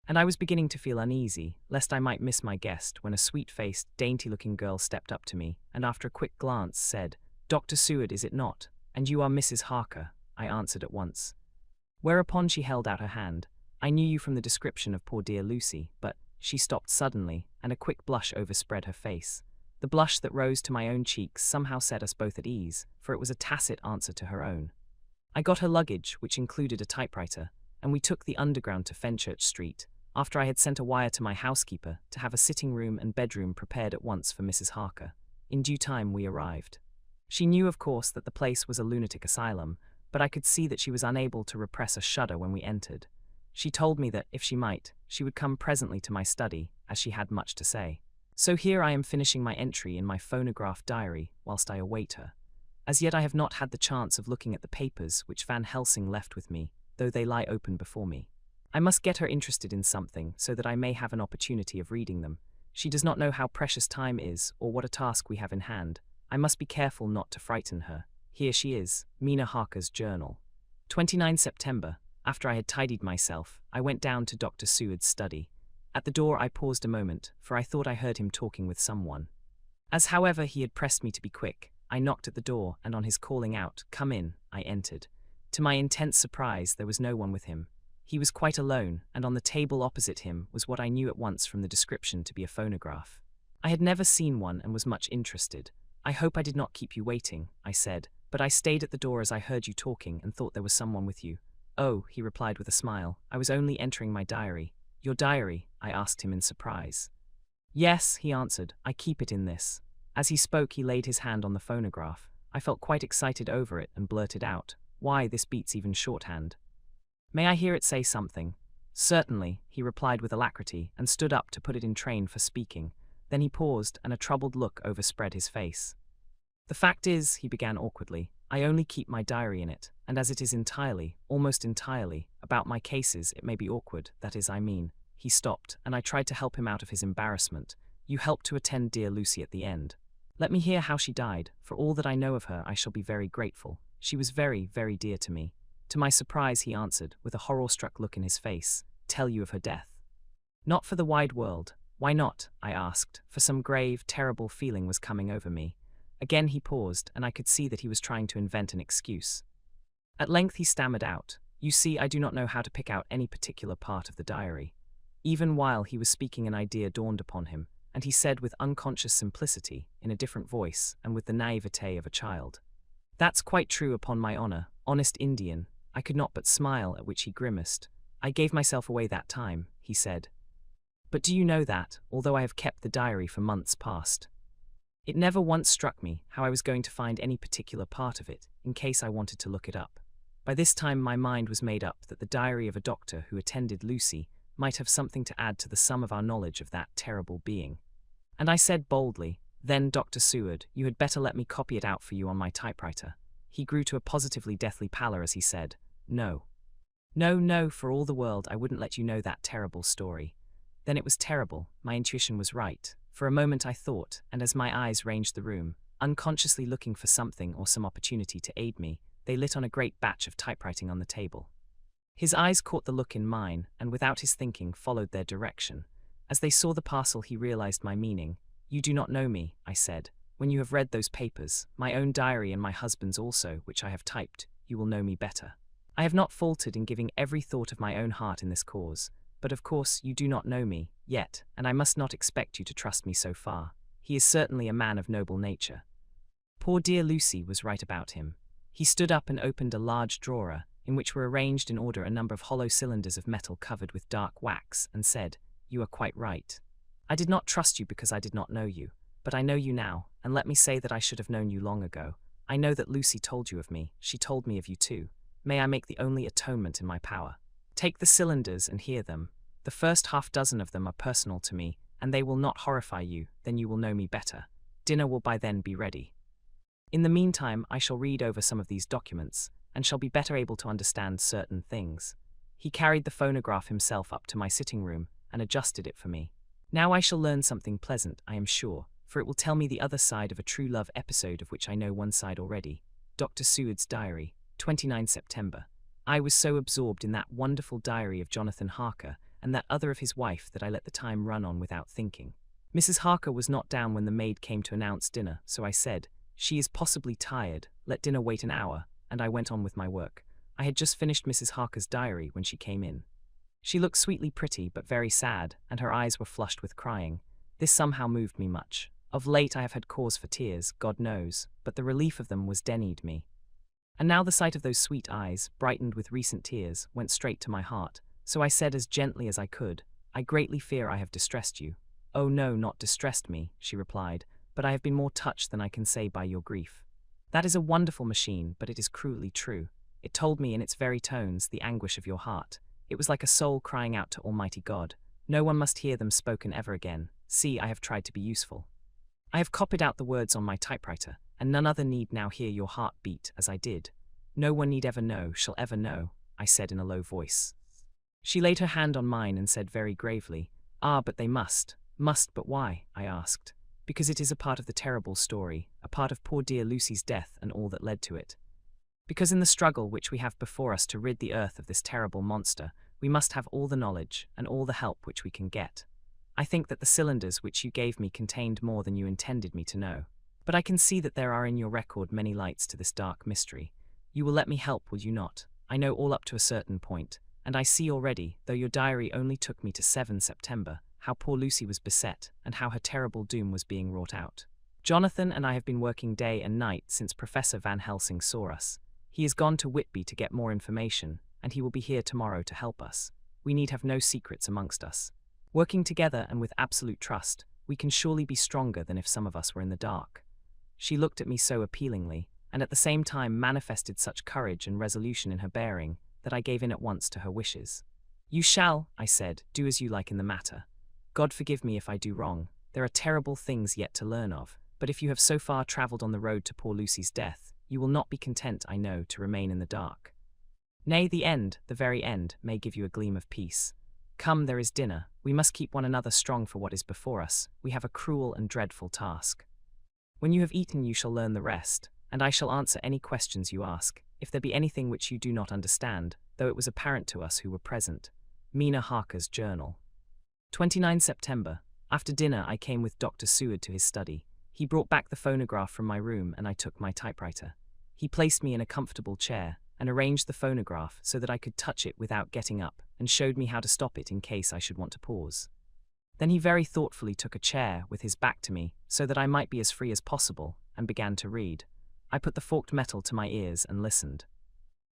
And I was beginning to feel uneasy, lest I might miss my guest, when a sweet-faced, dainty-looking girl stepped up to me, and after a quick glance said, Dr. Seward, is it not? And you are Mrs. Harker, I answered at once. Whereupon she held out her hand. I knew you from the description of poor dear Lucy, but she stopped suddenly, and a quick blush overspread her face. The blush that rose to my own cheeks somehow set us both at ease, for it was a tacit answer to her own. I got her luggage, which included a typewriter, and we took the Underground to Fenchurch Street, after I had sent a wire to my housekeeper to have a sitting room and bedroom prepared at once for Mrs. Harker. In due time we arrived. She knew, of course, that the place was a lunatic asylum, but I could see that she was unable to repress a shudder when we entered. She told me that, if she might, she would come presently to my study, as she had much to say. So here I am finishing my entry in my phonograph diary, whilst I await her. As yet I have not had the chance of looking at the papers which Van Helsing left with me, though they lie open before me. I must get her interested in something, so that I may have an opportunity of reading them. She does not know how precious time is, or what a task we have in hand. I must be careful not to frighten her. Here she is, Mina Harker's journal. 29 September. After I had tidied myself, I went down to Dr. Seward's study. At the door I paused a moment, for I thought I heard him talking with someone. As, however, he had pressed me to be quick, I knocked at the door, and on his calling out, "Come in," I entered. To my intense surprise, there was no one with him. He was quite alone, and on the table opposite him was what I knew at once from the description to be a phonograph. I had never seen one and was much interested. "I hope I did not keep you waiting," I said, "but I stayed at the door as I heard you talking and thought there was someone with you." "Oh," he replied with a smile, "I was only entering my diary." "Your diary?" I asked him in surprise. "Yes," he answered, "I keep it in this." As he spoke, he laid his hand on the phonograph. I felt quite excited over it and blurted out, "Why, this beats even shorthand. May I hear it say something?" "Certainly," he replied with alacrity, and stood up to put it in train for speaking. Then he paused, and a troubled look overspread his face. "The fact is," he began awkwardly, "I only keep my diary in it, and as it is entirely, almost entirely, about my cases, it may be awkward, that is, I mean." He stopped, and I tried to help him out of his embarrassment. "You helped to attend dear Lucy at the end. Let me hear how she died. For all that I know of her, I shall be very grateful. She was very, very dear to me." To my surprise, he answered, with a horror-struck look in his face, "Tell you of her death? Not for the wide world. Why not? I asked, for some grave, terrible feeling was coming over me. Again he paused, and I could see that he was trying to invent an excuse. At length he stammered out, "You see, I do not know how to pick out any particular part of the diary." Even while he was speaking, an idea dawned upon him, and he said with unconscious simplicity, in a different voice, and with the naivete of a child, "That's quite true, upon my honor, honest Indian." I could not but smile, at which he grimaced. "I gave myself away that time," he said. "But do you know that, although I have kept the diary for months past, it never once struck me how I was going to find any particular part of it, in case I wanted to look it up. By this time my mind was made up that the diary of a doctor who attended Lucy might have something to add to the sum of our knowledge of that terrible being. And I said boldly, "Then, Dr. Seward, you had better let me copy it out for you on my typewriter." He grew to a positively deathly pallor as he said, "No. No, no, for all the world I wouldn't let you know that terrible story." Then it was terrible, my intuition was right. For a moment I thought, and as my eyes ranged the room, unconsciously looking for something or some opportunity to aid me, they lit on a great batch of typewriting on the table. His eyes caught the look in mine, and without his thinking followed their direction. As they saw the parcel he realized my meaning. "You do not know me," I said. "When you have read those papers, my own diary and my husband's also, which I have typed, you will know me better. I have not faltered in giving every thought of my own heart in this cause. But of course you do not know me, yet, and I must not expect you to trust me so far. He is certainly a man of noble nature." Poor dear Lucy was right about him. He stood up and opened a large drawer, in which were arranged in order a number of hollow cylinders of metal covered with dark wax, and said, "You are quite right. I did not trust you because I did not know you, but I know you now, and let me say that I should have known you long ago. I know that Lucy told you of me, she told me of you too. May I make the only atonement in my power? Take the cylinders and hear them. The first half-dozen of them are personal to me, and they will not horrify you, then you will know me better. Dinner will by then be ready. In the meantime I shall read over some of these documents, and shall be better able to understand certain things." He carried the phonograph himself up to my sitting room, and adjusted it for me. "Now I shall learn something pleasant, I am sure, for it will tell me the other side of a true love episode of which I know one side already. Dr. Seward's diary, 29 September. I was so absorbed in that wonderful diary of Jonathan Harker, and that other of his wife, that I let the time run on without thinking. Mrs. Harker was not down when the maid came to announce dinner, so I said, 'She is possibly tired, let dinner wait an hour,' and I went on with my work. I had just finished Mrs. Harker's diary when she came in. She looked sweetly pretty, but very sad, and her eyes were flushed with crying. This somehow moved me much. Of late I have had cause for tears, God knows, but the relief of them was denied me. And now the sight of those sweet eyes, brightened with recent tears, went straight to my heart. So I said as gently as I could, 'I greatly fear I have distressed you.' 'Oh no, not distressed me,' she replied, 'but I have been more touched than I can say by your grief.' That is a wonderful machine, but it is cruelly true. It told me in its very tones the anguish of your heart. It was like a soul crying out to Almighty God. No one must hear them spoken ever again. See, I have tried to be useful. I have copied out the words on my typewriter, and none other need now hear your heart beat as I did. No one need ever know, shall ever know," I said in a low voice. She laid her hand on mine and said very gravely, "Ah, but they must, but why?" I asked. "Because it is a part of the terrible story, a part of poor dear Lucy's death and all that led to it. Because in the struggle which we have before us to rid the earth of this terrible monster, we must have all the knowledge and all the help which we can get. I think that the cylinders which you gave me contained more than you intended me to know. But I can see that there are in your record many lights to this dark mystery. You will let me help, will you not? I know all up to a certain point. And I see already, though your diary only took me to 7 September, how poor Lucy was beset, and how her terrible doom was being wrought out. Jonathan and I have been working day and night since Professor Van Helsing saw us. He has gone to Whitby to get more information, and he will be here tomorrow to help us. We need have no secrets amongst us. Working together and with absolute trust, we can surely be stronger than if some of us were in the dark." She looked at me so appealingly, and at the same time manifested such courage and resolution in her bearing, that I gave in at once to her wishes. "You shall," I said, "do as you like in the matter. God forgive me if I do wrong. There are terrible things yet to learn of, but if you have so far travelled on the road to poor Lucy's death, you will not be content, I know, to remain in the dark. Nay, the end, the very end, may give you a gleam of peace. Come, there is dinner. We must keep one another strong for what is before us. We have a cruel and dreadful task. When you have eaten you shall learn the rest, and I shall answer any questions you ask, if there be anything which you do not understand, though it was apparent to us who were present. Mina Harker's Journal. 29 September. After dinner, I came with Dr. Seward to his study. He brought back the phonograph from my room and I took my typewriter. He placed me in a comfortable chair and arranged the phonograph so that I could touch it without getting up and showed me how to stop it in case I should want to pause. Then he very thoughtfully took a chair with his back to me so that I might be as free as possible and began to read. I put the forked metal to my ears and listened.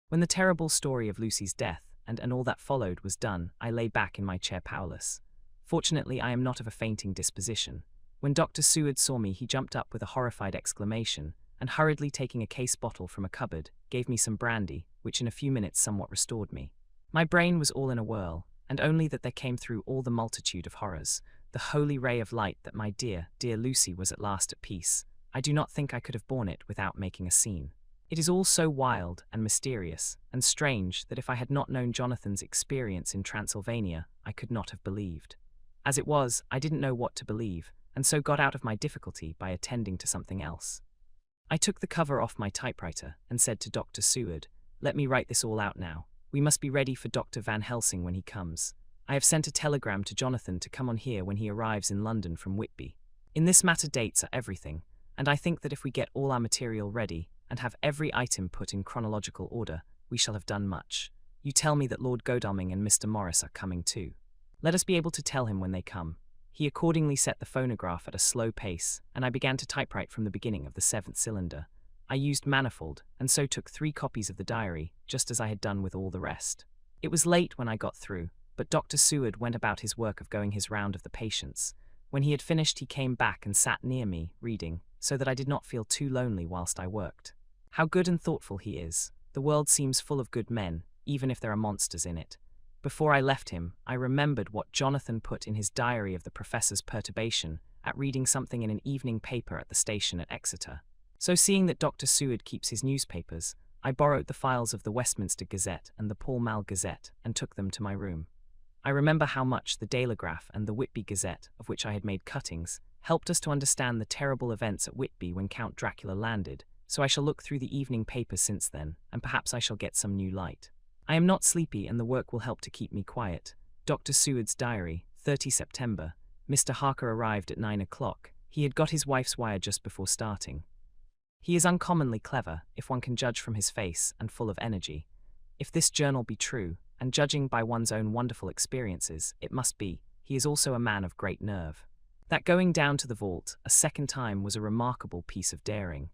When the terrible story of Lucy's death and all that followed was done, I lay back in my chair powerless. Fortunately, I am not of a fainting disposition. When Dr. Seward saw me, he jumped up with a horrified exclamation and hurriedly taking a case bottle from a cupboard, gave me some brandy, which in a few minutes somewhat restored me. My brain was all in a whirl, and only that there came through all the multitude of horrors, the holy ray of light that my dear, dear Lucy was at last at peace. I do not think I could have borne it without making a scene. It is all so wild and mysterious and strange that if I had not known Jonathan's experience in Transylvania, I could not have believed. As it was, I didn't know what to believe, and so got out of my difficulty by attending to something else. I took the cover off my typewriter and said to Dr. Seward, "Let me write this all out now. We must be ready for Dr. Van Helsing when he comes. I have sent a telegram to Jonathan to come on here when he arrives in London from Whitby. In this matter dates are everything, and I think that if we get all our material ready and have every item put in chronological order, we shall have done much. You tell me that Lord Godalming and Mr. Morris are coming too. Let us be able to tell him when they come." He accordingly set the phonograph at a slow pace, and I began to typewrite from the beginning of the 7th cylinder. I used manifold, and so took 3 copies of the diary, just as I had done with all the rest. It was late when I got through, but Dr. Seward went about his work of going his round of the patients. When he had finished, he came back and sat near me, reading, so that I did not feel too lonely whilst I worked. How good and thoughtful he is. The world seems full of good men, even if there are monsters in it. Before I left him, I remembered what Jonathan put in his diary of the professor's perturbation at reading something in an evening paper at the station at Exeter. So seeing that Dr. Seward keeps his newspapers, I borrowed the files of the Westminster Gazette and the Pall Mall Gazette and took them to my room. I remember how much the Dailygraph and the Whitby Gazette, of which I had made cuttings, helped us to understand the terrible events at Whitby when Count Dracula landed, so I shall look through the evening papers since then, and perhaps I shall get some new light. I am not sleepy and the work will help to keep me quiet. Dr. Seward's diary, 30 September. Mr. Harker arrived at 9 o'clock. He had got his wife's wire just before starting. He is uncommonly clever, if one can judge from his face, and full of energy. If this journal be true, and judging by one's own wonderful experiences, it must be, he is also a man of great nerve. That going down to the vault a second time was a remarkable piece of daring.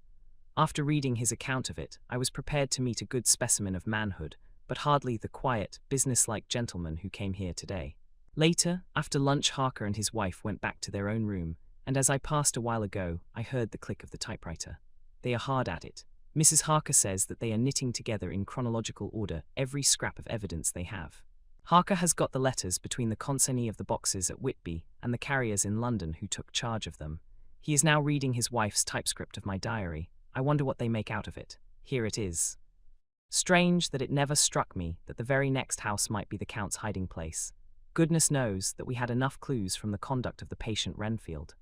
After reading his account of it, I was prepared to meet a good specimen of manhood, but hardly the quiet, businesslike gentleman who came here today. Later, after lunch, Harker and his wife went back to their own room, and as I passed a while ago, I heard the click of the typewriter. They are hard at it. Mrs. Harker says that they are knitting together in chronological order every scrap of evidence they have. Harker has got the letters between the consignee of the boxes at Whitby and the carriers in London who took charge of them. He is now reading his wife's typescript of my diary. I wonder what they make out of it. Here it is. Strange that it never struck me that the very next house might be the Count's hiding place. Goodness knows that we had enough clues from the conduct of the patient Renfield.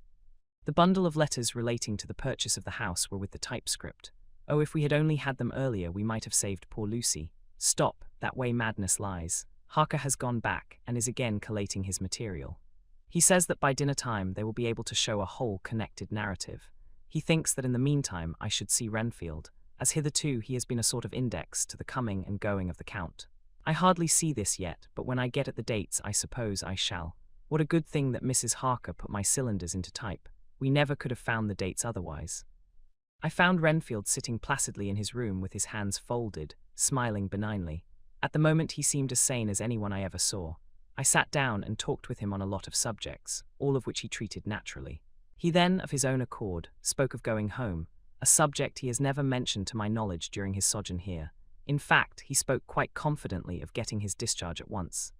The bundle of letters relating to the purchase of the house were with the typescript. Oh, if we had only had them earlier, we might have saved poor Lucy. Stop, that way madness lies. Harker has gone back and is again collating his material. He says that by dinner time they will be able to show a whole connected narrative. He thinks that in the meantime I should see Renfield, as hitherto he has been a sort of index to the coming and going of the Count. I hardly see this yet, but when I get at the dates I suppose I shall. What a good thing that Mrs. Harker put my cylinders into type. We never could have found the dates otherwise. I found Renfield sitting placidly in his room with his hands folded, smiling benignly. At the moment he seemed as sane as anyone I ever saw. I sat down and talked with him on a lot of subjects, all of which he treated naturally. He then, of his own accord, spoke of going home, a subject he has never mentioned to my knowledge during his sojourn here. In fact, he spoke quite confidently of getting his discharge at once.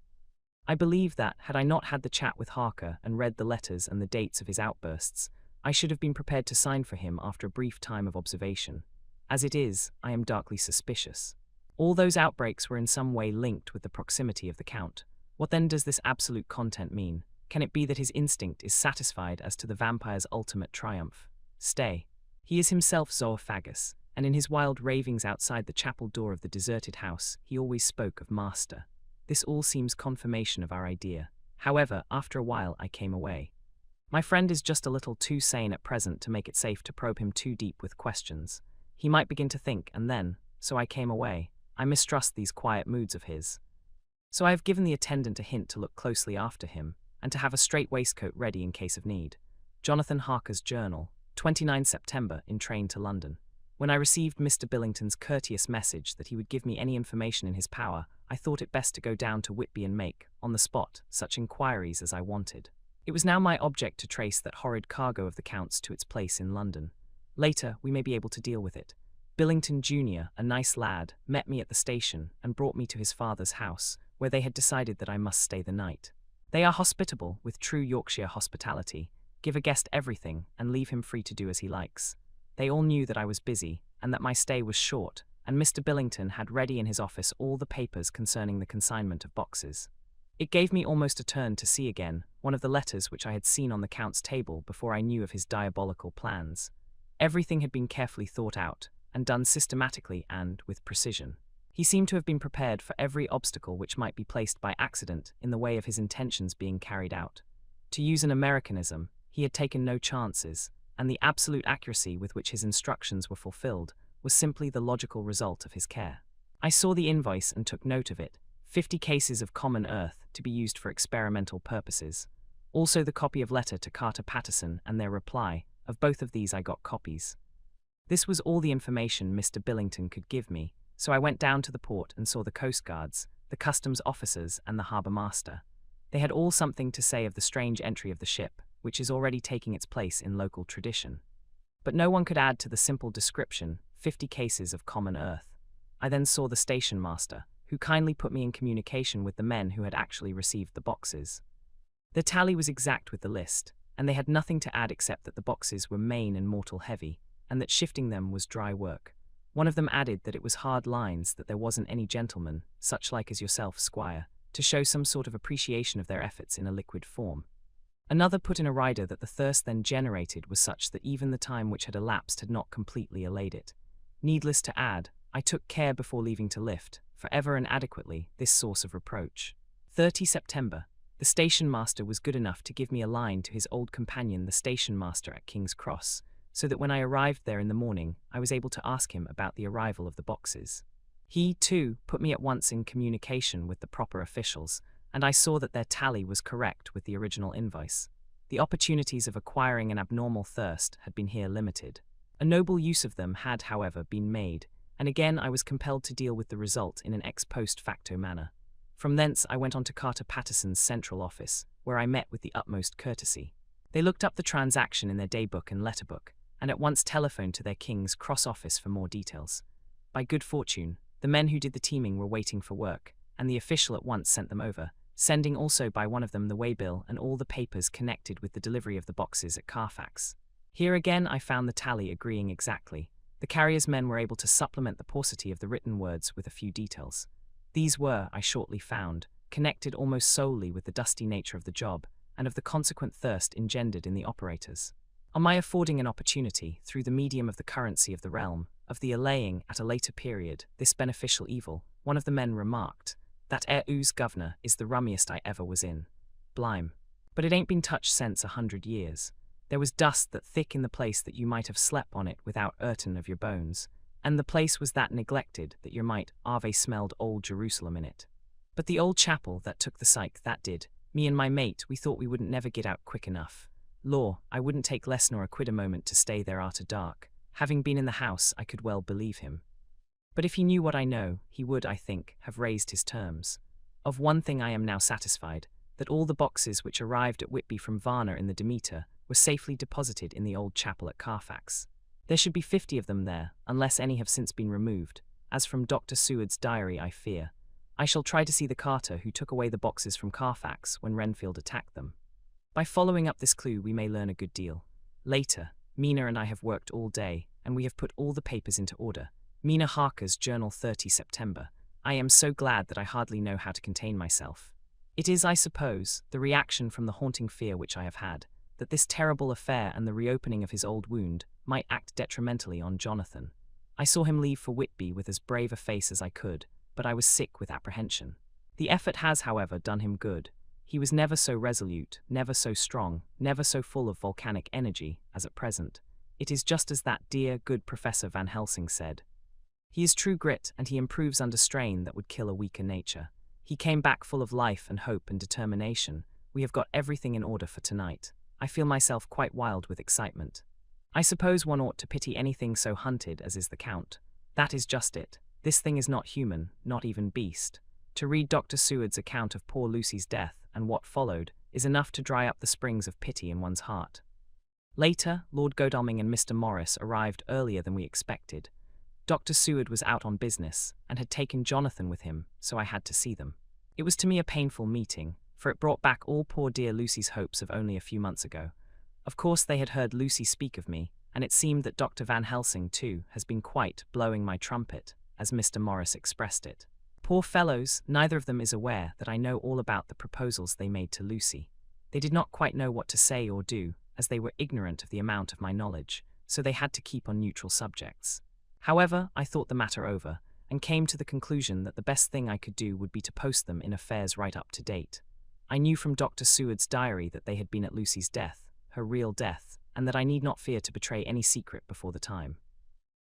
I believe that, had I not had the chat with Harker and read the letters and the dates of his outbursts, I should have been prepared to sign for him after a brief time of observation. As it is, I am darkly suspicious. All those outbreaks were in some way linked with the proximity of the Count. What then does this absolute content mean? Can it be that his instinct is satisfied as to the vampire's ultimate triumph? Stay. He is himself zoophagus, and in his wild ravings outside the chapel door of the deserted house, he always spoke of master. This all seems confirmation of our idea. However, after a while I came away. My friend is just a little too sane at present to make it safe to probe him too deep with questions. He might begin to think, and then, so I came away. I mistrust these quiet moods of his. So I have given the attendant a hint to look closely after him, and to have a straight waistcoat ready in case of need. Jonathan Harker's Journal, 29 September, in train to London. When I received Mr. Billington's courteous message that he would give me any information in his power, I thought it best to go down to Whitby and make, on the spot, such inquiries as I wanted. It was now my object to trace that horrid cargo of the Count's to its place in London. Later, we may be able to deal with it. Billington Jr., a nice lad, met me at the station and brought me to his father's house, where they had decided that I must stay the night. They are hospitable, with true Yorkshire hospitality, give a guest everything and leave him free to do as he likes. They all knew that I was busy, and that my stay was short, and Mr. Billington had ready in his office all the papers concerning the consignment of boxes. It gave me almost a turn to see again one of the letters which I had seen on the Count's table before I knew of his diabolical plans. Everything had been carefully thought out, and done systematically and with precision. He seemed to have been prepared for every obstacle which might be placed by accident in the way of his intentions being carried out. To use an Americanism, he had taken no chances, and the absolute accuracy with which his instructions were fulfilled was simply the logical result of his care. I saw the invoice and took note of it, 50 cases of common earth to be used for experimental purposes. Also the copy of letter to Carter Paterson and their reply. Of both of these I got copies. This was all the information Mr. Billington could give me, so I went down to the port and saw the coastguards, the customs officers and the harbour master. They had all something to say of the strange entry of the ship, which is already taking its place in local tradition. But no one could add to the simple description, 50 cases of common earth. I then saw the station master, who kindly put me in communication with the men who had actually received the boxes. The tally was exact with the list, and they had nothing to add except that the boxes were main and mortal heavy, and that shifting them was dry work. One of them added that it was hard lines, that there wasn't any gentleman, such like as yourself, squire, to show some sort of appreciation of their efforts in a liquid form. Another put in a rider that the thirst then generated was such that even the time which had elapsed had not completely allayed it. Needless to add, I took care before leaving to lift, for ever and adequately, this source of reproach. 30 September. The station master was good enough to give me a line to his old companion, the station master at King's Cross, so that when I arrived there in the morning, I was able to ask him about the arrival of the boxes. He, too, put me at once in communication with the proper officials, and I saw that their tally was correct with the original invoice. The opportunities of acquiring an abnormal thirst had been here limited. A noble use of them had, however, been made, and again I was compelled to deal with the result in an ex post facto manner. From thence I went on to Carter Paterson's central office, where I met with the utmost courtesy. They looked up the transaction in their daybook and letterbook, and at once telephoned to their King's Cross office for more details. By good fortune, the men who did the teaming were waiting for work, and the official at once sent them over, sending also by one of them the waybill and all the papers connected with the delivery of the boxes at Carfax. Here again I found the tally agreeing exactly. The carrier's men were able to supplement the paucity of the written words with a few details. These were, I shortly found, connected almost solely with the dusty nature of the job, and of the consequent thirst engendered in the operators. On my affording an opportunity, through the medium of the currency of the realm, of the allaying, at a later period, this beneficial evil, one of the men remarked, "That ooze governor is the rummiest I ever was in. Blime. But it ain't been touched since 100 years. There was dust that thick in the place that you might have slept on it without hurtin' of your bones, and the place was that neglected that you might ave smelled old Jerusalem in it. But the old chapel that took the psych, that did. Me and my mate, we thought we wouldn't never get out quick enough. Law, I wouldn't take less nor a quid a moment to stay there arter dark. Having been in the house, I could well believe him. But if he knew what I know, he would, I think, have raised his terms. Of one thing I am now satisfied, that all the boxes which arrived at Whitby from Varna in the Demeter were safely deposited in the old chapel at Carfax. There should be 50 of them there, unless any have since been removed, as from Dr. Seward's diary I fear. I shall try to see the carter who took away the boxes from Carfax when Renfield attacked them. By following up this clue we may learn a good deal. Later, Mina and I have worked all day, and we have put all the papers into order. Mina Harker's Journal, 30 September. I am so glad that I hardly know how to contain myself. It is, I suppose, the reaction from the haunting fear which I have had, that this terrible affair and the reopening of his old wound might act detrimentally on Jonathan. I saw him leave for Whitby with as brave a face as I could, but I was sick with apprehension. The effort has, however, done him good. He was never so resolute, never so strong, never so full of volcanic energy as at present. It is just as that dear, good Professor Van Helsing said. He is true grit, and he improves under strain that would kill a weaker nature. He came back full of life and hope and determination. We have got everything in order for tonight. I feel myself quite wild with excitement. I suppose one ought to pity anything so hunted as is the Count. That is just it. This thing is not human, not even beast. To read Dr. Seward's account of poor Lucy's death and what followed is enough to dry up the springs of pity in one's heart. Later, Lord Godalming and Mr. Morris arrived earlier than we expected. Dr. Seward was out on business and had taken Jonathan with him, so I had to see them. It was to me a painful meeting, for it brought back all poor dear Lucy's hopes of only a few months ago. Of course they had heard Lucy speak of me, and it seemed that Dr. Van Helsing, too, has been quite blowing my trumpet, as Mr. Morris expressed it. Poor fellows, neither of them is aware that I know all about the proposals they made to Lucy. They did not quite know what to say or do, as they were ignorant of the amount of my knowledge, so they had to keep on neutral subjects. However, I thought the matter over, and came to the conclusion that the best thing I could do would be to post them in affairs right up to date. I knew from Dr. Seward's diary that they had been at Lucy's death, her real death, and that I need not fear to betray any secret before the time.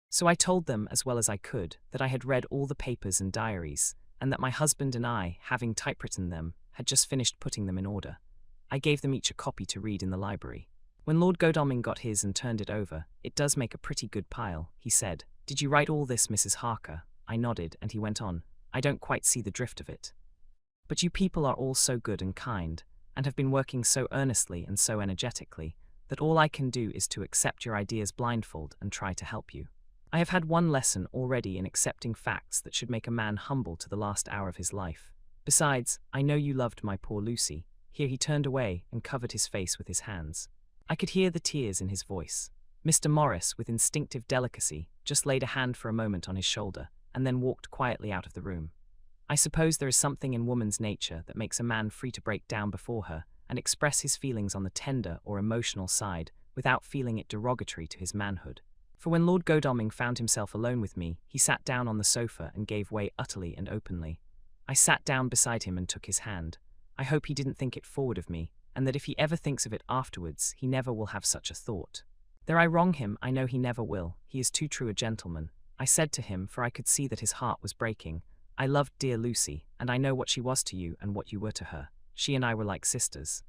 So I told them, as well as I could, that I had read all the papers and diaries, and that my husband and I, having typewritten them, had just finished putting them in order. I gave them each a copy to read in the library. When Lord Godalming got his and turned it over, "It does make a pretty good pile," he said. "Did you write all this, Mrs. Harker?" I nodded, and he went on, "I don't quite see the drift of it. But you people are all so good and kind, and have been working so earnestly and so energetically, that all I can do is to accept your ideas blindfold and try to help you. I have had one lesson already in accepting facts that should make a man humble to the last hour of his life. Besides, I know you loved my poor Lucy." Here he turned away and covered his face with his hands. I could hear the tears in his voice. Mr. Morris, with instinctive delicacy, just laid a hand for a moment on his shoulder, and then walked quietly out of the room. I suppose there is something in woman's nature that makes a man free to break down before her and express his feelings on the tender or emotional side without feeling it derogatory to his manhood. For when Lord Godalming found himself alone with me, he sat down on the sofa and gave way utterly and openly. I sat down beside him and took his hand. I hope he didn't think it forward of me, and that if he ever thinks of it afterwards, he never will have such a thought. There I wrong him, I know he never will, he is too true a gentleman. I said to him, for I could see that his heart was breaking, "I loved dear Lucy, and I know what she was to you and what you were to her. She and I were like sisters.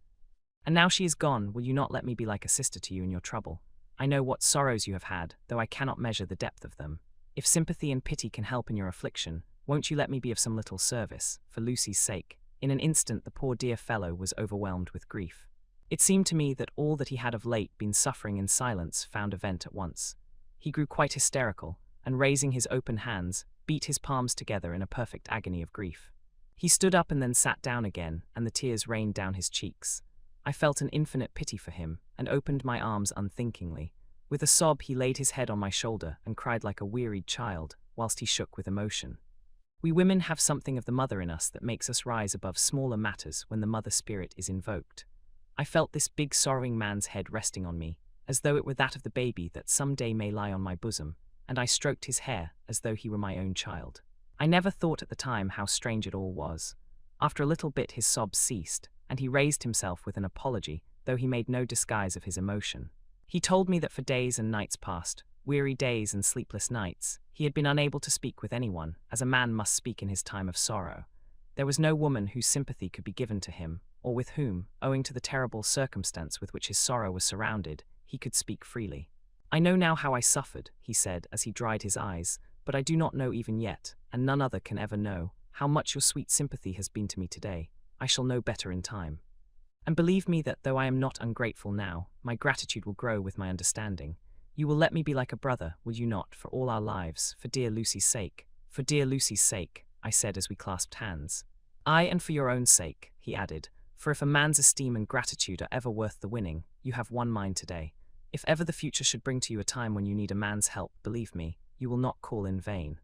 And now she is gone, will you not let me be like a sister to you in your trouble? I know what sorrows you have had, though I cannot measure the depth of them. If sympathy and pity can help in your affliction, won't you let me be of some little service, for Lucy's sake?" In an instant the poor dear fellow was overwhelmed with grief. It seemed to me that all that he had of late been suffering in silence found a vent at once. He grew quite hysterical, and raising his open hands, beat his palms together in a perfect agony of grief. He stood up and then sat down again, and the tears rained down his cheeks. I felt an infinite pity for him, and opened my arms unthinkingly. With a sob he laid his head on my shoulder and cried like a wearied child, whilst he shook with emotion. We women have something of the mother in us that makes us rise above smaller matters when the mother spirit is invoked. I felt this big sorrowing man's head resting on me, as though it were that of the baby that some day may lie on my bosom, and I stroked his hair as though he were my own child. I never thought at the time how strange it all was. After a little bit his sobs ceased, and he raised himself with an apology, though he made no disguise of his emotion. He told me that for days and nights past, weary days and sleepless nights, he had been unable to speak with anyone, as a man must speak in his time of sorrow. There was no woman whose sympathy could be given to him, or with whom, owing to the terrible circumstance with which his sorrow was surrounded, he could speak freely. "I know now how I suffered," he said as he dried his eyes, "but I do not know even yet, and none other can ever know, how much your sweet sympathy has been to me today. I shall know better in time. And believe me that though I am not ungrateful now, my gratitude will grow with my understanding. You will let me be like a brother, will you not, for all our lives, for dear Lucy's sake?" "For dear Lucy's sake," I said as we clasped hands. "Aye, and for your own sake," he added, "for if a man's esteem and gratitude are ever worth the winning, you have won mine today. If ever the future should bring to you a time when you need a man's help, believe me, you will not call in vain.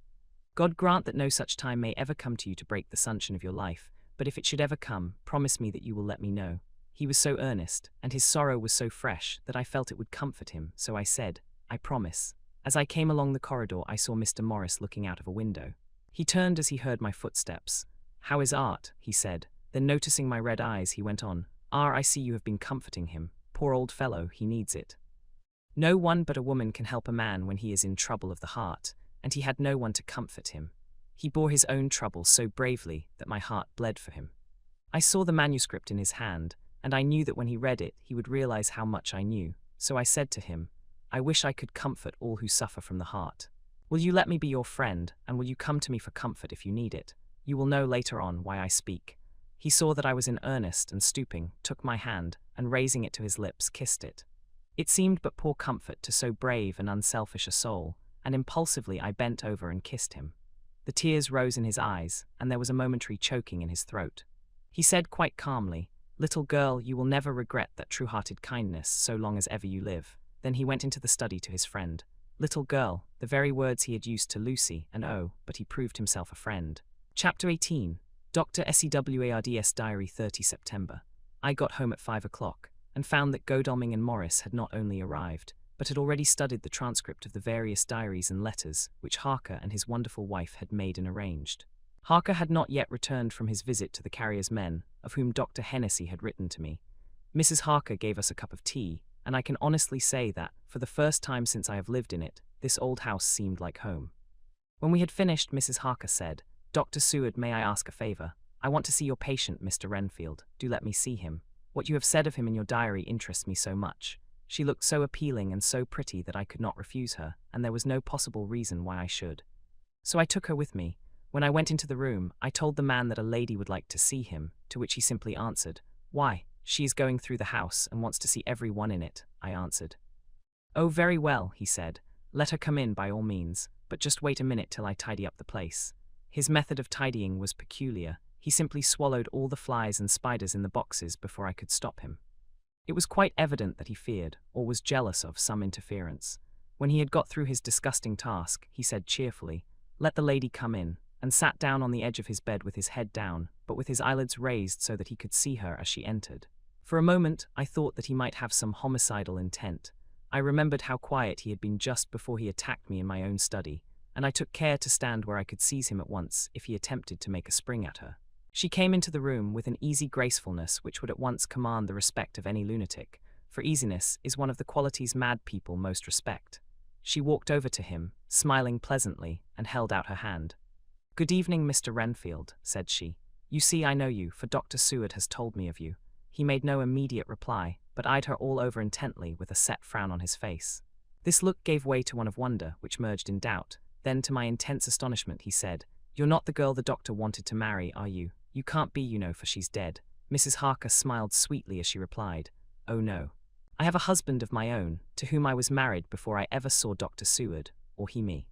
God grant that no such time may ever come to you to break the sunshine of your life, but if it should ever come, promise me that you will let me know." He was so earnest, and his sorrow was so fresh, that I felt it would comfort him, so I said, "I promise." As I came along the corridor, I saw Mr. Morris looking out of a window. He turned as he heard my footsteps. "How is art?" he said, Then noticing my red eyes, he went on, "Ah, I see you have been comforting him. Poor old fellow, he needs it. No one but a woman can help a man when he is in trouble of the heart, and he had no one to comfort him. He bore his own trouble so bravely that my heart bled for him." I saw the manuscript in his hand, and I knew that when he read it, he would realize how much I knew. So I said to him, "I wish I could comfort all who suffer from the heart. Will you let me be your friend, and will you come to me for comfort if you need it? You will know later on why I speak." He saw that I was in earnest, and stooping, took my hand, and raising it to his lips, kissed it. It seemed but poor comfort to so brave and unselfish a soul, and impulsively I bent over and kissed him. The tears rose in his eyes, and there was a momentary choking in his throat. He said quite calmly, "Little girl, you will never regret that true-hearted kindness so long as ever you live." Then he went into the study to his friend. Little girl, the very words he had used to Lucy, and oh, but he proved himself a friend. Chapter 18. Dr. Sewards Diary, 30 September. I got home at 5 o'clock, and found that Godalming and Morris had not only arrived, but had already studied the transcript of the various diaries and letters which Harker and his wonderful wife had made and arranged. Harker had not yet returned from his visit to the carrier's men, of whom Dr. Hennessy had written to me. Mrs. Harker gave us a cup of tea, and I can honestly say that, for the first time since I have lived in it, this old house seemed like home. When we had finished, Mrs. Harker said, "Dr. Seward, may I ask a favor? I want to see your patient, Mr. Renfield. Do let me see him. What you have said of him in your diary interests me so much." She looked so appealing and so pretty that I could not refuse her, and there was no possible reason why I should. So I took her with me. When I went into the room, I told the man that a lady would like to see him, to which he simply answered, "Why, she is going through the house and wants to see every one in it," I answered. "Oh, very well," he said. "Let her come in by all means, but just wait a minute till I tidy up the place." His method of tidying was peculiar. He simply swallowed all the flies and spiders in the boxes before I could stop him. It was quite evident that he feared, or was jealous of, some interference. When he had got through his disgusting task, he said cheerfully, "Let the lady come in," and sat down on the edge of his bed with his head down, but with his eyelids raised so that he could see her as she entered. For a moment, I thought that he might have some homicidal intent. I remembered how quiet he had been just before he attacked me in my own study, and I took care to stand where I could seize him at once if he attempted to make a spring at her. She came into the room with an easy gracefulness which would at once command the respect of any lunatic, for easiness is one of the qualities mad people most respect. She walked over to him, smiling pleasantly, and held out her hand. "Good evening, Mr. Renfield," said she. "You see, I know you, for Dr. Seward has told me of you." He made no immediate reply, but eyed her all over intently with a set frown on his face. This look gave way to one of wonder, which merged in doubt. Then, to my intense astonishment, he said, "You're not the girl the doctor wanted to marry, are you? You can't be, you know, for she's dead." Mrs. Harker smiled sweetly as she replied, "Oh no. I have a husband of my own, to whom I was married before I ever saw Dr. Seward, or he me."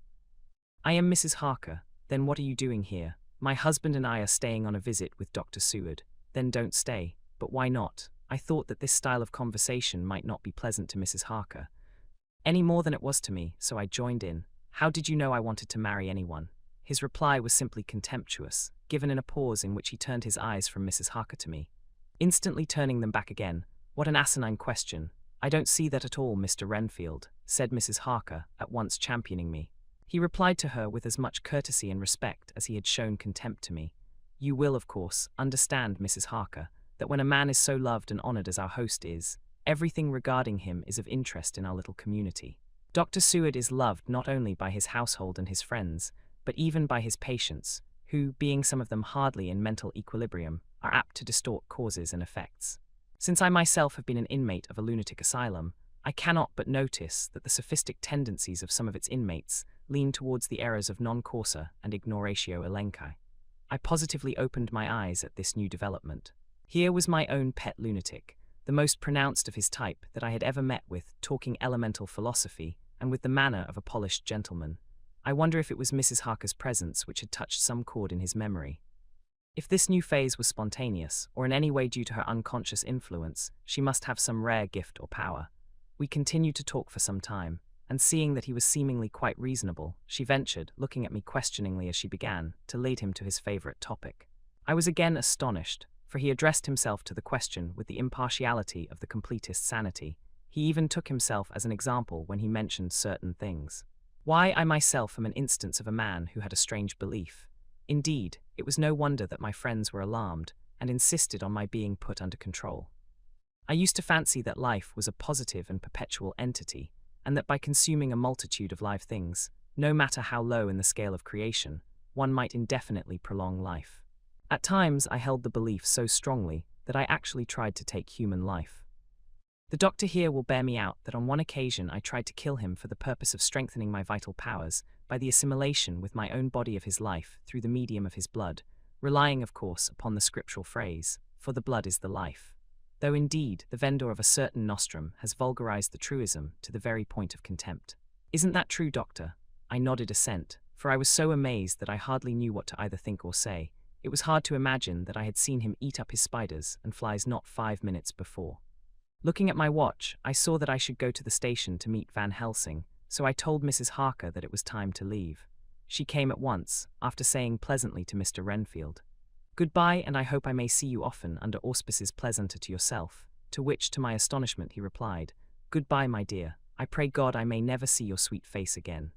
"I am Mrs. Harker. Then what are you doing here?" "My husband and I are staying on a visit with Dr. Seward." "Then don't stay." "But why not?" I thought that this style of conversation might not be pleasant to Mrs. Harker, any more than it was to me, so I joined in. "How did you know I wanted to marry anyone?" His reply was simply contemptuous, given in a pause in which he turned his eyes from Mrs. Harker to me, instantly turning them back again. "What an asinine question. I don't see that at all, Mr. Renfield," said Mrs. Harker, at once championing me. He replied to her with as much courtesy and respect as he had shown contempt to me. "You will, of course, understand, Mrs. Harker, that when a man is so loved and honored as our host is, everything regarding him is of interest in our little community. Dr. Seward is loved not only by his household and his friends, but even by his patients, who, being some of them hardly in mental equilibrium, are apt to distort causes and effects. Since I myself have been an inmate of a lunatic asylum, I cannot but notice that the sophistic tendencies of some of its inmates lean towards the errors of non causa and ignoratio elenchi. I positively opened my eyes at this new development. Here was my own pet lunatic, the most pronounced of his type that I had ever met with, talking elemental philosophy, and with the manner of a polished gentleman. I wonder if it was Mrs. Harker's presence which had touched some chord in his memory. If this new phase was spontaneous, or in any way due to her unconscious influence, she must have some rare gift or power. We continued to talk for some time, and seeing that he was seemingly quite reasonable, she ventured, looking at me questioningly as she began, to lead him to his favorite topic. I was again astonished, for he addressed himself to the question with the impartiality of the completest sanity. He even took himself as an example when he mentioned certain things. Why, I myself am an instance of a man who had a strange belief. Indeed, it was no wonder that my friends were alarmed, and insisted on my being put under control. I used to fancy that life was a positive and perpetual entity, and that by consuming a multitude of live things, no matter how low in the scale of creation, one might indefinitely prolong life. At times I held the belief so strongly that I actually tried to take human life. The doctor here will bear me out that on one occasion I tried to kill him for the purpose of strengthening my vital powers by the assimilation with my own body of his life through the medium of his blood, relying of course upon the scriptural phrase, "For the blood is the life." Though indeed the vendor of a certain nostrum has vulgarized the truism to the very point of contempt. "Isn't that true, doctor?" I nodded assent, for I was so amazed that I hardly knew what to either think or say. It was hard to imagine that I had seen him eat up his spiders and flies not 5 minutes before. Looking at my watch, I saw that I should go to the station to meet Van Helsing, so I told Mrs. Harker that it was time to leave. She came at once, after saying pleasantly to Mr. Renfield, "Goodbye, and I hope I may see you often under auspices pleasanter to yourself," to which, to my astonishment, he replied, "Goodbye, my dear, I pray God I may never see your sweet face again."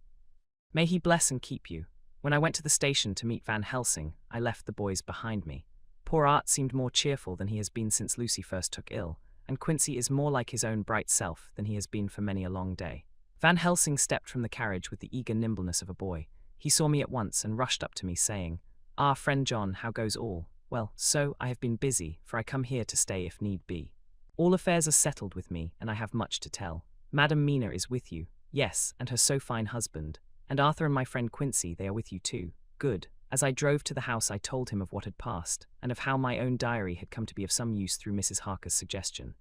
May he bless and keep you. When I went to the station to meet Van Helsing, I left the boys behind me. Poor Art seemed more cheerful than he has been since Lucy first took ill, and Quincy is more like his own bright self than he has been for many a long day. Van Helsing stepped from the carriage with the eager nimbleness of a boy. He saw me at once and rushed up to me, saying, "Ah, friend John, how goes all?" "Well, so, I have been busy, for I come here to stay if need be. All affairs are settled with me, and I have much to tell. Madam Mina is with you, yes, and her so fine husband, and Arthur and my friend Quincy, they are with you too. Good." As I drove to the house I told him of what had passed, and of how my own diary had come to be of some use through Mrs. Harker's suggestion.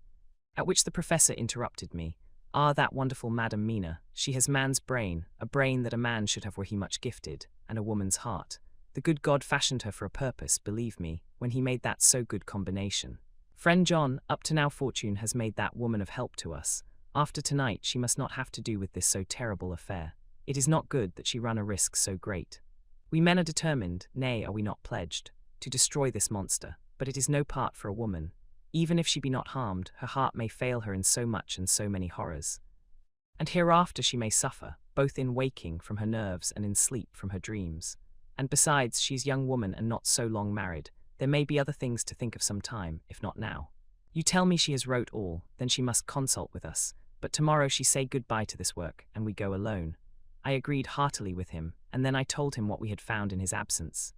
At which the professor interrupted me. "Ah, that wonderful Madam Mina, she has man's brain, a brain that a man should have were he much gifted, and a woman's heart. The good God fashioned her for a purpose, believe me, when he made that so good combination. Friend John, up to now fortune has made that woman of help to us. After tonight she must not have to do with this so terrible affair. It is not good that she run a risk so great. We men are determined, nay, are we not pledged, to destroy this monster, but it is no part for a woman. Even if she be not harmed, her heart may fail her in so much and so many horrors. And hereafter she may suffer, both in waking from her nerves and in sleep from her dreams. And besides, she is young woman and not so long married. There may be other things to think of some time, if not now. You tell me she has wrote all, then she must consult with us, but tomorrow she say goodbye to this work, and we go alone." I agreed heartily with him, and then I told him what we had found in his absence.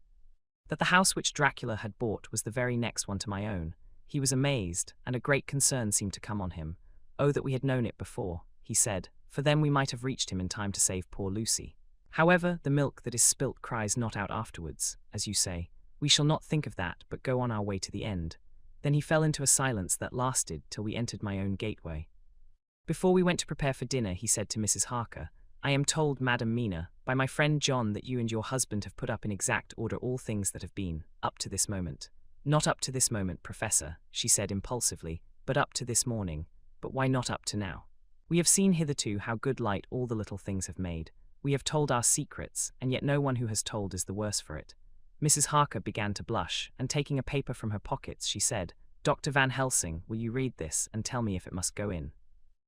That the house which Dracula had bought was the very next one to my own. He was amazed, and a great concern seemed to come on him. "Oh, that we had known it before," he said, "for then we might have reached him in time to save poor Lucy. However, the milk that is spilt cries not out afterwards, as you say. We shall not think of that, but go on our way to the end." Then he fell into a silence that lasted till we entered my own gateway. Before we went to prepare for dinner, he said to Mrs. Harker, "I am told, Madam Mina, by my friend John that you and your husband have put up in exact order all things that have been, up to this moment." "Not up to this moment, Professor," she said impulsively, "but up to this morning. But why not up to now? We have seen hitherto how good light all the little things have made. We have told our secrets, and yet no one who has told is the worse for it." Mrs. Harker began to blush, and taking a paper from her pockets, she said, "Dr. Van Helsing, will you read this and tell me if it must go in?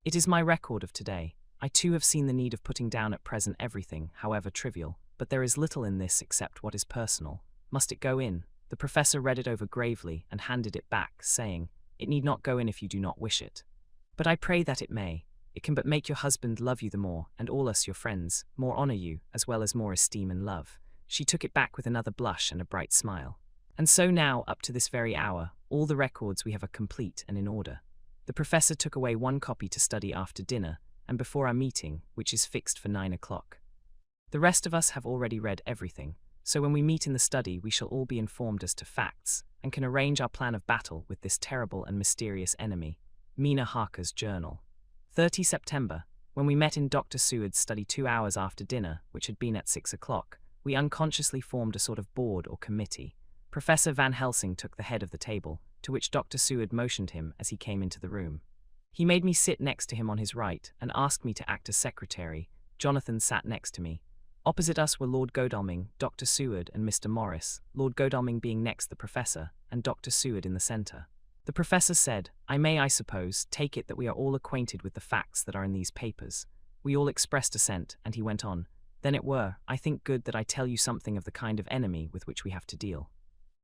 It is my record of today. I too have seen the need of putting down at present everything, however trivial, but there is little in this except what is personal. Must it go in?" The professor read it over gravely and handed it back, saying, "It need not go in if you do not wish it. But I pray that it may. It can but make your husband love you the more, and all us your friends, more honor you, as well as more esteem and love." She took it back with another blush and a bright smile. "And so now, up to this very hour, all the records we have are complete and in order. The professor took away one copy to study after dinner, and before our meeting, which is fixed for 9 o'clock. The rest of us have already read everything, so when we meet in the study we shall all be informed as to facts, and can arrange our plan of battle with this terrible and mysterious enemy." Mina Harker's Journal. 30 September. When we met in Dr. Seward's study 2 hours after dinner, which had been at 6 o'clock, we unconsciously formed a sort of board or committee. Professor Van Helsing took the head of the table, to which Dr. Seward motioned him as he came into the room. He made me sit next to him on his right, and asked me to act as secretary. Jonathan sat next to me. Opposite us were Lord Godalming, Dr. Seward, and Mr. Morris, Lord Godalming being next the professor, and Dr. Seward in the centre. The professor said, "I may, I suppose, take it that we are all acquainted with the facts that are in these papers." We all expressed assent, and he went on, "Then it were, I think, good that I tell you something of the kind of enemy with which we have to deal.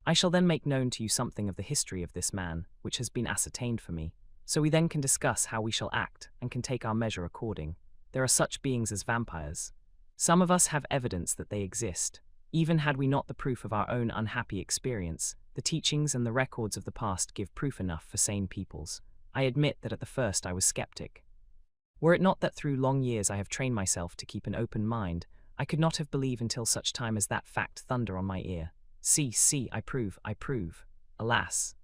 I shall then make known to you something of the history of this man, which has been ascertained for me, so we then can discuss how we shall act and can take our measure according. There are such beings as vampires. Some of us have evidence that they exist. Even had we not the proof of our own unhappy experience, the teachings and the records of the past give proof enough for sane peoples. I admit that at the first I was skeptic. Were it not that through long years I have trained myself to keep an open mind, I could not have believed until such time as that fact thunder on my ear. See, I prove. Alas!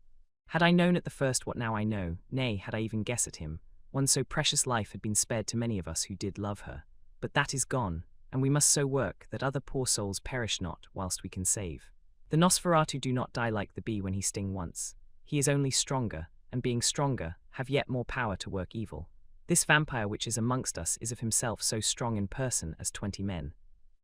Had I known at the first what now I know, nay, had I even guessed at him, one so precious life had been spared to many of us who did love her. But that is gone, and we must so work that other poor souls perish not whilst we can save. The Nosferatu do not die like the bee when he sting once. He is only stronger, and being stronger, have yet more power to work evil. This vampire which is amongst us is of himself so strong in person as 20 men.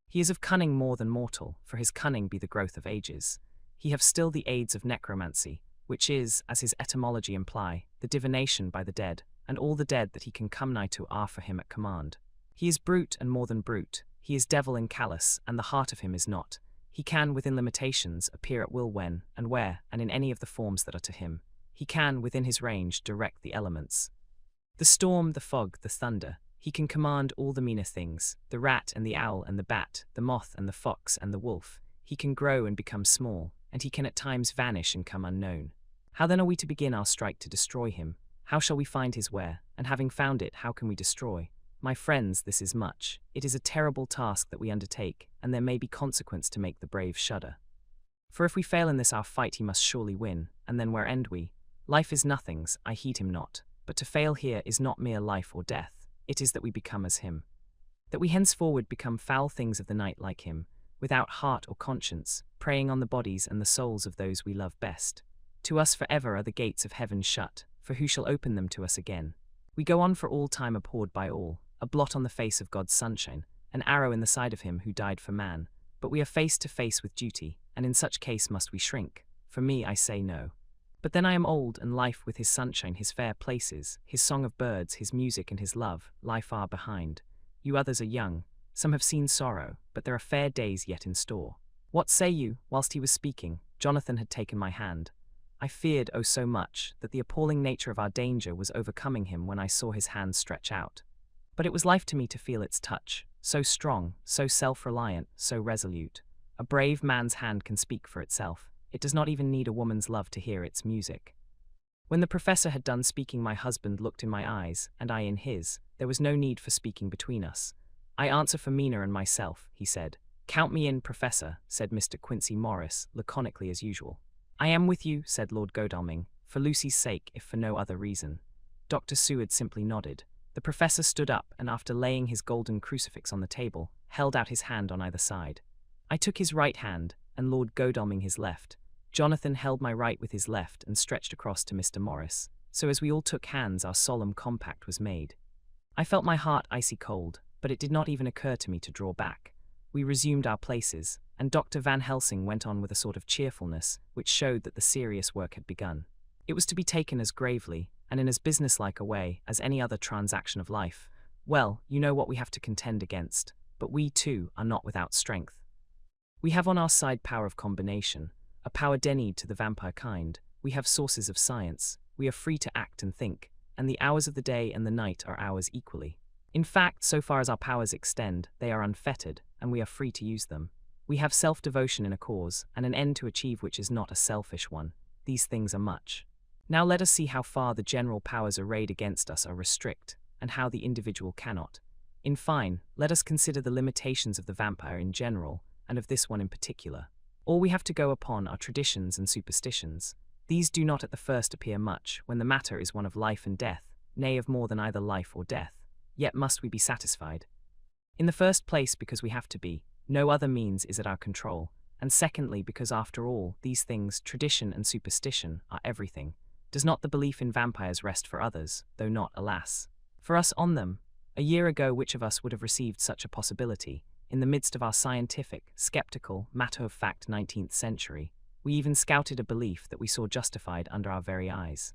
He is of cunning more than mortal, for his cunning be the growth of ages. He have still the aids of necromancy, which is, as his etymology imply, the divination by the dead, and all the dead that he can come nigh to are for him at command. He is brute and more than brute. He is devil and callous, and the heart of him is not. He can, within limitations, appear at will when, and where, and in any of the forms that are to him. He can, within his range, direct the elements. The storm, the fog, the thunder. He can command all the meaner things, the rat and the owl and the bat, the moth and the fox and the wolf. He can grow and become small, and he can at times vanish and come unknown. How then are we to begin our strike to destroy him? How shall we find his where, and having found it, how can we destroy? My friends, this is much. It is a terrible task that we undertake, and there may be consequence to make the brave shudder. For if we fail in this our fight he must surely win, and then where end we? Life is nothing's, I heed him not, but to fail here is not mere life or death, it is that we become as him. That we henceforward become foul things of the night like him, without heart or conscience, preying on the bodies and the souls of those we love best. To us forever are the gates of heaven shut, for who shall open them to us again? We go on for all time abhorred by all, a blot on the face of God's sunshine, an arrow in the side of him who died for man, but we are face to face with duty, and in such case must we shrink. For me, I say no. But then I am old, and life with his sunshine, his fair places, his song of birds, his music and his love, lie far behind. You others are young, some have seen sorrow, but there are fair days yet in store. What say you? Whilst he was speaking, Jonathan had taken my hand. I feared, oh so much, that the appalling nature of our danger was overcoming him when I saw his hand stretch out. But it was life to me to feel its touch, so strong, so self-reliant, so resolute. A brave man's hand can speak for itself. It does not even need a woman's love to hear its music. When the professor had done speaking, my husband looked in my eyes, and I in his. There was no need for speaking between us. I answer for Mina and myself, he said. Count me in, Professor, said Mr. Quincy Morris, laconically as usual. I am with you, said Lord Godalming, for Lucy's sake, if for no other reason. Dr. Seward simply nodded. The professor stood up, and after laying his golden crucifix on the table, held out his hand on either side. I took his right hand, and Lord Godalming his left. Jonathan held my right with his left and stretched across to Mr. Morris, so as we all took hands our solemn compact was made. I felt my heart icy cold, but it did not even occur to me to draw back. We resumed our places, and Dr. Van Helsing went on with a sort of cheerfulness, which showed that the serious work had begun. It was to be taken as gravely, and in as businesslike a way, as any other transaction of life. Well, you know what we have to contend against, but we, too, are not without strength. We have on our side power of combination, a power denied to the vampire kind. We have sources of science, we are free to act and think, and the hours of the day and the night are ours equally. In fact, so far as our powers extend, they are unfettered, and we are free to use them. We have self-devotion in a cause, and an end to achieve which is not a selfish one. These things are much. Now let us see how far the general powers arrayed against us are restrict, and how the individual cannot. In fine, let us consider the limitations of the vampire in general, and of this one in particular. All we have to go upon are traditions and superstitions. These do not at the first appear much, when the matter is one of life and death, nay of more than either life or death. Yet must we be satisfied. In the first place because we have to be, no other means is at our control, and secondly because after all, these things, tradition and superstition, are everything. Does not the belief in vampires rest for others, though not, alas, for us on them? A year ago which of us would have received such a possibility? In the midst of our scientific, skeptical, matter-of-fact 19th century, we even scouted a belief that we saw justified under our very eyes.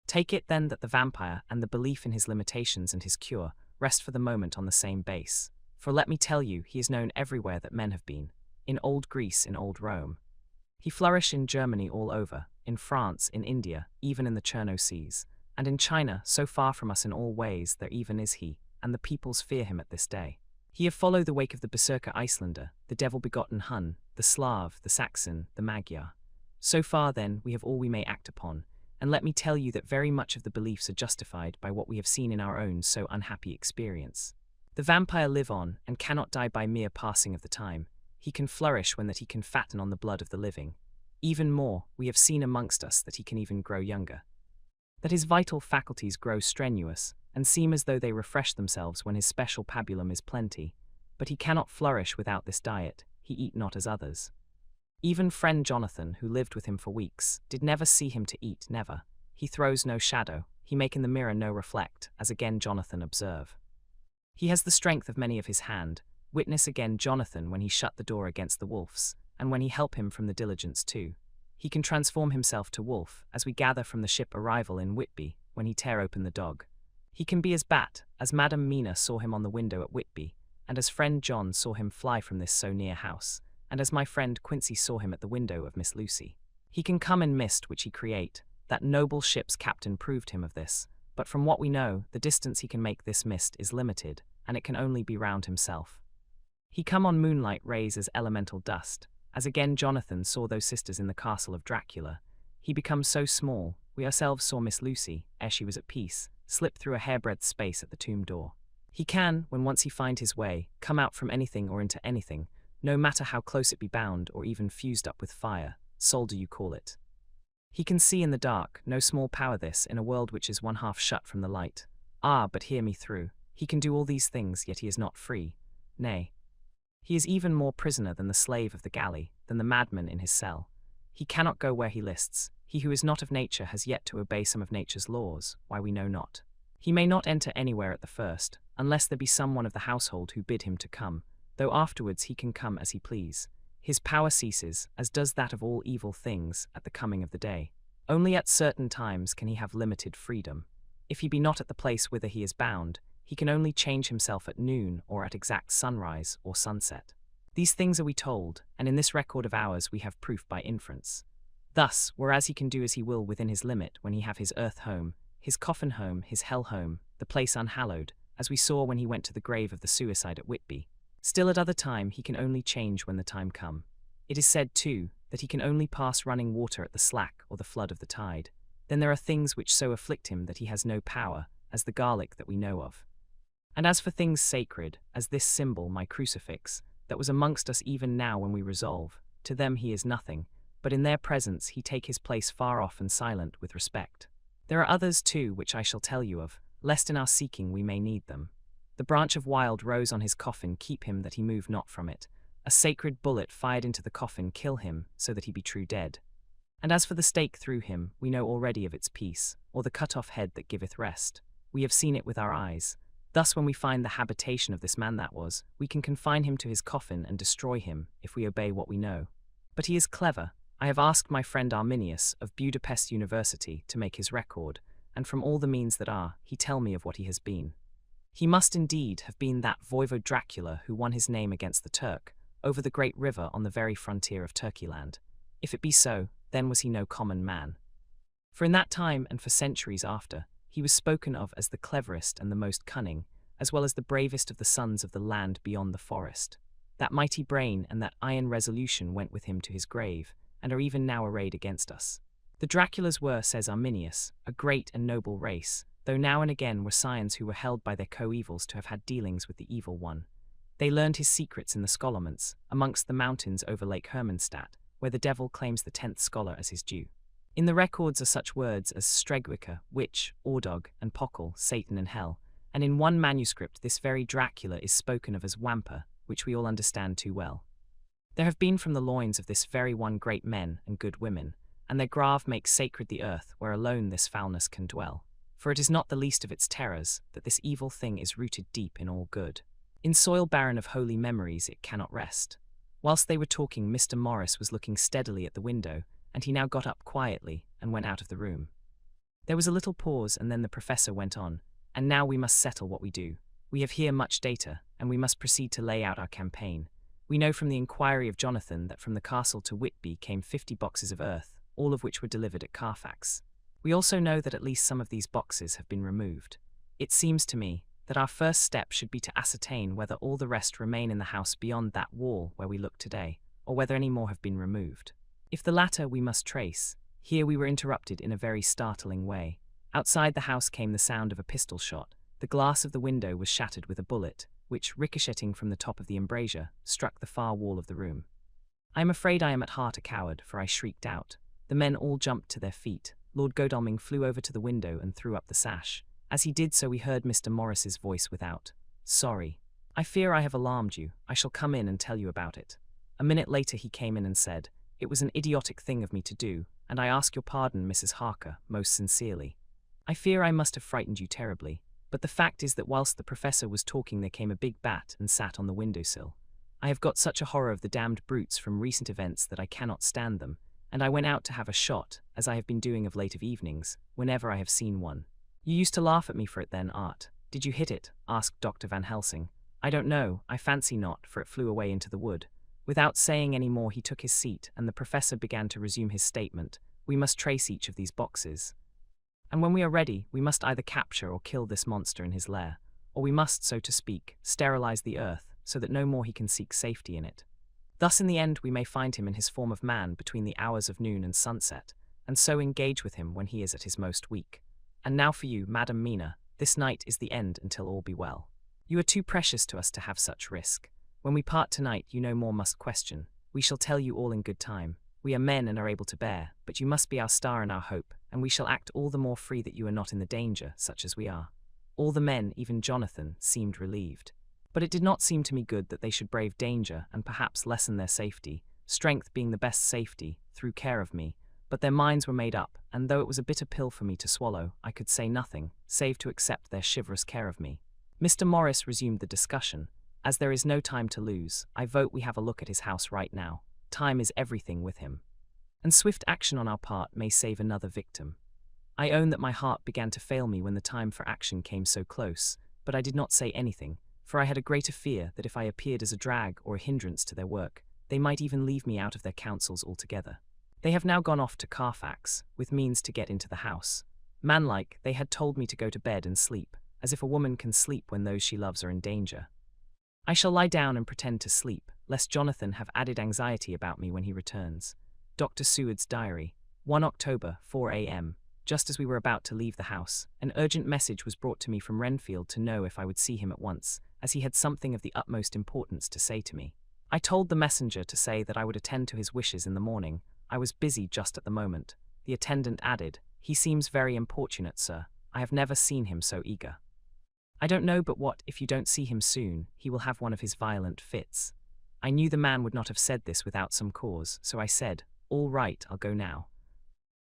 Take it then that the vampire and the belief in his limitations and his cure rest for the moment on the same base. For let me tell you, he is known everywhere that men have been. In old Greece, in old Rome. He flourished in Germany all over, in France, in India, even in the Cherno seas, and in China, so far from us in all ways, there even is he, and the peoples fear him at this day. He have followed the wake of the Berserker Icelander, the devil-begotten Hun, the Slav, the Saxon, the Magyar. So far, then, we have all we may act upon, and let me tell you that very much of the beliefs are justified by what we have seen in our own so unhappy experience. The vampire live on, and cannot die by mere passing of the time. He can flourish when that he can fatten on the blood of the living. Even more, we have seen amongst us that he can even grow younger. That his vital faculties grow strenuous, and seem as though they refresh themselves when his special pabulum is plenty, but he cannot flourish without this diet, he eat not as others. Even friend Jonathan, who lived with him for weeks, did never see him to eat, never. He throws no shadow, he make in the mirror no reflect, as again Jonathan observe. He has the strength of many of his hand, witness again Jonathan when he shut the door against the wolves, and when he help him from the diligence too. He can transform himself to wolf, as we gather from the ship arrival in Whitby, when he tear open the dog. He can be as bat, as Madam Mina saw him on the window at Whitby, and as friend John saw him fly from this so near house, and as my friend Quincy saw him at the window of Miss Lucy. He can come in mist which he create, that noble ship's captain proved him of this, but from what we know, the distance he can make this mist is limited, and it can only be round himself. He come on moonlight rays as elemental dust, as again Jonathan saw those sisters in the castle of Dracula. He becomes so small, we ourselves saw Miss Lucy, ere she was at peace, slip through a hairbreadth space at the tomb door. He can, when once he find his way, come out from anything or into anything, no matter how close it be bound or even fused up with fire, solder you call it. He can see in the dark, no small power this, in a world which is one half shut from the light. Ah, but hear me through. He can do all these things, yet he is not free. Nay, he is even more prisoner than the slave of the galley, than the madman in his cell. He cannot go where he lists. He who is not of nature has yet to obey some of nature's laws, why we know not. He may not enter anywhere at the first, unless there be some one of the household who bid him to come, though afterwards he can come as he please. His power ceases, as does that of all evil things, at the coming of the day. Only at certain times can he have limited freedom. If he be not at the place whither he is bound, he can only change himself at noon or at exact sunrise or sunset. These things are we told, and in this record of ours we have proof by inference. Thus, whereas he can do as he will within his limit when he have his earth home, his coffin home, his hell home, the place unhallowed, as we saw when he went to the grave of the suicide at Whitby, still at other time he can only change when the time come. It is said, too, that he can only pass running water at the slack or the flood of the tide. Then there are things which so afflict him that he has no power, as the garlic that we know of. And as for things sacred, as this symbol, my crucifix, that was amongst us even now when we resolve, to them he is nothing, but in their presence he take his place far off and silent with respect. There are others too which I shall tell you of, lest in our seeking we may need them. The branch of wild rose on his coffin keep him that he move not from it. A sacred bullet fired into the coffin kill him, so that he be true dead. And as for the stake through him, we know already of its peace, or the cut-off head that giveth rest. We have seen it with our eyes. Thus when we find the habitation of this man that was, we can confine him to his coffin and destroy him, if we obey what we know. But he is clever. I have asked my friend Arminius, of Budapest University, to make his record, and from all the means that are, he tell me of what he has been. He must indeed have been that voivode Dracula who won his name against the Turk, over the great river on the very frontier of Turkeyland. If it be so, then was he no common man. For in that time, and for centuries after, he was spoken of as the cleverest and the most cunning, as well as the bravest of the sons of the land beyond the forest. That mighty brain and that iron resolution went with him to his grave, and are even now arrayed against us. The Draculas were, says Arminius, a great and noble race, though now and again were scions who were held by their coevals to have had dealings with the evil one. They learned his secrets in the scholarments, amongst the mountains over Lake Hermannstadt, where the devil claims the 10th scholar as his due. In the records are such words as Stregwicker, witch, Ordog, and Pockle, Satan and hell, and in one manuscript this very Dracula is spoken of as Wampa, which we all understand too well. There have been from the loins of this very one great men and good women, and their grave makes sacred the earth where alone this foulness can dwell. For it is not the least of its terrors that this evil thing is rooted deep in all good. In soil barren of holy memories it cannot rest. Whilst they were talking, Mr. Morris was looking steadily at the window, and he now got up quietly and went out of the room. There was a little pause, and then the professor went on, and now we must settle what we do. We have here much data, and we must proceed to lay out our campaign. We know from the inquiry of Jonathan that from the castle to Whitby came 50 boxes of earth, all of which were delivered at Carfax. We also know that at least some of these boxes have been removed. It seems to me that our first step should be to ascertain whether all the rest remain in the house beyond that wall where we look today, or whether any more have been removed. If the latter, we must trace. Here we were interrupted in a very startling way. Outside the house came the sound of a pistol shot. The glass of the window was shattered with a bullet, which, ricocheting from the top of the embrasure, struck the far wall of the room. I am afraid I am at heart a coward, for I shrieked out. The men all jumped to their feet. Lord Godalming flew over to the window and threw up the sash. As he did so, we heard Mr. Morris's voice without. "Sorry. I fear I have alarmed you. I shall come in and tell you about it." A minute later he came in and said, "It was an idiotic thing of me to do, and I ask your pardon, Mrs. Harker, most sincerely. I fear I must have frightened you terribly, but the fact is that whilst the professor was talking there came a big bat and sat on the windowsill. I have got such a horror of the damned brutes from recent events that I cannot stand them, and I went out to have a shot, as I have been doing of late of evenings, whenever I have seen one." "You used to laugh at me for it then, Art. Did you hit it?" asked Dr. Van Helsing. "I don't know, I fancy not, for it flew away into the wood." Without saying any more he took his seat, and the professor began to resume his statement. "We must trace each of these boxes. And when we are ready, we must either capture or kill this monster in his lair, or we must, so to speak, sterilize the earth, so that no more he can seek safety in it. Thus in the end we may find him in his form of man between the hours of noon and sunset, and so engage with him when he is at his most weak. And now for you, Madam Mina, this night is the end until all be well. You are too precious to us to have such risk. When we part tonight, you no more must question. We shall tell you all in good time. We are men and are able to bear, but you must be our star and our hope, and we shall act all the more free that you are not in the danger, such as we are." All the men, even Jonathan, seemed relieved. But it did not seem to me good that they should brave danger and perhaps lessen their safety, strength being the best safety, through care of me. But their minds were made up, and though it was a bitter pill for me to swallow, I could say nothing, save to accept their chivalrous care of me. Mr. Morris resumed the discussion. "As there is no time to lose, I vote we have a look at his house right now. Time is everything with him. And swift action on our part may save another victim." I own that my heart began to fail me when the time for action came so close, but I did not say anything, for I had a greater fear that if I appeared as a drag or a hindrance to their work, they might even leave me out of their counsels altogether. They have now gone off to Carfax, with means to get into the house. Manlike, they had told me to go to bed and sleep, as if a woman can sleep when those she loves are in danger. I shall lie down and pretend to sleep, lest Jonathan have added anxiety about me when he returns. Dr. Seward's diary, 1 October, 4 a.m. Just as we were about to leave the house, an urgent message was brought to me from Renfield to know if I would see him at once, as he had something of the utmost importance to say to me. I told the messenger to say that I would attend to his wishes in the morning. I was busy just at the moment. The attendant added, "He seems very importunate, sir. I have never seen him so eager. I don't know but what, if you don't see him soon, he will have one of his violent fits." I knew the man would not have said this without some cause, so I said, "All right, I'll go now."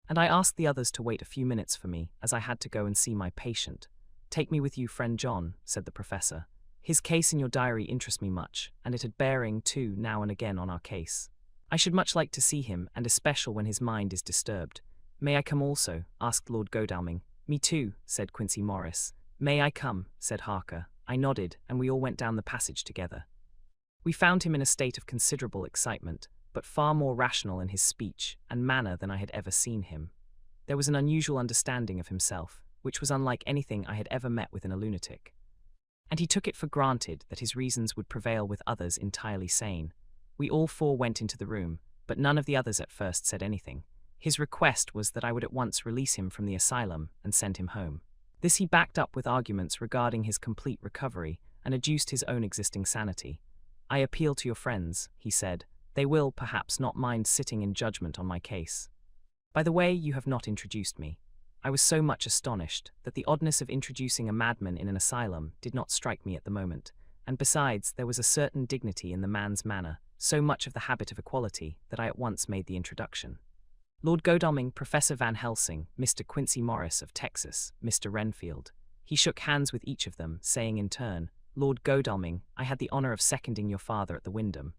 And I asked the others to wait a few minutes for me, as I had to go and see my patient. "Take me with you, friend John," said the professor. "His case in your diary interests me much, and it had bearing, too, now and again on our case. I should much like to see him, and especially when his mind is disturbed." "May I come also?" asked Lord Godalming. "Me too," said Quincy Morris. "May I come?" said Harker. I nodded, and we all went down the passage together. We found him in a state of considerable excitement, but far more rational in his speech and manner than I had ever seen him. There was an unusual understanding of himself, which was unlike anything I had ever met with in a lunatic. And he took it for granted that his reasons would prevail with others entirely sane. We all four went into the room, but none of the others at first said anything. His request was that I would at once release him from the asylum and send him home. This he backed up with arguments regarding his complete recovery and adduced his own existing sanity. "I appeal to your friends," he said. "They will, perhaps, not mind sitting in judgment on my case. By the way, you have not introduced me." I was so much astonished that the oddness of introducing a madman in an asylum did not strike me at the moment, and besides, there was a certain dignity in the man's manner, so much of the habit of equality, that I at once made the introduction. Lord Godalming, Professor Van Helsing, Mr. Quincy Morris of Texas, Mr. Renfield. He shook hands with each of them, saying in turn, "Lord Godalming, I had the honor of seconding your father at the Wyndham.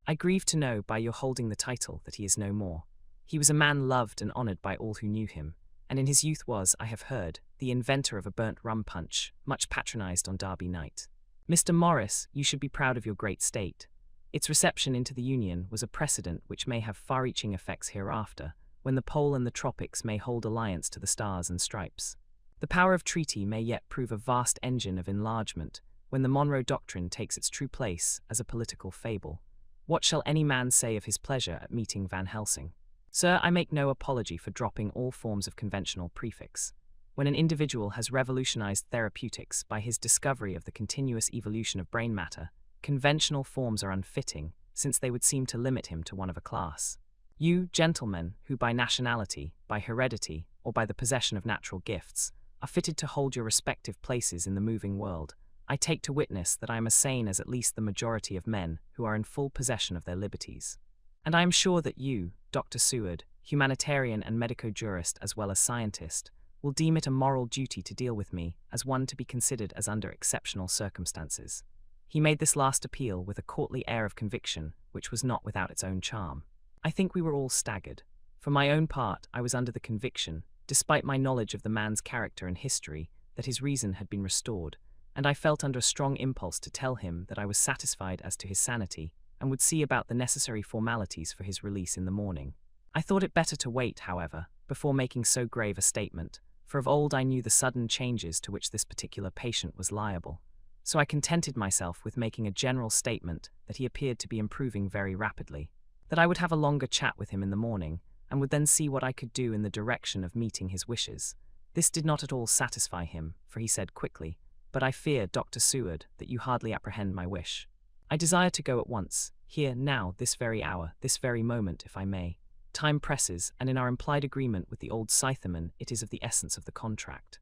I grieve to know, by your holding the title, that he is no more. He was a man loved and honored by all who knew him, and in his youth was, I have heard, the inventor of a burnt rum punch, much patronized on Derby night. Mr. Morris, you should be proud of your great state. Its reception into the Union was a precedent which may have far-reaching effects hereafter, when the pole and the tropics may hold alliance to the stars and stripes. The power of treaty may yet prove a vast engine of enlargement, when the Monroe Doctrine takes its true place as a political fable. What shall any man say of his pleasure at meeting Van Helsing? Sir, I make no apology for dropping all forms of conventional prefix. When an individual has revolutionized therapeutics by his discovery of the continuous evolution of brain matter, conventional forms are unfitting, since they would seem to limit him to one of a class. You, gentlemen, who by nationality, by heredity, or by the possession of natural gifts, are fitted to hold your respective places in the moving world, I take to witness that I am as sane as at least the majority of men who are in full possession of their liberties. And I am sure that you, Dr. Seward, humanitarian and medico-jurist as well as scientist, will deem it a moral duty to deal with me as one to be considered as under exceptional circumstances. He made this last appeal with a courtly air of conviction, which was not without its own charm. I think we were all staggered. For my own part, I was under the conviction, despite my knowledge of the man's character and history, that his reason had been restored, and I felt under a strong impulse to tell him that I was satisfied as to his sanity, and would see about the necessary formalities for his release in the morning. I thought it better to wait, however, before making so grave a statement, for of old I knew the sudden changes to which this particular patient was liable. So I contented myself with making a general statement that he appeared to be improving very rapidly, that I would have a longer chat with him in the morning, and would then see what I could do in the direction of meeting his wishes. This did not at all satisfy him, for he said quickly, "But I fear, Dr. Seward, that you hardly apprehend my wish. I desire to go at once, here, now, this very hour, this very moment, if I may. Time presses, and in our implied agreement with the old Scytherman it is of the essence of the contract.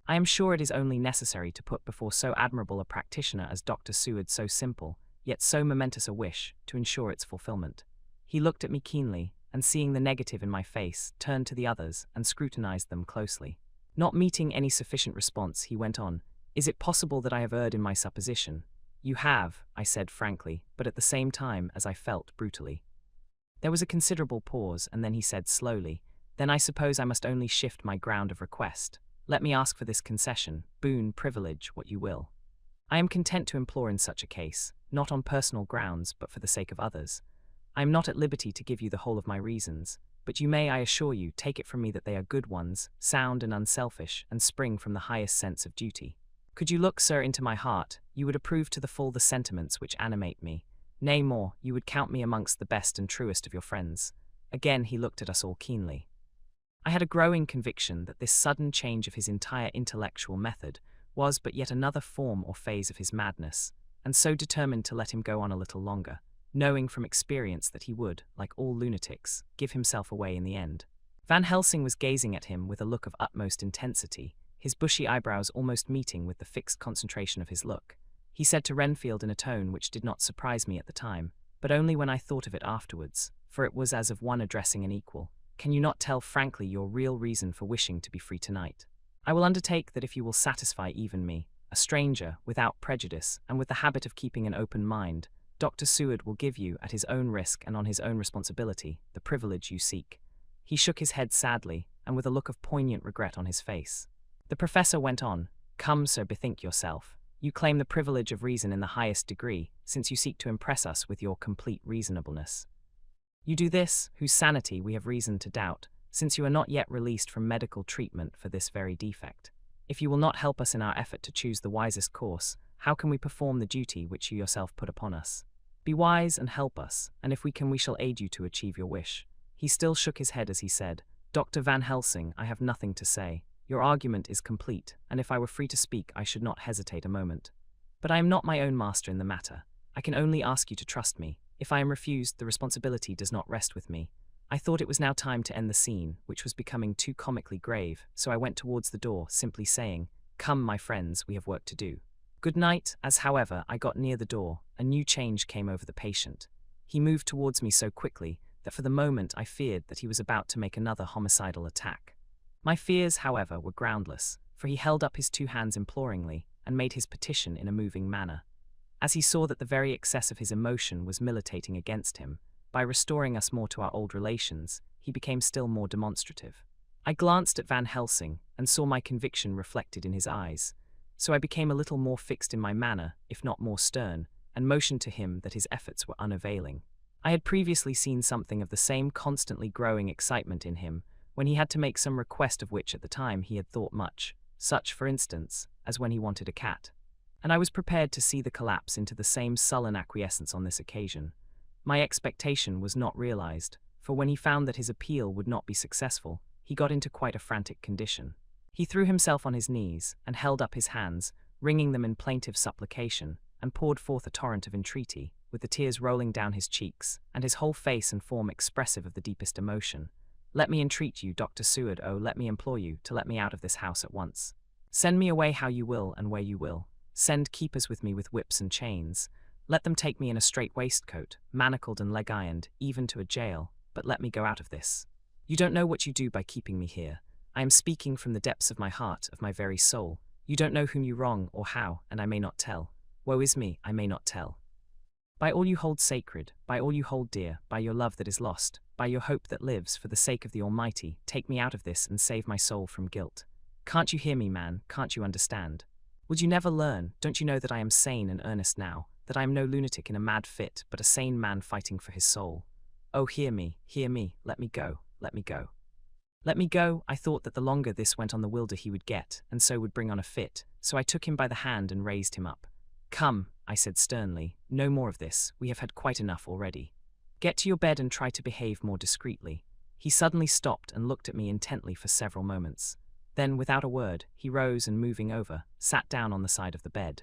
I am sure it is only necessary to put before so admirable a practitioner as Dr. Seward so simple, yet so momentous a wish, to ensure its fulfillment." He looked at me keenly, and seeing the negative in my face, turned to the others and scrutinized them closely. Not meeting any sufficient response, he went on, "Is it possible that I have erred in my supposition?" "You have," I said frankly, but at the same time, as I felt, brutally. There was a considerable pause, and then he said slowly, "Then I suppose I must only shift my ground of request. Let me ask for this concession, boon, privilege, what you will. I am content to implore in such a case, not on personal grounds, but for the sake of others. I am not at liberty to give you the whole of my reasons, but you may, I assure you, take it from me that they are good ones, sound and unselfish, and spring from the highest sense of duty. Could you look, sir, into my heart, you would approve to the full the sentiments which animate me. Nay, more, you would count me amongst the best and truest of your friends." Again he looked at us all keenly. I had a growing conviction that this sudden change of his entire intellectual method was but yet another form or phase of his madness, and so determined to let him go on a little longer, knowing from experience that he would, like all lunatics, give himself away in the end. Van Helsing was gazing at him with a look of utmost intensity, his bushy eyebrows almost meeting with the fixed concentration of his look. He said to Renfield in a tone which did not surprise me at the time, but only when I thought of it afterwards, for it was as of one addressing an equal, "Can you not tell frankly your real reason for wishing to be free tonight? I will undertake that if you will satisfy even me, a stranger, without prejudice, and with the habit of keeping an open mind, Dr. Seward will give you, at his own risk and on his own responsibility, the privilege you seek." He shook his head sadly, and with a look of poignant regret on his face. The professor went on, "Come, sir, bethink yourself. You claim the privilege of reason in the highest degree, since you seek to impress us with your complete reasonableness. You do this, whose sanity we have reason to doubt, since you are not yet released from medical treatment for this very defect. If you will not help us in our effort to choose the wisest course, how can we perform the duty which you yourself put upon us? Be wise and help us, and if we can we shall aid you to achieve your wish." He still shook his head as he said, "Dr. Van Helsing, I have nothing to say. Your argument is complete, and if I were free to speak I should not hesitate a moment. But I am not my own master in the matter. I can only ask you to trust me. If I am refused, the responsibility does not rest with me." I thought it was now time to end the scene, which was becoming too comically grave, so I went towards the door, simply saying, "Come, my friends, we have work to do. Good night." As, however, I got near the door, a new change came over the patient. He moved towards me so quickly that for the moment I feared that he was about to make another homicidal attack. My fears, however, were groundless, for he held up his two hands imploringly and made his petition in a moving manner. As he saw that the very excess of his emotion was militating against him, by restoring us more to our old relations, he became still more demonstrative. I glanced at Van Helsing and saw my conviction reflected in his eyes, so I became a little more fixed in my manner, if not more stern, and motioned to him that his efforts were unavailing. I had previously seen something of the same constantly growing excitement in him when he had to make some request of which at the time he had thought much, such, for instance, as when he wanted a cat. And I was prepared to see the collapse into the same sullen acquiescence on this occasion. My expectation was not realized, for when he found that his appeal would not be successful, he got into quite a frantic condition. He threw himself on his knees and held up his hands, wringing them in plaintive supplication, and poured forth a torrent of entreaty, with the tears rolling down his cheeks, and his whole face and form expressive of the deepest emotion. "Let me entreat you, Dr. Seward, oh, let me implore you to let me out of this house at once. Send me away how you will and where you will. Send keepers with me with whips and chains. Let them take me in a strait waistcoat, manacled and leg-ironed, even to a jail, but let me go out of this. You don't know what you do by keeping me here. I am speaking from the depths of my heart, of my very soul. You don't know whom you wrong or how, and I may not tell. Woe is me, I may not tell. By all you hold sacred, by all you hold dear, by your love that is lost, by your hope that lives, for the sake of the Almighty, take me out of this and save my soul from guilt. Can't you hear me, man? Can't you understand? Would you never learn? Don't you know that I am sane and earnest now, that I am no lunatic in a mad fit, but a sane man fighting for his soul? Oh, hear me, let me go, let me go. Let me go. I thought that the longer this went on the wilder he would get, and so would bring on a fit, so I took him by the hand and raised him up. Come, I said sternly, no more of this, we have had quite enough already. Get to your bed and try to behave more discreetly. He suddenly stopped and looked at me intently for several moments. Then, without a word, he rose and, moving over, sat down on the side of the bed.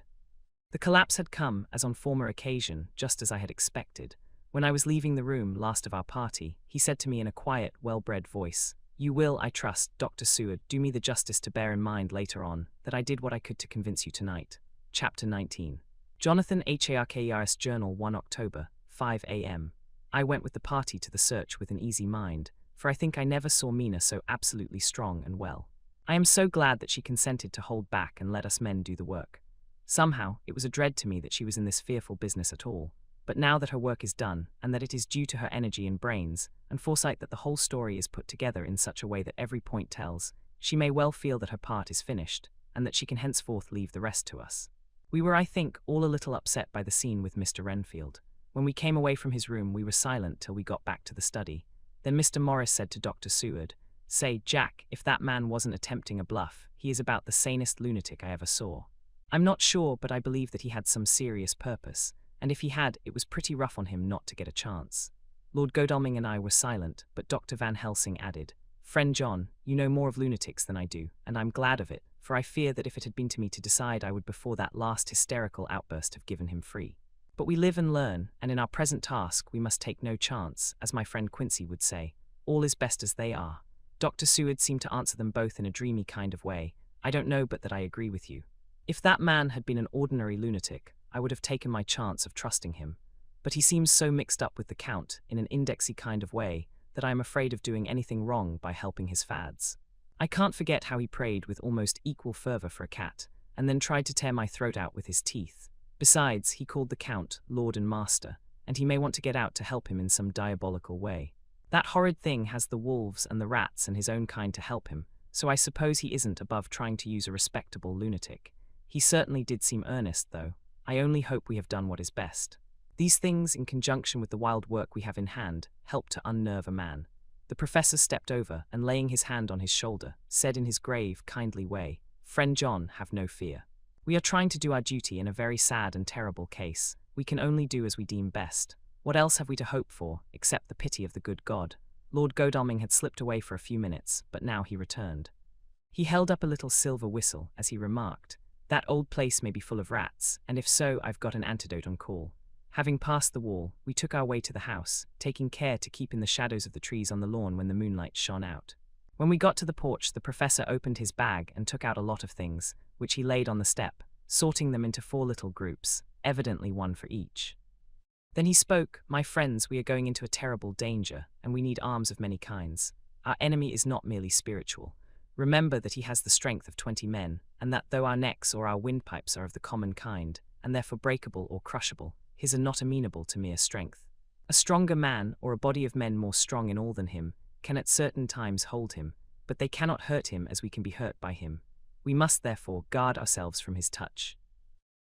The collapse had come, as on former occasion, just as I had expected. When I was leaving the room, last of our party, he said to me in a quiet, well-bred voice, "You will, I trust, Dr. Seward, do me the justice to bear in mind later on that I did what I could to convince you tonight." Chapter 19. Jonathan Harker's Journal, 1 October, 5 a.m. I went with the party to the search with an easy mind, for I think I never saw Mina so absolutely strong and well. I am so glad that she consented to hold back and let us men do the work. Somehow, it was a dread to me that she was in this fearful business at all, but now that her work is done, and that it is due to her energy and brains, and foresight that the whole story is put together in such a way that every point tells, she may well feel that her part is finished, and that she can henceforth leave the rest to us. We were, I think, all a little upset by the scene with Mr. Renfield. When we came away from his room, we were silent till we got back to the study. Then Mr. Morris said to Dr. Seward, "Say, Jack, if that man wasn't attempting a bluff, he is about the sanest lunatic I ever saw. I'm not sure, but I believe that he had some serious purpose, and if he had, it was pretty rough on him not to get a chance." Lord Godalming and I were silent, but Dr. Van Helsing added, "Friend John, you know more of lunatics than I do, and I'm glad of it, for I fear that if it had been to me to decide, I would before that last hysterical outburst have given him free. But we live and learn, and in our present task we must take no chance, as my friend Quincy would say. All is best as they are." Dr. Seward seemed to answer them both in a dreamy kind of way. "I don't know but that I agree with you. If that man had been an ordinary lunatic, I would have taken my chance of trusting him. But he seems so mixed up with the Count, in an indexy kind of way, that I am afraid of doing anything wrong by helping his fads. I can't forget how he prayed with almost equal fervor for a cat, and then tried to tear my throat out with his teeth. Besides, he called the Count Lord and Master, and he may want to get out to help him in some diabolical way. That horrid thing has the wolves and the rats and his own kind to help him, so I suppose he isn't above trying to use a respectable lunatic. He certainly did seem earnest, though. I only hope we have done what is best. These things, in conjunction with the wild work we have in hand, help to unnerve a man." The professor stepped over and, laying his hand on his shoulder, said in his grave, kindly way, "Friend John, have no fear. We are trying to do our duty in a very sad and terrible case. We can only do as we deem best. What else have we to hope for, except the pity of the good God?" Lord Godalming had slipped away for a few minutes, but now he returned. He held up a little silver whistle as he remarked, "That old place may be full of rats, and if so, I've got an antidote on call." Having passed the wall, we took our way to the house, taking care to keep in the shadows of the trees on the lawn when the moonlight shone out. When we got to the porch, the professor opened his bag and took out a lot of things, which he laid on the step, sorting them into 4 little groups, evidently one for each. Then he spoke, "My friends, we are going into a terrible danger, and we need arms of many kinds. Our enemy is not merely spiritual. Remember that he has the strength of 20 men, and that though our necks or our windpipes are of the common kind, and therefore breakable or crushable, his are not amenable to mere strength. A stronger man, or a body of men more strong in all than him, can at certain times hold him, but they cannot hurt him as we can be hurt by him. We must therefore guard ourselves from his touch.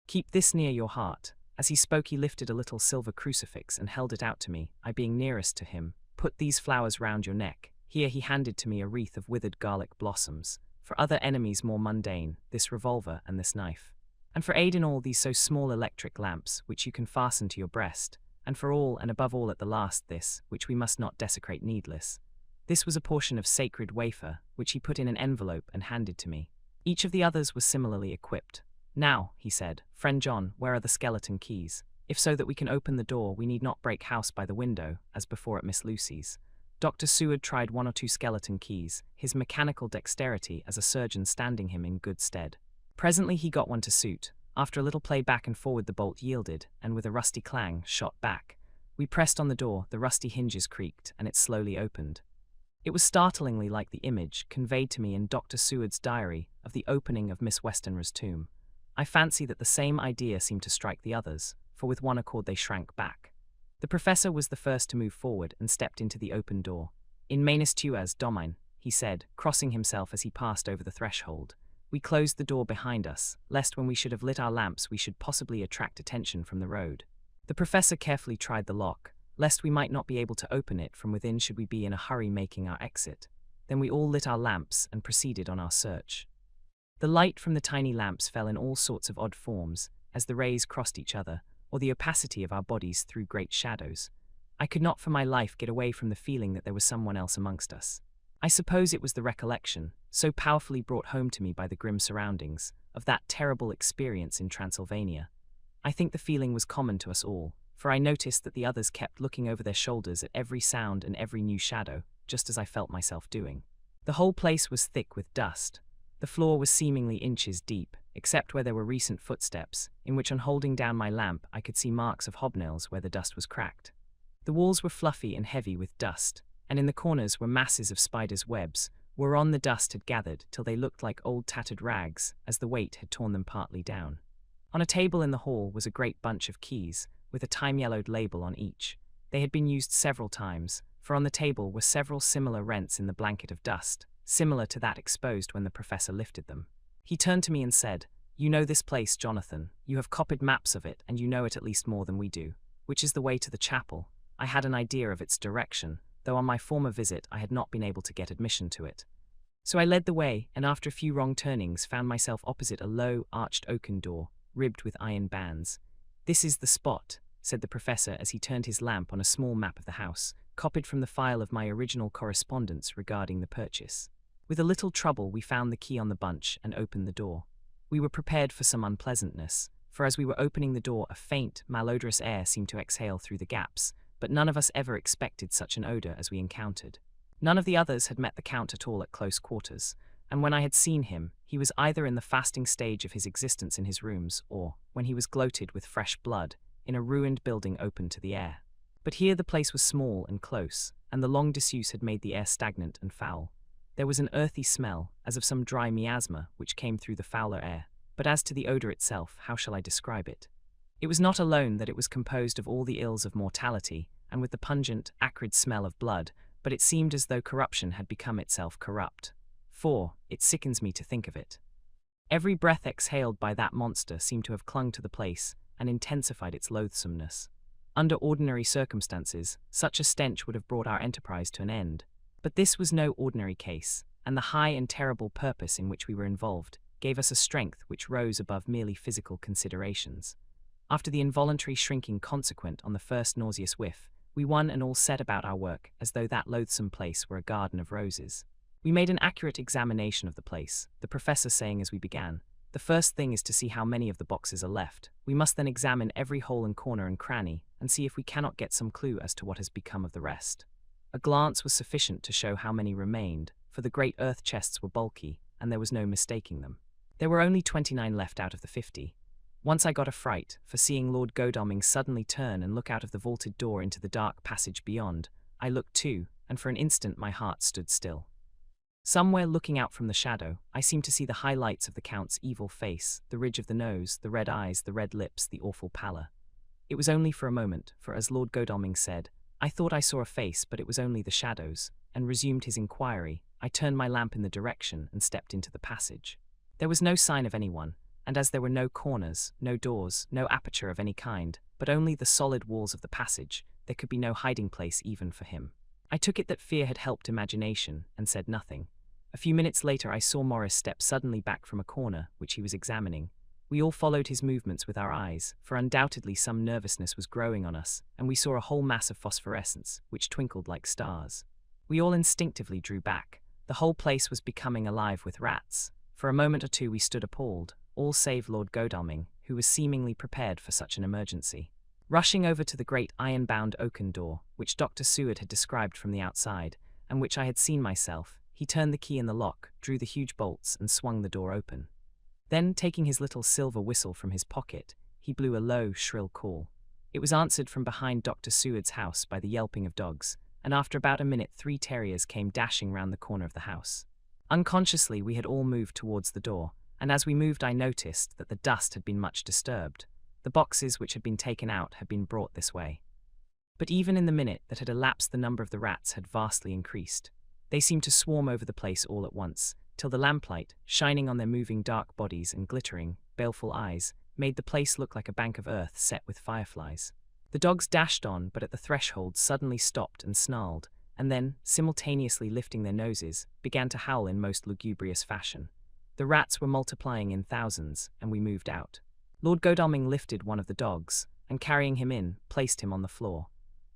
Keep this near your heart. As he spoke, he lifted a little silver crucifix and held it out to me, I being nearest to him. "Put these flowers round your neck." Here he handed to me a wreath of withered garlic blossoms. "For other enemies more mundane, this revolver and this knife. And for aid in all, these so small electric lamps, which you can fasten to your breast. And for all, and above all at the last, this, which we must not desecrate needless." This was a portion of sacred wafer, which he put in an envelope and handed to me. Each of the others was similarly equipped. "Now," he said, "Friend John, where are the skeleton keys? If so that we can open the door, we need not break house by the window, as before at Miss Lucy's." Dr. Seward tried 1 or 2 skeleton keys, his mechanical dexterity as a surgeon standing him in good stead. Presently he got one to suit. After a little play back and forward, the bolt yielded, and with a rusty clang, shot back. We pressed on the door, the rusty hinges creaked, and it slowly opened. It was startlingly like the image, conveyed to me in Dr. Seward's diary, of the opening of Miss Westenra's tomb. I fancy that the same idea seemed to strike the others, for with one accord they shrank back. The professor was the first to move forward and stepped into the open door. "In manus tuas, Domine," he said, crossing himself as he passed over the threshold. We closed the door behind us, lest when we should have lit our lamps we should possibly attract attention from the road. The professor carefully tried the lock, lest we might not be able to open it from within should we be in a hurry making our exit. Then we all lit our lamps and proceeded on our search. The light from the tiny lamps fell in all sorts of odd forms, as the rays crossed each other, or the opacity of our bodies threw great shadows. I could not for my life get away from the feeling that there was someone else amongst us. I suppose it was the recollection, so powerfully brought home to me by the grim surroundings, of that terrible experience in Transylvania. I think the feeling was common to us all, for I noticed that the others kept looking over their shoulders at every sound and every new shadow, just as I felt myself doing. The whole place was thick with dust. The floor was seemingly inches deep, except where there were recent footsteps, in which on holding down my lamp I could see marks of hobnails where the dust was cracked. The walls were fluffy and heavy with dust, and in the corners were masses of spiders' webs, whereon the dust had gathered till they looked like old tattered rags, as the weight had torn them partly down. On a table in the hall was a great bunch of keys, with a time-yellowed label on each. They had been used several times, for on the table were several similar rents in the blanket of dust, similar to that exposed when the professor lifted them. He turned to me and said, "You know this place, Jonathan. You have copied maps of it, and you know it at least more than we do. Which is the way to the chapel?" I had an idea of its direction, though on my former visit I had not been able to get admission to it. So I led the way, and after a few wrong turnings found myself opposite a low, arched oaken door, ribbed with iron bands. "This is the spot," said the professor as he turned his lamp on a small map of the house, copied from the file of my original correspondence regarding the purchase. With a little trouble we found the key on the bunch and opened the door. We were prepared for some unpleasantness, for as we were opening the door a faint, malodorous air seemed to exhale through the gaps, but none of us ever expected such an odor as we encountered. None of the others had met the Count at all at close quarters, and when I had seen him, he was either in the fasting stage of his existence in his rooms, or, when he was gloated with fresh blood, in a ruined building open to the air. But here the place was small and close, and the long disuse had made the air stagnant and foul. There was an earthy smell, as of some dry miasma, which came through the fouler air, but as to the odor itself, how shall I describe it? It was not alone that it was composed of all the ills of mortality, and with the pungent, acrid smell of blood, but it seemed as though corruption had become itself corrupt. For, it sickens me to think of it. Every breath exhaled by that monster seemed to have clung to the place, and intensified its loathsomeness. Under ordinary circumstances, such a stench would have brought our enterprise to an end. But this was no ordinary case, and the high and terrible purpose in which we were involved gave us a strength which rose above merely physical considerations. After the involuntary shrinking consequent on the first nauseous whiff, we one and all set about our work as though that loathsome place were a garden of roses. We made an accurate examination of the place, the professor saying as we began, "The first thing is to see how many of the boxes are left. We must then examine every hole and corner and cranny, and see if we cannot get some clue as to what has become of the rest." A glance was sufficient to show how many remained, for the great earth chests were bulky, and there was no mistaking them. There were only 29 left out of the 50. Once I got a fright, for seeing Lord Godalming suddenly turn and look out of the vaulted door into the dark passage beyond, I looked too, and for an instant my heart stood still. Somewhere looking out from the shadow, I seemed to see the high lights of the Count's evil face, the ridge of the nose, the red eyes, the red lips, the awful pallor. It was only for a moment, for as Lord Godalming said, "I thought I saw a face, but it was only the shadows," and resumed his inquiry, I turned my lamp in the direction and stepped into the passage. There was no sign of anyone, and as there were no corners, no doors, no aperture of any kind, but only the solid walls of the passage, there could be no hiding place even for him. I took it that fear had helped imagination, and said nothing. A few minutes later I saw Morris step suddenly back from a corner, which he was examining. We all followed his movements with our eyes, for undoubtedly some nervousness was growing on us, and we saw a whole mass of phosphorescence, which twinkled like stars. We all instinctively drew back. The whole place was becoming alive with rats. For a moment or two we stood appalled, all save Lord Godalming, who was seemingly prepared for such an emergency. Rushing over to the great iron-bound oaken door, which Dr. Seward had described from the outside, and which I had seen myself, he turned the key in the lock, drew the huge bolts, and swung the door open. Then, taking his little silver whistle from his pocket, he blew a low, shrill call. It was answered from behind Dr. Seward's house by the yelping of dogs, and after about a minute 3 terriers came dashing round the corner of the house. Unconsciously we had all moved towards the door, and as we moved I noticed that the dust had been much disturbed. The boxes which had been taken out had been brought this way. But even in the minute that had elapsed the number of the rats had vastly increased. They seemed to swarm over the place all at once, till the lamplight, shining on their moving dark bodies and glittering, baleful eyes, made the place look like a bank of earth set with fireflies. The dogs dashed on, but at the threshold suddenly stopped and snarled, and then, simultaneously lifting their noses, began to howl in most lugubrious fashion. The rats were multiplying in thousands, and we moved out. Lord Godalming lifted one of the dogs, and carrying him in, placed him on the floor.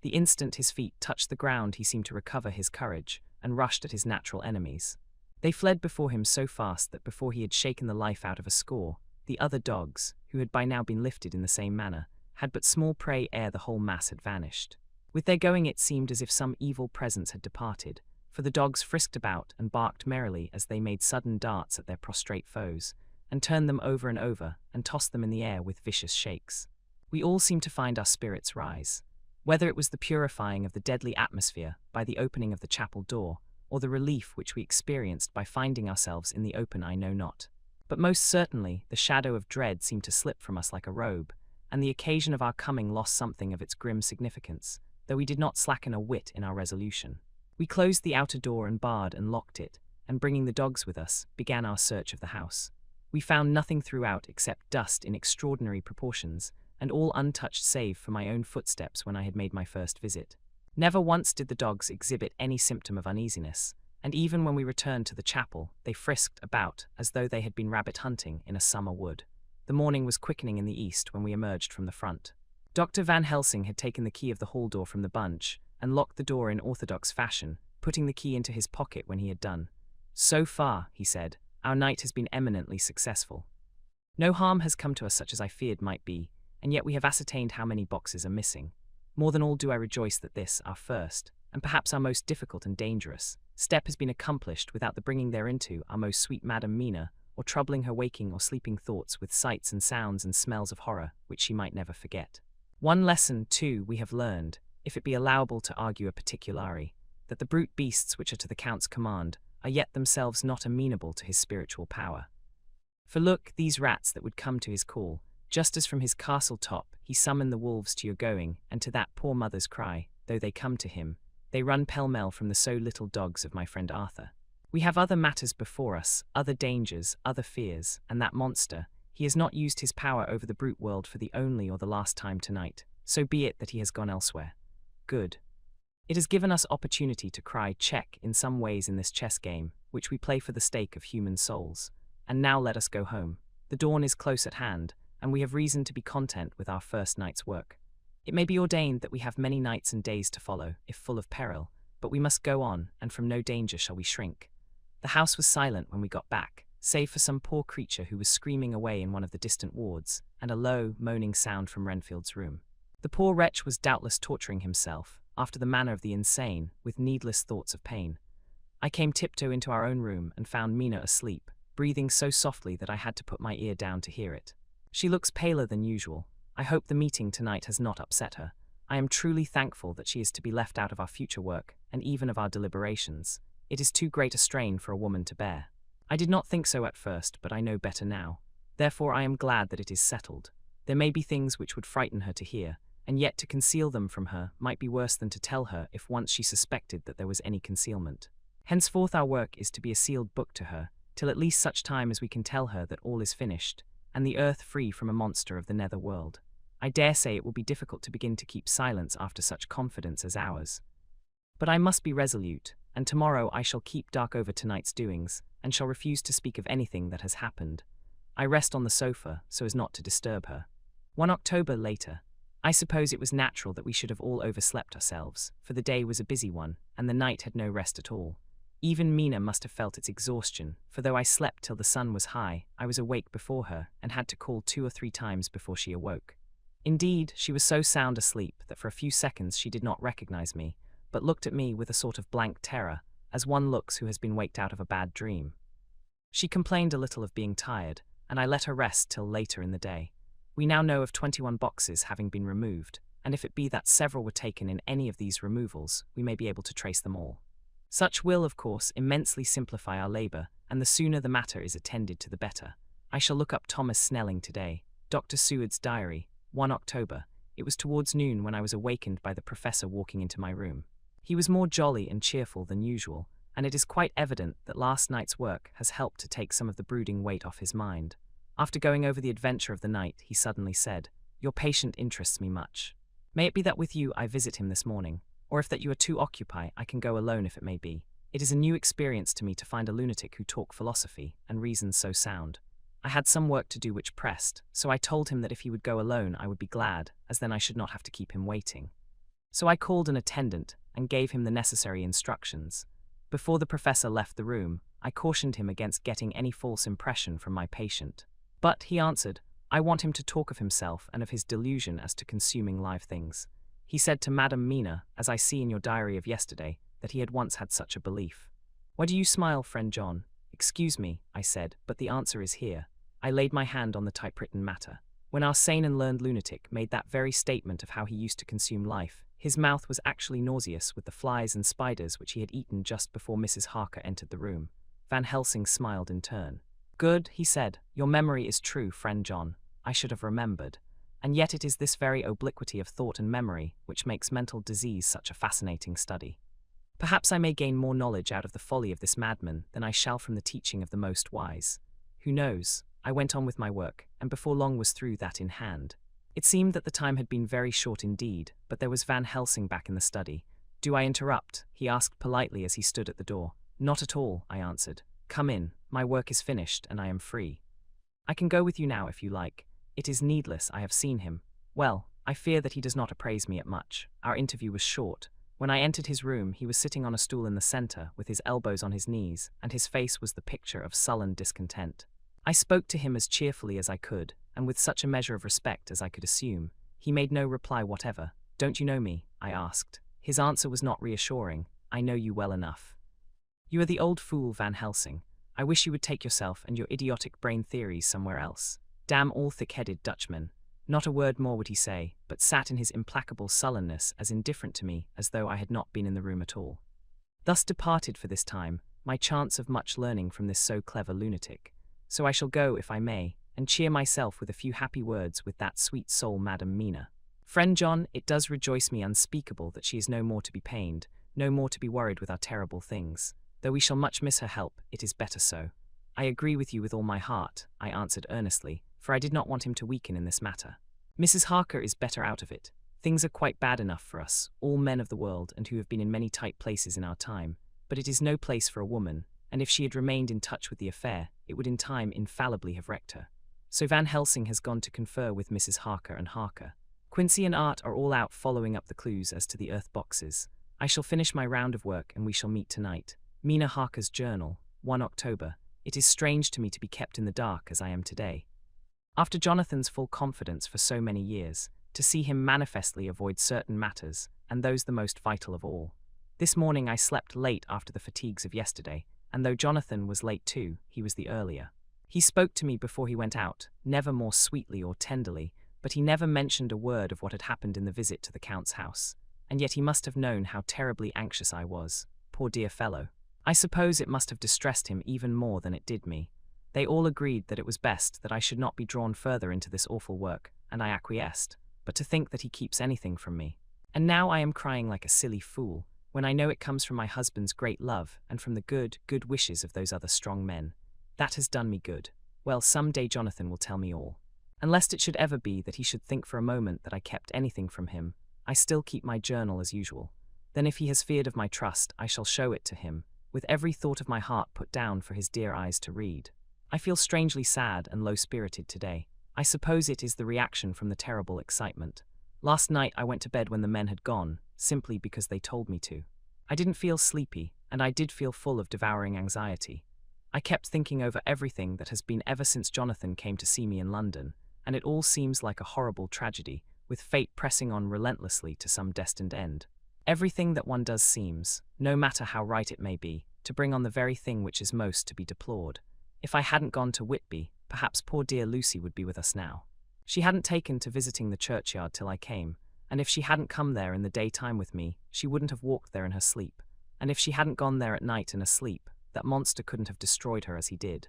The instant his feet touched the ground he seemed to recover his courage, and rushed at his natural enemies. They fled before him so fast that before he had shaken the life out of a score, the other dogs, who had by now been lifted in the same manner, had but small prey ere the whole mass had vanished. With their going it seemed as if some evil presence had departed, for the dogs frisked about and barked merrily as they made sudden darts at their prostrate foes, and turned them over and over, and tossed them in the air with vicious shakes. We all seemed to find our spirits rise. Whether it was the purifying of the deadly atmosphere by the opening of the chapel door, or the relief which we experienced by finding ourselves in the open, I know not. But most certainly the shadow of dread seemed to slip from us like a robe, and the occasion of our coming lost something of its grim significance, though we did not slacken a whit in our resolution. We closed the outer door and barred and locked it, and bringing the dogs with us, began our search of the house. We found nothing throughout except dust in extraordinary proportions, and all untouched save for my own footsteps when I had made my first visit. Never once did the dogs exhibit any symptom of uneasiness, and even when we returned to the chapel, they frisked about as though they had been rabbit hunting in a summer wood. The morning was quickening in the east when we emerged from the front. Dr. Van Helsing had taken the key of the hall door from the bunch, and locked the door in orthodox fashion, putting the key into his pocket when he had done. "So far," he said, "our night has been eminently successful. No harm has come to us such as I feared might be, and yet we have ascertained how many boxes are missing. More than all do I rejoice that this, our first, and perhaps our most difficult and dangerous, step has been accomplished without the bringing thereinto our most sweet Madam Mina, or troubling her waking or sleeping thoughts with sights and sounds and smells of horror which she might never forget. One lesson, too, we have learned, if it be allowable to argue a particulari, that the brute beasts which are to the Count's command are yet themselves not amenable to his spiritual power. For look, these rats that would come to his call, just as from his castle top he summoned the wolves to your going, and to that poor mother's cry, though they come to him, they run pell-mell from the so little dogs of my friend Arthur. We have other matters before us, other dangers, other fears, and that monster, he has not used his power over the brute world for the only or the last time tonight, so be it that he has gone elsewhere. Good. It has given us opportunity to cry check in some ways in this chess game, which we play for the stake of human souls. And now let us go home. The dawn is close at hand, and we have reason to be content with our first night's work. It may be ordained that we have many nights and days to follow, if full of peril, but we must go on, and from no danger shall we shrink. The house was silent when we got back, save for some poor creature who was screaming away in one of the distant wards, and a low, moaning sound from Renfield's room. The poor wretch was doubtless torturing himself, after the manner of the insane, with needless thoughts of pain. I came tiptoe into our own room and found Mina asleep, breathing so softly that I had to put my ear down to hear it. She looks paler than usual. I hope the meeting tonight has not upset her. I am truly thankful that she is to be left out of our future work, and even of our deliberations. It is too great a strain for a woman to bear. I did not think so at first, but I know better now. Therefore I am glad that it is settled. There may be things which would frighten her to hear, and yet to conceal them from her might be worse than to tell her if once she suspected that there was any concealment. Henceforth our work is to be a sealed book to her, till at least such time as we can tell her that all is finished, and the earth free from a monster of the nether world. I dare say it will be difficult to begin to keep silence after such confidence as ours. But I must be resolute, and tomorrow I shall keep dark over tonight's doings, and shall refuse to speak of anything that has happened. I rest on the sofa, so as not to disturb her. 1 October later. I suppose it was natural that we should have all overslept ourselves, for the day was a busy one, and the night had no rest at all. Even Mina must have felt its exhaustion, for though I slept till the sun was high, I was awake before her, and had to call 2 or 3 times before she awoke. Indeed, she was so sound asleep that for a few seconds she did not recognize me, but looked at me with a sort of blank terror, as one looks who has been waked out of a bad dream. She complained a little of being tired, and I let her rest till later in the day. We now know of 21 boxes having been removed, and if it be that several were taken in any of these removals, we may be able to trace them all. Such will, of course, immensely simplify our labour, and the sooner the matter is attended to the better. I shall look up Thomas Snelling today. Dr. Seward's diary, 1 October. It was towards noon when I was awakened by the professor walking into my room. He was more jolly and cheerful than usual, and it is quite evident that last night's work has helped to take some of the brooding weight off his mind. After going over the adventure of the night, he suddenly said, "Your patient interests me much. May it be that with you I visit him this morning, or if that you are too occupied, I can go alone if it may be. It is a new experience to me to find a lunatic who talk philosophy and reasons so sound. I had some work to do which pressed, so I told him that if he would go alone I would be glad, as then I should not have to keep him waiting. So I called an attendant and gave him the necessary instructions. Before the professor left the room, I cautioned him against getting any false impression from my patient. But, he answered, I want him to talk of himself and of his delusion as to consuming live things. He said to Madame Mina, as I see in your diary of yesterday, that he had once had such a belief. Why do you smile, friend John? Excuse me, I said, but the answer is here. I laid my hand on the typewritten matter. When our sane and learned lunatic made that very statement of how he used to consume life, his mouth was actually nauseous with the flies and spiders which he had eaten just before Mrs. Harker entered the room. Van Helsing smiled in turn. Good, he said. Your memory is true, friend John. I should have remembered. And yet it is this very obliquity of thought and memory which makes mental disease such a fascinating study. Perhaps I may gain more knowledge out of the folly of this madman than I shall from the teaching of the most wise. Who knows? I went on with my work, and before long was through that in hand. It seemed that the time had been very short indeed, but there was Van Helsing back in the study. Do I interrupt? He asked politely as he stood at the door. Not at all, I answered. Come in, my work is finished and I am free. I can go with you now if you like. It is needless, I have seen him. Well, I fear that he does not appraise me at much. Our interview was short. When I entered his room, he was sitting on a stool in the centre, with his elbows on his knees, and his face was the picture of sullen discontent. I spoke to him as cheerfully as I could, and with such a measure of respect as I could assume. He made no reply whatever. Don't you know me? I asked. His answer was not reassuring. I know you well enough. You are the old fool, Van Helsing. I wish you would take yourself and your idiotic brain theories somewhere else. Damn all thick-headed Dutchmen. Not a word more would he say, but sat in his implacable sullenness as indifferent to me as though I had not been in the room at all. Thus departed for this time my chance of much learning from this so clever lunatic. So I shall go, if I may, and cheer myself with a few happy words with that sweet soul Madame Mina. Friend John, it does rejoice me unspeakable that she is no more to be pained, no more to be worried with our terrible things. Though we shall much miss her help, it is better so. I agree with you with all my heart, I answered earnestly, for I did not want him to weaken in this matter. Mrs. Harker is better out of it. Things are quite bad enough for us, all men of the world and who have been in many tight places in our time, but it is no place for a woman, and if she had remained in touch with the affair, it would in time infallibly have wrecked her. So Van Helsing has gone to confer with Mrs. Harker and Harker. Quincy and Art are all out following up the clues as to the earth boxes. I shall finish my round of work and we shall meet tonight. Mina Harker's journal, 1 October. It is strange to me to be kept in the dark as I am today. After Jonathan's full confidence for so many years, to see him manifestly avoid certain matters, and those the most vital of all. This morning I slept late after the fatigues of yesterday, and though Jonathan was late too, he was the earlier. He spoke to me before he went out, never more sweetly or tenderly, but he never mentioned a word of what had happened in the visit to the Count's house, and yet he must have known how terribly anxious I was, poor dear fellow. I suppose it must have distressed him even more than it did me. They all agreed that it was best that I should not be drawn further into this awful work, and I acquiesced, but to think that he keeps anything from me. And now I am crying like a silly fool, when I know it comes from my husband's great love and from the good wishes of those other strong men. That has done me good. Well, someday Jonathan will tell me all. And lest it should ever be that he should think for a moment that I kept anything from him, I still keep my journal as usual. Then if he has feared of my trust, I shall show it to him, with every thought of my heart put down for his dear eyes to read. I feel strangely sad and low-spirited today. I suppose it is the reaction from the terrible excitement. Last night I went to bed when the men had gone, simply because they told me to. I didn't feel sleepy, and I did feel full of devouring anxiety. I kept thinking over everything that has been ever since Jonathan came to see me in London, and it all seems like a horrible tragedy, with fate pressing on relentlessly to some destined end. Everything that one does seems, no matter how right it may be, to bring on the very thing which is most to be deplored. If I hadn't gone to Whitby, perhaps poor dear Lucy would be with us now. She hadn't taken to visiting the churchyard till I came, and if she hadn't come there in the daytime with me, she wouldn't have walked there in her sleep, and if she hadn't gone there at night in her sleep, that monster couldn't have destroyed her as he did.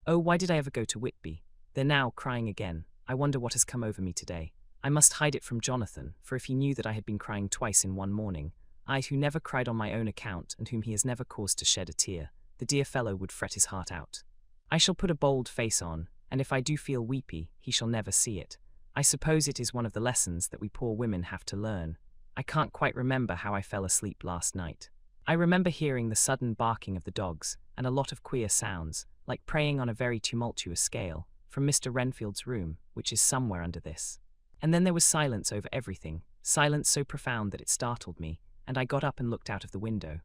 Oh, why did I ever go to Whitby? They're now crying again. I wonder what has come over me today. I must hide it from Jonathan, for if he knew that I had been crying twice in one morning, I who never cried on my own account and whom he has never caused to shed a tear, the dear fellow would fret his heart out. I shall put a bold face on, and if I do feel weepy, he shall never see it. I suppose it is one of the lessons that we poor women have to learn. I can't quite remember how I fell asleep last night. I remember hearing the sudden barking of the dogs, and a lot of queer sounds, like praying on a very tumultuous scale, from Mr. Renfield's room, which is somewhere under this. And then there was silence over everything, silence so profound that it startled me, and I got up and looked out of the window.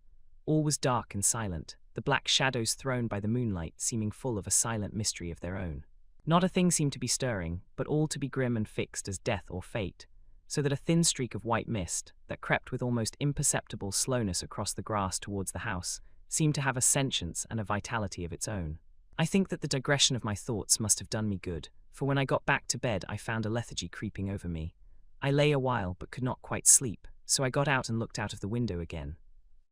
All was dark and silent, the black shadows thrown by the moonlight seeming full of a silent mystery of their own. Not a thing seemed to be stirring, but all to be grim and fixed as death or fate, so that a thin streak of white mist, that crept with almost imperceptible slowness across the grass towards the house, seemed to have a sentience and a vitality of its own. I think that the digression of my thoughts must have done me good, for when I got back to bed I found a lethargy creeping over me. I lay a while but could not quite sleep, so I got out and looked out of the window again.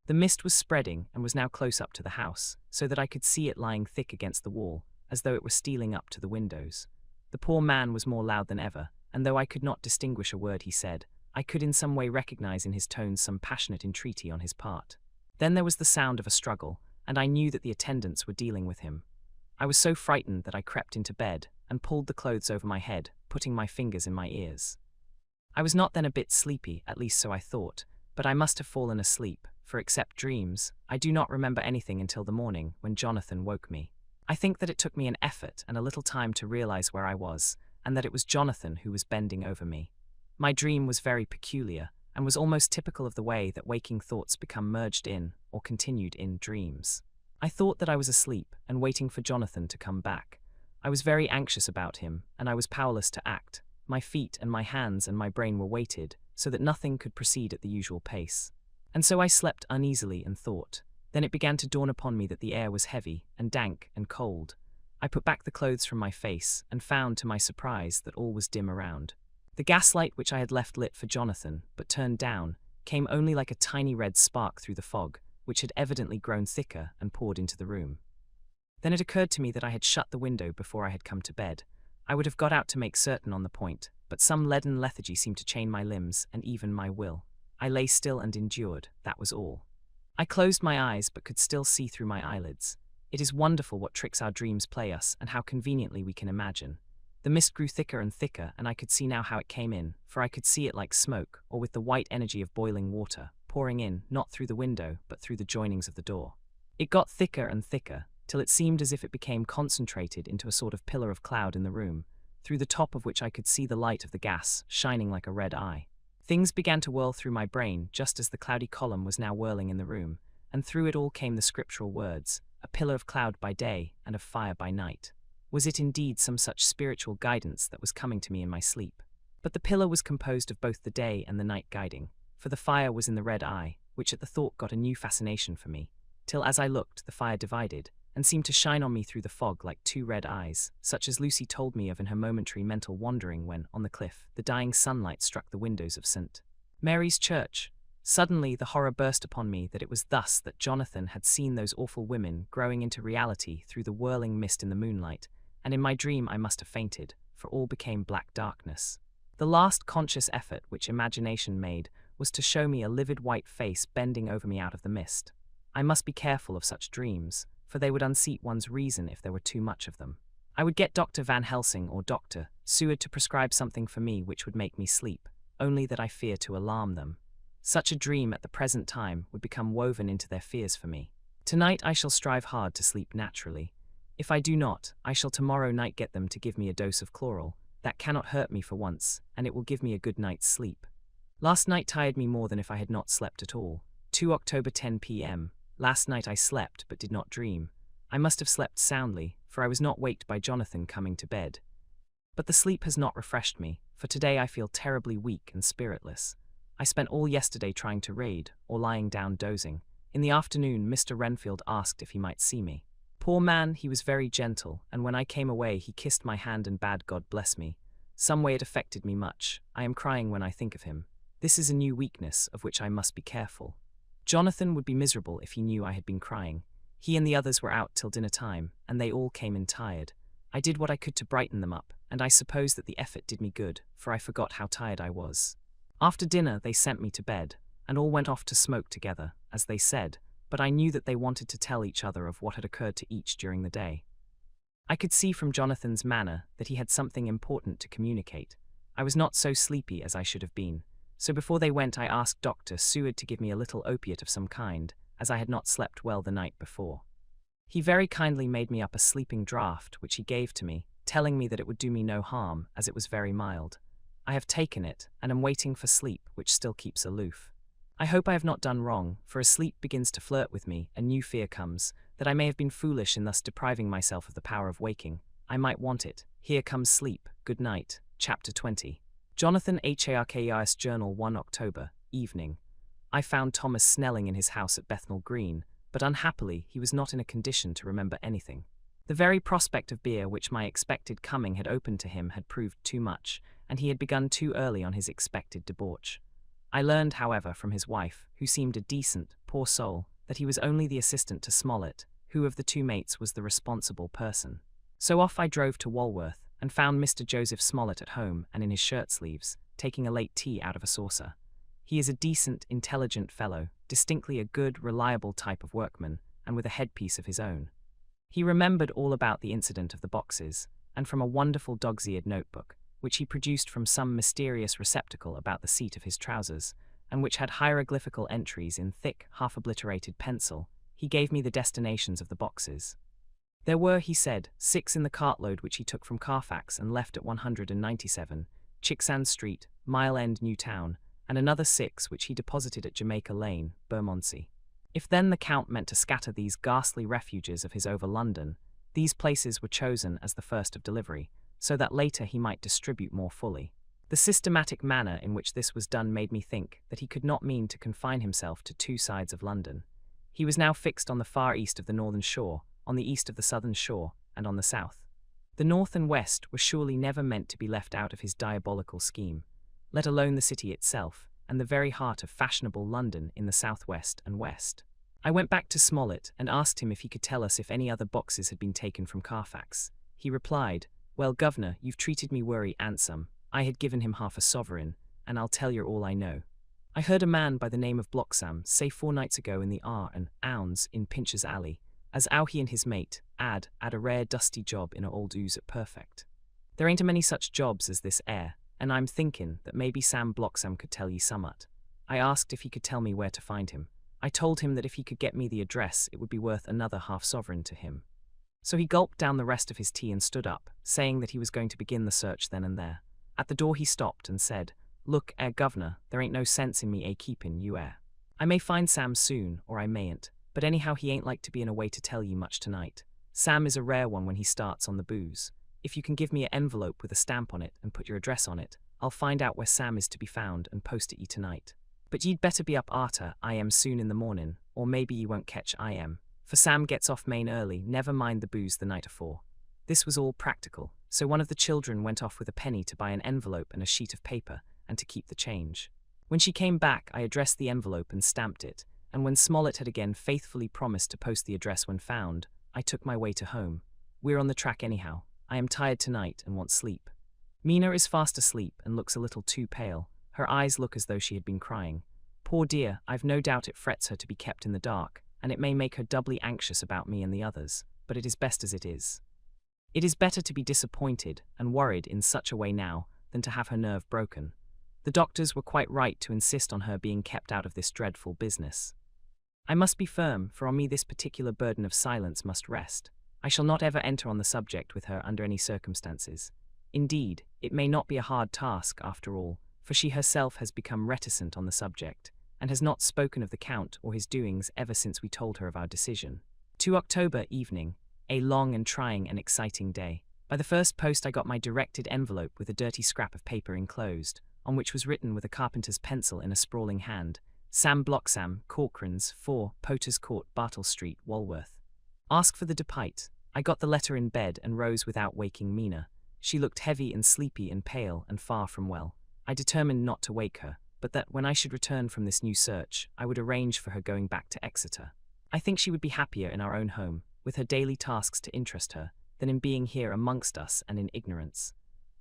The mist was spreading and was now close up to the house, so that I could see it lying thick against the wall, as though it were stealing up to the windows. The poor man was more loud than ever, and though I could not distinguish a word he said, I could in some way recognize in his tones some passionate entreaty on his part. Then there was the sound of a struggle, and I knew that the attendants were dealing with him. I was so frightened that I crept into bed and pulled the clothes over my head, putting my fingers in my ears. I was not then a bit sleepy, at least so I thought, but I must have fallen asleep, for except dreams, I do not remember anything until the morning when Jonathan woke me. I think that it took me an effort and a little time to realize where I was, and that it was Jonathan who was bending over me. My dream was very peculiar, and was almost typical of the way that waking thoughts become merged in, or continued in, dreams. I thought that I was asleep and waiting for Jonathan to come back. I was very anxious about him, and I was powerless to act. My feet and my hands and my brain were weighted, so that nothing could proceed at the usual pace. And so I slept uneasily and thought. Then it began to dawn upon me that the air was heavy and dank and cold. I put back the clothes from my face and found to my surprise that all was dim around. The gaslight which I had left lit for Jonathan, but turned down, came only like a tiny red spark through the fog, which had evidently grown thicker and poured into the room. Then it occurred to me that I had shut the window before I had come to bed. I would have got out to make certain on the point, but some leaden lethargy seemed to chain my limbs and even my will. I lay still and endured, that was all. I closed my eyes but could still see through my eyelids. It is wonderful what tricks our dreams play us and how conveniently we can imagine. The mist grew thicker and thicker, and I could see now how it came in, for I could see it like smoke, or with the white energy of boiling water, pouring in, not through the window, but through the joinings of the door. It got thicker and thicker, till it seemed as if it became concentrated into a sort of pillar of cloud in the room, through the top of which I could see the light of the gas, shining like a red eye. Things began to whirl through my brain, just as the cloudy column was now whirling in the room, and through it all came the scriptural words, a pillar of cloud by day and of fire by night. Was it indeed some such spiritual guidance that was coming to me in my sleep? But the pillar was composed of both the day and the night guiding, for the fire was in the red eye, which at the thought got a new fascination for me, till as I looked the fire divided, and seemed to shine on me through the fog like two red eyes, such as Lucy told me of in her momentary mental wandering when, on the cliff, the dying sunlight struck the windows of St. Mary's Church. Suddenly the horror burst upon me that it was thus that Jonathan had seen those awful women growing into reality through the whirling mist in the moonlight, and in my dream I must have fainted, for all became black darkness. The last conscious effort which imagination made was to show me a livid white face bending over me out of the mist. I must be careful of such dreams, for they would unseat one's reason if there were too much of them. I would get Dr. Van Helsing or Dr. Seward to prescribe something for me which would make me sleep, only that I fear to alarm them. Such a dream at the present time would become woven into their fears for me. Tonight I shall strive hard to sleep naturally. If I do not, I shall tomorrow night get them to give me a dose of chloral. That cannot hurt me for once, and it will give me a good night's sleep. Last night tired me more than if I had not slept at all. 2 October 10 p.m. Last night I slept but did not dream. I must have slept soundly, for I was not waked by Jonathan coming to bed. But the sleep has not refreshed me, for today I feel terribly weak and spiritless. I spent all yesterday trying to read, or lying down dozing. In the afternoon Mr. Renfield asked if he might see me. Poor man, he was very gentle, and when I came away he kissed my hand and bade God bless me. Some way it affected me much. I am crying when I think of him. This is a new weakness, of which I must be careful. Jonathan would be miserable if he knew I had been crying. He and the others were out till dinner time, and they all came in tired. I did what I could to brighten them up, and I suppose that the effort did me good, for I forgot how tired I was. After dinner they sent me to bed, and all went off to smoke together, as they said, but I knew that they wanted to tell each other of what had occurred to each during the day. I could see from Jonathan's manner that he had something important to communicate. I was not so sleepy as I should have been, so before they went I asked Dr. Seward to give me a little opiate of some kind, as I had not slept well the night before. He very kindly made me up a sleeping draught, which he gave to me, telling me that it would do me no harm, as it was very mild. I have taken it, and am waiting for sleep, which still keeps aloof. I hope I have not done wrong, for as sleep begins to flirt with me, a new fear comes, that I may have been foolish in thus depriving myself of the power of waking. I might want it. Here comes sleep. Good night. Chapter 20. Jonathan Harker's Journal 1 October, evening. I found Thomas Snelling in his house at Bethnal Green, but unhappily he was not in a condition to remember anything. The very prospect of beer which my expected coming had opened to him had proved too much, and he had begun too early on his expected debauch. I learned, however, from his wife, who seemed a decent, poor soul, that he was only the assistant to Smollett, who of the two mates was the responsible person. So off I drove to Walworth, and found Mr. Joseph Smollett at home and in his shirt-sleeves, taking a late tea out of a saucer. He is a decent, intelligent fellow, distinctly a good, reliable type of workman, and with a headpiece of his own. He remembered all about the incident of the boxes, and from a wonderful dog's-eared notebook, which he produced from some mysterious receptacle about the seat of his trousers, and which had hieroglyphical entries in thick, half-obliterated pencil, he gave me the destinations of the boxes. There were, he said, 6 in the cartload which he took from Carfax and left at 197, Chicksand Street, Mile End, New Town, and another 6 which he deposited at Jamaica Lane, Bermondsey. If then the Count meant to scatter these ghastly refuges of his over London, these places were chosen as the first of delivery, so that later he might distribute more fully. The systematic manner in which this was done made me think that he could not mean to confine himself to 2 sides of London. He was now fixed on the far east of the northern shore, on the east of the southern shore, and on the south. The north and west were surely never meant to be left out of his diabolical scheme, let alone the city itself, and the very heart of fashionable London in the southwest and west. I went back to Smollett and asked him if he could tell us if any other boxes had been taken from Carfax. He replied, "Well, governor, you've treated me worry handsome. I had given him half a sovereign, and I'll tell you all I know. I heard a man by the name of Bloxam say 4 nights ago in the R&Ounds in Pincher's Alley, as 'ow he and his mate 'ad a rare dusty job in a old ooze at Perfect. There ain't a many such jobs as this air, and I'm thinkin' that maybe Sam Bloxam could tell ye summat. I asked if he could tell me where to find him. I told him that if he could get me the address, it would be worth another half sovereign to him. So he gulped down the rest of his tea and stood up, saying that he was going to begin the search then and there. At the door he stopped and said, 'Look, governor, there ain't no sense in me keepin' you I may find Sam soon, or I mayn't, but anyhow he ain't like to be in a way to tell ye much tonight. Sam is a rare one when he starts on the booze. If you can give me an envelope with a stamp on it and put your address on it, I'll find out where Sam is to be found and post it ye tonight. But ye'd better be up arter I am soon in the mornin', or maybe ye won't catch I am, for Sam gets off main early, never mind the booze the night afore.' This was all practical, so one of the children went off with a penny to buy an envelope and a sheet of paper, and to keep the change. When she came back, I addressed the envelope and stamped it, and when Smollett had again faithfully promised to post the address when found, I took my way to home. We're on the track anyhow. I am tired tonight and want sleep. Mina is fast asleep and looks a little too pale. Her eyes look as though she had been crying. Poor dear, I've no doubt it frets her to be kept in the dark, and it may make her doubly anxious about me and the others, but it is best as it is. It is better to be disappointed and worried in such a way now than to have her nerve broken. The doctors were quite right to insist on her being kept out of this dreadful business. I must be firm, for on me this particular burden of silence must rest. I shall not ever enter on the subject with her under any circumstances. Indeed, it may not be a hard task after all, for she herself has become reticent on the subject, and has not spoken of the Count or his doings ever since we told her of our decision. 2 October evening, a long and trying and exciting day. By the first post I got my directed envelope with a dirty scrap of paper enclosed, on which was written with a carpenter's pencil in a sprawling hand, Sam Bloxam, Corcoran's, 4, Potters Court, Bartle Street, Walworth. Ask for the Depite. I got the letter in bed and rose without waking Mina. She looked heavy and sleepy and pale and far from well. I determined not to wake her, but that when I should return from this new search, I would arrange for her going back to Exeter. I think she would be happier in our own home, with her daily tasks to interest her, than in being here amongst us and in ignorance.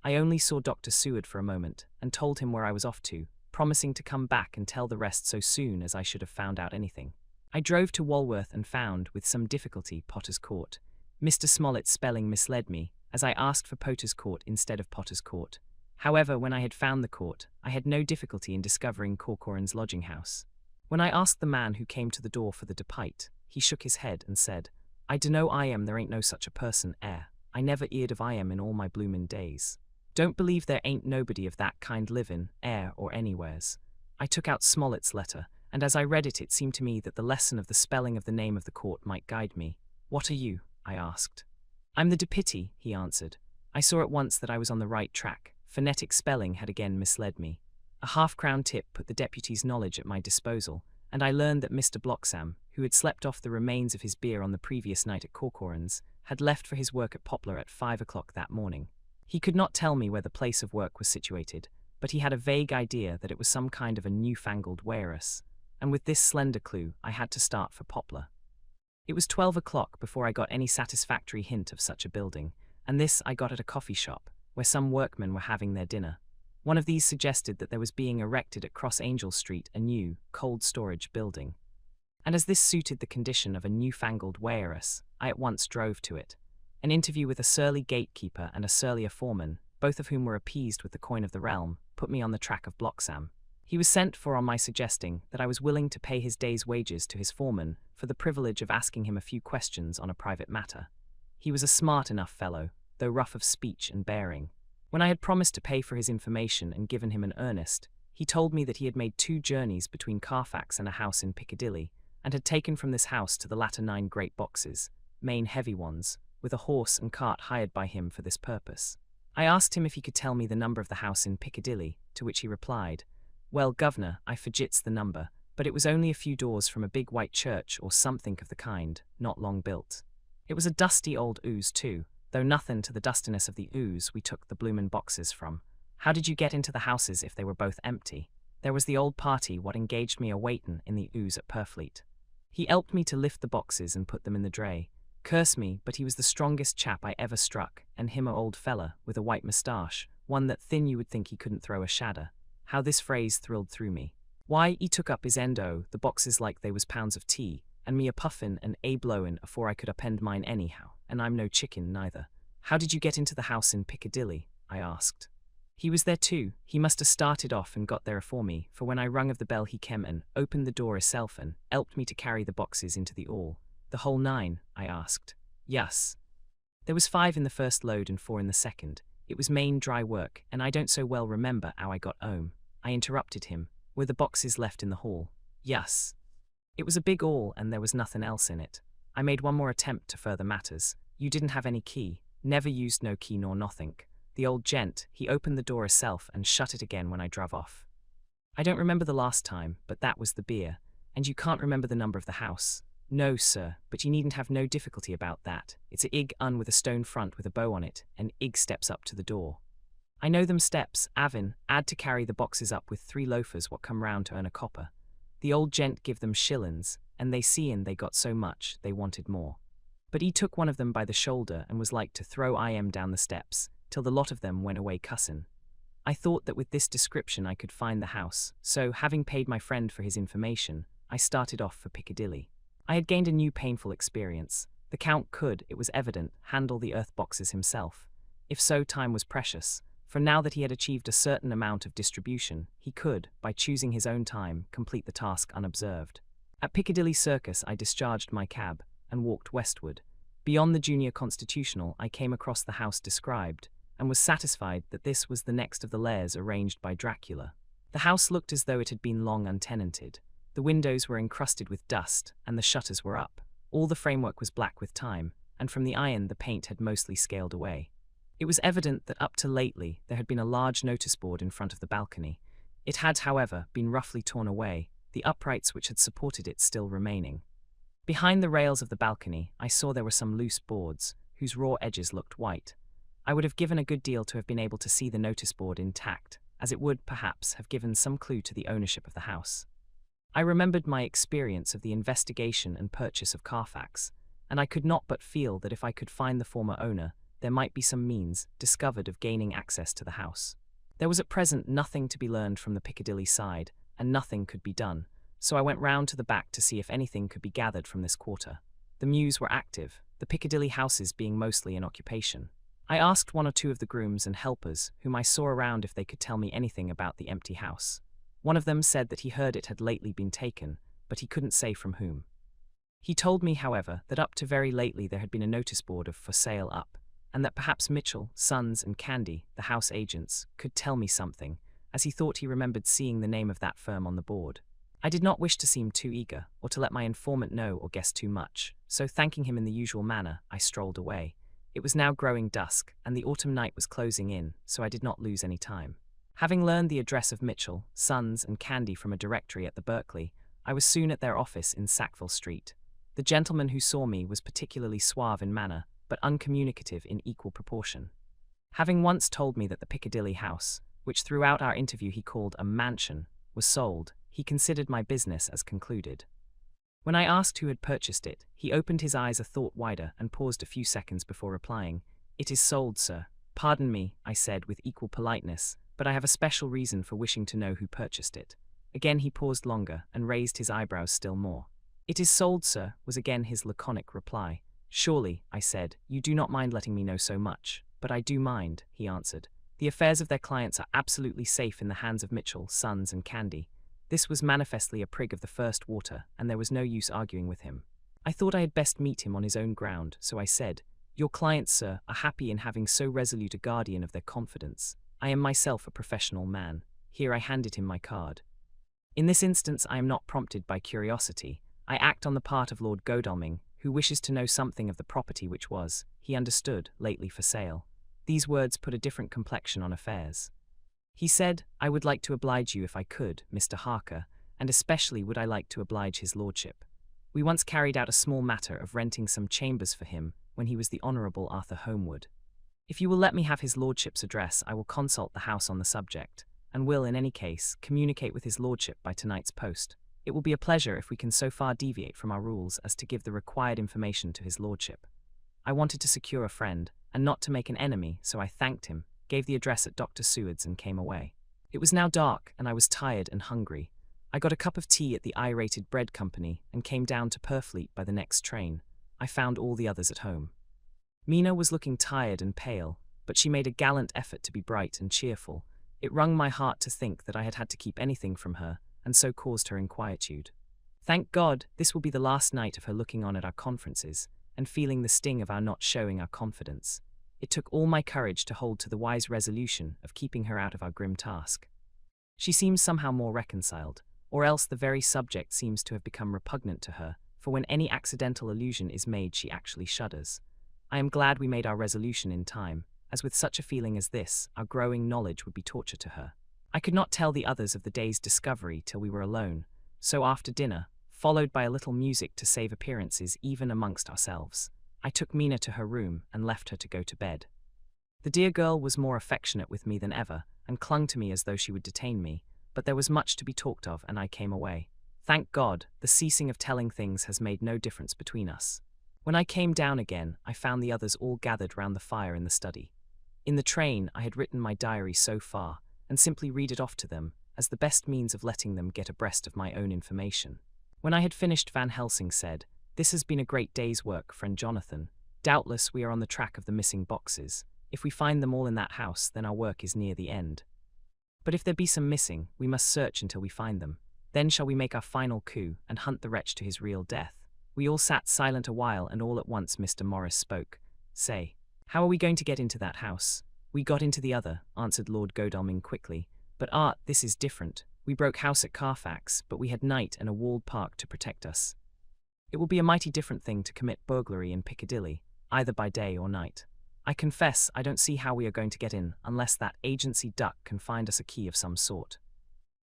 I only saw Dr. Seward for a moment, and told him where I was off to, promising to come back and tell the rest so soon as I should have found out anything. I drove to Walworth and found, with some difficulty, Potters Court. Mr. Smollett's spelling misled me, as I asked for Potters Court instead of Potters Court. However, when I had found the court, I had no difficulty in discovering Corcoran's lodging-house. When I asked the man who came to the door for the Depite, he shook his head and said, "I dunno there ain't no such a person, I never 'eard of in all my bloomin' days. Don't believe there ain't nobody of that kind livin', or anywheres." I took out Smollett's letter, and as I read it, it seemed to me that the lesson of the spelling of the name of the court might guide me. "What are you?" I asked. "I'm the Deputy," he answered. I saw at once that I was on the right track. Phonetic spelling had again misled me. A half-crown tip put the Deputy's knowledge at my disposal, and I learned that Mr. Bloxam, who had slept off the remains of his beer on the previous night at Corcoran's, had left for his work at Poplar at 5 o'clock that morning. He could not tell me where the place of work was situated, but he had a vague idea that it was some kind of a newfangled warehouse, and with this slender clue I had to start for Poplar. It was 12 o'clock before I got any satisfactory hint of such a building, and this I got at a coffee shop, where some workmen were having their dinner. One of these suggested that there was being erected at Cross Angel Street a new, cold storage building. And as this suited the condition of a newfangled warehouse, I at once drove to it. An interview with a surly gatekeeper and a surlier foreman, both of whom were appeased with the coin of the realm, put me on the track of Bloxam. He was sent for on my suggesting that I was willing to pay his day's wages to his foreman for the privilege of asking him a few questions on a private matter. He was a smart enough fellow, though rough of speech and bearing. When I had promised to pay for his information and given him an earnest, he told me that he had made 2 journeys between Carfax and a house in Piccadilly, and had taken from this house to the latter 9 great boxes, main heavy ones, with a horse and cart hired by him for this purpose. I asked him if he could tell me the number of the house in Piccadilly, to which he replied, "Well, governor, I forgets the number, but it was only a few doors from a big white church or something of the kind, not long built." It was a dusty old ooze too, though nothing to the dustiness of the ooze we took the bloomin' boxes from. How did you get into the houses if they were both empty? There was the old party what engaged me a waitin' in the ooze at Purfleet. He helped me to lift the boxes and put them in the dray. Curse me, but he was the strongest chap I ever struck, and him a old fella, with a white moustache, one that thin you would think he couldn't throw a shadder. How this phrase thrilled through me. Why, he took up his end o' the boxes like they was pounds of tea, and me a puffin' and a blowin' afore I could append mine anyhow, and I'm no chicken neither. "How did you get into the house in Piccadilly?" I asked. "He was there too. He must have started off and got there afore me, for when I rung of the bell he came and opened the door hisself and helped me to carry the boxes into the hall." "The whole 9, I asked. "Yes. There was 5 in the first load and 4 in the second. It was main dry work, and I don't so well remember how I got home." I interrupted him. "Were the boxes left in the hall?" "Yes. It was a big hall and there was nothing else in it. I made one more attempt to further matters. You didn't have any key. Never used no key nor nothink. The old gent, he opened the door hisself and shut it again when I druv off. I don't remember the last time, but that was the beer. And you can't remember the number of the house?" "No, sir, but you needn't have no difficulty about that. It's a 'ig un with a stone front with a bow on it, and 'ig steps up to the door. I know them steps, avin, 'ad to carry the boxes up with 3 loafers what come round to earn a copper. The old gent give them shillin's, and they seein' they got so much, they wanted more. But he took one of them by the shoulder and was like to throw down the steps, till the lot of them went away cussin'. I thought that with this description I could find the house, so, having paid my friend for his information, I started off for Piccadilly. I had gained a new painful experience. The Count could, it was evident, handle the earth boxes himself. If so, time was precious, for now that he had achieved a certain amount of distribution, he could, by choosing his own time, complete the task unobserved. At Piccadilly Circus I discharged my cab and walked westward. Beyond the Junior Constitutional I came across the house described, and was satisfied that this was the next of the lairs arranged by Dracula. The house looked as though it had been long untenanted. The windows were encrusted with dust, and the shutters were up. All the framework was black with time, and from the iron the paint had mostly scaled away. It was evident that up to lately there had been a large notice board in front of the balcony. It had, however, been roughly torn away, the uprights which had supported it still remaining. Behind the rails of the balcony I saw there were some loose boards, whose raw edges looked white. I would have given a good deal to have been able to see the notice board intact, as it would, perhaps, have given some clue to the ownership of the house. I remembered my experience of the investigation and purchase of Carfax, and I could not but feel that if I could find the former owner, there might be some means discovered of gaining access to the house. There was at present nothing to be learned from the Piccadilly side, and nothing could be done, so I went round to the back to see if anything could be gathered from this quarter. The mews were active, the Piccadilly houses being mostly in occupation. I asked one or two of the grooms and helpers whom I saw around if they could tell me anything about the empty house. One of them said that he heard it had lately been taken, but he couldn't say from whom. He told me, however, that up to very lately there had been a notice board of "for sale" up, and that perhaps Mitchell, Sons and Candy, the house agents, could tell me something, as he thought he remembered seeing the name of that firm on the board. I did not wish to seem too eager, or to let my informant know or guess too much, so thanking him in the usual manner, I strolled away. It was now growing dusk, and the autumn night was closing in, so I did not lose any time. Having learned the address of Mitchell, Sons and Candy from a directory at the Berkeley, I was soon at their office in Sackville Street. The gentleman who saw me was particularly suave in manner, but uncommunicative in equal proportion. Having once told me that the Piccadilly house, which throughout our interview he called a mansion, was sold, he considered my business as concluded. When I asked who had purchased it, he opened his eyes a thought wider and paused a few seconds before replying. "It is sold, sir." "Pardon me," I said with equal politeness, "but I have a special reason for wishing to know who purchased it." Again he paused longer and raised his eyebrows still more. "It is sold, sir," was again his laconic reply. "Surely," I said, "you do not mind letting me know so much." "But I do mind," he answered. "The affairs of their clients are absolutely safe in the hands of Mitchell, Sons and Candy." This was manifestly a prig of the first water, and there was no use arguing with him. I thought I had best meet him on his own ground, so I said, "Your clients, sir, are happy in having so resolute a guardian of their confidence. I am myself a professional man." Here I handed him my card. In this instance I am not prompted by curiosity. I act on the part of Lord Godalming, who wishes to know something of the property which was, he understood, lately for sale. These words put a different complexion on affairs. He said, "I would like to oblige you if I could, Mr. Harker, and especially would I like to oblige his lordship. We once carried out a small matter of renting some chambers for him when he was the Honourable Arthur Holmwood. If you will let me have his lordship's address, I will consult the house on the subject, and will, in any case, communicate with his lordship by tonight's post. It will be a pleasure if we can so far deviate from our rules as to give the required information to his lordship." I wanted to secure a friend, and not to make an enemy, so I thanked him, gave the address at Dr. Seward's and came away. It was now dark, and I was tired and hungry. I got a cup of tea at the I-Rated Bread Company and came down to Purfleet by the next train. I found all the others at home. Mina was looking tired and pale, but she made a gallant effort to be bright and cheerful. It wrung my heart to think that I had had to keep anything from her, and so caused her inquietude. Thank God, this will be the last night of her looking on at our conferences, and feeling the sting of our not showing our confidence. It took all my courage to hold to the wise resolution of keeping her out of our grim task. She seems somehow more reconciled, or else the very subject seems to have become repugnant to her, for when any accidental allusion is made she actually shudders. I am glad we made our resolution in time, as with such a feeling as this, our growing knowledge would be torture to her. I could not tell the others of the day's discovery till we were alone, so after dinner, followed by a little music to save appearances even amongst ourselves, I took Mina to her room and left her to go to bed. The dear girl was more affectionate with me than ever, and clung to me as though she would detain me, but there was much to be talked of, and I came away. Thank God, the ceasing of telling things has made no difference between us. When I came down again, I found the others all gathered round the fire in the study. In the train, I had written my diary so far, and simply read it off to them, as the best means of letting them get abreast of my own information. When I had finished, Van Helsing said, This has been a great day's work, friend Jonathan. Doubtless we are on the track of the missing boxes. If we find them all in that house, then our work is near the end. But if there be some missing, we must search until we find them. Then shall we make our final coup and hunt the wretch to his real death. We all sat silent a while, and all at once Mr. Morris spoke. Say, how are we going to get into that house? We got into the other, answered Lord Godalming quickly. But this is different. We broke house at Carfax, but we had night and a walled park to protect us. It will be a mighty different thing to commit burglary in Piccadilly, either by day or night. I confess I don't see how we are going to get in unless that agency duck can find us a key of some sort.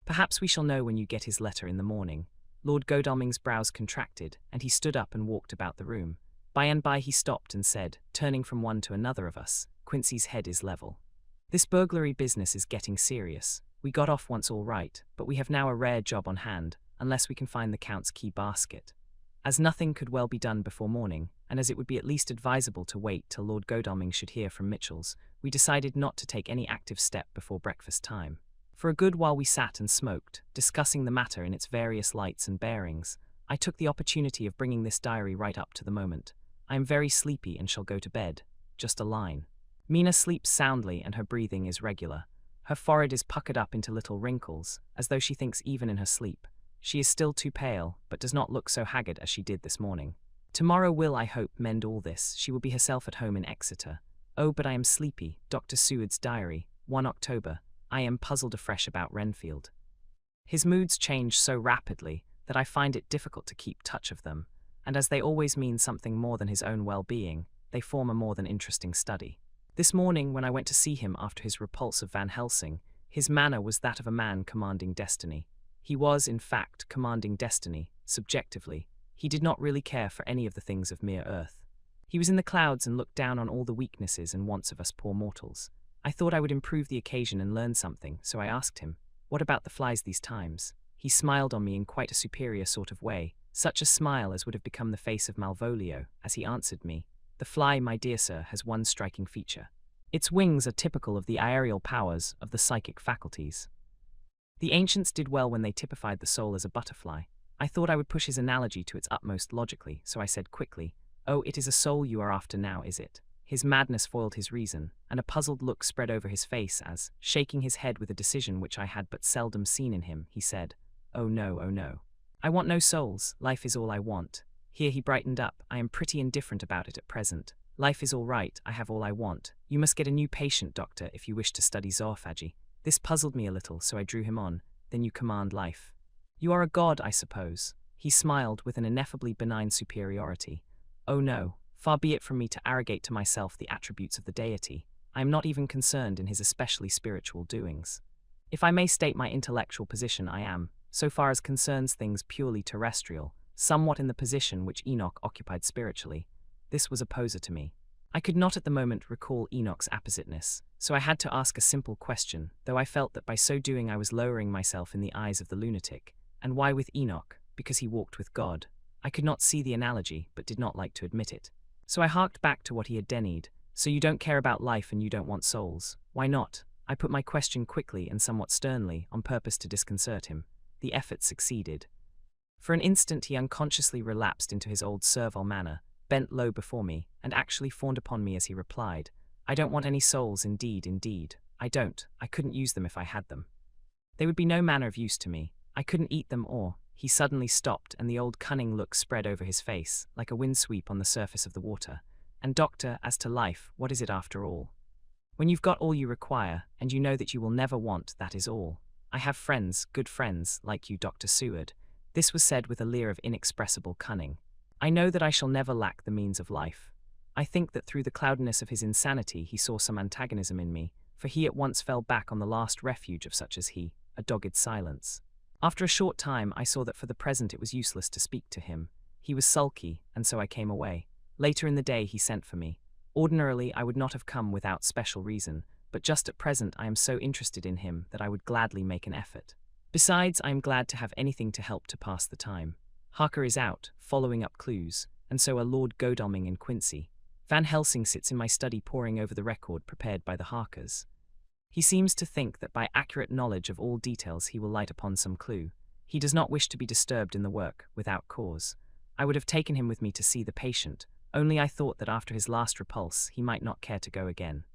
Perhaps we shall know when you get his letter in the morning. Lord Godalming's brows contracted, and he stood up and walked about the room. By and by he stopped and said, turning from one to another of us, Quincy's head is level. This burglary business is getting serious. We got off once all right, but we have now a rare job on hand, unless we can find the Count's key basket. As nothing could well be done before morning, and as it would be at least advisable to wait till Lord Godalming should hear from Mitchell's, we decided not to take any active step before breakfast time. For a good while we sat and smoked, discussing the matter in its various lights and bearings. I took the opportunity of bringing this diary right up to the moment. I am very sleepy and shall go to bed. Just a line. Mina sleeps soundly and her breathing is regular. Her forehead is puckered up into little wrinkles, as though she thinks even in her sleep. She is still too pale, but does not look so haggard as she did this morning. Tomorrow will, I hope, mend all this. She will be herself at home in Exeter. Oh, but I am sleepy. Dr. Seward's diary, 1 October. I am puzzled afresh about Renfield. His moods change so rapidly that I find it difficult to keep touch of them, and as they always mean something more than his own well-being, they form a more than interesting study. This morning, when I went to see him after his repulse of Van Helsing, his manner was that of a man commanding destiny. He was, in fact, commanding destiny, subjectively. He did not really care for any of the things of mere earth. He was in the clouds and looked down on all the weaknesses and wants of us poor mortals. I thought I would improve the occasion and learn something, so I asked him, "What about the flies these times?" He smiled on me in quite a superior sort of way, such a smile as would have become the face of Malvolio, as he answered me, "The fly, my dear sir, has one striking feature. Its wings are typical of the aerial powers of the psychic faculties. The ancients did well when they typified the soul as a butterfly. I thought I would push his analogy to its utmost logically, so I said quickly, 'Oh, it is a soul you are after now, is it?' His madness foiled his reason, and a puzzled look spread over his face as, shaking his head with a decision which I had but seldom seen in him, he said, 'Oh no, oh no. I want no souls, life is all I want.' Here he brightened up. 'I am pretty indifferent about it at present. Life is all right, I have all I want. You must get a new patient, doctor, if you wish to study zoophagy.' This puzzled me a little, so I drew him on. 'Then you command life. You are a god, I suppose?' He smiled with an ineffably benign superiority. 'Oh no. Far be it from me to arrogate to myself the attributes of the deity. I am not even concerned in his especially spiritual doings. If I may state my intellectual position, I am, so far as concerns things purely terrestrial, somewhat in the position which Enoch occupied spiritually. This was a poser to me. I could not at the moment recall Enoch's appositeness, so I had to ask a simple question, though I felt that by so doing I was lowering myself in the eyes of the lunatic. And why with Enoch? Because he walked with God. I could not see the analogy, but did not like to admit it. So I harked back to what he had denied. So you don't care about life and you don't want souls. Why not? I put my question quickly and somewhat sternly, on purpose to disconcert him. The effort succeeded. For an instant he unconsciously relapsed into his old servile manner, bent low before me, and actually fawned upon me as he replied, "I don't want any souls, indeed, indeed. I don't. I couldn't use them if I had them. They would be no manner of use to me. I couldn't eat them or—" He suddenly stopped, and the old cunning look spread over his face, like a windsweep on the surface of the water. "And doctor, as to life, what is it after all? When you've got all you require, and you know that you will never want, that is all. I have friends, good friends, like you, Dr. Seward." This was said with a leer of inexpressible cunning. "I know that I shall never lack the means of life. I think that through the cloudiness of his insanity he saw some antagonism in me, for he at once fell back on the last refuge of such as he, a dogged silence. After a short time I saw that for the present it was useless to speak to him. He was sulky, and so I came away. Later in the day he sent for me. Ordinarily I would not have come without special reason, but just at present I am so interested in him that I would gladly make an effort. Besides, I am glad to have anything to help to pass the time. Harker is out, following up clues, and so are Lord Godalming and Quincy. Van Helsing sits in my study poring over the record prepared by the Harkers. He seems to think that by accurate knowledge of all details he will light upon some clue. He does not wish to be disturbed in the work, without cause. I would have taken him with me to see the patient, only I thought that after his last repulse he might not care to go again.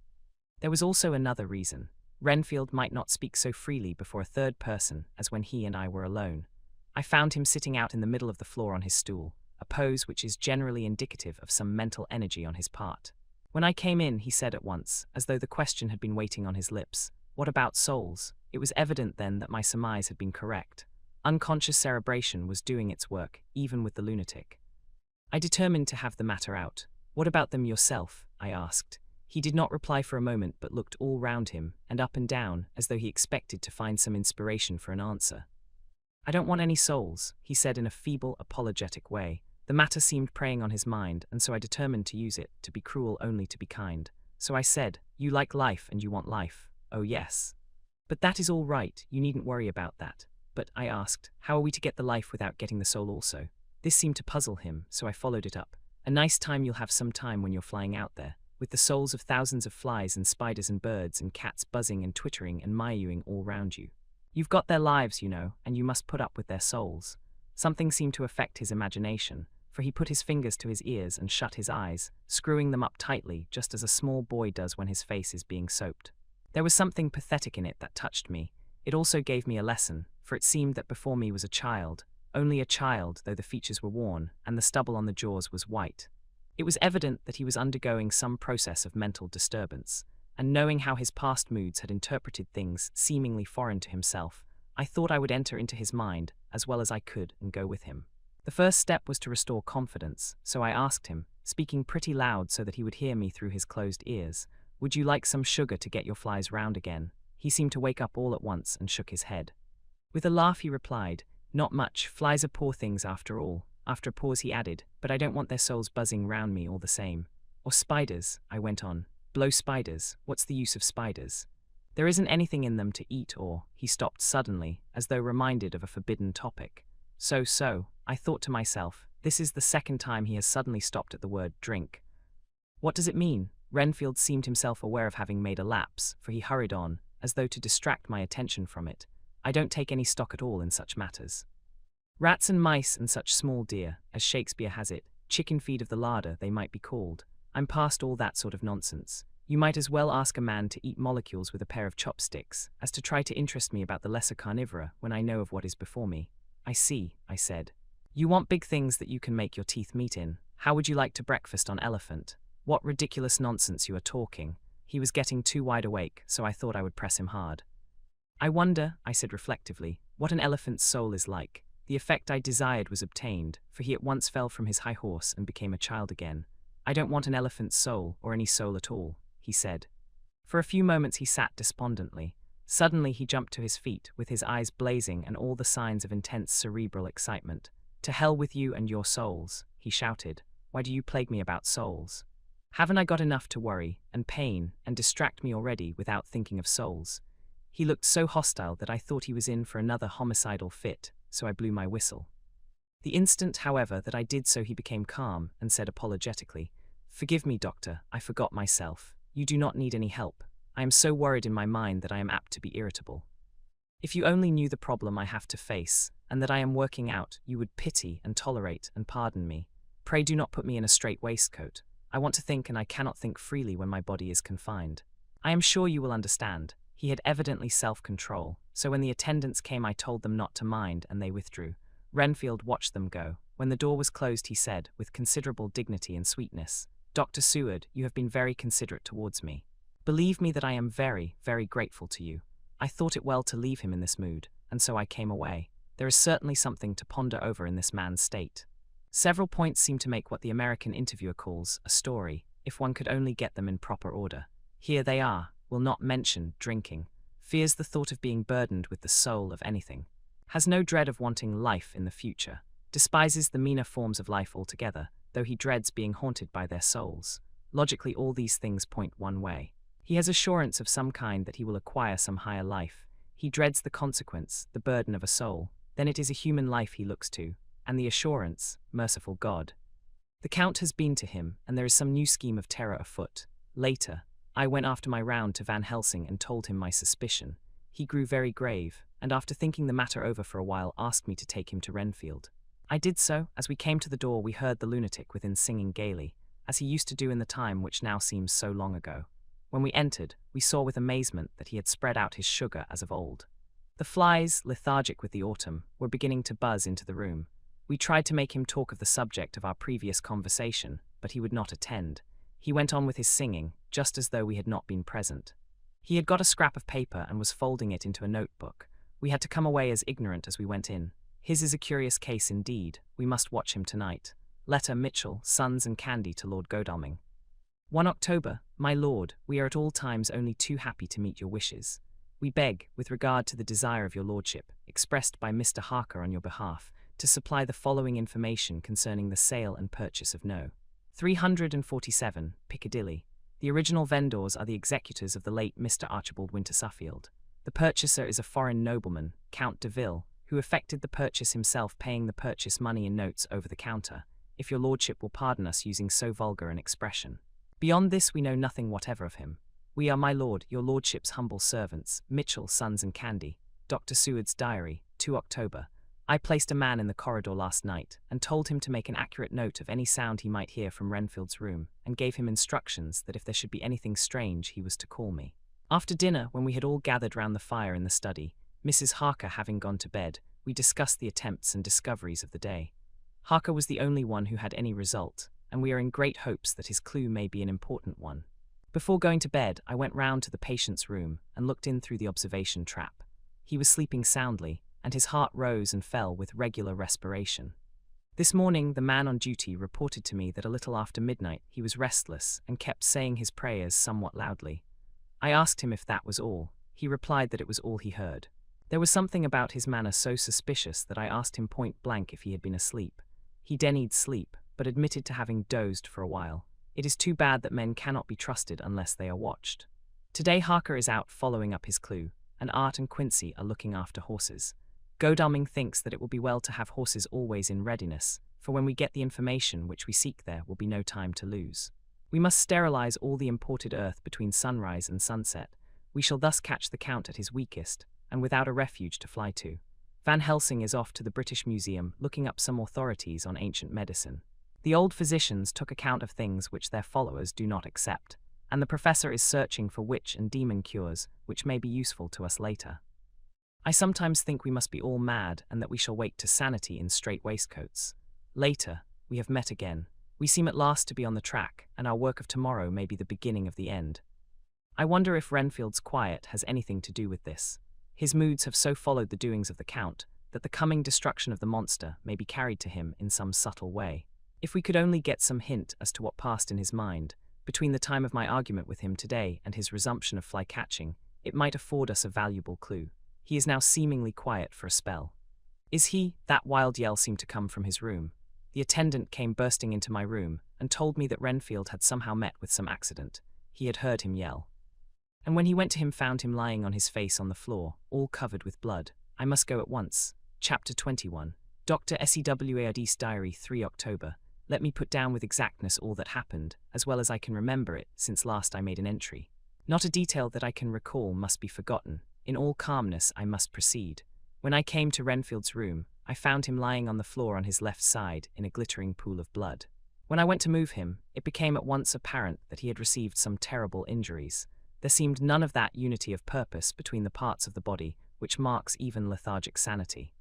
There was also another reason. Renfield might not speak so freely before a third person as when he and I were alone. I found him sitting out in the middle of the floor on his stool, a pose which is generally indicative of some mental energy on his part. When I came in, he said at once, as though the question had been waiting on his lips, "What about souls?" It was evident then that my surmise had been correct. Unconscious cerebration was doing its work, even with the lunatic. I determined to have the matter out. "What about them yourself?" I asked. He did not reply for a moment, but looked all round him, and up and down, as though he expected to find some inspiration for an answer. "I don't want any souls," he said in a feeble, apologetic way. The matter seemed preying on his mind, and so I determined to use it, to be cruel only to be kind. So I said, "You like life and you want life." "Oh yes. But that is all right, you needn't worry about that." "But," I asked, "how are we to get the life without getting the soul also?" This seemed to puzzle him, so I followed it up. "A nice time you'll have some time when you're flying out there, with the souls of thousands of flies and spiders and birds and cats buzzing and twittering and mewing all round you. You've got their lives, you know, and you must put up with their souls." Something seemed to affect his imagination, for he put his fingers to his ears and shut his eyes, screwing them up tightly just as a small boy does when his face is being soaped. There was something pathetic in it that touched me. It also gave me a lesson, for it seemed that before me was a child, only a child though the features were worn and the stubble on the jaws was white. It was evident that he was undergoing some process of mental disturbance, and knowing how his past moods had interpreted things seemingly foreign to himself, I thought I would enter into his mind as well as I could and go with him. The first step was to restore confidence, so I asked him, speaking pretty loud so that he would hear me through his closed ears, "Would you like some sugar to get your flies round again?" He seemed to wake up all at once and shook his head. With a laugh he replied, "Not much, flies are poor things after all." After a pause he added, "But I don't want their souls buzzing round me all the same." "Or spiders," I went on. "Blow spiders, what's the use of spiders? There isn't anything in them to eat or—" He stopped suddenly, as though reminded of a forbidden topic. So, I thought to myself, this is the second time he has suddenly stopped at the word drink. What does it mean? Renfield seemed himself aware of having made a lapse, for he hurried on, as though to distract my attention from it. "I don't take any stock at all in such matters. Rats and mice and such small deer, as Shakespeare has it, chicken feed of the larder they might be called. I'm past all that sort of nonsense. You might as well ask a man to eat molecules with a pair of chopsticks, as to try to interest me about the lesser carnivora when I know of what is before me." "I see," I said. "You want big things that you can make your teeth meet in. How would you like to breakfast on elephant? What ridiculous nonsense you are talking." He was getting too wide awake, so I thought I would press him hard. "I wonder," I said reflectively, "what an elephant's soul is like." The effect I desired was obtained, for he at once fell from his high horse and became a child again. "I don't want an elephant's soul, or any soul at all," he said. For a few moments he sat despondently. Suddenly he jumped to his feet, with his eyes blazing and all the signs of intense cerebral excitement. "To hell with you and your souls," he shouted. "Why do you plague me about souls? Haven't I got enough to worry, and pain, and distract me already without thinking of souls?" He looked so hostile that I thought he was in for another homicidal fit, so I blew my whistle. The instant, however, that I did so he became calm and said apologetically, "Forgive me, doctor, I forgot myself. You do not need any help. I am so worried in my mind that I am apt to be irritable. If you only knew the problem I have to face, and that I am working out, you would pity and tolerate and pardon me. Pray do not put me in a strait waistcoat. I want to think and I cannot think freely when my body is confined. I am sure you will understand." He had evidently self-control, so when the attendants came I told them not to mind and they withdrew. Renfield watched them go. When the door was closed he said, with considerable dignity and sweetness, "Dr. Seward, you have been very considerate towards me. Believe me that I am very, very grateful to you. I thought it well to leave him in this mood, and so I came away. There is certainly something to ponder over in this man's state. Several points seem to make what the American interviewer calls a story, if one could only get them in proper order. Here they are. Will not mention drinking. Fears the thought of being burdened with the soul of anything. Has no dread of wanting life in the future. Despises the meaner forms of life altogether, though he dreads being haunted by their souls. Logically all these things point one way. He has assurance of some kind that he will acquire some higher life. He dreads the consequence, the burden of a soul. Then it is a human life he looks to, and the assurance, merciful God. The Count has been to him, and there is some new scheme of terror afoot. Later, I went after my round to Van Helsing and told him my suspicion. He grew very grave, and after thinking the matter over for a while asked me to take him to Renfield. I did so. As we came to the door, we heard the lunatic within singing gaily, as he used to do in the time which now seems so long ago. When we entered, we saw with amazement that he had spread out his sugar as of old. The flies, lethargic with the autumn, were beginning to buzz into the room. We tried to make him talk of the subject of our previous conversation, but he would not attend. He went on with his singing, just as though we had not been present. He had got a scrap of paper and was folding it into a notebook. We had to come away as ignorant as we went in. His is a curious case indeed. We must watch him tonight. Letter Mitchell, Sons and Candy to Lord Godalming. 1 October, my lord, we are at all times only too happy to meet your wishes. We beg, with regard to the desire of your lordship, expressed by Mr. Harker on your behalf, to supply the following information concerning the sale and purchase of No. 347, Piccadilly. The original vendors are the executors of the late Mr. Archibald Winter Suffield. The purchaser is a foreign nobleman, Count de Ville, who effected the purchase himself, paying the purchase money in notes over the counter, if your lordship will pardon us using so vulgar an expression. Beyond this we know nothing whatever of him. We are, my lord, your lordship's humble servants, Mitchell, Sons and Candy. Dr. Seward's Diary, 2 October. I placed a man in the corridor last night, and told him to make an accurate note of any sound he might hear from Renfield's room, and gave him instructions that if there should be anything strange he was to call me. After dinner, when we had all gathered round the fire in the study, Mrs. Harker having gone to bed, we discussed the attempts and discoveries of the day. Harker was the only one who had any result, and we are in great hopes that his clue may be an important one. Before going to bed, I went round to the patient's room and looked in through the observation trap. He was sleeping soundly, and his heart rose and fell with regular respiration. This morning, the man on duty reported to me that a little after midnight he was restless and kept saying his prayers somewhat loudly. I asked him if that was all. He replied that it was all he heard. There was something about his manner so suspicious that I asked him point blank if he had been asleep. He denied sleep, but admitted to having dozed for a while. It is too bad that men cannot be trusted unless they are watched. Today Harker is out following up his clue, and Art and Quincy are looking after horses. Godalming thinks that it will be well to have horses always in readiness, for when we get the information which we seek there will be no time to lose. We must sterilize all the imported earth between sunrise and sunset. We shall thus catch the Count at his weakest, and without a refuge to fly to. Van Helsing is off to the British Museum looking up some authorities on ancient medicine. The old physicians took account of things which their followers do not accept, and the professor is searching for witch and demon cures which may be useful to us later. I sometimes think we must be all mad and that we shall wake to sanity in strait waistcoats. Later, we have met again. We seem at last to be on the track, and our work of tomorrow may be the beginning of the end. I wonder if Renfield's quiet has anything to do with this. His moods have so followed the doings of the Count that the coming destruction of the monster may be carried to him in some subtle way. If we could only get some hint as to what passed in his mind, between the time of my argument with him today and his resumption of fly-catching, it might afford us a valuable clue. He is now seemingly quiet for a spell. Is he? That wild yell seemed to come from his room. The attendant came bursting into my room and told me that Renfield had somehow met with some accident. He had heard him yell. And when he went to him, found him lying on his face on the floor, all covered with blood. I must go at once. Chapter 21. Dr. Seward's Diary, 3 October. Let me put down with exactness all that happened, as well as I can remember it, since last I made an entry. Not a detail that I can recall must be forgotten. In all calmness I must proceed. When I came to Renfield's room, I found him lying on the floor on his left side in a glittering pool of blood. When I went to move him, it became at once apparent that he had received some terrible injuries. There seemed none of that unity of purpose between the parts of the body which marks even lethargic sanity.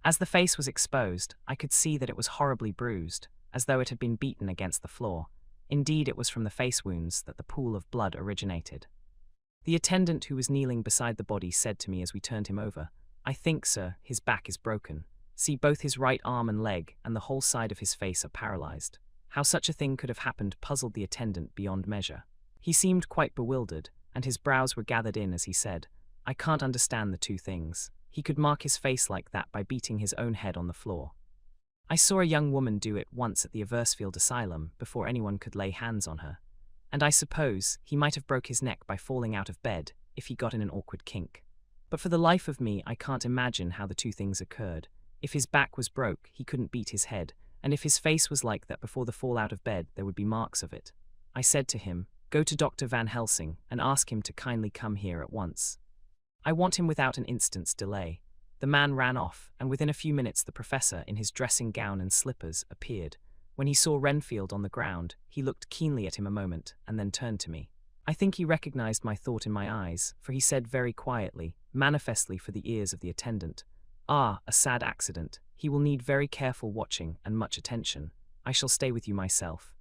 As the face was exposed, I could see that it was horribly bruised, as though it had been beaten against the floor. Indeed, it was from the face wounds that the pool of blood originated. The attendant who was kneeling beside the body said to me as we turned him over, "I think, sir, his back is broken. See, both his right arm and leg and the whole side of his face are paralyzed." How such a thing could have happened puzzled the attendant beyond measure. He seemed quite bewildered, and his brows were gathered in as he said, "I can't understand the two things. He could mark his face like that by beating his own head on the floor. I saw a young woman do it once at the Eversfield Asylum before anyone could lay hands on her. And I suppose he might have broke his neck by falling out of bed if he got in an awkward kink. But for the life of me, I can't imagine how the two things occurred. If his back was broke, he couldn't beat his head, and if his face was like that before the fall out of bed, there would be marks of it. I said to him, "Go to Dr. Van Helsing and ask him to kindly come here at once. I want him without an instant's delay." The man ran off, and within a few minutes the professor, in his dressing gown and slippers, appeared. When he saw Renfield on the ground, he looked keenly at him a moment, and then turned to me. I think he recognized my thought in my eyes, for he said very quietly, manifestly for the ears of the attendant, "Ah, a sad accident. He will need very careful watching and much attention. I shall stay with you myself.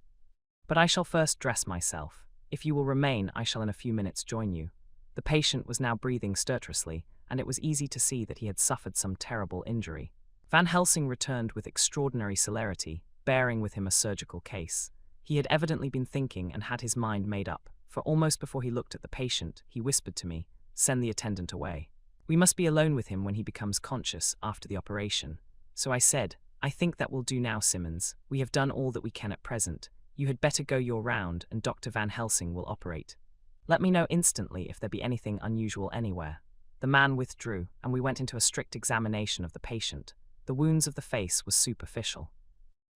But I shall first dress myself. If you will remain, I shall in a few minutes join you." The patient was now breathing stertorously, and it was easy to see that he had suffered some terrible injury. Van Helsing returned with extraordinary celerity, bearing with him a surgical case. He had evidently been thinking and had his mind made up, for almost before he looked at the patient, he whispered to me, "Send the attendant away. We must be alone with him when he becomes conscious after the operation." So I said, "I think that will do now, Simmons. We have done all that we can at present. You had better go your round, and Dr. Van Helsing will operate. Let me know instantly if there be anything unusual anywhere." The man withdrew, and we went into a strict examination of the patient. The wounds of the face were superficial.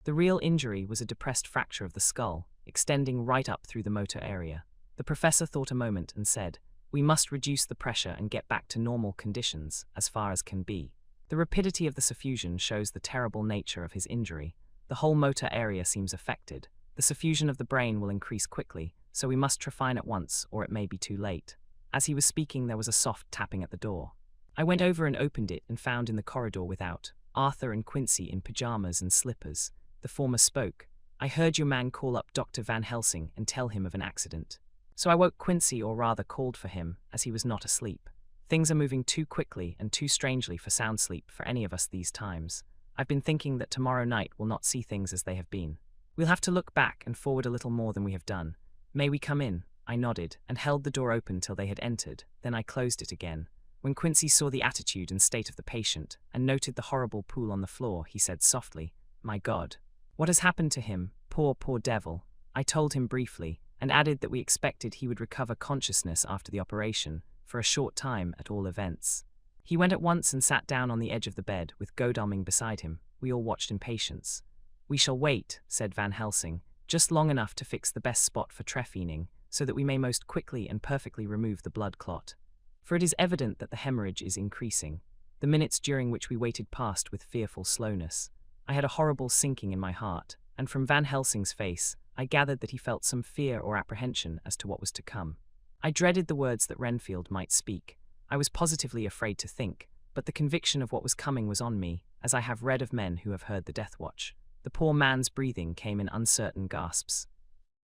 The real injury was a depressed fracture of the skull, extending right up through the motor area. The professor thought a moment and said, "We must reduce the pressure and get back to normal conditions, as far as can be. The rapidity of the suffusion shows the terrible nature of his injury. The whole motor area seems affected. The suffusion of the brain will increase quickly, so we must trephine at once, or it may be too late." As he was speaking, there was a soft tapping at the door. I went over and opened it and found in the corridor without Arthur and Quincy in pajamas and slippers. The former spoke. "I heard your man call up Dr. Van Helsing and tell him of an accident. So I woke Quincy, or rather called for him, as he was not asleep. Things are moving too quickly and too strangely for sound sleep for any of us these times. I've been thinking that tomorrow night will not see things as they have been. We'll have to look back and forward a little more than we have done. May we come in?" I nodded, and held the door open till they had entered, then I closed it again. When Quincy saw the attitude and state of the patient, and noted the horrible pool on the floor, he said softly, "My God. What has happened to him? Poor devil." I told him briefly, and added that we expected he would recover consciousness after the operation, for a short time at all events. He went at once and sat down on the edge of the bed, with Godalming beside him. We all watched in patience. "We shall wait," said Van Helsing, "just long enough to fix the best spot for trephining, so that we may most quickly and perfectly remove the blood clot. For it is evident that the hemorrhage is increasing." The minutes during which we waited passed with fearful slowness. I had a horrible sinking in my heart, and from Van Helsing's face, I gathered that he felt some fear or apprehension as to what was to come. I dreaded the words that Renfield might speak. I was positively afraid to think, but the conviction of what was coming was on me, as I have read of men who have heard the death watch. The poor man's breathing came in uncertain gasps.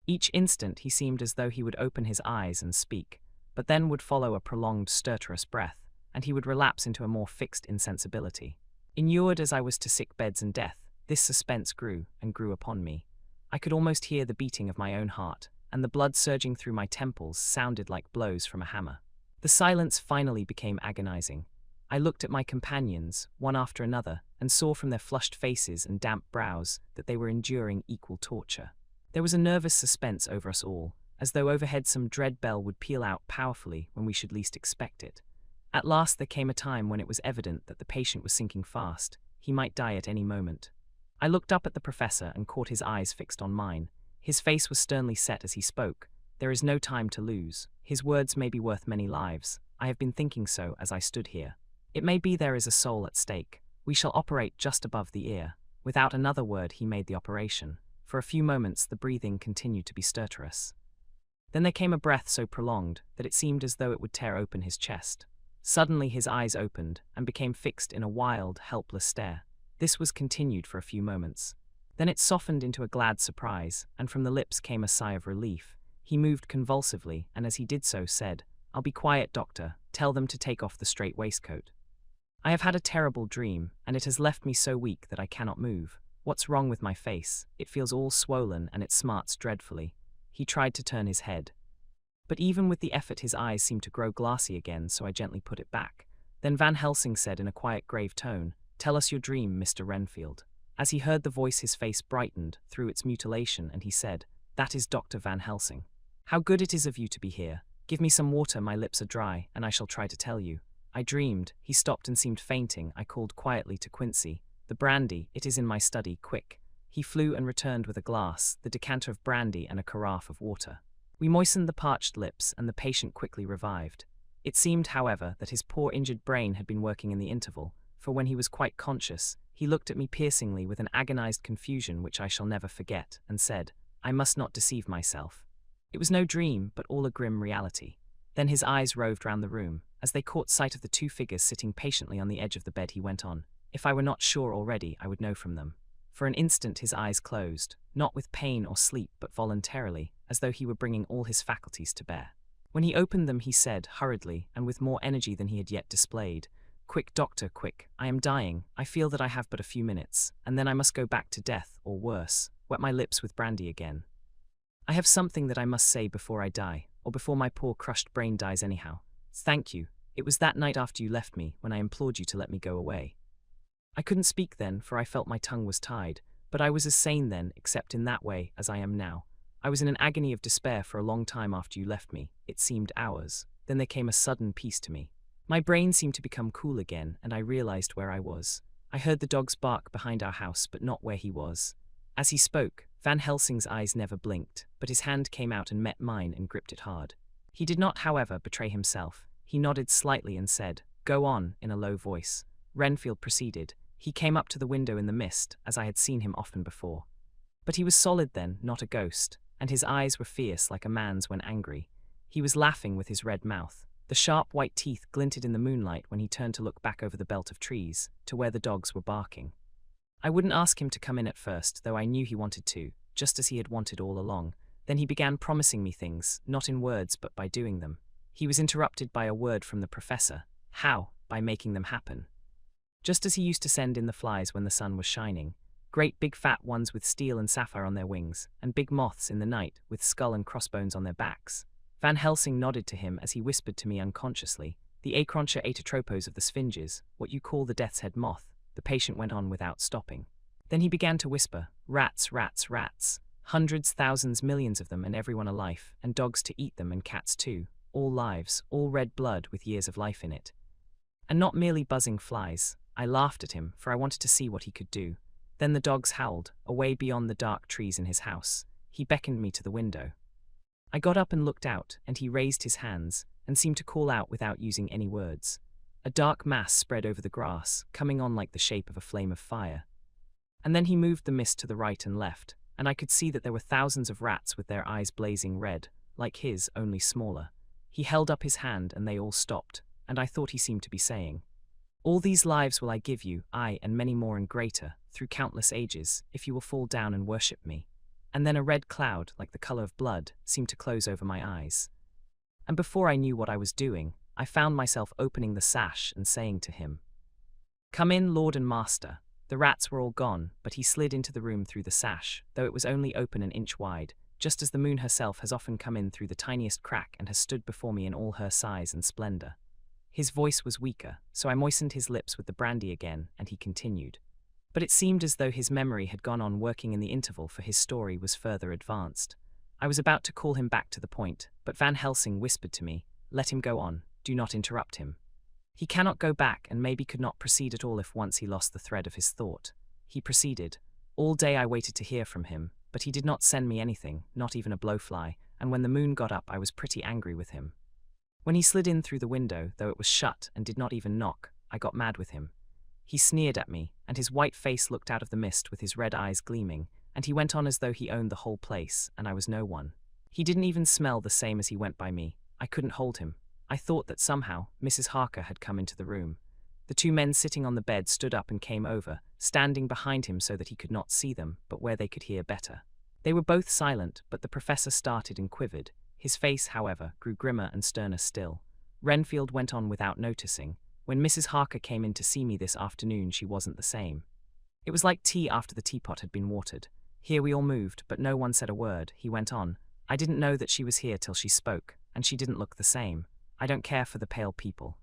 Each instant he seemed as though he would open his eyes and speak, but then would follow a prolonged stertorous breath, and he would relapse into a more fixed insensibility. Inured as I was to sick beds and death, this suspense grew and grew upon me. I could almost hear the beating of my own heart, and the blood surging through my temples sounded like blows from a hammer. The silence finally became agonizing. I looked at my companions, one after another, and saw from their flushed faces and damp brows that they were enduring equal torture. There was a nervous suspense over us all, as though overhead some dread bell would peal out powerfully when we should least expect it. At last there came a time when it was evident that the patient was sinking fast. He might die at any moment. I looked up at the professor and caught his eyes fixed on mine. His face was sternly set as he spoke. "There is no time to lose. His words may be worth many lives. I have been thinking so as I stood here. It may be there is a soul at stake. We shall operate just above the ear." Without another word he made the operation. For a few moments the breathing continued to be stertorous. Then there came a breath so prolonged that it seemed as though it would tear open his chest. Suddenly his eyes opened and became fixed in a wild, helpless stare. This was continued for a few moments. Then it softened into a glad surprise, and from the lips came a sigh of relief. He moved convulsively, and as he did so said, "I'll be quiet, doctor. Tell them to take off the strait waistcoat. I have had a terrible dream, and it has left me so weak that I cannot move. What's wrong with my face? It feels all swollen and it smarts dreadfully." He tried to turn his head, but even with the effort his eyes seemed to grow glassy again, so I gently put it back. Then Van Helsing said in a quiet, grave tone, "Tell us your dream, Mr. Renfield." As he heard the voice his face brightened through its mutilation, and he said, "That is Dr. Van Helsing. How good it is of you to be here. Give me some water, my lips are dry, and I shall try to tell you. I dreamed." He stopped and seemed fainting. I called quietly to Quincy, "The brandy, it is in my study, quick." He flew and returned with a glass, the decanter of brandy and a carafe of water. We moistened the parched lips, and the patient quickly revived. It seemed, however, that his poor injured brain had been working in the interval, for when he was quite conscious, he looked at me piercingly with an agonized confusion which I shall never forget, and said, "I must not deceive myself. It was no dream, but all a grim reality." Then his eyes roved round the room. As they caught sight of the two figures sitting patiently on the edge of the bed, he went on, "If I were not sure already, I would know from them." For an instant his eyes closed, not with pain or sleep, but voluntarily, as though he were bringing all his faculties to bear. When he opened them, he said, hurriedly, and with more energy than he had yet displayed, "Quick, doctor, quick. I am dying. I feel that I have but a few minutes, and then I must go back to death, or worse, wet my lips with brandy again. I have something that I must say before I die, or before my poor crushed brain dies anyhow. Thank you. It was that night after you left me, when I implored you to let me go away. I couldn't speak then, for I felt my tongue was tied, but I was as sane then, except in that way, as I am now. I was in an agony of despair for a long time after you left me. It seemed hours. Then there came a sudden peace to me. My brain seemed to become cool again, and I realized where I was. I heard the dogs bark behind our house, but not where he was." As he spoke, Van Helsing's eyes never blinked, but his hand came out and met mine and gripped it hard. He did not, however, betray himself. He nodded slightly and said, "Go on," in a low voice. Renfield proceeded. He came up to the window in the mist, as I had seen him often before. But he was solid then, not a ghost, and his eyes were fierce like a man's when angry. He was laughing with his red mouth. The sharp white teeth glinted in the moonlight when he turned to look back over the belt of trees, to where the dogs were barking. I wouldn't ask him to come in at first, though I knew he wanted to, just as he had wanted all along. Then he began promising me things, not in words but by doing them. He was interrupted by a word from the professor. How? By making them happen. Just as he used to send in the flies when the sun was shining, great big fat ones with steel and sapphire on their wings, and big moths in the night with skull and crossbones on their backs. Van Helsing nodded to him as he whispered to me unconsciously, "The Acrontia atotropos of the sphinges, what you call the death's head moth," the patient went on without stopping. Then he began to whisper, "Rats, rats, rats. Hundreds, thousands, millions of them, and everyone alive, and dogs to eat them, and cats too. All lives, all red blood with years of life in it. And not merely buzzing flies." I laughed at him, for I wanted to see what he could do. Then the dogs howled, away beyond the dark trees in his house. He beckoned me to the window. I got up and looked out, and he raised his hands, and seemed to call out without using any words. A dark mass spread over the grass, coming on like the shape of a flame of fire. And then he moved the mist to the right and left, and I could see that there were thousands of rats with their eyes blazing red, like his, only smaller. He held up his hand, and they all stopped, and I thought he seemed to be saying, "All these lives will I give you, I and many more and greater, through countless ages, if you will fall down and worship me." And then a red cloud, like the color of blood, seemed to close over my eyes. And before I knew what I was doing, I found myself opening the sash and saying to him, "Come in, Lord and Master." The rats were all gone, but he slid into the room through the sash, though it was only open an inch wide, just as the moon herself has often come in through the tiniest crack and has stood before me in all her size and splendor. His voice was weaker, so I moistened his lips with the brandy again, and he continued. But it seemed as though his memory had gone on working in the interval, for his story was further advanced. I was about to call him back to the point, but Van Helsing whispered to me, "Let him go on, do not interrupt him. He cannot go back, and maybe could not proceed at all if once he lost the thread of his thought." He proceeded. "All day I waited to hear from him, but he did not send me anything, not even a blowfly, and when the moon got up I was pretty angry with him. When he slid in through the window, though it was shut and did not even knock, I got mad with him. He sneered at me, and his white face looked out of the mist with his red eyes gleaming, and he went on as though he owned the whole place, and I was no one. He didn't even smell the same as he went by me. I couldn't hold him. I thought that somehow Mrs. Harker had come into the room. The two men sitting on the bed stood up and came over, standing behind him so that he could not see them, but where they could hear better. They were both silent, but the professor started and quivered. His face, however, grew grimmer and sterner still. Renfield went on without noticing. "When Mrs. Harker came in to see me this afternoon, she wasn't the same. It was like tea after the teapot had been watered. Here we all moved, but no one said a word." He went on, "I didn't know that she was here till she spoke, and she didn't look the same. I don't care for the pale people.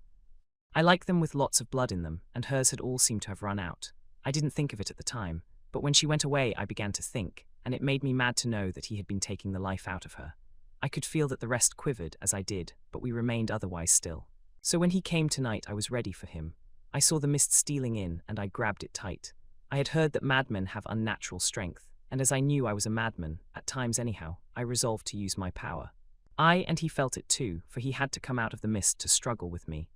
I like them with lots of blood in them, and hers had all seemed to have run out. I didn't think of it at the time, but when she went away I began to think, and it made me mad to know that he had been taking the life out of her. I could feel that the rest quivered as I did, but we remained otherwise still. So when he came tonight I was ready for him. I saw the mist stealing in, and I grabbed it tight. I had heard that madmen have unnatural strength, and as I knew I was a madman, at times anyhow, I resolved to use my power. And he felt it too, for he had to come out of the mist to struggle with me.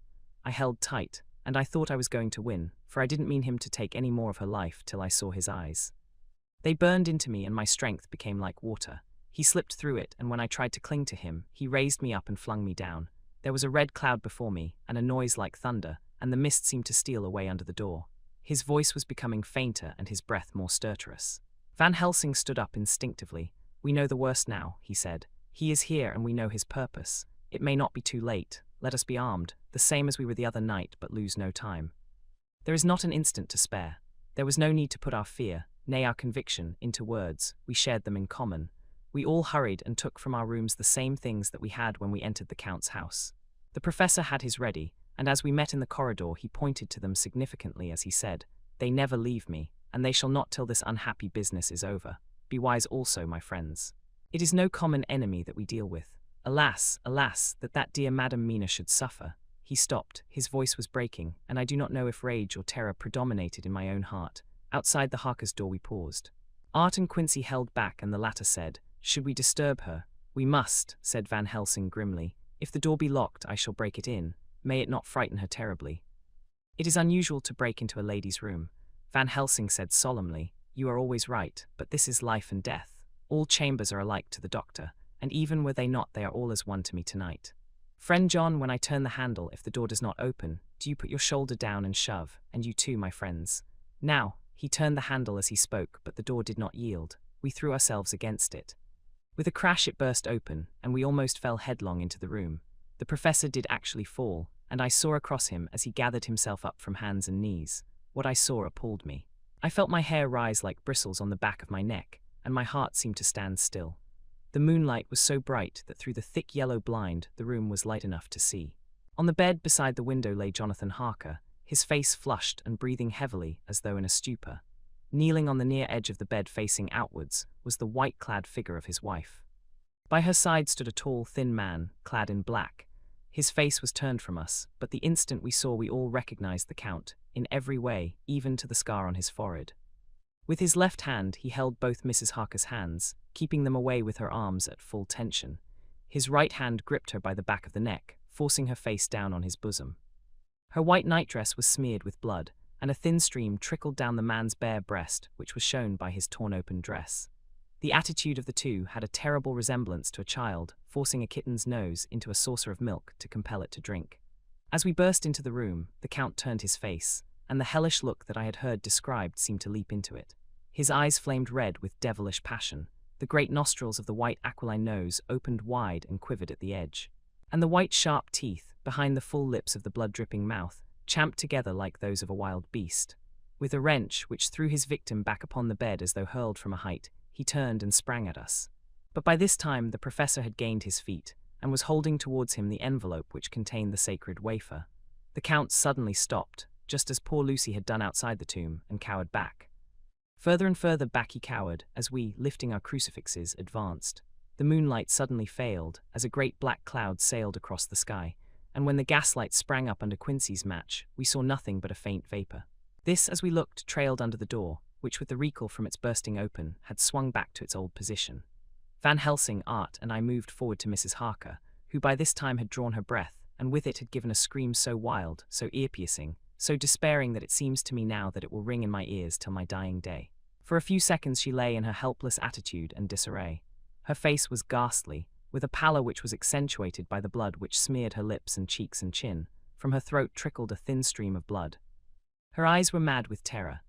I held tight, and I thought I was going to win, for I didn't mean him to take any more of her life till I saw his eyes. They burned into me and my strength became like water. He slipped through it, and when I tried to cling to him, he raised me up and flung me down. There was a red cloud before me, and a noise like thunder, and the mist seemed to steal away under the door. His voice was becoming fainter and his breath more stertorous. Van Helsing stood up instinctively. "We know the worst now," he said. "He is here and we know his purpose. It may not be too late. Let us be armed, the same as we were the other night, but lose no time. There is not an instant to spare." There was no need to put our fear, nay our conviction, into words. We shared them in common. We all hurried and took from our rooms the same things that we had when we entered the Count's house. The professor had his ready, and as we met in the corridor he pointed to them significantly as he said, "They never leave me, and they shall not till this unhappy business is over. Be wise also, my friends. It is no common enemy that we deal with. Alas, alas, that dear Madam Mina should suffer." He stopped, his voice was breaking, and I do not know if rage or terror predominated in my own heart. Outside the Harkers' door we paused. Art and Quincy held back, and the latter said, "Should we disturb her?" "We must," said Van Helsing grimly. "If the door be locked, I shall break it in. May it not frighten her terribly." "It is unusual to break into a lady's room," Van Helsing said solemnly. "You are always right, but this is life and death. All chambers are alike to the doctor, and even were they not, they are all as one to me tonight. Friend John, when I turn the handle, if the door does not open, do you put your shoulder down and shove, and you too, my friends. Now," he turned the handle as he spoke, but the door did not yield. We threw ourselves against it. With a crash it burst open, and we almost fell headlong into the room. The professor did actually fall, and I saw across him as he gathered himself up from hands and knees. What I saw appalled me. I felt my hair rise like bristles on the back of my neck, and my heart seemed to stand still. The moonlight was so bright that through the thick yellow blind the room was light enough to see. On the bed beside the window lay Jonathan Harker, his face flushed and breathing heavily as though in a stupor. Kneeling on the near edge of the bed facing outwards was the white-clad figure of his wife. By her side stood a tall, thin man, clad in black. His face was turned from us, but the instant we saw we all recognized the Count, in every way, even to the scar on his forehead. With his left hand he held both Mrs. Harker's hands, keeping them away with her arms at full tension. His right hand gripped her by the back of the neck, forcing her face down on his bosom. Her white nightdress was smeared with blood, and a thin stream trickled down the man's bare breast, which was shown by his torn-open dress. The attitude of the two had a terrible resemblance to a child forcing a kitten's nose into a saucer of milk to compel it to drink. As we burst into the room, the Count turned his face, and the hellish look that I had heard described seemed to leap into it. His eyes flamed red with devilish passion. The great nostrils of the white aquiline nose opened wide and quivered at the edge. And the white sharp teeth, behind the full lips of the blood-dripping mouth, champed together like those of a wild beast. With a wrench which threw his victim back upon the bed as though hurled from a height, he turned and sprang at us. But by this time the professor had gained his feet, and was holding towards him the envelope which contained the sacred wafer. The Count suddenly stopped, just as poor Lucy had done outside the tomb, and cowered back. Further and further back he cowered, as we, lifting our crucifixes, advanced. The moonlight suddenly failed, as a great black cloud sailed across the sky, and when the gaslight sprang up under Quincy's match, we saw nothing but a faint vapor. This, as we looked, trailed under the door, which with the recoil from its bursting open, had swung back to its old position. Van Helsing, Art, and I moved forward to Mrs. Harker, who by this time had drawn her breath, and with it had given a scream so wild, so ear-piercing, so despairing that it seems to me now that it will ring in my ears till my dying day. For a few seconds she lay in her helpless attitude and disarray. Her face was ghastly, with a pallor which was accentuated by the blood which smeared her lips and cheeks and chin. From her throat trickled a thin stream of blood. Her eyes were mad with terror.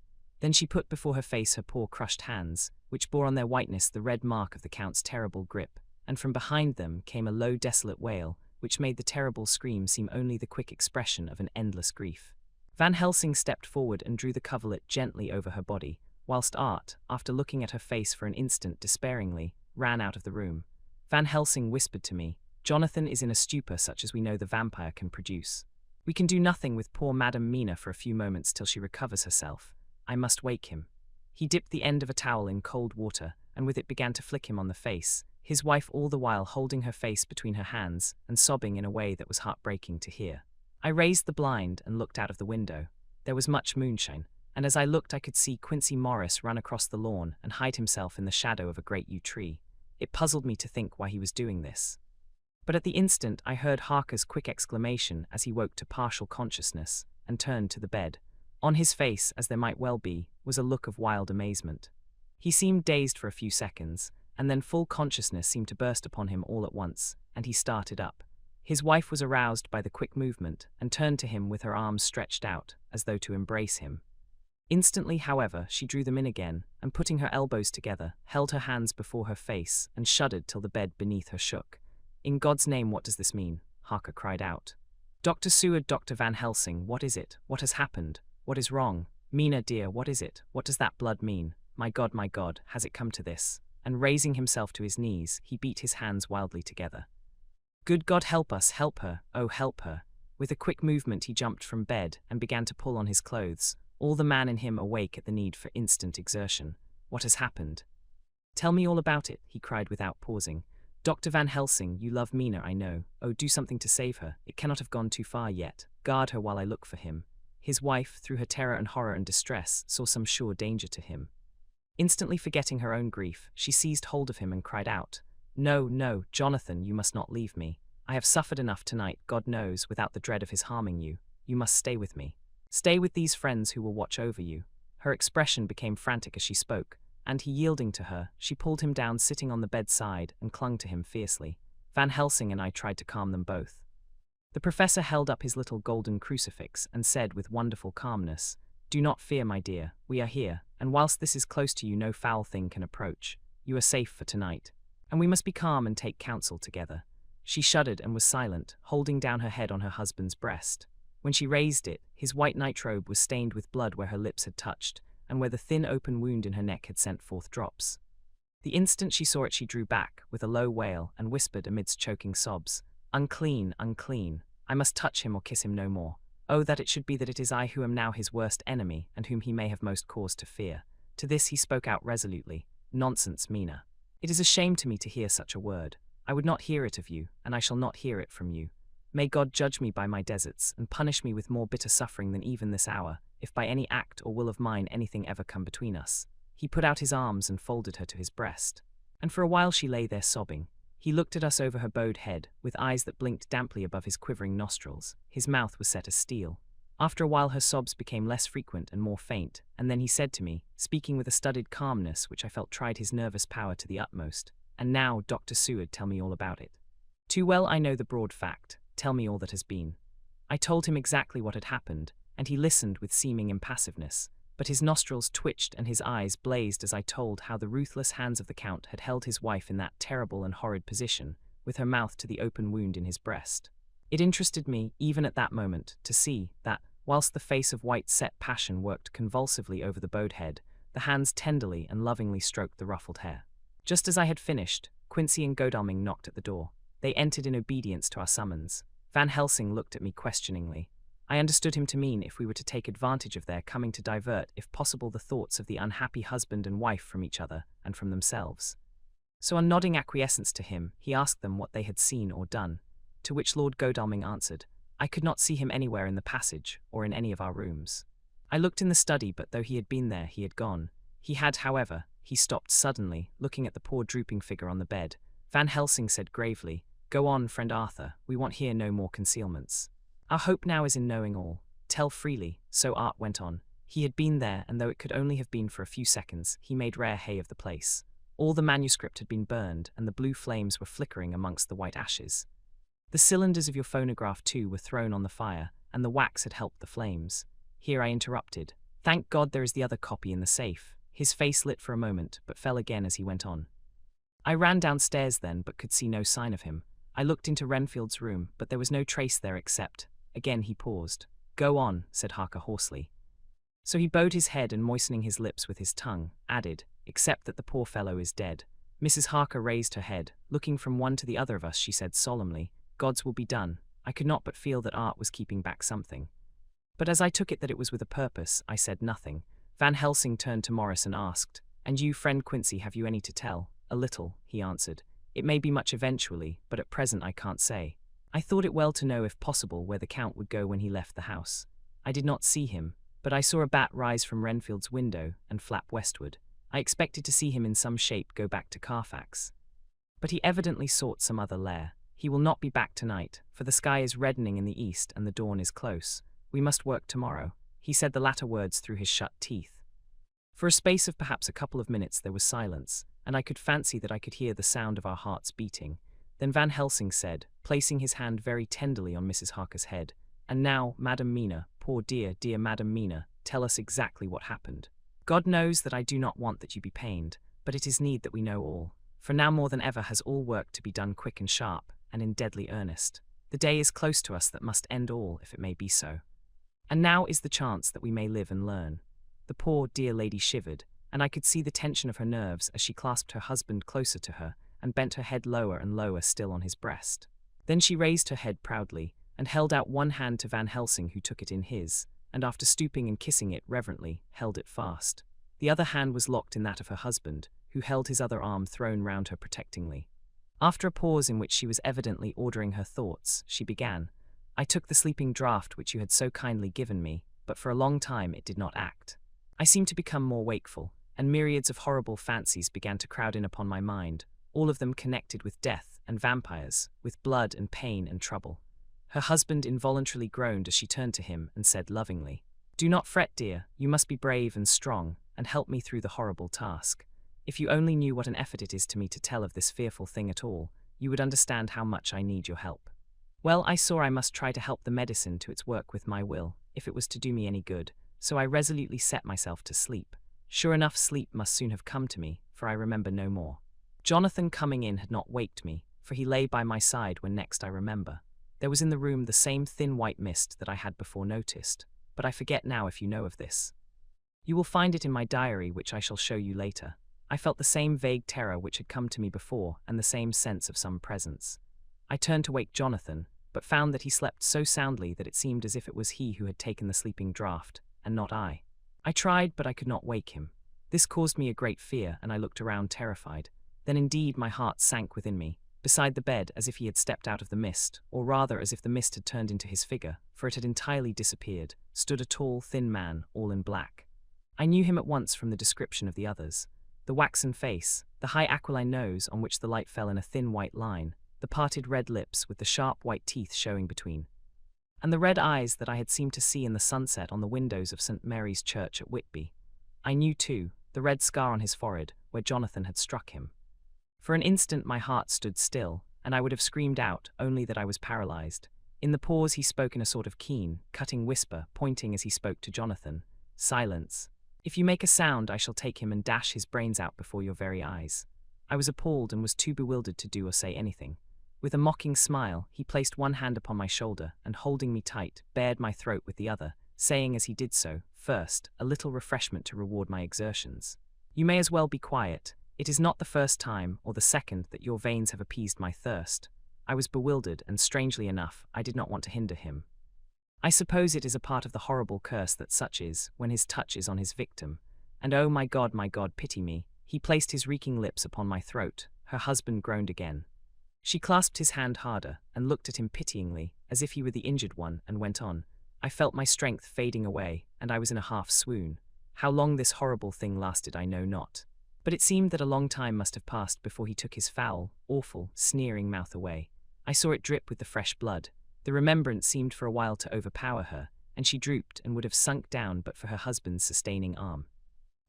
Then she put before her face her poor crushed hands, which bore on their whiteness the red mark of the Count's terrible grip, and from behind them came a low desolate wail, which made the terrible scream seem only the quick expression of an endless grief. Van Helsing stepped forward and drew the coverlet gently over her body, whilst Art, after looking at her face for an instant despairingly, ran out of the room. Van Helsing whispered to me, "Jonathan is in a stupor such as we know the vampire can produce. We can do nothing with poor Madam Mina for a few moments till she recovers herself. I must wake him." He dipped the end of a towel in cold water, and with it began to flick him on the face, his wife all the while holding her face between her hands and sobbing in a way that was heartbreaking to hear. I raised the blind and looked out of the window. There was much moonshine, and as I looked I could see Quincy Morris run across the lawn and hide himself in the shadow of a great yew tree. It puzzled me to think why he was doing this. But at the instant I heard Harker's quick exclamation as he woke to partial consciousness and turned to the bed. On his face, as there might well be, was a look of wild amazement. He seemed dazed for a few seconds, and then full consciousness seemed to burst upon him all at once, and he started up. His wife was aroused by the quick movement, and turned to him with her arms stretched out, as though to embrace him. Instantly, however, she drew them in again, and putting her elbows together, held her hands before her face, and shuddered till the bed beneath her shook. "In God's name, what does this mean?" Harker cried out. "Dr. Seward, Dr. Van Helsing, what is it? What has happened? What is wrong? Mina, dear, what is it? What does that blood mean? My God, has it come to this?" And raising himself to his knees, he beat his hands wildly together. "Good God, help us, help her, oh help her." With a quick movement he jumped from bed and began to pull on his clothes, all the man in him awake at the need for instant exertion. "What has happened? Tell me all about it," he cried without pausing. "Dr. Van Helsing, you love Mina, I know. Oh, do something to save her. It cannot have gone too far yet. Guard her while I look for him." His wife, through her terror and horror and distress, saw some sure danger to him. Instantly forgetting her own grief, she seized hold of him and cried out, "No, no, Jonathan, you must not leave me. I have suffered enough tonight, God knows, without the dread of his harming you. You must stay with me. Stay with these friends who will watch over you." Her expression became frantic as she spoke, and he yielding to her, she pulled him down sitting on the bedside and clung to him fiercely. Van Helsing and I tried to calm them both. The professor held up his little golden crucifix and said with wonderful calmness, "Do not fear, my dear, we are here, and whilst this is close to you no foul thing can approach. You are safe for tonight. And we must be calm and take counsel together." She shuddered and was silent, holding down her head on her husband's breast. When she raised it, his white nightrobe was stained with blood where her lips had touched, and where the thin open wound in her neck had sent forth drops. The instant she saw it she drew back, with a low wail, and whispered amidst choking sobs, "Unclean, unclean. I must touch him or kiss him no more. Oh, that it should be that it is I who am now his worst enemy, and whom he may have most cause to fear." To this he spoke out resolutely, "Nonsense, Mina. It is a shame to me to hear such a word. I would not hear it of you, and I shall not hear it from you. May God judge me by my deserts, and punish me with more bitter suffering than even this hour, if by any act or will of mine anything ever come between us." He put out his arms and folded her to his breast. And for a while she lay there sobbing. He looked at us over her bowed head, with eyes that blinked damply above his quivering nostrils. His mouth was set as steel. After a while her sobs became less frequent and more faint, and then he said to me, speaking with a studied calmness which I felt tried his nervous power to the utmost, "And now, Dr. Seward, tell me all about it. Too well I know the broad fact. Tell me all that has been." I told him exactly what had happened, and he listened with seeming impassiveness, but his nostrils twitched and his eyes blazed as I told how the ruthless hands of the Count had held his wife in that terrible and horrid position, with her mouth to the open wound in his breast. It interested me, even at that moment, to see that, whilst the face of white-set passion worked convulsively over the bowed head, the hands tenderly and lovingly stroked the ruffled hair. Just as I had finished, Quincy and Godalming knocked at the door. They entered in obedience to our summons. Van Helsing looked at me questioningly. I understood him to mean if we were to take advantage of their coming to divert, if possible, the thoughts of the unhappy husband and wife from each other and from themselves. So on nodding acquiescence to him, he asked them what they had seen or done, to which Lord Godalming answered, "I could not see him anywhere in the passage or in any of our rooms." I looked in the study, but though he had been there, he had gone. He had, however, he stopped suddenly, looking at the poor drooping figure on the bed. Van Helsing said gravely, "Go on, friend Arthur, we want here no more concealments. Our hope now is in knowing all. Tell freely." So Art went on. He had been there, and though it could only have been for a few seconds, he made rare hay of the place. All the manuscript had been burned, and the blue flames were flickering amongst the white ashes. The cylinders of your phonograph, too, were thrown on the fire, and the wax had helped the flames. Here I interrupted. "Thank God there is the other copy in the safe." His face lit for a moment, but fell again as he went on. I ran downstairs then, but could see no sign of him. I looked into Renfield's room, but there was no trace there except... Again he paused. "Go on," said Harker hoarsely. So he bowed his head and, moistening his lips with his tongue, added, "Except that the poor fellow is dead." Mrs. Harker raised her head. Looking from one to the other of us, she said solemnly, "God's will be done." I could not but feel that Art was keeping back something. But as I took it that it was with a purpose, I said nothing. Van Helsing turned to Morris and asked, "And you, friend Quincy, have you any to tell?" "A little," he answered. "It may be much eventually, but at present I can't say. I thought it well to know, if possible, where the Count would go when he left the house. I did not see him, but I saw a bat rise from Renfield's window and flap westward. I expected to see him in some shape go back to Carfax. But he evidently sought some other lair. He will not be back tonight, for the sky is reddening in the east and the dawn is close. We must work tomorrow." He said the latter words through his shut teeth. For a space of perhaps a couple of minutes there was silence, and I could fancy that I could hear the sound of our hearts beating. Then Van Helsing said, placing his hand very tenderly on Mrs. Harker's head, "And now, Madam Mina, poor dear, dear Madam Mina, tell us exactly what happened. God knows that I do not want that you be pained, but it is need that we know all. For now more than ever has all work to be done quick and sharp, and in deadly earnest. The day is close to us that must end all, if it may be so. And now is the chance that we may live and learn." The poor, dear lady shivered, and I could see the tension of her nerves as she clasped her husband closer to her and bent her head lower and lower still on his breast. Then she raised her head proudly and held out one hand to Van Helsing, who took it in his, and after stooping and kissing it reverently, held it fast. The other hand was locked in that of her husband, who held his other arm thrown round her protectingly. After a pause in which she was evidently ordering her thoughts, she began, "I took the sleeping draught which you had so kindly given me, but for a long time it did not act. I seemed to become more wakeful, and myriads of horrible fancies began to crowd in upon my mind, all of them connected with death and vampires, with blood and pain and trouble." Her husband involuntarily groaned as she turned to him and said lovingly, "Do not fret, dear, you must be brave and strong, and help me through the horrible task. If you only knew what an effort it is to me to tell of this fearful thing at all, you would understand how much I need your help." Well, I saw I must try to help the medicine to its work with my will, if it was to do me any good, so I resolutely set myself to sleep. Sure enough, sleep must soon have come to me, for I remember no more. Jonathan coming in had not waked me, for he lay by my side when next I remember. There was in the room the same thin white mist that I had before noticed, but I forget now if you know of this. You will find it in my diary, which I shall show you later. I felt the same vague terror which had come to me before, and the same sense of some presence. I turned to wake Jonathan, but found that he slept so soundly that it seemed as if it was he who had taken the sleeping draught, and not I. I tried, but I could not wake him. This caused me a great fear, and I looked around terrified. Then indeed my heart sank within me. Beside the bed, as if he had stepped out of the mist, or rather as if the mist had turned into his figure, for it had entirely disappeared, stood a tall, thin man, all in black. I knew him at once from the description of the others. The waxen face, the high aquiline nose on which the light fell in a thin white line, the parted red lips with the sharp white teeth showing between, and the red eyes that I had seemed to see in the sunset on the windows of St. Mary's Church at Whitby. I knew, too, the red scar on his forehead where Jonathan had struck him. For an instant my heart stood still, and I would have screamed out, only that I was paralyzed. In the pause he spoke in a sort of keen, cutting whisper, pointing as he spoke to Jonathan. "Silence. If you make a sound, I shall take him and dash his brains out before your very eyes." I was appalled and was too bewildered to do or say anything. With a mocking smile, he placed one hand upon my shoulder and, holding me tight, bared my throat with the other, saying as he did so, "First, a little refreshment to reward my exertions. You may as well be quiet. It is not the first time or the second that your veins have appeased my thirst." I was bewildered, and strangely enough, I did not want to hinder him. I suppose it is a part of the horrible curse that such is, when his touch is on his victim. And oh my God, pity me. He placed his reeking lips upon my throat. Her husband groaned again. She clasped his hand harder and looked at him pityingly, as if he were the injured one, and went on. I felt my strength fading away, and I was in a half swoon. How long this horrible thing lasted I know not. But it seemed that a long time must have passed before he took his foul, awful, sneering mouth away. I saw it drip with the fresh blood. The remembrance seemed for a while to overpower her, and she drooped and would have sunk down but for her husband's sustaining arm.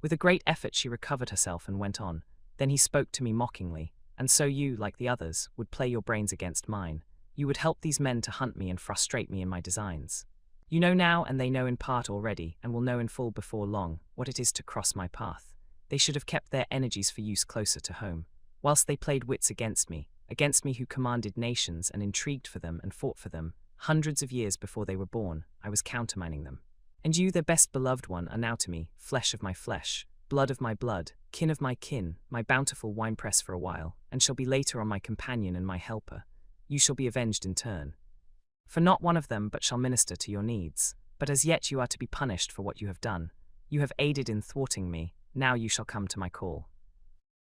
With a great effort she recovered herself and went on. Then he spoke to me mockingly. "And so you, like the others, would play your brains against mine. You would help these men to hunt me and frustrate me in my designs. You know now, and they know in part already, and will know in full before long, what it is to cross my path. They should have kept their energies for use closer to home. Whilst they played wits against me who commanded nations and intrigued for them and fought for them, hundreds of years before they were born, I was countermining them. And you, their best beloved one, are now to me, flesh of my flesh, blood of my blood, kin of my kin, my bountiful winepress for a while, and shall be later on my companion and my helper. You shall be avenged in turn. For not one of them but shall minister to your needs. But as yet you are to be punished for what you have done. You have aided in thwarting me, now you shall come to my call.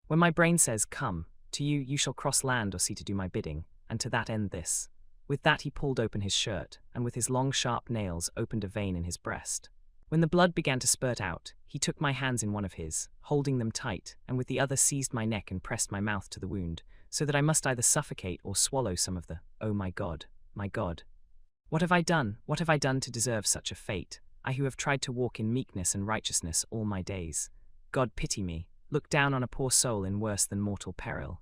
When my brain says, come, to you, you shall cross land or sea to do my bidding, and to that end this." With that he pulled open his shirt, and with his long sharp nails opened a vein in his breast. When the blood began to spurt out, he took my hands in one of his, holding them tight, and with the other seized my neck and pressed my mouth to the wound, so that I must either suffocate or swallow some of the, oh my God, what have I done? What have I done to deserve such a fate? I who have tried to walk in meekness and righteousness all my days. God pity me, look down on a poor soul in worse than mortal peril.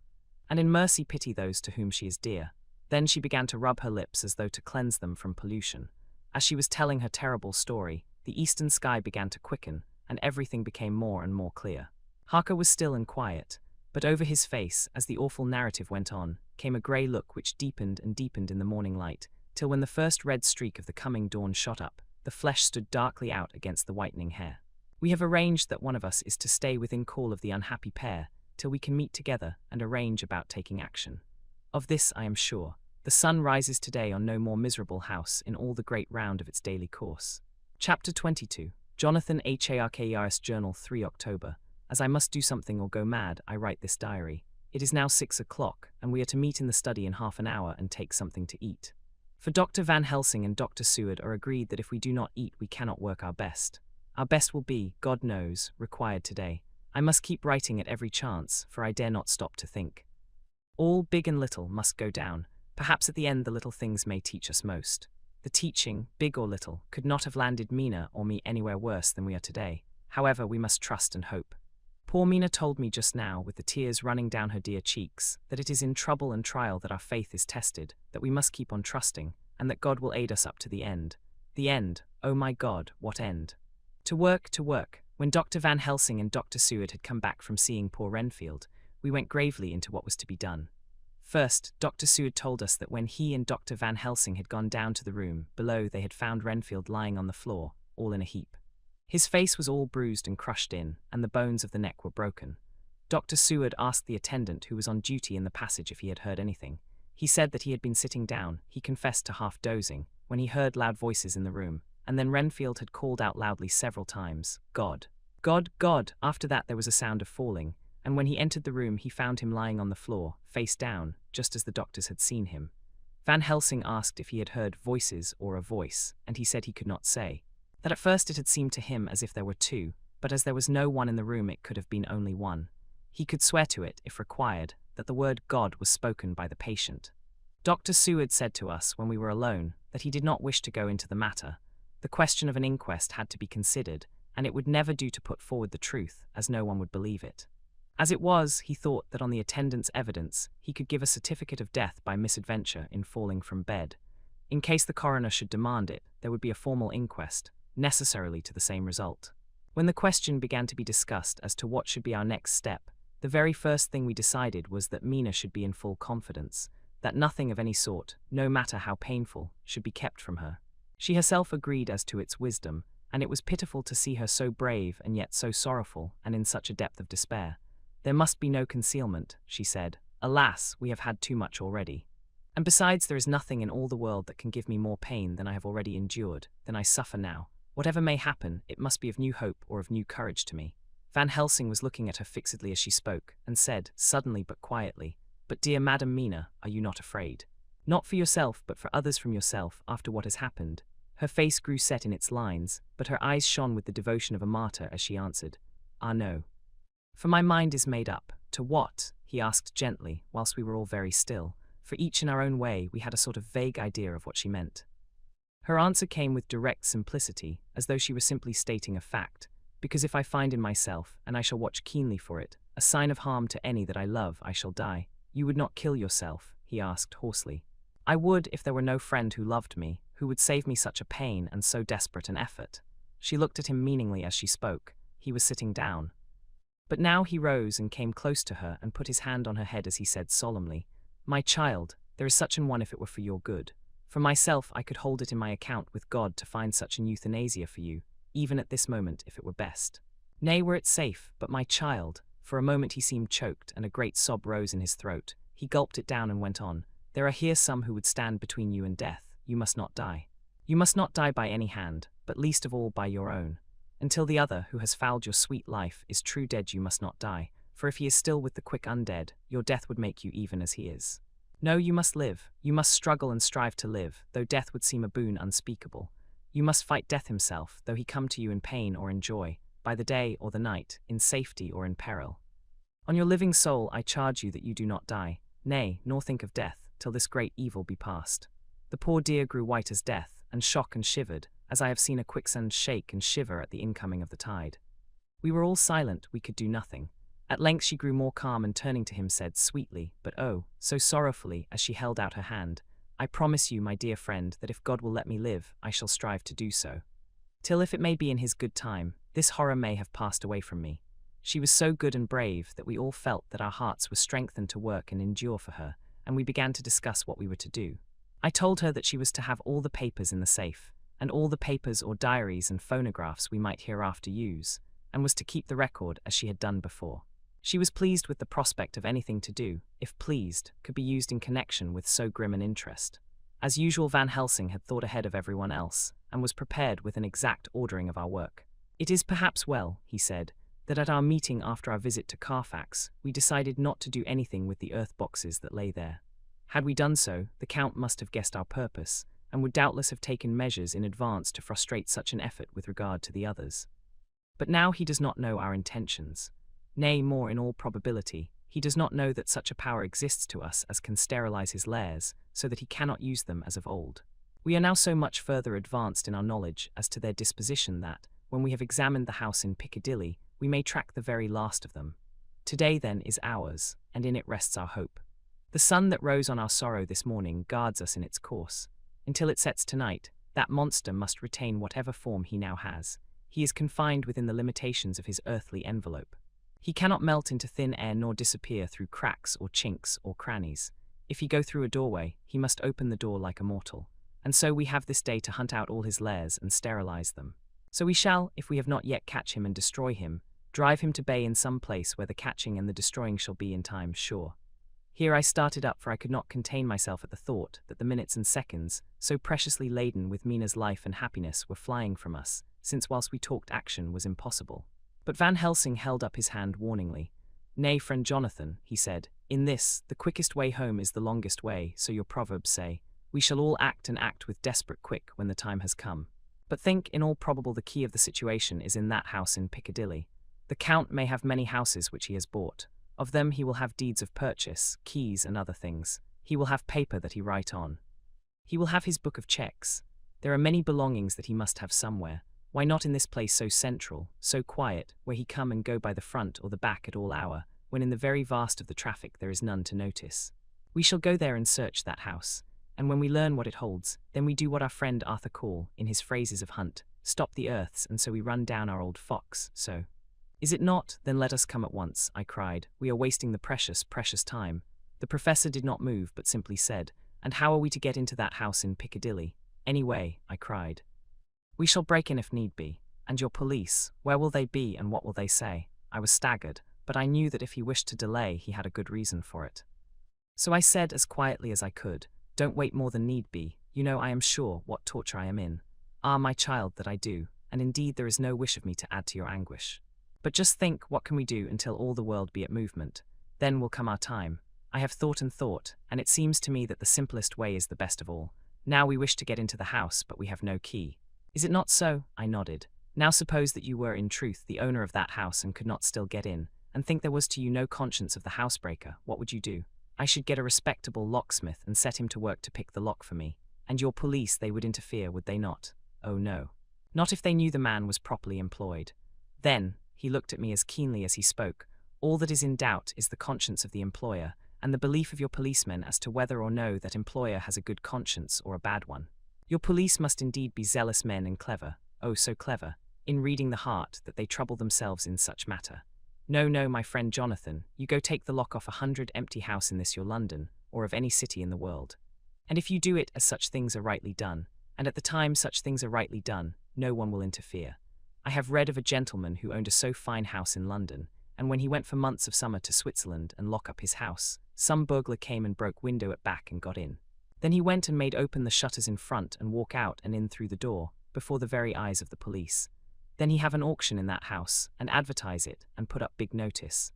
And in mercy pity those to whom she is dear. Then she began to rub her lips as though to cleanse them from pollution. As she was telling her terrible story, the eastern sky began to quicken, and everything became more and more clear. Harker was still and quiet, but over his face, as the awful narrative went on, came a grey look which deepened and deepened in the morning light, till when the first red streak of the coming dawn shot up, the flesh stood darkly out against the whitening hair. We have arranged that one of us is to stay within call of the unhappy pair, till we can meet together and arrange about taking action. Of this I am sure. The sun rises today on no more miserable house in all the great round of its daily course. Chapter 22. Jonathan Harker's Journal, 3 October. As I must do something or go mad, I write this diary. It is now 6 o'clock, and we are to meet in the study in half an hour and take something to eat. For Dr. Van Helsing and Dr. Seward are agreed that if we do not eat, we cannot work our best. Our best will be, God knows, required today. I must keep writing at every chance, for I dare not stop to think. All, big and little, must go down. Perhaps at the end the little things may teach us most. The teaching, big or little, could not have landed Mina or me anywhere worse than we are today. However, we must trust and hope. Poor Mina told me just now, with the tears running down her dear cheeks, that it is in trouble and trial that our faith is tested, that we must keep on trusting, and that God will aid us up to the end. The end, oh my God, what end? To work, to work. When Dr. Van Helsing and Dr. Seward had come back from seeing poor Renfield, we went gravely into what was to be done. First, Dr. Seward told us that when he and Dr. Van Helsing had gone down to the room below, they had found Renfield lying on the floor, all in a heap. His face was all bruised and crushed in, and the bones of the neck were broken. Dr. Seward asked the attendant who was on duty in the passage if he had heard anything. He said that he had been sitting down, he confessed to half dozing, when he heard loud voices in the room, and then Renfield had called out loudly several times, God, God, God. After that there was a sound of falling, and when he entered the room he found him lying on the floor, face down, just as the doctors had seen him. Van Helsing asked if he had heard voices or a voice, and he said he could not say. That at first it had seemed to him as if there were two, but as there was no one in the room it could have been only one. He could swear to it, if required, that the word God was spoken by the patient. Dr. Seward said to us, when we were alone, that he did not wish to go into the matter. The question of an inquest had to be considered, and it would never do to put forward the truth, as no one would believe it. As it was, he thought that on the attendant's evidence he could give a certificate of death by misadventure in falling from bed. In case the coroner should demand it, there would be a formal inquest, necessarily to the same result. When the question began to be discussed as to what should be our next step, the very first thing we decided was that Mina should be in full confidence, that nothing of any sort, no matter how painful, should be kept from her. She herself agreed as to its wisdom, and it was pitiful to see her so brave and yet so sorrowful and in such a depth of despair. There must be no concealment, she said. Alas, we have had too much already. And besides, there is nothing in all the world that can give me more pain than I have already endured, than I suffer now. Whatever may happen, it must be of new hope or of new courage to me. Van Helsing was looking at her fixedly as she spoke, and said, suddenly but quietly, But dear Madam Mina, are you not afraid? Not for yourself, but for others from yourself, after what has happened. Her face grew set in its lines, but her eyes shone with the devotion of a martyr as she answered, Ah no. For my mind is made up. To what? He asked gently, whilst we were all very still, for each in our own way we had a sort of vague idea of what she meant. Her answer came with direct simplicity, as though she were simply stating a fact, because if I find in myself, and I shall watch keenly for it, a sign of harm to any that I love, I shall die. You would not kill yourself? He asked hoarsely. I would if there were no friend who loved me, who would save me such a pain and so desperate an effort. She looked at him meaningly as she spoke. He was sitting down. But now he rose and came close to her and put his hand on her head as he said solemnly, My child, there is such an one if it were for your good. For myself, I could hold it in my account with God to find such an euthanasia for you, even at this moment if it were best. Nay, were it safe, but my child, for a moment he seemed choked and a great sob rose in his throat. He gulped it down and went on, There are here some who would stand between you and death. You must not die. You must not die by any hand, but least of all by your own. Until the other, who has fouled your sweet life, is true dead, you must not die, for if he is still with the quick undead, your death would make you even as he is. No, you must live. You must struggle and strive to live, though death would seem a boon unspeakable. You must fight death himself, though he come to you in pain or in joy, by the day or the night, in safety or in peril. On your living soul I charge you that you do not die, nay, nor think of death, till this great evil be past. The poor dear grew white as death, and shook and shivered, as I have seen a quicksand shake and shiver at the incoming of the tide. We were all silent, we could do nothing. At length she grew more calm and turning to him said sweetly, but oh, so sorrowfully, as she held out her hand, I promise you, my dear friend, that if God will let me live, I shall strive to do so. Till if it may be in his good time, this horror may have passed away from me. She was so good and brave that we all felt that our hearts were strengthened to work and endure for her, and we began to discuss what we were to do. I told her that she was to have all the papers in the safe, and all the papers or diaries and phonographs we might hereafter use, and was to keep the record as she had done before. She was pleased with the prospect of anything to do, if pleased, could be used in connection with so grim an interest. As usual, Van Helsing had thought ahead of everyone else, and was prepared with an exact ordering of our work. It is perhaps well, he said, that at our meeting after our visit to Carfax, we decided not to do anything with the earth boxes that lay there. Had we done so, the Count must have guessed our purpose, and would doubtless have taken measures in advance to frustrate such an effort with regard to the others. But now he does not know our intentions. Nay, more in all probability, he does not know that such a power exists to us as can sterilize his lairs, so that he cannot use them as of old. We are now so much further advanced in our knowledge as to their disposition that, when we have examined the house in Piccadilly, we may track the very last of them. Today, then, is ours, and in it rests our hope. The sun that rose on our sorrow this morning guards us in its course. Until it sets tonight, that monster must retain whatever form he now has. He is confined within the limitations of his earthly envelope. He cannot melt into thin air nor disappear through cracks or chinks or crannies. If he go through a doorway, he must open the door like a mortal. And so we have this day to hunt out all his lairs and sterilize them. So we shall, if we have not yet catch him and destroy him, drive him to bay in some place where the catching and the destroying shall be in time sure. Here I started up, for I could not contain myself at the thought that the minutes and seconds, so preciously laden with Mina's life and happiness, were flying from us, since whilst we talked action was impossible. But Van Helsing held up his hand warningly. Nay, friend Jonathan, he said, in this, the quickest way home is the longest way, so your proverbs say. We shall all act and act with desperate quick when the time has come. But think, in all probable the key of the situation is in that house in Piccadilly. The Count may have many houses which he has bought. Of them he will have deeds of purchase, keys and other things. He will have paper that he write on. He will have his book of checks. There are many belongings that he must have somewhere. Why not in this place so central, so quiet, where he come and go by the front or the back at all hour, when in the very vast of the traffic there is none to notice? We shall go there and search that house, and when we learn what it holds, then we do what our friend Arthur call, in his phrases of hunt, stop the earths, and so we run down our old fox, so. Is it not? Then let us come at once, I cried. We are wasting the precious, precious time. The professor did not move, but simply said, and how are we to get into that house in Piccadilly? Anyway, I cried. We shall break in if need be. And your police, where will they be and what will they say? I was staggered, but I knew that if he wished to delay, he had a good reason for it. So I said as quietly as I could, don't wait more than need be. You know, I am sure, what torture I am in. Ah, my child, that I do, and indeed there is no wish of me to add to your anguish. But just think, what can we do until all the world be at movement? Then will come our time. I have thought and thought, and it seems to me that the simplest way is the best of all. Now we wish to get into the house, but we have no key. Is it not so? I nodded. Now suppose that you were in truth the owner of that house and could not still get in, and think there was to you no conscience of the housebreaker, what would you do? I should get a respectable locksmith and set him to work to pick the lock for me. And your police, they would interfere, would they not? Oh no. Not if they knew the man was properly employed. Then, he looked at me as keenly as he spoke, all that is in doubt is the conscience of the employer, and the belief of your policemen as to whether or no that employer has a good conscience or a bad one. Your police must indeed be zealous men and clever, oh so clever, in reading the heart that they trouble themselves in such matter. No, no, my friend Jonathan, you go take the lock off 100 empty house in this your London, or of any city in the world. And if you do it as such things are rightly done, and at the time such things are rightly done, no one will interfere. I have read of a gentleman who owned a so fine house in London, and when he went for months of summer to Switzerland and lock up his house, some burglar came and broke window at back and got in. Then he went and made open the shutters in front and walk out and in through the door, before the very eyes of the police. Then he have an auction in that house, and advertise it, and put up big notice.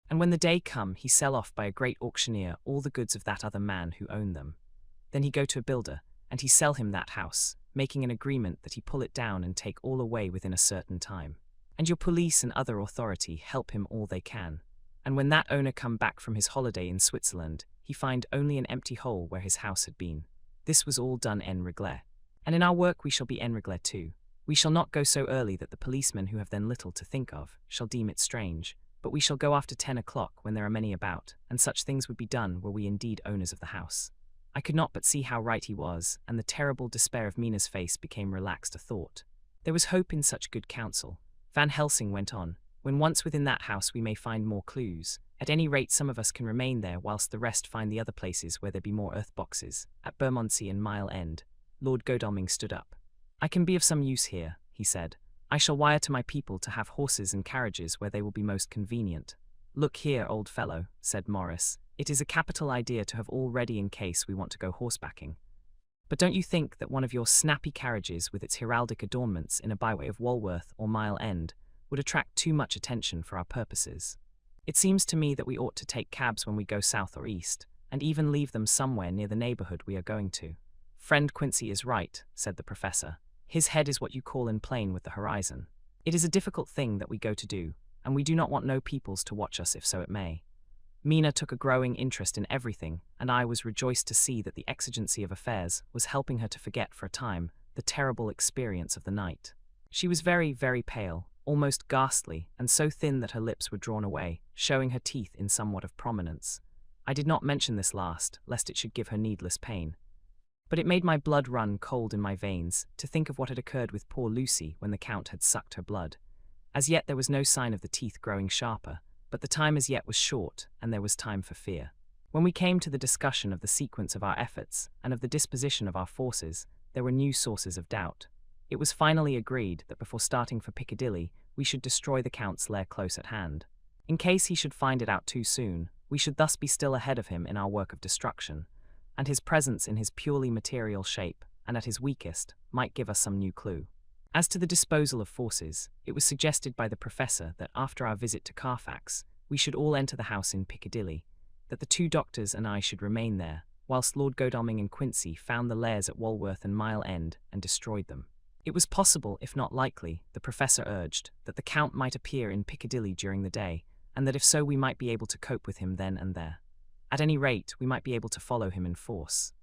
And when the day come, he sell off by a great auctioneer all the goods of that other man who owned them. Then he go to a builder, and he sell him that house, making an agreement that he pull it down and take all away within a certain time. And your police and other authority help him all they can. And when that owner come back from his holiday in Switzerland, he find only an empty hole where his house had been. This was all done en règle. And in our work we shall be en règle too. We shall not go so early that the policemen who have then little to think of shall deem it strange, but we shall go after 10 o'clock when there are many about, and such things would be done were we indeed owners of the house. I could not but see how right he was, and the terrible despair of Mina's face became relaxed a thought. There was hope in such good counsel. Van Helsing went on, when once within that house we may find more clues. At any rate some of us can remain there whilst the rest find the other places where there be more earth boxes, at Bermondsey and Mile End. Lord Godalming stood up. I can be of some use here, he said. I shall wire to my people to have horses and carriages where they will be most convenient. Look here, old fellow, said Morris. It is a capital idea to have all ready in case we want to go horsebacking. But don't you think that one of your snappy carriages with its heraldic adornments in a byway of Walworth or Mile End would attract too much attention for our purposes? It seems to me that we ought to take cabs when we go south or east, and even leave them somewhere near the neighbourhood we are going to. Friend Quincy is right, said the professor. His head is what you call in plane with the horizon. It is a difficult thing that we go to do, and we do not want no peoples to watch us if so it may. Mina took a growing interest in everything, and I was rejoiced to see that the exigency of affairs was helping her to forget for a time the terrible experience of the night. She was very, very pale, almost ghastly, and so thin that her lips were drawn away, showing her teeth in somewhat of prominence. I did not mention this last, lest it should give her needless pain. But it made my blood run cold in my veins to think of what had occurred with poor Lucy when the Count had sucked her blood. As yet there was no sign of the teeth growing sharper, but the time as yet was short, and there was time for fear. When we came to the discussion of the sequence of our efforts and of the disposition of our forces, there were new sources of doubt. It was finally agreed that before starting for Piccadilly, we should destroy the Count's lair close at hand. In case he should find it out too soon, we should thus be still ahead of him in our work of destruction, and his presence in his purely material shape, and at his weakest, might give us some new clue. As to the disposal of forces, it was suggested by the professor that after our visit to Carfax, we should all enter the house in Piccadilly, that the 2 doctors and I should remain there, whilst Lord Godalming and Quincy found the lairs at Walworth and Mile End and destroyed them. It was possible, if not likely, the professor urged, that the Count might appear in Piccadilly during the day, and that if so we might be able to cope with him then and there. At any rate, we might be able to follow him in force.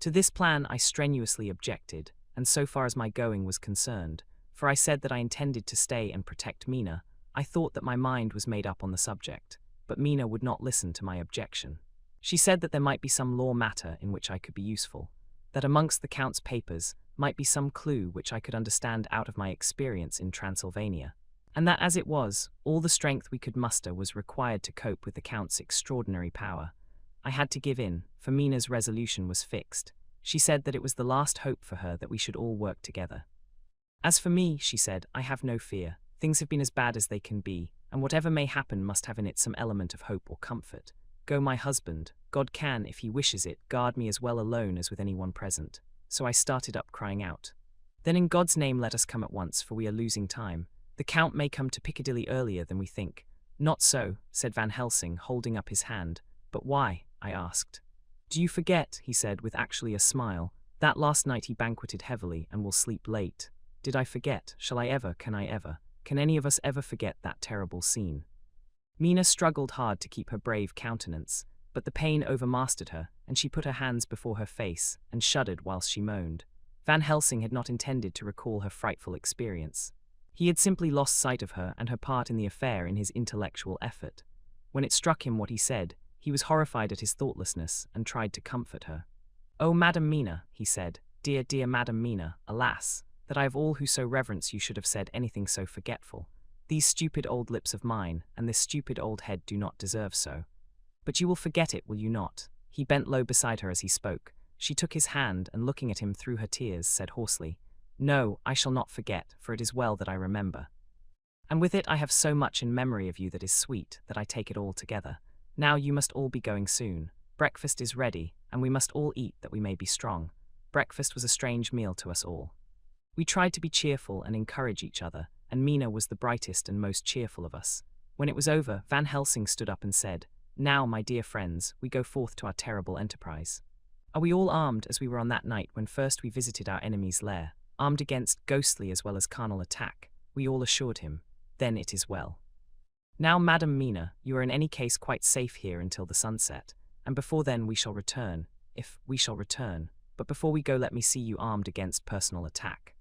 To this plan I strenuously objected, and so far as my going was concerned, for I said that I intended to stay and protect Mina. I thought that my mind was made up on the subject, but Mina would not listen to my objection. She said that there might be some law matter in which I could be useful, that amongst the Count's papers might be some clue which I could understand out of my experience in Transylvania, and that as it was, all the strength we could muster was required to cope with the Count's extraordinary power. I had to give in, for Mina's resolution was fixed. She said that it was the last hope for her that we should all work together. As for me, she said, I have no fear. Things have been as bad as they can be, and whatever may happen must have in it some element of hope or comfort. Go, my husband, God can, if he wishes it, guard me as well alone as with anyone present. So I started up crying out. Then in God's name let us come at once, for we are losing time. The Count may come to Piccadilly earlier than we think. Not so, said Van Helsing, holding up his hand. But why? I asked. Do you forget, he said with actually a smile, that last night he banqueted heavily and will sleep late? Did I forget? Shall I ever? Can I ever? Can any of us ever forget that terrible scene? Mina struggled hard to keep her brave countenance, but the pain overmastered her, and she put her hands before her face and shuddered whilst she moaned. Van Helsing had not intended to recall her frightful experience. He had simply lost sight of her and her part in the affair in his intellectual effort. When it struck him what he said, he was horrified at his thoughtlessness and tried to comfort her. "Oh, Madam Mina," he said, "dear, dear Madam Mina, alas, that I of all who so reverence you should have said anything so forgetful. These stupid old lips of mine and this stupid old head do not deserve so. But you will forget it, will you not?" He bent low beside her as he spoke. She took his hand and looking at him through her tears said hoarsely, "No, I shall not forget, for it is well that I remember. And with it I have so much in memory of you that is sweet, that I take it all together. Now you must all be going soon. Breakfast is ready, and we must all eat that we may be strong." Breakfast was a strange meal to us all. We tried to be cheerful and encourage each other, and Mina was the brightest and most cheerful of us. When it was over, Van Helsing stood up and said, "Now, my dear friends, we go forth to our terrible enterprise. Are we all armed as we were on that night when first we visited our enemy's lair, armed against ghostly as well as carnal attack?" We all assured him. "Then it is well. Now, Madam Mina, you are in any case quite safe here until the sunset, and before then we shall return, if we shall return. but before we go let me see you armed against personal attack.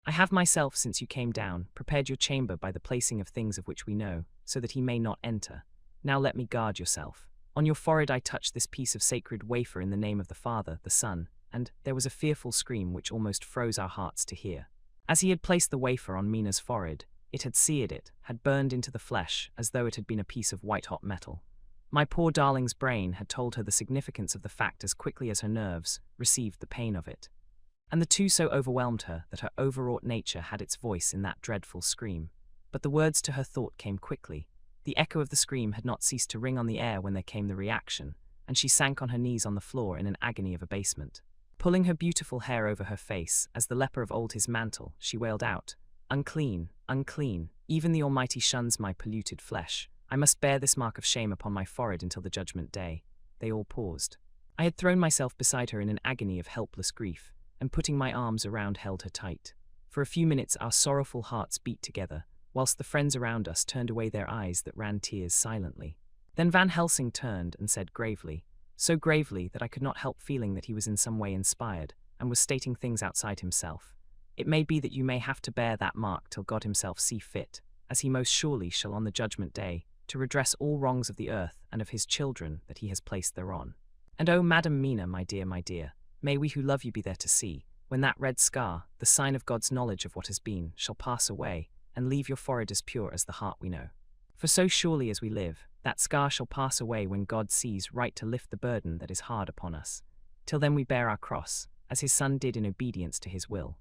I have myself, since you came down, prepared your chamber by the placing of things of which we know, so that he may not enter. Now let me guard yourself. On your forehead I touched this piece of sacred wafer in the name of the Father, the Son, and there was a fearful scream which almost froze our hearts to hear. As he had placed the wafer on Mina's forehead, it had seared it, had burned into the flesh, as though it had been a piece of white-hot metal. My poor darling's brain had told her the significance of the fact as quickly as her nerves received the pain of it. And the two so overwhelmed her that her overwrought nature had its voice in that dreadful scream. But the words to her thought came quickly. The echo of the scream had not ceased to ring on the air when there came the reaction, and she sank on her knees on the floor in an agony of abasement. Pulling her beautiful hair over her face, as the leper of old his mantle, she wailed out, "Unclean, unclean, even the Almighty shuns my polluted flesh. I must bear this mark of shame upon my forehead until the judgment day." They all paused. I had thrown myself beside her in an agony of helpless grief, and putting my arms around held her tight. For a few minutes our sorrowful hearts beat together, whilst the friends around us turned away their eyes that ran tears silently. Then Van Helsing turned and said gravely, so gravely that I could not help feeling that he was in some way inspired, and was stating things outside himself. "It may be that you may have to bear that mark till God himself see fit, as he most surely shall on the judgment day, to redress all wrongs of the earth and of his children that he has placed thereon. And oh, Madam Mina, my dear, may we who love you be there to see, when that red scar, the sign of God's knowledge of what has been, shall pass away, and leave your forehead as pure as the heart we know. For so surely as we live, that scar shall pass away when God sees right to lift the burden that is hard upon us. Till then we bear our cross, as his Son did in obedience to his will.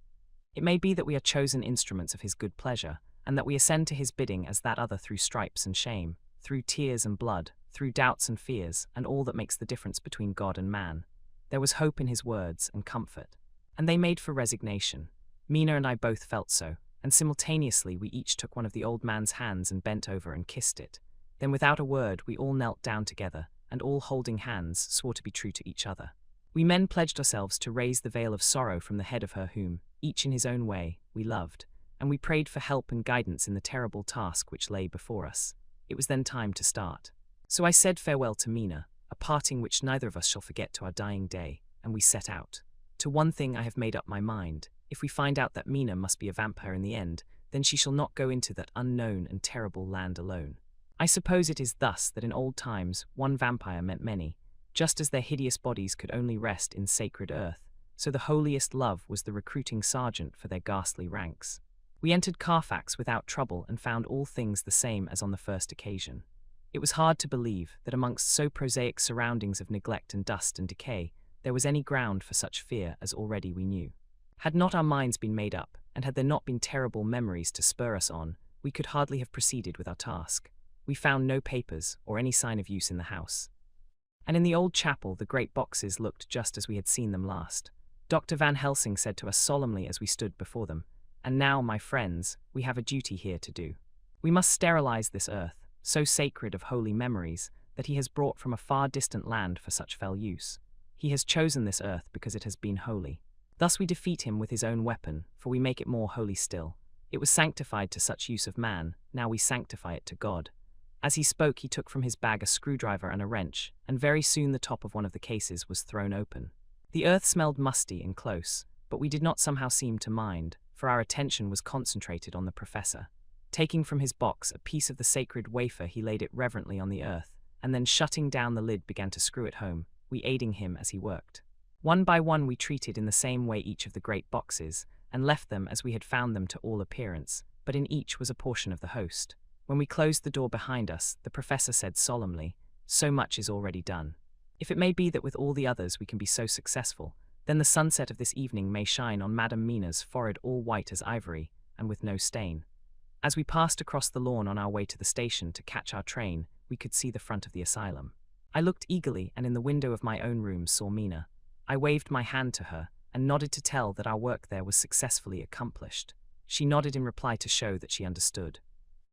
It may be that we are chosen instruments of his good pleasure, and that we ascend to his bidding as that other through stripes and shame, through tears and blood, through doubts and fears, and all that makes the difference between God and man. There was hope in his words and comfort, and they made for resignation. Mina and I both felt so, and simultaneously we each took one of the old man's hands and bent over and kissed it. Then without a word we all knelt down together, and all holding hands swore to be true to each other. We men pledged ourselves to raise the veil of sorrow from the head of her whom, each in his own way, we loved, and we prayed for help and guidance in the terrible task which lay before us. It was then time to start. So I said farewell to Mina, a parting which neither of us shall forget to our dying day, and we set out. To one thing I have made up my mind: if we find out that Mina must be a vampire in the end, then she shall not go into that unknown and terrible land alone. I suppose it is thus that in old times one vampire meant many. Just as their hideous bodies could only rest in sacred earth, so the holiest love was the recruiting sergeant for their ghastly ranks. We entered Carfax without trouble and found all things the same as on the first occasion. It was hard to believe that amongst so prosaic surroundings of neglect and dust and decay, there was any ground for such fear as already we knew. Had not our minds been made up, and had there not been terrible memories to spur us on, we could hardly have proceeded with our task. We found no papers or any sign of use in the house. And in the old chapel the great boxes looked just as we had seen them last. Dr. Van Helsing said to us solemnly as we stood before them, "And now, my friends, we have a duty here to do. We must sterilize this earth, so sacred of holy memories, that he has brought from a far distant land for such fell use. He has chosen this earth because it has been holy. Thus we defeat him with his own weapon, for we make it more holy still. It was sanctified to such use of man, now we sanctify it to God." As he spoke, he took from his bag a screwdriver and a wrench, and very soon the top of one of the cases was thrown open. The earth smelled musty and close, but we did not somehow seem to mind, for our attention was concentrated on the professor. Taking from his box a piece of the sacred wafer, he laid it reverently on the earth, and then shutting down the lid began to screw it home, we aiding him as he worked. One by one we treated in the same way each of the great boxes, and left them as we had found them to all appearance, but in each was a portion of the host. When we closed the door behind us, the professor said solemnly, "So much is already done. If it may be that with all the others we can be so successful, then the sunset of this evening may shine on Madam Mina's forehead all white as ivory, and with no stain." As we passed across the lawn on our way to the station to catch our train, we could see the front of the asylum. I looked eagerly, and in the window of my own room saw Mina. I waved my hand to her, and nodded to tell that our work there was successfully accomplished. She nodded in reply to show that she understood.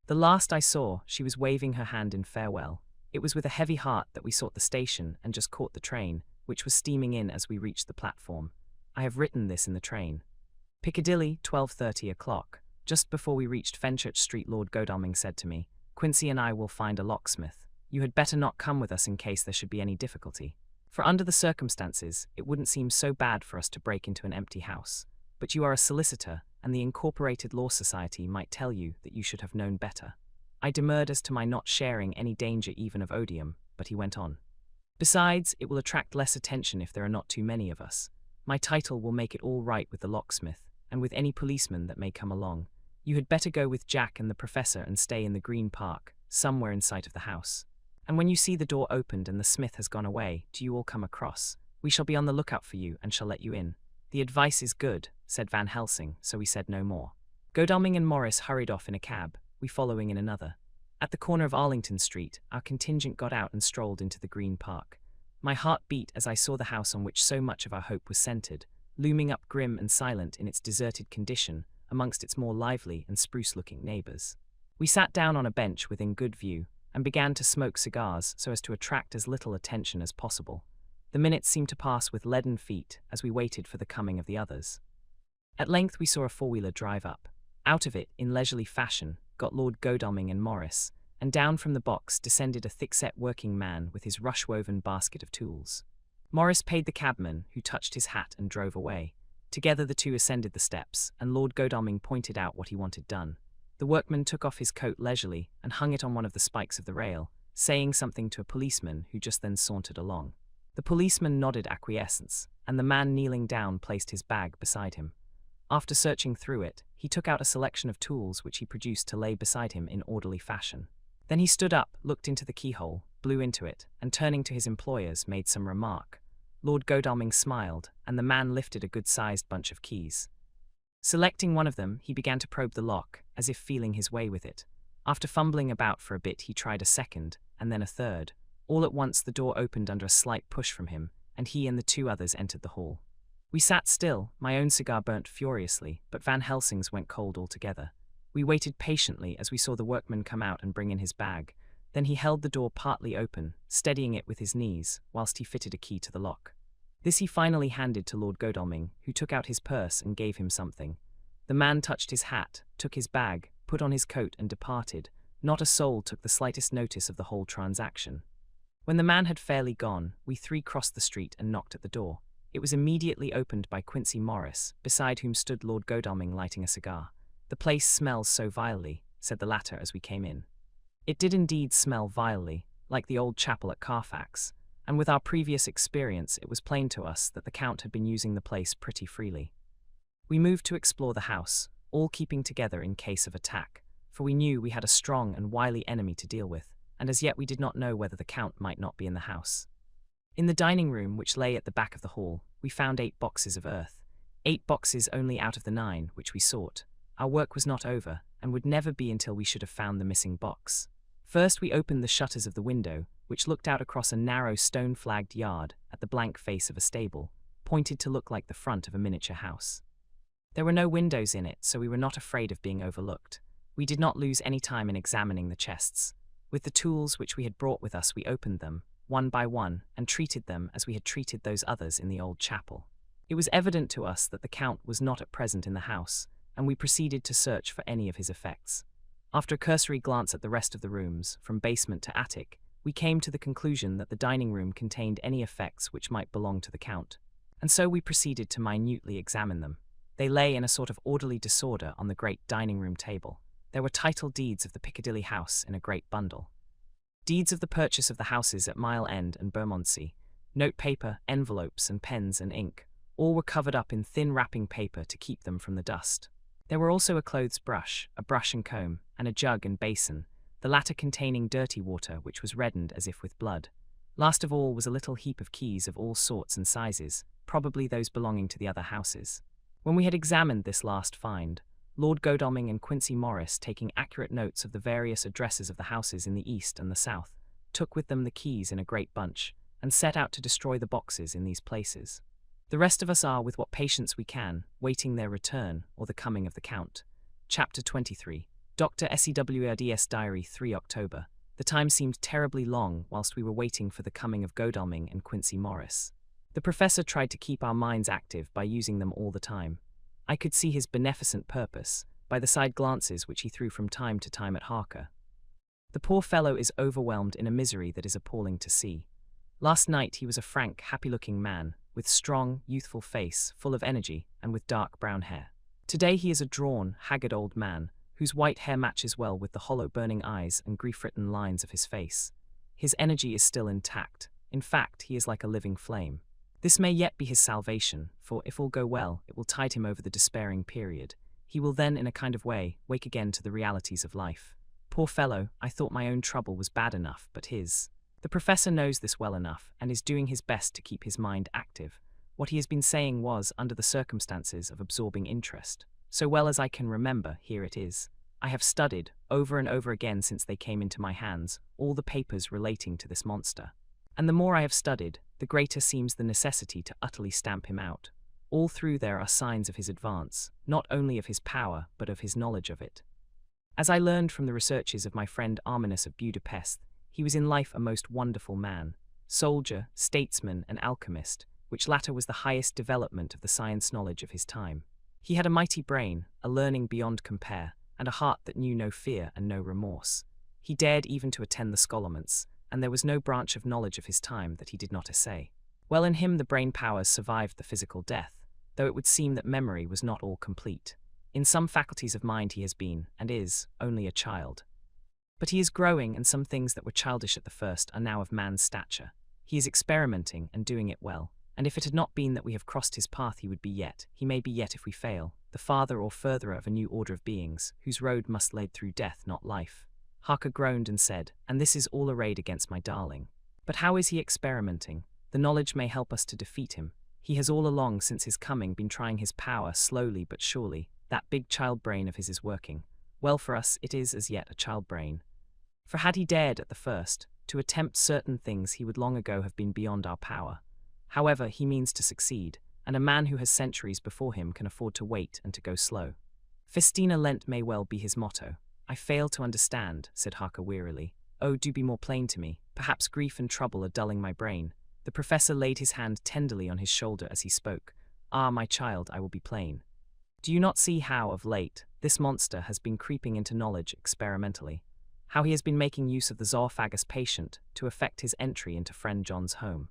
The last I saw, she was waving her hand in farewell. It was with a heavy heart that we sought the station and just caught the train, which was steaming in as we reached the platform. I have written this in the train. Piccadilly, 12:30 o'clock. Just before we reached Fenchurch Street, Lord Godalming said to me, "Quincy and I will find a locksmith. You had better not come with us in case there should be any difficulty." For under the circumstances, it wouldn't seem so bad for us to break into an empty house. But you are a solicitor, and the Incorporated Law Society might tell you that you should have known better. I demurred as to my not sharing any danger even of odium, but he went on. Besides, it will attract less attention if there are not too many of us. My title will make it all right with the locksmith, and with any policeman that may come along. You had better go with Jack and the professor and stay in the Green Park, somewhere in sight of the house. And when you see the door opened and the smith has gone away, do you all come across. We shall be on the lookout for you and shall let you in. The advice is good, said Van Helsing, so we said no more. Godalming and Morris hurried off in a cab, we following in another. At the corner of Arlington Street, our contingent got out and strolled into the Green Park. My heart beat as I saw the house on which so much of our hope was centered, looming up grim and silent in its deserted condition, amongst its more lively and spruce-looking neighbors. We sat down on a bench within good view, and began to smoke cigars so as to attract as little attention as possible. The minutes seemed to pass with leaden feet as we waited for the coming of the others. At length we saw a four-wheeler drive up. Out of it, in leisurely fashion, got Lord Godalming and Morris, and down from the box descended a thick-set working man with his rush-woven basket of tools. Morris paid the cabman, who touched his hat and drove away. Together the two ascended the steps, and Lord Godalming pointed out what he wanted done. The workman took off his coat leisurely and hung it on one of the spikes of the rail, saying something to a policeman who just then sauntered along. The policeman nodded acquiescence, and the man kneeling down placed his bag beside him. After searching through it, he took out a selection of tools which he produced to lay beside him in orderly fashion. Then he stood up, looked into the keyhole, blew into it, and turning to his employers made some remark. Lord Godalming smiled, and the man lifted a good-sized bunch of keys. Selecting one of them, he began to probe the lock, as if feeling his way with it. After fumbling about for a bit, he tried a second, and then a third. All at once the door opened under a slight push from him, and he and the two others entered the hall. We sat still, my own cigar burnt furiously, but Van Helsing's went cold altogether. We waited patiently as we saw the workman come out and bring in his bag. Then he held the door partly open, steadying it with his knees, whilst he fitted a key to the lock. This he finally handed to Lord Godalming, who took out his purse and gave him something. The man touched his hat, took his bag, put on his coat and departed. Not a soul took the slightest notice of the whole transaction. When the man had fairly gone, we three crossed the street and knocked at the door. It was immediately opened by Quincy Morris, beside whom stood Lord Godalming lighting a cigar. "The place smells so vilely," said the latter as we came in. It did indeed smell vilely, like the old chapel at Carfax, and with our previous experience it was plain to us that the Count had been using the place pretty freely. We moved to explore the house, all keeping together in case of attack, for we knew we had a strong and wily enemy to deal with, and as yet we did not know whether the Count might not be in the house. In the dining room, which lay at the back of the hall, we found 8 boxes of earth. 8 boxes only out of the 9 which we sought. Our work was not over, and would never be until we should have found the missing box. First we opened the shutters of the window, which looked out across a narrow stone-flagged yard at the blank face of a stable, pointed to look like the front of a miniature house. There were no windows in it, so we were not afraid of being overlooked. We did not lose any time in examining the chests. With the tools which we had brought with us, we opened them, one by one, and treated them as we had treated those others in the old chapel. It was evident to us that the Count was not at present in the house, and we proceeded to search for any of his effects. After a cursory glance at the rest of the rooms, from basement to attic, we came to the conclusion that the dining room contained any effects which might belong to the Count, and so we proceeded to minutely examine them. They lay in a sort of orderly disorder on the great dining room table. There were title deeds of the Piccadilly house in a great bundle. Deeds of the purchase of the houses at Mile End and Bermondsey, note paper, envelopes and pens and ink, all were covered up in thin wrapping paper to keep them from the dust. There were also a clothes brush, a brush and comb, and a jug and basin, the latter containing dirty water which was reddened as if with blood. Last of all was a little heap of keys of all sorts and sizes, probably those belonging to the other houses. When we had examined this last find, Lord Godalming and Quincy Morris, taking accurate notes of the various addresses of the houses in the east and the south, took with them the keys in a great bunch, and set out to destroy the boxes in these places. The rest of us are, with what patience we can, waiting their return or the coming of the Count. Chapter 23. Dr. Sewrds Diary, 3 October. The time seemed terribly long whilst we were waiting for the coming of Godalming and Quincy Morris. The professor tried to keep our minds active by using them all the time. I could see his beneficent purpose by the side glances which he threw from time to time at Harker. The poor fellow is overwhelmed in a misery that is appalling to see. Last night he was a frank, happy-looking man, with strong, youthful face, full of energy, and with dark brown hair. Today he is a drawn, haggard old man, whose white hair matches well with the hollow, burning eyes and grief-written lines of his face. His energy is still intact. In fact, he is like a living flame. This may yet be his salvation, for if all go well, it will tide him over the despairing period. He will then, in a kind of way, wake again to the realities of life. Poor fellow, I thought my own trouble was bad enough, but his. The professor knows this well enough, and is doing his best to keep his mind active. What he has been saying was, under the circumstances, of absorbing interest. So well as I can remember, here it is. I have studied, over and over again since they came into my hands, all the papers relating to this monster. And the more I have studied, the greater seems the necessity to utterly stamp him out. All through there are signs of his advance, not only of his power, but of his knowledge of it. As I learned from the researches of my friend Arminus of Budapest, he was in life a most wonderful man, soldier, statesman, and alchemist, which latter was the highest development of the science knowledge of his time. He had a mighty brain, a learning beyond compare, and a heart that knew no fear and no remorse. He dared even to attend the scholaments, and there was no branch of knowledge of his time that he did not essay. Well, in him the brain powers survived the physical death, though it would seem that memory was not all complete. In some faculties of mind he has been, and is, only a child. But he is growing, and some things that were childish at the first are now of man's stature. He is experimenting, and doing it well, and if it had not been that we have crossed his path he may be yet if we fail, the father or furtherer of a new order of beings, whose road must lead through death, not life. Harker groaned and said, and this is all arrayed against my darling. But how is he experimenting? The knowledge may help us to defeat him. He has all along since his coming been trying his power, slowly but surely. That big child brain of his is working. Well, for us it is as yet a child brain. For had he dared at the first to attempt certain things he would long ago have been beyond our power. However, he means to succeed, and a man who has centuries before him can afford to wait and to go slow. Festina lent may well be his motto. I fail to understand, said Harker wearily. Oh, do be more plain to me. Perhaps grief and trouble are dulling my brain. The professor laid his hand tenderly on his shoulder as he spoke. Ah, my child, I will be plain. Do you not see how, of late, this monster has been creeping into knowledge experimentally? How he has been making use of the zoophagus patient to effect his entry into friend John's home?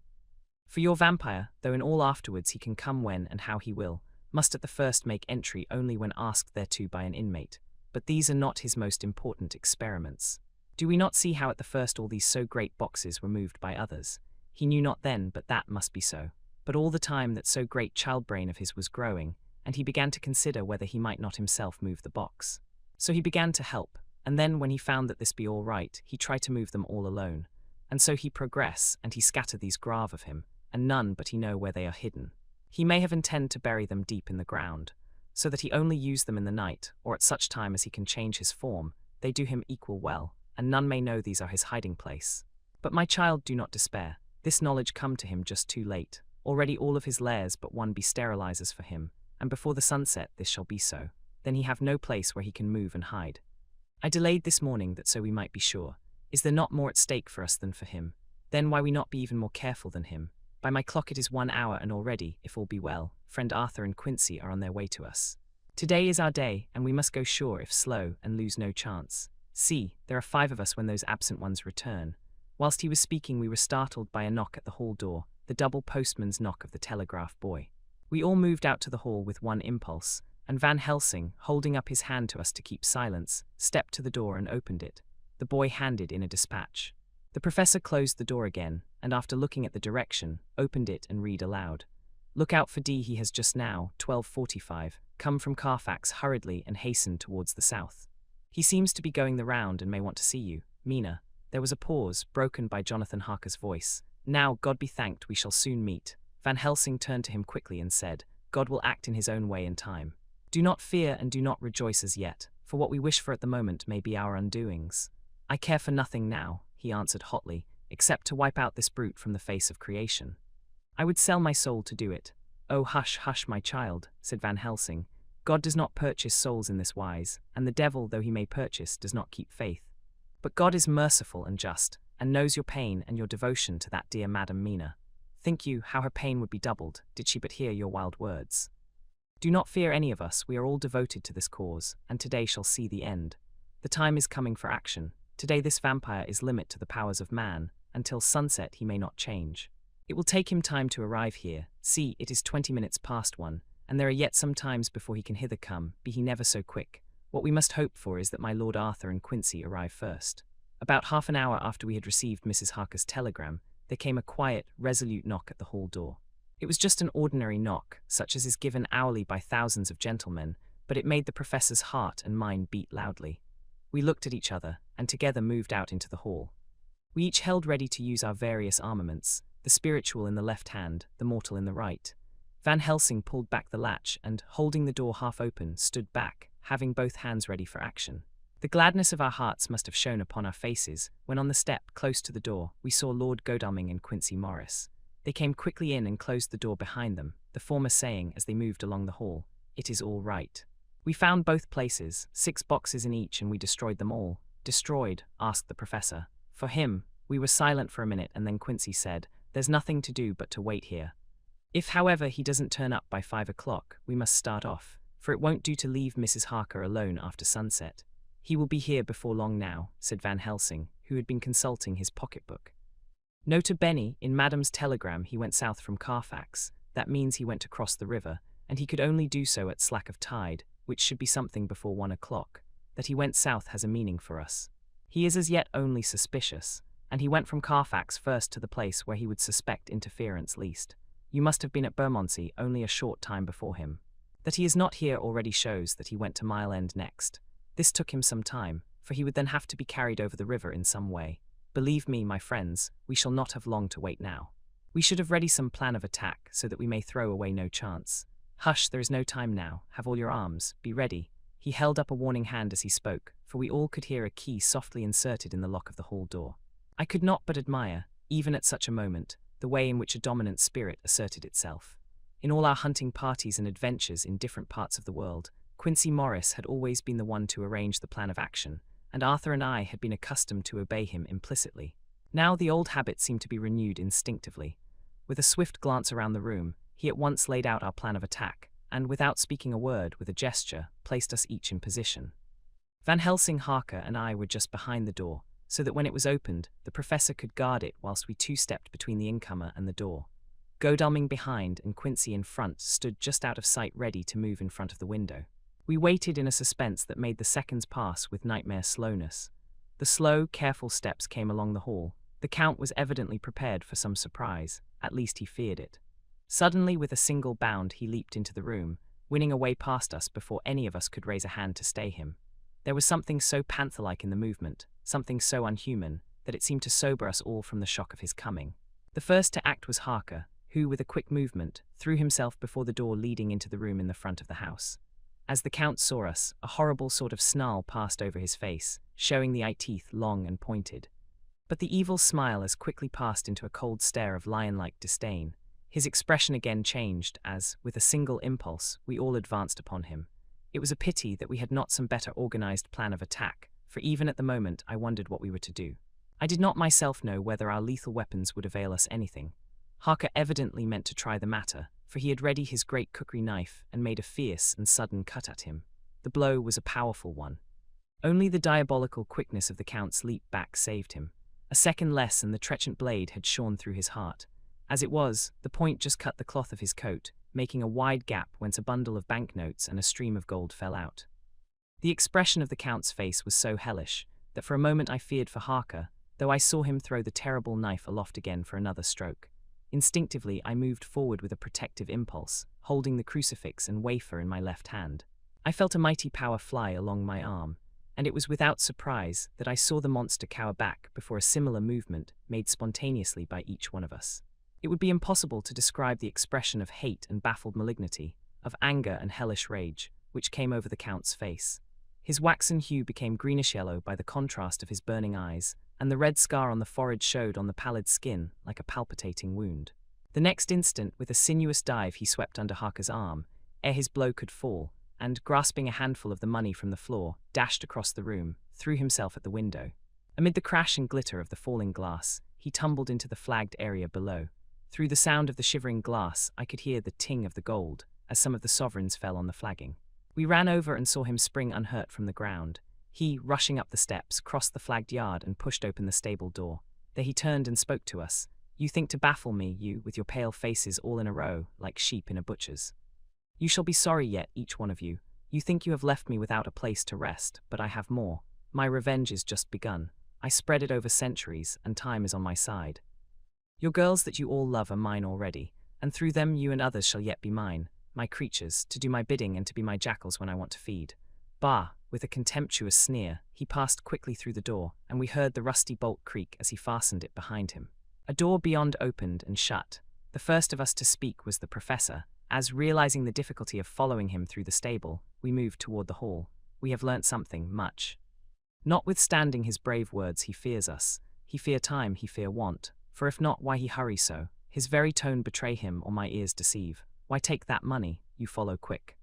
For your vampire, though in all afterwards he can come when and how he will, must at the first make entry only when asked thereto by an inmate. But these are not his most important experiments. Do we not see how at the first all these so great boxes were moved by others? He knew not then, but that must be so. But all the time that so great child brain of his was growing, and he began to consider whether he might not himself move the box. So he began to help, and then when he found that this be all right, he tried to move them all alone. And so he progress, and he scatter these grave of him, and none but he know where they are hidden. He may have intend to bury them deep in the ground, so that he only use them in the night, or at such time as he can change his form. They do him equal well, and none may know these are his hiding place. But my child, do not despair. This knowledge come to him just too late. Already all of his lairs but one be sterilizers for him, and before the sunset this shall be so. Then he have no place where he can move and hide. I delayed this morning that so we might be sure. Is there not more at stake for us than for him? Then why we not be even more careful than him? By my clock it is 1 hour, and already, if all be well, friend Arthur and Quincy are on their way to us. Today is our day, and we must go sure if slow, and lose no chance. See, there are 5 of us when those absent ones return. Whilst he was speaking we were startled by a knock at the hall door, the double postman's knock of the telegraph boy. We all moved out to the hall with one impulse, and Van Helsing, holding up his hand to us to keep silence, stepped to the door and opened it. The boy handed in a dispatch. The professor closed the door again, and after looking at the direction, opened it and read aloud. Look out for D. He has just now, 12:45, come from Carfax hurriedly and hastened towards the south. He seems to be going the round and may want to see you. Mina. There was a pause, broken by Jonathan Harker's voice. Now, God be thanked, we shall soon meet. Van Helsing turned to him quickly and said, God will act in his own way in time. Do not fear and do not rejoice as yet, for what we wish for at the moment may be our undoings. I care for nothing now, he answered hotly, except to wipe out this brute from the face of creation. I would sell my soul to do it. Oh, hush, hush, my child, said Van Helsing. God does not purchase souls in this wise, and the devil, though he may purchase, does not keep faith. But God is merciful and just, and knows your pain and your devotion to that dear Madam Mina. Think you how her pain would be doubled, did she but hear your wild words? Do not fear any of us, we are all devoted to this cause, and today shall see the end. The time is coming for action. Today this vampire is limit to the powers of man, until sunset he may not change. It will take him time to arrive here. See, it is 20 minutes past 1, and there are yet some times before he can hither come, be he never so quick. What we must hope for is that my Lord Arthur and Quincy arrive first. About half an hour after we had received Mrs. Harker's telegram, there came a quiet, resolute knock at the hall door. It was just an ordinary knock, such as is given hourly by thousands of gentlemen, but it made the professor's heart and mine beat loudly. We looked at each other, and together moved out into the hall. We each held ready to use our various armaments, the spiritual in the left hand, the mortal in the right. Van Helsing pulled back the latch and, holding the door half open, stood back, having both hands ready for action. The gladness of our hearts must have shone upon our faces, when on the step, close to the door, we saw Lord Godalming and Quincy Morris. They came quickly in and closed the door behind them, the former saying, as they moved along the hall, "It is all right." We found both places, 6 boxes in each, and we destroyed them all. "Destroyed?" asked the professor. "For him." We were silent for a minute, and then Quincy said, "There's nothing to do but to wait here. If, however, he doesn't turn up by 5 o'clock, we must start off, for it won't do to leave Mrs. Harker alone after sunset." "He will be here before long now," said Van Helsing, who had been consulting his pocketbook. Nota bene, in Madam's telegram he went south from Carfax. That means he went to cross the river, and he could only do so at slack of tide, which should be something before 1 o'clock. That he went south has a meaning for us. He is as yet only suspicious, and he went from Carfax first to the place where he would suspect interference least. You must have been at Bermondsey only a short time before him. That he is not here already shows that he went to Mile End next. This took him some time, for he would then have to be carried over the river in some way. Believe me, my friends, we shall not have long to wait now. We should have ready some plan of attack, so that we may throw away no chance. Hush, there is no time now. Have all your arms. Be ready. He held up a warning hand as he spoke, for we all could hear a key softly inserted in the lock of the hall door. I could not but admire, even at such a moment, the way in which a dominant spirit asserted itself. In all our hunting parties and adventures in different parts of the world, Quincy Morris had always been the one to arrange the plan of action, and Arthur and I had been accustomed to obey him implicitly. Now the old habit seemed to be renewed instinctively. With a swift glance around the room, he at once laid out our plan of attack, and without speaking a word, with a gesture, placed us each in position. Van Helsing, Harker, and I were just behind the door, so that when it was opened, the professor could guard it whilst we two-stepped between the incomer and the door. Godalming behind and Quincy in front stood just out of sight, ready to move in front of the window. We waited in a suspense that made the seconds pass with nightmare slowness. The slow, careful steps came along the hall. The Count was evidently prepared for some surprise, at least he feared it. Suddenly, with a single bound, he leaped into the room, winning a way past us before any of us could raise a hand to stay him. There was something so panther-like in the movement, something so unhuman, that it seemed to sober us all from the shock of his coming. The first to act was Harker, who, with a quick movement, threw himself before the door leading into the room in the front of the house. As the Count saw us, a horrible sort of snarl passed over his face, showing the eye-teeth long and pointed. But the evil smile as quickly passed into a cold stare of lion-like disdain. His expression again changed as, with a single impulse, we all advanced upon him. It was a pity that we had not some better organized plan of attack, for even at the moment I wondered what we were to do. I did not myself know whether our lethal weapons would avail us anything. Harker evidently meant to try the matter, for he had ready his great cookery knife and made a fierce and sudden cut at him. The blow was a powerful one. Only the diabolical quickness of the Count's leap back saved him. A second less and the trenchant blade had shorn through his heart. As it was, the point just cut the cloth of his coat, making a wide gap whence a bundle of banknotes and a stream of gold fell out. The expression of the Count's face was so hellish that for a moment I feared for Harker, though I saw him throw the terrible knife aloft again for another stroke. Instinctively I moved forward with a protective impulse, holding the crucifix and wafer in my left hand. I felt a mighty power fly along my arm, and it was without surprise that I saw the monster cower back before a similar movement made spontaneously by each one of us. It would be impossible to describe the expression of hate and baffled malignity, of anger and hellish rage, which came over the Count's face. His waxen hue became greenish-yellow by the contrast of his burning eyes, and the red scar on the forehead showed on the pallid skin like a palpitating wound. The next instant, with a sinuous dive, he swept under Harker's arm, ere his blow could fall, and, grasping a handful of the money from the floor, dashed across the room, threw himself at the window. Amid the crash and glitter of the falling glass, he tumbled into the flagged area below. Through the sound of the shivering glass, I could hear the ting of the gold, as some of the sovereigns fell on the flagging. We ran over and saw him spring unhurt from the ground. He, rushing up the steps, crossed the flagged yard and pushed open the stable door. There he turned and spoke to us. You think to baffle me, you, with your pale faces all in a row, like sheep in a butcher's. You shall be sorry yet, each one of you. You think you have left me without a place to rest, but I have more. My revenge is just begun. I spread it over centuries, and time is on my side. Your girls that you all love are mine already, and through them you and others shall yet be mine, my creatures, to do my bidding and to be my jackals when I want to feed. Bah! With a contemptuous sneer, he passed quickly through the door, and we heard the rusty bolt creak as he fastened it behind him. A door beyond opened and shut. The first of us to speak was the professor, as, realizing the difficulty of following him through the stable, we moved toward the hall. We have learnt something, much. Notwithstanding his brave words, he fears us. He fear time, he fear want. For if not, why he hurry so? His very tone betray him, or my ears deceive. Why take that money? You follow quick.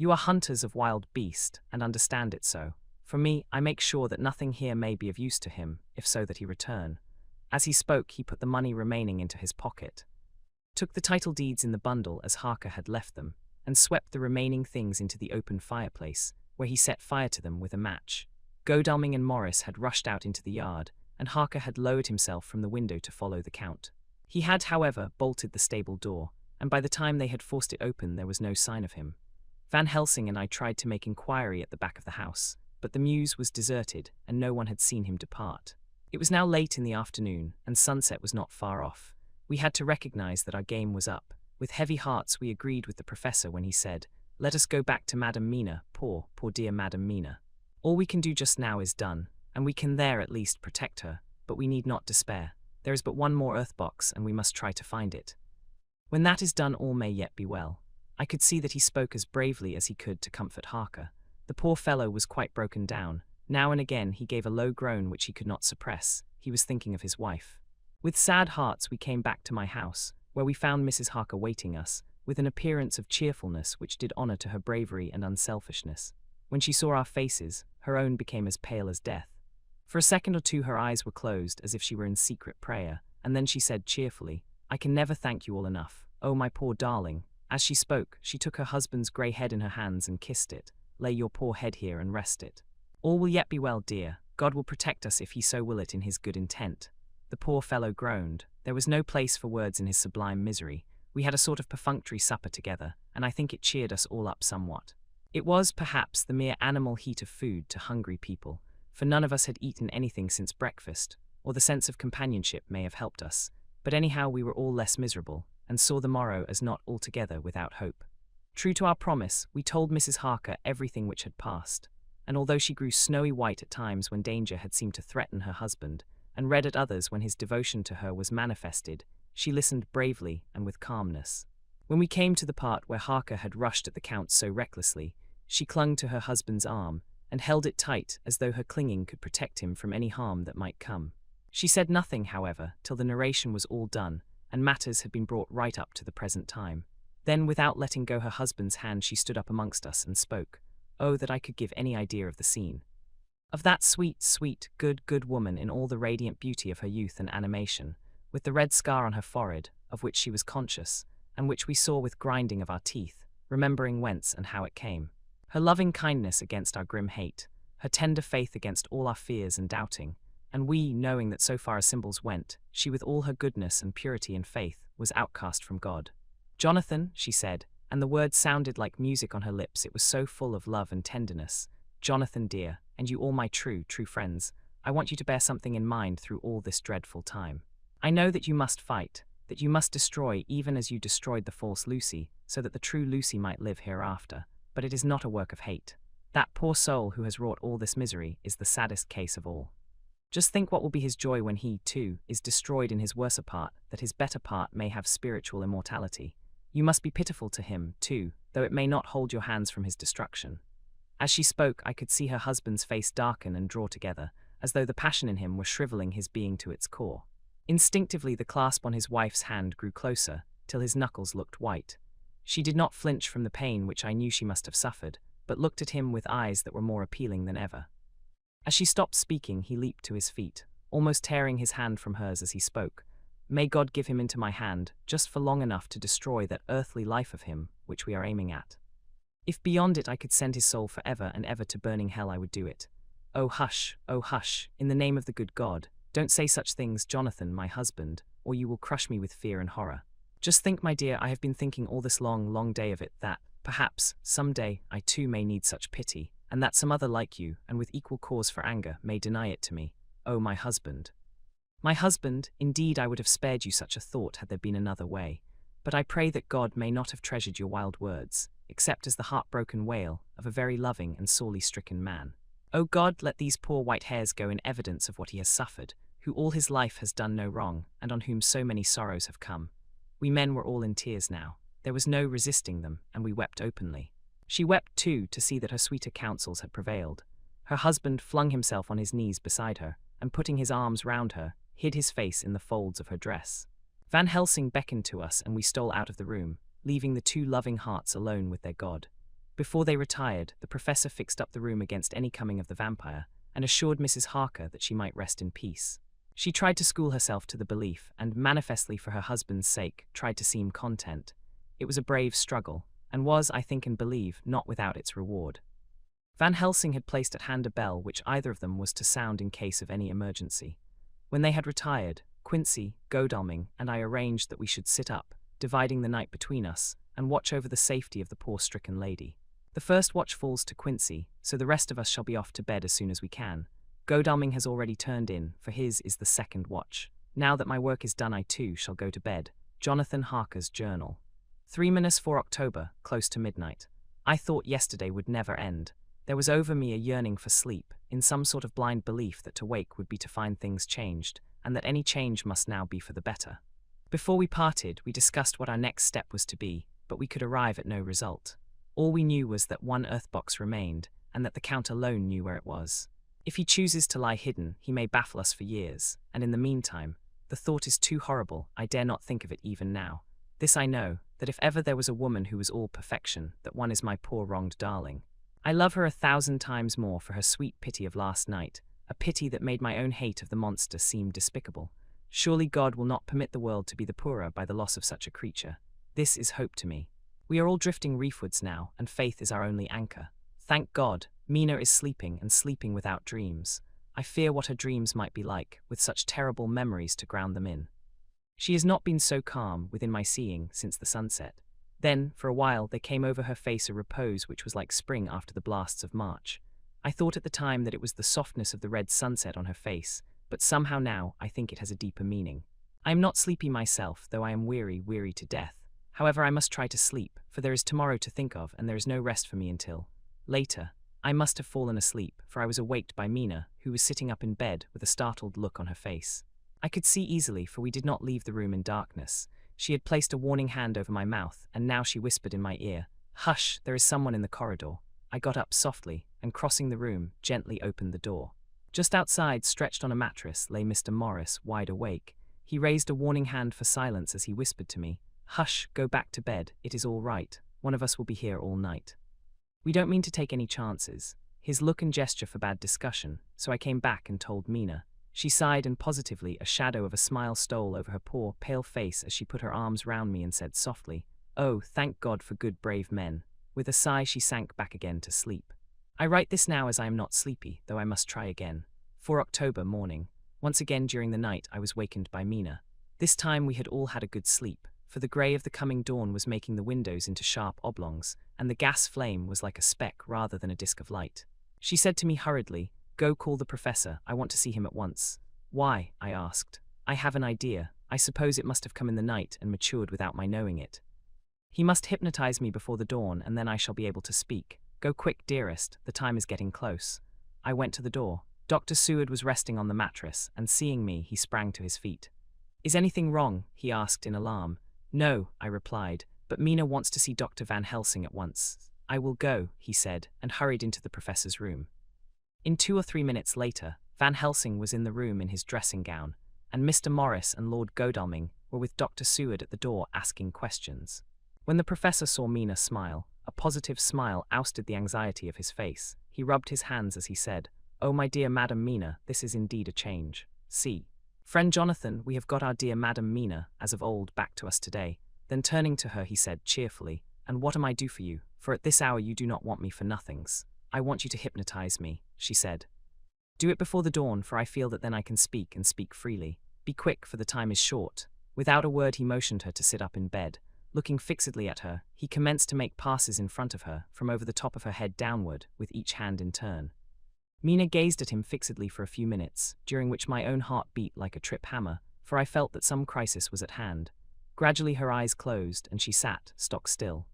You are hunters of wild beast, and understand it so. For me, I make sure that nothing here may be of use to him, if so that he return. As he spoke, he put the money remaining into his pocket, took the title deeds in the bundle as Harker had left them, and swept the remaining things into the open fireplace, where he set fire to them with a match. Godalming and Morris had rushed out into the yard, and Harker had lowered himself from the window to follow the Count. He had, however, bolted the stable door, and by the time they had forced it open there was no sign of him. Van Helsing and I tried to make inquiry at the back of the house, but the mews was deserted, and no one had seen him depart. It was now late in the afternoon, and sunset was not far off. We had to recognize that our game was up. With heavy hearts we agreed with the professor when he said, "Let us go back to Madame Mina, poor dear Madame Mina. All we can do just now is done, and we can there at least protect her, but we need not despair. There is but one more earth box, and we must try to find it. When that is done, all may yet be well." I could see that he spoke as bravely as he could to comfort Harker. The poor fellow was quite broken down. Now and again he gave a low groan which he could not suppress. He was thinking of his wife. With sad hearts we came back to my house, where we found Mrs. Harker waiting us, with an appearance of cheerfulness which did honor to her bravery and unselfishness. When she saw our faces, her own became as pale as death. For a second or two her eyes were closed as if she were in secret prayer, and then she said cheerfully, "I can never thank you all enough. Oh, my poor darling." As she spoke, she took her husband's grey head in her hands and kissed it. "Lay your poor head here and rest it. All will yet be well, dear. God will protect us if he so will it in his good intent." The poor fellow groaned. There was no place for words in his sublime misery. We had a sort of perfunctory supper together, and I think it cheered us all up somewhat. It was, perhaps, the mere animal heat of food to hungry people, for none of us had eaten anything since breakfast, or the sense of companionship may have helped us, but anyhow we were all less miserable, and saw the morrow as not altogether without hope. True to our promise, we told Mrs. Harker everything which had passed, and although she grew snowy white at times when danger had seemed to threaten her husband, and red at others when his devotion to her was manifested, she listened bravely and with calmness. When we came to the part where Harker had rushed at the Count so recklessly, she clung to her husband's arm, and held it tight as though her clinging could protect him from any harm that might come. She said nothing, however, till the narration was all done, and matters had been brought right up to the present time. Then, without letting go her husband's hand, she stood up amongst us and spoke. Oh, that I could give any idea of the scene. Of that sweet, sweet, good woman in all the radiant beauty of her youth and animation, with the red scar on her forehead, of which she was conscious, and which we saw with grinding of our teeth, remembering whence and how it came. Her loving kindness against our grim hate, her tender faith against all our fears and doubting, and we, knowing that so far as symbols went, she with all her goodness and purity and faith was outcast from God. "Jonathan," she said, and the word sounded like music on her lips, it was so full of love and tenderness. "Jonathan dear, and you all my true friends, I want you to bear something in mind through all this dreadful time. I know that you must fight, that you must destroy even as you destroyed the false Lucy, so that the true Lucy might live hereafter, but it is not a work of hate. That poor soul who has wrought all this misery is the saddest case of all. Just think what will be his joy when he, too, is destroyed in his worser part, that his better part may have spiritual immortality. You must be pitiful to him, too, though it may not hold your hands from his destruction." As she spoke, I could see her husband's face darken and draw together, as though the passion in him were shriveling his being to its core. Instinctively the clasp on his wife's hand grew closer, till his knuckles looked white. She did not flinch from the pain which I knew she must have suffered, but looked at him with eyes that were more appealing than ever. As she stopped speaking, he leaped to his feet, almost tearing his hand from hers as he spoke. "May God give him into my hand, just for long enough to destroy that earthly life of him, which we are aiming at. If beyond it I could send his soul for ever and ever to burning hell, I would do it. Oh hush, in the name of the good God, Don't say such things, Jonathan, my husband, or you will crush me with fear and horror. Just think, my dear, I have been thinking all this long, long day of it, that, perhaps, some day, I too may need such pity, and that some other like you, and with equal cause for anger, may deny it to me. Oh, my husband! My husband, indeed I would have spared you such a thought had there been another way, but I pray that God may not have treasured your wild words, except as the heartbroken wail of a very loving and sorely stricken man. O God, let these poor white hairs go in evidence of what he has suffered, who all his life has done no wrong, and on whom so many sorrows have come. We men were all in tears now. There was no resisting them, and we wept openly. She wept too, to see that her sweeter counsels had prevailed. Her husband flung himself on his knees beside her, and putting his arms round her, hid his face in the folds of her dress. Van Helsing beckoned to us, and we stole out of the room, leaving the two loving hearts alone with their God. Before they retired, the professor fixed up the room against any coming of the vampire, and assured Mrs. Harker that she might rest in peace. She tried to school herself to the belief, and manifestly for her husband's sake, tried to seem content. It was a brave struggle, and was, I think and believe, not without its reward. Van Helsing had placed at hand a bell which either of them was to sound in case of any emergency. When they had retired, Quincy, Godalming, and I arranged that we should sit up, dividing the night between us, and watch over the safety of the poor stricken lady. The first watch falls to Quincy, so the rest of us shall be off to bed as soon as we can. Godalming has already turned in, for his is the second watch. Now that my work is done, I too shall go to bed. Jonathan Harker's Journal. 3-4 October, close to midnight. I thought yesterday would never end. There was over me a yearning for sleep, in some sort of blind belief that to wake would be to find things changed, and that any change must now be for the better. Before we parted, we discussed what our next step was to be, but we could arrive at no result. All we knew was that one earth box remained, and that the Count alone knew where it was. If he chooses to lie hidden, he may baffle us for years, and in the meantime, the thought is too horrible, I dare not think of it even now. This I know, that if ever there was a woman who was all perfection, that one is my poor wronged darling. I love her 1,000 times more for her sweet pity of last night, a pity that made my own hate of the monster seem despicable. Surely God will not permit the world to be the poorer by the loss of such a creature. This is hope to me. We are all drifting reefwards now, and faith is our only anchor. Thank God, Mina is sleeping, and sleeping without dreams. I fear what her dreams might be like, with such terrible memories to ground them in. She has not been so calm, within my seeing, since the sunset. Then, for a while, there came over her face a repose which was like spring after the blasts of March. I thought at the time that it was the softness of the red sunset on her face, but somehow now I think it has a deeper meaning. I am not sleepy myself, though I am weary to death. However, I must try to sleep, for there is tomorrow to think of, and there is no rest for me until later. I must have fallen asleep, for I was awaked by Mina, who was sitting up in bed with a startled look on her face. I could see easily, for we did not leave the room in darkness. She had placed a warning hand over my mouth, and now she whispered in my ear, "Hush, there is someone in the corridor." I got up softly, and crossing the room, gently opened the door. Just outside, stretched on a mattress, lay Mr. Morris, wide awake. He raised a warning hand for silence as he whispered to me, "Hush, go back to bed, it is all right. One of us will be here all night. We don't mean to take any chances." His look and gesture forbade discussion, so I came back and told Mina. She sighed, and positively a shadow of a smile stole over her poor, pale face as she put her arms round me and said softly, "Oh, thank God for good, brave men." With a sigh she sank back again to sleep. I write this now as I am not sleepy, though I must try again. 4 October morning. Once again during the night I was wakened by Mina. This time we had all had a good sleep, for the grey of the coming dawn was making the windows into sharp oblongs, and the gas flame was like a speck rather than a disk of light. She said to me hurriedly, "Go call the professor, I want to see him at once." "Why?" I asked. "I have an idea. I suppose it must have come in the night and matured without my knowing it. He must hypnotize me before the dawn, and then I shall be able to speak. Go quick, dearest, the time is getting close." I went to the door. Dr. Seward was resting on the mattress, and seeing me, he sprang to his feet. "Is anything wrong?" he asked in alarm. "No," I replied, "but Mina wants to see Dr. Van Helsing at once." "I will go," he said, and hurried into the professor's room. In 2 or 3 minutes later, Van Helsing was in the room in his dressing gown, and Mr. Morris and Lord Godalming were with Dr. Seward at the door asking questions. When the professor saw Mina smile, a positive smile ousted the anxiety of his face. He rubbed his hands as he said, "Oh, my dear Madam Mina, this is indeed a change. See, friend Jonathan, we have got our dear Madam Mina, as of old, back to us today." Then turning to her he said cheerfully, "And what am I do for you? For at this hour you do not want me for nothings." "I want you to hypnotize me," she said. Do it before the dawn, for I feel that then I can speak and speak freely. Be quick, for the time is short." Without a word he motioned her to sit up in bed. Looking fixedly at her, he commenced to make passes in front of her, from over the top of her head downward, with each hand in turn. Mina gazed at him fixedly for a few minutes, during which my own heart beat like a trip hammer, for I felt that some crisis was at hand. Gradually her eyes closed, and she sat, stock still.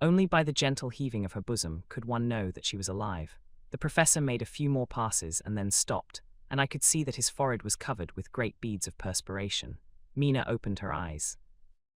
Only by the gentle heaving of her bosom could one know that she was alive. The professor made a few more passes and then stopped, and I could see that his forehead was covered with great beads of perspiration. Mina opened her eyes.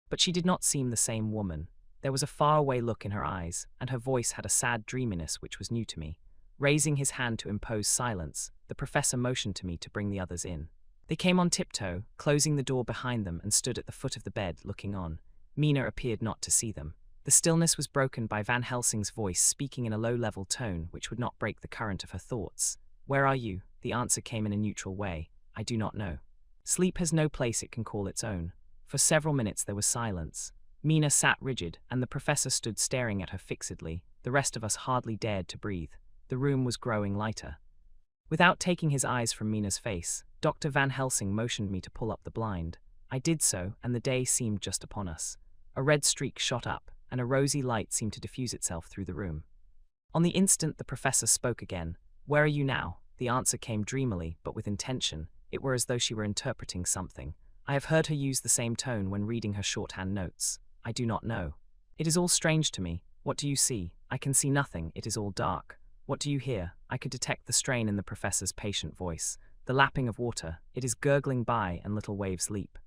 But she did not seem the same woman. There was a faraway look in her eyes, and her voice had a sad dreaminess which was new to me. Raising his hand to impose silence, the professor motioned to me to bring the others in. They came on tiptoe, closing the door behind them, and stood at the foot of the bed, looking on. Mina appeared not to see them. The stillness was broken by Van Helsing's voice speaking in a low-level tone which would not break the current of her thoughts. "Where are you?" The answer came in a neutral way. "I do not know." Sleep has no place it can call its own. For several minutes there was silence. Mina sat rigid, and the professor stood staring at her fixedly. The rest of us hardly dared to breathe. The room was growing lighter. Without taking his eyes from Mina's face, Dr. Van Helsing motioned me to pull up the blind. I did so, and the day seemed just upon us. A red streak shot up, and a rosy light seemed to diffuse itself through the room. On the instant the professor spoke again. "Where are you now?" The answer came dreamily, but with intention. It were as though she were interpreting something. I have heard her use the same tone when reading her shorthand notes. "I do not know. It is all strange to me. What do you see?" "I can see nothing. It is all dark." "What do you hear?" I could detect the strain in the professor's patient voice. "The lapping of water. It is gurgling by, and little waves leap."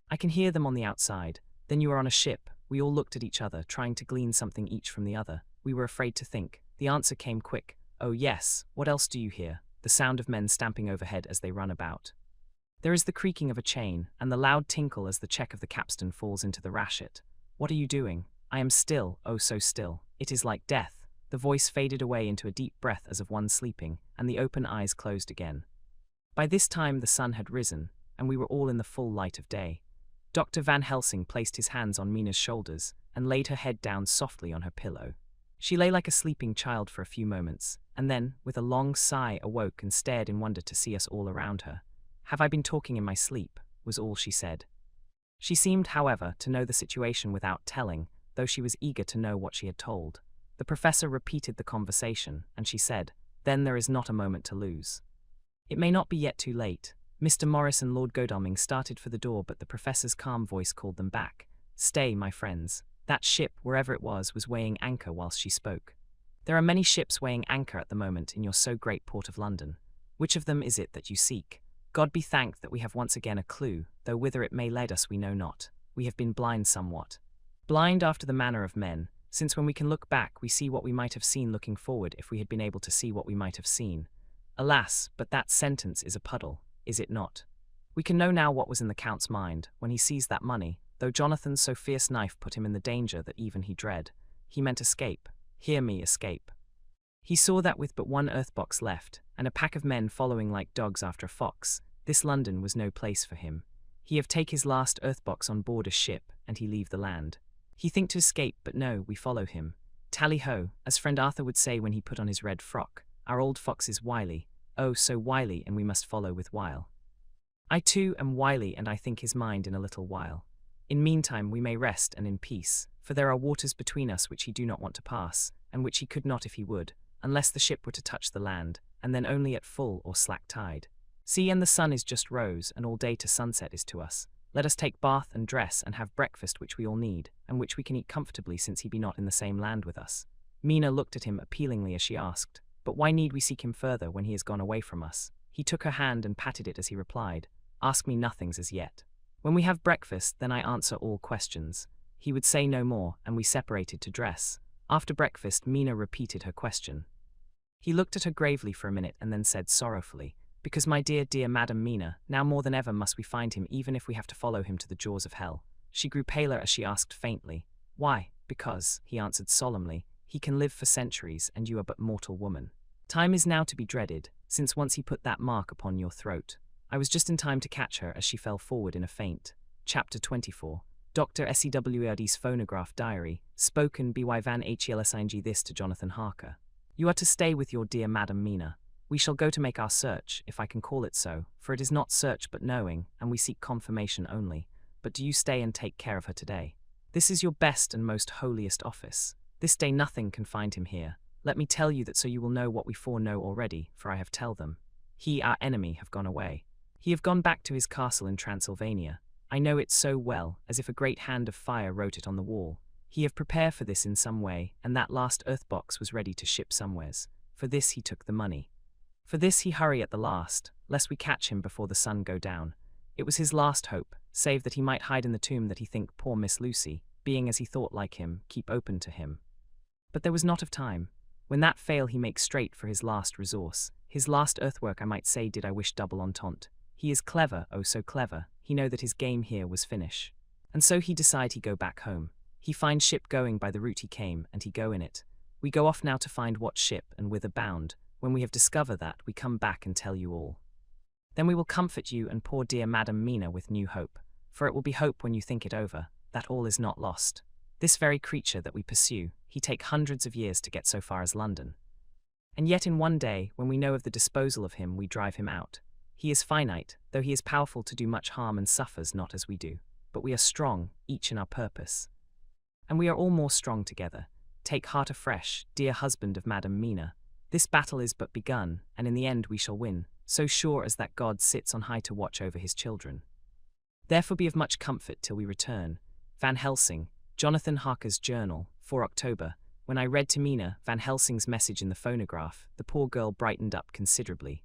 "I can hear them on the outside." "Then you are on a ship." We all looked at each other, trying to glean something each from the other. We were afraid to think. The answer came quick. "Oh yes, what else do you hear?" "The sound of men stamping overhead as they run about. There is the creaking of a chain, and the loud tinkle as the check of the capstan falls into the rachet." "What are you doing?" "I am still, oh so still. It is like death." The voice faded away into a deep breath as of one sleeping, and the open eyes closed again. By this time the sun had risen, and we were all in the full light of day. Dr. Van Helsing placed his hands on Mina's shoulders and laid her head down softly on her pillow. She lay like a sleeping child for a few moments, and then, with a long sigh, awoke and stared in wonder to see us all around her. "Have I been talking in my sleep?" was all she said. She seemed, however, to know the situation without telling, though she was eager to know what she had told. The professor repeated the conversation, and she said, "Then there is not a moment to lose. It may not be yet too late." Mr. Morris and Lord Godalming started for the door, but the professor's calm voice called them back. "Stay, my friends." That ship, wherever it was weighing anchor whilst she spoke. "There are many ships weighing anchor at the moment in your so great port of London. Which of them is it that you seek? God be thanked that we have once again a clue, though whither it may lead us we know not. We have been blind somewhat. Blind after the manner of men, since when we can look back we see what we might have seen looking forward if we had been able to see what we might have seen. Alas, but that sentence is a puddle, is it not? We can know now what was in the Count's mind when he seized that money, though Jonathan's so fierce knife put him in the danger that even he dread. He meant escape. Hear me, escape. He saw that with but one earth-box left, and a pack of men following like dogs after a fox, this London was no place for him. He have take his last earth-box on board a ship, and he leave the land. He think to escape, but no, we follow him. Tally-ho, as friend Arthur would say when he put on his red frock. Our old fox is wily, oh so wily, and we must follow with wile. I too am wily, and I think his mind in a little while. In meantime we may rest and in peace, for there are waters between us which he do not want to pass, and which he could not if he would, unless the ship were to touch the land, and then only at full or slack tide. See, and the sun is just rose, and all day to sunset is to us. Let us take bath and dress and have breakfast which we all need, and which we can eat comfortably since he be not in the same land with us. Mina looked at him appealingly as she asked, "But why need we seek him further when he has gone away from us?" He took her hand and patted it as he replied, "Ask me nothings as yet. When we have breakfast, then I answer all questions." He would say no more, and we separated to dress. After breakfast, Mina repeated her question. He looked at her gravely for a minute and then said sorrowfully, "Because my dear, dear Madam Mina, now more than ever must we find him even if we have to follow him to the jaws of hell." She grew paler as she asked faintly, "Why?" "Because," he answered solemnly, "he can live for centuries, and you are but mortal woman. Time is now to be dreaded, since once he put that mark upon your throat." I was just in time to catch her as she fell forward in a faint. Chapter 24. Dr. Seward's phonograph diary, spoken by Van Helsing this to Jonathan Harker. "You are to stay with your dear Madam Mina. We shall go to make our search, if I can call it so, for it is not search but knowing, and we seek confirmation only. But do you stay and take care of her today. This is your best and most holiest office. This day nothing can find him here. Let me tell you that so you will know what we foreknow already, for I have tell them. He, our enemy, have gone away. He have gone back to his castle in Transylvania. I know it so well, as if a great hand of fire wrote it on the wall. He have prepared for this in some way, and that last earth box was ready to ship somewheres. For this he took the money. For this he hurry at the last, lest we catch him before the sun go down. It was his last hope, save that he might hide in the tomb that he think poor Miss Lucy, being as he thought like him, keep open to him. But there was not of time. When that fail he makes straight for his last resource. His last earthwork I might say did I wish double entente. He is clever, oh so clever, he know that his game here was finish. And so he decide he go back home. He find ship going by the route he came, and he go in it. We go off now to find what ship and whither bound. When we have discovered that, we come back and tell you all. Then we will comfort you and poor dear Madam Mina with new hope, for it will be hope when you think it over, that all is not lost. This very creature that we pursue, he take hundreds of years to get so far as London. And yet in one day, when we know of the disposal of him, we drive him out. He is finite, though he is powerful to do much harm and suffers not as we do. But we are strong, each in our purpose. And we are all more strong together. Take heart afresh, dear husband of Madam Mina. This battle is but begun, and in the end we shall win, so sure as that God sits on high to watch over his children. Therefore be of much comfort till we return. Van Helsing, Jonathan Harker's journal, 4 October. When I read to Mina Van Helsing's message in the phonograph, the poor girl brightened up considerably.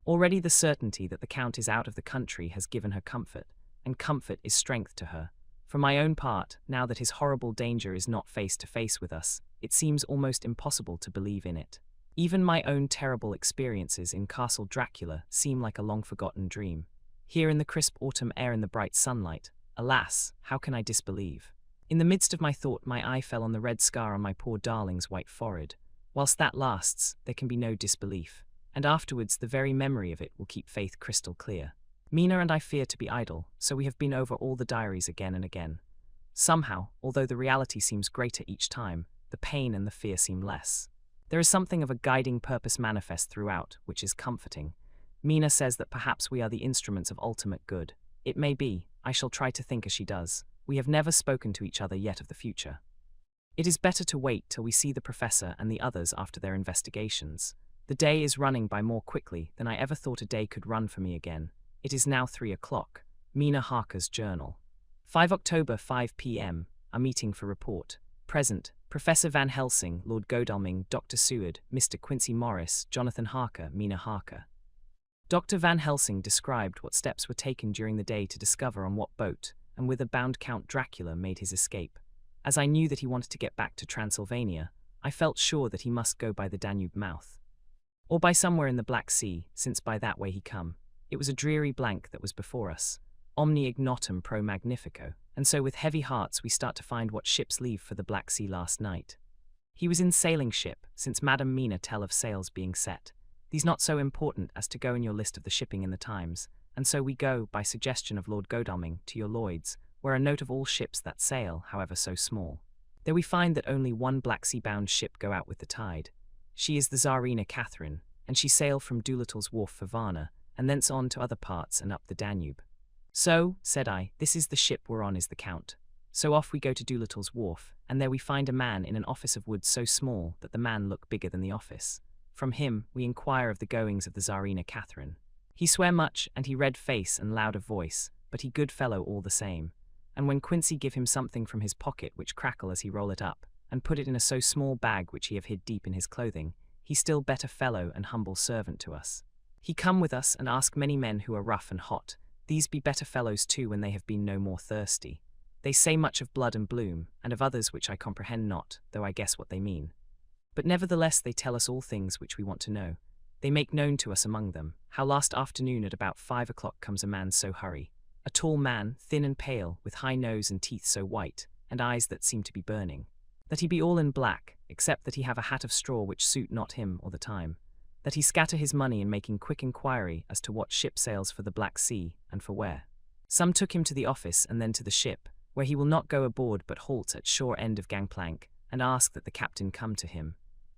Already the certainty that the Count is out of the country has given her comfort, and comfort is strength to her. For my own part, now that his horrible danger is not face to face with us, it seems almost impossible to believe in it. Even my own terrible experiences in Castle Dracula seem like a long-forgotten dream. Here in the crisp autumn air and the bright sunlight, alas, how can I disbelieve? In the midst of my thought my eye fell on the red scar on my poor darling's white forehead. Whilst that lasts, there can be no disbelief, and afterwards the very memory of it will keep faith crystal clear. Mina and I fear to be idle, so we have been over all the diaries again and again. Somehow, although the reality seems greater each time, the pain and the fear seem less. There is something of a guiding purpose manifest throughout, which is comforting. Mina says that perhaps we are the instruments of ultimate good. It may be, I shall try to think as she does. We have never spoken to each other yet of the future. It is better to wait till we see the professor and the others after their investigations. The day is running by more quickly than I ever thought a day could run for me again. It is now 3 o'clock. Mina Harker's journal. 5 October, 5 p.m. A meeting for report. Present, Professor Van Helsing, Lord Godalming, Dr. Seward, Mr. Quincy Morris, Jonathan Harker, Mina Harker. Dr. Van Helsing described what steps were taken during the day to discover on what boat and whither bound Count Dracula made his escape. As I knew that he wanted to get back to Transylvania, I felt sure that he must go by the Danube mouth, or by somewhere in the Black Sea, since by that way he come. It was a dreary blank that was before us. Omni ignotum pro magnifico, and so with heavy hearts we start to find what ships leave for the Black Sea last night. He was in sailing ship, since Madam Mina tell of sails being set. These not so important as to go in your list of the shipping in the Times, and so we go, by suggestion of Lord Godalming, to your Lloyd's, where a note of all ships that sail, however so small. There we find that only one Black Sea-bound ship go out with the tide. She is the Tsarina Catherine, and she sailed from Doolittle's wharf for Varna, and thence on to other parts and up the Danube. So, said I, this is the ship we're on is the Count. So off we go to Doolittle's wharf, and there we find a man in an office of wood so small that the man look bigger than the office. From him we inquire of the goings of the Tsarina Catherine. He swear much, and he red face and loud of voice, but he good fellow all the same. And when Quincy give him something from his pocket which crackle as he roll it up, and put it in a so small bag which he have hid deep in his clothing, he still better fellow and humble servant to us. He come with us and ask many men who are rough and hot. These be better fellows too when they have been no more thirsty. They say much of blood and bloom, and of others which I comprehend not, though I guess what they mean. But nevertheless they tell us all things which we want to know. They make known to us among them, how last afternoon at about 5 o'clock comes a man so hurry. A tall man, thin and pale, with high nose and teeth so white, and eyes that seem to be burning. That he be all in black, except that he have a hat of straw which suit not him or the time. That he scatter his money in making quick inquiry as to what ship sails for the Black Sea, and for where. Some took him to the office and then to the ship, where he will not go aboard but halt at shore end of gangplank, and ask that the captain come to him.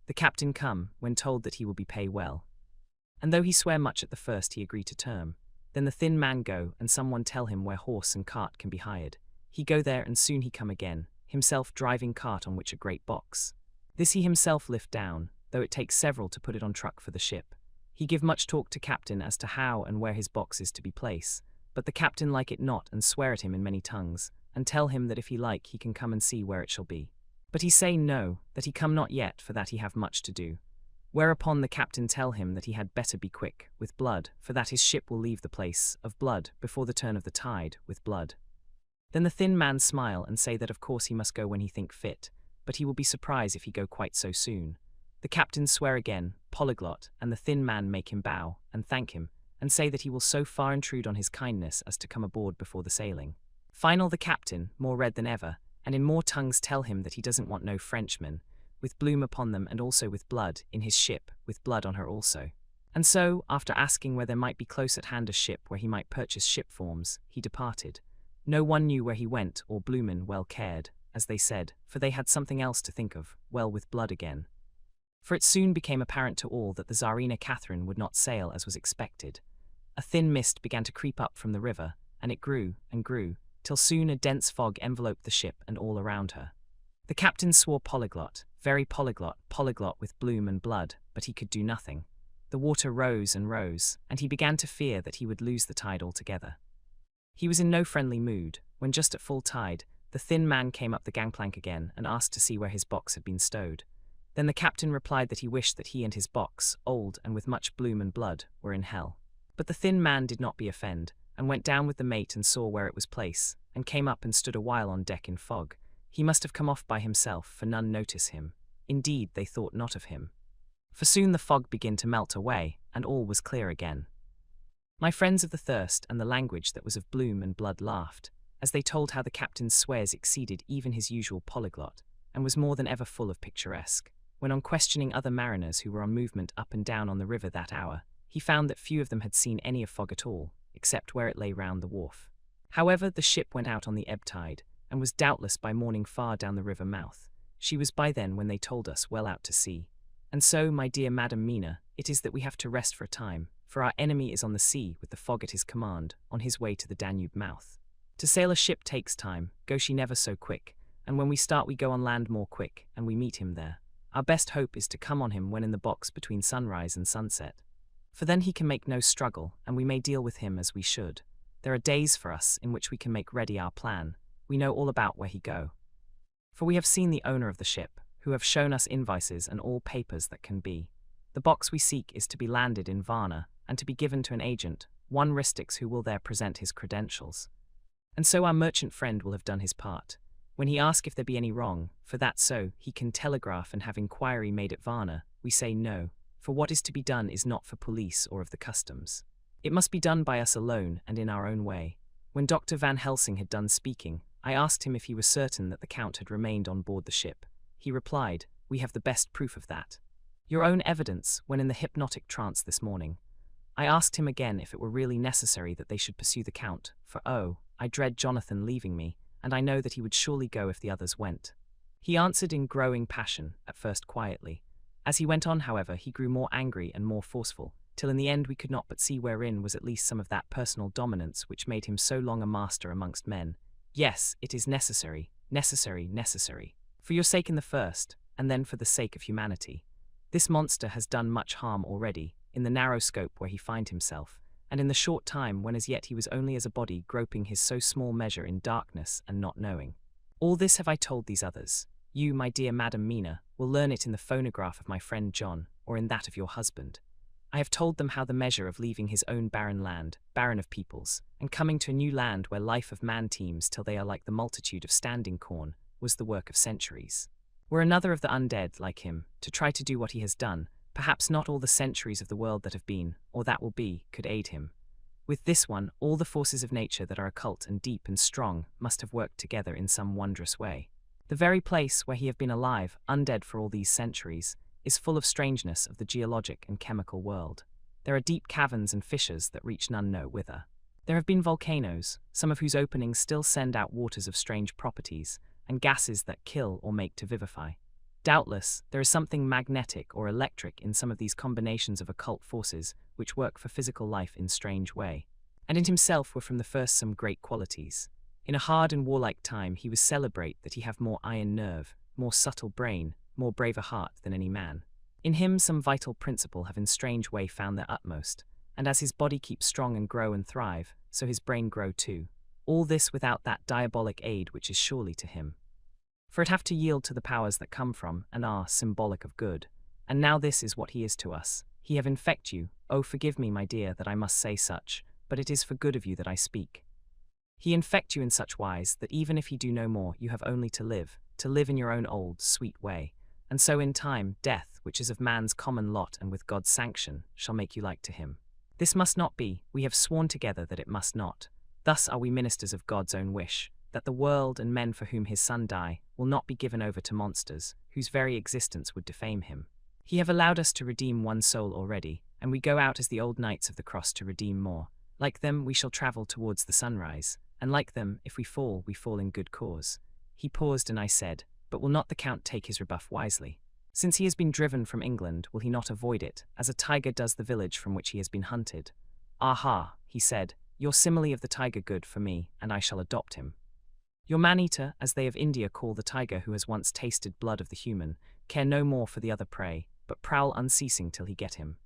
The captain come, when told that he will be pay well. And though he sware much at the first, he agreed to term. Then the thin man go, and someone tell him where horse and cart can be hired. He go there, and soon he come again, himself driving cart on which a great box. This he himself lift down, though it takes several to put it on truck for the ship. He give much talk to captain as to how and where his box is to be placed, but the captain like it not, and swear at him in many tongues, and tell him that if he like he can come and see where it shall be. But he say no, that he come not yet, for that he have much to do. Whereupon the captain tell him that he had better be quick, with blood, for that his ship will leave the place of blood before the turn of the tide, with blood. Then the thin man smile and say that of course he must go when he think fit, but he will be surprised if he go quite so soon. The captain swear again, polyglot, and the thin man make him bow, and thank him, and say that he will so far intrude on his kindness as to come aboard before the sailing. Final the captain, more red than ever, and in more tongues tell him that he doesn't want no Frenchmen, with bloom upon them and also with blood, in his ship, with blood on her also. And so, after asking where there might be close at hand a ship where he might purchase ship forms, he departed. No one knew where he went, or bloomin' well cared, as they said, for they had something else to think of, well with blood again. For it soon became apparent to all that the Tsarina Catherine would not sail as was expected. A thin mist began to creep up from the river, and it grew and grew, till soon a dense fog enveloped the ship and all around her. The captain swore polyglot, very polyglot, polyglot with bloom and blood, but he could do nothing. The water rose and rose, and he began to fear that he would lose the tide altogether. He was in no friendly mood, when just at full tide, the thin man came up the gangplank again and asked to see where his box had been stowed. Then the captain replied that he wished that he and his box, old and with much bloom and blood, were in hell. But the thin man did not be offend, and went down with the mate and saw where it was placed, and came up and stood a while on deck in fog. He must have come off by himself, for none notice him. Indeed, they thought not of him. For soon the fog began to melt away, and all was clear again. My friends of the thirst and the language that was of bloom and blood laughed, as they told how the captain's swears exceeded even his usual polyglot, and was more than ever full of picturesque. When on questioning other mariners who were on movement up and down on the river that hour, he found that few of them had seen any of fog at all, except where it lay round the wharf. However, the ship went out on the ebb tide, and was doubtless by morning far down the river mouth. She was by then, when they told us, well out to sea. And so, my dear Madam Mina, it is that we have to rest for a time, for our enemy is on the sea with the fog at his command, on his way to the Danube mouth. To sail a ship takes time, go she never so quick, and when we start we go on land more quick, and we meet him there. Our best hope is to come on him when in the box between sunrise and sunset. For then he can make no struggle, and we may deal with him as we should. There are days for us in which we can make ready our plan. We know all about where he go. For we have seen the owner of the ship, who have shown us invoices and all papers that can be. The box we seek is to be landed in Varna, and to be given to an agent, one Ristix, who will there present his credentials. And so our merchant friend will have done his part. When he asks if there be any wrong, for that so, he can telegraph and have inquiry made at Varna, we say no, for what is to be done is not for police or of the customs. It must be done by us alone and in our own way. When Dr. Van Helsing had done speaking, I asked him if he was certain that the Count had remained on board the ship. He replied, "We have the best proof of that. Your own evidence, when in the hypnotic trance this morning." I asked him again if it were really necessary that they should pursue the Count, for oh, I dread Jonathan leaving me, and I know that he would surely go if the others went. He answered in growing passion, at first quietly. As he went on, however, he grew more angry and more forceful, till in the end we could not but see wherein was at least some of that personal dominance which made him so long a master amongst men. Yes, it is necessary, necessary, necessary. For your sake in the first, and then for the sake of humanity. This monster has done much harm already, in the narrow scope where he find himself, and in the short time when as yet he was only as a body groping his so small measure in darkness and not knowing. All this have I told these others. You, my dear Madam Mina, will learn it in the phonograph of my friend John, or in that of your husband. I have told them how the measure of leaving his own barren land, barren of peoples, and coming to a new land where life of man teems till they are like the multitude of standing corn, was the work of centuries. Were another of the undead, like him, to try to do what he has done, perhaps not all the centuries of the world that have been, or that will be, could aid him. With this one, all the forces of nature that are occult and deep and strong must have worked together in some wondrous way. The very place where he have been alive, undead for all these centuries, is full of strangeness of the geologic and chemical world. There are deep caverns and fissures that reach none know whither. There have been volcanoes, some of whose openings still send out waters of strange properties, and gases that kill or make to vivify. Doubtless, there is something magnetic or electric in some of these combinations of occult forces, which work for physical life in strange way. And in himself were from the first some great qualities. In a hard and warlike time he was celebrate that he have more iron nerve, more subtle brain, more braver heart than any man. In him some vital principle have in strange way found their utmost, and as his body keeps strong and grow and thrive, so his brain grow too. All this without that diabolic aid which is surely to him. For it have to yield to the powers that come from, and are, symbolic of good. And now this is what he is to us. He have infect you, oh forgive me my dear that I must say such, but it is for good of you that I speak. He infect you in such wise that even if he do no more you have only to live in your own old, sweet way, and so in time, death, which is of man's common lot and with God's sanction, shall make you like to him. This must not be, we have sworn together that it must not. Thus are we ministers of God's own wish, that the world and men for whom his Son die will not be given over to monsters, whose very existence would defame him. He have allowed us to redeem one soul already, and we go out as the old knights of the cross to redeem more. Like them we shall travel towards the sunrise, and like them, if we fall in good cause. He paused, and I said, but will not the Count take his rebuff wisely? Since he has been driven from England, will he not avoid it, as a tiger does the village from which he has been hunted? Aha, he said, your simile of the tiger good for me, and I shall adopt him. Your man-eater, as they of India call the tiger who has once tasted blood of the human, care no more for the other prey, but prowl unceasing till he get him.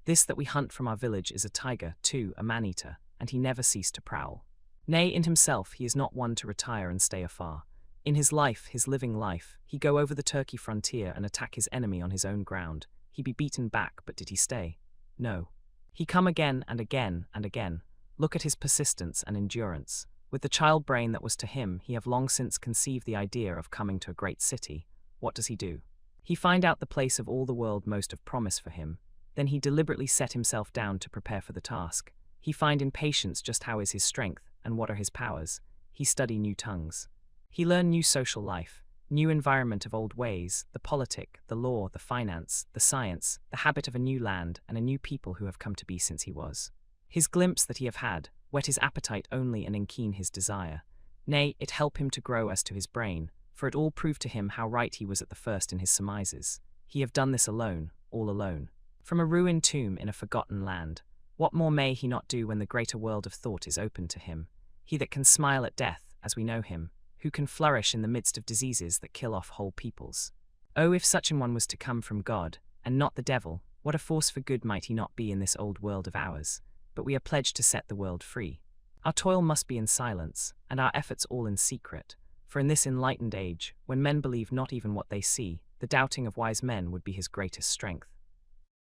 This that we hunt from our village is a tiger, too, a man-eater, and he never ceased to prowl. Nay, in himself he is not one to retire and stay afar. In his life, his living life, he go over the Turkey frontier and attack his enemy on his own ground. He be beaten back, but did he stay? No. He come again and again and again. Look at his persistence and endurance. With the child brain that was to him, he have long since conceived the idea of coming to a great city. What does he do? He find out the place of all the world most of promise for him. Then he deliberately set himself down to prepare for the task. He find in patience just how is his strength, and what are his powers. He study new tongues. He learn new social life, new environment of old ways, the politic, the law, the finance, the science, the habit of a new land, and a new people who have come to be since he was. His glimpse that he have had, whet his appetite only and enkeen his desire. Nay, it help him to grow as to his brain, for it all proved to him how right he was at the first in his surmises. He have done this alone, all alone. From a ruined tomb in a forgotten land. What more may he not do when the greater world of thought is open to him? He that can smile at death, as we know him, who can flourish in the midst of diseases that kill off whole peoples. Oh, if such an one was to come from God, and not the devil, what a force for good might he not be in this old world of ours? But we are pledged to set the world free. Our toil must be in silence, and our efforts all in secret, for in this enlightened age, when men believe not even what they see, the doubting of wise men would be his greatest strength.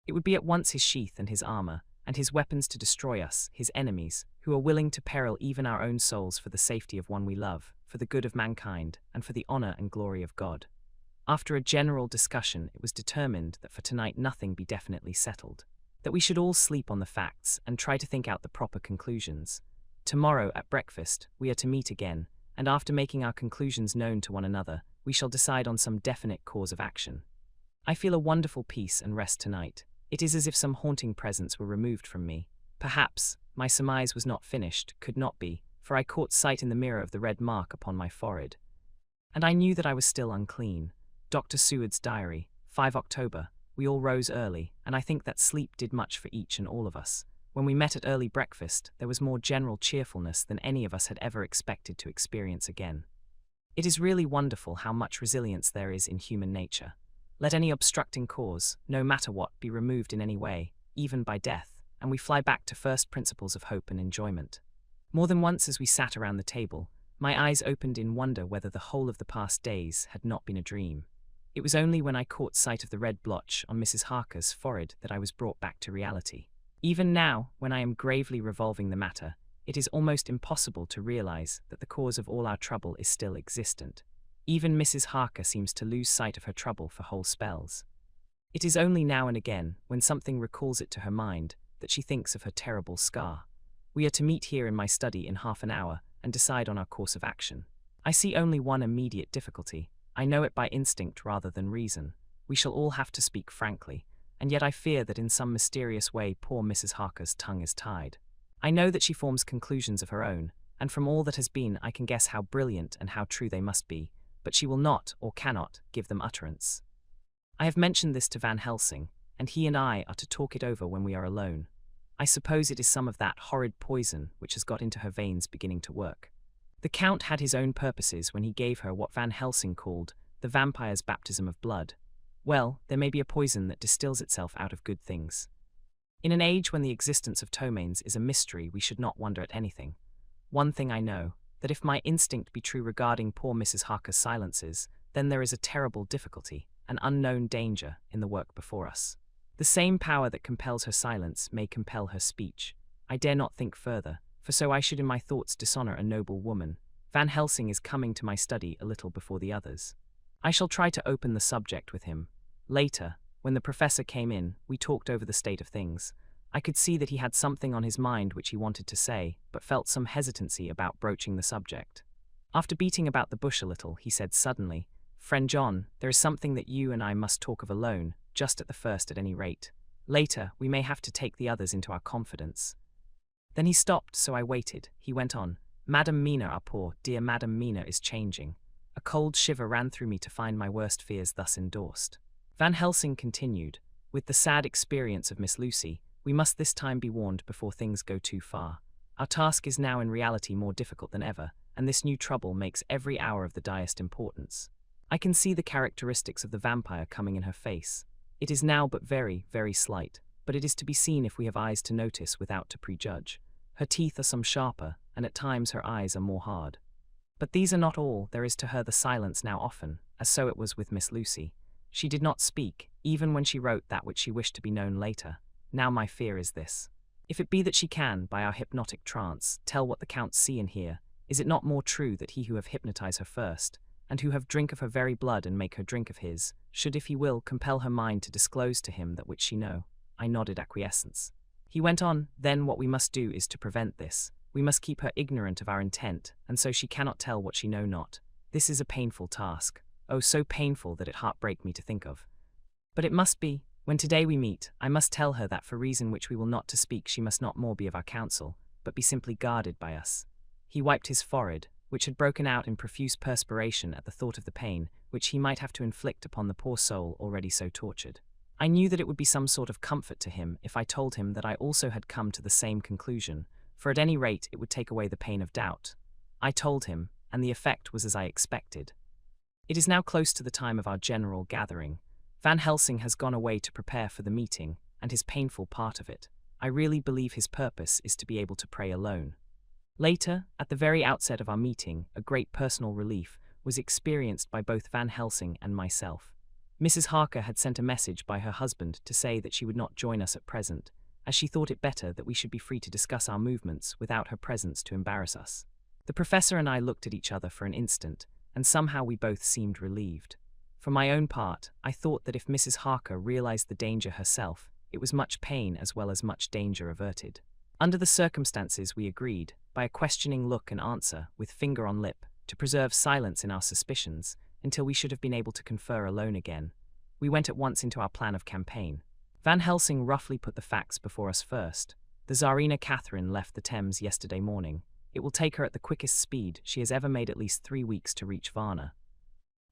It would be at once his sheath and his armor, and his weapons to destroy us, his enemies, who are willing to peril even our own souls for the safety of one we love, for the good of mankind, and for the honor and glory of God. After a general discussion, it was determined that for tonight nothing be definitely settled, that we should all sleep on the facts and try to think out the proper conclusions. Tomorrow at breakfast we are to meet again, and after making our conclusions known to one another, we shall decide on some definite course of action. I feel a wonderful peace and rest tonight. It is as if some haunting presence were removed from me. Perhaps my surmise was not finished, could not be, for I caught sight in the mirror of the red mark upon my forehead. And I knew that I was still unclean. Dr. Seward's diary, 5 October. We all rose early, and I think that sleep did much for each and all of us. When we met at early breakfast, there was more general cheerfulness than any of us had ever expected to experience again. It is really wonderful how much resilience there is in human nature. Let any obstructing cause, no matter what, be removed in any way, even by death, and we fly back to first principles of hope and enjoyment. More than once as we sat around the table, my eyes opened in wonder whether the whole of the past days had not been a dream. It was only when I caught sight of the red blotch on Mrs. Harker's forehead that I was brought back to reality. Even now, when I am gravely revolving the matter, it is almost impossible to realize that the cause of all our trouble is still existent. Even Mrs. Harker seems to lose sight of her trouble for whole spells. It is only now and again, when something recalls it to her mind, that she thinks of her terrible scar. We are to meet here in my study in half an hour and decide on our course of action. I see only one immediate difficulty. I know it by instinct rather than reason. We shall all have to speak frankly, and yet I fear that in some mysterious way poor Mrs. Harker's tongue is tied. I know that she forms conclusions of her own, and from all that has been I can guess how brilliant and how true they must be, but she will not, or cannot, give them utterance. I have mentioned this to Van Helsing, and he and I are to talk it over when we are alone. I suppose it is some of that horrid poison which has got into her veins beginning to work. The Count had his own purposes when he gave her what Van Helsing called the vampire's baptism of blood. Well, there may be a poison that distills itself out of good things. In an age when the existence of ptomaines is a mystery, we should not wonder at anything. One thing I know, that if my instinct be true regarding poor Mrs. Harker's silences, then there is a terrible difficulty, an unknown danger, in the work before us. The same power that compels her silence may compel her speech. I dare not think further, for so I should in my thoughts dishonor a noble woman. Van Helsing is coming to my study a little before the others. I shall try to open the subject with him. Later, when the professor came in, we talked over the state of things. I could see that he had something on his mind which he wanted to say, but felt some hesitancy about broaching the subject. After beating about the bush a little, he said suddenly, "Friend John, there is something that you and I must talk of alone, just at the first at any rate. Later, we may have to take the others into our confidence." Then he stopped, so I waited. He went on, "Madam Mina, our poor, dear Madam Mina is changing." A cold shiver ran through me to find my worst fears thus endorsed. Van Helsing continued, "With the sad experience of Miss Lucy, we must this time be warned before things go too far. Our task is now in reality more difficult than ever, and this new trouble makes every hour of the direst importance. I can see the characteristics of the vampire coming in her face. It is now but very, very slight, but it is to be seen if we have eyes to notice without to prejudge. Her teeth are some sharper, and at times her eyes are more hard. But these are not all. There is to her the silence now often, as so it was with Miss Lucy. She did not speak, even when she wrote that which she wished to be known later. Now my fear is this. If it be that she can, by our hypnotic trance, tell what the Count see and hear, is it not more true that he who have hypnotized her first, and who have drink of her very blood and make her drink of his, should, if he will, compel her mind to disclose to him that which she know?" I nodded acquiescence. He went on, "Then what we must do is to prevent this. We must keep her ignorant of our intent, and so she cannot tell what she know not. This is a painful task. Oh, so painful that it heartbreak me to think of. But it must be. When today we meet, I must tell her that for reason which we will not to speak she must not more be of our counsel, but be simply guarded by us." He wiped his forehead, which had broken out in profuse perspiration at the thought of the pain which he might have to inflict upon the poor soul already so tortured. I knew that it would be some sort of comfort to him if I told him that I also had come to the same conclusion, for at any rate it would take away the pain of doubt. I told him, and the effect was as I expected. It is now close to the time of our general gathering. Van Helsing has gone away to prepare for the meeting, and his painful part of it. I really believe his purpose is to be able to pray alone. Later, at the very outset of our meeting, a great personal relief was experienced by both Van Helsing and myself. Mrs. Harker had sent a message by her husband to say that she would not join us at present, as she thought it better that we should be free to discuss our movements without her presence to embarrass us. The professor and I looked at each other for an instant, and somehow we both seemed relieved. For my own part, I thought that if Mrs. Harker realized the danger herself, it was much pain as well as much danger averted. Under the circumstances, we agreed, by a questioning look and answer, with finger on lip, to preserve silence in our suspicions, until we should have been able to confer alone again. We went at once into our plan of campaign. Van Helsing roughly put the facts before us first. The Tsarina Catherine left the Thames yesterday morning. It will take her at the quickest speed she has ever made at least 3 weeks to reach Varna.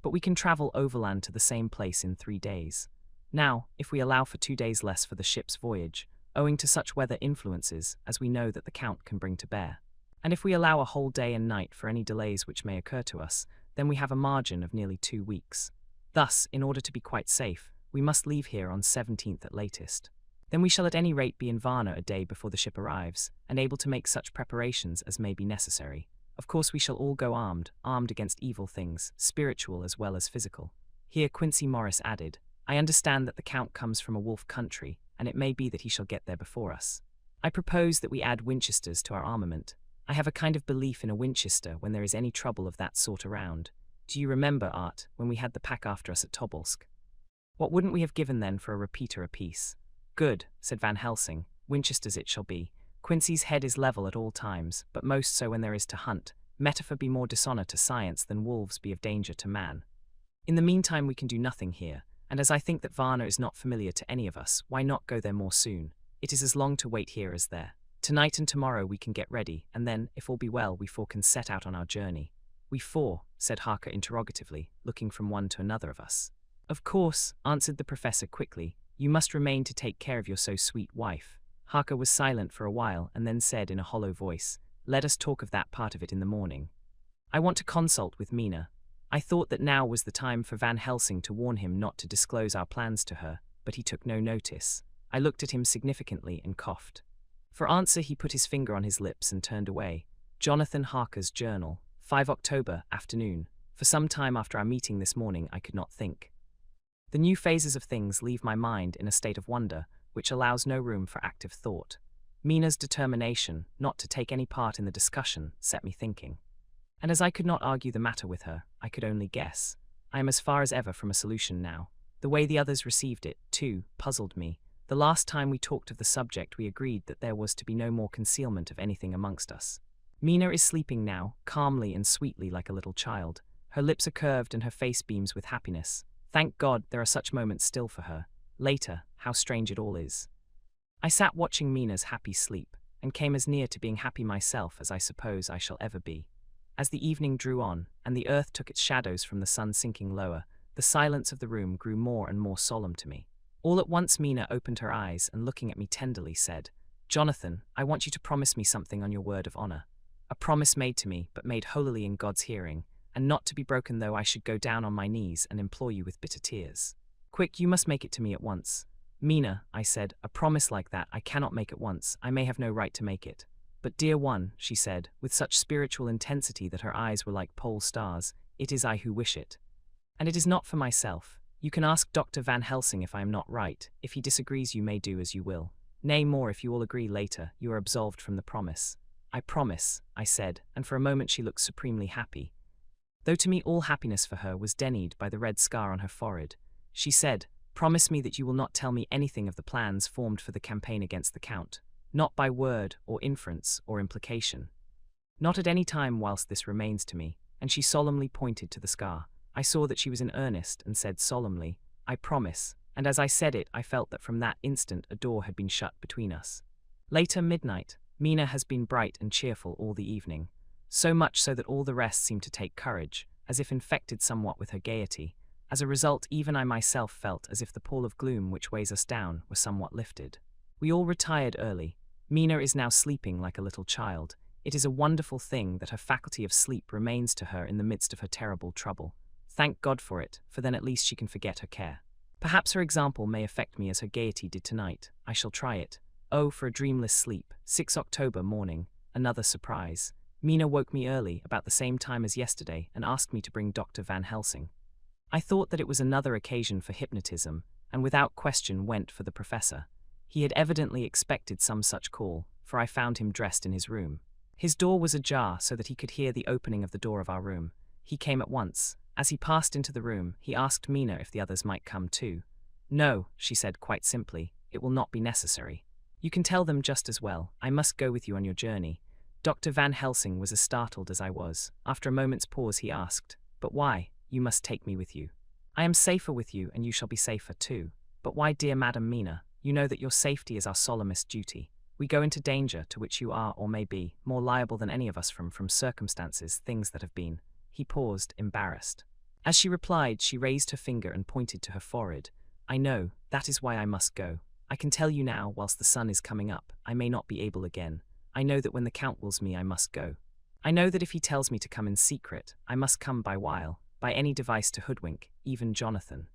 But we can travel overland to the same place in 3 days. Now, if we allow for 2 days less for the ship's voyage, owing to such weather influences as we know that the Count can bring to bear, and if we allow a whole day and night for any delays which may occur to us, then we have a margin of nearly 2 weeks. Thus, in order to be quite safe, we must leave here on 17th at latest. Then we shall at any rate be in Varna a day before the ship arrives, and able to make such preparations as may be necessary. Of course we shall all go armed against evil things, spiritual as well as physical. Here Quincy Morris added, "I understand that the Count comes from a wolf country, and it may be that he shall get there before us. I propose that we add Winchesters to our armament. I have a kind of belief in a Winchester when there is any trouble of that sort around. Do you remember, Art, when we had the pack after us at Tobolsk? What wouldn't we have given then for a repeater apiece?" "Good," said Van Helsing. "Winchesters it shall be. Quincy's head is level at all times, but most so when there is to hunt. Metaphor be more dishonor to science than wolves be of danger to man. In the meantime we can do nothing here, and as I think that Varna is not familiar to any of us, why not go there more soon? It is as long to wait here as there. Tonight and tomorrow we can get ready, and then, if all be well, we four can set out on our journey." "We four?" said Harker interrogatively, looking from one to another of us. "Of course," answered the professor quickly. "You must remain to take care of your so sweet wife. Harker was silent for a while and then said in a hollow voice, "Let us talk of that part of it in the morning. I want to consult with Mina." I thought that now was the time for Van Helsing to warn him not to disclose our plans to her, but he took no notice. I looked at him significantly and coughed. For answer he put his finger on his lips and turned away. Jonathan Harker's journal, 5 October, afternoon. For some time after our meeting this morning I could not think. The new phases of things leave my mind in a state of wonder, which allows no room for active thought. Mina's determination not to take any part in the discussion set me thinking. And as I could not argue the matter with her, I could only guess. I am as far as ever from a solution now. The way the others received it, too, puzzled me. The last time we talked of the subject we agreed that there was to be no more concealment of anything amongst us. Mina is sleeping now, calmly and sweetly like a little child. Her lips are curved and her face beams with happiness. Thank God there are such moments still for her. Later, how strange it all is. I sat watching Mina's happy sleep, and came as near to being happy myself as I suppose I shall ever be. As the evening drew on, and the earth took its shadows from the sun sinking lower, the silence of the room grew more and more solemn to me. All at once Mina opened her eyes and looking at me tenderly said, "Jonathan, I want you to promise me something on your word of honor. A promise made to me, but made holily in God's hearing, and not to be broken though I should go down on my knees and implore you with bitter tears. Quick, you must make it to me at once." "Mina," I said, "a promise like that I cannot make at once. I may have no right to make it." "But dear one," she said, with such spiritual intensity that her eyes were like pole stars, "it is I who wish it. And it is not for myself. You can ask Dr. Van Helsing if I am not right. If he disagrees you may do as you will. Nay more, if you all agree later, you are absolved from the promise." "I promise," I said, and for a moment she looked supremely happy. Though to me all happiness for her was denuded by the red scar on her forehead. She said, "Promise me that you will not tell me anything of the plans formed for the campaign against the Count. Not by word, or inference, or implication. Not at any time whilst this remains to me," and she solemnly pointed to the scar. I saw that she was in earnest, and said solemnly, "I promise," and as I said it I felt that from that instant a door had been shut between us. Later, midnight. Mina has been bright and cheerful all the evening. So much so that all the rest seemed to take courage, as if infected somewhat with her gaiety. As a result, even I myself felt as if the pall of gloom which weighs us down were somewhat lifted. We all retired early. Mina is now sleeping like a little child. It is a wonderful thing that her faculty of sleep remains to her in the midst of her terrible trouble. Thank God for it, for then at least she can forget her care. Perhaps her example may affect me as her gaiety did tonight. I shall try it. Oh, for a dreamless sleep. 6 October morning. Another surprise. Mina woke me early, about the same time as yesterday, and asked me to bring Dr. Van Helsing. I thought that it was another occasion for hypnotism, and without question went for the professor. He had evidently expected some such call, for I found him dressed in his room. His door was ajar so that he could hear the opening of the door of our room. He came at once. As he passed into the room, he asked Mina if the others might come too. "No," she said quite simply, "it will not be necessary. You can tell them just as well. I must go with you on your journey." Dr. Van Helsing was as startled as I was. After a moment's pause he asked, "But why? You must take me with you." "I am safer with you, and you shall be safer too." "But why, dear Madam Mina? You know that your safety is our solemnest duty. We go into danger to which you are, or may be, more liable than any of us from circumstances, things that have been." He paused, embarrassed. As she replied, she raised her finger and pointed to her forehead. "I know, that is why I must go. I can tell you now, whilst the sun is coming up, I may not be able again. I know that when the Count wills me, I must go. I know that if he tells me to come in secret, I must come by wile, by any device to hoodwink, even Jonathan."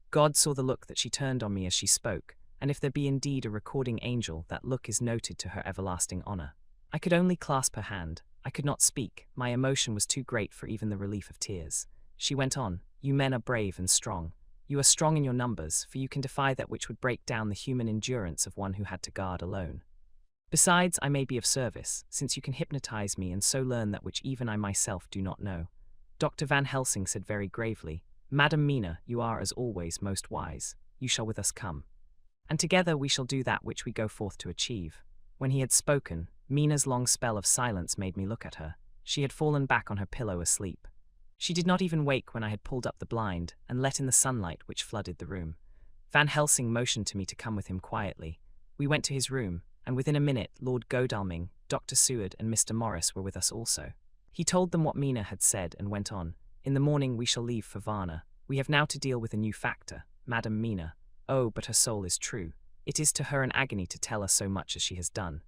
God saw the look that she turned on me as she spoke, and if there be indeed a recording angel, that look is noted to her everlasting honor. I could only clasp her hand. I could not speak. My emotion was too great for even the relief of tears. She went on, "You men are brave and strong. You are strong in your numbers, for you can defy that which would break down the human endurance of one who had to guard alone. Besides, I may be of service, since you can hypnotize me and so learn that which even I myself do not know." Dr. Van Helsing said very gravely, "Madam Mina, you are, as always, most wise. You shall with us come. And together we shall do that which we go forth to achieve." When he had spoken, Mina's long spell of silence made me look at her. She had fallen back on her pillow asleep. She did not even wake when I had pulled up the blind and let in the sunlight which flooded the room. Van Helsing motioned to me to come with him quietly. We went to his room, and within a minute Lord Godalming, Dr. Seward and Mr. Morris were with us also. He told them what Mina had said and went on, "In the morning we shall leave for Varna. We have now to deal with a new factor, Madam Mina. Oh, but her soul is true. It is to her an agony to tell us so much as she has done.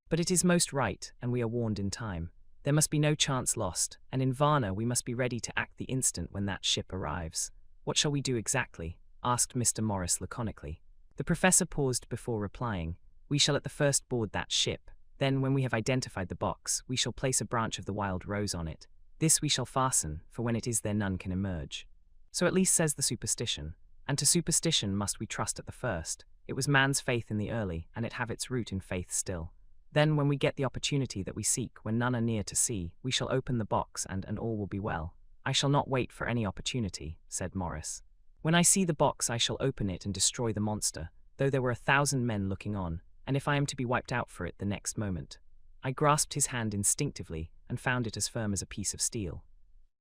But it is most right, and we are warned in time. There must be no chance lost, and in Varna we must be ready to act the instant when that ship arrives. What shall we do exactly? Asked Mr. Morris laconically. The professor paused before replying. We shall at the first board that ship. Then, when we have identified the box, we shall place a branch of the wild rose on it. This we shall fasten, for when it is there none can emerge. So at least says the superstition. And to superstition must we trust at the first. It was man's faith in the early, and it have its root in faith still. Then, when we get the opportunity that we seek, when none are near to see, we shall open the box and all will be well. I shall not wait for any opportunity, said Morris. When I see the box I shall open it and destroy the monster, though there were 1,000 men looking on, and if I am to be wiped out for it the next moment. I grasped his hand instinctively and found it as firm as a piece of steel.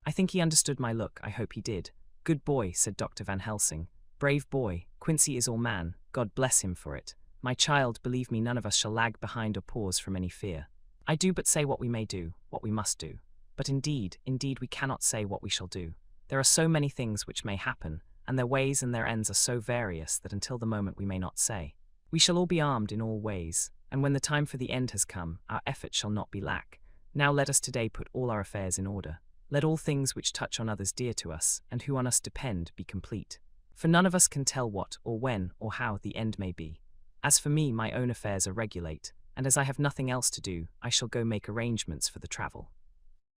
I think he understood my look, I hope he did. Good boy, said Dr. Van Helsing. Brave boy, Quincy is all man, God bless him for it. My child, believe me, none of us shall lag behind or pause from any fear. I do but say what we may do, what we must do. But indeed we cannot say what we shall do. There are so many things which may happen, and their ways and their ends are so various that until the moment we may not say. We shall all be armed in all ways, and when the time for the end has come, our efforts shall not be lack. Now let us today put all our affairs in order. Let all things which touch on others dear to us, and who on us depend, be complete. For none of us can tell what, or when, or how the end may be. As for me, my own affairs are regulate, and as I have nothing else to do, I shall go make arrangements for the travel.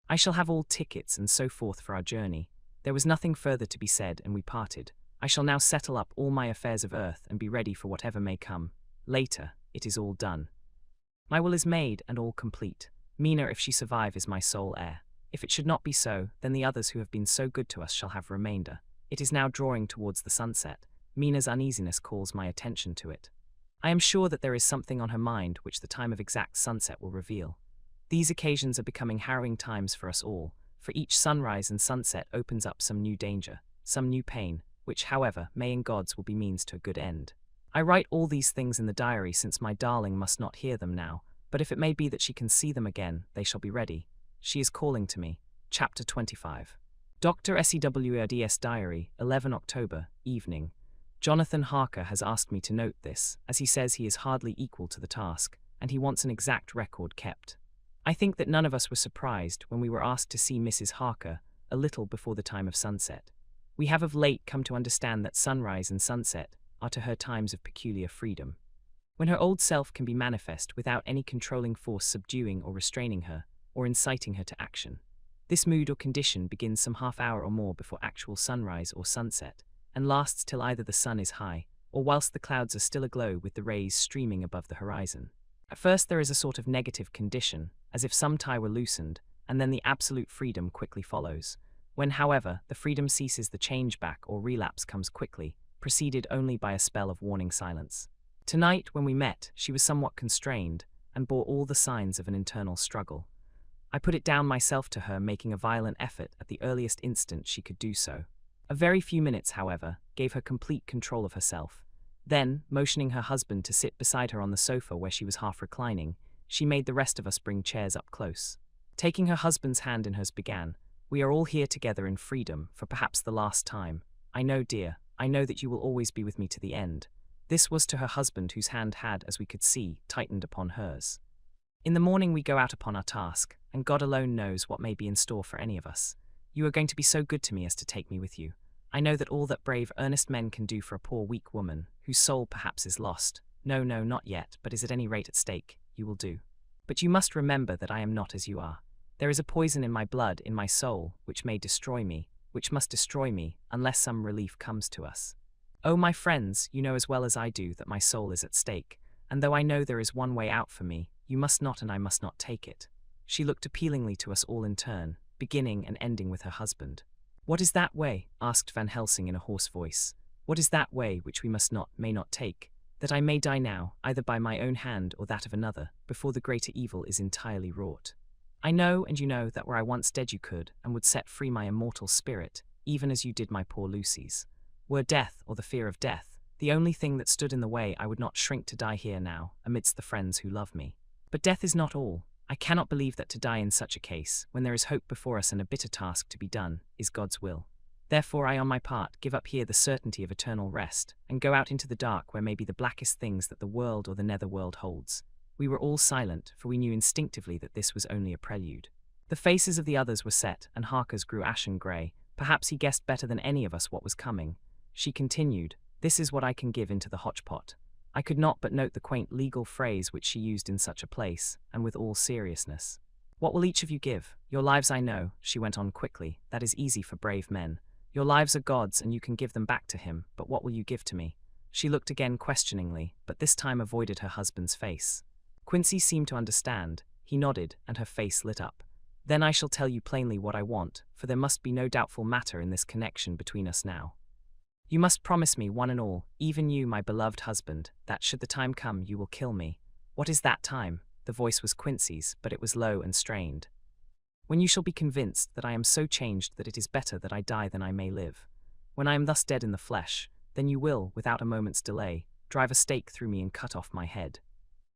I shall have all tickets and so forth for our journey. There was nothing further to be said, and we parted. I shall now settle up all my affairs of earth and be ready for whatever may come. Later, it is all done. My will is made and all complete. Mina, if she survive, is my sole heir. If it should not be so, then the others who have been so good to us shall have remainder. It is now drawing towards the sunset. Mina's uneasiness calls my attention to it. I am sure that there is something on her mind which the time of exact sunset will reveal. These occasions are becoming harrowing times for us all, for each sunrise and sunset opens up some new danger, some new pain, which, however, may in God's will be means to a good end. I write all these things in the diary since my darling must not hear them now, but if it may be that she can see them again, they shall be ready. She is calling to me. Chapter 25. Dr. SEWRDS Diary, 11 October, evening. Jonathan Harker has asked me to note this, as he says he is hardly equal to the task, and he wants an exact record kept. I think that none of us were surprised when we were asked to see Mrs. Harker a little before the time of sunset. We have of late come to understand that sunrise and sunset are to her times of peculiar freedom, when her old self can be manifest without any controlling force subduing or restraining her, or inciting her to action. This mood or condition begins some half hour or more before actual sunrise or sunset, and lasts till either the sun is high, or whilst the clouds are still aglow with the rays streaming above the horizon. At first there is a sort of negative condition, as if some tie were loosened, and then the absolute freedom quickly follows. When, however, the freedom ceases, the change back or relapse comes quickly, preceded only by a spell of warning silence. Tonight, when we met, she was somewhat constrained, and bore all the signs of an internal struggle. I put it down myself to her making a violent effort at the earliest instant she could do so. A very few minutes, however, gave her complete control of herself. Then, motioning her husband to sit beside her on the sofa where she was half reclining, she made the rest of us bring chairs up close. Taking her husband's hand in hers, began, "We are all here together in freedom, for perhaps the last time. I know, dear, I know that you will always be with me to the end." This was to her husband, whose hand had, as we could see, tightened upon hers. "In the morning we go out upon our task, and God alone knows what may be in store for any of us. You are going to be so good to me as to take me with you. I know that all that brave, earnest men can do for a poor, weak woman, whose soul perhaps is lost, no, not yet, but is at any rate at stake, you will do. But you must remember that I am not as you are. There is a poison in my blood, in my soul, which may destroy me, which must destroy me, unless some relief comes to us. Oh, my friends, you know as well as I do that my soul is at stake, and though I know there is one way out for me, you must not and I must not take it." She looked appealingly to us all in turn, beginning and ending with her husband. "What is that way?" asked Van Helsing in a hoarse voice. "What is that way which we must not, may not take? That I may die now, either by my own hand or that of another, before the greater evil is entirely wrought. I know, and you know, that were I once dead you could, and would set free my immortal spirit, even as you did my poor Lucy's. Were death, or the fear of death, the only thing that stood in the way, I would not shrink to die here now, amidst the friends who love me. But death is not all. I cannot believe that to die in such a case, when there is hope before us and a bitter task to be done, is God's will. Therefore I on my part give up here the certainty of eternal rest, and go out into the dark where may be the blackest things that the world or the netherworld holds. We were all silent, for we knew instinctively that this was only a prelude. The faces of the others were set, and Harker's grew ashen grey. Perhaps he guessed better than any of us what was coming. She continued, "This is what I can give into the hotchpot." I could not but note the quaint legal phrase which she used in such a place, and with all seriousness. "What will each of you give? Your lives I know," she went on quickly, "that is easy for brave men. Your lives are God's and you can give them back to him, but what will you give to me?" She looked again questioningly, but this time avoided her husband's face. Quincy seemed to understand. He nodded, and her face lit up. "Then I shall tell you plainly what I want, for there must be no doubtful matter in this connection between us now. You must promise me, one and all, even you, my beloved husband, that should the time come, you will kill me." "What is that time?" The voice was Quincy's, but it was low and strained. "When you shall be convinced that I am so changed that it is better that I die than I may live. When I am thus dead in the flesh, then you will, without a moment's delay, drive a stake through me and cut off my head.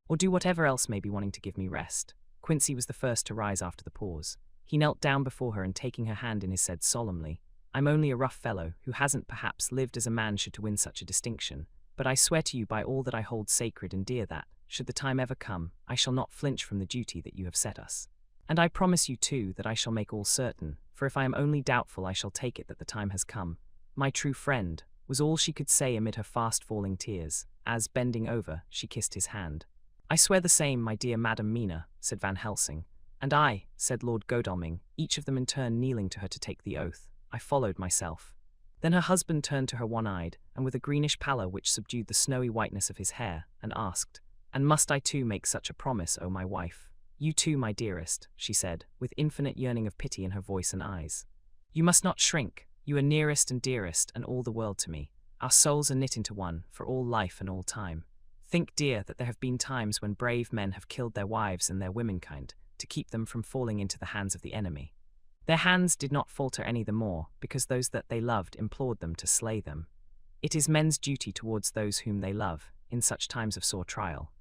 Or do whatever else may be wanting to give me rest." Quincy was the first to rise after the pause. He knelt down before her and taking her hand in his said solemnly, "I'm only a rough fellow who hasn't perhaps lived as a man should to win such a distinction, but I swear to you by all that I hold sacred and dear that, should the time ever come, I shall not flinch from the duty that you have set us. And I promise you too that I shall make all certain, for if I am only doubtful I shall take it that the time has come. My true friend," was all she could say amid her fast-falling tears, as, bending over, she kissed his hand. "I swear the same, my dear Madam Mina," said Van Helsing. "And I," said Lord Godalming, each of them in turn kneeling to her to take the oath. "I followed myself." Then her husband turned to her one-eyed, and with a greenish pallor which subdued the snowy whiteness of his hair, and asked, "And must I too make such a promise, O my wife?" "You too, my dearest," she said, with infinite yearning of pity in her voice and eyes. "You must not shrink. You are nearest and dearest and all the world to me. Our souls are knit into one, for all life and all time. Think, dear, that there have been times when brave men have killed their wives and their womenkind, to keep them from falling into the hands of the enemy. Their hands did not falter any the more, because those that they loved implored them to slay them. It is men's duty towards those whom they love, in such times of sore trial.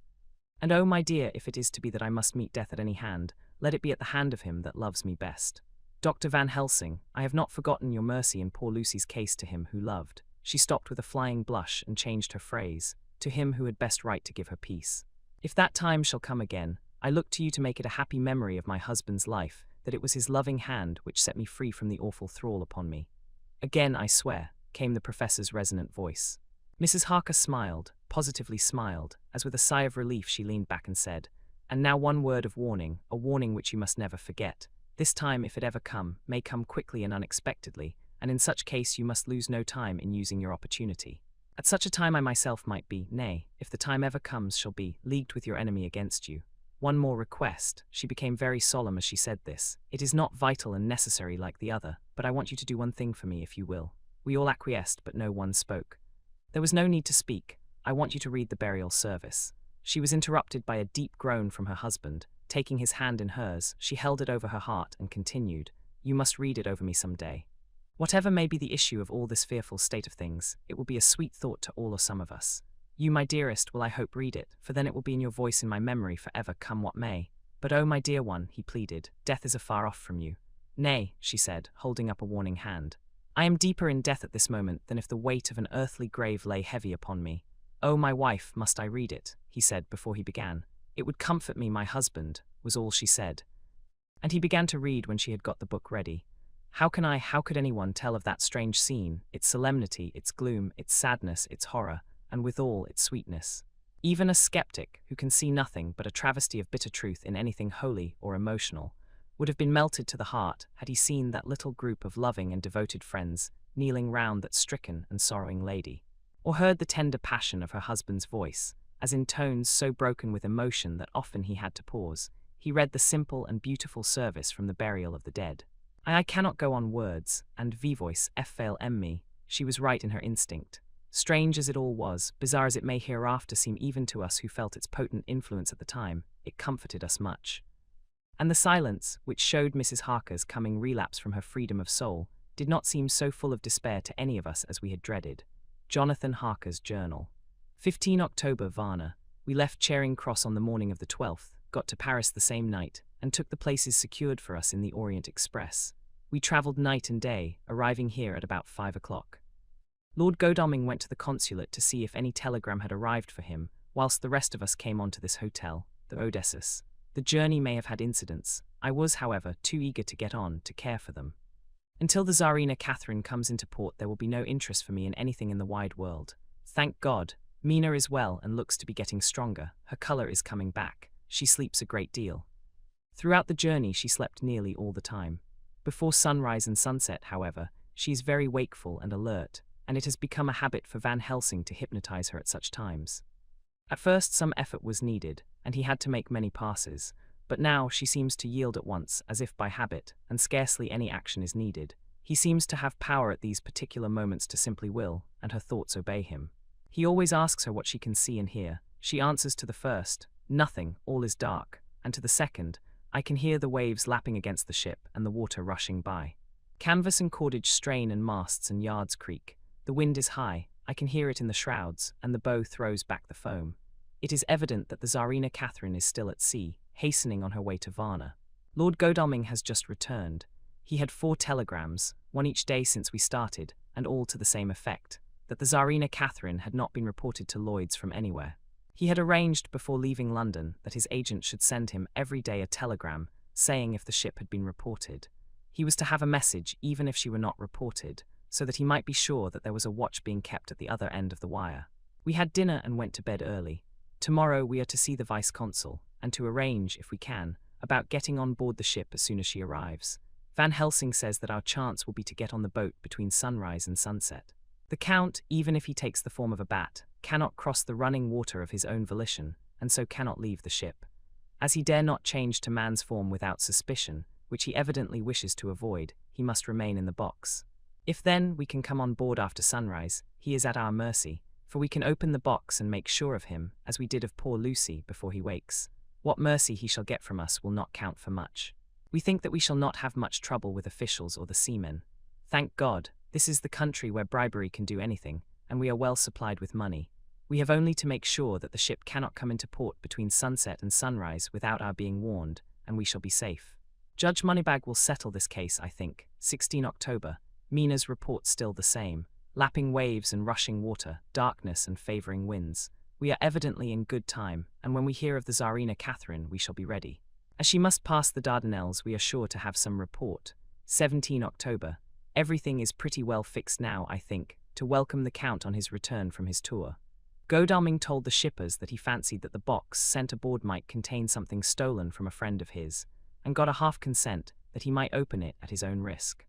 And oh, my dear, if it is to be that I must meet death at any hand, let it be at the hand of him that loves me best. Dr. Van Helsing, I have not forgotten your mercy in poor Lucy's case to him who loved." She stopped with a flying blush and changed her phrase, "to him who had best right to give her peace. If that time shall come again, I look to you to make it a happy memory of my husband's life, that it was his loving hand which set me free from the awful thrall upon me." "Again I swear," came the professor's resonant voice. Mrs. Harker smiled, positively smiled, as with a sigh of relief she leaned back and said, "And now one word of warning, a warning which you must never forget. This time, if it ever come, may come quickly and unexpectedly, and in such case you must lose no time in using your opportunity. At such a time I myself might be, nay, if the time ever comes shall be, leagued with your enemy against you. One more request," she became very solemn as she said this. "It is not vital and necessary like the other, but I want you to do one thing for me if you will." We all acquiesced, but no one spoke. "There was no need to speak. I want you to read the burial service." She was interrupted by a deep groan from her husband. Taking his hand in hers, she held it over her heart and continued, "You must read it over me some day. Whatever may be the issue of all this fearful state of things, it will be a sweet thought to all or some of us. You, my dearest, will I hope read it, for then it will be in your voice in my memory forever, come what may. But oh, my dear one," he pleaded, "death is afar off from you." "Nay," she said, holding up a warning hand. "I am deeper in death at this moment than if the weight of an earthly grave lay heavy upon me. Oh, my wife, must I read it?" he said before he began. "It would comfort me, my husband," was all she said. And he began to read when she had got the book ready. How could anyone tell of that strange scene, its solemnity, its gloom, its sadness, its horror, and withal its sweetness? Even a skeptic, who can see nothing but a travesty of bitter truth in anything holy or emotional, would have been melted to the heart had he seen that little group of loving and devoted friends kneeling round that stricken and sorrowing lady, or heard the tender passion of her husband's voice, as in tones so broken with emotion that often he had to pause, he read the simple and beautiful service from the burial of the dead. I cannot go on words, and vivois fail me, she was right in her instinct. Strange as it all was, bizarre as it may hereafter seem even to us who felt its potent influence at the time, it comforted us much. And the silence, which showed Mrs. Harker's coming relapse from her freedom of soul, did not seem so full of despair to any of us as we had dreaded. Jonathan Harker's Journal. 15 October, Varna. We left Charing Cross on the morning of the 12th, got to Paris the same night, and took the places secured for us in the Orient Express. We travelled night and day, arriving here at about 5 o'clock. Lord Godalming went to the consulate to see if any telegram had arrived for him, whilst the rest of us came on to this hotel, the Odysseus. The journey may have had incidents. I was, however, too eager to get on to care for them. Until the Tsarina Catherine comes into port, there will be no interest for me in anything in the wide world. Thank God, Mina is well and looks to be getting stronger. Her colour is coming back. She sleeps a great deal. Throughout the journey, she slept nearly all the time. Before sunrise and sunset, however, she is very wakeful and alert, and it has become a habit for Van Helsing to hypnotize her at such times. At first, some effort was needed, and he had to make many passes, but now she seems to yield at once, as if by habit, and scarcely any action is needed. He seems to have power at these particular moments to simply will, and her thoughts obey him. He always asks her what she can see and hear. She answers to the first, "Nothing, all is dark," and to the second, "I can hear the waves lapping against the ship and the water rushing by. Canvas and cordage strain and masts and yards creak. The wind is high, I can hear it in the shrouds, and the bow throws back the foam. It is evident that the Tsarina Catherine is still at sea, hastening on her way to Varna. Lord Godalming has just returned. He had 4 telegrams, one each day since we started, and all to the same effect, that the Tsarina Catherine had not been reported to Lloyd's from anywhere. He had arranged before leaving London that his agent should send him every day a telegram, saying if the ship had been reported. He was to have a message even if she were not reported, so that he might be sure that there was a watch being kept at the other end of the wire. We had dinner and went to bed early. Tomorrow we are to see the vice-consul, and to arrange, if we can, about getting on board the ship as soon as she arrives. Van Helsing says that our chance will be to get on the boat between sunrise and sunset. The Count, even if he takes the form of a bat, cannot cross the running water of his own volition, and so cannot leave the ship. As he dare not change to man's form without suspicion, which he evidently wishes to avoid, he must remain in the box. If then we can come on board after sunrise, he is at our mercy, for we can open the box and make sure of him, as we did of poor Lucy before he wakes. What mercy he shall get from us will not count for much. We think that we shall not have much trouble with officials or the seamen. Thank God, this is the country where bribery can do anything, and we are well supplied with money. We have only to make sure that the ship cannot come into port between sunset and sunrise without our being warned, and we shall be safe. Judge Moneybag will settle this case, I think. 16 October. Mina's report still the same. Lapping waves and rushing water, darkness and favouring winds. We are evidently in good time, and when we hear of the Tsarina Catherine, we shall be ready. As she must pass the Dardanelles, we are sure to have some report. 17 October. Everything is pretty well fixed now, I think, to welcome the Count on his return from his tour. Godalming told the shippers that he fancied that the box sent aboard might contain something stolen from a friend of his, and got a half consent that he might open it at his own risk.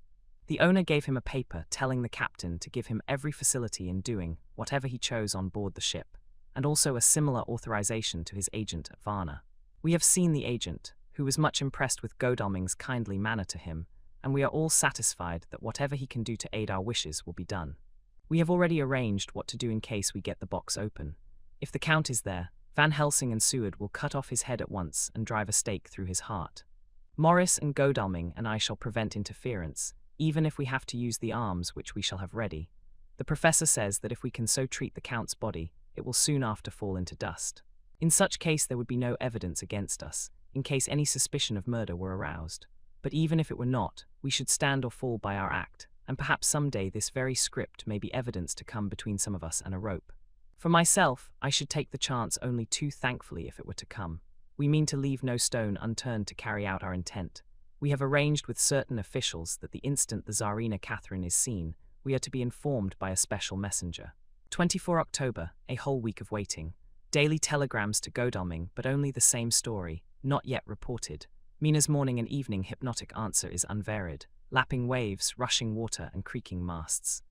The owner gave him a paper telling the captain to give him every facility in doing whatever he chose on board the ship, and also a similar authorization to his agent at Varna. We have seen the agent, who was much impressed with Godalming's kindly manner to him, and we are all satisfied that whatever he can do to aid our wishes will be done. We have already arranged what to do in case we get the box open. If the Count is there, Van Helsing and Seward will cut off his head at once and drive a stake through his heart. Morris and Godalming and I shall prevent interference, even if we have to use the arms which we shall have ready. The professor says that if we can so treat the Count's body, it will soon after fall into dust. In such case there would be no evidence against us, in case any suspicion of murder were aroused. But even if it were not, we should stand or fall by our act, and perhaps some day this very script may be evidence to come between some of us and a rope. For myself, I should take the chance only too thankfully if it were to come. We mean to leave no stone unturned to carry out our intent. We have arranged with certain officials that the instant the Tsarina Catherine is seen, we are to be informed by a special messenger. 24 October, a whole week of waiting. Daily telegrams to Godalming, but only the same story, not yet reported. Mina's morning and evening hypnotic answer is unvaried. Lapping waves, rushing water, and creaking masts.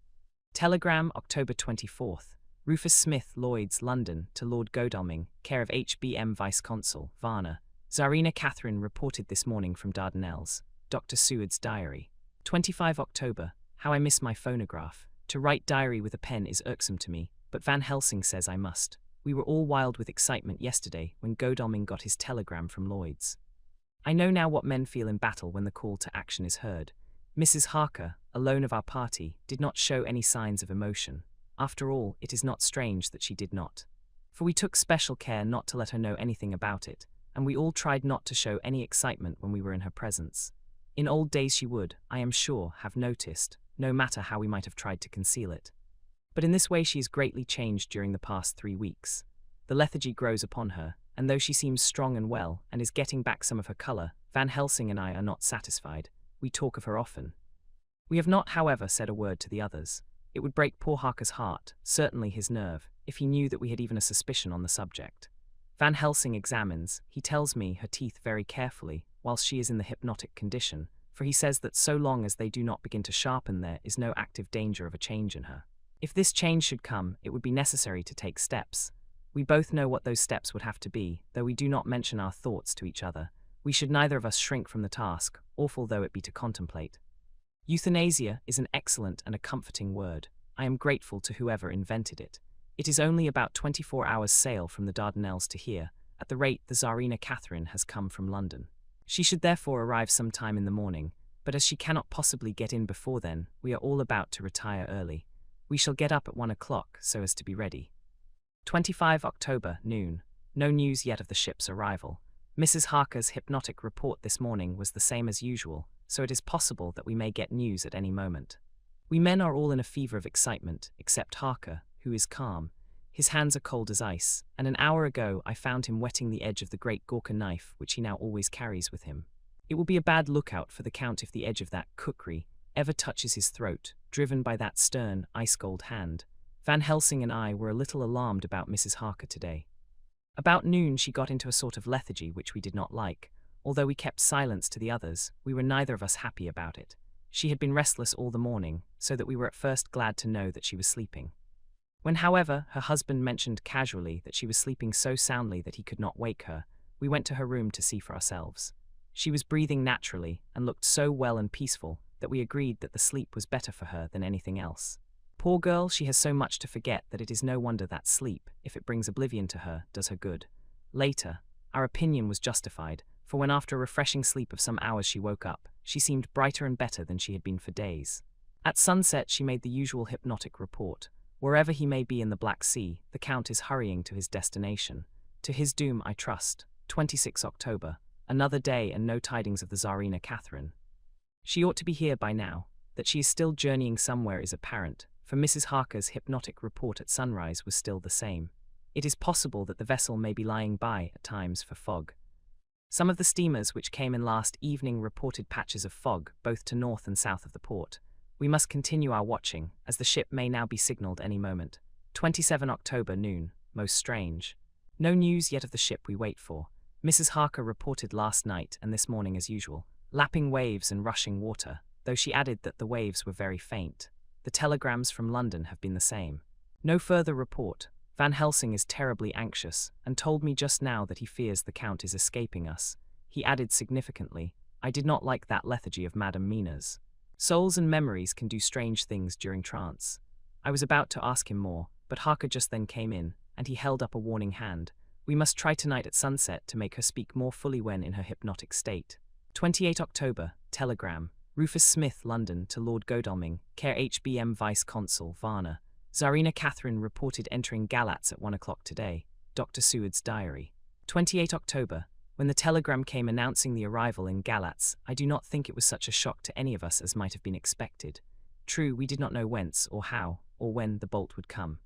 Telegram, October 24th. Rufus Smith, Lloyd's, London, to Lord Godalming, care of HBM Vice-Consul, Varna. Tsarina Catherine reported this morning from Dardanelles. Dr. Seward's diary. 25 October. How I miss my phonograph. To write diary with a pen is irksome to me, but Van Helsing says I must. We were all wild with excitement yesterday when Godalming got his telegram from Lloyd's. I know now what men feel in battle when the call to action is heard. Mrs. Harker, alone of our party, did not show any signs of emotion. After all, it is not strange that she did not. For we took special care not to let her know anything about it, and we all tried not to show any excitement when we were in her presence. In old days she would, I am sure, have noticed, no matter how we might have tried to conceal it. But in this way she is greatly changed during the past 3 weeks. The lethargy grows upon her, and though she seems strong and well, and is getting back some of her colour, Van Helsing and I are not satisfied. We talk of her often. We have not, however, said a word to the others. It would break poor Harker's heart, certainly his nerve, if he knew that we had even a suspicion on the subject. Van Helsing examines, he tells me, her teeth very carefully, whilst she is in the hypnotic condition, for he says that so long as they do not begin to sharpen there is no active danger of a change in her. If this change should come, it would be necessary to take steps. We both know what those steps would have to be, though we do not mention our thoughts to each other. We should neither of us shrink from the task, awful though it be to contemplate. Euthanasia is an excellent and a comforting word. I am grateful to whoever invented it. It is only about 24 hours' sail from the Dardanelles to here. At the rate the Tsarina Catherine has come from London. She should therefore arrive some time in the morning, but as she cannot possibly get in before then, we are all about to retire early. We shall get up at 1 o'clock so as to be ready. 25 October, noon. No news yet of the ship's arrival. Mrs. Harker's hypnotic report this morning was the same as usual, so it is possible that we may get news at any moment. We men are all in a fever of excitement, except Harker, who is calm. His hands are cold as ice, and an hour ago I found him whetting the edge of the great Gurkha knife which he now always carries with him. It will be a bad lookout for the Count if the edge of that kukri ever touches his throat, driven by that stern, ice-cold hand. Van Helsing and I were a little alarmed about Mrs. Harker today. About noon she got into a sort of lethargy which we did not like. Although we kept silence to the others, we were neither of us happy about it. She had been restless all the morning, so that we were at first glad to know that she was sleeping. When, however, her husband mentioned casually that she was sleeping so soundly that he could not wake her, we went to her room to see for ourselves. She was breathing naturally and looked so well and peaceful that we agreed that the sleep was better for her than anything else. Poor girl, she has so much to forget that it is no wonder that sleep, if it brings oblivion to her, does her good. Later, our opinion was justified, for when after a refreshing sleep of some hours she woke up, she seemed brighter and better than she had been for days. At sunset she made the usual hypnotic report. Wherever he may be in the Black Sea, the Count is hurrying to his destination. To his doom, I trust. 26 October. Another day and no tidings of the Tsarina Catherine. She ought to be here by now. That she is still journeying somewhere is apparent, for Mrs. Harker's hypnotic report at sunrise was still the same. It is possible that the vessel may be lying by, at times, for fog. Some of the steamers which came in last evening reported patches of fog, both to north and south of the port. We must continue our watching, as the ship may now be signalled any moment. 27 October, noon. Most strange. No news yet of the ship we wait for. Mrs. Harker reported last night and this morning as usual, lapping waves and rushing water, though she added that the waves were very faint. The telegrams from London have been the same. No further report. Van Helsing is terribly anxious, and told me just now that he fears the Count is escaping us. He added significantly, I did not like that lethargy of Madame Mina's. Souls and memories can do strange things during trance. I was about to ask him more, but Harker just then came in, and he held up a warning hand. We must try tonight at sunset to make her speak more fully when in her hypnotic state. 28 October, telegram. Rufus Smith, London, to Lord Godalming, care HBM Vice-Consul, Varna. Tsarina Catherine reported entering Galatz at 1 o'clock today. Dr. Seward's diary. 28 October. When the telegram came announcing the arrival in Galatz, I do not think it was such a shock to any of us as might have been expected. True, we did not know whence, or how, or when the bolt would come.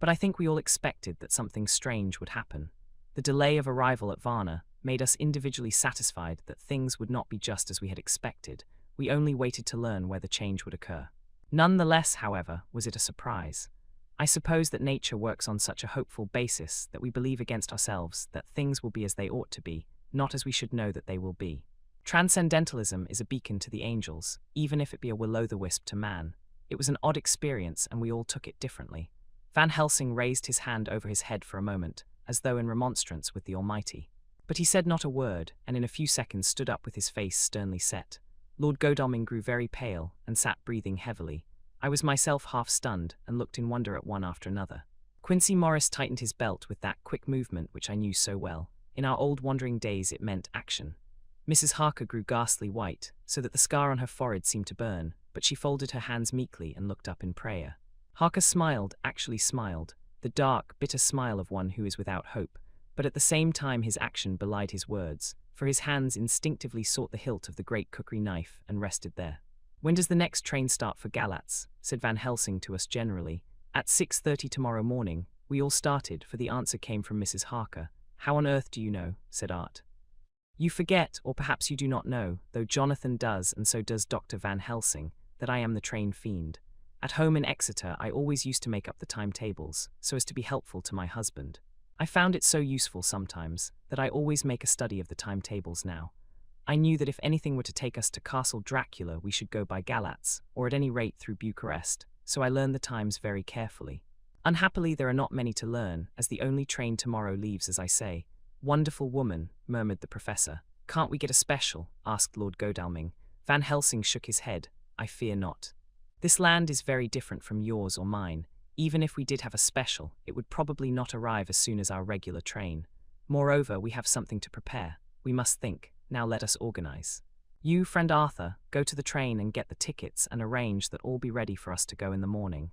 But I think we all expected that something strange would happen. The delay of arrival at Varna made us individually satisfied that things would not be just as we had expected. We only waited to learn where the change would occur. None the less, however, was it a surprise. I suppose that nature works on such a hopeful basis that we believe against ourselves that things will be as they ought to be, not as we should know that they will be. Transcendentalism is a beacon to the angels, even if it be a will-o'-the-wisp to man. It was an odd experience, and we all took it differently. Van Helsing raised his hand over his head for a moment, as though in remonstrance with the Almighty. But he said not a word, and in a few seconds stood up with his face sternly set. Lord Godalming grew very pale, and sat breathing heavily. I was myself half stunned, and looked in wonder at one after another. Quincey Morris tightened his belt with that quick movement which I knew so well. In our old wandering days it meant action. Mrs. Harker grew ghastly white, so that the scar on her forehead seemed to burn, but she folded her hands meekly and looked up in prayer. Harker smiled, actually smiled, the dark, bitter smile of one who is without hope, but at the same time his action belied his words, for his hands instinctively sought the hilt of the great cookery knife and rested there. "When does the next train start for Galatz?" said Van Helsing to us generally. "At 6:30 tomorrow morning." We all started, for the answer came from Mrs. Harker. "How on earth do you know?" said Art. "You forget, or perhaps you do not know, though Jonathan does and so does Dr. Van Helsing, that I am the train fiend. At home in Exeter I always used to make up the timetables, so as to be helpful to my husband. I found it so useful sometimes, that I always make a study of the timetables now. I knew that if anything were to take us to Castle Dracula we should go by Galatz, or at any rate through Bucharest, so I learned the times very carefully. Unhappily there are not many to learn, as the only train tomorrow leaves as I say." "Wonderful woman," murmured the professor. "Can't we get a special?" asked Lord Godalming. Van Helsing shook his head. "I fear not. This land is very different from yours or mine. Even if we did have a special, it would probably not arrive as soon as our regular train. Moreover, we have something to prepare. We must think. Now let us organize. You, friend Arthur, go to the train and get the tickets and arrange that all be ready for us to go in the morning.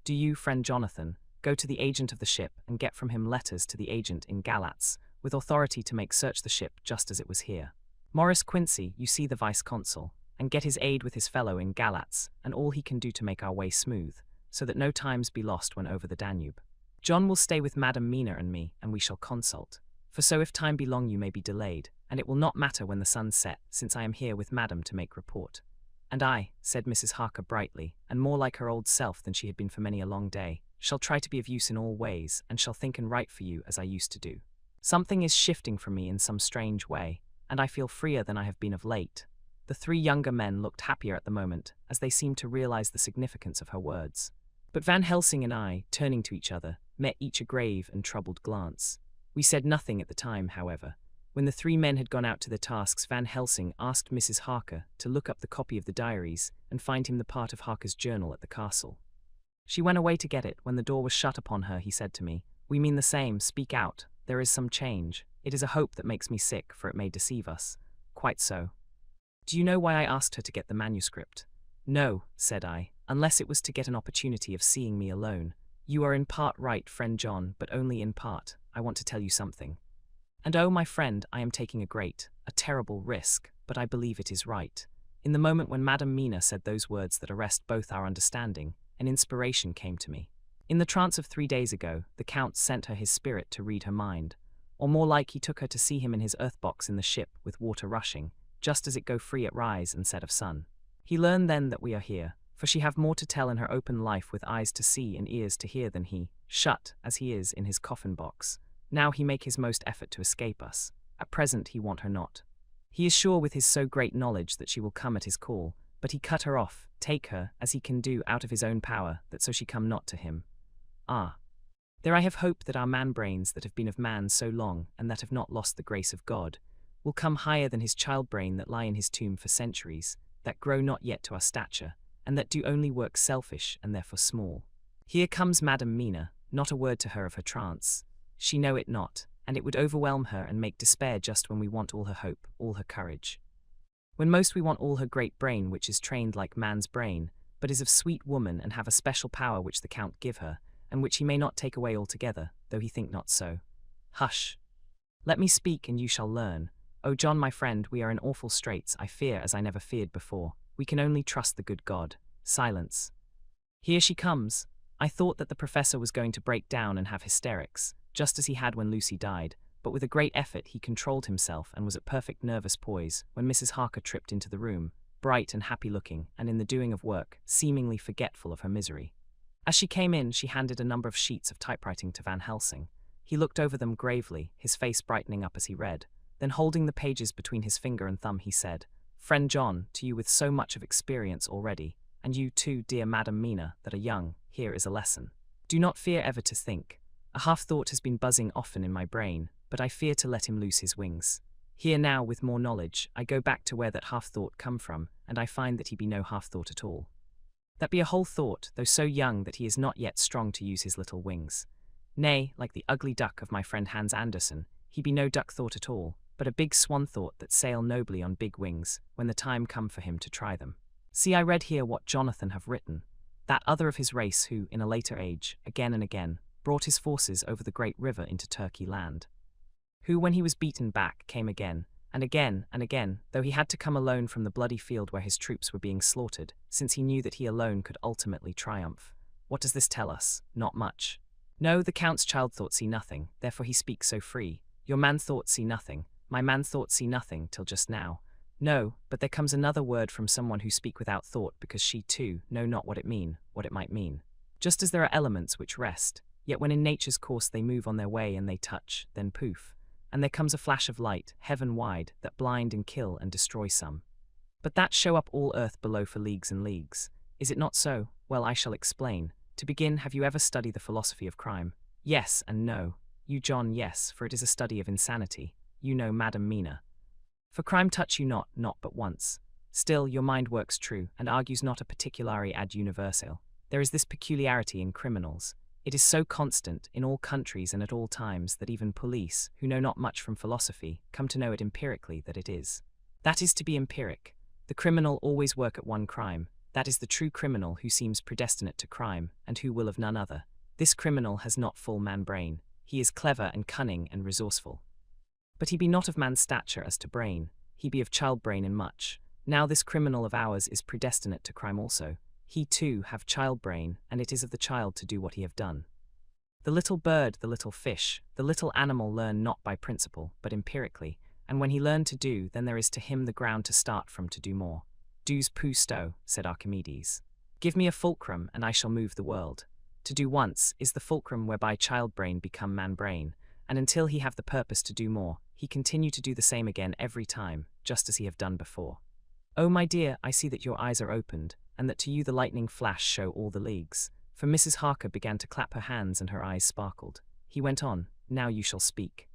Do you, friend Jonathan, go to the agent of the ship and get from him letters to the agent in Galatz, with authority to make search the ship just as it was here. Maurice Quincy, you see the vice-consul, and get his aid with his fellow in Galatz, and all he can do to make our way smooth, so that no times be lost when over the Danube. John will stay with Madam Mina and me, and we shall consult. For so if time be long you may be delayed, and it will not matter when the sun set, since I am here with Madam to make report." "And I," said Mrs. Harker brightly, and more like her old self than she had been for many a long day, "shall try to be of use in all ways, and shall think and write for you as I used to do. Something is shifting from me in some strange way, and I feel freer than I have been of late." The three younger men looked happier at the moment, as they seemed to realize the significance of her words. But Van Helsing and I, turning to each other, met each a grave and troubled glance. We said nothing at the time, however. When the three men had gone out to their tasks, Van Helsing asked Mrs. Harker to look up the copy of the diaries and find him the part of Harker's journal at the castle. She went away to get it. When the door was shut upon her, he said to me, "We mean the same, speak out. There is some change. It is a hope that makes me sick, for it may deceive us." "Quite so." "Do you know why I asked her to get the manuscript?" "No," said I, "unless it was to get an opportunity of seeing me alone. You are in part right, friend John, but only in part. I want to tell you something. And oh, my friend, I am taking a terrible risk, but I believe it is right." In the moment when Madam Mina said those words that arrest both our understanding, an inspiration came to me. In the trance of 3 days ago, the Count sent her his spirit to read her mind, or more like he took her to see him in his earth-box in the ship with water rushing, just as it go free at rise and set of sun. He learned then that we are here, for she have more to tell in her open life with eyes to see and ears to hear than he, shut, as he is, in his coffin box. Now he make his most effort to escape us. At present he want her not. He is sure with his so great knowledge that she will come at his call, but he cut her off, take her, as he can do, out of his own power, that so she come not to him. Ah! There I have hope that our man-brains that have been of man so long, and that have not lost the grace of God, will come higher than his child-brain that lie in his tomb for centuries, that grow not yet to our stature, and that do only work selfish and therefore small. Here comes Madam Mina, not a word to her of her trance. She know it not, and it would overwhelm her and make despair just when we want all her hope, all her courage. When most we want all her great brain, which is trained like man's brain, but is of sweet woman and have a special power which the Count give her, and which he may not take away altogether, though he think not so. Hush! Let me speak, and you shall learn. Oh, John, my friend, we are in awful straits, I fear, as I never feared before. We can only trust the good God. Silence. Here she comes. I thought that the professor was going to break down and have hysterics, just as he had when Lucy died, but with a great effort he controlled himself and was at perfect nervous poise when Mrs. Harker tripped into the room, bright and happy-looking, and in the doing of work, seemingly forgetful of her misery. As she came in, she handed a number of sheets of typewriting to Van Helsing. He looked over them gravely, his face brightening up as he read. Then holding the pages between his finger and thumb, he said, "Friend John, to you with so much of experience already, and you too, dear Madam Mina, that are young, here is a lesson. Do not fear ever to think. A half-thought has been buzzing often in my brain, but I fear to let him loose his wings. Here now, with more knowledge, I go back to where that half-thought come from, and I find that he be no half-thought at all. That be a whole thought, though so young that he is not yet strong to use his little wings. Nay, like the ugly duck of my friend Hans Andersen, he be no duck thought at all, but a big swan thought that sail nobly on big wings, when the time come for him to try them. See, I read here what Jonathan have written, that other of his race who, in a later age, again and again, brought his forces over the great river into Turkey land. who, when he was beaten back, came again, and again, and again, though he had to come alone from the bloody field where his troops were being slaughtered, since he knew that he alone could ultimately triumph. What does this tell us? Not much. No, the Count's child thought see nothing, therefore he speaks so free. Your man thought see nothing, my man thought see nothing, till just now. No, but there comes another word from someone who speak without thought, because she too know not what it might mean. Just as there are elements which rest, yet when in nature's course they move on their way and they touch, then poof, and there comes a flash of light, heaven wide, that blind and kill and destroy some. But that show up all earth below for leagues and leagues. Is it not so? Well, I shall explain. To begin, have you ever studied the philosophy of crime? Yes and no. You, John, yes, for it is a study of insanity. You know, Madam Mina. For crime touch you not but once. Still, your mind works true, and argues not a particulari ad universale. There is this peculiarity in criminals. It is so constant, in all countries and at all times, that even police, who know not much from philosophy, come to know it empirically that it is. That is to be empiric. The criminal always work at one crime. That is the true criminal who seems predestinate to crime, and who will of none other. This criminal has not full man brain. He is clever and cunning and resourceful. But he be not of man's stature as to brain, he be of child brain in much. Now this criminal of ours is predestinate to crime also. He too have child brain, and it is of the child to do what he have done. The little bird, the little fish, the little animal learn not by principle, but empirically, and when he learn to do, then there is to him the ground to start from to do more. Deux plus sto, said Archimedes. Give me a fulcrum, and I shall move the world. To do once is the fulcrum whereby child brain become man brain, and until he have the purpose to do more, he continue to do the same again every time, just as he have done before. Oh, my dear, I see that your eyes are opened, and that to you the lightning flash show all the leagues. For Mrs. Harker began to clap her hands and her eyes sparkled. He went on, now you shall speak.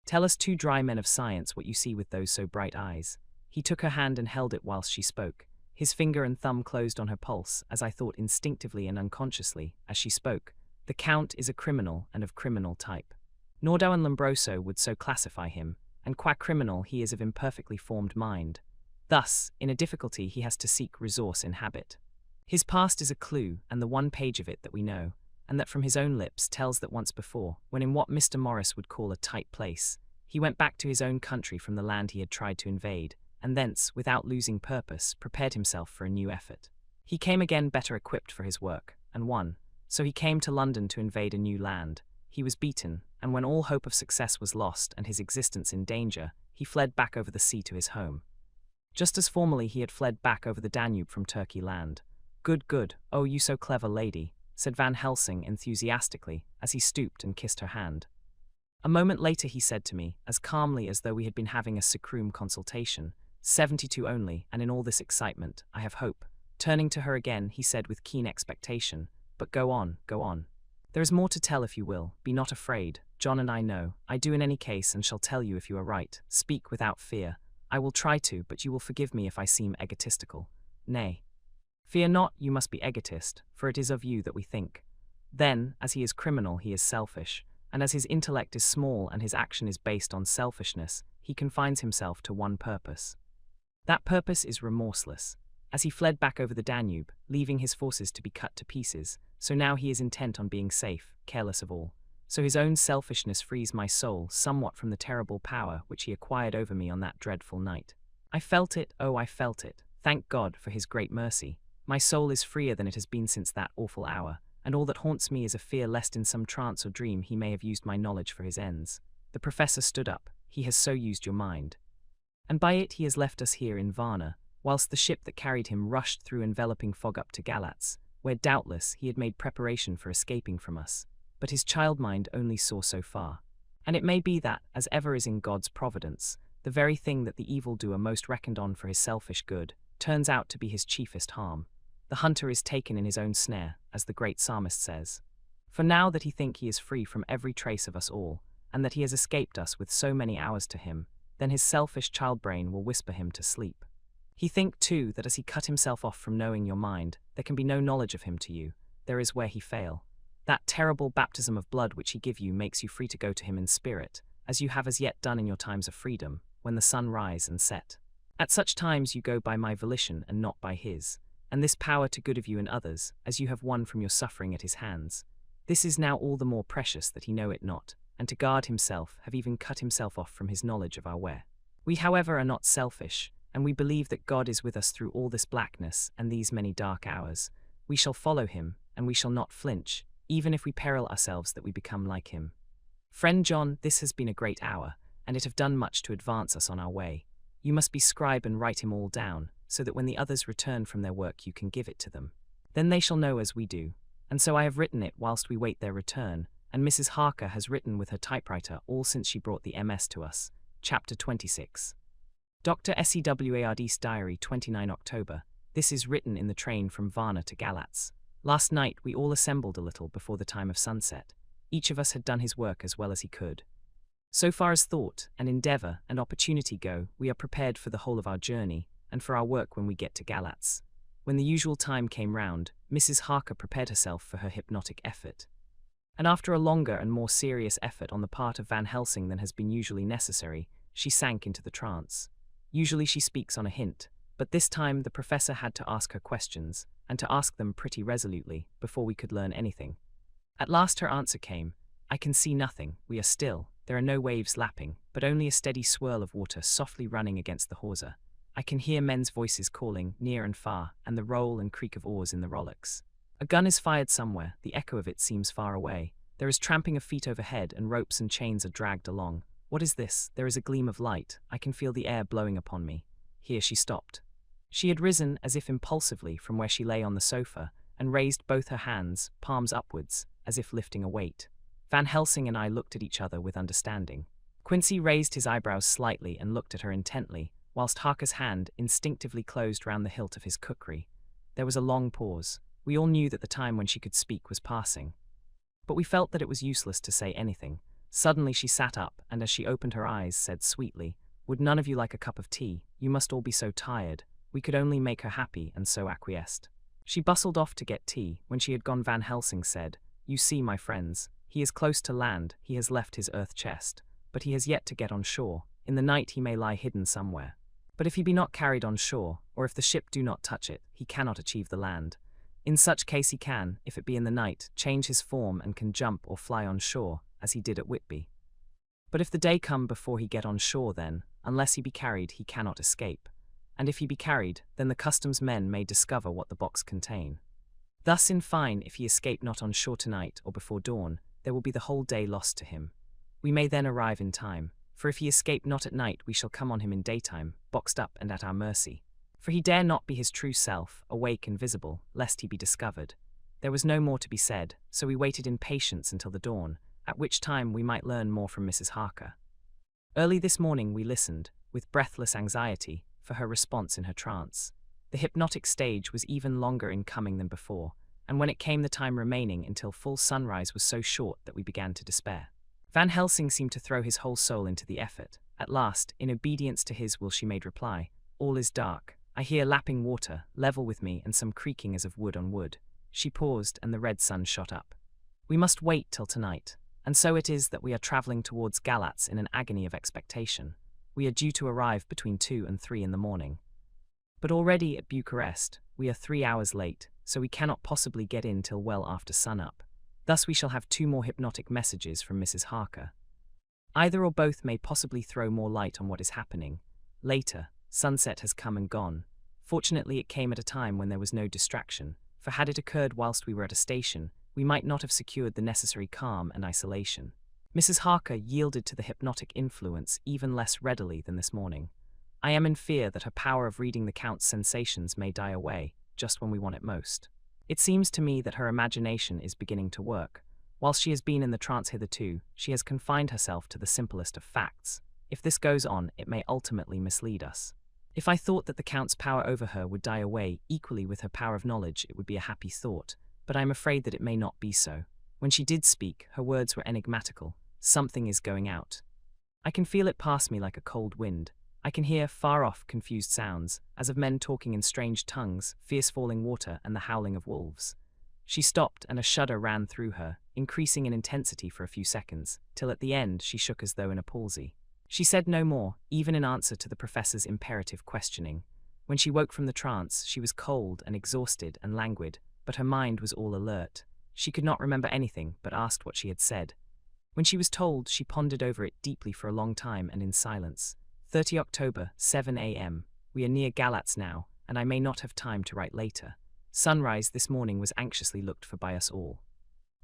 Tell us two dry men of science what you see with those so bright eyes. He took her hand and held it whilst she spoke. His finger and thumb closed on her pulse, as I thought instinctively and unconsciously, as she spoke. The Count is a criminal, and of criminal type. Nordau and Lombroso would so classify him, and qua criminal he is of imperfectly formed mind. Thus, in a difficulty he has to seek resource in habit. His past is a clue, and the one page of it that we know, and that from his own lips tells that once before, when in what Mr. Morris would call a tight place, he went back to his own country from the land he had tried to invade, and thence, without losing purpose, prepared himself for a new effort. He came again better equipped for his work, and won. So he came to London to invade a new land. He was beaten, and when all hope of success was lost and his existence in danger, he fled back over the sea to his home. Just as formerly he had fled back over the Danube from Turkey land. Good, good, oh you so clever lady, said Van Helsing enthusiastically, as he stooped and kissed her hand. A moment later he said to me, as calmly as though we had been having a secrum consultation, 72 only, and in all this excitement, I have hope. Turning to her again, he said with keen expectation, but go on, go on. There is more to tell if you will, be not afraid. John and I know, I do in any case and shall tell you if you are right. Speak without fear. I will try to, but you will forgive me if I seem egotistical. Nay. Fear not, you must be egotist, for it is of you that we think. Then, as he is criminal, he is selfish, and as his intellect is small and his action is based on selfishness, he confines himself to one purpose. That purpose is remorseless. As he fled back over the Danube, leaving his forces to be cut to pieces, so now he is intent on being safe, careless of all. So his own selfishness frees my soul somewhat from the terrible power which he acquired over me on that dreadful night. I felt it, oh I felt it, thank God for his great mercy. My soul is freer than it has been since that awful hour, and all that haunts me is a fear lest in some trance or dream he may have used my knowledge for his ends. The professor stood up. He has so used your mind. And by it he has left us here in Varna, whilst the ship that carried him rushed through enveloping fog up to Galatz, where doubtless he had made preparation for escaping from us. But his child mind only saw so far. And it may be that, as ever is in God's providence, the very thing that the evildoer most reckoned on for his selfish good, turns out to be his chiefest harm. The hunter is taken in his own snare, as the great psalmist says. For now that he think he is free from every trace of us all, and that he has escaped us with so many hours to him, then his selfish child brain will whisper him to sleep. He think, too, that as he cut himself off from knowing your mind, there can be no knowledge of him to you. There is where he fail. That terrible baptism of blood which he give you makes you free to go to him in spirit, as you have as yet done in your times of freedom, when the sun rise and set. At such times you go by my volition and not by his, and this power to good of you and others, as you have won from your suffering at his hands. This is now all the more precious that he know it not, and to guard himself have even cut himself off from his knowledge of our where. We, however, are not selfish, and we believe that God is with us through all this blackness and these many dark hours. We shall follow him, and we shall not flinch, even if we peril ourselves that we become like him. Friend John, this has been a great hour, and it have done much to advance us on our way. You must be scribe and write him all down, so that when the others return from their work you can give it to them. Then they shall know as we do. And so I have written it whilst we wait their return, and Mrs. Harker has written with her typewriter all since she brought the MS to us. Chapter 26. Dr. Seward's Diary, 29 October. This is written in the train from Varna to Galatz. Last night we all assembled a little before the time of sunset. Each of us had done his work as well as he could. So far as thought and endeavour and opportunity go, we are prepared for the whole of our journey, and for our work when we get to Galatz. When the usual time came round, Mrs. Harker prepared herself for her hypnotic effort. And after a longer and more serious effort on the part of Van Helsing than has been usually necessary, she sank into the trance. Usually she speaks on a hint, but this time the professor had to ask her questions, and to ask them pretty resolutely, before we could learn anything. At last her answer came. I can see nothing, we are still, there are no waves lapping, but only a steady swirl of water softly running against the hawser. I can hear men's voices calling, near and far, and the roll and creak of oars in the rowlocks. A gun is fired somewhere, the echo of it seems far away. There is tramping of feet overhead, and ropes and chains are dragged along. What is this? There is a gleam of light. I can feel the air blowing upon me. Here she stopped. She had risen, as if impulsively, from where she lay on the sofa, and raised both her hands, palms upwards, as if lifting a weight. Van Helsing and I looked at each other with understanding. Quincy raised his eyebrows slightly and looked at her intently, whilst Harker's hand instinctively closed round the hilt of his kukri. There was a long pause. We all knew that the time when she could speak was passing. But we felt that it was useless to say anything. Suddenly she sat up, and as she opened her eyes, said sweetly, Would none of you like a cup of tea? You must all be so tired. We could only make her happy, and so acquiesced. She bustled off to get tea. When she had gone, Van Helsing said, You see, my friends, he is close to land, he has left his earth chest, but he has yet to get on shore. In the night he may lie hidden somewhere. But if he be not carried on shore, or if the ship do not touch it, he cannot achieve the land. In such case he can, if it be in the night, change his form and can jump or fly on shore, as he did at Whitby. But if the day come before he get on shore, then, unless he be carried, he cannot escape. And if he be carried, then the customs men may discover what the box contain. Thus, in fine, if he escape not on shore tonight or before dawn, there will be the whole day lost to him. We may then arrive in time, for if he escape not at night, we shall come on him in daytime, boxed up and at our mercy. For he dare not be his true self, awake and visible, lest he be discovered. There was no more to be said, so we waited in patience until the dawn, at which time we might learn more from Mrs. Harker. Early this morning we listened, with breathless anxiety, for her response in her trance. The hypnotic stage was even longer in coming than before, and when it came the time remaining until full sunrise was so short that we began to despair. Van Helsing seemed to throw his whole soul into the effort. At last, in obedience to his will, she made reply, All is dark. I hear lapping water, level with me, and some creaking as of wood on wood. She paused, and the red sun shot up. We must wait till tonight, and so it is that we are travelling towards Galatz in an agony of expectation. We are due to arrive between 2 and 3 in the morning. But already at Bucharest, we are 3 hours late, so we cannot possibly get in till well after sun-up. Thus we shall have 2 more hypnotic messages from Mrs. Harker. Either or both may possibly throw more light on what is happening. Later, sunset has come and gone. Fortunately it came at a time when there was no distraction, for had it occurred whilst we were at a station, we might not have secured the necessary calm and isolation. Mrs. Harker yielded to the hypnotic influence even less readily than this morning. I am in fear that her power of reading the Count's sensations may die away, just when we want it most. It seems to me that her imagination is beginning to work. Whilst she has been in the trance hitherto, she has confined herself to the simplest of facts. If this goes on, it may ultimately mislead us. If I thought that the Count's power over her would die away equally with her power of knowledge, it would be a happy thought, but I am afraid that it may not be so. When she did speak, her words were enigmatical. Something is going out. I can feel it pass me like a cold wind. I can hear, far off, confused sounds, as of men talking in strange tongues, fierce falling water, and the howling of wolves. She stopped, and a shudder ran through her, increasing in intensity for a few seconds, till at the end she shook as though in a palsy. She said no more, even in answer to the professor's imperative questioning. When she woke from the trance, she was cold and exhausted and languid, but her mind was all alert. She could not remember anything, but asked what she had said. When she was told, she pondered over it deeply for a long time and in silence. 30 October, 7 a.m. We are near Galatz now, and I may not have time to write later. Sunrise this morning was anxiously looked for by us all.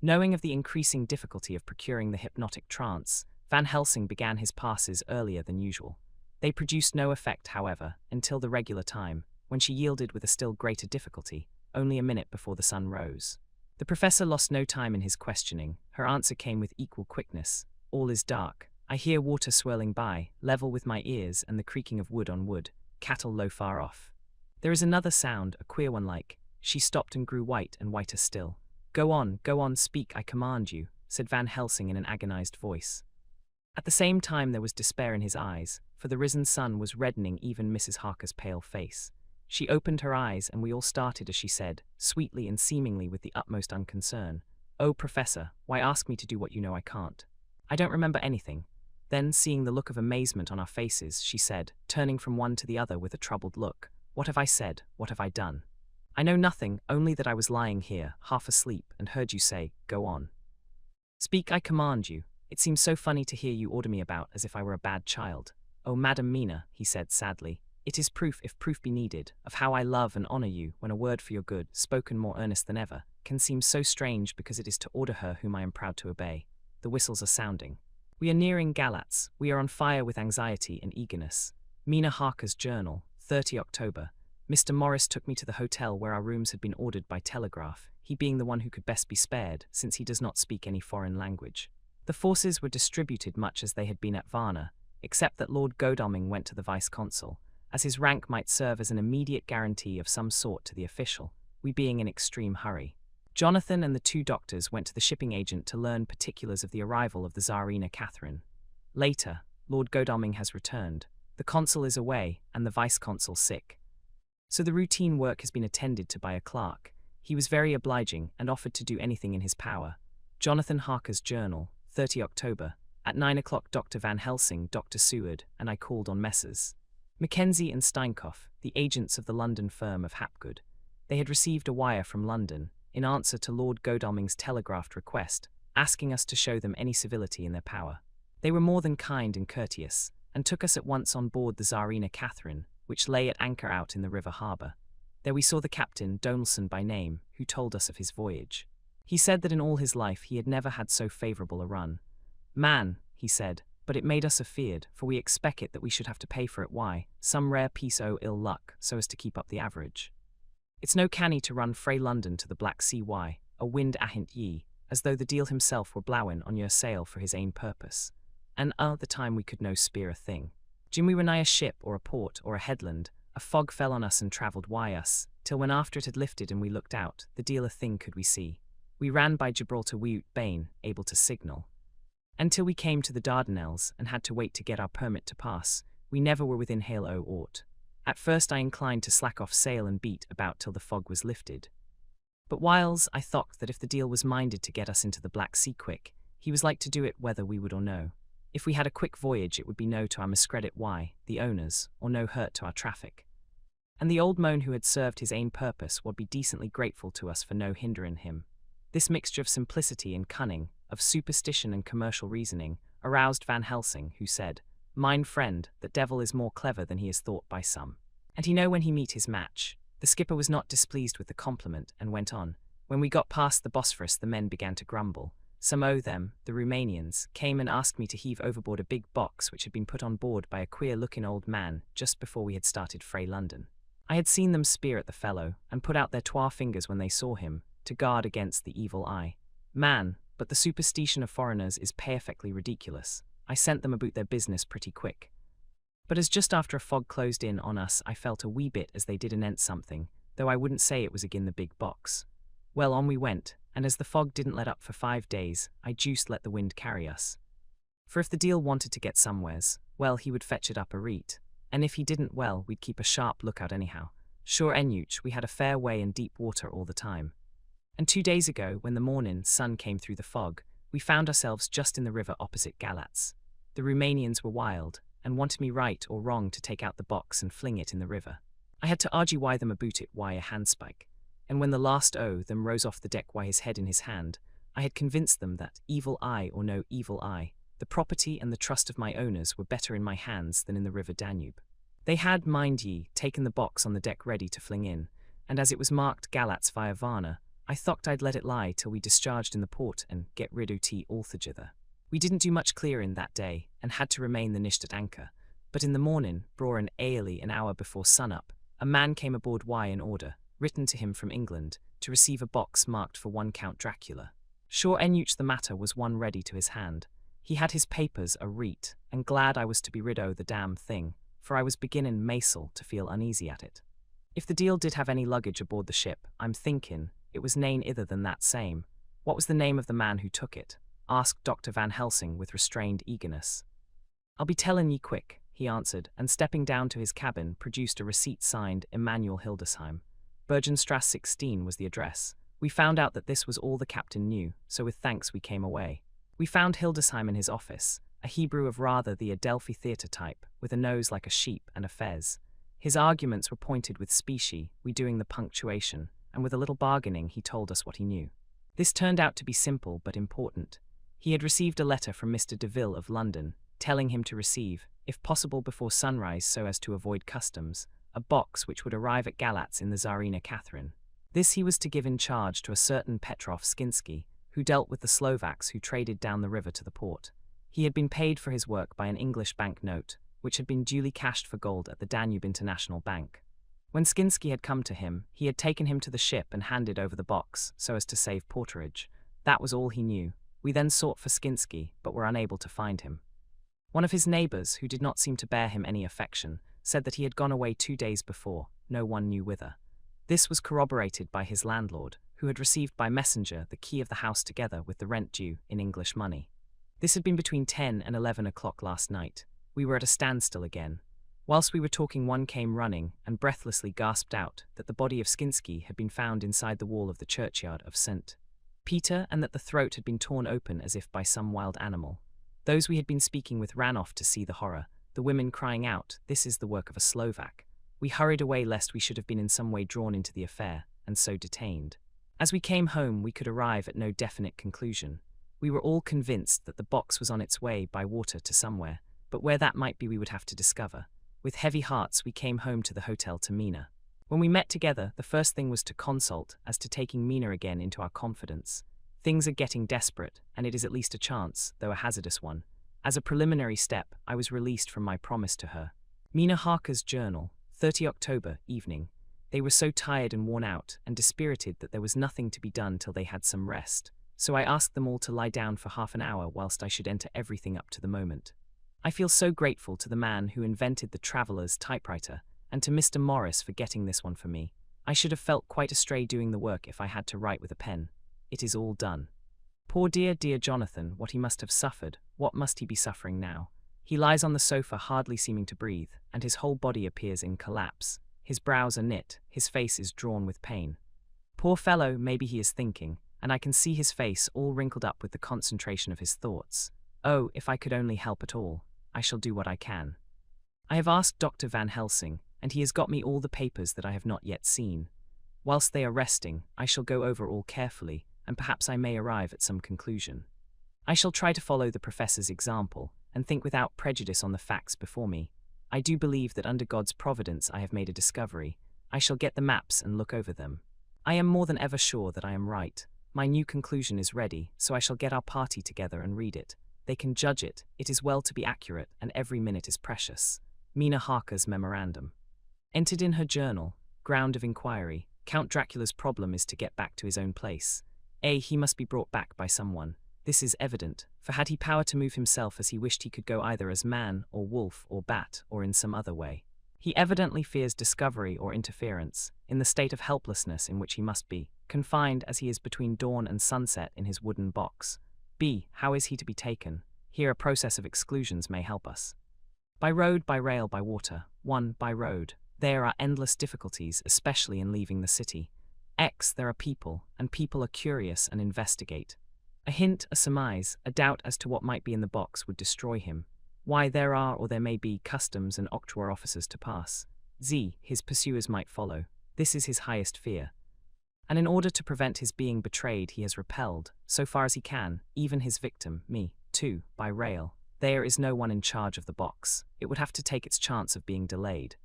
Knowing of the increasing difficulty of procuring the hypnotic trance, Van Helsing began his passes earlier than usual. They produced no effect, however, until the regular time, when she yielded with a still greater difficulty, only a minute before the sun rose. The professor lost no time in his questioning. Her answer came with equal quickness. All is dark. I hear water swirling by, level with my ears, and the creaking of wood on wood, cattle low far off. There is another sound, a queer one like. She stopped and grew white and whiter still. Go on, speak, I command you, said Van Helsing in an agonized voice. At the same time there was despair in his eyes, for the risen sun was reddening even Mrs. Harker's pale face. She opened her eyes, and we all started as she said, sweetly and seemingly with the utmost unconcern, "Oh, Professor, why ask me to do what you know I can't? I don't remember anything." Then, seeing the look of amazement on our faces, she said, turning from one to the other with a troubled look, "What have I said? What have I done? I know nothing, only that I was lying here, half asleep, and heard you say, 'Go on. Speak, I command you. It seems so funny to hear you order me about as if I were a bad child.' Oh, Madam Mina," he said sadly, "it is proof, if proof be needed, of how I love and honor you, when a word for your good, spoken more earnest than ever, can seem so strange because it is to order her whom I am proud to obey. The whistles are sounding. We are nearing Galatz. We are on fire with anxiety and eagerness. Mina Harker's journal, 30 October. Mr. Morris took me to the hotel where our rooms had been ordered by telegraph, he being the one who could best be spared, since he does not speak any foreign language. The forces were distributed much as they had been at Varna, except that Lord Godalming went to the vice-consul, as his rank might serve as an immediate guarantee of some sort to the official, we being in extreme hurry. Jonathan and the two doctors went to the shipping agent to learn particulars of the arrival of the Tsarina Catherine. Later, Lord Godalming has returned, the consul is away, and the vice-consul sick. So the routine work has been attended to by a clerk. He was very obliging and offered to do anything in his power. Jonathan Harker's journal, 30 October. At 9 o'clock Dr. Van Helsing, Dr. Seward, and I called on Messrs. Mackenzie and Steinkopf, the agents of the London firm of Hapgood. They had received a wire from London, in answer to Lord Godalming's telegraphed request, asking us to show them any civility in their power. They were more than kind and courteous, and took us at once on board the Tsarina Catherine, which lay at anchor out in the river harbour. There we saw the captain, Donaldson by name, who told us of his voyage. He said that in all his life he had never had so favourable a run. "Man," he said, "but it made us afeard, for we expect that we should have to pay for it. Why, some rare piece o' ill luck, so as to keep up the average. It's no canny to run frae London to the Black Sea. Why, a wind ahint ye, as though the deal himself were blowin' on your sail for his ain purpose. And the time we could no speer a thing. Jim we were nigh a ship, or a port, or a headland, a fog fell on us and travelled wy us, till when after it had lifted and we looked out, the deal a thing could we see. We ran by Gibraltar without bane, able to signal. Until we came to the Dardanelles, and had to wait to get our permit to pass, we never were within hail o' aught. At first I inclined to slack off sail and beat about till the fog was lifted. But whiles I thought that if the deal was minded to get us into the Black Sea quick, he was like to do it whether we would or no. If we had a quick voyage it would be no to our miscredit why, the owners, or no hurt to our traffic. And the old moan who had served his ain purpose would be decently grateful to us for no hindering him. This mixture of simplicity and cunning, of superstition and commercial reasoning, aroused Van Helsing, who said, "Mine friend, that devil is more clever than he is thought by some. And he know when he meet his match." The skipper was not displeased with the compliment, and went on, "When we got past the Bosphorus the men began to grumble. Some o' them, the Romanians, came and asked me to heave overboard a big box which had been put on board by a queer-looking old man just before we had started frae London. I had seen them speer at the fellow, and put out their twa fingers when they saw him, to guard against the evil eye. Man, but the superstition of foreigners is perfectly ridiculous. I sent them about their business pretty quick. But as just after a fog closed in on us I felt a wee bit as they did anent something, though I wouldn't say it was agin the big box. Well, on we went, and as the fog didn't let up for 5 days, I juiced let the wind carry us. For if the deal wanted to get somewheres, well, he would fetch it up a reet, and if he didn't, well, we'd keep a sharp lookout anyhow. Sure enyuch, we had a fair way in deep water all the time. And 2 days ago, when the morning sun came through the fog, we found ourselves just in the river opposite Galatz. The Romanians were wild, and wanted me right or wrong to take out the box and fling it in the river. I had to argue why them about it why a handspike, and when the last o' them rose off the deck why his head in his hand, I had convinced them that, evil eye or no evil eye, the property and the trust of my owners were better in my hands than in the river Danube. They had, mind ye, taken the box on the deck ready to fling in, and as it was marked Galats via Varna, I thought I'd let it lie till we discharged in the port and get rid o' tea altogether. We didn't do much clearing that day, and had to remain the nisht at anchor, but in the morning, braw and airly an hour before sun-up, a man came aboard in order, written to him from England, to receive a box marked for one Count Dracula. Sure enuch the matter was one ready to his hand. He had his papers a reet, and glad I was to be rid o' the damn thing, for I was beginning maisel to feel uneasy at it. If the deal did have any luggage aboard the ship, I'm thinking, it was nane ither than that same. What was the name of the man who took it? Asked Dr. Van Helsing with restrained eagerness. I'll be tellin' ye quick, he answered, and stepping down to his cabin, produced a receipt signed Emanuel Hildesheim. Bergenstrasse 16 was the address. We found out that this was all the captain knew, so with thanks we came away. We found Hildesheim in his office, a Hebrew of rather the Adelphi theatre type, with a nose like a sheep and a fez. His arguments were pointed with specie, we doing the punctuation, and with a little bargaining he told us what he knew. This turned out to be simple but important. He had received a letter from Mr. Deville of London, telling him to receive, if possible before sunrise so as to avoid customs, a box which would arrive at Galatz in the Tsarina Catherine. This he was to give in charge to a certain Petrov Skinsky, who dealt with the Slovaks who traded down the river to the port. He had been paid for his work by an English bank note, which had been duly cashed for gold at the Danube International Bank. When Skinsky had come to him, he had taken him to the ship and handed over the box, so as to save porterage. That was all he knew. We then sought for Skinsky, but were unable to find him. One of his neighbours, who did not seem to bear him any affection, said that he had gone away 2 days before, no one knew whither. This was corroborated by his landlord, who had received by messenger the key of the house together with the rent due in English money. This had been between 10 and 11 o'clock last night. We were at a standstill again. Whilst we were talking, one came running and breathlessly gasped out that the body of Skinsky had been found inside the wall of the churchyard of St. Peter, and that the throat had been torn open as if by some wild animal. Those we had been speaking with ran off to see the horror, the women crying out, "This is the work of a Slovak." We hurried away lest we should have been in some way drawn into the affair, and so detained. As we came home, we could arrive at no definite conclusion. We were all convinced that the box was on its way by water to somewhere, but where that might be we would have to discover. With heavy hearts we came home to the hotel to Mina. When we met together, the first thing was to consult as to taking Mina again into our confidence. Things are getting desperate, and it is at least a chance, though a hazardous one. As a preliminary step, I was released from my promise to her. Mina Harker's journal, 30 October, evening. They were so tired and worn out and dispirited that there was nothing to be done till they had some rest, so I asked them all to lie down for half an hour whilst I should enter everything up to the moment. I feel so grateful to the man who invented the traveller's typewriter, and to Mr. Morris for getting this one for me. I should have felt quite astray doing the work if I had to write with a pen. It is all done. Poor dear Jonathan, what he must have suffered, what must he be suffering now? He lies on the sofa hardly seeming to breathe, and his whole body appears in collapse. His brows are knit, his face is drawn with pain. Poor fellow, maybe he is thinking, and I can see his face all wrinkled up with the concentration of his thoughts. Oh, if I could only help at all. I shall do what I can. I have asked Dr. Van Helsing, and he has got me all the papers that I have not yet seen. Whilst they are resting, I shall go over all carefully, and perhaps I may arrive at some conclusion. I shall try to follow the professor's example, and think without prejudice on the facts before me. I do believe that under God's providence I have made a discovery. I shall get the maps and look over them. I am more than ever sure that I am right. My new conclusion is ready, so I shall get our party together and read it. They can judge it. It is well to be accurate, and every minute is precious. Mina Harker's memorandum. Entered in her journal, ground of inquiry, Count Dracula's problem is to get back to his own place. He must be brought back by someone. This is evident, for had he power to move himself as he wished, he could go either as man, or wolf, or bat, or in some other way. He evidently fears discovery or interference, in the state of helplessness in which he must be, confined as he is between dawn and sunset in his wooden box. How is he to be taken? Here a process of exclusions may help us. By road, by rail, by water. 1. By road. There are endless difficulties, especially in leaving the city. There are people, and people are curious and investigate. A hint, a surmise, a doubt as to what might be in the box would destroy him. Why, there are, or there may be, customs and octroi officers to pass. His pursuers might follow. This is his highest fear. And in order to prevent his being betrayed, he has repelled, so far as he can, even his victim, me, too, by rail. There is no one in charge of the box. It would have to take its chance of being delayed.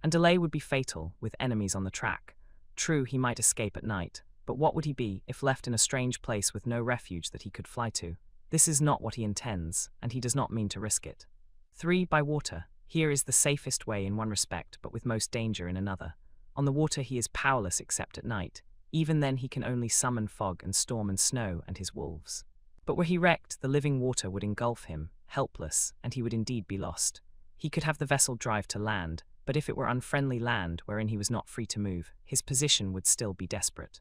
And delay would be fatal, with enemies on the track. True, he might escape at night, but what would he be if left in a strange place with no refuge that he could fly to? This is not what he intends, and he does not mean to risk it. 3. By water. Here is the safest way in one respect, but with most danger in another. On the water he is powerless except at night. Even then he can only summon fog and storm and snow and his wolves. But were he wrecked, the living water would engulf him, helpless, and he would indeed be lost. He could have the vessel drive to land, but if it were unfriendly land wherein he was not free to move, his position would still be desperate.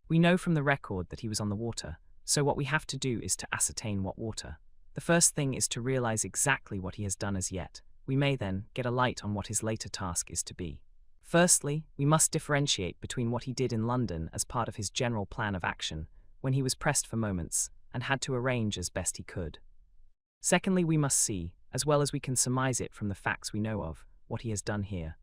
We know from the record that he was on the water, so what we have to do is to ascertain what water. The first thing is to realize exactly what he has done as yet. We may then get a light on what his later task is to be. Firstly, we must differentiate between what he did in London as part of his general plan of action, when he was pressed for moments, and had to arrange as best he could. Secondly, we must see, as well as we can surmise it from the facts we know of, what he has done here.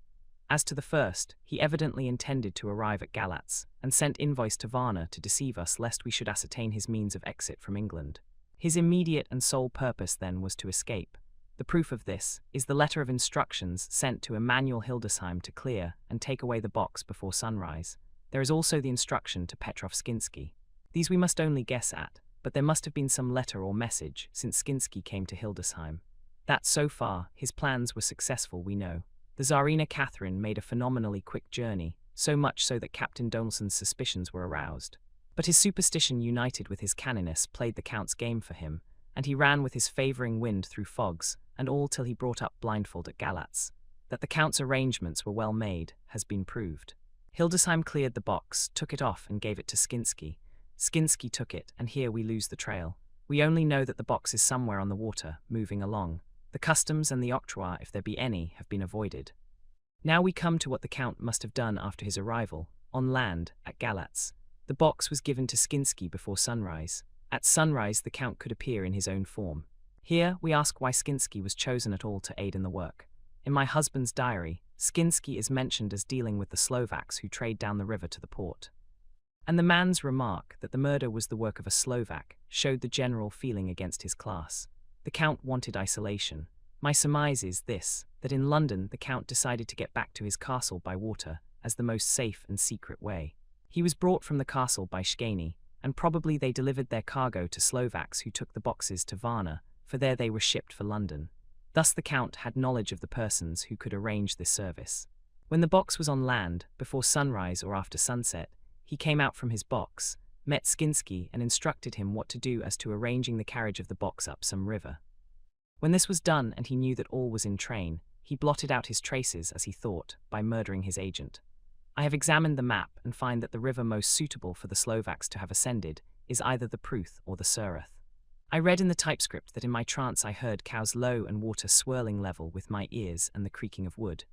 As to the first, he evidently intended to arrive at Galatz, and sent invoice to Varna to deceive us lest we should ascertain his means of exit from England. His immediate and sole purpose then was to escape. The proof of this is the letter of instructions sent to Emanuel Hildesheim to clear and take away the box before sunrise. There is also the instruction to Petrov Skinsky. These we must only guess at, but there must have been some letter or message since Skinsky came to Hildesheim. That so far, his plans were successful we know. The Tsarina Catherine made a phenomenally quick journey, so much so that Captain Donelson's suspicions were aroused. But his superstition united with his canniness played the Count's game for him, and he ran with his favouring wind through fogs, and all till he brought up blindfold at Galatz. That the Count's arrangements were well made has been proved. Hildesheim cleared the box, took it off and gave it to Skinsky. Skinsky took it, and here we lose the trail. We only know that the box is somewhere on the water, moving along. The customs and the octroi, if there be any, have been avoided. Now we come to what the Count must have done after his arrival, on land, at Galatz. The box was given to Skinsky before sunrise. At sunrise the Count could appear in his own form. Here we ask why Skinsky was chosen at all to aid in the work. In my husband's diary, Skinsky is mentioned as dealing with the Slovaks who trade down the river to the port. And the man's remark that the murder was the work of a Slovak showed the general feeling against his class. The Count wanted isolation. My surmise is this, that in London the Count decided to get back to his castle by water as the most safe and secret way. He was brought from the castle by Szgany, and probably they delivered their cargo to Slovaks who took the boxes to Varna, for there they were shipped for London. Thus the Count had knowledge of the persons who could arrange this service. When the box was on land, before sunrise or after sunset, he came out from his box, met Skinsky and instructed him what to do as to arranging the carriage of the box up some river. When this was done and he knew that all was in train, he blotted out his traces, as he thought, by murdering his agent. I have examined the map and find that the river most suitable for the Slovaks to have ascended is either the Pruth or the Sureth. I read in the typescript that in my trance I heard cows low and water swirling level with my ears and the creaking of wood.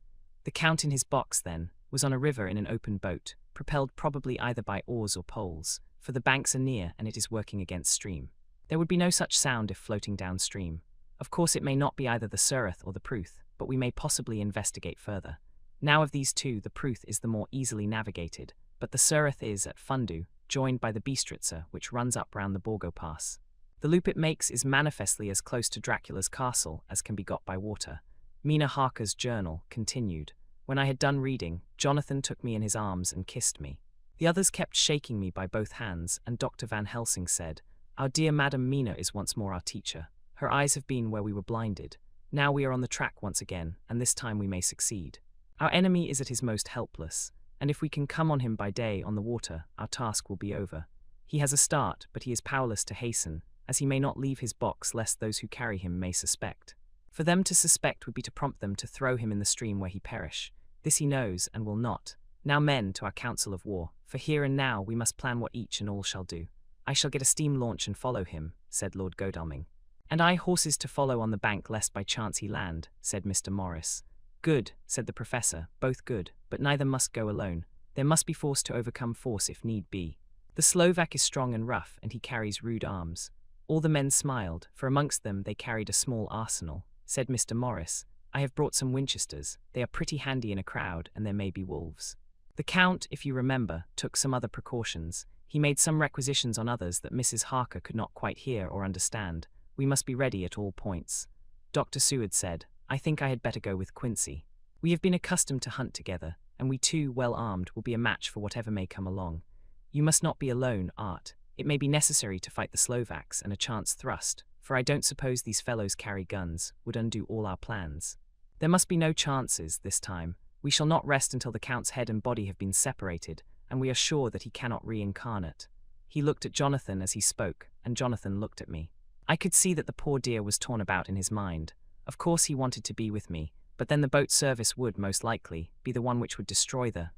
The Count in his box, then, was on a river in an open boat, propelled probably either by oars or poles, for the banks are near and it is working against stream. There would be no such sound if floating downstream. Of course it may not be either the Sureth or the Pruth, but we may possibly investigate further. Now of these two, the Pruth is the more easily navigated, but the Sureth is at Fundu, joined by the Bistritza, which runs up round the Borgo Pass. The loop it makes is manifestly as close to Dracula's castle as can be got by water. Mina Harker's journal continued. When I had done reading, Jonathan took me in his arms and kissed me. The others kept shaking me by both hands, and Dr. Van Helsing said, "Our dear Madam Mina is once more our teacher. Her eyes have been where we were blinded. Now we are on the track once again, and this time we may succeed. Our enemy is at his most helpless, and if we can come on him by day on the water, our task will be over. He has a start, but he is powerless to hasten, as he may not leave his box lest those who carry him may suspect. For them to suspect would be to prompt them to throw him in the stream where he perish. This he knows and will not. Now men, to our council of war, for here and now we must plan what each and all shall do. I shall get a steam launch and follow him," said Lord Godalming. "And I horses to follow on the bank lest by chance he land," said Mr. Morris. "Good," said the professor, "both good, but neither must go alone. There must be force to overcome force if need be. The Slovak is strong and rough, and he carries rude arms." All the men smiled, for amongst them they carried a small arsenal. Said Mr. Morris, "I have brought some Winchesters. They are pretty handy in a crowd, and there may be wolves." The Count, if you remember, took some other precautions. He made some requisitions on others that Mrs. Harker could not quite hear or understand. We must be ready at all points. Dr. Seward said, I think I had better go with Quincy. We have been accustomed to hunt together, and we two, well armed, will be a match for whatever may come along. You must not be alone, Art. It may be necessary to fight the Slovaks, and a chance thrust, for I don't suppose these fellows carry guns, would undo all our plans. There must be no chances this time. We shall not rest until the Count's head and body have been separated, and we are sure that he cannot reincarnate. He looked at Jonathan as he spoke, and Jonathan looked at me. I could see that the poor dear was torn about in his mind. Of course he wanted to be with me, but then the boat service would, most likely, be the one which would destroy the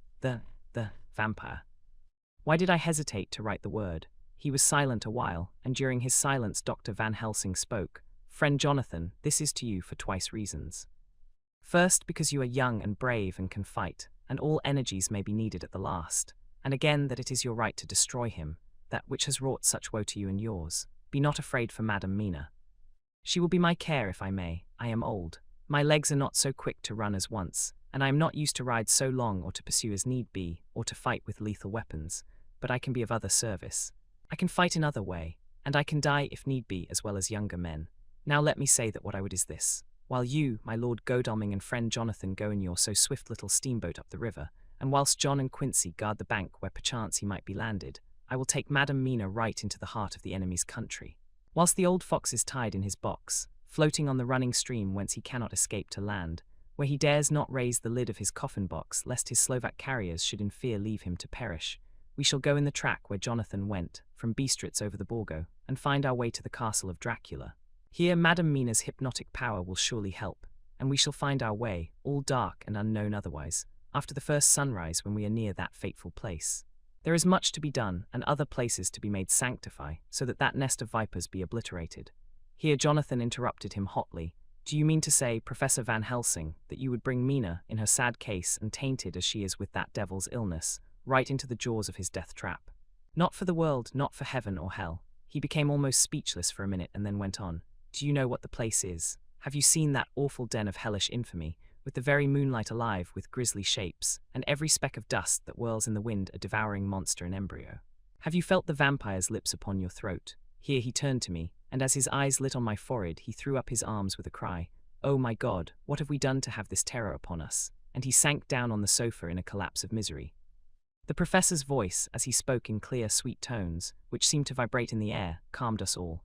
vampire. Why did I hesitate to write the word? He was silent a while, and during his silence Dr. Van Helsing spoke. Friend Jonathan, this is to you for twice reasons. First, because you are young and brave and can fight, and all energies may be needed at the last. And again, that it is your right to destroy him, that which has wrought such woe to you and yours. Be not afraid for Madam Mina. She will be my care if I may. I am old. My legs are not so quick to run as once, and I am not used to ride so long or to pursue as need be, or to fight with lethal weapons, but I can be of other service. I can fight in other way, and I can die if need be as well as younger men. Now let me say that what I would is this. While you, my Lord Godalming and friend Jonathan go in your so swift little steamboat up the river, and whilst John and Quincy guard the bank where perchance he might be landed, I will take Madam Mina right into the heart of the enemy's country. Whilst the old fox is tied in his box, floating on the running stream whence he cannot escape to land, where he dares not raise the lid of his coffin box lest his Slovak carriers should in fear leave him to perish, we shall go in the track where Jonathan went, from Bistritz over the Borgo, and find our way to the castle of Dracula. Here Madam Mina's hypnotic power will surely help, and we shall find our way, all dark and unknown otherwise, after the first sunrise when we are near that fateful place. There is much to be done, and other places to be made sanctify, so that that nest of vipers be obliterated. Here Jonathan interrupted him hotly. Do you mean to say, Professor Van Helsing, that you would bring Mina, in her sad case and tainted as she is with that devil's illness, right into the jaws of his death trap? Not for the world, not for heaven or hell. He became almost speechless for a minute and then went on. Do you know what the place is? Have you seen that awful den of hellish infamy, with the very moonlight alive with grisly shapes, and every speck of dust that whirls in the wind a devouring monster in embryo? Have you felt the vampire's lips upon your throat? Here he turned to me, and as his eyes lit on my forehead he threw up his arms with a cry. Oh my God, what have we done to have this terror upon us? And he sank down on the sofa in a collapse of misery. The professor's voice, as he spoke in clear, sweet tones, which seemed to vibrate in the air, calmed us all.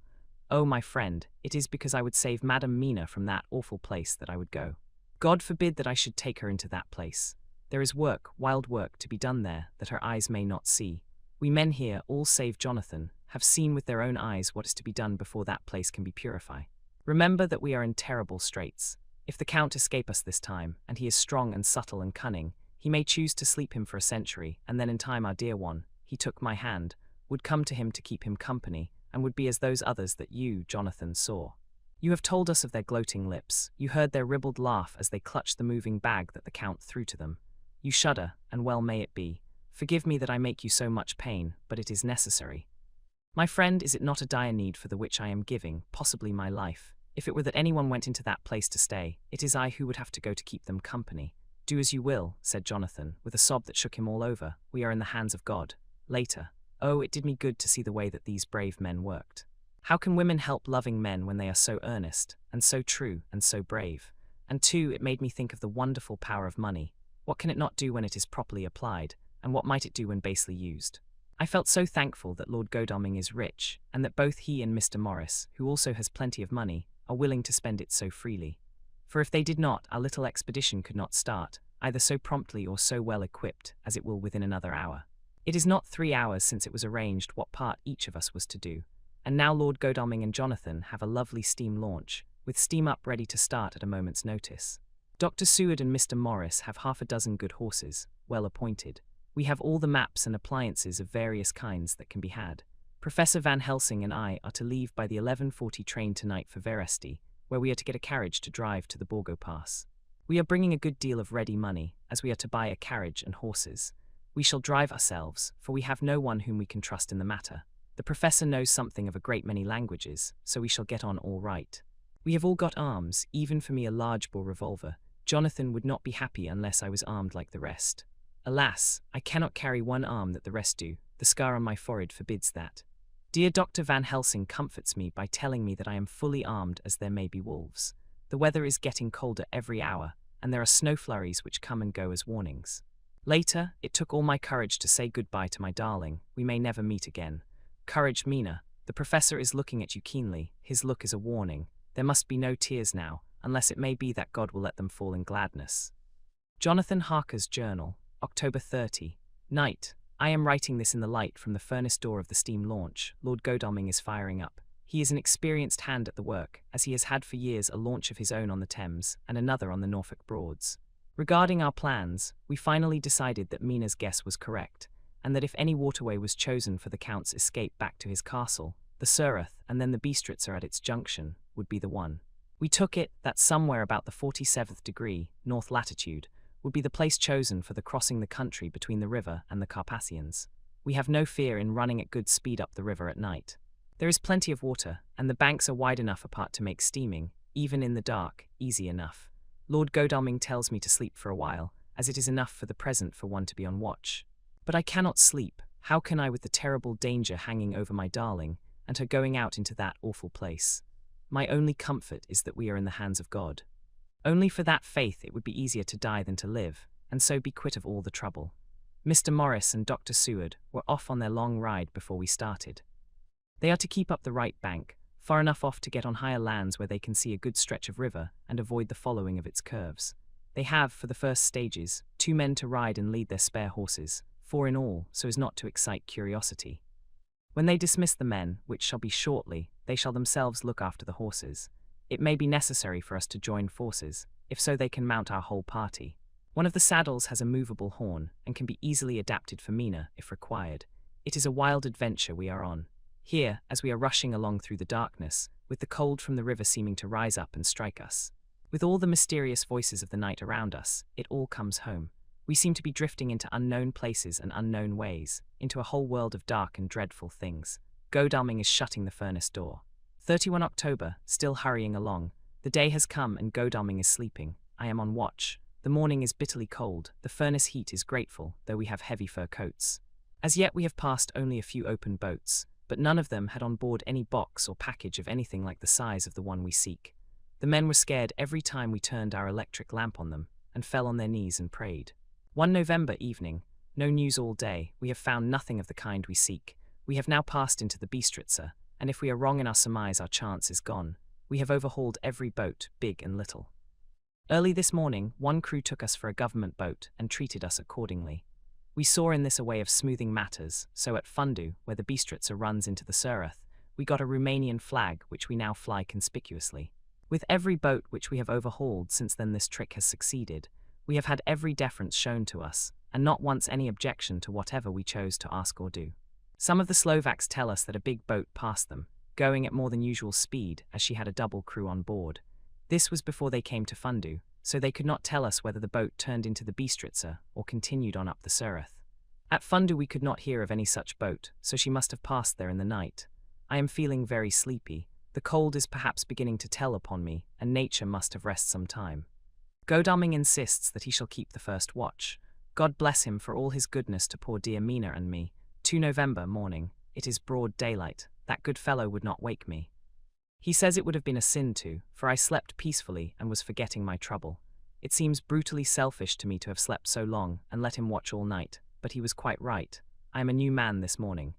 Oh, my friend, it is because I would save Madam Mina from that awful place that I would go. God forbid that I should take her into that place. There is work, wild work, to be done there that her eyes may not see. We men here, all save Jonathan, have seen with their own eyes what is to be done before that place can be purified. Remember that we are in terrible straits. If the Count escape us this time, and he is strong and subtle and cunning, he may choose to sleep him for a century, and then in time our dear one, he took my hand, would come to him to keep him company, and would be as those others that you, Jonathan, saw. You have told us of their gloating lips. You heard their ribald laugh as they clutched the moving bag that the Count threw to them. You shudder, and well may it be. Forgive me that I make you so much pain, but it is necessary. My friend, is it not a dire need for the which I am giving, possibly my life? If it were that anyone went into that place to stay, it is I who would have to go to keep them company. Do as you will, said Jonathan, with a sob that shook him all over. We are in the hands of God. Later. Oh, it did me good to see the way that these brave men worked. How can women help loving men when they are so earnest, and so true, and so brave? And too, it made me think of the wonderful power of money. What can it not do when it is properly applied, and what might it do when basely used? I felt so thankful that Lord Godalming is rich, and that both he and Mr. Morris, who also has plenty of money, are willing to spend it so freely. For if they did not, our little expedition could not start, either so promptly or so well equipped as it will within another hour. It is not 3 hours since it was arranged what part each of us was to do, and now Lord Godalming and Jonathan have a lovely steam launch, with steam up ready to start at a moment's notice. Dr. Seward and Mr. Morris have 6 good horses, well appointed. We have all the maps and appliances of various kinds that can be had. Professor Van Helsing and I are to leave by the 11:40 train tonight for Veresti, where we are to get a carriage to drive to the Borgo Pass. We are bringing a good deal of ready money, as we are to buy a carriage and horses. We shall drive ourselves, for we have no one whom we can trust in the matter. The professor knows something of a great many languages, so we shall get on all right. We have all got arms, even for me a large bore revolver. Jonathan would not be happy unless I was armed like the rest. Alas, I cannot carry one arm that the rest do, the scar on my forehead forbids that. Dear Dr. Van Helsing comforts me by telling me that I am fully armed as there may be wolves. The weather is getting colder every hour, and there are snow flurries which come and go as warnings. Later, it took all my courage to say goodbye to my darling. We may never meet again. Courage, Mina. The professor is looking at you keenly. His look is a warning. There must be no tears now, unless it may be that God will let them fall in gladness. Jonathan Harker's Journal, October 30. Night. I am writing this in the light from the furnace door of the steam launch. Lord Godalming is firing up. He is an experienced hand at the work, as he has had for years a launch of his own on the Thames, and another on the Norfolk Broads. Regarding our plans, we finally decided that Mina's guess was correct, and that if any waterway was chosen for the Count's escape back to his castle, the Surrey and then the Bistritzer at its junction would be the one. We took it that somewhere about the 47th degree, north latitude, would be the place chosen for the crossing the country between the river and the Carpathians. We have no fear in running at good speed up the river at night. There is plenty of water, and the banks are wide enough apart to make steaming, even in the dark, easy enough. Lord Godalming tells me to sleep for a while, as it is enough for the present for one to be on watch. But I cannot sleep. How can I with the terrible danger hanging over my darling, and her going out into that awful place? My only comfort is that we are in the hands of God. Only for that faith it would be easier to die than to live, and so be quit of all the trouble. Mr. Morris and Dr. Seward were off on their long ride before we started. They are to keep up the right bank, far enough off to get on higher lands where they can see a good stretch of river and avoid the following of its curves. They have, for the first stages, 2 men to ride and lead their spare horses, 4 in all, so as not to excite curiosity. When they dismiss the men, which shall be shortly, they shall themselves look after the horses. It may be necessary for us to join forces, if so they can mount our whole party. One of the saddles has a movable horn, and can be easily adapted for Mina, if required. It is a wild adventure we are on. Here, as we are rushing along through the darkness, with the cold from the river seeming to rise up and strike us. With all the mysterious voices of the night around us, it all comes home. We seem to be drifting into unknown places and unknown ways, into a whole world of dark and dreadful things. Godalming is shutting the furnace door. 31 October, still hurrying along. The day has come and Godalming is sleeping. I am on watch. The morning is bitterly cold. The furnace heat is grateful, though we have heavy fur coats. As yet we have passed only a few open boats, but none of them had on board any box or package of anything like the size of the one we seek. The men were scared every time we turned our electric lamp on them, and fell on their knees and prayed. One November evening, no news all day, we have found nothing of the kind we seek. We have now passed into the Bistritzer, and if we are wrong in our surmise our chance is gone. We have overhauled every boat, big and little. Early this morning, one crew took us for a government boat and treated us accordingly. We saw in this a way of smoothing matters, so at Fundu, where the Bistritzer runs into the Surrey, we got a Romanian flag which we now fly conspicuously. With every boat which we have overhauled since then this trick has succeeded. We have had every deference shown to us, and not once any objection to whatever we chose to ask or do. Some of the Slovaks tell us that a big boat passed them, going at more than usual speed, as she had a double crew on board. This was before they came to Fundu, so they could not tell us whether the boat turned into the Bistritzer or continued on up the Surrey. At Fundu we could not hear of any such boat, so she must have passed there in the night. I am feeling very sleepy. The cold is perhaps beginning to tell upon me, and nature must have rest some time. Godalming insists that he shall keep the first watch. God bless him for all his goodness to poor dear Mina and me. 2 November morning. It is broad daylight. That good fellow would not wake me. He says it would have been a sin to, for I slept peacefully and was forgetting my trouble. It seems brutally selfish to me to have slept so long and let him watch all night, but he was quite right. I am a new man this morning.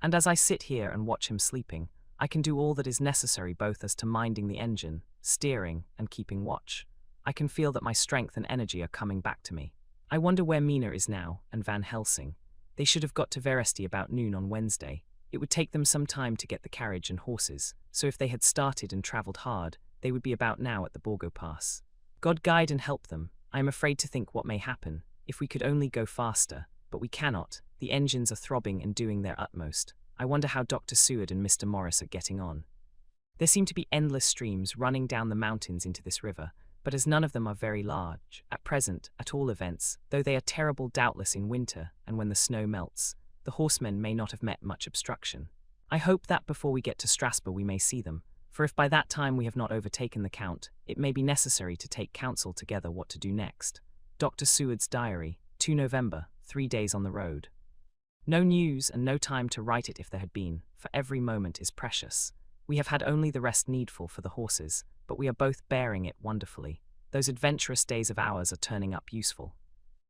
And as I sit here and watch him sleeping, I can do all that is necessary both as to minding the engine, steering, and keeping watch. I can feel that my strength and energy are coming back to me. I wonder where Mina is now, and Van Helsing. They should have got to Veresti about noon on Wednesday. It would take them some time to get the carriage and horses, so if they had started and travelled hard, they would be about now at the Borgo Pass. God guide and help them. I am afraid to think what may happen, if we could only go faster, but we cannot. The engines are throbbing and doing their utmost. I wonder how Dr. Seward and Mr. Morris are getting on. There seem to be endless streams running down the mountains into this river, but as none of them are very large, at present, at all events, though they are terrible doubtless in winter and when the snow melts, the horsemen may not have met much obstruction. I hope that before we get to Strasbourg we may see them, for if by that time we have not overtaken the Count, it may be necessary to take counsel together what to do next. Dr. Seward's Diary, 2 November, 3 days on the road. No news and no time to write it if there had been, for every moment is precious. We have had only the rest needful for the horses, but we are both bearing it wonderfully. Those adventurous days of ours are turning up useful.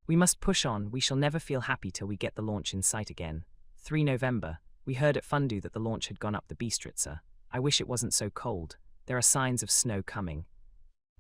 We must push on, we shall never feel happy till we get the launch in sight again. 3 November, we heard at Fundu that the launch had gone up the Bistritza. I wish it wasn't so cold. There are signs of snow coming.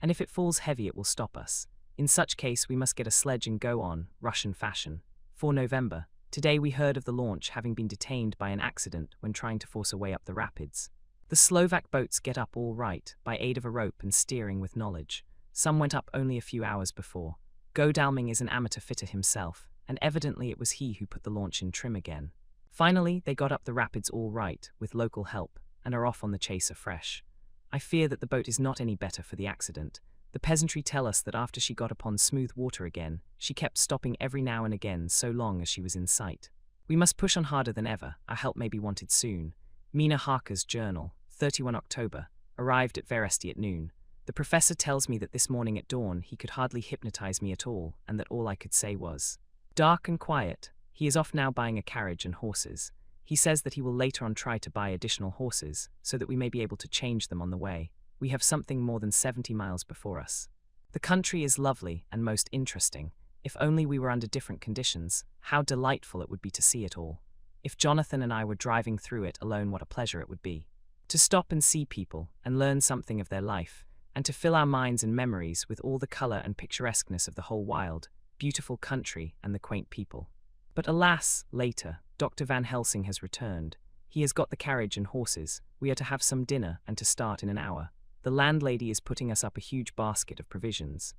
And if it falls heavy it will stop us. In such case we must get a sledge and go on, Russian fashion. 4 November, today we heard of the launch having been detained by an accident when trying to force a way up the rapids. The Slovak boats get up all right, by aid of a rope and steering with knowledge. Some went up only a few hours before. Godalming is an amateur fitter himself, and evidently it was he who put the launch in trim again. Finally, they got up the rapids all right, with local help, and are off on the chase afresh. I fear that the boat is not any better for the accident. The peasantry tell us that after she got upon smooth water again, she kept stopping every now and again so long as she was in sight. We must push on harder than ever, our help may be wanted soon. Mina Harker's journal, 31 October, arrived at Veresti at noon. The professor tells me that this morning at dawn he could hardly hypnotize me at all, and that all I could say was, "Dark and quiet." He is off now buying a carriage and horses. He says that he will later on try to buy additional horses, so that we may be able to change them on the way. We have something more than 70 miles before us. The country is lovely and most interesting. If only we were under different conditions, how delightful it would be to see it all. If Jonathan and I were driving through it alone, what a pleasure it would be. To stop and see people, and learn something of their life, and to fill our minds and memories with all the colour and picturesqueness of the whole wild, beautiful country and the quaint people. But alas, later, Dr. Van Helsing has returned. He has got the carriage and horses. We are to have some dinner and to start in an hour. The landlady is putting us up a huge basket of provisions.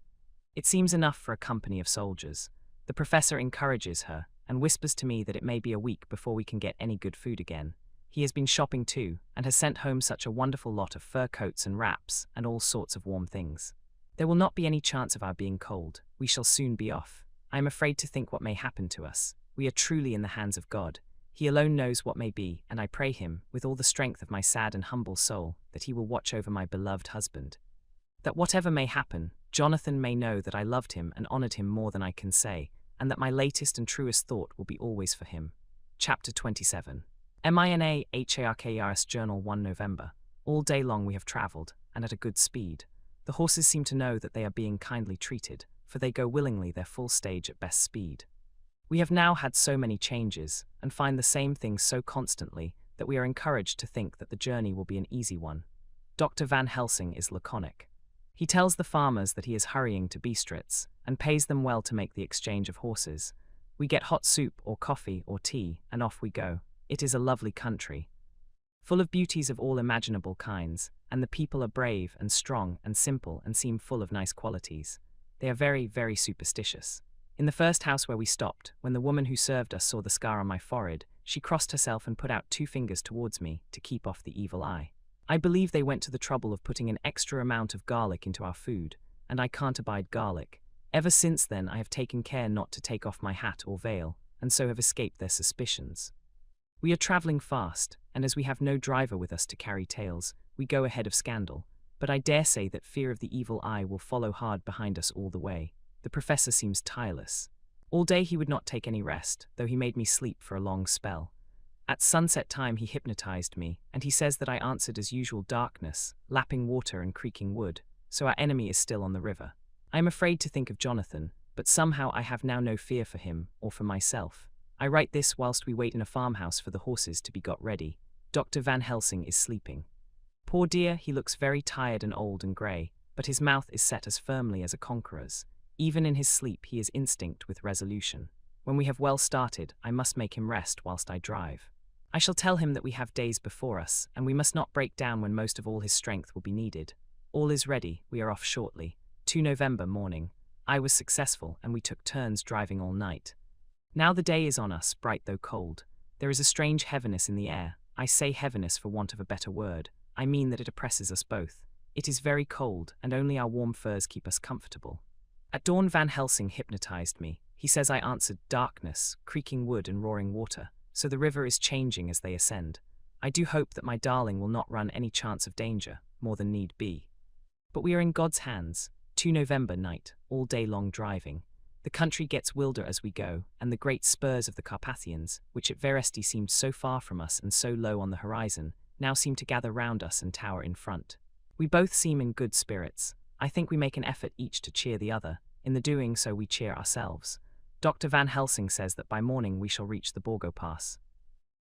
It seems enough for a company of soldiers. The professor encourages her, and whispers to me that it may be a week before we can get any good food again. He has been shopping too, and has sent home such a wonderful lot of fur coats and wraps, and all sorts of warm things. There will not be any chance of our being cold. We shall soon be off. I am afraid to think what may happen to us. We are truly in the hands of God. He alone knows what may be, and I pray him, with all the strength of my sad and humble soul, that he will watch over my beloved husband. That whatever may happen, Jonathan may know that I loved him and honoured him more than I can say, and that my latest and truest thought will be always for him. Chapter 27. Mina Harker's Journal, 1 November. All day long we have travelled, and at a good speed. The horses seem to know that they are being kindly treated, for they go willingly their full stage at best speed. We have now had so many changes, and find the same things so constantly, that we are encouraged to think that the journey will be an easy one. Dr. Van Helsing is laconic. He tells the farmers that he is hurrying to Bistritz, and pays them well to make the exchange of horses. We get hot soup or coffee or tea, and off we go. It is a lovely country, full of beauties of all imaginable kinds, and the people are brave and strong and simple and seem full of nice qualities. They are very, very superstitious. In the first house where we stopped, when the woman who served us saw the scar on my forehead, she crossed herself and put out 2 fingers towards me to keep off the evil eye. I believe they went to the trouble of putting an extra amount of garlic into our food, and I can't abide garlic. Ever since then I have taken care not to take off my hat or veil, and so have escaped their suspicions. We are travelling fast, and as we have no driver with us to carry tales, we go ahead of scandal, but I dare say that fear of the evil eye will follow hard behind us all the way. The professor seems tireless. All day he would not take any rest, though he made me sleep for a long spell. At sunset time he hypnotized me, and he says that I answered as usual darkness, lapping water and creaking wood, so our enemy is still on the river. I am afraid to think of Jonathan, but somehow I have now no fear for him, or for myself. I write this whilst we wait in a farmhouse for the horses to be got ready. Dr. Van Helsing is sleeping. Poor dear, he looks very tired and old and grey, but his mouth is set as firmly as a conqueror's. Even in his sleep he is instinct with resolution. When we have well started, I must make him rest whilst I drive. I shall tell him that we have days before us, and we must not break down when most of all his strength will be needed. All is ready, we are off shortly. 2 November morning. I was successful, and we took turns driving all night. Now the day is on us, bright though cold. There is a strange heaviness in the air. I say heaviness for want of a better word. I mean that it oppresses us both. It is very cold, and only our warm furs keep us comfortable. At dawn Van Helsing hypnotized me. He says I answered darkness, creaking wood and roaring water, so the river is changing as they ascend. I do hope that my darling will not run any chance of danger, more than need be. But we are in God's hands. 2 November night, all day long driving. The country gets wilder as we go, and the great spurs of the Carpathians, which at Veresti seemed so far from us and so low on the horizon, now seem to gather round us and tower in front. We both seem in good spirits. I think we make an effort each to cheer the other. In the doing so we cheer ourselves. Dr. Van Helsing says that by morning we shall reach the Borgo Pass.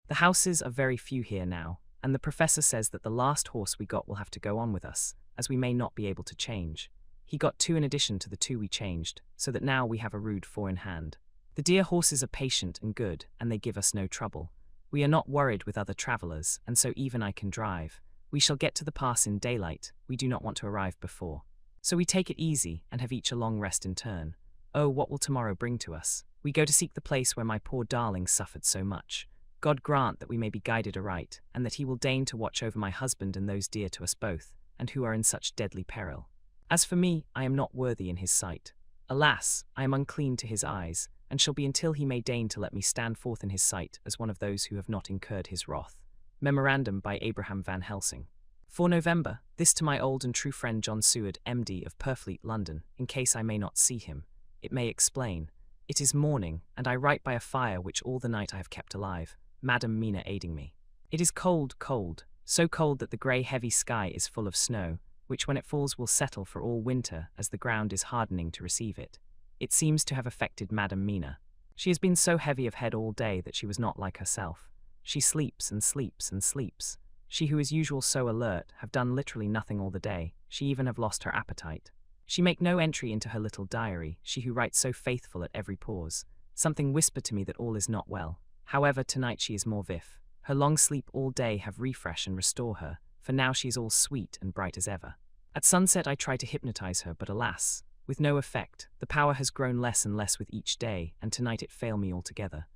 The houses are very few here now, and the professor says that the last horse we got will have to go on with us, as we may not be able to change. He got 2 in addition to the 2 we changed, so that now we have a rude 4 in hand. The dear horses are patient and good, and they give us no trouble. We are not worried with other travellers, and so even I can drive. We shall get to the pass in daylight. We do not want to arrive before. So we take it easy and have each a long rest in turn. Oh, what will tomorrow bring to us? We go to seek the place where my poor darling suffered so much. God grant that we may be guided aright, and that he will deign to watch over my husband and those dear to us both, and who are in such deadly peril. As for me, I am not worthy in his sight. Alas, I am unclean to his eyes, and shall be until he may deign to let me stand forth in his sight as one of those who have not incurred his wrath. Memorandum by Abraham Van Helsing. 4 November, this to my old and true friend John Seward, MD of Purfleet, London, in case I may not see him. It may explain. It is morning, and I write by a fire which all the night I have kept alive, Madam Mina aiding me. It is cold, cold, so cold that the grey heavy sky is full of snow, which when it falls will settle for all winter as the ground is hardening to receive it. It seems to have affected Madam Mina. She has been so heavy of head all day that she was not like herself. She sleeps and sleeps and sleeps. She who is usual so alert have done literally nothing all the day. She even have lost her appetite. She make no entry into her little diary, she who writes so faithful at every pause. Something whispered to me that all is not well. However, tonight she is more vif. Her long sleep all day have refresh and restore her, for now she is all sweet and bright as ever. At sunset I try to hypnotize her, but alas, with no effect. The power has grown less and less with each day, and tonight it fail me altogether.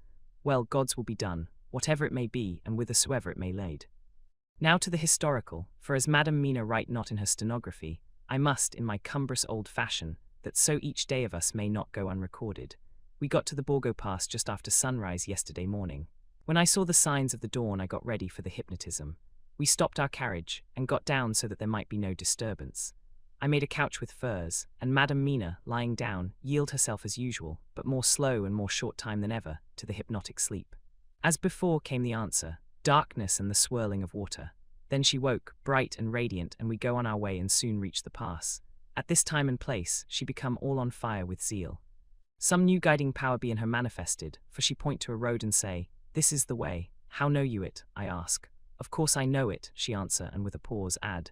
Well, God's will be done, whatever it may be, and whithersoever it may lead. Now to the historical, for as Madam Mina write not in her stenography, I must, in my cumbrous old fashion, that so each day of us may not go unrecorded. We got to the Borgo Pass just after sunrise yesterday morning. When I saw the signs of the dawn I got ready for the hypnotism. We stopped our carriage, and got down so that there might be no disturbance. I made a couch with furs, and Madam Mina, lying down, yield herself as usual, but more slow and more short time than ever, to the hypnotic sleep. As before came the answer, darkness and the swirling of water. Then she woke, bright and radiant, and we go on our way and soon reach the pass. At this time and place, she become all on fire with zeal. Some new guiding power be in her manifested, for she point to a road and say, "This is the way." "How know you it?" I ask. "Of course I know it," she answer, and with a pause add,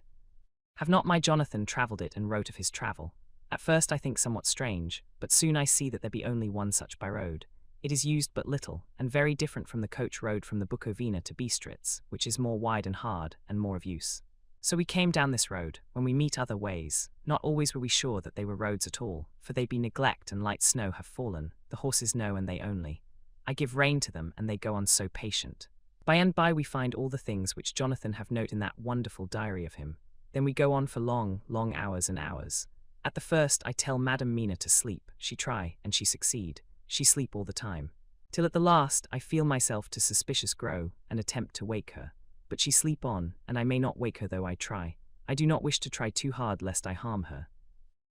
"Have not my Jonathan travelled it and wrote of his travel? At first I think somewhat strange, but soon I see that there be only one such by road. It is used but little, and very different from the coach road from the Bukovina to Bistritz, which is more wide and hard, and more of use. So we came down this road. When we meet other ways, not always were we sure that they were roads at all, for they be neglect and light snow have fallen, the horses know and they only. I give rein to them, and they go on so patient. By and by we find all the things which Jonathan have note in that wonderful diary of him. Then we go on for long, long hours and hours. At the first I tell Madam Mina to sleep. She try, and she succeed. She sleep all the time. Till at the last I feel myself to suspicious grow, and attempt to wake her. But she sleep on, and I may not wake her though I try. I do not wish to try too hard lest I harm her.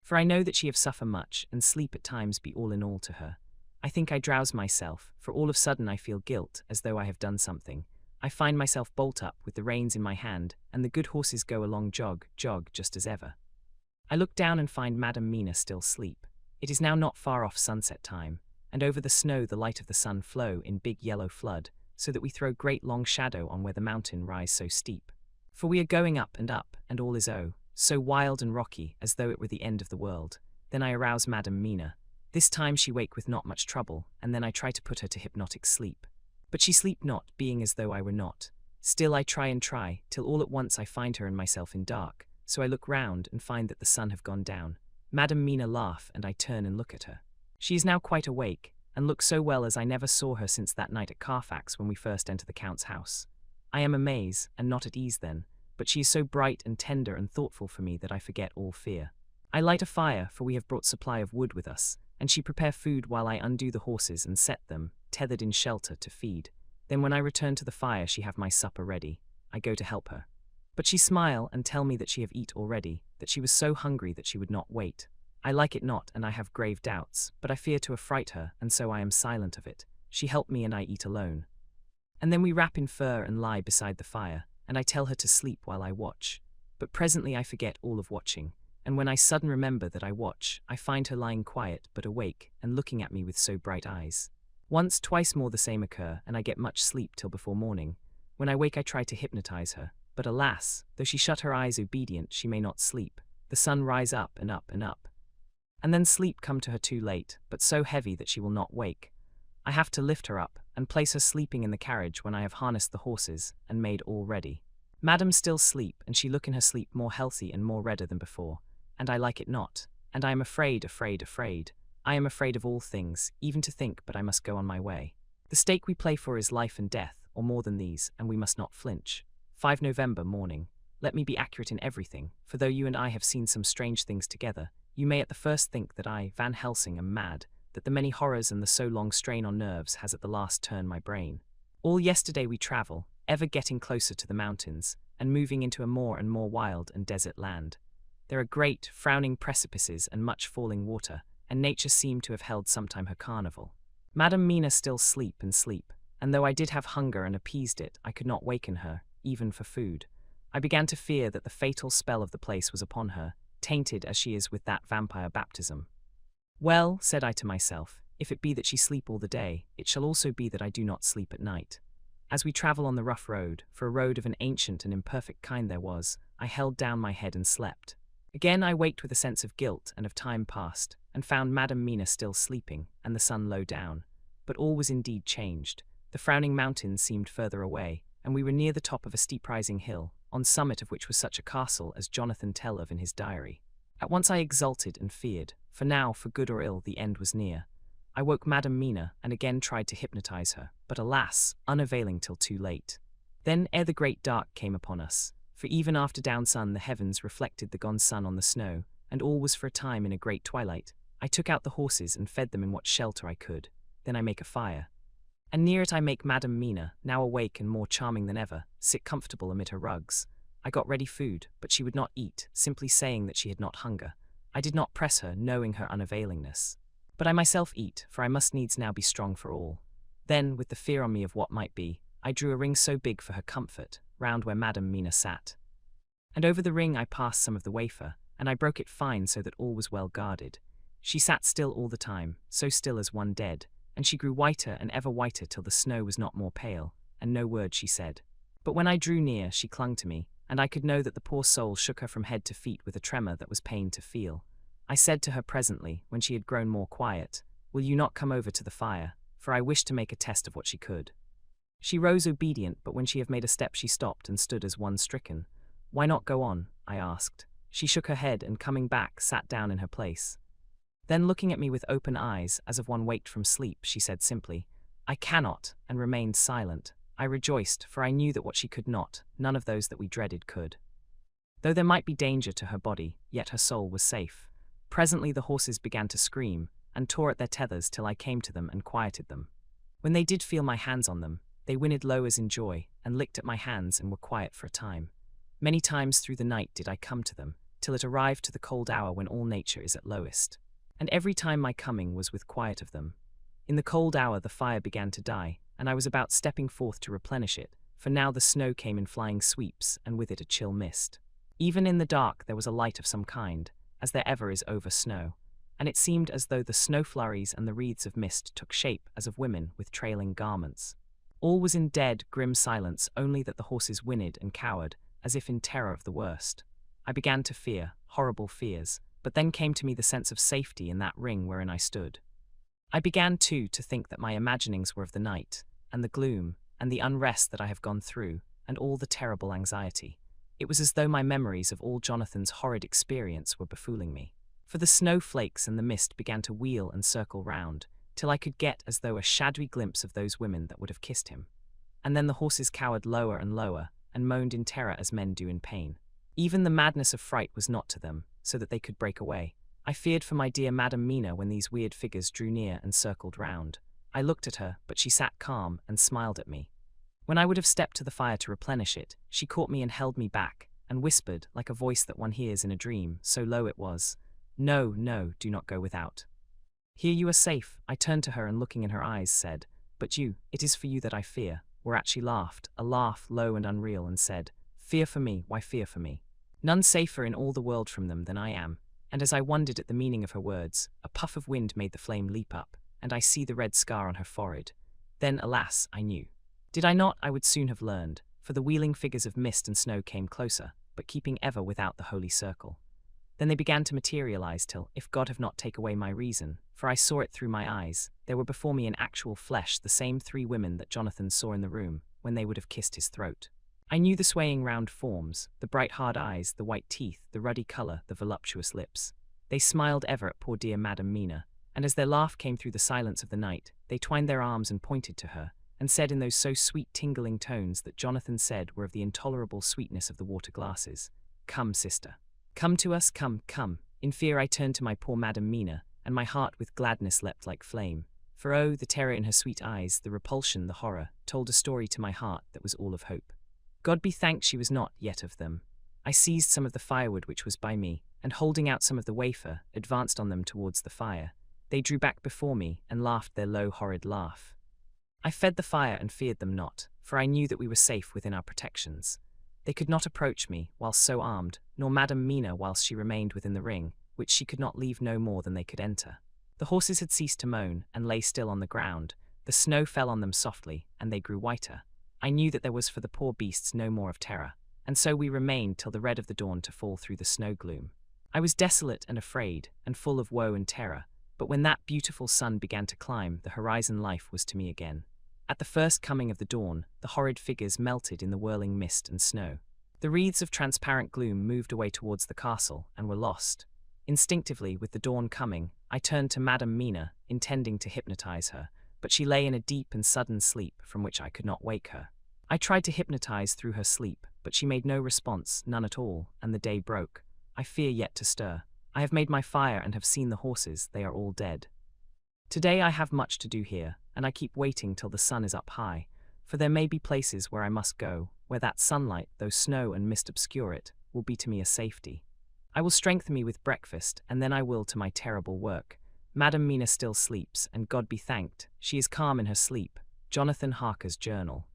For I know that she have suffer much, and sleep at times be all in all to her. I think I drowse myself, for all of sudden I feel guilt, as though I have done something. I find myself bolt up with the reins in my hand, and the good horses go along jog, jog, just as ever. I look down and find Madam Mina still sleep. It is now not far off sunset time, and over the snow the light of the sun flow in big yellow flood, so that we throw great long shadow on where the mountain rise so steep. For we are going up, and all is so wild and rocky, as though it were the end of the world. Then I arouse Madam Mina. This time she wake with not much trouble, and then I try to put her to hypnotic sleep. But she sleep not, being as though I were not. Still I try and try, till all at once I find her and myself in dark, so I look round and find that the sun have gone down. Madam Mina laugh, and I turn and look at her. She is now quite awake, and looks so well as I never saw her since that night at Carfax when we first entered the Count's house. I am amazed, and not at ease then, but she is so bright and tender and thoughtful for me that I forget all fear. I light a fire, for we have brought supply of wood with us, and she prepare food while I undo the horses and set them, tethered in shelter, to feed. Then when I return to the fire she have my supper ready. I go to help her. But she smile and tell me that she have eat already, that she was so hungry that she would not wait. I like it not, and I have grave doubts, but I fear to affright her, and so I am silent of it. She help me, and I eat alone. And then we wrap in fur and lie beside the fire, and I tell her to sleep while I watch. But presently I forget all of watching, and when I sudden remember that I watch, I find her lying quiet but awake, and looking at me with so bright eyes. Once, twice more the same occur, and I get much sleep till before morning. When I wake I try to hypnotize her, but alas, though she shut her eyes obedient, she may not sleep. The sun rise up and up and up. And then sleep come to her too late, but so heavy that she will not wake. I have to lift her up, and place her sleeping in the carriage when I have harnessed the horses, and made all ready. Madam still sleep, and she look in her sleep more healthy and more redder than before, and I like it not, and I am afraid. I am afraid of all things, even to think, but I must go on my way. The stake we play for is life and death, or more than these, and we must not flinch. 5 November morning. Let me be accurate in everything, for though you and I have seen some strange things together, you may at the first think that I, Van Helsing, am mad, that the many horrors and the so long strain on nerves has at the last turned my brain. All yesterday we travel, ever getting closer to the mountains, and moving into a more and more wild and desert land. There are great, frowning precipices and much falling water, and nature seemed to have held sometime her carnival. Madam Mina still sleep, and though I did have hunger and appeased it, I could not waken her, even for food. I began to fear that the fatal spell of the place was upon her, tainted as she is with that vampire baptism. Well, said I to myself, if it be that she sleep all the day, it shall also be that I do not sleep at night. As we travel on the rough road, for a road of an ancient and imperfect kind there was, I held down my head and slept. Again I waked with a sense of guilt and of time past, and found Madam Mina still sleeping, and the sun low down. But all was indeed changed. The frowning mountains seemed further away, and we were near the top of a steep rising hill, on summit of which was such a castle as Jonathan tell of in his diary. At once I exulted and feared, for now, for good or ill, the end was near. I woke Madam Mina, and again tried to hypnotize her, but alas, unavailing till too late. Then ere the great dark came upon us, for even after down sun the heavens reflected the gone sun on the snow, and all was for a time in a great twilight, I took out the horses and fed them in what shelter I could. Then I make a fire. And near it I make Madam Mina, now awake and more charming than ever, sit comfortable amid her rugs. I got ready food, but she would not eat, simply saying that she had not hunger. I did not press her, knowing her unavailingness. But I myself eat, for I must needs now be strong for all. Then, with the fear on me of what might be, I drew a ring so big for her comfort, round where Madam Mina sat. And over the ring I passed some of the wafer, and I broke it fine so that all was well guarded. She sat still all the time, so still as one dead, and she grew whiter and ever whiter till the snow was not more pale, and no word she said. But when I drew near, she clung to me, and I could know that the poor soul shook her from head to feet with a tremor that was pain to feel. I said to her presently, when she had grown more quiet, "Will you not come over to the fire?" For I wished to make a test of what she could. She rose obedient, but when she had made a step she stopped and stood as one stricken. "Why not go on?" I asked. She shook her head and, coming back, sat down in her place. Then, looking at me with open eyes, as of one waked from sleep, she said simply, "I cannot," and remained silent. I rejoiced, for I knew that what she could not, none of those that we dreaded could. Though there might be danger to her body, yet her soul was safe. Presently the horses began to scream, and tore at their tethers till I came to them and quieted them. When they did feel my hands on them, they whinnied low as in joy, and licked at my hands and were quiet for a time. Many times through the night did I come to them, till it arrived to the cold hour when all nature is at lowest. And every time my coming was with quiet of them. In the cold hour the fire began to die, and I was about stepping forth to replenish it, for now the snow came in flying sweeps, and with it a chill mist. Even in the dark there was a light of some kind, as there ever is over snow, and it seemed as though the snow flurries and the wreaths of mist took shape as of women with trailing garments. All was in dead, grim silence, only that the horses whinnied and cowered, as if in terror of the worst. I began to fear, horrible fears, but then came to me the sense of safety in that ring wherein I stood. I began, too, to think that my imaginings were of the night, and the gloom, and the unrest that I have gone through, and all the terrible anxiety. It was as though my memories of all Jonathan's horrid experience were befooling me. For the snowflakes and the mist began to wheel and circle round, till I could get as though a shadowy glimpse of those women that would have kissed him. And then the horses cowered lower and lower, and moaned in terror as men do in pain. Even the madness of fright was not to them, so that they could break away. I feared for my dear Madam Mina when these weird figures drew near and circled round. I looked at her, but she sat calm and smiled at me. When I would have stepped to the fire to replenish it, she caught me and held me back, and whispered, like a voice that one hears in a dream, so low it was, No, no, do not go without. Here you are safe. I turned to her and looking in her eyes said, but you, it is for you that I fear. Whereat she laughed, a laugh low and unreal, and said, fear for me, why fear for me? None safer in all the world from them than I am. And as I wondered at the meaning of her words, a puff of wind made the flame leap up, and I see the red scar on her forehead. Then, alas, I knew. Did I not, I would soon have learned, for the wheeling figures of mist and snow came closer, but keeping ever without the holy circle. Then they began to materialize till, if God have not taken away my reason, for I saw it through my eyes, there were before me in actual flesh the same 3 women that Jonathan saw in the room, when they would have kissed his throat. I knew the swaying round forms, the bright hard eyes, the white teeth, the ruddy colour, the voluptuous lips. They smiled ever at poor dear Madam Mina, and as their laugh came through the silence of the night, they twined their arms and pointed to her, and said in those so sweet tingling tones that Jonathan said were of the intolerable sweetness of the water glasses, come, sister. Come to us, come, come. In fear I turned to my poor Madam Mina, and my heart with gladness leapt like flame. For oh, the terror in her sweet eyes, the repulsion, the horror, told a story to my heart that was all of hope. God be thanked she was not yet of them. I seized some of the firewood which was by me, and holding out some of the wafer, advanced on them towards the fire. They drew back before me, and laughed their low horrid laugh. I fed the fire and feared them not, for I knew that we were safe within our protections. They could not approach me, whilst so armed, nor Madam Mina whilst she remained within the ring, which she could not leave no more than they could enter. The horses had ceased to moan, and lay still on the ground. The snow fell on them softly, and they grew whiter. I knew that there was for the poor beasts no more of terror, and so we remained till the red of the dawn to fall through the snow gloom. I was desolate and afraid, and full of woe and terror, but when that beautiful sun began to climb, the horizon life was to me again. At the first coming of the dawn, the horrid figures melted in the whirling mist and snow. The wreaths of transparent gloom moved away towards the castle, and were lost. Instinctively, with the dawn coming, I turned to Madam Mina, intending to hypnotize her, but she lay in a deep and sudden sleep from which I could not wake her. I tried to hypnotize through her sleep, but she made no response, none at all, and the day broke. I fear yet to stir. I have made my fire and have seen the horses, they are all dead. Today I have much to do here, and I keep waiting till the sun is up high, for there may be places where I must go, where that sunlight, though snow and mist obscure it, will be to me a safety. I will strengthen me with breakfast, and then I will to my terrible work. Madam Mina still sleeps, and God be thanked, she is calm in her sleep. Jonathan Harker's journal.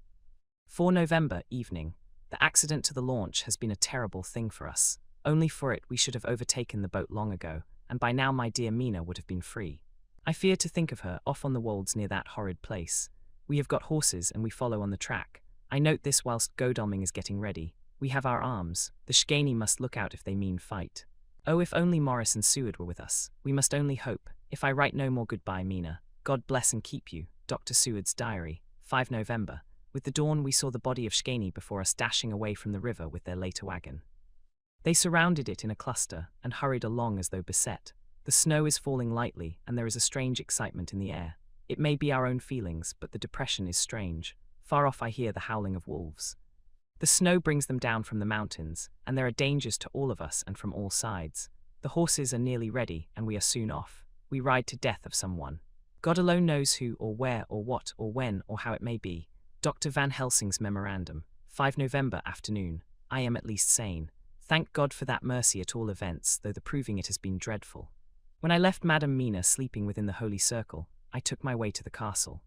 4 November evening. The accident to the launch has been a terrible thing for us. Only for it we should have overtaken the boat long ago, and by now my dear Mina would have been free. I fear to think of her off on the wolds near that horrid place. We have got horses and we follow on the track. I note this whilst Godalming is getting ready. We have our arms. The Shganey must look out if they mean fight. Oh, if only Morris and Seward were with us. We must only hope. If I write no more goodbye, Mina, God bless and keep you. Dr. Seward's diary. 5 November. With the dawn we saw the body of Shganey before us dashing away from the river with their later wagon. They surrounded it in a cluster and hurried along as though beset. The snow is falling lightly, and there is a strange excitement in the air. It may be our own feelings, but the depression is strange. Far off I hear the howling of wolves. The snow brings them down from the mountains, and there are dangers to all of us and from all sides. The horses are nearly ready, and we are soon off. We ride to death of someone. God alone knows who or where or what or when or how it may be. Dr. Van Helsing's memorandum. 5 November afternoon. I am at least sane. Thank God for that mercy at all events, though the proving it has been dreadful. When I left Madam Mina sleeping within the holy circle, I took my way to the castle.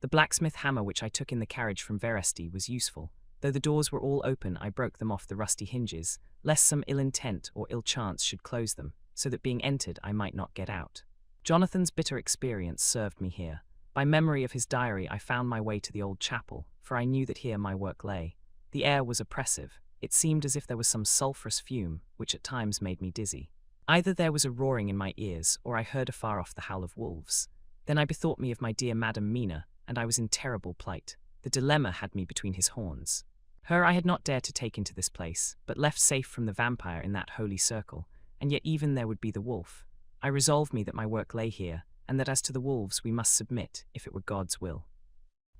The blacksmith hammer which I took in the carriage from Veresti was useful. Though the doors were all open, I broke them off the rusty hinges, lest some ill intent or ill chance should close them, so that being entered I might not get out. Jonathan's bitter experience served me here. By memory of his diary I found my way to the old chapel, for I knew that here my work lay. The air was oppressive. It seemed as if there was some sulphurous fume, which at times made me dizzy. Either there was a roaring in my ears, or I heard afar off the howl of wolves. Then I bethought me of my dear Madam Mina, and I was in terrible plight. The dilemma had me between his horns. Her I had not dared to take into this place, but left safe from the vampire in that holy circle, and yet even there would be the wolf. I resolved me that my work lay here, and that as to the wolves we must submit, if it were God's will.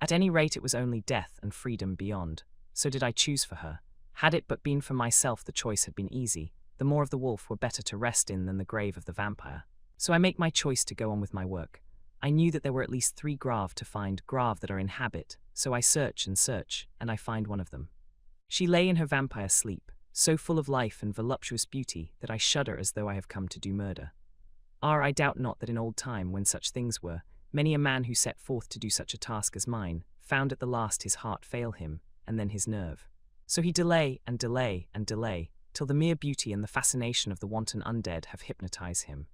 At any rate it was only death and freedom beyond. So did I choose for her. Had it but been for myself the choice had been easy. The more of the wolf were better to rest in than the grave of the vampire. So I make my choice to go on with my work. I knew that there were at least 3 Grave to find, Grave that are in habit, so I search, and I find one of them. She lay in her vampire sleep, so full of life and voluptuous beauty that I shudder as though I have come to do murder. I doubt not that in old time, when such things were, many a man who set forth to do such a task as mine, found at the last his heart fail him, and then his nerve. So he delay, and delay, and delay, till the mere beauty and the fascination of the wanton undead have hypnotized him,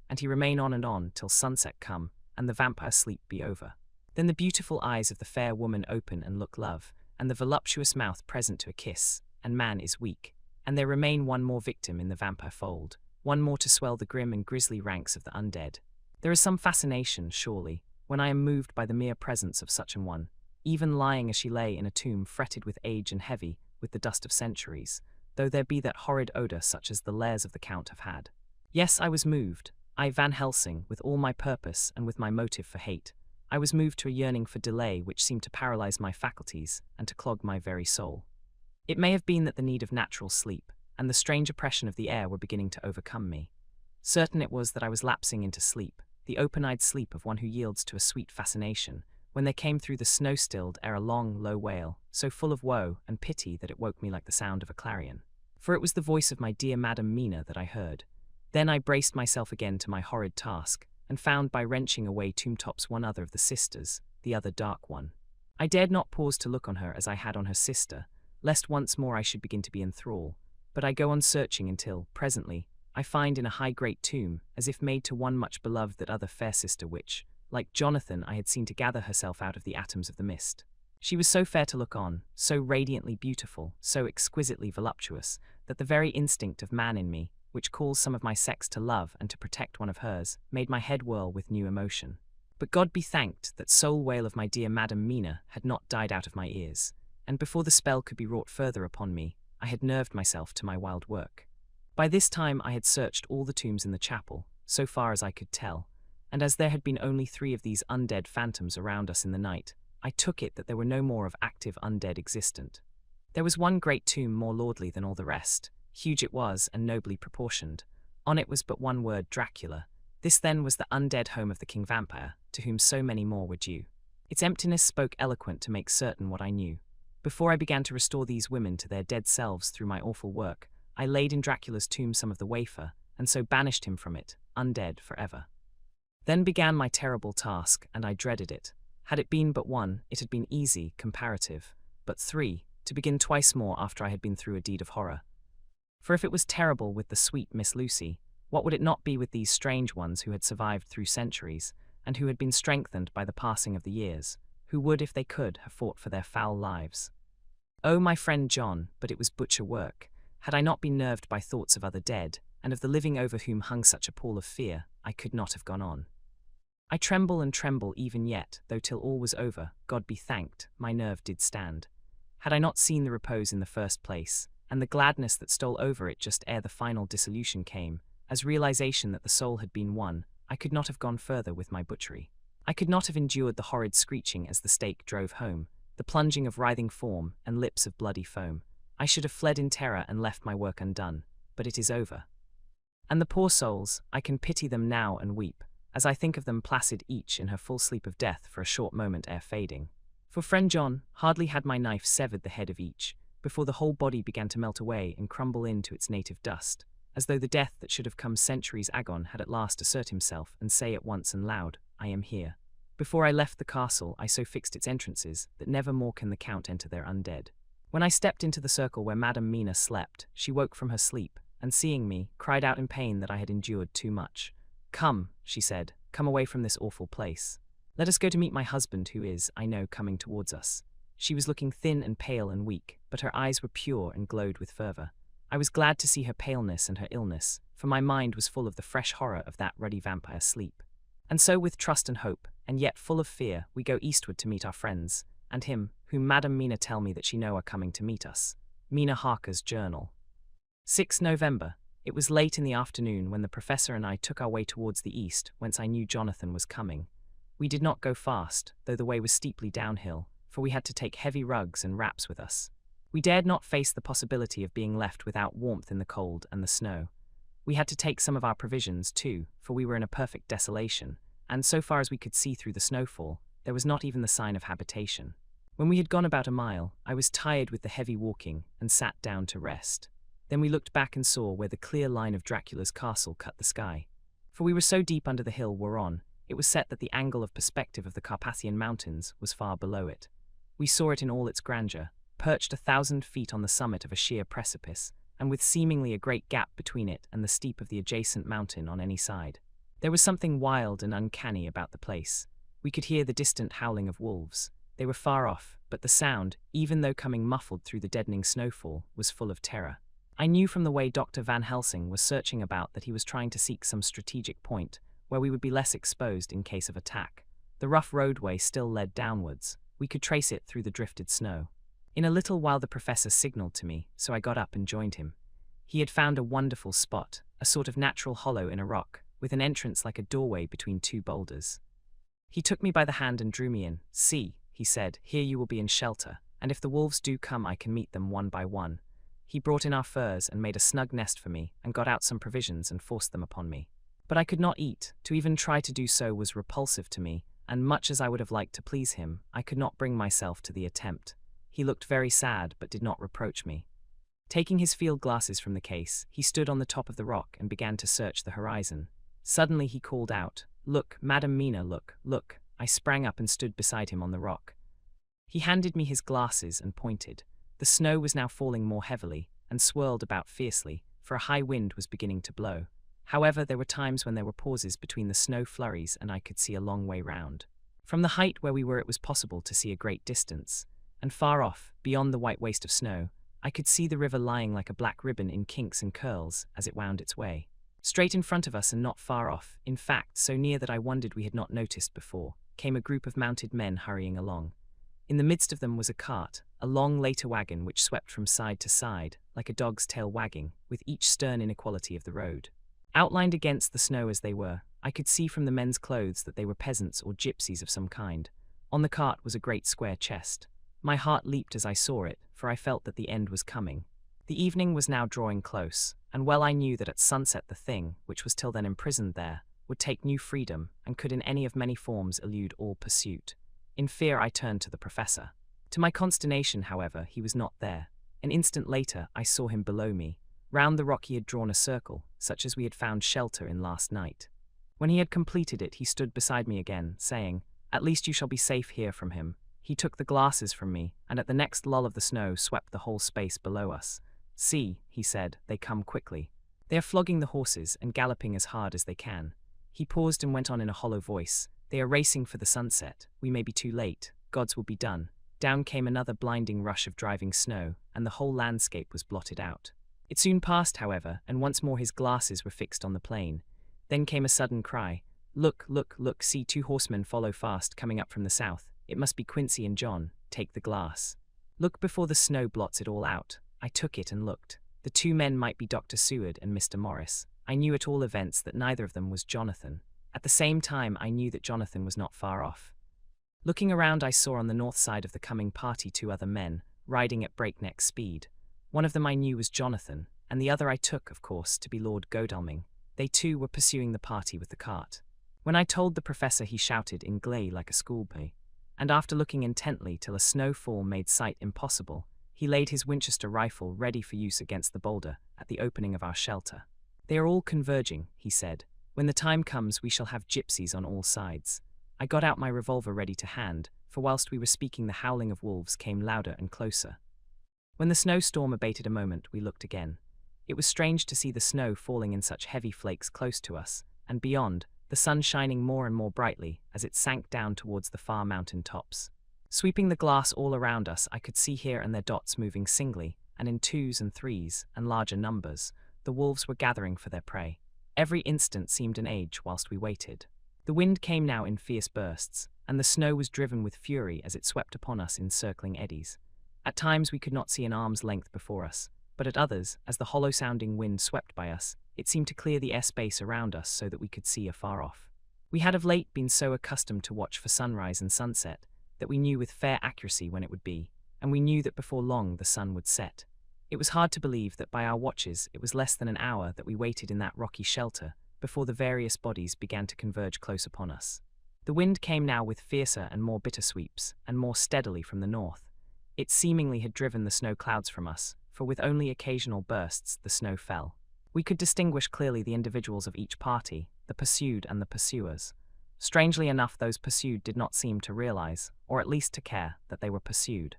and he remain on and on till sunset come, and the vampire sleep be over. Then the beautiful eyes of the fair woman open and look love, and the voluptuous mouth present to a kiss, and man is weak, and there remain one more victim in the vampire fold, one more to swell the grim and grisly ranks of the undead. There is some fascination, surely, when I am moved by the mere presence of such an one, even lying as she lay in a tomb fretted with age and heavy with the dust of centuries, though there be that horrid odour such as the lairs of the Count have had. Yes, I was moved, I Van Helsing, with all my purpose and with my motive for hate. I was moved to a yearning for delay which seemed to paralyse my faculties and to clog my very soul. It may have been that the need of natural sleep and the strange oppression of the air were beginning to overcome me. Certain it was that I was lapsing into sleep, the open-eyed sleep of one who yields to a sweet fascination, when there came through the snow-stilled air a long, low wail, so full of woe and pity that it woke me like the sound of a clarion. For it was the voice of my dear Madam Mina that I heard. Then I braced myself again to my horrid task, and found by wrenching away tomb-tops one other of the sisters, the other dark one. I dared not pause to look on her as I had on her sister, lest once more I should begin to be in thrall, but I go on searching until, presently, I find in a high great tomb, as if made to one much beloved, that other fair sister which, like Jonathan, I had seen to gather herself out of the atoms of the mist. She was so fair to look on, so radiantly beautiful, so exquisitely voluptuous, that the very instinct of man in me, which calls some of my sex to love and to protect one of hers, made my head whirl with new emotion. But God be thanked that soul wail of my dear Madam Mina had not died out of my ears, and before the spell could be wrought further upon me, I had nerved myself to my wild work. By this time I had searched all the tombs in the chapel, so far as I could tell, and as there had been only 3 of these undead phantoms around us in the night, I took it that there were no more of active undead existent. There was one great tomb more lordly than all the rest. Huge it was, and nobly proportioned. On it was but one word, Dracula. This then was the undead home of the King Vampire, to whom so many more were due. Its emptiness spoke eloquent to make certain what I knew. Before I began to restore these women to their dead selves through my awful work, I laid in Dracula's tomb some of the wafer, and so banished him from it, undead forever. Then began my terrible task, and I dreaded it. Had it been but one, it had been easy, comparative. But 3, to begin twice more after I had been through a deed of horror. For if it was terrible with the sweet Miss Lucy, what would it not be with these strange ones who had survived through centuries, and who had been strengthened by the passing of the years, who would, if they could, have fought for their foul lives? Oh, my friend John, but it was butcher work. Had I not been nerved by thoughts of other dead, and of the living over whom hung such a pall of fear, I could not have gone on. I tremble and tremble even yet, though till all was over, God be thanked, my nerve did stand. Had I not seen the repose in the first place, and the gladness that stole over it just ere the final dissolution came, as realization that the soul had been won, I could not have gone further with my butchery. I could not have endured the horrid screeching as the stake drove home, the plunging of writhing form and lips of bloody foam. I should have fled in terror and left my work undone, but it is over. And the poor souls, I can pity them now and weep, as I think of them placid each in her full sleep of death for a short moment ere fading. For friend John, hardly had my knife severed the head of each, before the whole body began to melt away and crumble into its native dust, as though the death that should have come centuries agone had at last assert himself and say at once and loud, I am here. Before I left the castle I so fixed its entrances that never more can the Count enter there undead. When I stepped into the circle where Madam Mina slept, she woke from her sleep, and seeing me, cried out in pain that I had endured too much. Come, she said, come away from this awful place. Let us go to meet my husband who is, I know, coming towards us. She was looking thin and pale and weak, but her eyes were pure and glowed with fervour. I was glad to see her paleness and her illness, for my mind was full of the fresh horror of that ruddy vampire sleep. And so with trust and hope, and yet full of fear, we go eastward to meet our friends, and him, whom Madam Mina tell me that she know are coming to meet us. Mina Harker's Journal. 6 November. It was late in the afternoon when the professor and I took our way towards the east, whence I knew Jonathan was coming. We did not go fast, though the way was steeply downhill, for we had to take heavy rugs and wraps with us. We dared not face the possibility of being left without warmth in the cold and the snow. We had to take some of our provisions, too, for we were in a perfect desolation, and so far as we could see through the snowfall, there was not even the sign of habitation. When we had gone about a mile, I was tired with the heavy walking and sat down to rest. Then we looked back and saw where the clear line of Dracula's castle cut the sky. For we were so deep under the hill we're on, it was set that the angle of perspective of the Carpathian Mountains was far below it. We saw it in all its grandeur, perched 1,000 feet on the summit of a sheer precipice, and with seemingly a great gap between it and the steep of the adjacent mountain on any side. There was something wild and uncanny about the place. We could hear the distant howling of wolves. They were far off, but the sound, even though coming muffled through the deadening snowfall, was full of terror. I knew from the way Dr. Van Helsing was searching about that he was trying to seek some strategic point where we would be less exposed in case of attack. The rough roadway still led downwards. We could trace it through the drifted snow. In a little while the professor signaled to me, so I got up and joined him. He had found a wonderful spot, a sort of natural hollow in a rock, with an entrance like a doorway between two boulders. He took me by the hand and drew me in. "See," he said, "here you will be in shelter, and if the wolves do come I can meet them one by one." He brought in our furs and made a snug nest for me and got out some provisions and forced them upon me. But I could not eat. To even try to do so was repulsive to me, and much as I would have liked to please him, I could not bring myself to the attempt. He looked very sad but did not reproach me. Taking his field glasses from the case, he stood on the top of the rock and began to search the horizon. Suddenly he called out, "Look, Madam Mina, look, look." I sprang up and stood beside him on the rock. He handed me his glasses and pointed. The snow was now falling more heavily and swirled about fiercely, for a high wind was beginning to blow. However, there were times when there were pauses between the snow flurries and I could see a long way round. From the height where we were it was possible to see a great distance, and far off, beyond the white waste of snow, I could see the river lying like a black ribbon in kinks and curls as it wound its way. Straight in front of us and not far off, in fact so near that I wondered we had not noticed before, came a group of mounted men hurrying along. In the midst of them was a cart, a long later wagon which swept from side to side, like a dog's tail wagging, with each stern inequality of the road. Outlined against the snow as they were, I could see from the men's clothes that they were peasants or gypsies of some kind. On the cart was a great square chest. My heart leaped as I saw it, for I felt that the end was coming. The evening was now drawing close, and well I knew that at sunset the thing, which was till then imprisoned there, would take new freedom, and could in any of many forms elude all pursuit. In fear I turned to the professor. To my consternation, however, he was not there. An instant later I saw him below me. Round the rock he had drawn a circle, such as we had found shelter in last night. When he had completed it he stood beside me again, saying, "At least you shall be safe here from him." He took the glasses from me, and at the next lull of the snow swept the whole space below us. "See," he said, "they come quickly. They are flogging the horses and galloping as hard as they can." He paused and went on in a hollow voice, "They are racing for the sunset. We may be too late. God's will be done." Down came another blinding rush of driving snow, and the whole landscape was blotted out. It soon passed, however, and once more his glasses were fixed on the plain. Then came a sudden cry, "Look, look, look, see 2 horsemen follow fast coming up from the south. It must be Quincy and John. Take the glass. Look before the snow blots it all out." I took it and looked. The 2 men might be Dr. Seward and Mr. Morris. I knew at all events that neither of them was Jonathan. At the same time I knew that Jonathan was not far off. Looking around I saw on the north side of the coming party 2 other men, riding at breakneck speed. One of them I knew was Jonathan, and the other I took, of course, to be Lord Godalming. They too were pursuing the party with the cart. When I told the professor he shouted in glee like a schoolboy, and after looking intently till a snowfall made sight impossible, he laid his Winchester rifle ready for use against the boulder at the opening of our shelter. "They are all converging," he said. "When the time comes we shall have gypsies on all sides." I got out my revolver ready to hand, for whilst we were speaking the howling of wolves came louder and closer. When the snowstorm abated a moment we looked again. It was strange to see the snow falling in such heavy flakes close to us, and beyond, the sun shining more and more brightly as it sank down towards the far mountain tops. Sweeping the glass all around us I could see here and there dots moving singly, and in 2s and 3s, and larger numbers. The wolves were gathering for their prey. Every instant seemed an age whilst we waited. The wind came now in fierce bursts, and the snow was driven with fury as it swept upon us in circling eddies. At times we could not see an arm's length before us, but at others, as the hollow-sounding wind swept by us, it seemed to clear the airspace around us so that we could see afar off. We had of late been so accustomed to watch for sunrise and sunset that we knew with fair accuracy when it would be, and we knew that before long the sun would set. It was hard to believe that by our watches it was less than an hour that we waited in that rocky shelter before the various bodies began to converge close upon us. The wind came now with fiercer and more bitter sweeps, and more steadily from the north. It seemingly had driven the snow clouds from us, for with only occasional bursts the snow fell. We could distinguish clearly the individuals of each party, the the pursued and the pursuers. Strangely enough, those pursued did not seem to realize, or at least to care, that they were pursued.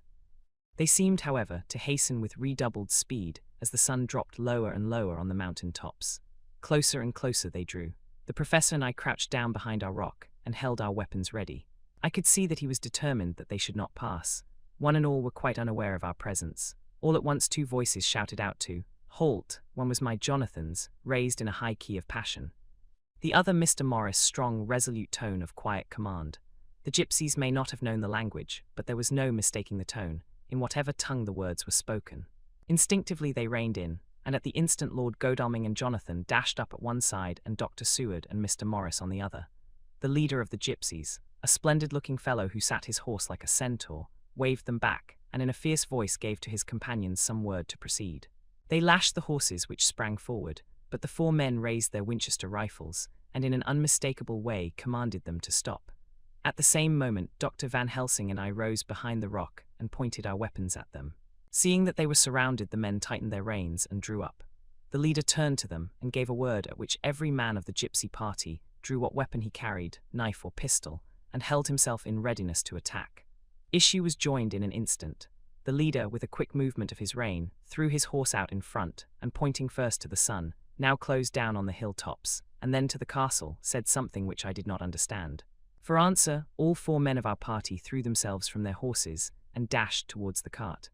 They seemed, however, to hasten with redoubled speed as the sun dropped lower and lower on the mountain tops. Closer and closer they drew. The professor and I crouched down behind our rock and held our weapons ready. I could see that he was determined that they should not pass. One and all were quite unaware of our presence. All at once 2 voices shouted out to halt. One was my Jonathan's, raised in a high key of passion. The other Mr. Morris' strong, resolute tone of quiet command. The gypsies may not have known the language, but there was no mistaking the tone, in whatever tongue the words were spoken. Instinctively they reined in, and at the instant Lord Godalming and Jonathan dashed up at one side and Dr. Seward and Mr. Morris on the other. The leader of the gypsies, a splendid-looking fellow who sat his horse like a centaur, waved them back, and in a fierce voice gave to his companions some word to proceed. They lashed the horses, which sprang forward, but the 4 men raised their Winchester rifles, and in an unmistakable way commanded them to stop. At the same moment, Dr. Van Helsing and I rose behind the rock and pointed our weapons at them. Seeing that they were surrounded, the men tightened their reins and drew up. The leader turned to them and gave a word at which every man of the gypsy party drew what weapon he carried, knife or pistol, and held himself in readiness to attack. Issue was joined in an instant. The leader, with a quick movement of his rein, threw his horse out in front, and pointing first to the sun, now closed down on the hilltops, and then to the castle, said something which I did not understand. For answer, all 4 men of our party threw themselves from their horses and dashed towards the cart.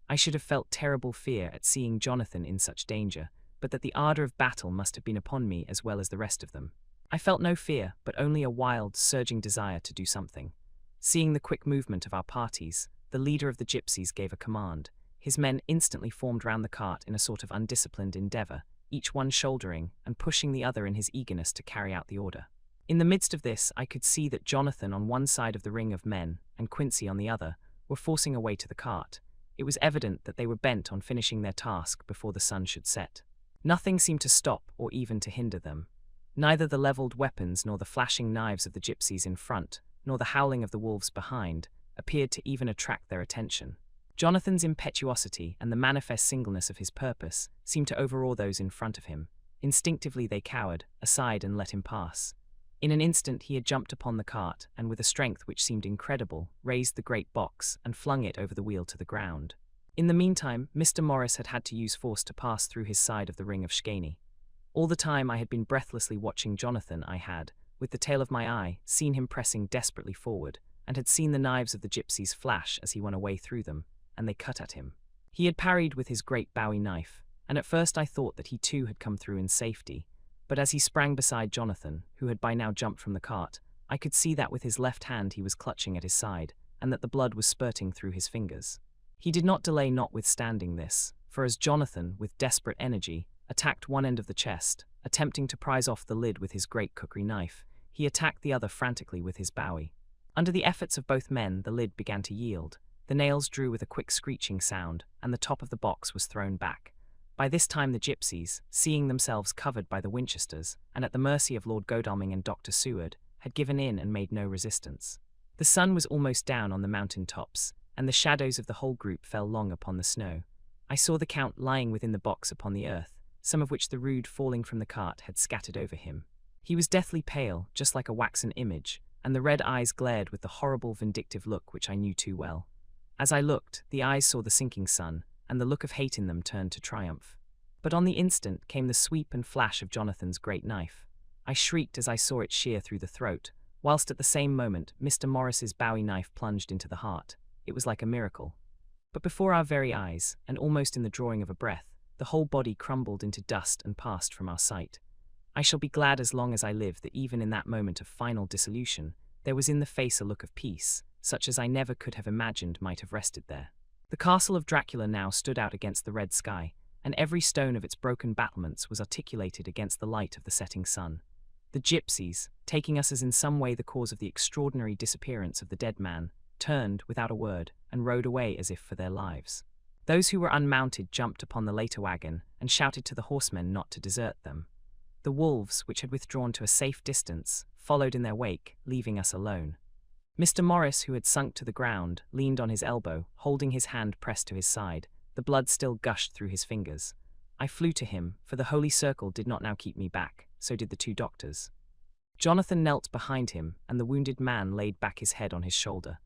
I should have felt terrible fear at seeing Jonathan in such danger, but that the ardor of battle must have been upon me as well as the rest of them. I felt no fear, but only a wild, surging desire to do something. Seeing the quick movement of our parties, the leader of the gypsies gave a command. His men instantly formed round the cart in a sort of undisciplined endeavor, each one shouldering and pushing the other in his eagerness to carry out the order. In the midst of this, I could see that Jonathan on one side of the ring of men, and Quincy on the other, were forcing a way to the cart. It was evident that they were bent on finishing their task before the sun should set. Nothing seemed to stop or even to hinder them. Neither the levelled weapons nor the flashing knives of the gypsies in front, nor the howling of the wolves behind, appeared to even attract their attention. Jonathan's impetuosity and the manifest singleness of his purpose seemed to overawe those in front of him. Instinctively they cowered aside and let him pass. In an instant he had jumped upon the cart, and with a strength which seemed incredible, raised the great box and flung it over the wheel to the ground. In the meantime, Mr. Morris had had to use force to pass through his side of the ring of Skene. All the time I had been breathlessly watching Jonathan. I had, with the tail of my eye, seen him pressing desperately forward, and had seen the knives of the gypsies flash as he won a way through them, and they cut at him. He had parried with his great Bowie knife, and at first I thought that he too had come through in safety, but as he sprang beside Jonathan, who had by now jumped from the cart, I could see that with his left hand he was clutching at his side, and that the blood was spurting through his fingers. He did not delay notwithstanding this, for as Jonathan, with desperate energy, attacked one end of the chest, attempting to prise off the lid with his great cookery knife, he attacked the other frantically with his Bowie. Under the efforts of both men, the lid began to yield. The nails drew with a quick screeching sound, and the top of the box was thrown back. By this time the gypsies, seeing themselves covered by the Winchesters, and at the mercy of Lord Godalming and Dr. Seward, had given in and made no resistance. The sun was almost down on the mountain tops, and the shadows of the whole group fell long upon the snow. I saw the Count lying within the box upon the earth, some of which the rude falling from the cart had scattered over him. He was deathly pale, just like a waxen image, and the red eyes glared with the horrible vindictive look which I knew too well. As I looked, the eyes saw the sinking sun, and the look of hate in them turned to triumph. But on the instant came the sweep and flash of Jonathan's great knife. I shrieked as I saw it shear through the throat, whilst at the same moment Mr. Morris's Bowie knife plunged into the heart. It was like a miracle. But before our very eyes, and almost in the drawing of a breath, the whole body crumbled into dust and passed from our sight. I shall be glad as long as I live that even in that moment of final dissolution, there was in the face a look of peace, such as I never could have imagined might have rested there. The castle of Dracula now stood out against the red sky, and every stone of its broken battlements was articulated against the light of the setting sun. The gypsies, taking us as in some way the cause of the extraordinary disappearance of the dead man, turned, without a word, and rode away as if for their lives. Those who were unmounted jumped upon the later wagon and shouted to the horsemen not to desert them. The wolves, which had withdrawn to a safe distance, followed in their wake, leaving us alone. Mr. Morris, who had sunk to the ground, leaned on his elbow, holding his hand pressed to his side. The blood still gushed through his fingers. I flew to him, for the holy circle did not now keep me back, so did the 2 doctors. Jonathan knelt behind him, and the wounded man laid back his head on his shoulder.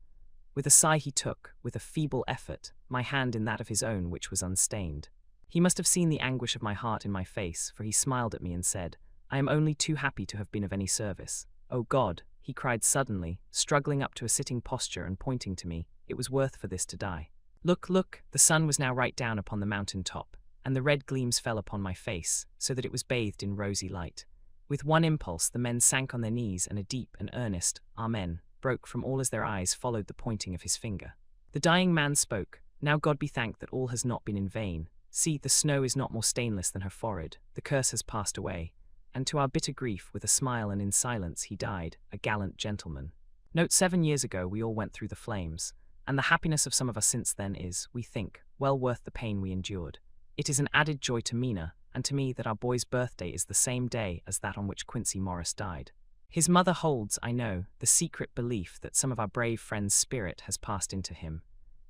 With a sigh he took, with a feeble effort, my hand in that of his own which was unstained. He must have seen the anguish of my heart in my face, for he smiled at me and said, "I am only too happy to have been of any service. Oh God," he cried suddenly, struggling up to a sitting posture and pointing to me, "it was worth for this to die. Look, look!" The sun was now right down upon the mountain top, and the red gleams fell upon my face, so that it was bathed in rosy light. With one impulse the men sank on their knees, and a deep and earnest "Amen" broke from all as their eyes followed the pointing of his finger. The dying man spoke, "Now God be thanked that all has not been in vain. See, the snow is not more stainless than her forehead, the curse has passed away." And to our bitter grief, with a smile and in silence, he died, a gallant gentleman. Note: 7 years ago we all went through the flames, and the happiness of some of us since then is, we think, well worth the pain we endured. It is an added joy to Mina, and to me, that our boy's birthday is the same day as that on which Quincy Morris died. His mother holds, I know, the secret belief that some of our brave friend's spirit has passed into him.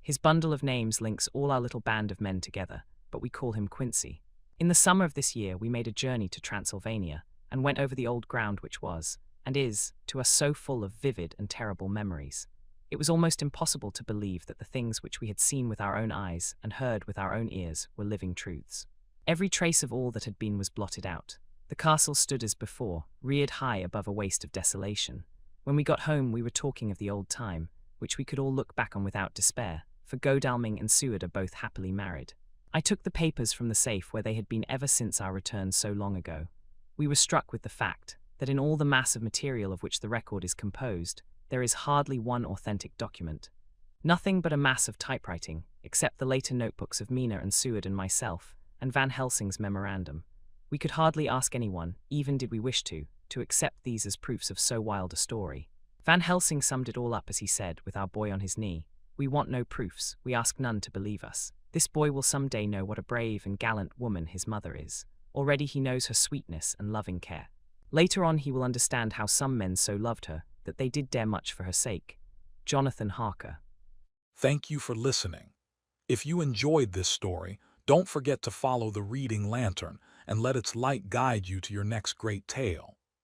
His bundle of names links all our little band of men together, but we call him Quincy. In the summer of this year we made a journey to Transylvania, and went over the old ground which was, and is, to us so full of vivid and terrible memories. It was almost impossible to believe that the things which we had seen with our own eyes and heard with our own ears were living truths. Every trace of all that had been was blotted out. The castle stood as before, reared high above a waste of desolation. When we got home we were talking of the old time, which we could all look back on without despair, for Godalming and Seward are both happily married. I took the papers from the safe where they had been ever since our return so long ago. We were struck with the fact that in all the mass of material of which the record is composed, there is hardly one authentic document. Nothing but a mass of typewriting, except the later notebooks of Mina and Seward and myself, and Van Helsing's memorandum. We could hardly ask anyone, even did we wish to accept these as proofs of so wild a story. Van Helsing summed it all up as he said, with our boy on his knee, "We want no proofs, we ask none to believe us. This boy will some day know what a brave and gallant woman his mother is. Already he knows her sweetness and loving care. Later on he will understand how some men so loved her that they did dare much for her sake." Jonathan Harker. Thank you for listening. If you enjoyed this story, don't forget to follow the Reading Lantern and let its light guide you to your next great tale.